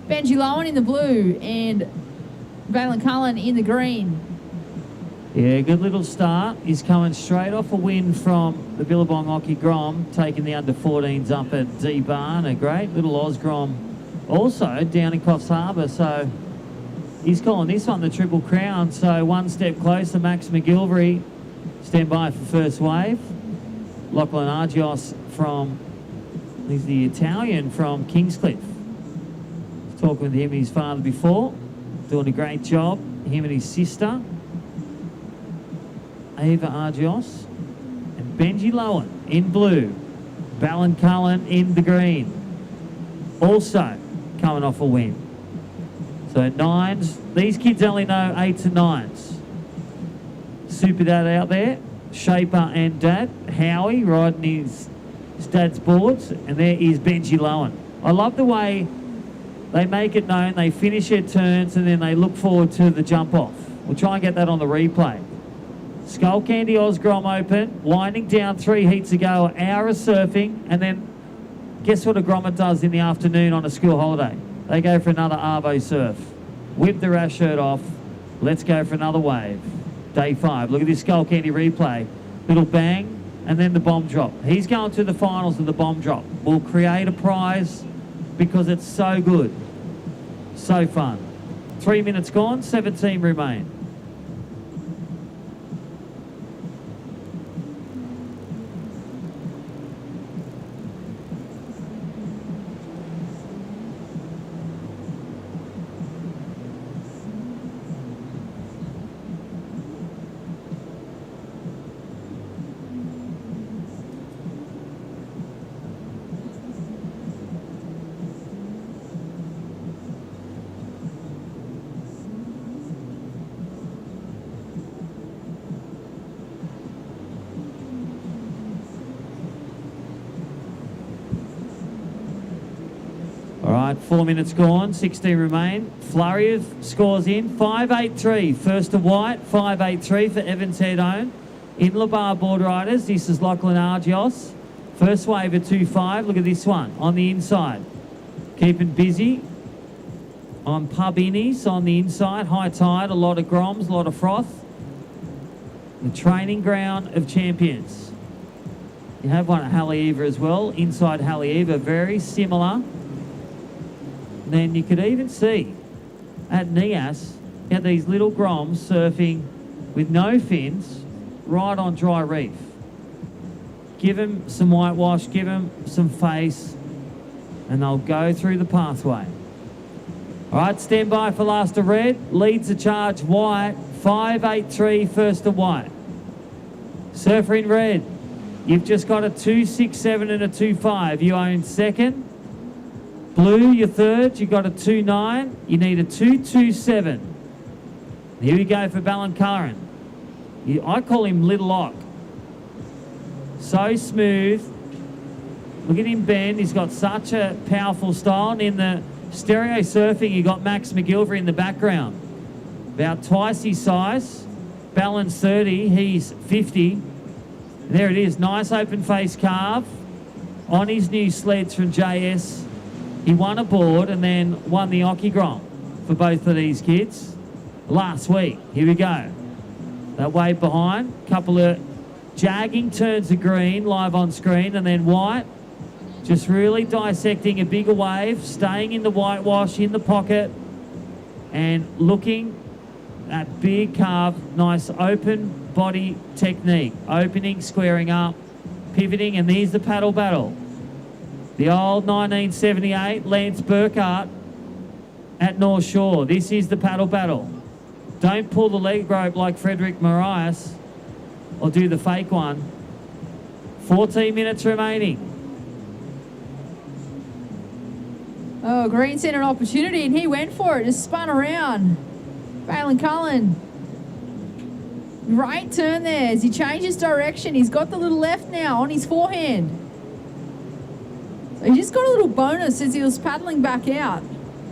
Benji Lowen in the blue and Valen Cullen in the green.
Yeah, good little start. He's coming straight off a win from the Billabong Hockey Grom, taking the under-14s up at D-Barn. A great little Osgrom also down in Coffs Harbour. So he's calling this one the Triple Crown. So one step closer, Max McGillivray. Stand by for first wave. Lachlan Argios he's the Italian from Kingscliff. Was talking with him and his father before. Doing a great job. Him and his sister, Ava Argios, and Benji Lowen in blue. Valen Cullen in the green. Also coming off a win. So 9s. These kids only know 8s and 9s. Super Dad out there. Shaper and Dad. Howie riding his dad's boards. And there is Benji Lowen. I love the way they make it known, they finish their turns, and then they look forward to the jump off. We'll try and get that on the replay. Skullcandy Oz Grom Open, winding down 3 heats ago, an hour of surfing, and then guess what a Grommet does in the afternoon on a school holiday? They go for another Arvo surf. Whip the rash shirt off. Let's go for another wave. Day 5. Look at this Skullcandy replay. Little bang, and then the bomb drop. He's going to the finals of the bomb drop. We'll create a prize because it's so good. So fun. 3 minutes gone, 17 remain. All right, 4 minutes gone, 16 remain. Flurry of scores in. 5-8-3, first to white. 5-8-3 for Evans Head Own. In Labar Board Riders, this is Lachlan Argios. First wave at 2-5. Look at this one on the inside. Keeping busy on Pub Innies on the inside. High tide, a lot of Groms, a lot of froth. The training ground of champions. You have one at Haleiwa as well. Inside Haleiwa, very similar. Then you could even see at Nias, you had these little Groms surfing with no fins right on dry reef. Give them some whitewash, give them some face, and they'll go through the pathway. All right, stand by for last to red. Leads the charge white. 5-8-3, first to white. Surfer in red. You've just got a 2-6-7 and a 2-5. You own second. Blue, your third, you've got a 2-9. You need a 2-2-7. Here we go for Ballancaran. I call him Little Lock. So smooth. Look at him bend. He's got such a powerful style. And in the stereo surfing, you got Max McGilvery in the background. About twice his size. Balance 30, he's 50. There it is, nice open face carve. On his new sleds from JS. He won a board and then won the Oki Grom for both of these kids last week. Here we go. That wave behind, couple of jagging turns of green live on screen, and then white. Just really dissecting a bigger wave, staying in the whitewash in the pocket and looking at big carve, nice open body technique. Opening, squaring up, pivoting, and there's the paddle battle. The old 1978 Lance Burkhart at North Shore. This is the paddle battle. Don't pull the leg rope like Frederick Marias or do the fake one. 14 minutes remaining.
Oh, Green sent an opportunity and he went for it. Just spun around. Balin Cullen. Great turn there as he changes direction. He's got the little left now on his forehand. So he just got a little bonus as he was paddling back out.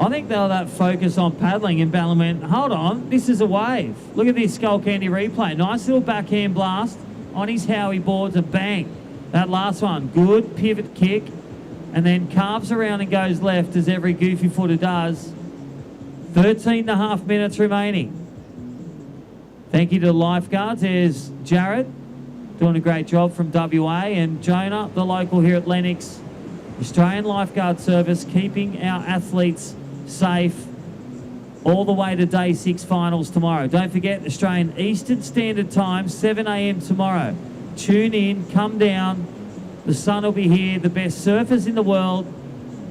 I think they'll that focus on paddling and Ballin went, hold on, this is a wave. Look at this Skullcandy replay. Nice little backhand blast on his Howie boards and bang. That last one, good pivot kick. And then carves around and goes left as every goofy footer does. 13.5 minutes remaining. Thank you to the lifeguards. There's Jared doing a great job from WA, and Jonah, the local here at Lennox. Australian Lifeguard Service, keeping our athletes safe all the way to Day 6 finals tomorrow. Don't forget, Australian Eastern Standard Time, 7 a.m. tomorrow. Tune in, come down. The sun will be here, the best surfers in the world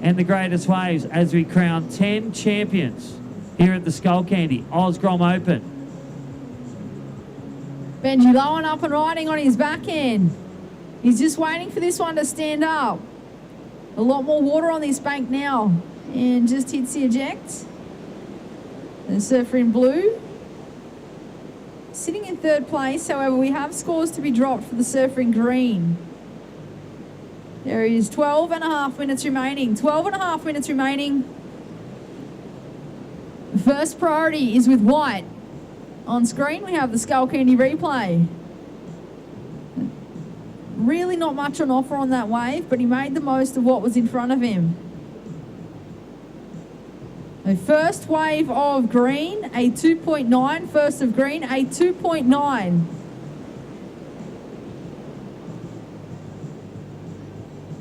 and the greatest waves as we crown 10 champions here at the Skullcandy Oz Grom Open.
Benji Lowen up and riding on his backhand. He's just waiting for this one to stand up. A lot more water on this bank now. And just hits the eject. The surfer in blue. Sitting in third place, however, we have scores to be dropped for the surfer in green. There is 12 and a half minutes remaining. 12 and a half minutes remaining. First priority is with white. On screen, we have the Skullcandy replay. Really not much on offer on that wave, but he made the most of what was in front of him. The first wave of green, a 2.9. First of green, a 2.9.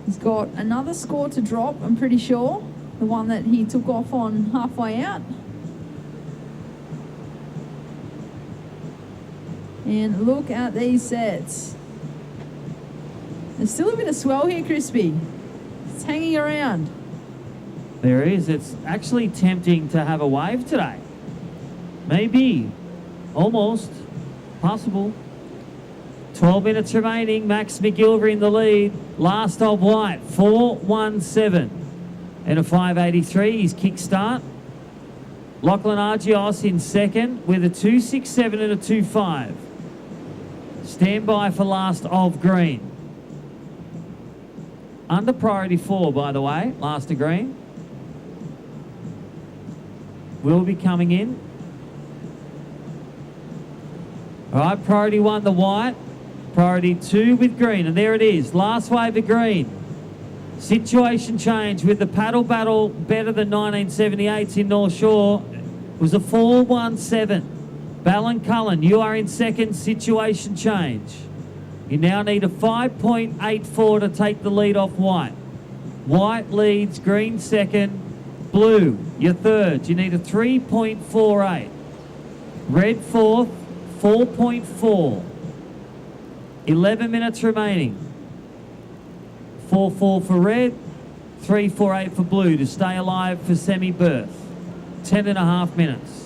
He's got another score to drop, I'm pretty sure. The one that he took off on halfway out. And look at these sets. There's still a bit of swell here, Crispy. It's hanging around.
There is. It's actually tempting to have a wave today. Maybe. Almost. Possible. 12 minutes remaining. Max McGilvery in the lead. Last of white. 4.17. And a 5.83. His kickstart. Lachlan Argios in second with a 2.67 and a 2.5. Stand by for last of green. Under priority 4, by the way. Last of green. Will be coming in. All right, priority 1, the white. Priority 2 with green. And there it is. Last wave of green. Situation change with the paddle battle better than 1978's in North Shore. It was a 4.17. Ballincullen, you are in second. Situation change. You now need a 5.84 to take the lead off white. White leads, green second. Blue, your third. You need a 3.48. Red fourth, 4.4. 11 minutes remaining. 4.4 for red, 3.48 for blue to stay alive for semi-berth. 10 and a half minutes.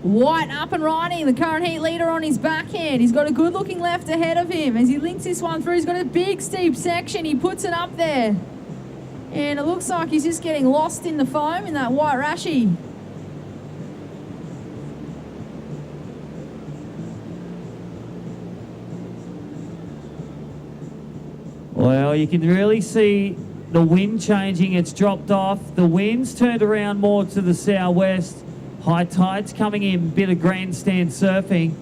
White up and riding, the current heat leader on his backhand. He's got a good looking left ahead of him. As he links this one through, he's got a big steep section. He puts it up there. And it looks like he's just getting lost in the foam in that white rashy.
Well, you can really see the wind changing. It's dropped off. The wind's turned around more to the southwest. High tides coming in, bit of grandstand surfing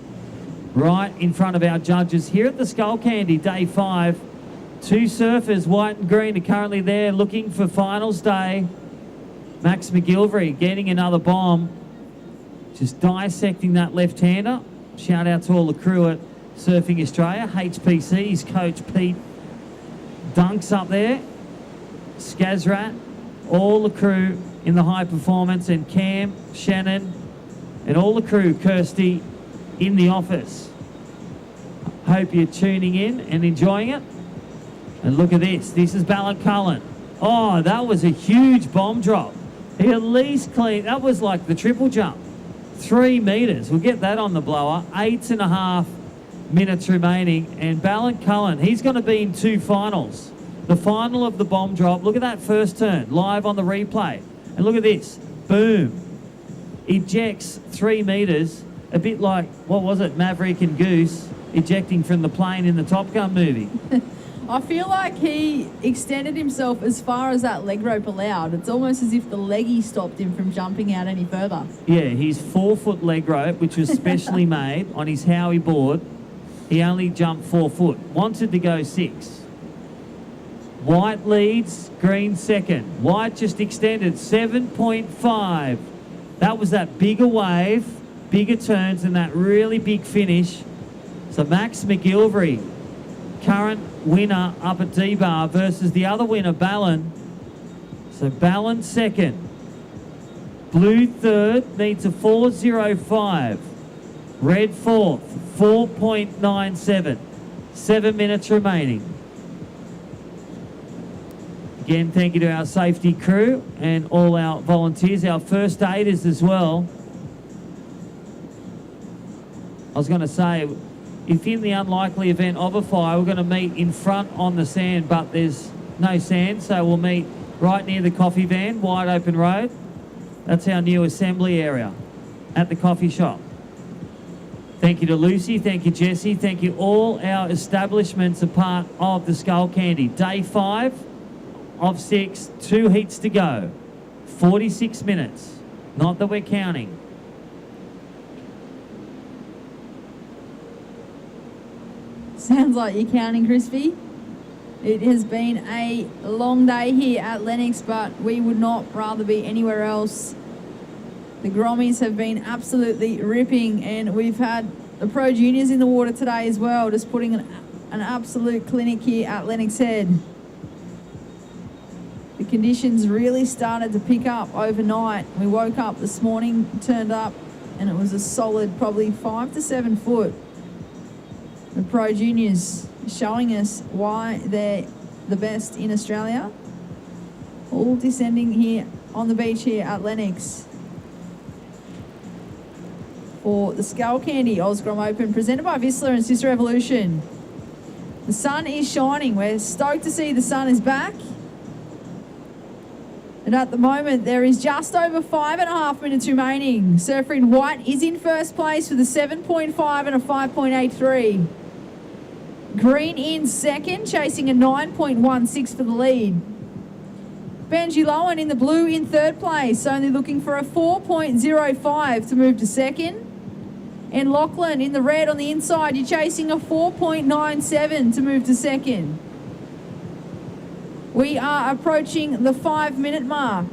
right in front of our judges here at the Skullcandy, day 5. 2 surfers, white and green, are currently there looking for finals day. Max McGilvery getting another bomb, just dissecting that left-hander. Shout out to all the crew at Surfing Australia. HPC's coach Pete dunks up there. Skazrat, all the crew in the high performance, and Cam, Shannon, and all the crew, Kirsty, in the office. Hope you're tuning in and enjoying it. And look at this. This is Ballincullen. Oh, that was a huge bomb drop. He at least cleaned. That was like the triple jump. 3 metres. We'll get that on the blower. 8.5 minutes remaining. And Ballincullen, he's going to be in 2 finals. The final of the bomb drop. Look at that first turn, live on the replay. And look at this. Boom. Ejects 3 metres. A bit like, what was it, Maverick and Goose ejecting from the plane in the Top Gun movie.
I feel like he extended himself as far as that leg rope allowed. It's almost as if the leggy stopped him from jumping out any further.
Yeah, his 4-foot leg rope, which was specially made on his Howie board, he only jumped 4 foot. Wanted to go 6. White leads, green second. White just extended 7.5. That was that bigger wave bigger turns and that really big finish. So Max McGilvery, current winner up at D-Bar versus the other winner, Ballon. So Ballon second. Blue third, needs a 4.05. Red fourth, 4.97. 7 minutes remaining. Again, thank you to our safety crew and all our volunteers, our first aiders as well. I was going to say, if in the unlikely event of a fire, we're going to meet in front on the sand, but there's no sand, so we'll meet right near the coffee van, wide open road. That's our new assembly area at the coffee shop. Thank you to Lucy, thank you Jesse, thank you all our establishments are part of the Skullcandy. Day 5 of 6, 2 heats to go, 46 minutes, not that we're counting.
Sounds like you're counting, Crispy. It has been a long day here at Lennox, but we would not rather be anywhere else. The Grommies have been absolutely ripping, and we've had the Pro Juniors in the water today as well, just putting an absolute clinic here at Lennox Head. The conditions really started to pick up overnight. We woke up this morning, turned up, and it was a solid probably 5 to 7 foot. The Pro Juniors showing us why they're the best in Australia. All descending here on the beach here at Lennox for the Skullcandy Osgrom Open, presented by Vissler and Sister Evolution. The sun is shining. We're stoked to see the sun is back. And at the moment, there is just over 5.5 minutes remaining. Surfer in white is in first place with a 7.5 and a 5.83. Green in second, chasing a 9.16 for the lead. Benji Lowen in the blue in third place, only looking for a 4.05 to move to second. And Lachlan in the red on the inside, you're chasing a 4.97 to move to second. We are approaching the 5-minute mark.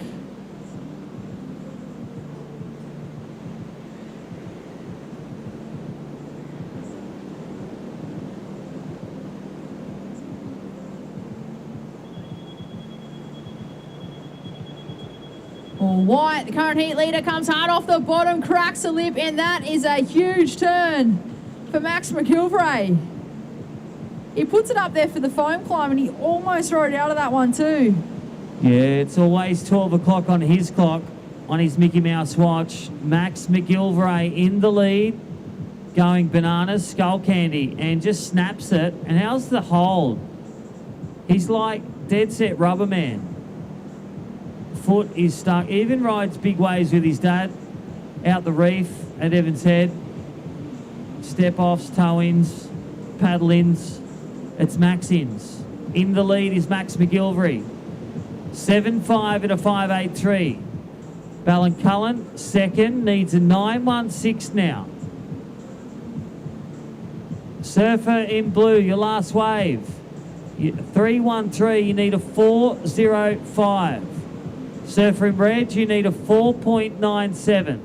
White, the current heat leader, comes hard off the bottom, cracks a lip, and that is a huge turn for Max McGilvray. He puts it up there for the foam climb, and he almost rode out of that one too.
Yeah, it's always 12 o'clock on his clock, on his Mickey Mouse watch. Max McGilvray in the lead, going bananas, Skullcandy, and just snaps it. And how's the hold? He's like dead set rubber man. Foot is stuck. Even rides big waves with his dad out the reef at Evans Head. Step offs, toe ins, paddle ins. It's Max ins. In the lead is Max McGilvray. 7.5 and a 5.83. Ballincullen second, needs a 9.16 now. Surfer in blue, your last wave. 3.13, you need a 4.05. Surfer in red, you need a 4.97.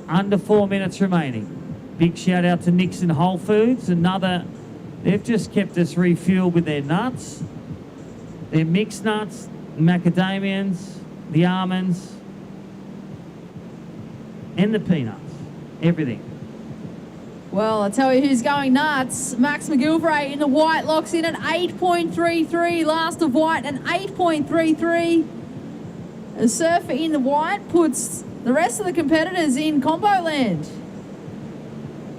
Under 4 minutes remaining. Big shout out to Nixon Whole Foods. They've just kept us refueled with their nuts. Their mixed nuts, macadamians, the almonds, and the peanuts. Everything.
Well, I'll tell you who's going nuts. Max McGilvray in the white locks in at 8.33. Last of white, an 8.33. A surfer in the white puts the rest of the competitors in combo land.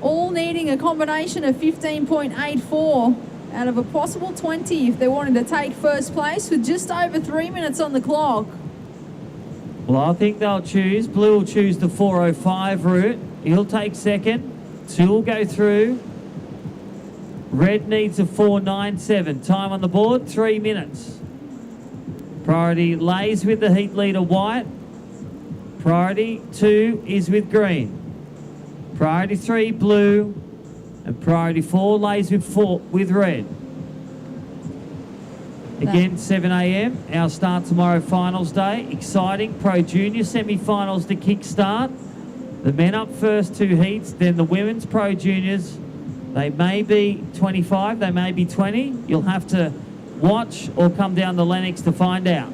All needing a combination of 15.84 out of a possible 20 if they wanted to take first place with just over 3 minutes on the clock.
Well, I think they'll choose. Blue will choose the 4.05 route. He'll take second. Two will go through. Red needs a 4.97. Time on the board, 3 minutes. Priority lays with the heat leader white. Priority 2 is with green. Priority 3, blue. And priority 4 lays with red. Again, 7 a.m. Our start tomorrow, finals day. Exciting Pro Junior semi-finals to kickstart. The men up first 2 heats, then the women's Pro Juniors. They may be 25, they may be 20. You'll have to watch or come down to Lennox to find out.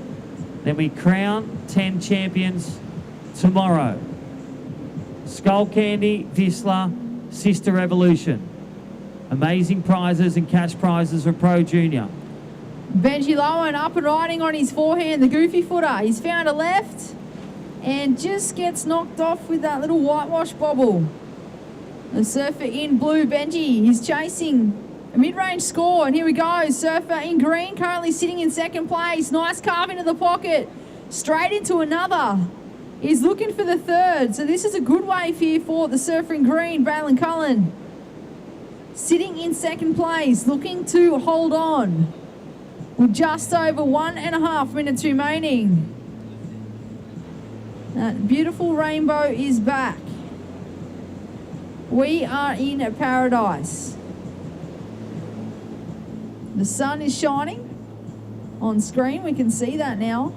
Then we crown 10 champions tomorrow. Skullcandy, Vissla, Sister Revolution. Amazing prizes and cash prizes for Pro Junior.
Benji Lowen up and riding on his forehand, the goofy footer. He's found a left and just gets knocked off with that little whitewash bobble. The surfer in blue, Benji, he's chasing a mid-range score, and here we go. Surfer in green, currently sitting in second place. Nice carve into the pocket, straight into another. He's looking for the third, so this is a good wave here for the surfer in green, Braylon Cullen. Sitting in second place, looking to hold on with just over 1.5 minutes remaining. That beautiful rainbow is back. We are in paradise. The sun is shining on screen. We can see that now.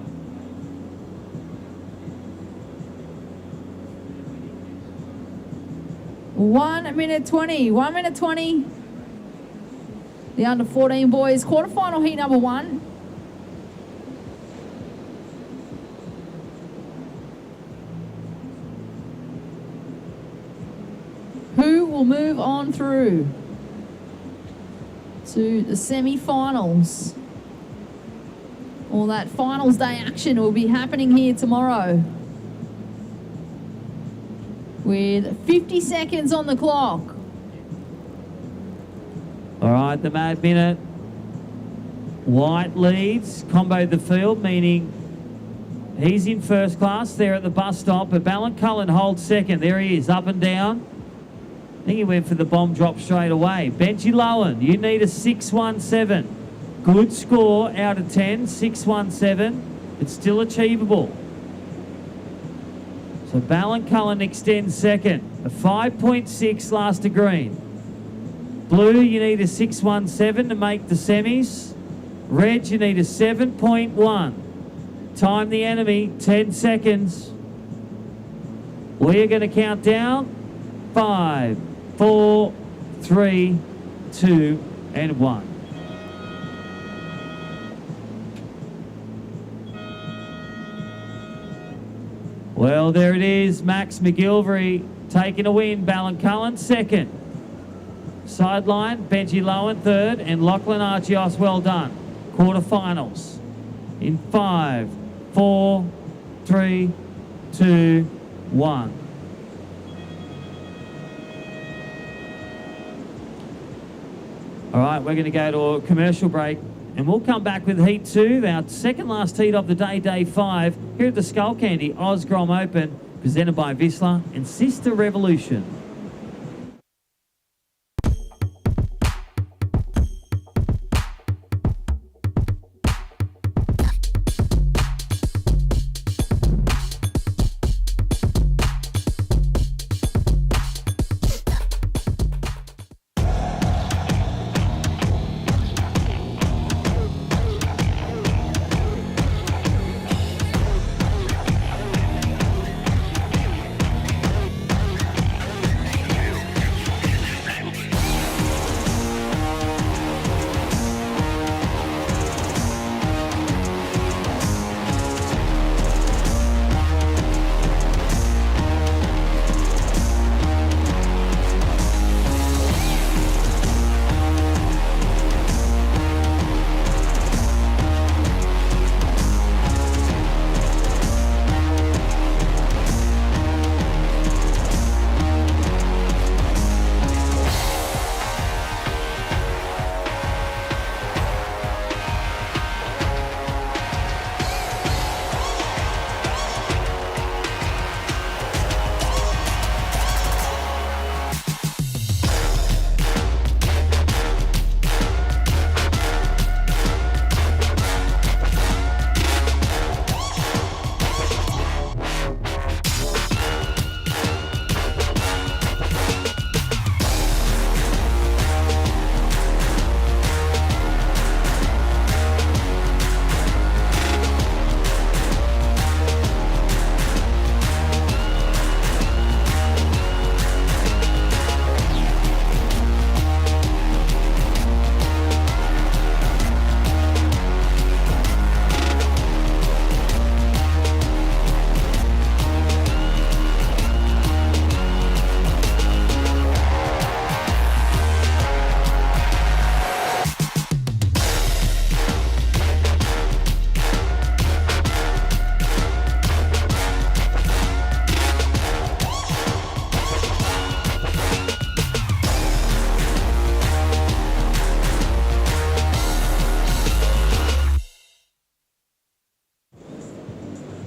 One minute 20. The under 14 boys quarterfinal heat number 1. Who will move on through to the semi-finals? All that finals day action will be happening here tomorrow, with 50 seconds on the clock.
All right, the mad minute. White leads, combo the field, meaning he's in first class there at the bus stop, but Braylon Cullen holds second. There he is, up and down. I think he went for the bomb drop straight away. Benji Lowen, you need a 617. Good score out of 10, 617. It's still achievable. So Braylon Cullen extends second. A 5.6 last to green. Blue, you need a 617 to make the semis. Red, you need a 7.1. Time the enemy, 10 seconds. We are going to count down. 5, 4, 3, 2, and 1. Well, there it is. Max McGilvery taking a win. Braylon Cullen second. Sideline, Benji Lowen third, and Lachlan Archios, well done. Quarterfinals in 5, 4, 3, 2, 1. All right, we're going to go to a commercial break, and we'll come back with Heat 2, our second last heat of the day, Day 5, here at the Skullcandy Oz Grom Open, presented by Vissla and Sister Revolution.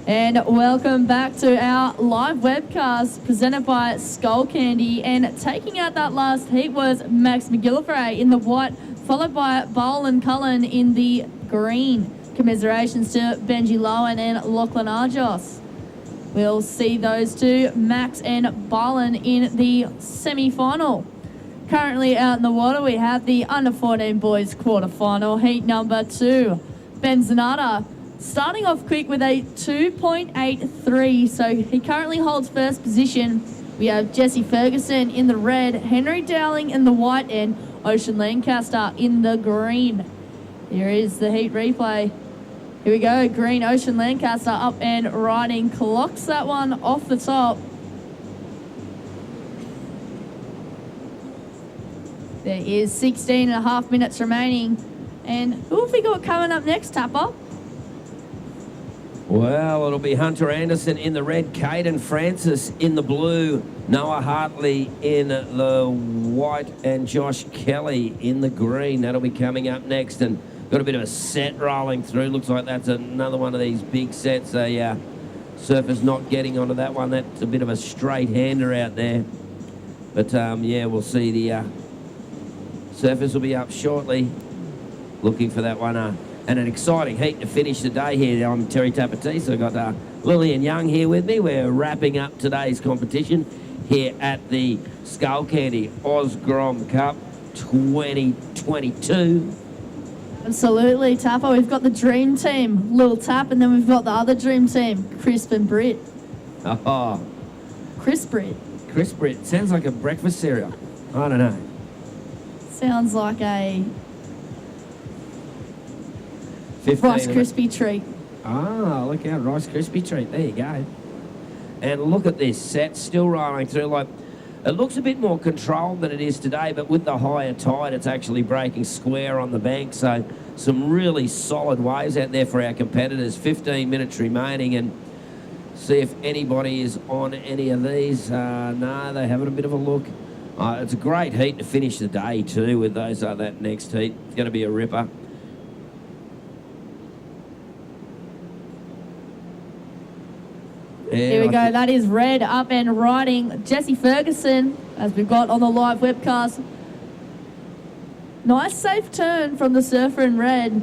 And welcome back to our live webcast presented by Skullcandy. And taking out that last heat was Max McGillivray in the white, followed by Bolan Cullen in the green. Commiserations to Benji Lowen and Lachlan Argos. We'll see those two, Max and Bolan, in the semi-final. Currently out in the water, we have the under-14 boys quarter-final, heat number 2. Ben Zanata starting off quick with a 2.83, so he currently holds first position. We have Jesse Ferguson in the red, Henry Dowling in the white, and Ocean Lancaster in the green. Here is the heat replay. Here we go, green Ocean Lancaster up and riding, clocks that one off the top. There is 16 and a half minutes remaining. And who have we got coming up next, Tapper?
Well, it'll be Hunter Anderson in the red, Caden Francis in the blue, Noah Hartley in the white, and Josh Kelly in the green. That'll be coming up next. And got a bit of a set rolling through. Looks like that's another one of these big sets. Surfer's not getting onto that one. That's a bit of a straight hander out there. But yeah, we'll see the Surfers will be up shortly, looking for that one. And an exciting heat to finish the day here. I'm Terry Tapatis. I've got Lillian Young here with me. We're wrapping up today's competition here at the Skullcandy Oz Grom Cup 2022.
Absolutely, Tapper. We've got the dream team, Lil Tap, and then we've got the other dream team, Crisp and Brit.
Oh.
Crisp Brit.
Crisp Brit. Sounds like a breakfast cereal. I don't know.
Sounds like a Rice Krispie treat.
Ah, look out, Rice Krispie treat. There you go. And look at this set still rolling through. Like, it looks a bit more controlled than it is today, but with the higher tide, it's actually breaking square on the bank. So some really solid waves out there for our competitors. 15 minutes remaining, and see if anybody is on any of these. No, they're having a bit of a look. It's a great heat to finish the day too with those that next heat. It's going to be a ripper.
Here we go. That is red up and riding. Jesse Ferguson, as we've got on the live webcast. Nice safe turn from the surfer in red.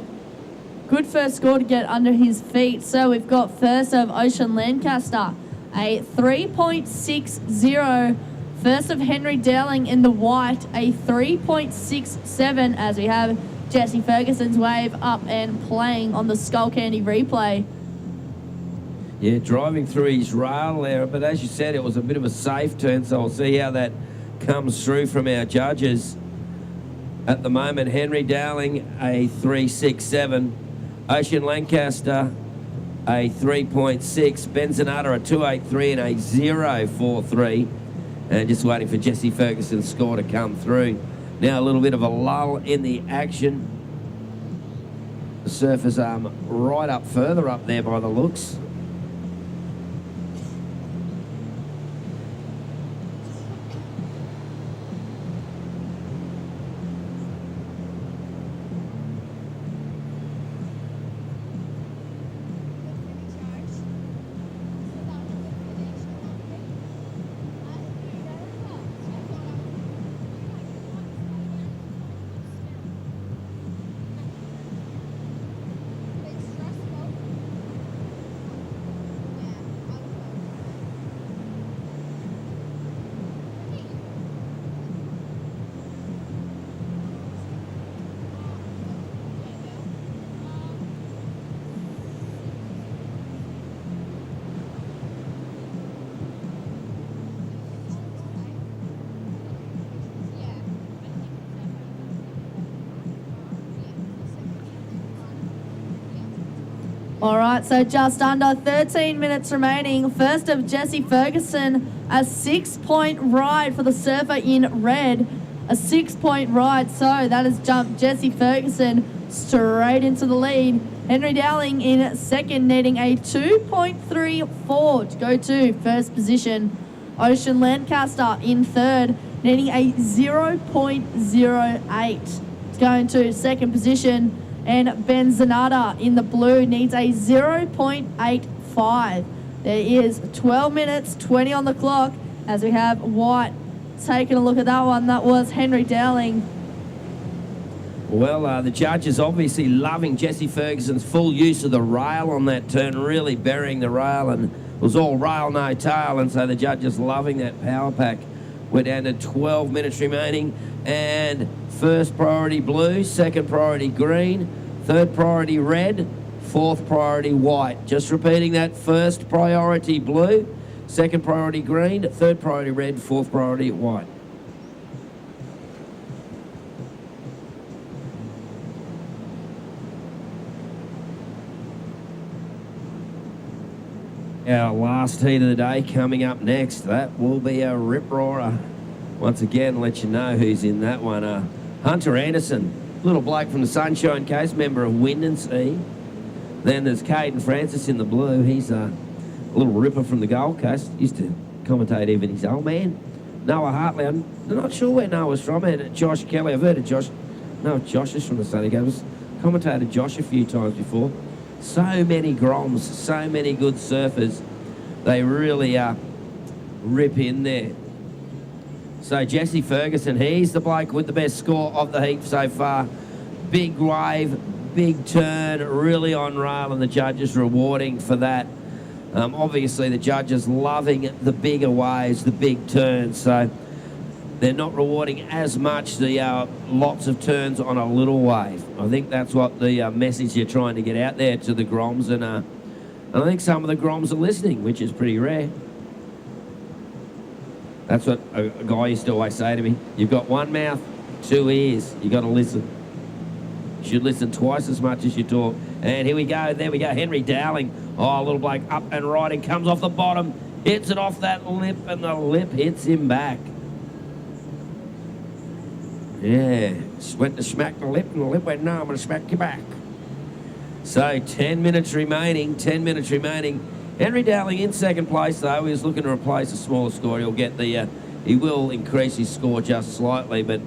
Good first score to get under his feet. So we've got first of Ocean Lancaster, a 3.60. First of Henry Dowling in the white, a 3.67, as we have Jesse Ferguson's wave up and playing on the Skullcandy replay.
Yeah, driving through his rail there, but as you said, it was a bit of a safe turn, so we'll see how that comes through from our judges. At the moment, Henry Dowling, a 3.67. Ocean Lancaster, a 3.6. Ben Zanata, a 2.83 and a 0.43. And just waiting for Jesse Ferguson's score to come through. Now a little bit of a lull in the action. The surfers right up further up there by the looks.
All right, so just under 13 minutes remaining. First of Jesse Ferguson, a 6-point ride for the surfer in red. A 6-point ride, so that has jumped Jesse Ferguson straight into the lead. Henry Dowling in second, needing a 2.34 to go to first position. Ocean Lancaster in third, needing a 0.08 to go into second position. And Ben Zanata in the blue needs a 0.84 2.5. There is 12 minutes, 20 on the clock as we have White taking a look at that one. That was Henry Dowling.
Well, the judges obviously loving Jesse Ferguson's full use of the rail on that turn, really burying the rail, and it was all rail, no tail, and so the judges loving that power pack. We're down to 12 minutes remaining, and first priority blue, second priority green, third priority red, fourth priority white. Just repeating that: first priority blue, second priority green, third priority red, fourth priority white. Our last heat of the day coming up next. That will be a rip-roarer. Once again, let you know who's in that one. Hunter Anderson, little bloke from the Sunshine Coast, member of Wind and Sea. Then there's Caden Francis in the blue. He's a little ripper from the Gold Coast. Used to commentate even his old man. Noah Hartley, I'm not sure where Noah's from. And Josh Kelly, I've heard of Josh. No, Josh is from the Sunny Coast. Commentated Josh a few times before. So many Groms, so many good surfers. They really rip in there. So Jesse Ferguson, he's the bloke with the best score of the heat so far. Big wave, big turn, really on rail, and the judges rewarding for that. Obviously, the judges loving the bigger waves, the big turns, so they're not rewarding as much the lots of turns on a little wave. I think that's what the message you're trying to get out there to the Groms, and I think some of the Groms are listening, which is pretty rare. That's what a guy used to always say to me. You've got one mouth, two ears. You got to listen. You should listen twice as much as you talk. And here we go. There we go. Henry Dowling. Oh, a little bloke up and riding. Comes off the bottom. Hits it off that lip, and the lip hits him back. Yeah, went to smack the lip, and the lip went, no, I'm going to smack you back. So 10 minutes remaining, 10 minutes remaining. Henry Dowling in second place, though. He's looking to replace a smaller score. He'll get the, he will increase his score just slightly, but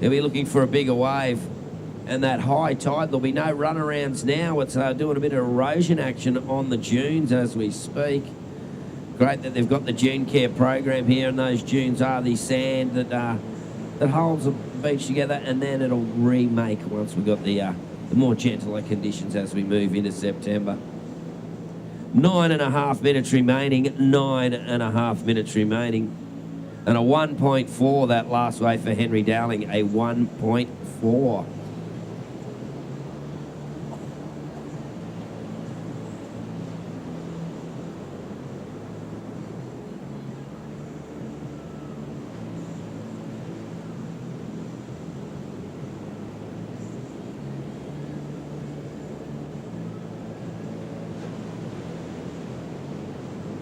he'll be looking for a bigger wave. And that high tide, there'll be no runarounds now. It's doing a bit of erosion action on the dunes as we speak. Great that they've got the dune care program here, and those dunes are the sand that holds the beach together, and then it'll remake once we've got the more gentler conditions as we move into September. 9.5 minutes remaining, 9.5 minutes remaining. And a 1.4 that last wave for Henry Dowling, a 1.4.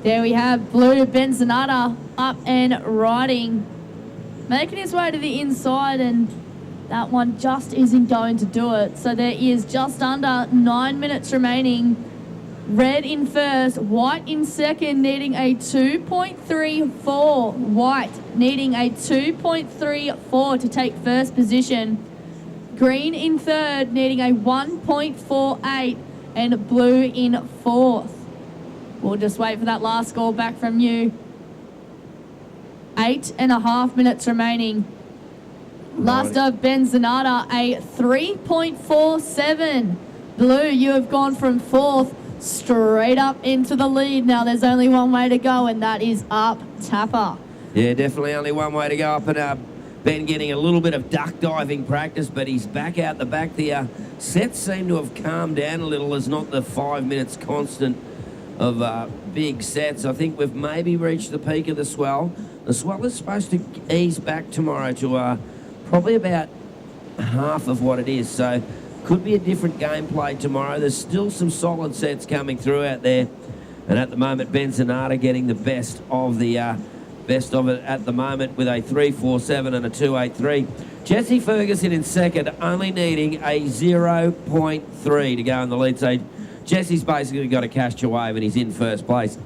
There we have Blue Benzonata up and riding, making his way to the inside, and that one just isn't going to do it. So there is just under 9 minutes remaining. Red in first, White in second, needing a 2.34. White needing a 2.34 to take first position. Green in third, needing a 1.48, and Blue in fourth. We'll just wait for that last score back from you. 8.5 minutes remaining. Last of Benzonata, a 3.47. Blue, you have gone from fourth straight up into the lead. Now there's only one way to go, and that is up Tapper.
Yeah, definitely only one way to go up, and Ben getting a little bit of duck diving practice, but he's back out the back. The sets seem to have calmed down a little. There's not the 5 minutes constant of big sets. I think we've maybe reached the peak of the swell. The swell is supposed to ease back tomorrow to probably about half of what it is, so could be a different gameplay tomorrow. There's still some solid sets coming through out there, and at the moment Benzonata getting the best of it at the moment with a 3.47 and a 2.83. Jesse Ferguson in second, only needing a 0.3 to go in the lead. So Jesse's basically got a cash to wave, and he's in first place.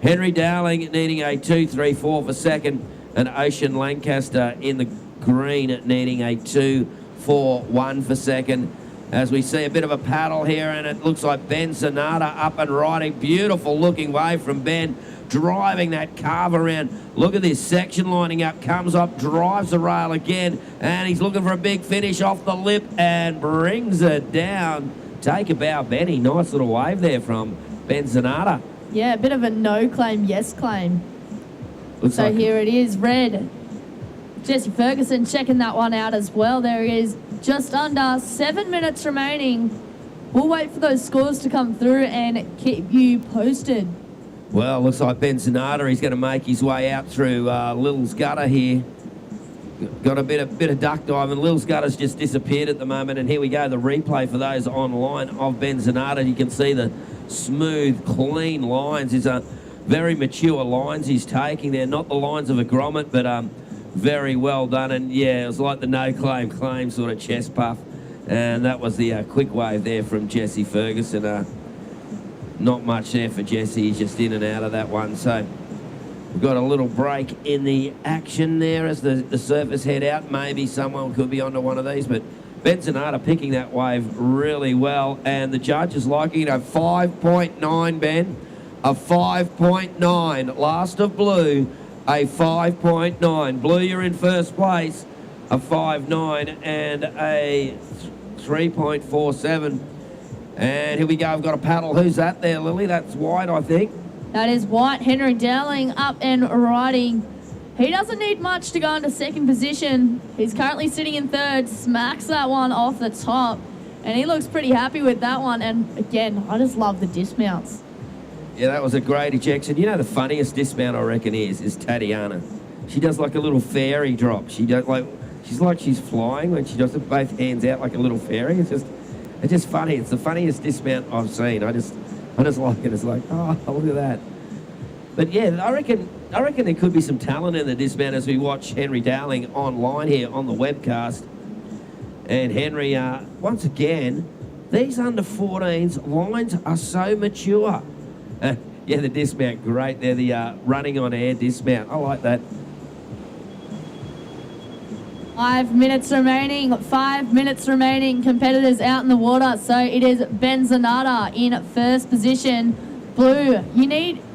Henry Dowling needing a 2.34 for second, and Ocean Lancaster in the green needing a 2.41 for second. as we see a bit of a paddle here, and it looks like Ben Zanata up and riding. Beautiful looking wave from Ben, driving that carve around. Look at this section lining up, comes up, drives the rail again, and he's looking for a big finish off the lip and brings it down. Take a bow, Benny. Nice little wave there from Ben Zanata.
Yeah, a bit of a no claim, yes claim.
Looks
So
like
here it is, red. Jesse Ferguson checking that one out as well. There he is, just under 7 minutes remaining. We'll wait for those scores to come through and keep you posted.
Well, looks like Ben Zanata, he's going to make his way out through Lil's gutter here. Got a bit of duck diving. Lil's gutter's just disappeared at the moment, and here we go, the replay for those online of Ben Zanata. You can see the smooth, clean lines. These are very mature lines he's taking there, not the lines of a grommet, but very well done. And yeah, it was like the no claim sort of chest puff, and that was the quick wave there from Jesse Ferguson. Not much there for Jesse. He's just in and out of that one. So we've got a little break in the action there as the surfers head out. Maybe someone could be onto one of these, but Ben Zanata picking that wave really well, and the judges liking it. A 5.9, Ben. A 5.9. Last of blue, a 5.9. Blue, you're in first place. A 5.9 and a 3.47. And here we go. I've got a paddle. Who's that there, Lily? That's White, I think.
That is White. Henry Dowling up and riding. He doesn't need much to go into second position. He's currently sitting in third. Smacks that one off the top. And he looks pretty happy with that one. And again, I just love the dismounts.
Yeah, that was a great ejection. You know, the funniest dismount, I reckon, is Tatiana. She does like a little fairy drop. She's like she's flying when she does it, both hands out like a little fairy. It's just funny. It's the funniest dismount I've seen. I just like it. It's like, oh, look at that. But yeah, I reckon there could be some talent in the dismount as we watch Henry Dowling online here on the webcast. And Henry, once again, these under 14s lines are so mature. Yeah, the dismount, great. They're the running on air dismount. I like that.
5 minutes remaining. 5 minutes remaining. Competitors out in the water. So it is Ben Zanata in first position. Blue,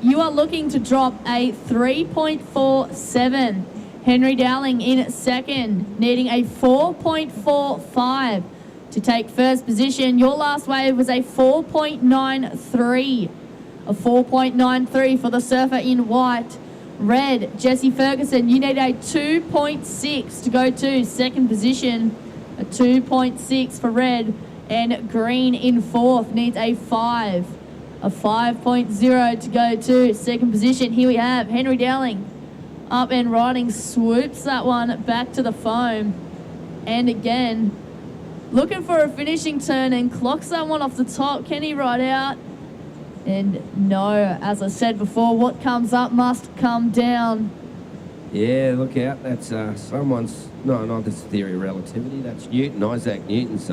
you are looking to drop a 3.47. Henry Dowling in second, needing a 4.45 to take first position. Your last wave was a 4.93. A 4.93 for the surfer in white. Red, Jesse Ferguson, you need a 2.6 to go to second position. A 2.6 for red. And green in fourth needs a 5. A 5.0 to go to second position. Here we have Henry Dowling up and riding, swoops that one back to the foam. And again, looking for a finishing turn and clocks that one off the top. Can he ride out? And no, as I said before, what comes up must come down.
Yeah, look out. That's someone's... No, not this theory of relativity. That's Newton, Isaac Newton's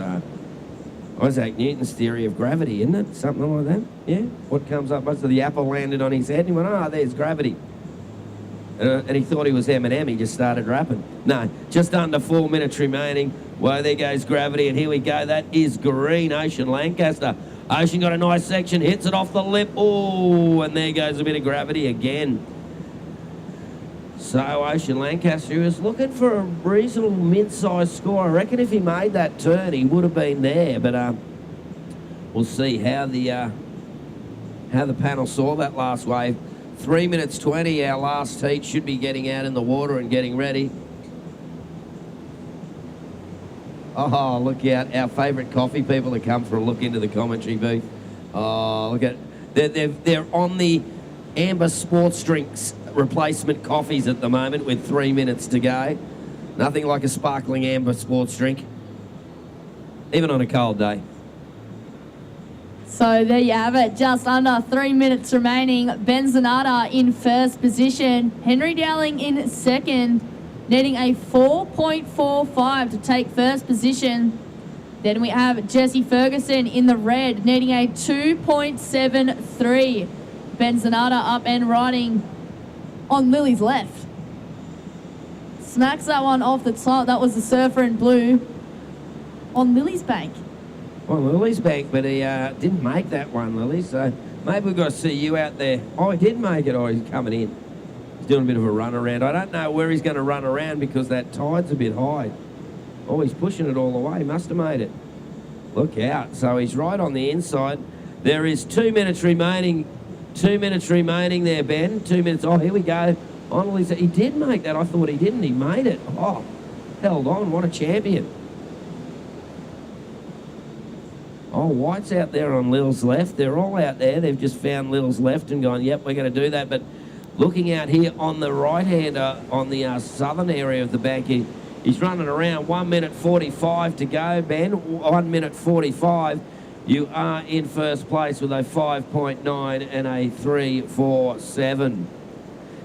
theory of gravity, isn't it? Something like that. Yeah. What comes up? Most of the apple landed on his head and he went, there's gravity. And he thought he was Eminem. He just started rapping. No, just under 4 minutes remaining. Well, there goes gravity, and here we go. That is green, Ocean Lancaster. Ocean got a nice section, hits it off the lip. Oh, and there goes a bit of gravity again. So Ocean Lancaster is looking for a reasonable mid-sized score. I reckon if he made that turn, he would have been there. But we'll see how the panel saw that last wave. 3 minutes 20, our last heat. Should be getting out in the water and getting ready. Oh, look out. Our favourite coffee people have come for a look into the commentary booth. Oh, look at... They're on the Amber Sports Drinks replacement coffees at the moment with 3 minutes to go. Nothing like a sparkling Amber Sports drink, even on a cold day.
So there you have it, just under 3 minutes remaining. Ben Zanata in first position. Henry Dowling in second, needing a 4.45 to take first position. Then we have Jesse Ferguson in the red, needing a 2.73. Ben Zanata up and riding on Lily's left. Smacks that one off the top. That was the surfer in blue on Lily's bank.
Well, Lily's back, but he didn't make that one, Lily, so maybe we've got to see you out there. Oh, he did make it. Oh, he's coming in. He's doing a bit of a run around. I don't know where he's going to run around because that tide's a bit high. Oh, he's pushing it all the way. Must have made it. Look out. So he's right on the inside. There is 2 minutes remaining. 2 minutes remaining there, Ben. 2 minutes. Oh, here we go. Honestly, he did make that. I thought he didn't. He made it. Oh, held on. What a champion. Oh, White's out there on Lil's left. They're all out there. They've just found Lil's left and gone, yep, we're going to do that. But looking out here on the right-hand, on the southern area of the bank, he's running around. 1 minute 45 to go, Ben. 1 minute 45. You are in first place with a 5.9 and a 3.47.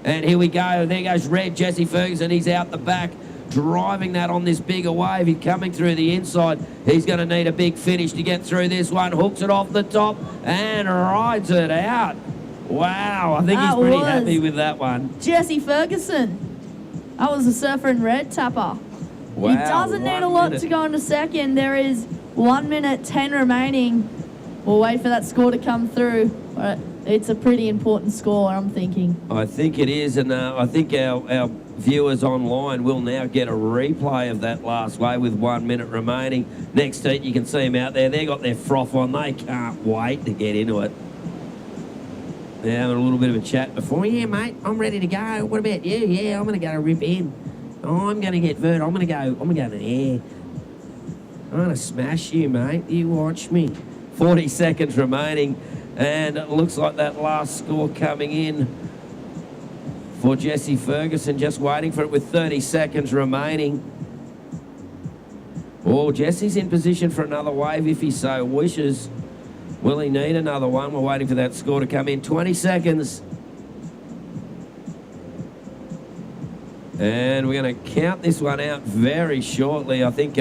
And here we go. There goes Red, Jesse Ferguson. He's out the back, driving that on this bigger wave. He's coming through the inside. He's going to need a big finish to get through this one. Hooks it off the top and rides it out. Wow, I think he's pretty happy with that one.
Jesse Ferguson. That was a Surfer in Red tapper.
Wow,
he doesn't need a lot to go into second. There is 1 minute 10 remaining. We'll wait for that score to come through. But it's a pretty important score, I'm thinking.
I think it is, and I think our viewers online will now get a replay of that last wave with 1 minute remaining. Next heat, you can see them out there. They got their froth on. They can't wait to get into it. They're having a little bit of a chat before. Yeah, mate, I'm ready to go. What about you? Yeah, I'm going to go rip in. Oh, I'm going to get vert. I'm going to go to the air. I'm going to smash you, mate. You watch me. 40 seconds remaining. And it looks like that last score coming in for Jesse Ferguson. Just waiting for it with 30 seconds remaining. Oh, Jesse's in position for another wave if he so wishes. Will he need another one? We're waiting for that score to come in. 20 seconds. And we're going to count this one out very shortly. I think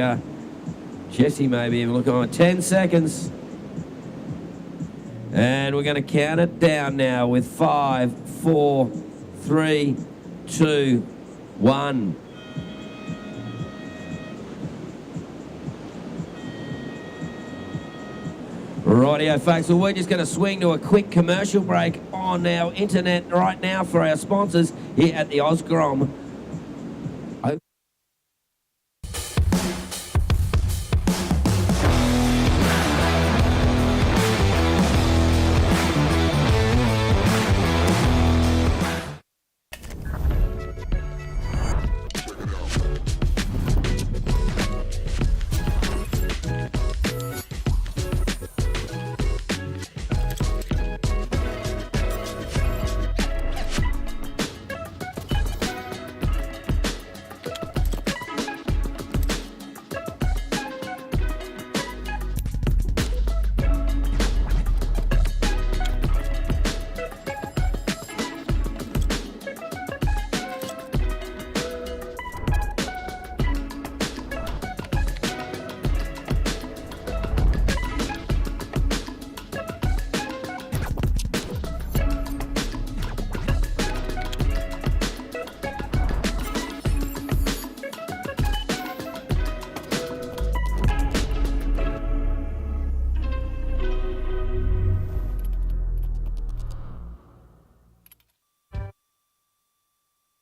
Jesse may be even looking on 10 seconds. And we're going to count it down now with 5, 4, 3, 2, 1. Rightio, folks. Well, we're just going to swing to a quick commercial break on our internet right now for our sponsors here at the Grom.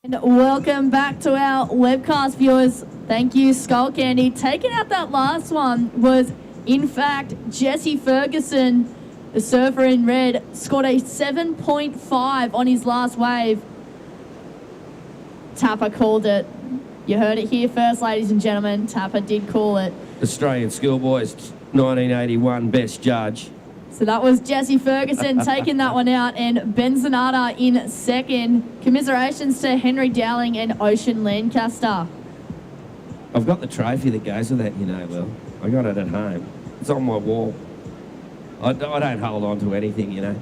And welcome back to our webcast viewers. Thank you, Skullcandy. Taking out that last one was, in fact, Jesse Ferguson, the Surfer in Red, scored a 7.5 on his last wave. Tapper called it. You heard it here first, ladies and gentlemen. Tapper did call it.
Australian Schoolboys 1981 best judge.
So that was Jesse Ferguson taking that one out, and Ben Zanata in second. Commiserations to Henry Dowling and Ocean Lancaster.
I've got the trophy that goes with that, you know, Will. I got it at home. It's on my wall. I don't hold on to anything, you know.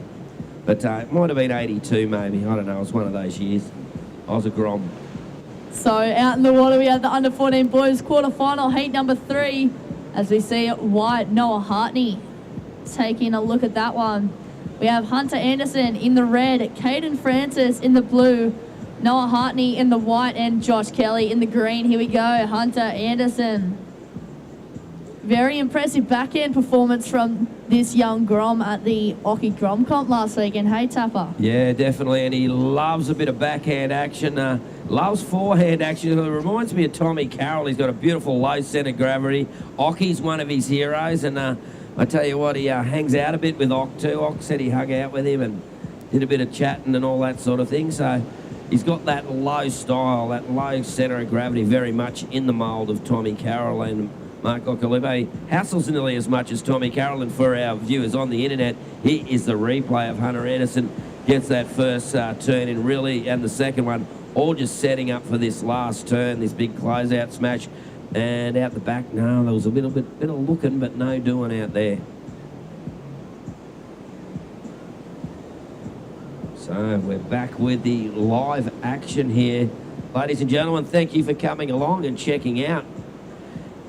But it might have been 82 maybe. I don't know. It was one of those years. I was a Grom.
So out in the water we have the under-14 boys quarter-final, heat number 3. As we see White, Noah Hartney taking a look at that one. We have Hunter Anderson in the red, Caden Francis in the blue, Noah Hartney in the white, and Josh Kelly in the green. Here we go, Hunter Anderson. Very impressive backhand performance from this young Grom at the Oki Grom comp last weekend. Hey, Tapper.
Yeah, definitely, and he loves a bit of backhand action, loves forehand action. It reminds me of Tommy Carroll. He's got a beautiful low centre gravity. Oki's one of his heroes, and I tell you what, he hangs out a bit with Ock too. Ock said he hung out with him and did a bit of chatting and all that sort of thing, so he's got that low style, that low centre of gravity, very much in the mould of Tommy Carroll and Mark Okalibe. Hassles nearly as much as Tommy Carroll, and for our viewers on the internet, here is the replay of Hunter Anderson. Gets that first turn in really, and the second one, all just setting up for this last turn, this big closeout smash. And out the back, no, there was a little bit of looking, but no doing out there. So we're back with the live action here. Ladies and gentlemen, thank you for coming along and checking out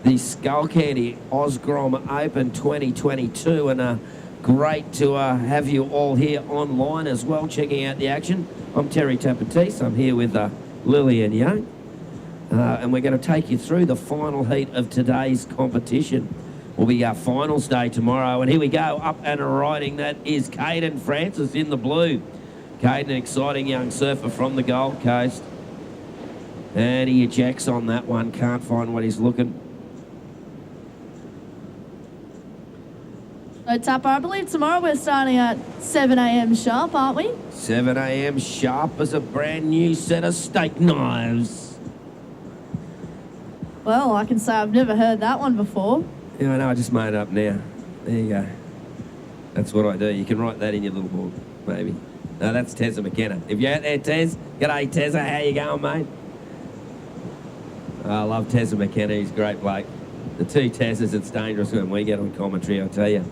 the Skullcandy Osgrom Open 2022, and great to have you all here online as well, checking out the action. I'm Terry Tapatis. I'm here with Lillian Young, and we're going to take you through the final heat of today's competition. Will be our finals day tomorrow, and here we go, up and riding. That is Caden Francis in the blue. Caden, an exciting young surfer from the Gold Coast, and he ejects on that one. Can't find what he's looking.
So, Tapper, I believe tomorrow we're starting at 7 a.m. sharp, aren't we?
7 a.m. sharp as a brand new set of steak knives.
Well, I can say I've never heard that one before.
Yeah, I know, I just made it up now. There you go. That's what I do. You can write that in your little book, maybe. No, that's Tezza McKenna. If you're out there, Tez, g'day Tezza, how you going, mate? I love Tezza McKenna, he's a great bloke. The two Tezzas, it's dangerous when we get on commentary, I'll tell you.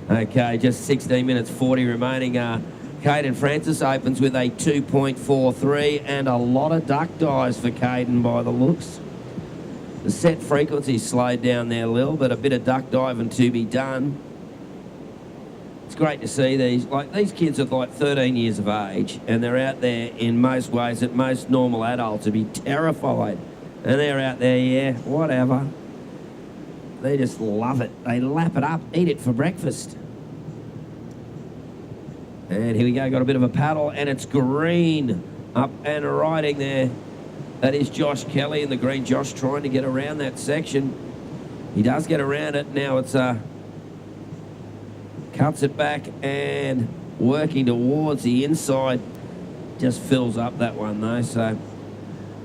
Okay, just 16 minutes 40 remaining. Caden Francis opens with a 2.43 and a lot of duck dives for Caden by the looks. The set frequency slowed down there a little, but a bit of duck diving to be done. It's great to see these kids are like 13 years of age, and they're out there in most ways that most normal adults would be terrified. And they're out there, yeah, whatever. They just love it. They lap it up, eat it for breakfast. And here we go, got a bit of a paddle, and it's green up and riding there. That is Josh Kelly in the green. Josh trying to get around that section. He does get around it. Now it's cuts it back and working towards the inside. Just fills up that one though, so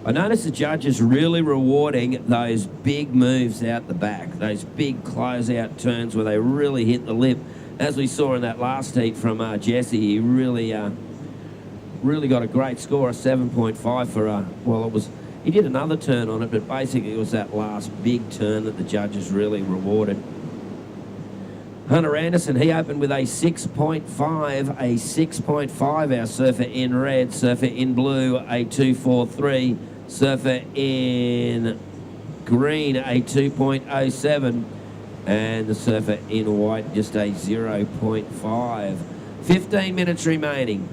I noticed the judges really rewarding those big moves out the back, those big close-out turns where they really hit the lip. As we saw in that last heat from Jesse, he really got a great score, a 7.5 for, he did another turn on it, but basically it was that last big turn that the judges really rewarded. Hunter Anderson, he opened with a 6.5, a 6.5, our surfer in red, surfer in blue, a 2.43, surfer in green, a 2.07, and the surfer in white, just a 0.5. 15 minutes remaining.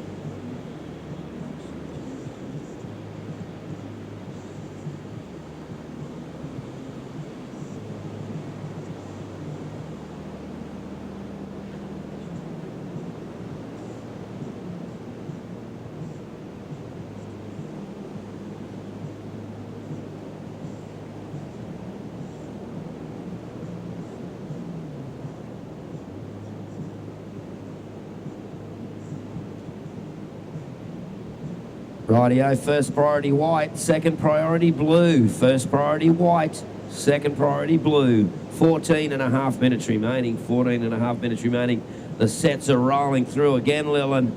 Rightio, first priority white, second priority blue, first priority white, second priority blue. 14.5 minutes remaining, 14.5 minutes remaining. The sets are rolling through again, Lillian.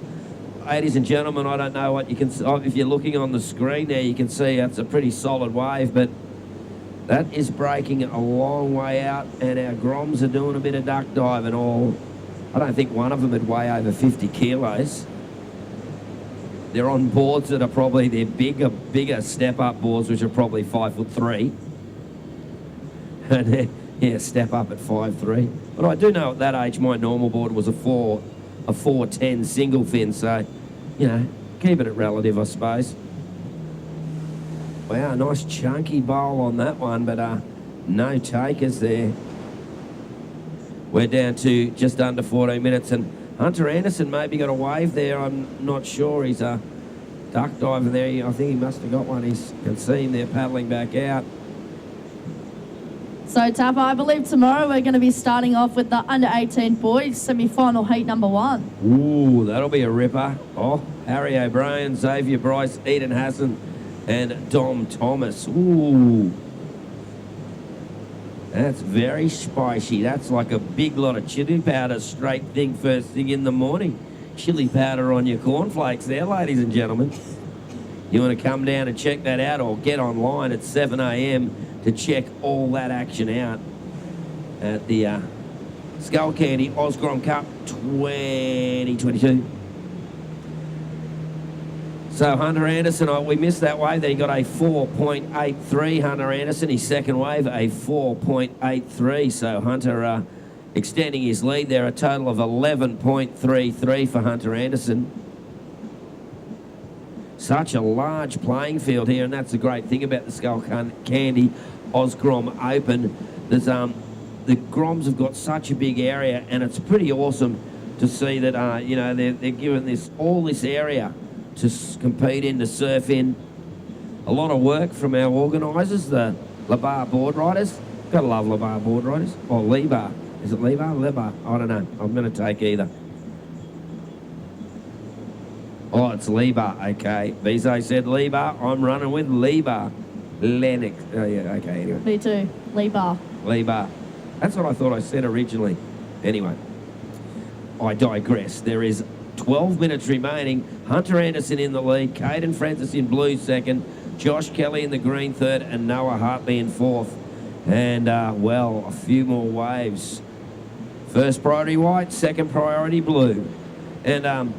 Ladies and gentlemen, I don't know what you can, if you're looking on the screen there, you can see that's a pretty solid wave, but that is breaking a long way out, and our Groms are doing a bit of duck dive and all. I don't think one of them would weigh over 50 kilos. They're on boards that are probably their bigger step-up boards, which are probably 5'3". And yeah, step up at 5'3". But I do know at that age, my normal board was a 410 single fin, so, you know, keep it at relative, I suppose. Wow, nice chunky bowl on that one, but no takers there. we're down to just under 14 minutes. And Hunter Anderson maybe got a wave there. I'm not sure. He's a duck diver there. I think he must have got one. You can see him there paddling back out.
So, Tapper, I believe tomorrow we're going to be starting off with the under-18 boys semi-final heat number 1.
Ooh, that'll be a ripper. Oh, Harry O'Brien, Xavier Bryce, Eden Hassan, and Dom Thomas. Ooh. That's very spicy. That's like a big lot of chili powder straight thing first thing in the morning. Chili powder on your cornflakes there, ladies and gentlemen. You want to come down and check that out or get online at 7 a.m. to check all that action out at the Skullcandy Grom Cup 2022. So Hunter Anderson, we missed that wave. Then he got a 4.83. Hunter Anderson, his second wave, a 4.83. So Hunter extending his lead there, a total of 11.33 for Hunter Anderson. Such a large playing field here, and that's the great thing about the Skullcandy Grom Open. There's the Groms have got such a big area, and it's pretty awesome to see that you know they're given all this area to compete in, to surf in. A lot of work from our organisers, the Lebar board riders. Gotta love Lebar board riders. Or Lebar. Is it Lebar? Lebar? I don't know. I'm going to take either. Oh, it's Lebar. Okay. Bizo said Lebar. I'm running with Lebar. Lennox. Oh, yeah. Okay, anyway.
Me too. Lebar.
Lebar. That's what I thought I said originally. Anyway, I digress. There is 12 minutes remaining. Hunter Anderson in the lead. Caden Francis in blue second. Josh Kelly in the green third. And Noah Hartley in fourth. And, well, a few more waves. First priority white. Second priority blue. And,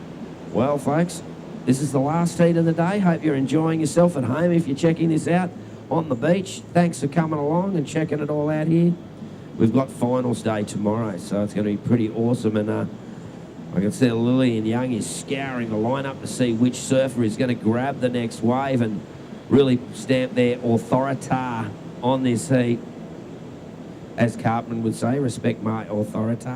well, folks, this is the last heat of the day. Hope you're enjoying yourself at home if you're checking this out on the beach. Thanks for coming along and checking it all out here. We've got finals day tomorrow, so it's going to be pretty awesome. And I can see Lillian Young is scouring the lineup to see which surfer is going to grab the next wave and really stamp their authority on this heat. As Carpman would say, respect my authority.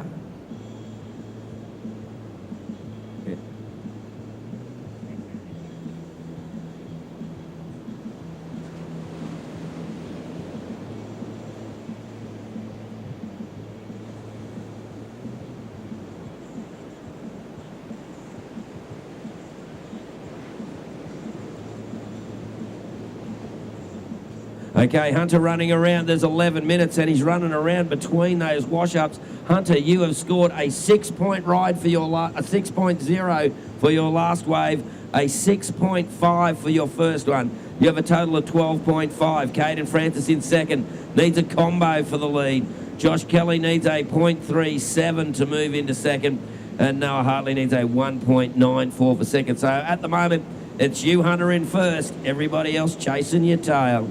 Okay, Hunter running around. There's 11 minutes, and he's running around between those wash-ups. Hunter, you have scored a 6-point ride for your a 6.0 for your last wave, a 6.5 for your first one. You have a total of 12.5. Caden Francis in second, needs a combo for the lead. Josh Kelly needs a 0.37 to move into second, and Noah Hartley needs a 1.94 for second. So at the moment, it's you, Hunter, in first. Everybody else chasing your tail.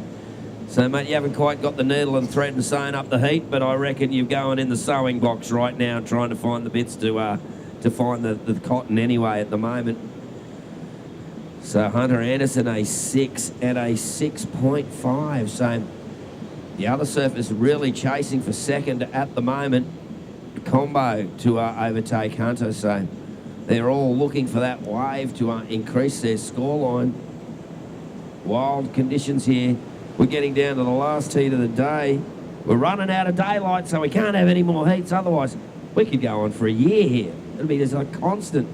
So, mate, you haven't quite got the needle and thread and sewing up the heat, but I reckon you're going in the sewing box right now trying to find the bits to find the cotton anyway at the moment. So, Hunter Anderson, a 6 and a 6.5. So, the other surfers really chasing for second at the moment. Combo to overtake Hunter. So, they're all looking for that wave to increase their scoreline. Wild conditions here. We're getting down to the last heat of the day. We're running out of daylight, so we can't have any more heats. Otherwise, we could go on for a year here. It'll be just a constant.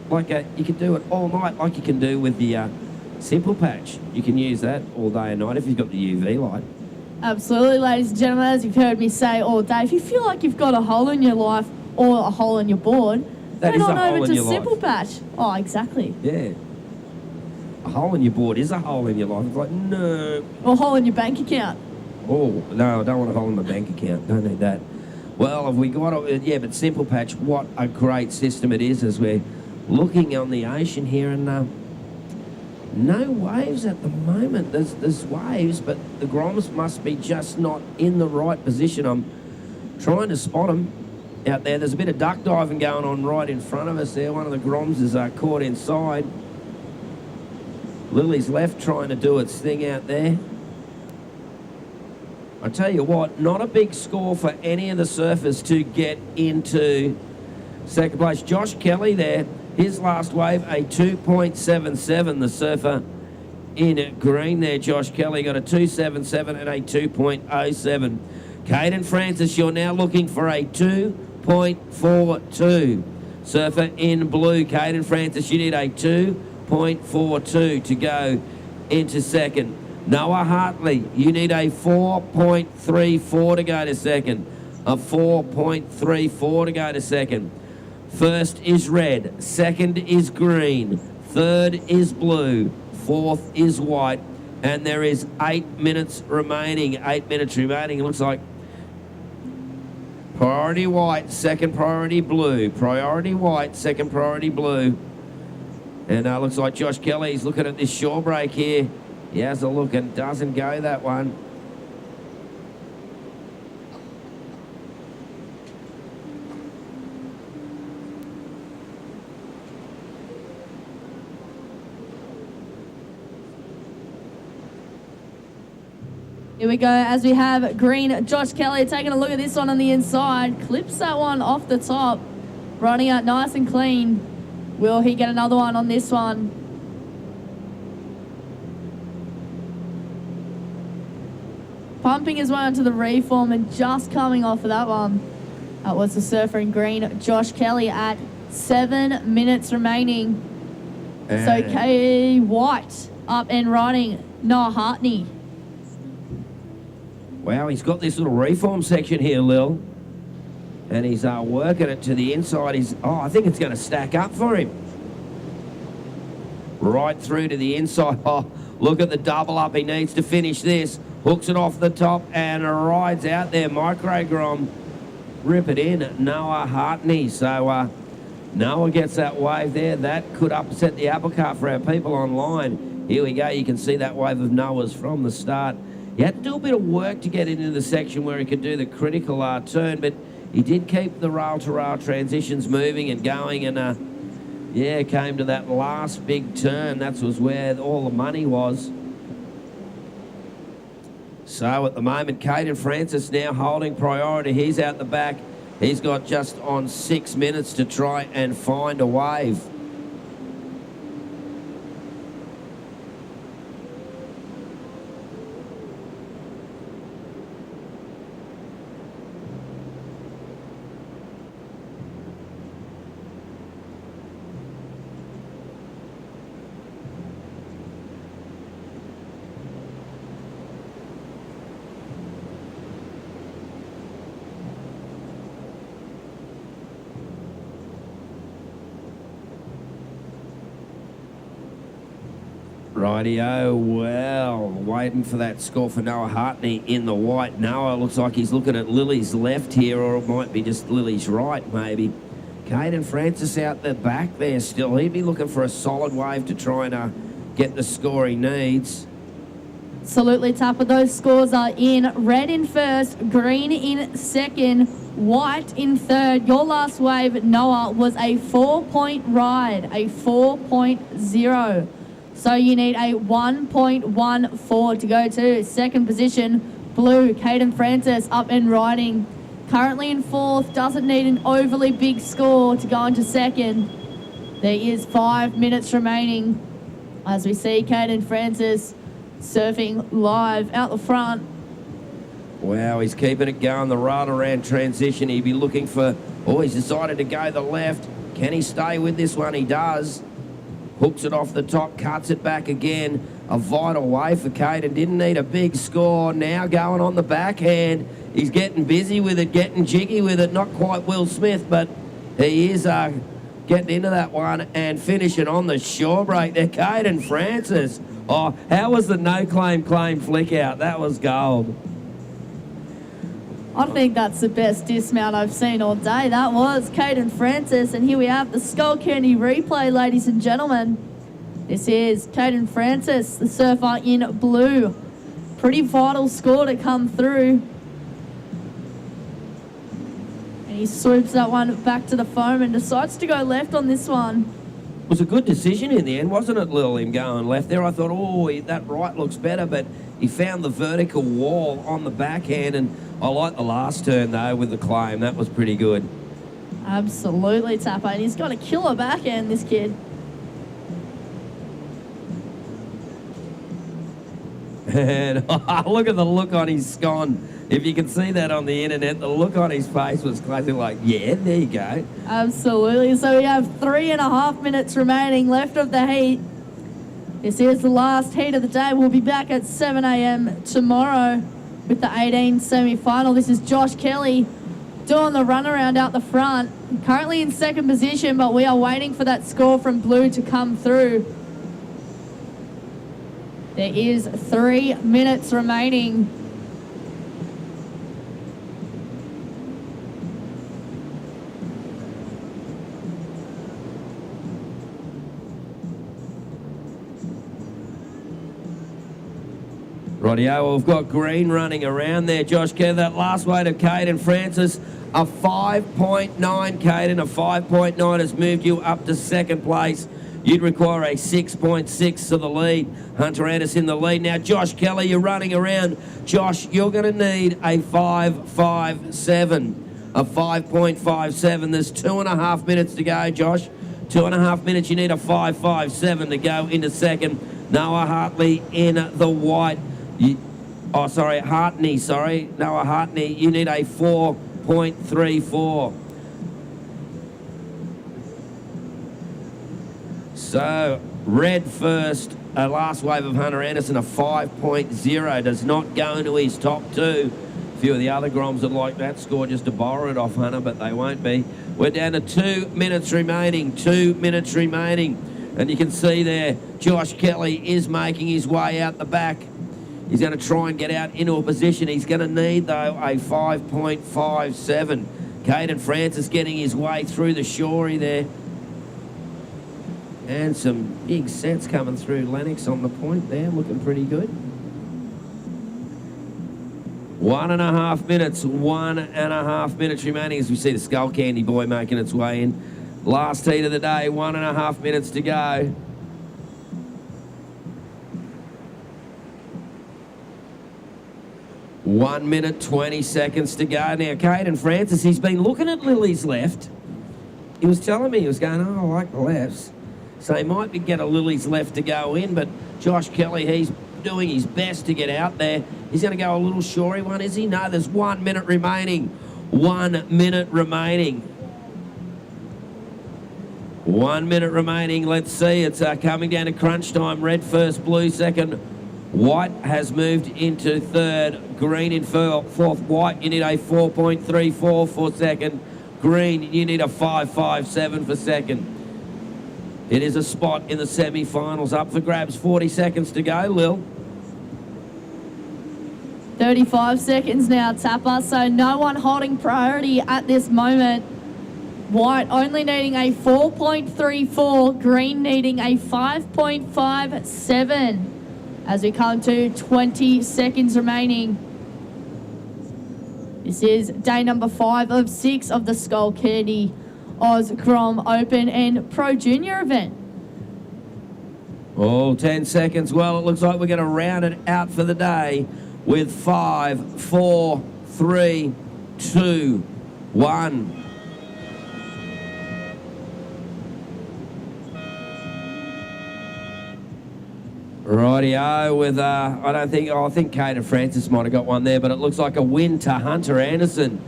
Like you could do it all night, like you can do with the Simple Patch. You can use that all day and night if you've got the UV light.
Absolutely, ladies and gentlemen, as you've heard me say all day, if you feel like you've got a hole in your life or a hole in your board, head on over to Simple Patch. Oh, exactly.
Yeah. A hole in your board is a hole in your life. It's like, no.
Or a hole in your bank account.
Oh, no, I don't want a hole in my bank account. Don't need that. Well, have we got it? Yeah, but Simple Patch, what a great system it is as we're looking on the ocean here. And no waves at the moment. There's waves, but the Groms must be just not in the right position. I'm trying to spot them out there. There's a bit of duck diving going on right in front of us there. One of the Groms is caught inside. Lily's left trying to do its thing out there. I tell you what, not a big score for any of the surfers to get into second place. Josh Kelly there, his last wave, a 2.77. The surfer in green there, Josh Kelly, got a 2.77 and a 2.07. Caden Francis, you're now looking for a 2.42. Surfer in blue, Caden Francis, you need a 2.42 to go into second. Noah Hartley, you need a 4.34 to go to second. A 4.34 to go to second. First is red, second is green, third is blue, fourth is white, and there is 8 minutes remaining. 8 minutes remaining. It looks like priority white, second priority blue. Priority white, second priority blue. And looks like Josh Kelly's looking at this shore break here. He has a look and doesn't go that one.
Here we go as we have green Josh Kelly taking a look at this one on the inside. Clips that one off the top. Running out nice and clean. Will he get another one on this one? Pumping his way onto the reform and just coming off of that one. That was the surfer in green, Josh Kelly, at 7 minutes remaining. So K. White up and running. Noah Hartney.
Wow, he's got this little reform section here, Lil. And he's working it to the inside. I think it's going to stack up for him. Right through to the inside. Oh, look at the double up. He needs to finish this. Hooks it off the top and rides out there. Micro Grom. Rip it in. Noah Hartney. So Noah gets that wave there. That could upset the apple cart for our people online. Here we go. You can see that wave of Noah's from the start. He had to do a bit of work to get into the section where he could do the critical turn, but he did keep the rail-to-rail transitions moving and going, and came to that last big turn. That was where all the money was. So at the moment, Caden Francis now holding priority. He's out the back. He's got just on 6 minutes to try and find a wave. Rightio, well, waiting for that score for Noah Hartney in the white. Noah looks like he's looking at Lily's left here, or it might be just Lily's right, maybe. Caden Francis out the back there still. He'd be looking for a solid wave to try and get the score he needs.
Absolutely, Tapper. Those scores are in. Red in first, green in second, white in third. Your last wave, Noah, was a 4-point ride, a 4.0. So you need a 1.14 to go to second position. Blue, Caden Francis up and riding. Currently in fourth, doesn't need an overly big score to go into second. There is 5 minutes remaining as we see Caden Francis surfing live out the front.
Wow, he's keeping it going, the rail-around transition. He'd be looking for, he's decided to go the left. Can he stay with this one? He does. Hooks it off the top, cuts it back again. A vital wave for Caden. Didn't need a big score. Now going on the backhand. He's getting busy with it, getting jiggy with it. Not quite Will Smith, but he is getting into that one and finishing on the shore break there. Caden Francis. Oh, how was the no claim flick out? That was gold.
I think that's the best dismount I've seen all day. That was Caden Francis, and here we have the Skullcandy replay, ladies and gentlemen. This is Caden Francis, the surfer in blue. Pretty vital score to come through. And he swoops that one back to the foam and decides to go left on this one.
was a good decision in the end, wasn't it, Lil, him going left there? I thought, that right looks better, but he found the vertical wall on the backhand, and I like the last turn, though, with the claim. That was pretty good.
Absolutely, Tapper. And he's got a killer backhand, this kid.
And look at the look on his scone. If you can see that on the internet, the look on his face was classic, like, yeah, there you go.
Absolutely. So we have 3.5 minutes remaining left of the heat. This is the last heat of the day. We'll be back at 7 a.m. tomorrow with the 18 semi-final. This is Josh Kelly doing the runaround out the front. Currently in second position, but we are waiting for that score from Blue to come through. There is 3 minutes remaining.
Rightio, we've got Green running around there. Josh Kerr, that last weight of Caden Francis, a 5.9, Caden, a 5.9 has moved you up to second place. You'd require a 6.6 to the lead. Hunter Anderson in the lead. Now, Josh Kelly, you're running around. Josh, you're going to need a 5.57. A 5.57. There's 2.5 minutes to go, Josh. 2.5 minutes. You need a 5.57 to go into second. Noah Hartley in the white. Hartney, Noah Hartney. You need a 4.34. So, red first, last wave of Hunter Anderson, a 5.0, does not go into his top two. A few of the other Groms would like that score just to borrow it off Hunter, but they won't be. We're down to 2 minutes remaining, 2 minutes remaining. And you can see there, Josh Kelly is making his way out the back. He's going to try and get out into a position. He's going to need, though, a 5.57. Caden Francis getting his way through the shorey there. And some big sets coming through. Lennox on the point there, looking pretty good. 1.5 minutes, 1.5 minutes remaining as we see the Skullcandy boy making its way in. Last heat of the day, 1.5 minutes to go. One minute, 20 seconds to go. Now, Caden Francis, he's been looking at Lily's left. He was telling me, he was going, I like the lefts. So he might get a Lily's left to go in, but Josh Kelly, he's doing his best to get out there. He's going to go a little shorey one, is he? No, there's 1 minute remaining. 1 minute remaining. 1 minute remaining. Let's see. It's coming down to crunch time. Red first, blue second. White has moved into third. Green in fourth. White, you need a 4.34 for second. Green, you need a 5.57 for second. It is a spot in the semi-finals. Up for grabs. 40 seconds to go, Lil.
35 seconds now, Tapper. So no one holding priority at this moment. White only needing a 4.34. Green needing a 5.57. As we come to 20 seconds remaining. This is day number 5 of 6 of the Skullcandy Oz Grom Open and Pro Junior event.
10 seconds. Well, it looks like we're going to round it out for the day with 5, 4, 3, 2, 1. Rightio with, I think Caden Francis might have got one there, but it looks like a win to Hunter Anderson.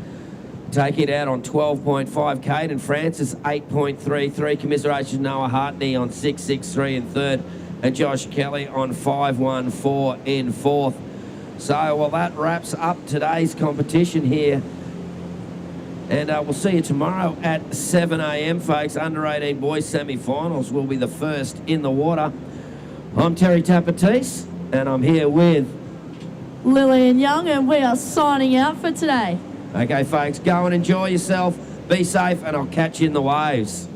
Take it out on 12.5. Caden Francis, 8.33. Commiserations Noah Hartney on 6.63 in third. And Josh Kelly on 5.14 in fourth. So, well, that wraps up today's competition here. And we'll see you tomorrow at 7 a.m, folks. Under 18 boys semi-finals will be the first in the water. I'm Terry Tapatis, and I'm here with
Lillian Young, and we are signing out for today.
Okay, folks, go and enjoy yourself. Be safe, and I'll catch you in the waves.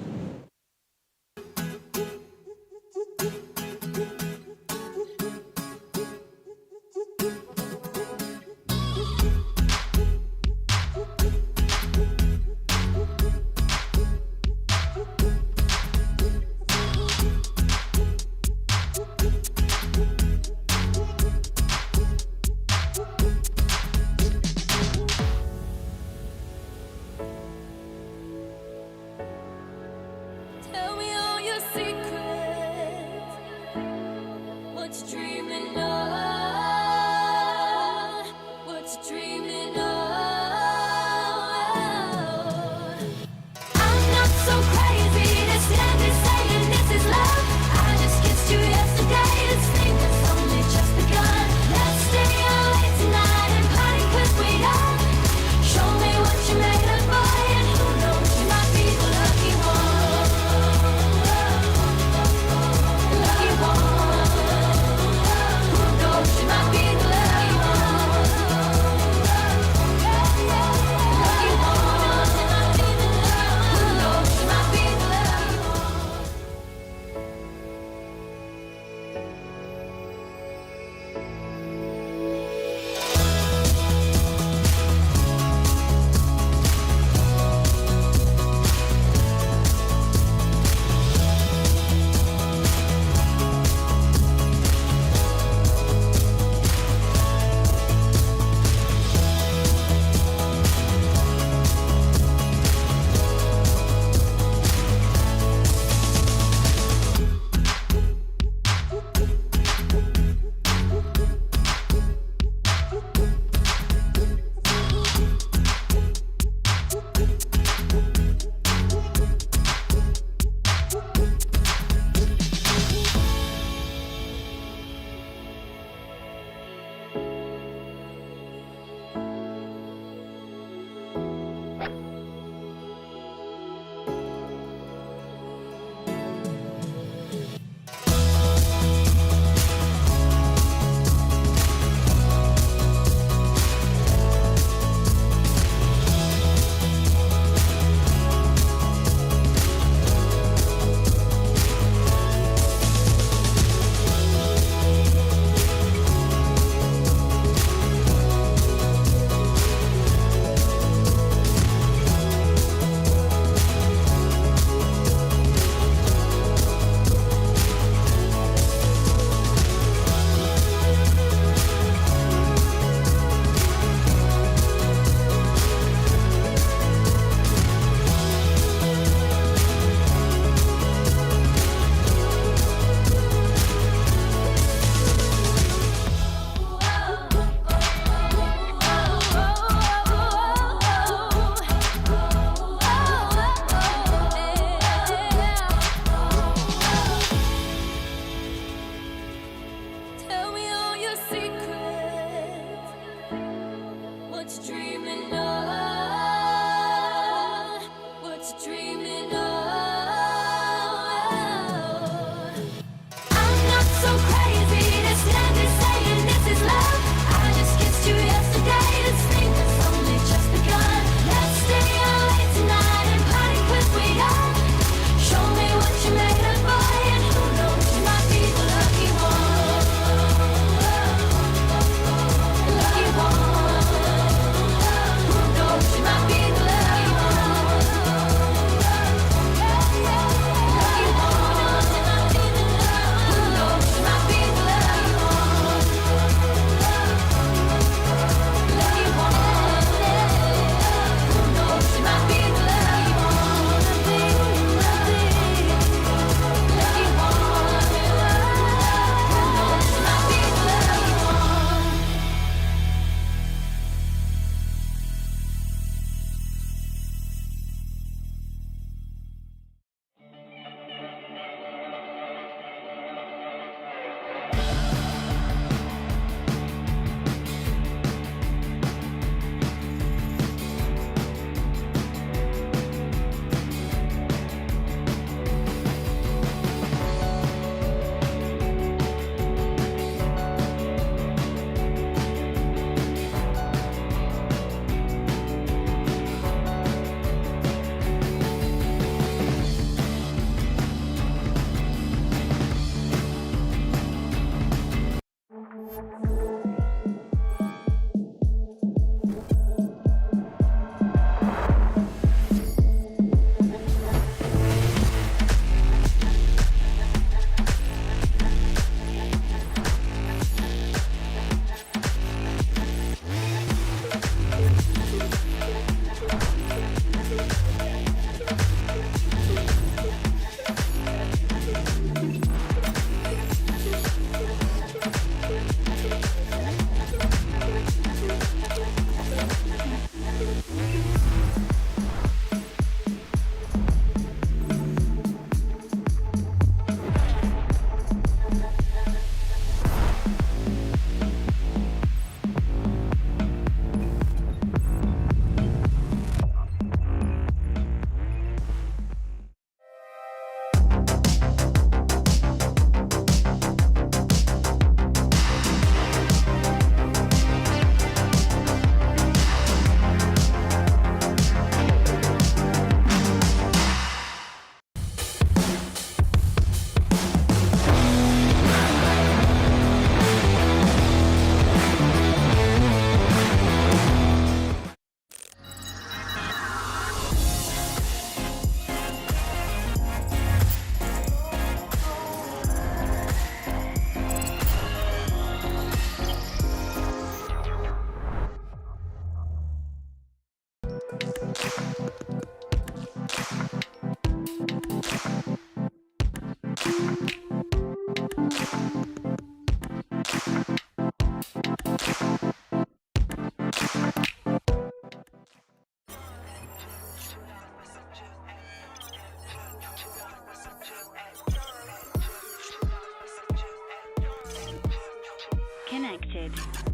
Connected.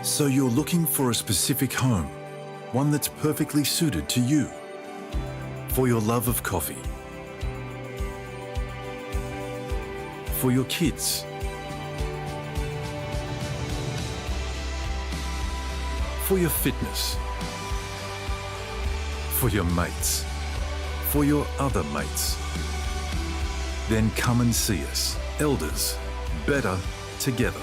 So you're looking for a specific home, one that's perfectly suited to you, for your love of coffee, for your kids, for your fitness, for your mates, for your other mates. Then come and see us. Elders, better together.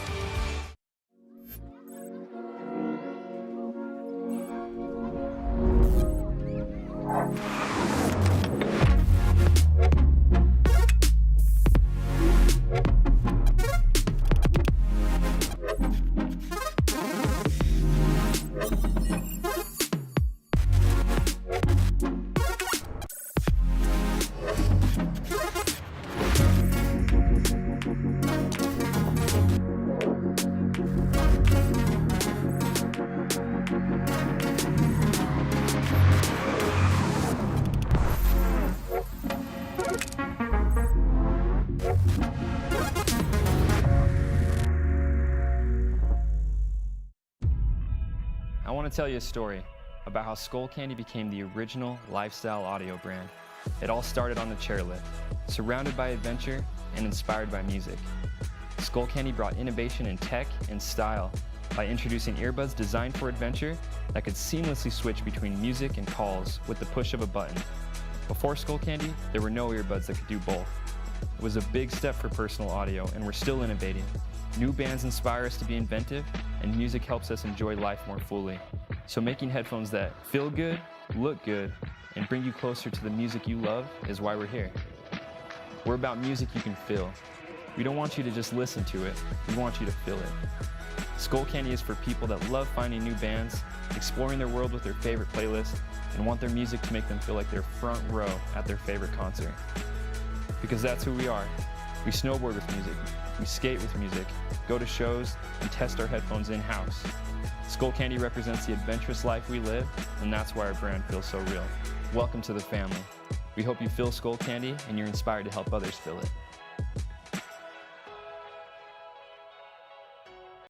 I want to tell you a story about how Skullcandy became the original lifestyle audio brand. It all started on the chairlift, surrounded by adventure and inspired by music. Skullcandy brought innovation in tech and style by introducing earbuds designed for adventure that could seamlessly switch between music and calls with the push of a button. Before Skullcandy, there were no earbuds that could do both. It was a big step for personal audio, and we're still innovating. New bands inspire us to be inventive, and music helps us enjoy life more fully. So making headphones that feel good, look good, and bring you closer to the music you love is why we're here. We're about music you can feel. We don't want you to just listen to it, we want you to feel it. Skullcandy is for people that love finding new bands, exploring their world with their favorite playlist, and want their music to make them feel like they're front row at their favorite concert. Because that's who we are. We snowboard with music, we skate with music, go to shows, and test our headphones in-house. Skullcandy represents the adventurous life we live, and that's why our brand feels so real. Welcome to the family. We hope you feel Skullcandy and you're inspired to help others feel it.